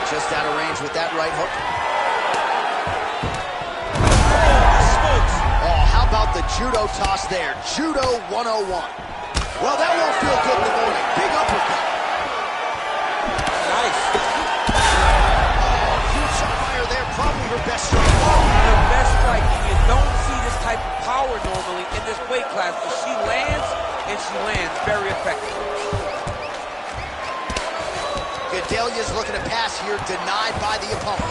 S1: Just out of range with that right hook. Oh, how about the judo toss there? Judo 101. Well, that won't feel good in the morning. Big uppercut.
S7: Nice.
S1: Oh, huge shot by her there. Probably her best strike.
S7: Her best strike. You don't see this type of power normally in this weight class, but she lands, and she lands very effectively.
S1: Gedalia's looking to pass here, denied by the opponent.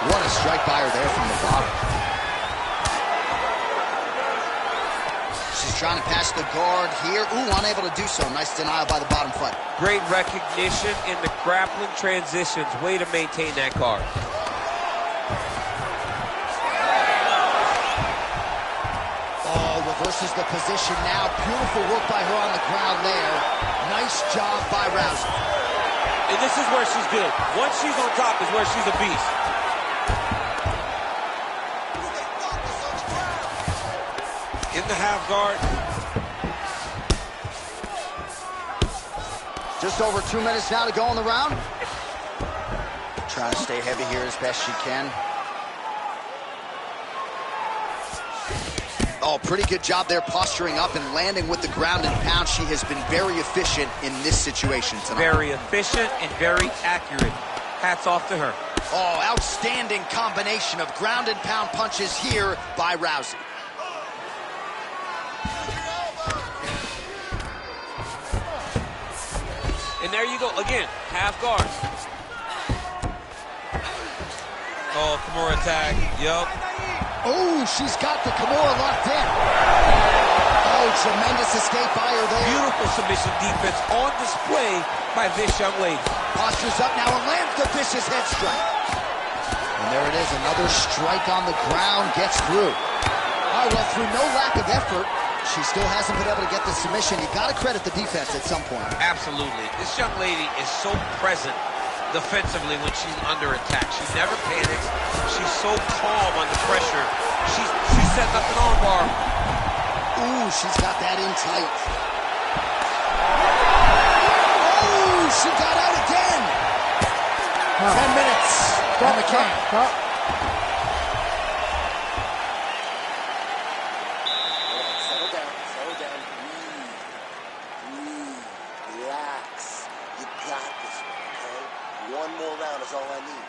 S1: What a strike by her there from the bottom. She's trying to pass the guard here. Ooh, unable to do so. Nice denial by the bottom fighter.
S7: Great recognition in the grappling transitions. Way to maintain that guard.
S1: Oh, reverses the position now. Beautiful work by her on the ground there. Nice job by Rousey.
S6: And this is where she's good. Once she's on top is where she's a beast. In the half guard.
S1: Just over 2 minutes now to go in the round. Trying to stay heavy here as best she can. Oh, pretty good job there posturing up and landing with the ground and pound. She has been very efficient in this situation tonight.
S7: Very efficient and very accurate. Hats off to her.
S1: Oh, outstanding combination of ground and pound punches here by Rousey.
S7: And there you go. Again, half guard. Oh, Kimura tag. Yup.
S1: Oh, she's got the Kimura locked in. Oh, tremendous escape by her there.
S7: Beautiful submission defense on display by this young lady.
S1: Postures up now and lands the vicious head strike. And there it is, another strike on the ground, gets through. All right, well, through no lack of effort, she still hasn't been able to get the submission. You got to credit the defense at some point.
S7: Absolutely. This young lady is so present defensively when she's under attack. She never panics. She's so calm under pressure. She's setting up an armbar.
S1: Ooh, she's got that in tight. Oh, she got out again. 10 minutes on the count.
S5: Stop.
S3: Settle down, breathe, relax. You got this one, okay? One more round is all I need.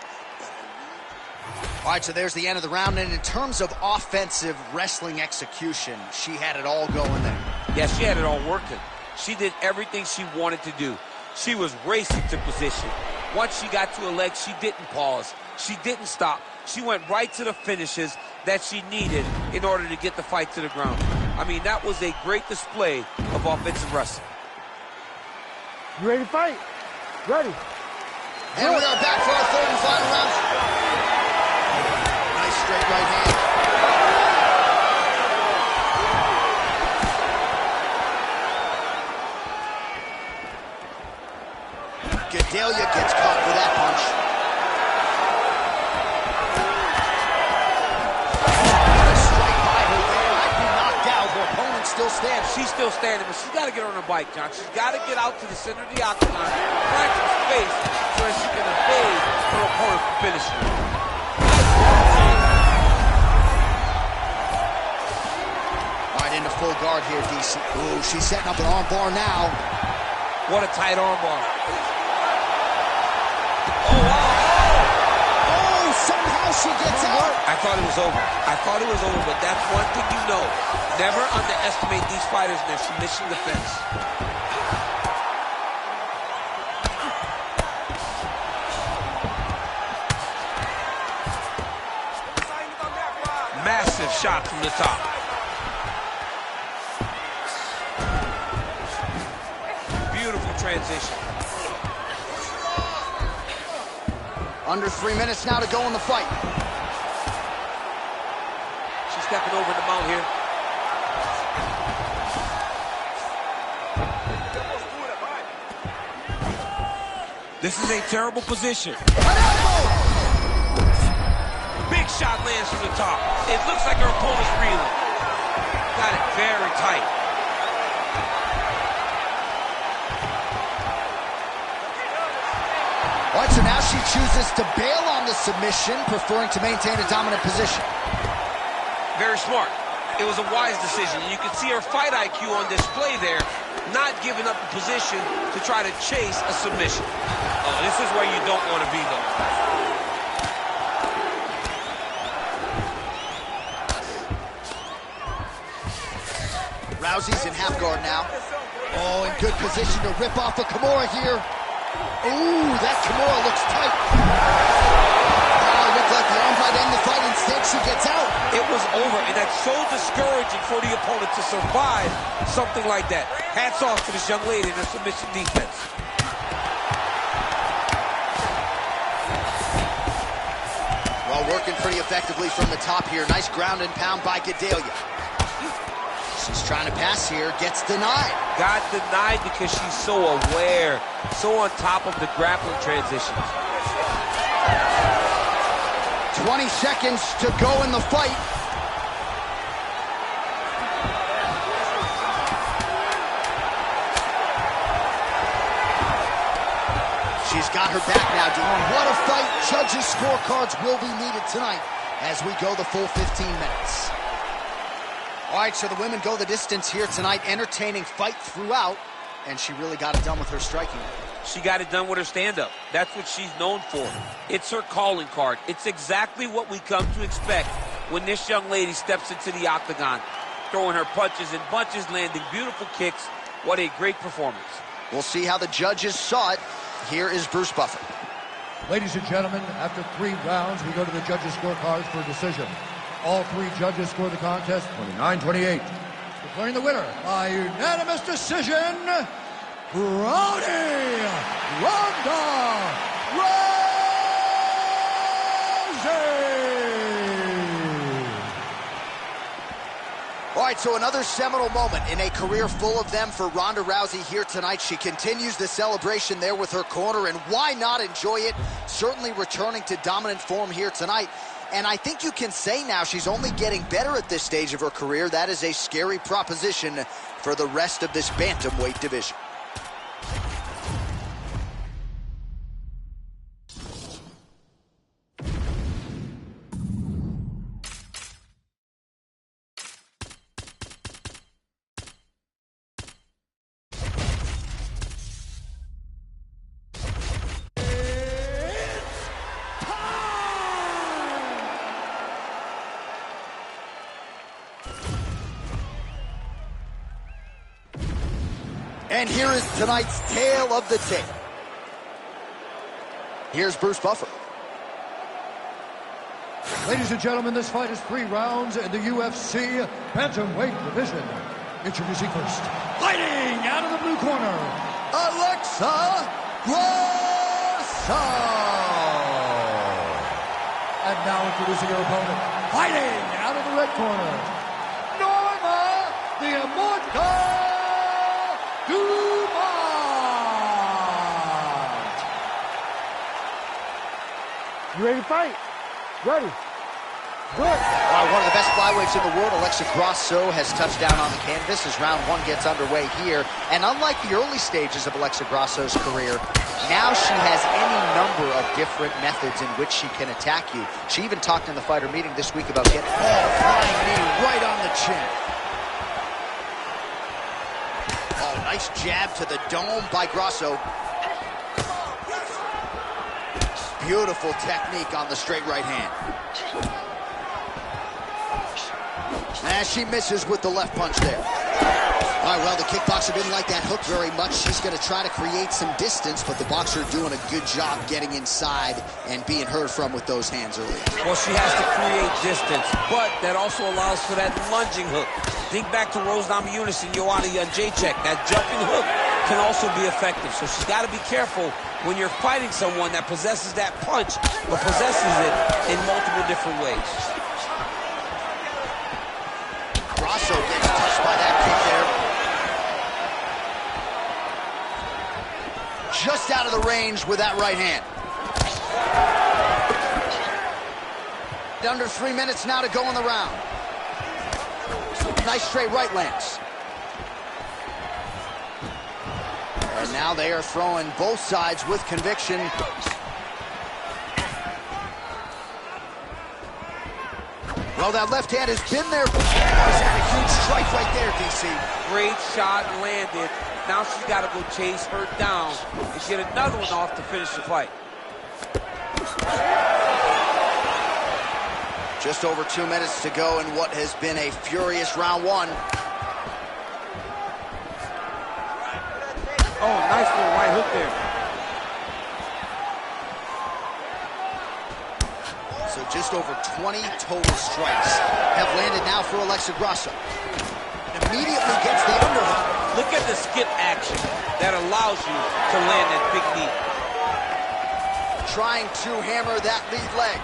S1: All right, so there's the end of the round, and in terms of offensive wrestling execution, she had it all going there.
S4: Yeah, she had it all working. She did everything she wanted to do. She was racing to position. Once she got to a leg, she didn't pause. She didn't stop. She went right to the finishes that she needed in order to get the fight to the ground. I mean, that was a great display of offensive wrestling.
S5: You ready to fight? Ready.
S1: And we are back for our third and final round. Nice straight right hand. Gadelha gets caught with that punch. Straight by her there. Might be knocked out. Her opponent still stands.
S4: She's still standing, but she's got to get on her bike, John. She's got to get out to the center of the octagon, find some space so that she can evade her opponent from finishing.
S1: All right, into full guard here, DC. Ooh, she's setting up an arm bar now.
S4: What a tight arm bar.
S1: Oh, somehow she gets out.
S4: I thought it was over. But that's one thing you know. Never underestimate these fighters in their submission defense. Massive shot from the top. Beautiful transition.
S1: Under 3 minutes now to go in the fight.
S4: She's stepping over the mount here. This is a terrible position. Big shot lands from the top. It looks like her opponent's reeling. Got it very tight.
S1: All right, so now she chooses to bail on the submission, preferring to maintain a dominant position.
S4: Very smart. It was a wise decision. You can see her fight IQ on display there, not giving up the position to try to chase a submission. Oh, this is where you don't want to be, though.
S1: Rousey's in half guard now. Oh, in good position to rip off a Kimura here. Ooh, that Kimura looks tight. Oh, it looked like the arm might end the fight. Instead, she gets out.
S4: It was over, and that's so discouraging for the opponent to survive something like that. Hats off to this young lady in her submission defense.
S1: Well, working pretty effectively from the top here. Nice ground and pound by Gadelha. She's trying to pass here, gets denied.
S4: Got denied because she's so aware, so on top of the grappling transitions.
S1: 20 seconds to go in the fight. She's got her back now, Dean. What a fight. Judges' scorecards will be needed tonight as we go the full 15 minutes. All right, so the women go the distance here tonight, entertaining fight throughout, and she really got it done with her striking.
S4: She got it done with her stand-up. That's what she's known for. It's her calling card. It's exactly what we come to expect when this young lady steps into the octagon, throwing her punches and bunches, landing beautiful kicks. What a great performance.
S1: We'll see how the judges saw it. Here is Bruce Buffer.
S2: Ladies and gentlemen, after 3 rounds, we go to the judges' scorecards for a decision. All 3 judges score the contest 29-28. Declaring the winner by unanimous decision, Ronda Rousey.
S1: All right, so another seminal moment in a career full of them for Ronda Rousey here tonight. She continues the celebration there with her corner, and why not enjoy it? Certainly returning to dominant form here tonight. And I think you can say now she's only getting better at this stage of her career. That is a scary proposition for the rest of this bantamweight division. And here is tonight's tale of the tape. Here's Bruce Buffer.
S2: Ladies and gentlemen, this fight is 3 rounds in the UFC bantamweight division. Introducing first, fighting out of the blue corner, Alexa Grasso. And now introducing her opponent, fighting out of the red corner, Norma the Immortal Dumont.
S5: You ready to fight? Ready. Good.
S1: One of the best flyweights in the world, Alexa Grasso, has touched down on the canvas as round 1 gets underway here. And unlike the early stages of Alexa Grasso's career, now she has any number of different methods in which she can attack you. She even talked in the fighter meeting this week about getting flying knee right on the chin. Oh, nice jab to the dome by Grasso. Beautiful technique on the straight right hand. And she misses with the left punch there. All right, well, the kickboxer didn't like that hook very much. She's going to try to create some distance, but the boxer doing a good job getting inside and being heard from with those hands early.
S4: Well, she has to create distance, but that also allows for that lunging hook. Think back to Rose Namajunas and Joanna Jędrzejczyk. That jumping hook can also be effective, so she's got to be careful when you're fighting someone that possesses that punch, but possesses it in multiple different ways.
S1: Grasso gets touched by that kick there. Just out of the range with that right hand. Under 3 minutes now to go in the round. Nice straight right lands. And now they are throwing both sides with conviction. Well, that left hand has been there before. He's had a huge strike right there, DC.
S4: Great shot landed. Now she's got to go chase her down and get another one off to finish the fight.
S1: Just over 2 minutes to go in what has been a furious round 1.
S6: Oh, nice little right hook there.
S1: So just over 20 total strikes have landed now for Alexa Grasso. Immediately gets the underhook.
S4: Look at the skip action that allows you to land that big knee.
S1: Trying to hammer that lead leg.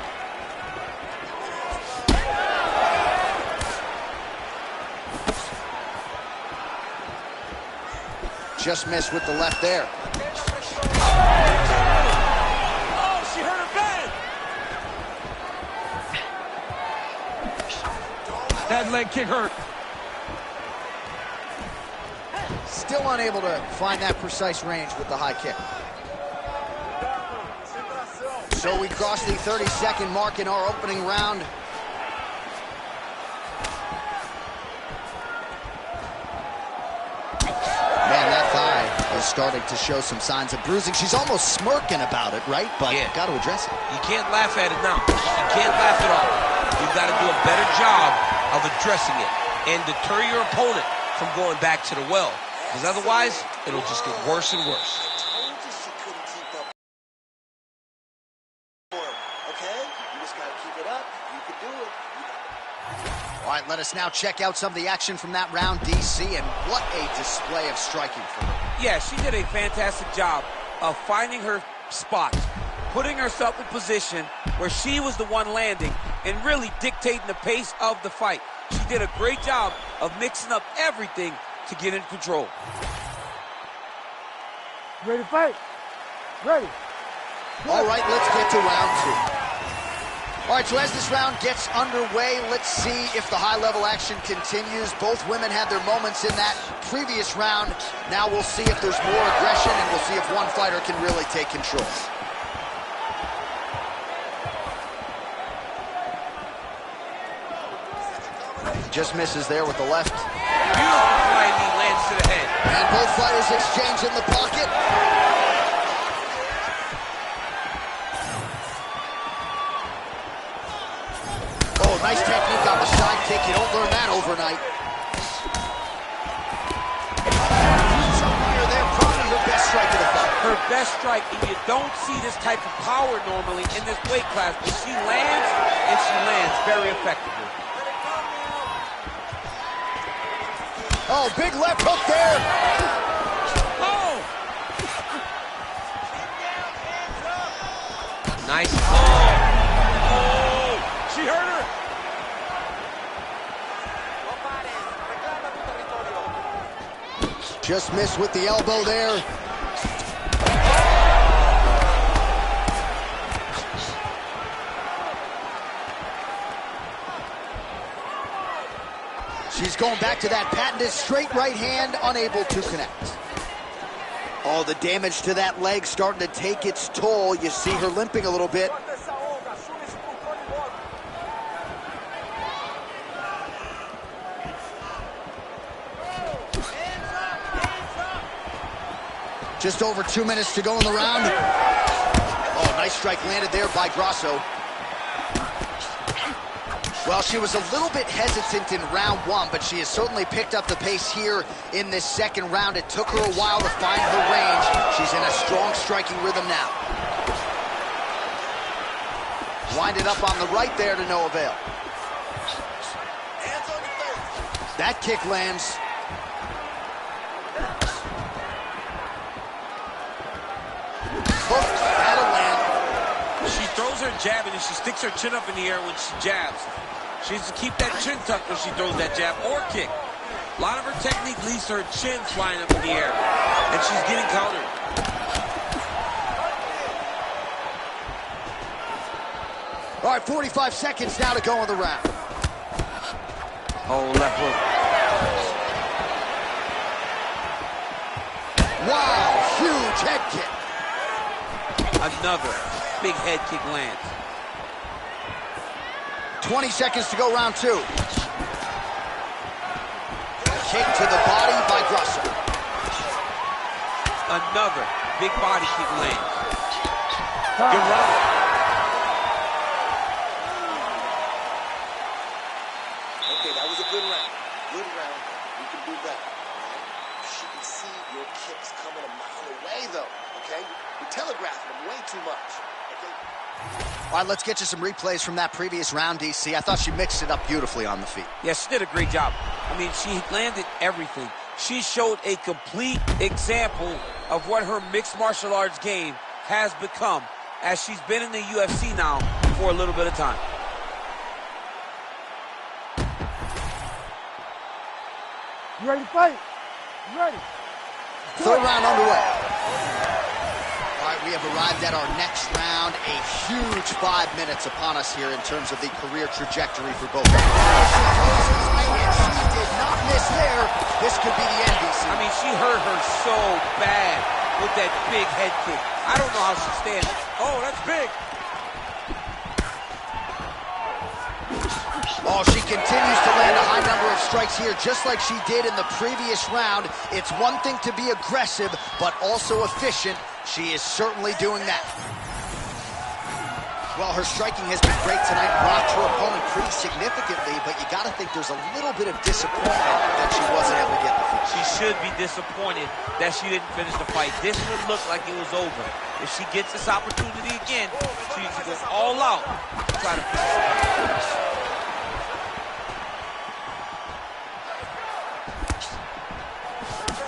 S1: Just missed with the left there.
S6: Oh, she hurt her bad. That leg kick hurt.
S1: Still unable to find that precise range with the high kick. So we cross the 30-second mark in our opening round. Man, that thigh is starting to show some signs of bruising. She's almost smirking about it, right? But
S4: yeah,
S1: got to address it.
S4: You can't laugh at it now. You can't laugh it off. You've got to do a better job of addressing it and deter your opponent from going back to the well. Because otherwise, it'll just get worse and worse.
S3: I told you she couldn't keep up. Okay? You just got to keep it up. You can do it.
S1: All right, let us now check out some of the action from that round, DC, and what a display of striking for her.
S4: Yeah, she did a fantastic job of finding her spots, putting herself in position where she was the one landing and really dictating the pace of the fight. She did a great job of mixing up everything to get in control.
S5: Ready to fight? Ready.
S1: All right, let's get to round 2. All right, so as this round gets underway, let's see if the high-level action continues. Both women had their moments in that previous round. Now we'll see if there's more aggression, and we'll see if one fighter can really take control. Just misses there with the left.
S4: Beautiful flying knee lands to the head.
S1: And both fighters exchange in the pocket. Oh, nice technique on the side kick. You don't learn that overnight. There, probably her best strike of the fight.
S4: Her best strike, and you don't see this type of power normally in this weight class, but she lands, and she lands very effectively.
S1: Oh, big left hook there.
S4: Oh! Nice. Oh!
S6: She hurt her.
S1: Just missed with the elbow there. She's going back to that patented straight right hand, unable to connect. Oh, the damage to that leg starting to take its toll. You see her limping a little bit. Just over 2 minutes to go in the round. Oh, nice strike landed there by Grasso. Well, she was a little bit hesitant in round 1, but she has certainly picked up the pace here in this second round. It took her a while to find her range. She's in a strong striking rhythm now. Winded up on the right there to no avail.
S3: Hands on your face.
S1: That kick lands. Hook, that'll land.
S6: She throws her jab and she sticks her chin up in the air when she jabs. She needs to keep that chin tucked when she throws that jab or kick. A lot of her technique leads to her chin flying up in the air, and she's getting countered.
S1: All right, 45 seconds now to go in the round.
S6: Oh, left hook.
S1: Wow, huge head kick.
S4: Another big head kick lands.
S1: 20 seconds to go, round 2. Kick to the body by Grasso.
S4: Another big body kick lands.
S6: Good round.
S3: Okay, that was a good round. Good round. We can do better. Right? She can see your kicks coming a mile away, though. Okay? You're telegraphing them way too much. Okay?
S1: All right, let's get you some replays from that previous round, DC. I thought she mixed it up beautifully on the feet.
S4: Yes, she did a great job. I mean, she landed everything. She showed a complete example of what her mixed martial arts game has become as she's been in the UFC now for a little bit of time.
S5: You ready to fight? You ready?
S1: Third round underway. All right, we have arrived at our next round. A huge 5 minutes upon us here in terms of the career trajectory for both. And she did not miss there. This could be the end, DC.
S4: I mean, she hurt her so bad with that big head kick. I don't know how she stands.
S6: Oh, that's big.
S1: Oh, she continues to land a high number of strikes here, just like she did in the previous round. It's one thing to be aggressive, but also efficient. She is certainly doing that. Well, her striking has been great tonight, rocked her opponent pretty significantly, but you got to think there's a little bit of disappointment that she wasn't able to get the finish.
S4: She should be disappointed that she didn't finish the fight. This would look like it was over. If she gets this opportunity again, she needs to go all out to try to finish it.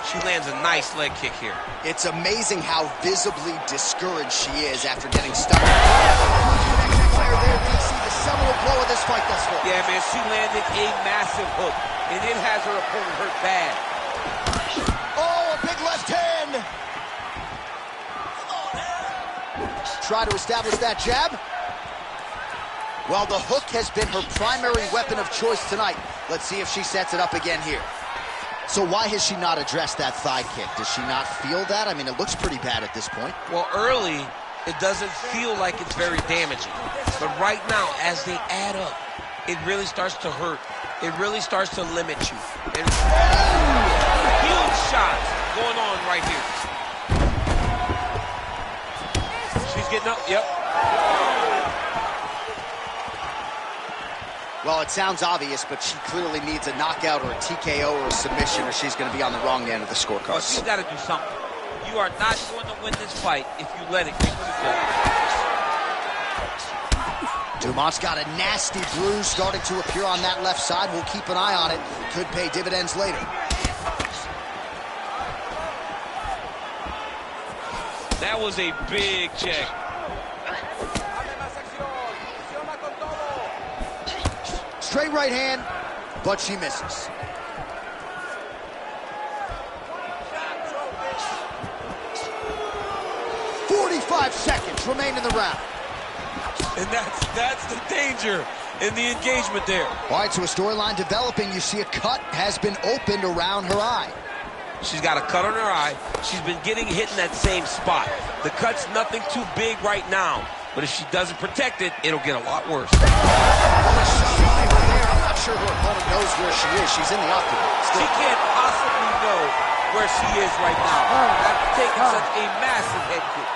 S4: She lands
S7: lands a nice leg kick here.
S1: It's amazing how visibly discouraged she is after getting stuck. There, we see the seminal blow of this fight thus far.
S7: Yeah, man, she landed a massive hook, and it has her opponent hurt bad.
S1: Oh, a big left hand. Try to establish that jab. Well, the hook has been her primary weapon of choice tonight. Let's see if she sets it up again here. So why has she not addressed that thigh kick? Does she not feel that? I mean, it looks pretty bad at this point.
S7: Well, early, it doesn't feel like it's very damaging. But right now, as they add up, it really starts to hurt. It really starts to limit you. And huge shots going on right here. She's getting up. Yep.
S1: Well, it sounds obvious, but she clearly needs a knockout or a TKO or a submission, or she's going to be on the wrong end of the scorecard.
S7: Well, she's got to do something. You are not going to win this fight if you let it get too close.
S1: Dumont's got a nasty bruise starting to appear on that left side. We'll keep an eye on it. Could pay dividends later.
S7: That was a big check.
S1: Straight right hand, but she misses. "45 seconds remain in the round."
S7: And that's the danger in the engagement there.
S1: All right, so a storyline developing. You see a cut has been opened around her eye.
S7: She's got a cut on her eye. She's been getting hit in that same spot. The cut's nothing too big right now, but if she doesn't protect it, it'll get a lot worse.
S1: I'm not sure her opponent knows where she is. She's in the octagon.
S7: She can't possibly know where she is right now after taking such a massive head kick.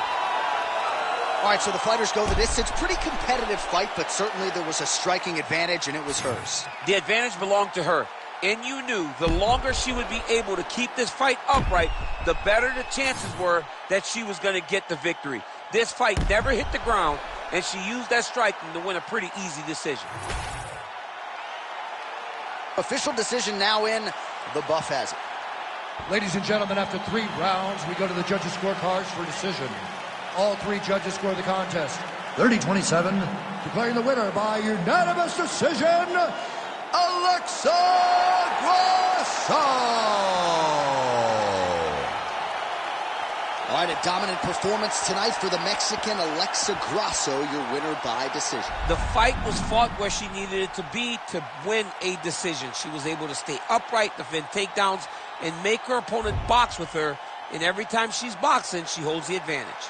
S1: All right, so the fighters go the distance. Pretty competitive fight, but certainly there was a striking advantage, and it was hers.
S7: The advantage belonged to her, and you knew the longer she would be able to keep this fight upright, the better the chances were that she was going to get the victory. This fight never hit the ground, and she used that striking to win a pretty easy decision.
S1: Official decision now in. The buff has it.
S2: Ladies and gentlemen, after 3 rounds, we go to the judges' scorecards for decision. All 3 judges score the contest 30-27, declaring the winner by unanimous decision, Alexa Grasso. All right, a dominant performance tonight for the Mexican Alexa Grasso, your winner by decision.
S7: The fight was fought where she needed it to be to win a decision. She was able to stay upright, defend takedowns, and make her opponent box with her. And every time she's boxing, she holds the advantage.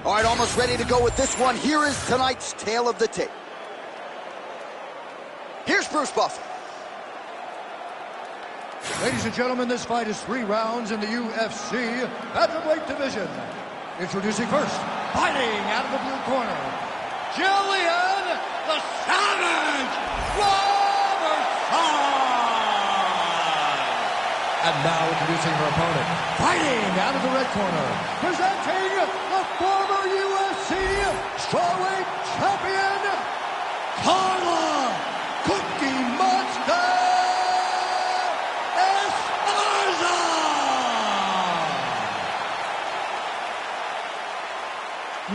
S1: All right, almost ready to go with this one. Here is tonight's tale of the tape. Here's Bruce Buffer.
S2: Ladies and gentlemen, this fight is 3 rounds in the UFC featherweight division. Introducing first, fighting out of the blue corner, Jillian the Savage Robertson. And now introducing her opponent, fighting out of the red corner, presenting the former UFC strawweight champion, Carla Cookie Monster Esparza.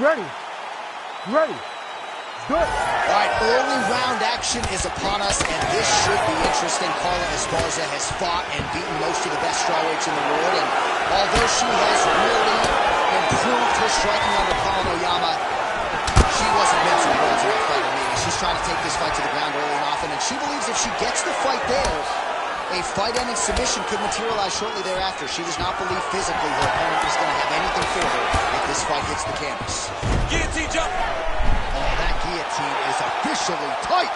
S5: Ready. Ready. Good.
S1: All right, early round action is upon us, and this should be interesting. Carla Esparza has fought and beaten most of the best strawweights in the world, and although she has really improved her striking under Colin Oyama, she wasn't meant to go into that fight. I mean, she's trying to take this fight to the ground early and often, and she believes if she gets the fight there, a fight-ending submission could materialize shortly thereafter. She does not believe physically her opponent is going to have anything for her if this fight hits the canvas.
S6: Guillotine jump.
S1: Oh, that guillotine is officially tight.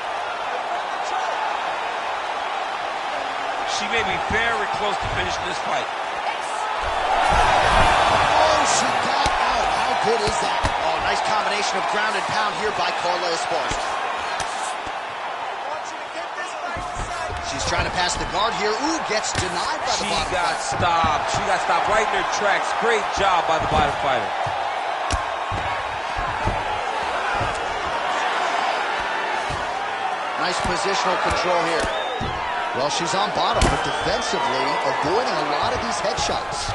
S6: She may be very close to finishing this fight.
S1: Oh, she got out. How good is that? Oh, nice combination of ground and pound here by Carla Esparza. She's trying to pass the guard here. Ooh, gets denied by the bottom fighter.
S6: She got stopped. She got stopped right in her tracks. Great job by the bottom fighter.
S1: Nice positional control here. Well, she's on bottom, but defensively avoiding a lot of these headshots.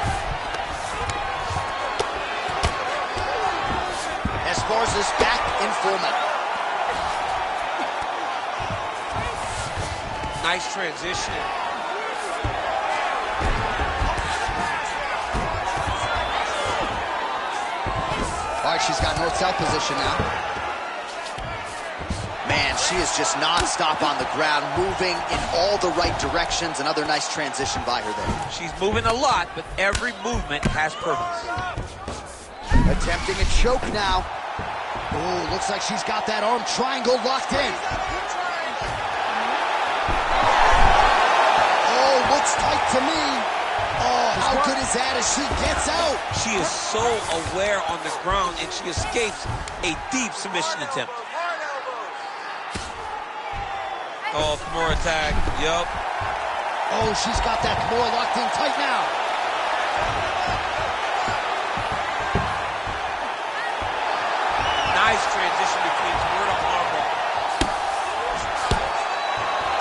S1: Esparza's back in full mount.
S6: Nice transition.
S1: All right, she's got north-south position now. Man, she is just non-stop on the ground, moving in all the right directions. Another nice transition by her there.
S6: She's moving a lot, but every movement has purpose.
S1: Attempting a choke now. Oh, looks like she's got that arm triangle locked in. Oh, looks tight to me. Oh, how good is that as she gets out?
S6: She is so aware on the ground, and she escapes a deep submission attempt. Oh, Kimura tag. Yup.
S1: Oh, she's got that Kimura locked in tight now.
S6: Nice transition between Kimura to armbar.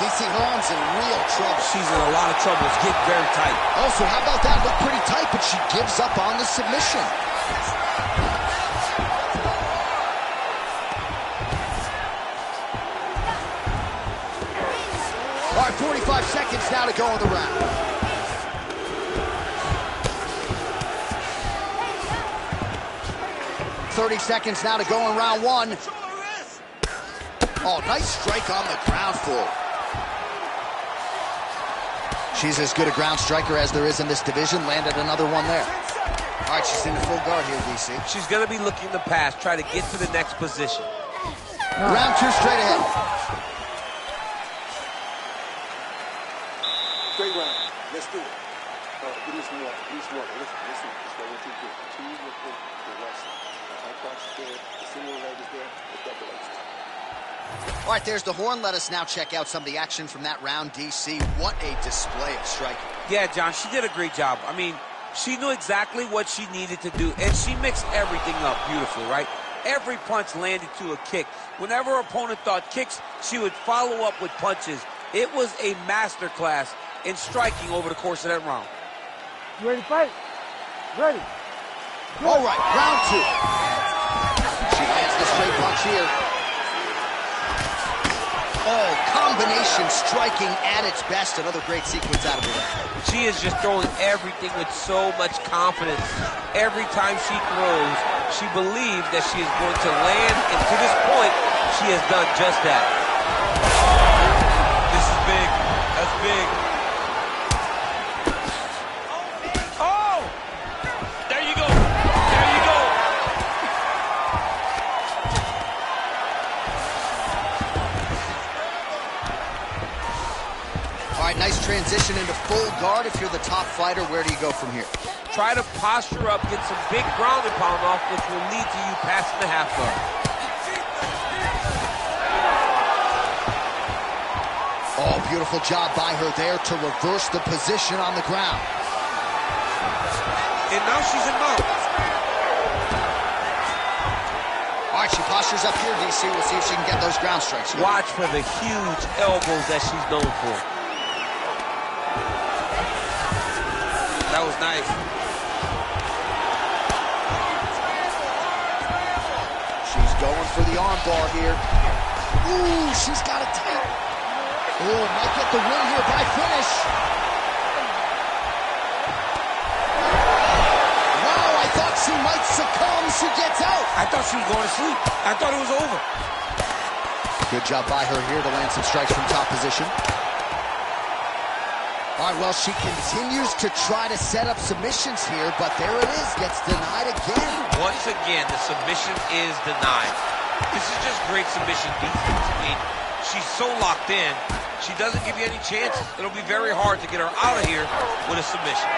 S1: DC, her arm's in real trouble.
S6: She's in a lot of trouble. It's getting very tight.
S1: Also, how about that? Looked pretty tight, but she gives up on the submission. All right, 45 seconds now to go in the round. $30 seconds now to go in round one. Oh, nice strike on the ground floor. She's as good a ground striker as there is in this division. Landed another one there. All right, she's in the full guard here, DC.
S6: She's going to be looking to pass, try to get to the next position.
S1: Round two straight ahead.
S3: Great round. Let's do it. Give me some water. Give me some water. Listen. This is what you do. Continue with the right side. The high cross is there. The single leg is there. The double leg is there.
S1: All right, there's the horn. Let us now check out some of the action from that round, DC. What a display of striking.
S6: Yeah, John, she did a great job. I mean, she knew exactly what she needed to do, and she mixed everything up beautifully, right? Every punch landed to a kick. Whenever her opponent thought kicks, she would follow up with punches. It was a masterclass in striking over the course of that round.
S5: You ready to fight? Ready.
S1: All right, round two. She lands the straight punch here. Oh, combination striking at its best. Another great sequence out of her.
S6: She is just throwing everything with so much confidence. Every time she throws, she believes that she is going to land, and to this point, she has done just that. This is big. That's big. Oh! There you go. There you go.
S1: All right, nice transition into full guard. If you're the top fighter, where do you go from here?
S6: Try to posture up, get some big ground and pound off, which will lead to you passing the half guard.
S1: Oh, beautiful job by her there to reverse the position on the ground.
S6: And now she's in mount.
S1: All right, she postures up here, DC. We'll see if she can get those ground strikes.
S6: Watch for the huge elbows that she's known for. That was nice.
S1: She's going for the arm bar here. Ooh, she's got it tight. Oh, might get the win here by finish. Wow, I thought she might succumb. She gets out.
S6: I thought she was going to sleep. I thought it was over.
S1: Good job by her here to land some strikes from top position. All right, well, she continues to try to set up submissions here, but there it is, gets denied again.
S7: Once again, the submission is denied. This is just great submission defense. I mean, she's so locked in, she doesn't give you any chances. It'll be very hard to get her out of here with a submission.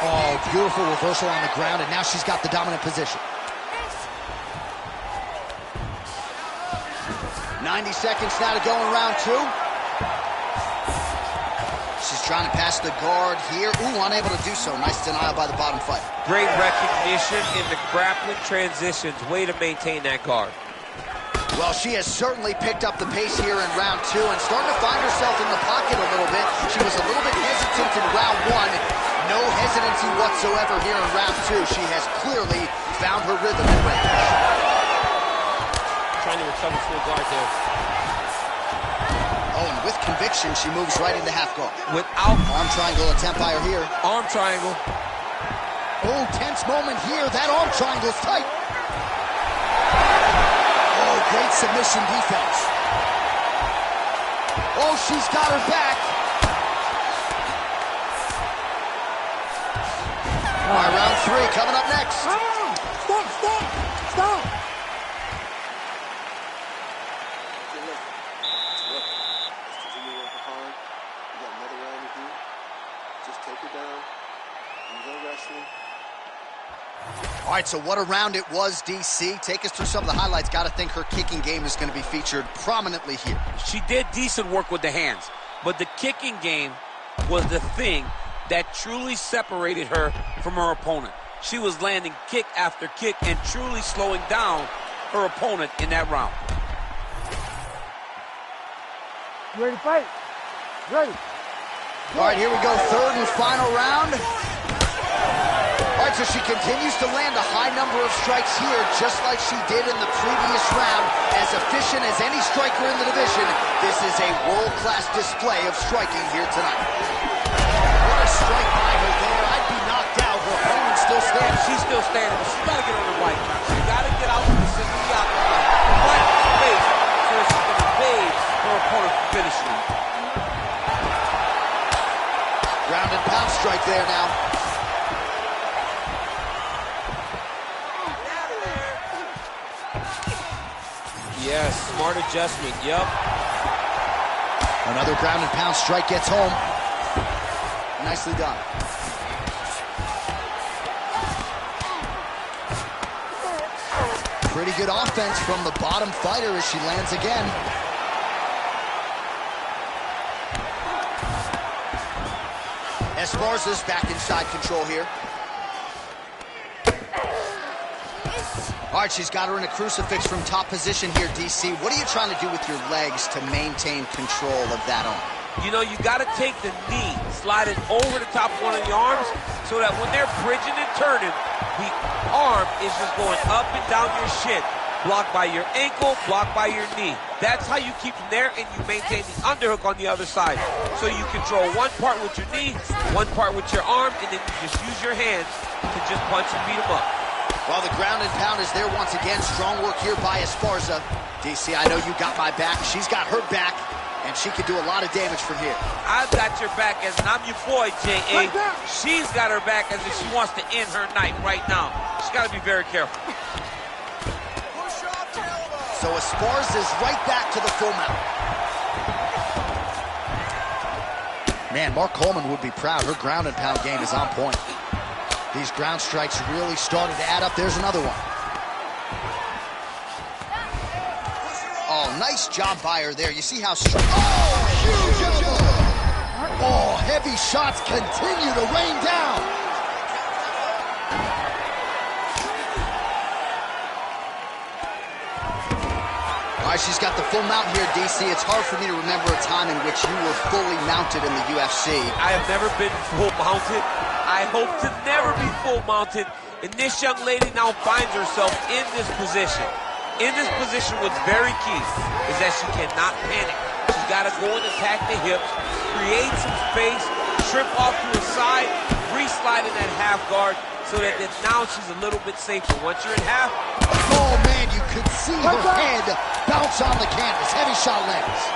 S1: Oh, beautiful reversal on the ground, and now she's got the dominant position. 90 seconds now to go in round 2. She's trying to pass the guard here. Ooh, unable to do so. Nice denial by the bottom fighter.
S7: Great recognition in the grappling transitions. Way to maintain that guard.
S1: Well, she has certainly picked up the pace here in round 2 and starting to find herself in the pocket a little bit. She was a little bit hesitant in round 1. No hesitancy whatsoever here in round 2. She has clearly found her rhythm and range.
S4: Trying to recover full guard there.
S1: Oh, and with conviction, she moves right into half guard.
S7: Without
S1: arm triangle attempt by her here.
S7: Arm triangle.
S1: Oh, tense moment here. That arm triangle's tight. Oh, great submission defense. Oh, she's got her back. All right, round 3 coming up next.
S5: Stop!
S1: All right, so what a round it was, DC. Take us through some of the highlights. Got to think her kicking game is going to be featured prominently here.
S7: She did decent work with the hands, but the kicking game was the thing that truly separated her from her opponent. She was landing kick after kick and truly slowing down her opponent in that round.
S5: You ready to fight? Ready.
S1: All right, here we go, third and final round. All right, so she continues to land a high number of strikes here, just like she did in the previous round. As efficient as any striker in the division, this is a world-class display of striking here tonight. What a strike by her there. I'd be knocked out. Her opponent's still standing.
S7: She's still standing, but she's got to get on the right. She's got to get out of the system, the outside, right space, so she can evade her opponent from finishing.
S1: Ground and pound strike there now.
S4: Yes, smart adjustment, yep.
S1: Another ground and pound strike gets home. Nicely done. Pretty good offense from the bottom fighter as she lands again. Esparza's back inside control here. All right, she's got her in a crucifix from top position here, DC. What are you trying to do with your legs to maintain control of that arm?
S7: You know, you got to take the knee, slide it over the top of one of the arms so that when they're bridging and turning, the arm is just going up and down your shin. Blocked by your ankle, blocked by your knee. That's how you keep them there, and you maintain the underhook on the other side. So you control one part with your knee, one part with your arm, and then you just use your hands to just punch and beat them up.
S1: Well, the ground and pound is there once again. Strong work here by Esparza. DC, I know you got my back. She's got her back, and she can do a lot of damage from here.
S7: I've got your back as I'm your boy, J.A. She's got her back as if she wants to end her night right now. She's got to be very careful.
S1: So Esparza's right back to the full mount. Man, Mark Coleman would be proud. Her ground and pound game is on point. These ground strikes really started to add up. There's another one. Oh, nice job by her there. You see how strong. Oh, huge. Oh, heavy shots continue to rain down. All right, she's got the full mount here, DC. It's hard for me to remember a time in which you were fully mounted in the UFC.
S7: I have never been full mounted. I hope to never be full mounted. And this young lady now finds herself in this position. In this position, what's very key is that she cannot panic. She's got to go and attack the hips, create some space, trip off to the side, re-slide in that half guard,
S4: so that now she's a little bit safer. Once you're in half,
S1: oh man, you could see her head bounce on the canvas. Heavy shot lands.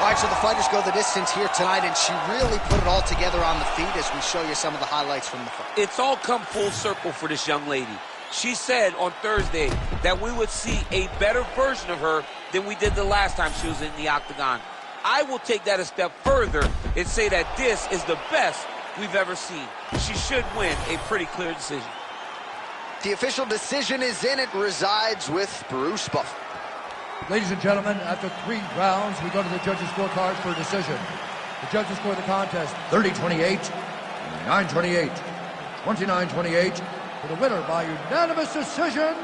S1: All right, so the fighters go the distance here tonight, and she really put it all together on the feet as we show you some of the highlights from the fight.
S4: it's all come full circle for this young lady. She said on Thursday that we would see a better version of her than we did the last time she was in the octagon. I will take that a step further and say that this is the best we've ever seen. She should win a pretty clear decision.
S1: The official decision is in. It resides with Bruce Buffer.
S2: Ladies and gentlemen, after 3 rounds, we go to the judges' scorecard for a decision. The judges score the contest 30-28, 9-28, 29-28. For the winner by unanimous decision,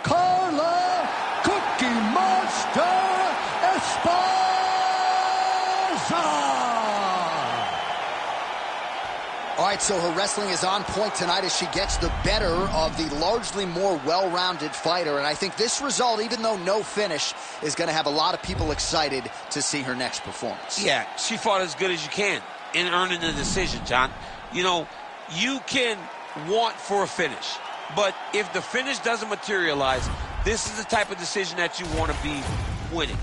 S2: Carla Cookie Monster Esparza!
S1: All right, so her wrestling is on point tonight as she gets the better of the largely more well-rounded fighter. And I think this result, even though no finish, is going to have a lot of people excited to see her next performance.
S4: Yeah, she fought as good as you can in earning the decision, John. You know, you can want for a finish, but if the finish doesn't materialize, this is the type of decision that you want to be winning.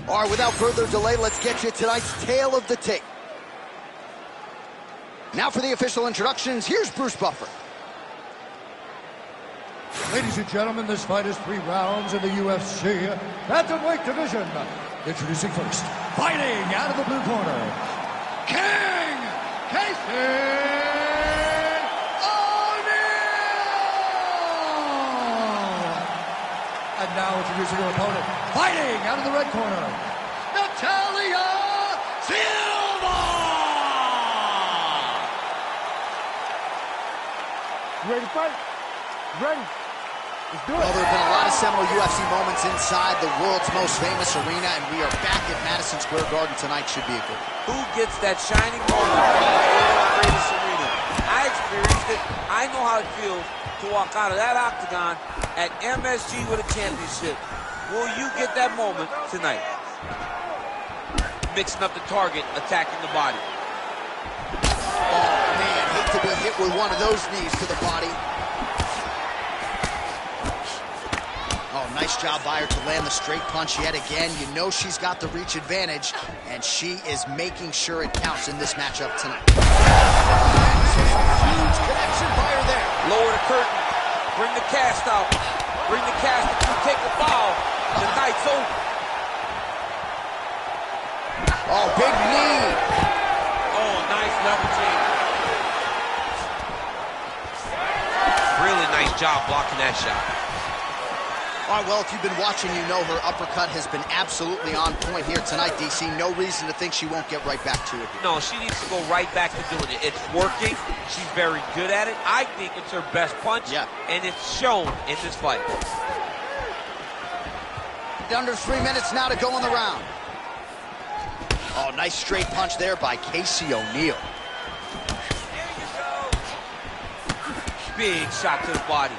S1: All right, without further delay, let's get you tonight's tale of the tape. Now for the official introductions, here's Bruce Buffer.
S2: Ladies and gentlemen, this fight is 3 rounds in the UFC bantamweight division. Introducing first, fighting out of the blue corner, King Casey O'Neal! And now introducing her opponent, fighting out of the red corner, Natalia Silva!
S5: You ready to fight? Ready? Let's do it.
S1: Well, there have been a lot of seminal UFC moments inside the world's most famous arena, and we are back at Madison Square Garden tonight. Should be a good one.
S4: Who gets that shining moment from the world's greatest arena? I experienced it. I know how it feels to walk out of that octagon at MSG with a championship. Will you get that moment tonight? Mixing up the target, attacking the body.
S1: Oh, man, hate to be hit with one of those knees to the body. Oh, nice job by her to land the straight punch yet again. You know she's got the reach advantage, and she is making sure it counts in this matchup tonight. Huge connection by her there.
S4: Lower the curtain. Bring the cast out. Bring the cast if you take the foul. The night's over.
S1: Oh, big knee.
S4: Oh, nice level change. Really nice job blocking that shot.
S1: All right, well, if you've been watching, you know her uppercut has been absolutely on point here tonight, DC. No reason to think she won't get right back to it here.
S4: No, she needs to go right back to doing it. It's working. She's very good at it. I think it's her best punch, and it's shown in this fight.
S1: Under 3 minutes now to go in the round. Oh, nice straight punch there by Casey O'Neal.
S4: Big shot to the body.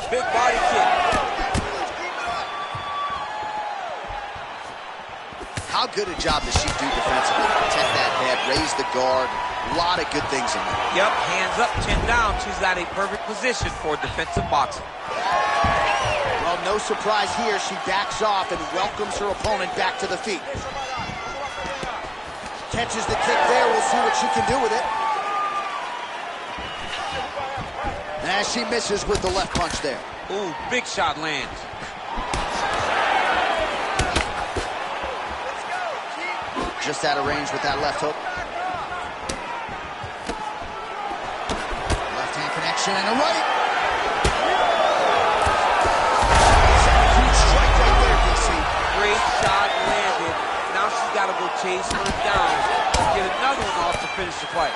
S4: Big body kick.
S1: How good a job does she do defensively? Protect that head, raise the guard. A lot of good things in there.
S4: Yep, hands up, chin down. She's got a perfect position for defensive boxing.
S1: Well, no surprise here. She backs off and welcomes her opponent back to the feet. Catches the kick there. We'll see what she can do with it. As she misses with the left punch there.
S4: Ooh, big shot lands.
S1: Just out of range with that left hook. Left hand connection and a right. Huge strike right there.
S4: chase her down, get another one off to finish the fight.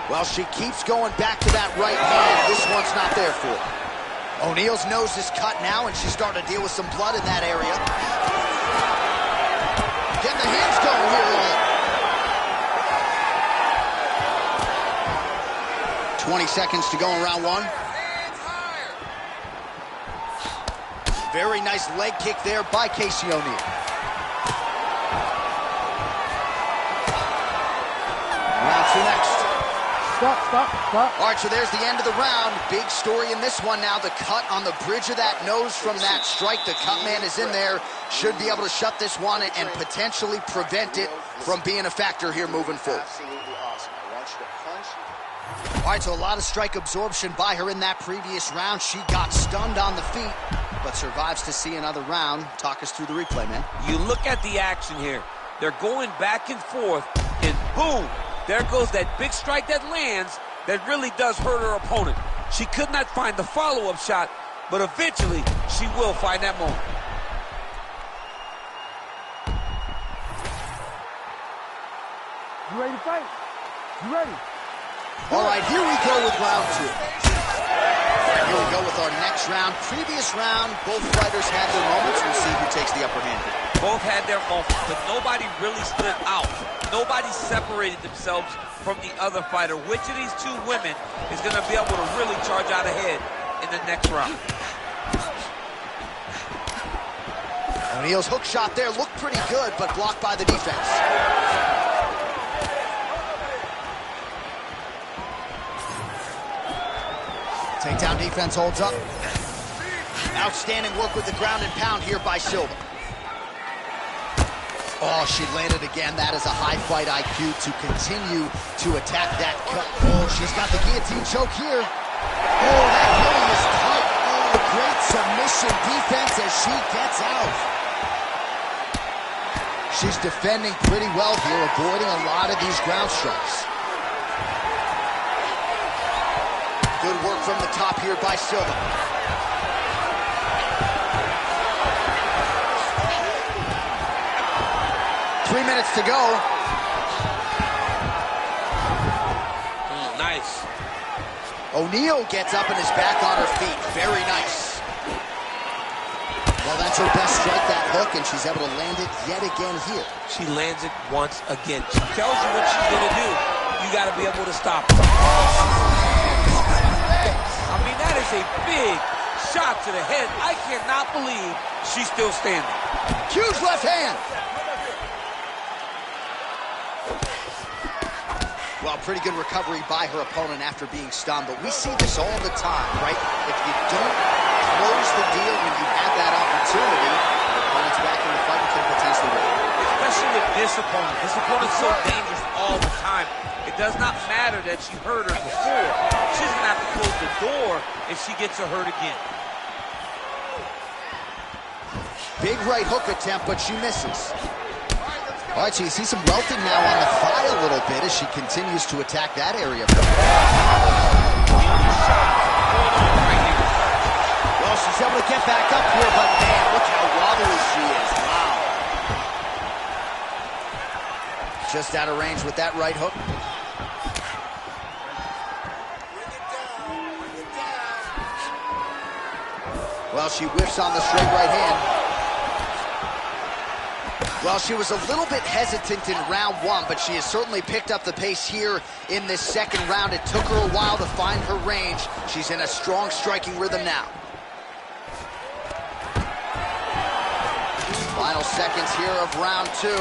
S1: Well, she keeps going back to that right hand. This one's not there for her. O'Neal's nose is cut now, and she's starting to deal with some blood in that area. Getting the hands going here early. 20 seconds to go in round one. Very nice leg kick there by Casey O'Neal. Round two next.
S5: Stop.
S1: All right, so there's the end of the round. Big story in this one now. The cut on the bridge of that nose from that strike. The cut man is in there. Should be able to shut this one and potentially prevent it from being a factor here moving forward.
S3: Absolutely awesome. I want you to punch.
S1: All right, so a lot of strike absorption by her in that previous round. She got stunned on the feet, but survives to see another round. Talk us through the replay, man.
S4: You look at the action here. They're going back and forth, and boom, there goes that big strike that lands that really does hurt her opponent. She could not find the follow-up shot, but eventually she will find that moment.
S5: You ready to fight? You ready?
S1: All right, here we go with round two. Here we go with our next round. Previous round, both fighters had their moments. We'll see who takes the upper hand here.
S4: Both had their moments, but nobody really stood out. Nobody separated themselves from the other fighter. Which of these two women is going to be able to really charge out ahead in the next round?
S1: O'Neal's hook shot there looked pretty good, but blocked by the defense. Takedown defense holds up. Outstanding work with the ground and pound here by Silva. Oh, she landed again. That is a high fight IQ to continue to attack that cut. Oh, she's got the guillotine choke here. Oh, that really is tight. Oh, great submission defense as she gets out. She's defending pretty well here, avoiding a lot of these ground strikes. Good work from the top here by Silva. 3 minutes to go.
S4: Nice.
S1: O'Neal gets up and is back on her feet. Very nice. Well, that's her best strike, that hook, and she's able to land it yet again here.
S4: She lands it once again. She tells you what she's going to do. You got to be able to stop her. I mean, that is a big shot to the head. I cannot believe she's still standing.
S1: Huge left hand. Well, pretty good recovery by her opponent after being stunned, but we see this all the time, right? If you don't close the deal when you have that opportunity, your opponent's back in the fight and can potentially win.
S4: Especially with this opponent. This opponent's so dangerous all the time. It does not matter that she hurt her before. She's going to have to close the door if she gets her hurt again.
S1: Big right hook attempt, but she misses. All right, so you see some welting now on the thigh a little bit as she continues to attack that area. Well, she's able to get back up here, but man, look how wobbly she is. Wow. Just out of range with that right hook. Well, she whiffs on the straight right hand. Well, she was a little bit hesitant in round one, but she has certainly picked up the pace here in this second round. It took her a while to find her range. She's in a strong striking rhythm now. Final seconds here of round two.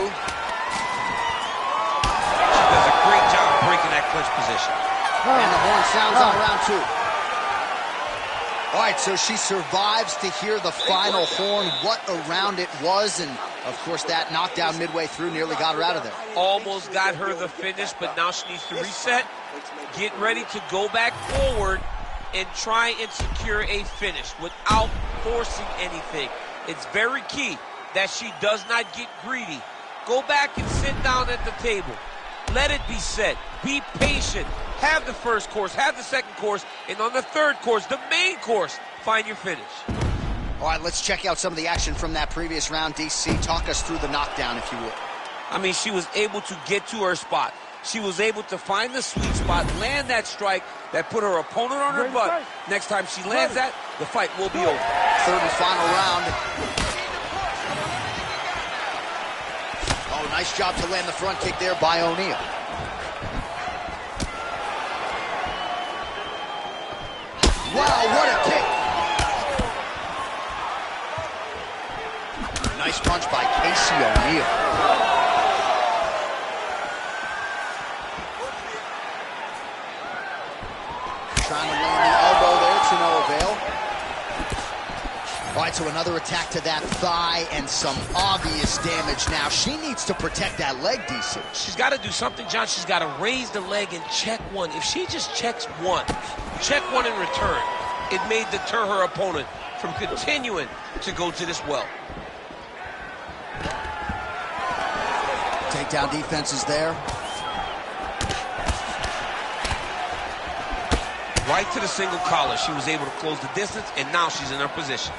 S4: She does a great job breaking that clinch position.
S1: And the horn sounds on round two. All right, so she survives to hear the final horn. What a round it was, and of course that knockdown midway through nearly got her out of there.
S4: Almost got her the finish, but now she needs to reset, get ready to go back forward, and try and secure a finish without forcing anything. It's very key that she does not get greedy. Go back and sit down at the table. Let it be set. Be patient. Have the first course, have the second course, and on the third course, the main course, find your finish.
S1: All right, let's check out some of the action from that previous round. DC, talk us through the knockdown, if you would.
S4: I mean, she was able to get to her spot. She was able to find the sweet spot, land that strike that put her opponent on her butt. Next time she lands that, the fight will be over.
S1: Third and final round. Oh, nice job to land the front kick there by O'Neal. Wow, what a kick. Nice punch by Casey O'Neal. Trying to land the elbow there to no avail. All right, so another attack to that thigh and some obvious damage now. She needs to protect that leg, DC.
S4: She's got to do something, John. She's got to raise the leg and check one. If she just checks one in return, it may deter her opponent from continuing to go to this well.
S1: Takedown defense is there.
S4: Right to the single collar. She was able to close the distance, and now she's in her position.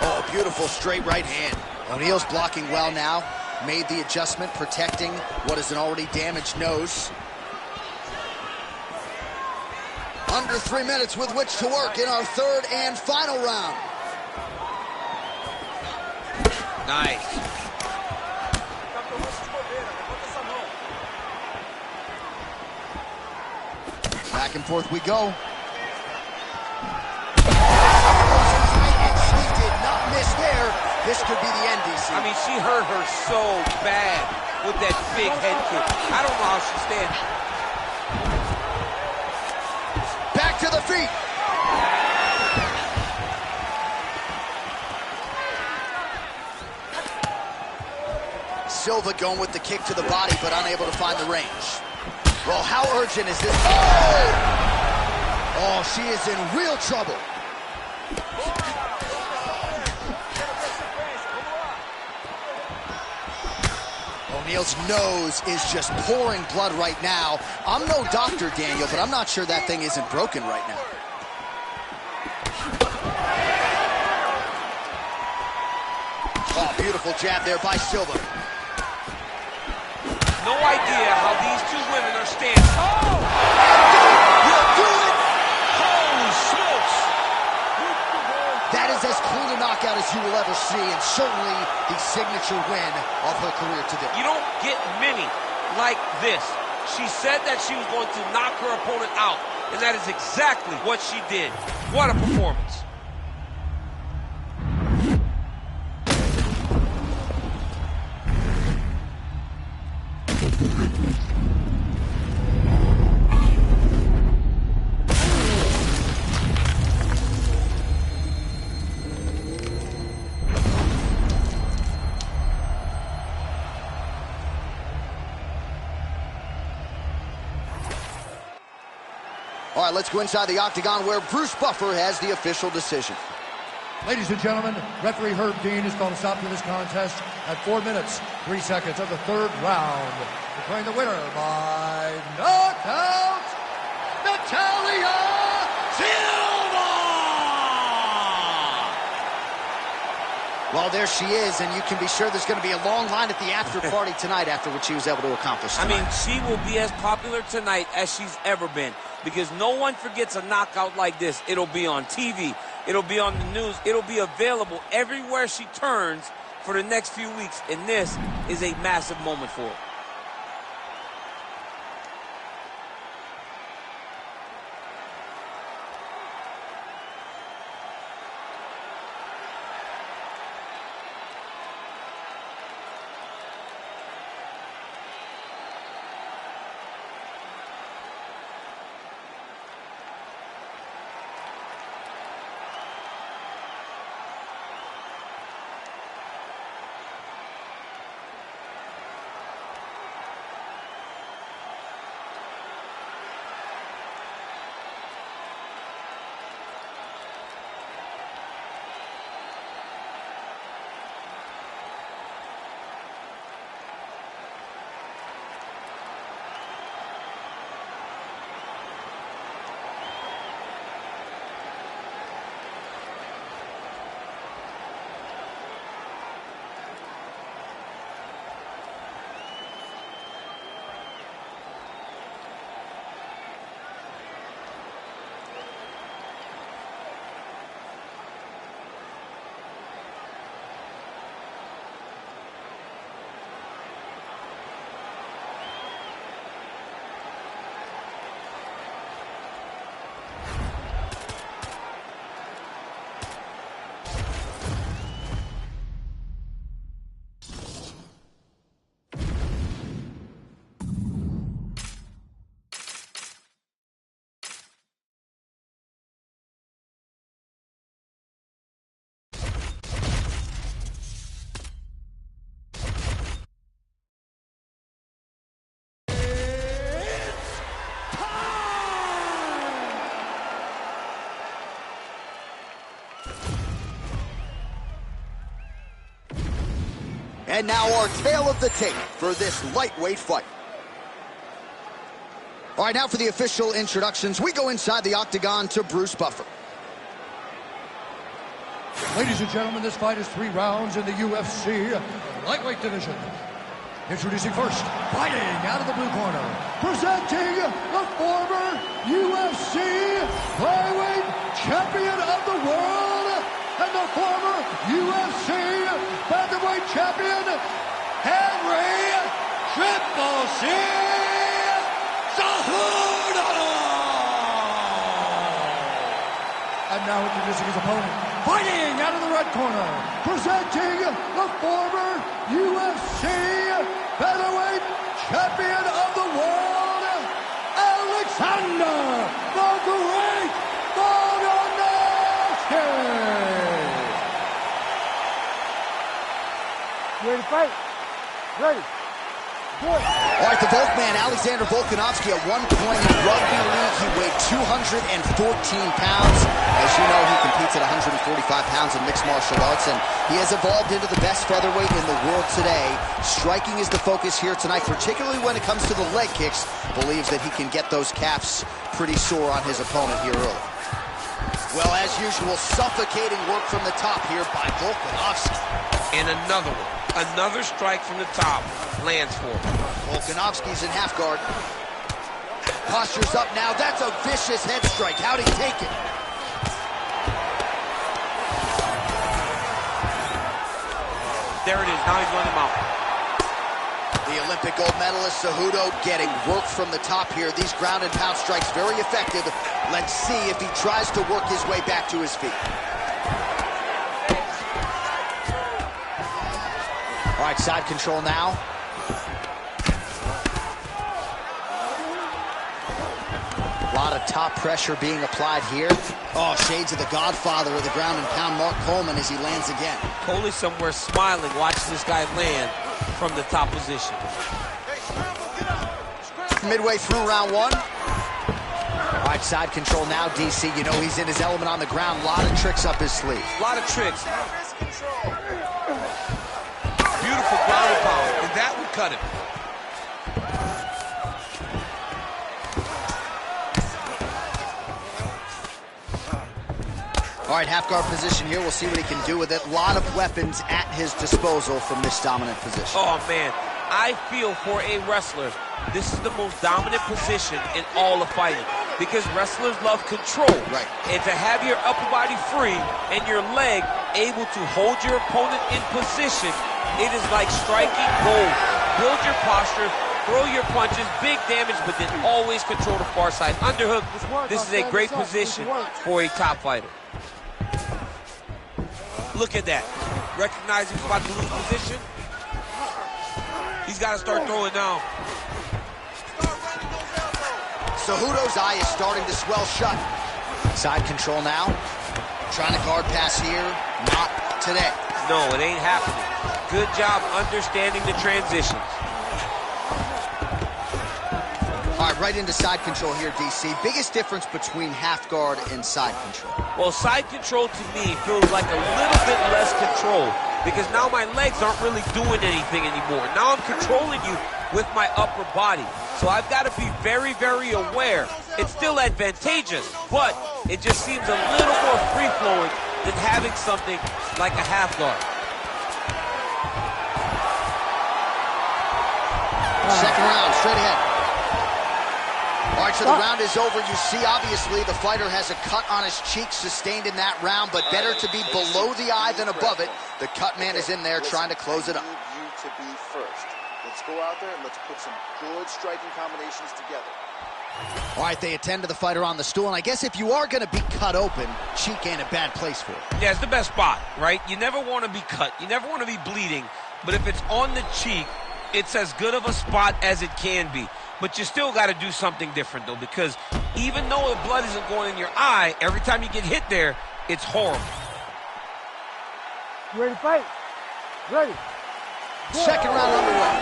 S1: Oh, beautiful straight right hand. O'Neal's blocking well now. Made the adjustment, protecting what is an already damaged nose. Under 3 minutes with which to work in our third and final round.
S4: Nice.
S1: Back and forth we go. Miss there. This could be the end, DC.
S4: I mean, she hurt her so bad with that big head kick. I don't know how she stands.
S1: Back to the feet. Silva going with the kick to the body, but unable to find the range. Well, how urgent is this? Oh! Oh, she is in real trouble. O'Neal's nose is just pouring blood right now. I'm no doctor, Daniel, but I'm not sure that thing isn't broken right now. Oh, beautiful jab there by Silva.
S4: No idea how these two women are standing. Oh!
S1: Will do it!
S4: Holy smokes!
S1: That is as clean a knockout as you will ever see, and certainly the signature win of her career today.
S4: You don't get many like this. She said that she was going to knock her opponent out, and that is exactly what she did. What a performance.
S1: All right, let's go inside the octagon where Bruce Buffer has the official decision.
S2: Ladies and gentlemen, referee Herb Dean has called a stop to this contest at 4 minutes, 3 seconds of the third round, declaring the winner by knockout, Natalia Silva!
S1: Well, there she is, and you can be sure there's going to be a long line at the after party tonight after what she was able to accomplish tonight.
S4: I mean, she will be as popular tonight as she's ever been, because no one forgets a knockout like this. It'll be on TV. It'll be on the news. It'll be available everywhere she turns for the next few weeks, and this is a massive moment for her.
S1: And now our tale of the tape for this lightweight fight. All right, now for the official introductions, we go inside the octagon to Bruce Buffer.
S2: Ladies and gentlemen, this fight is 3 rounds in the UFC lightweight division. Introducing first, fighting out of the blue corner, presenting the former UFC flyweight champion of the world and the former UFC featherweight champion, Henry Triple C Cejudo! And now introducing his opponent, fighting out of the red corner, presenting the former UFC featherweight champion of the world, Alexander the Great Volkanovski!
S5: You ready to fight? Ready. Good.
S1: All right, the Volkman, Alexander Volkanovski, at one point in rugby league, he weighed 214 pounds. As you know, he competes at 145 pounds in mixed martial arts, and he has evolved into the best featherweight in the world today. Striking is the focus here tonight, particularly when it comes to the leg kicks. Believes that he can get those calves pretty sore on his opponent here early. Well, as usual, suffocating work from the top here by Volkanovski.
S7: And another one. Another strike from the top lands for him.
S1: Volkanovski's in half guard. Posture's up now. That's a vicious head strike. How'd he take it?
S7: There it is. Now he's running him out.
S1: The Olympic gold medalist Cejudo getting work from the top here. These ground and pound strikes very effective. Let's see if he tries to work his way back to his feet. All right, side control now. A lot of top pressure being applied here. Oh, shades of the godfather of the ground and pound, Mark Coleman, as he lands again.
S7: Coley somewhere smiling, watching this guy land from the top position.
S1: Midway through round 1. All right, side control now, DC. You know he's in his element on the ground. A lot of tricks up his sleeve.
S7: A lot of tricks. Beautiful ground and pound, and that would cut him.
S1: All right, half guard position here. We'll see what he can do with it. A lot of weapons at his disposal from this dominant position.
S7: Oh, man. I feel for a wrestler, this is the most dominant position in all of fighting because wrestlers love control.
S1: Right.
S7: And to have your upper body free and your leg able to hold your opponent in position, it is like striking gold. Build your posture, throw your punches, big damage, but then always control the far side. Underhook, this is a great position for a top fighter. Look at that. Recognizing he's about to lose position. He's got to start throwing now.
S1: Cejudo's eye is starting to swell shut. Side control now. Trying to guard pass here. Not today.
S7: No, it ain't happening. Good job understanding the transitions.
S1: All right, right into side control here, DC. Biggest difference between half guard and side control?
S7: Well, side control to me feels like a little bit less control because now my legs aren't really doing anything anymore. Now I'm controlling you with my upper body. So I've got to be very, very aware. It's still advantageous, but it just seems a little more free-flowing than having something like a half guard.
S1: Second round, straight ahead. All right, so the round is over. You see, obviously, the fighter has a cut on his cheek sustained in that round, but better to be below the eye than above it. The cut man is in there trying to close it up.
S3: I need you to be first. Let's go out there and let's put some good striking combinations together.
S1: All right, they attend to the fighter on the stool, and I guess if you are going to be cut open, cheek ain't a bad place for it.
S7: Yeah, it's the best spot, right? You never want to be cut. You never want to be bleeding, but if it's on the cheek, it's as good of a spot as it can be. But you still got to do something different, though, because even though the blood isn't going in your eye, every time you get hit there, it's horrible.
S5: You ready to fight? Ready.
S1: Second round underway.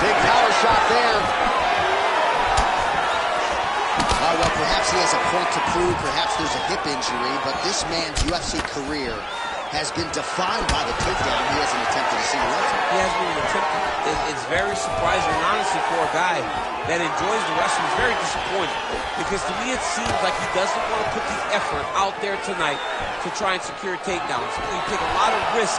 S1: Big power shot there. Well, perhaps Perhaps he has a point to prove, perhaps there's a hip injury, but this man's UFC career has been defined by the takedown. He hasn't attempted a single one.
S4: He hasn't even attempted. It's very surprising, honestly, for a guy that enjoys the wrestling. It's very disappointing because to me it seems like he doesn't want to put the effort out there tonight to try and secure takedowns. You take a lot of risk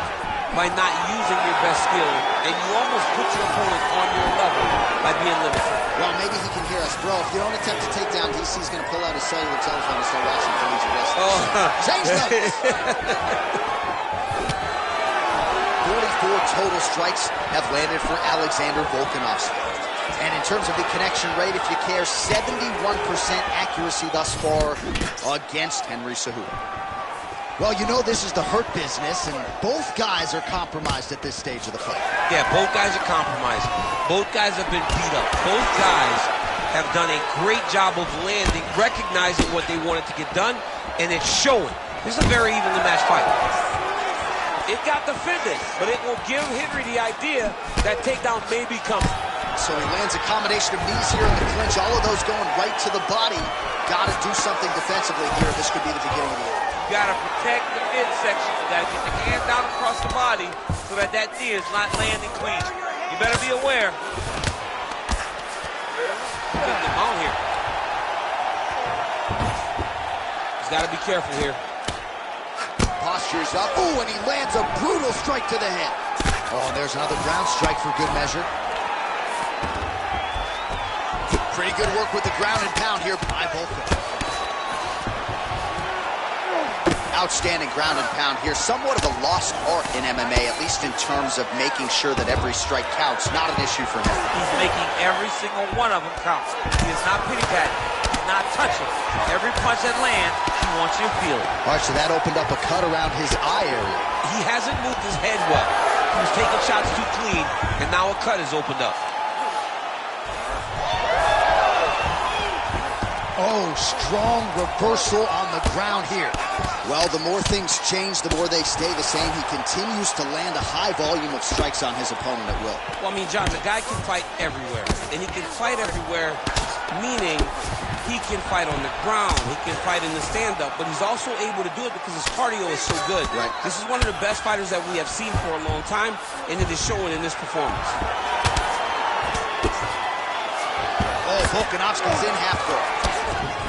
S4: by not using your best skill, and you almost put your opponent on your level by being limited.
S1: Well, maybe he can hear us. Bro, if you don't attempt to take down, DC's going to pull out his cellular telephone and start watching collegiate wrestling. Change numbers! 44 total strikes have landed for Alexander Volkanovski. And in terms of the connection rate, if you care, 71% accuracy thus far against Henry Cejudo. Well, you know this is the hurt business, and both guys are compromised at this stage of the fight.
S4: Yeah, both guys are compromised. Both guys have been beat up. Both guys have done a great job of landing, recognizing what they wanted to get done, and it's showing. This is a very evenly matched fight. It got defended, but it will give Henry the idea that takedown may be coming.
S1: So he lands a combination of knees here in the clinch, all of those going right to the body. Got to do something defensively here. This could be the beginning of the end.
S4: You got to protect the midsection. You got to get the hand down across the body so that that knee is not landing clean. You better be aware. Getting him out here. He's got to be careful here.
S1: Posture's up. Ooh, and he lands a brutal strike to the head. Oh, and there's another ground strike for good measure. Pretty good work with the ground and pound here by Volkov. Outstanding ground and pound here. Somewhat of a lost art in MMA, at least in terms of making sure that every strike counts. Not an issue for him.
S4: He's making every single one of them count. He is not pity-patting. He's not touching. Every punch that lands, he wants you to feel it.
S1: All right, so that opened up a cut around his eye area.
S4: He hasn't moved his head well. He was taking shots too clean, and now a cut has opened up.
S1: Oh, strong reversal on the ground here. Well, the more things change, the more they stay the same. He continues to land a high volume of strikes on his opponent at will.
S4: Well, I mean, John, the guy can fight everywhere. And he can fight everywhere, meaning he can fight on the ground. He can fight in the stand-up. But he's also able to do it because his cardio is so good.
S1: Right.
S4: This is one of the best fighters that we have seen for a long time, and it is showing in this performance.
S1: Oh, Volkanovski's in half guard.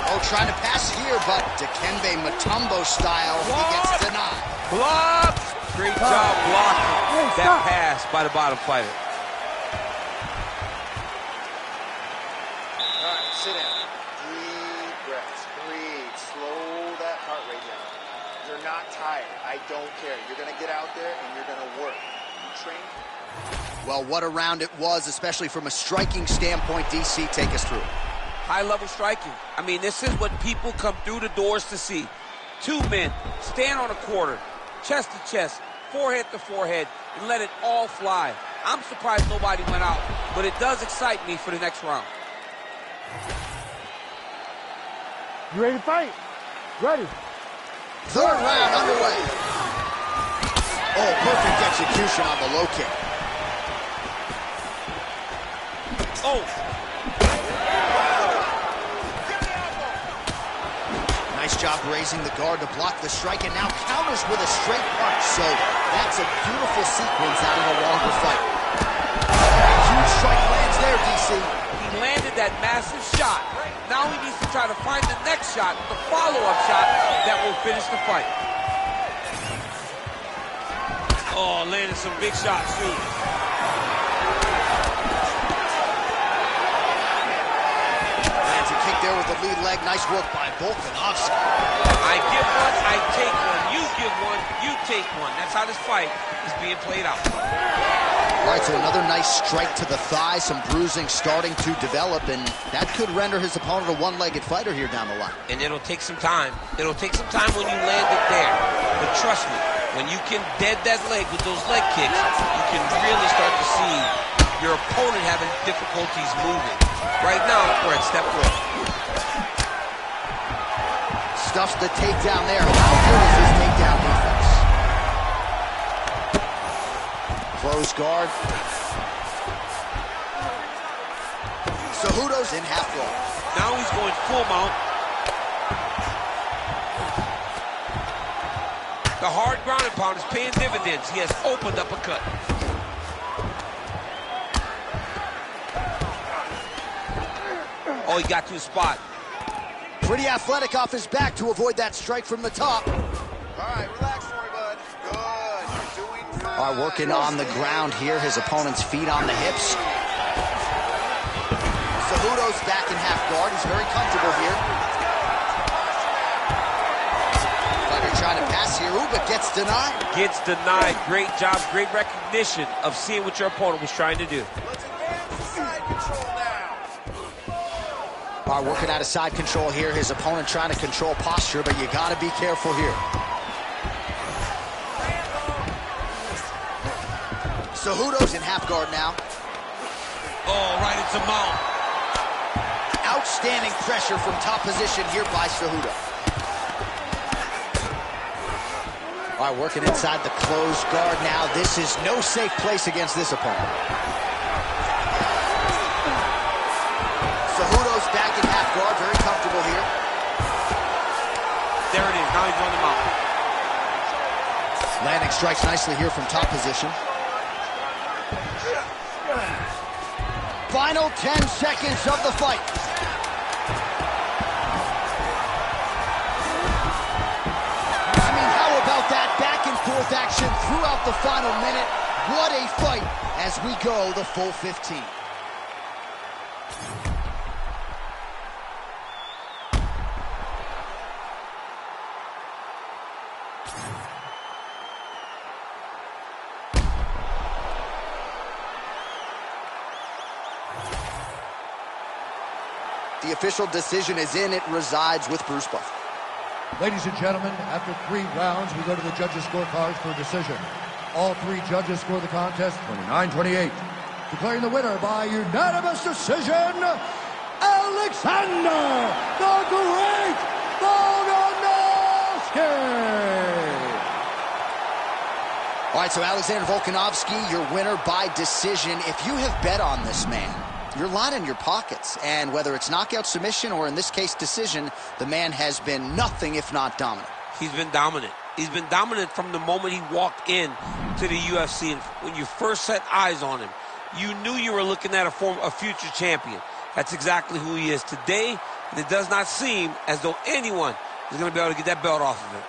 S1: Oh, trying to pass here, but Dikembe Mutombo style, he gets denied.
S4: Blocked! Great job blocking that pass by the bottom fighter.
S3: All right, sit down. Deep breaths. Breathe. Slow that heart rate down. You're not tired. I don't care. You're going to get out there and you're going to work. You train.
S1: Well, what a round it was, especially from a striking standpoint. DC, take us through it.
S4: High-level striking. I mean, this is what people come through the doors to see. Two men stand on a quarter, chest to chest, forehead to forehead, and let it all fly. I'm surprised nobody went out, but it does excite me for the next round.
S5: You ready to fight? Ready.
S1: Third round underway. Oh, perfect execution on the low kick.
S4: Oh!
S1: Nice job raising the guard to block the strike, and now counters with a straight punch. So that's a beautiful sequence out of a longer fight. Huge strike lands there, DC.
S4: He landed that massive shot. Now he needs to try to find the next shot, the follow-up shot that will finish the fight. Oh, landed some big shots, too.
S1: There with the lead leg. Nice work by Volkanovski.
S4: I give one, I take one. You give one, you take one. That's how this fight is being played out.
S1: All right, so another nice strike to the thigh. Some bruising starting to develop, and that could render his opponent a one-legged fighter here down the line.
S4: And it'll take some time. It'll take some time when you land it there. But trust me, when you can dead that leg with those leg kicks, you can really start to see your opponent having difficulties moving. Right now, we're at step one.
S1: Stuffs the takedown there. How good is his takedown defense? Close guard. Cejudo's in half guard.
S4: Now he's going full mount.
S7: The hard ground and pound is paying dividends. He has opened up a cut. Oh, he got to his spot.
S1: Pretty athletic off his back to avoid that strike from the top.
S3: All right, relax for me, bud. Good. You're doing fine.
S1: All right, working on the ground here. His opponent's feet on the hips. Cejudo's back in half guard. He's very comfortable here. Fighter trying to pass here. Ooh, but gets denied.
S7: Gets denied. Great job, great recognition of seeing what your opponent was trying to do.
S3: Let's advance to side control now.
S1: All right, working out of side control here. His opponent trying to control posture, but you got to be careful here. Cejudo's in half guard now.
S7: Oh, right into mount.
S1: Outstanding pressure from top position here by Cejudo. All right, working inside the closed guard now. This is no safe place against this opponent. Cejudo's back in half guard, very comfortable here.
S7: There it is. Now he's on the mount.
S1: Landing strikes nicely here from top position. Final 10 seconds of the fight. I mean, how about that back and forth action throughout the final minute? What a fight as we go the full 15. The official decision is in. It resides with Bruce Buffer.
S2: Ladies and gentlemen, after 3 rounds, we go to the judges' scorecards for a decision. All 3 judges score the contest 29-28. Declaring the winner by unanimous decision, Alexander the Great Volkanovski!
S1: All right, so Alexander Volkanovski, your winner by decision. If you have bet on this man, you're lining your pockets. And whether it's knockout, submission, or in this case decision, the man has been nothing if not dominant.
S7: He's been dominant. He's been dominant from the moment he walked in to the UFC. And when you first set eyes on him, you knew you were looking at a future champion. That's exactly who he is today. And it does not seem as though anyone is going to be able to get that belt off of him.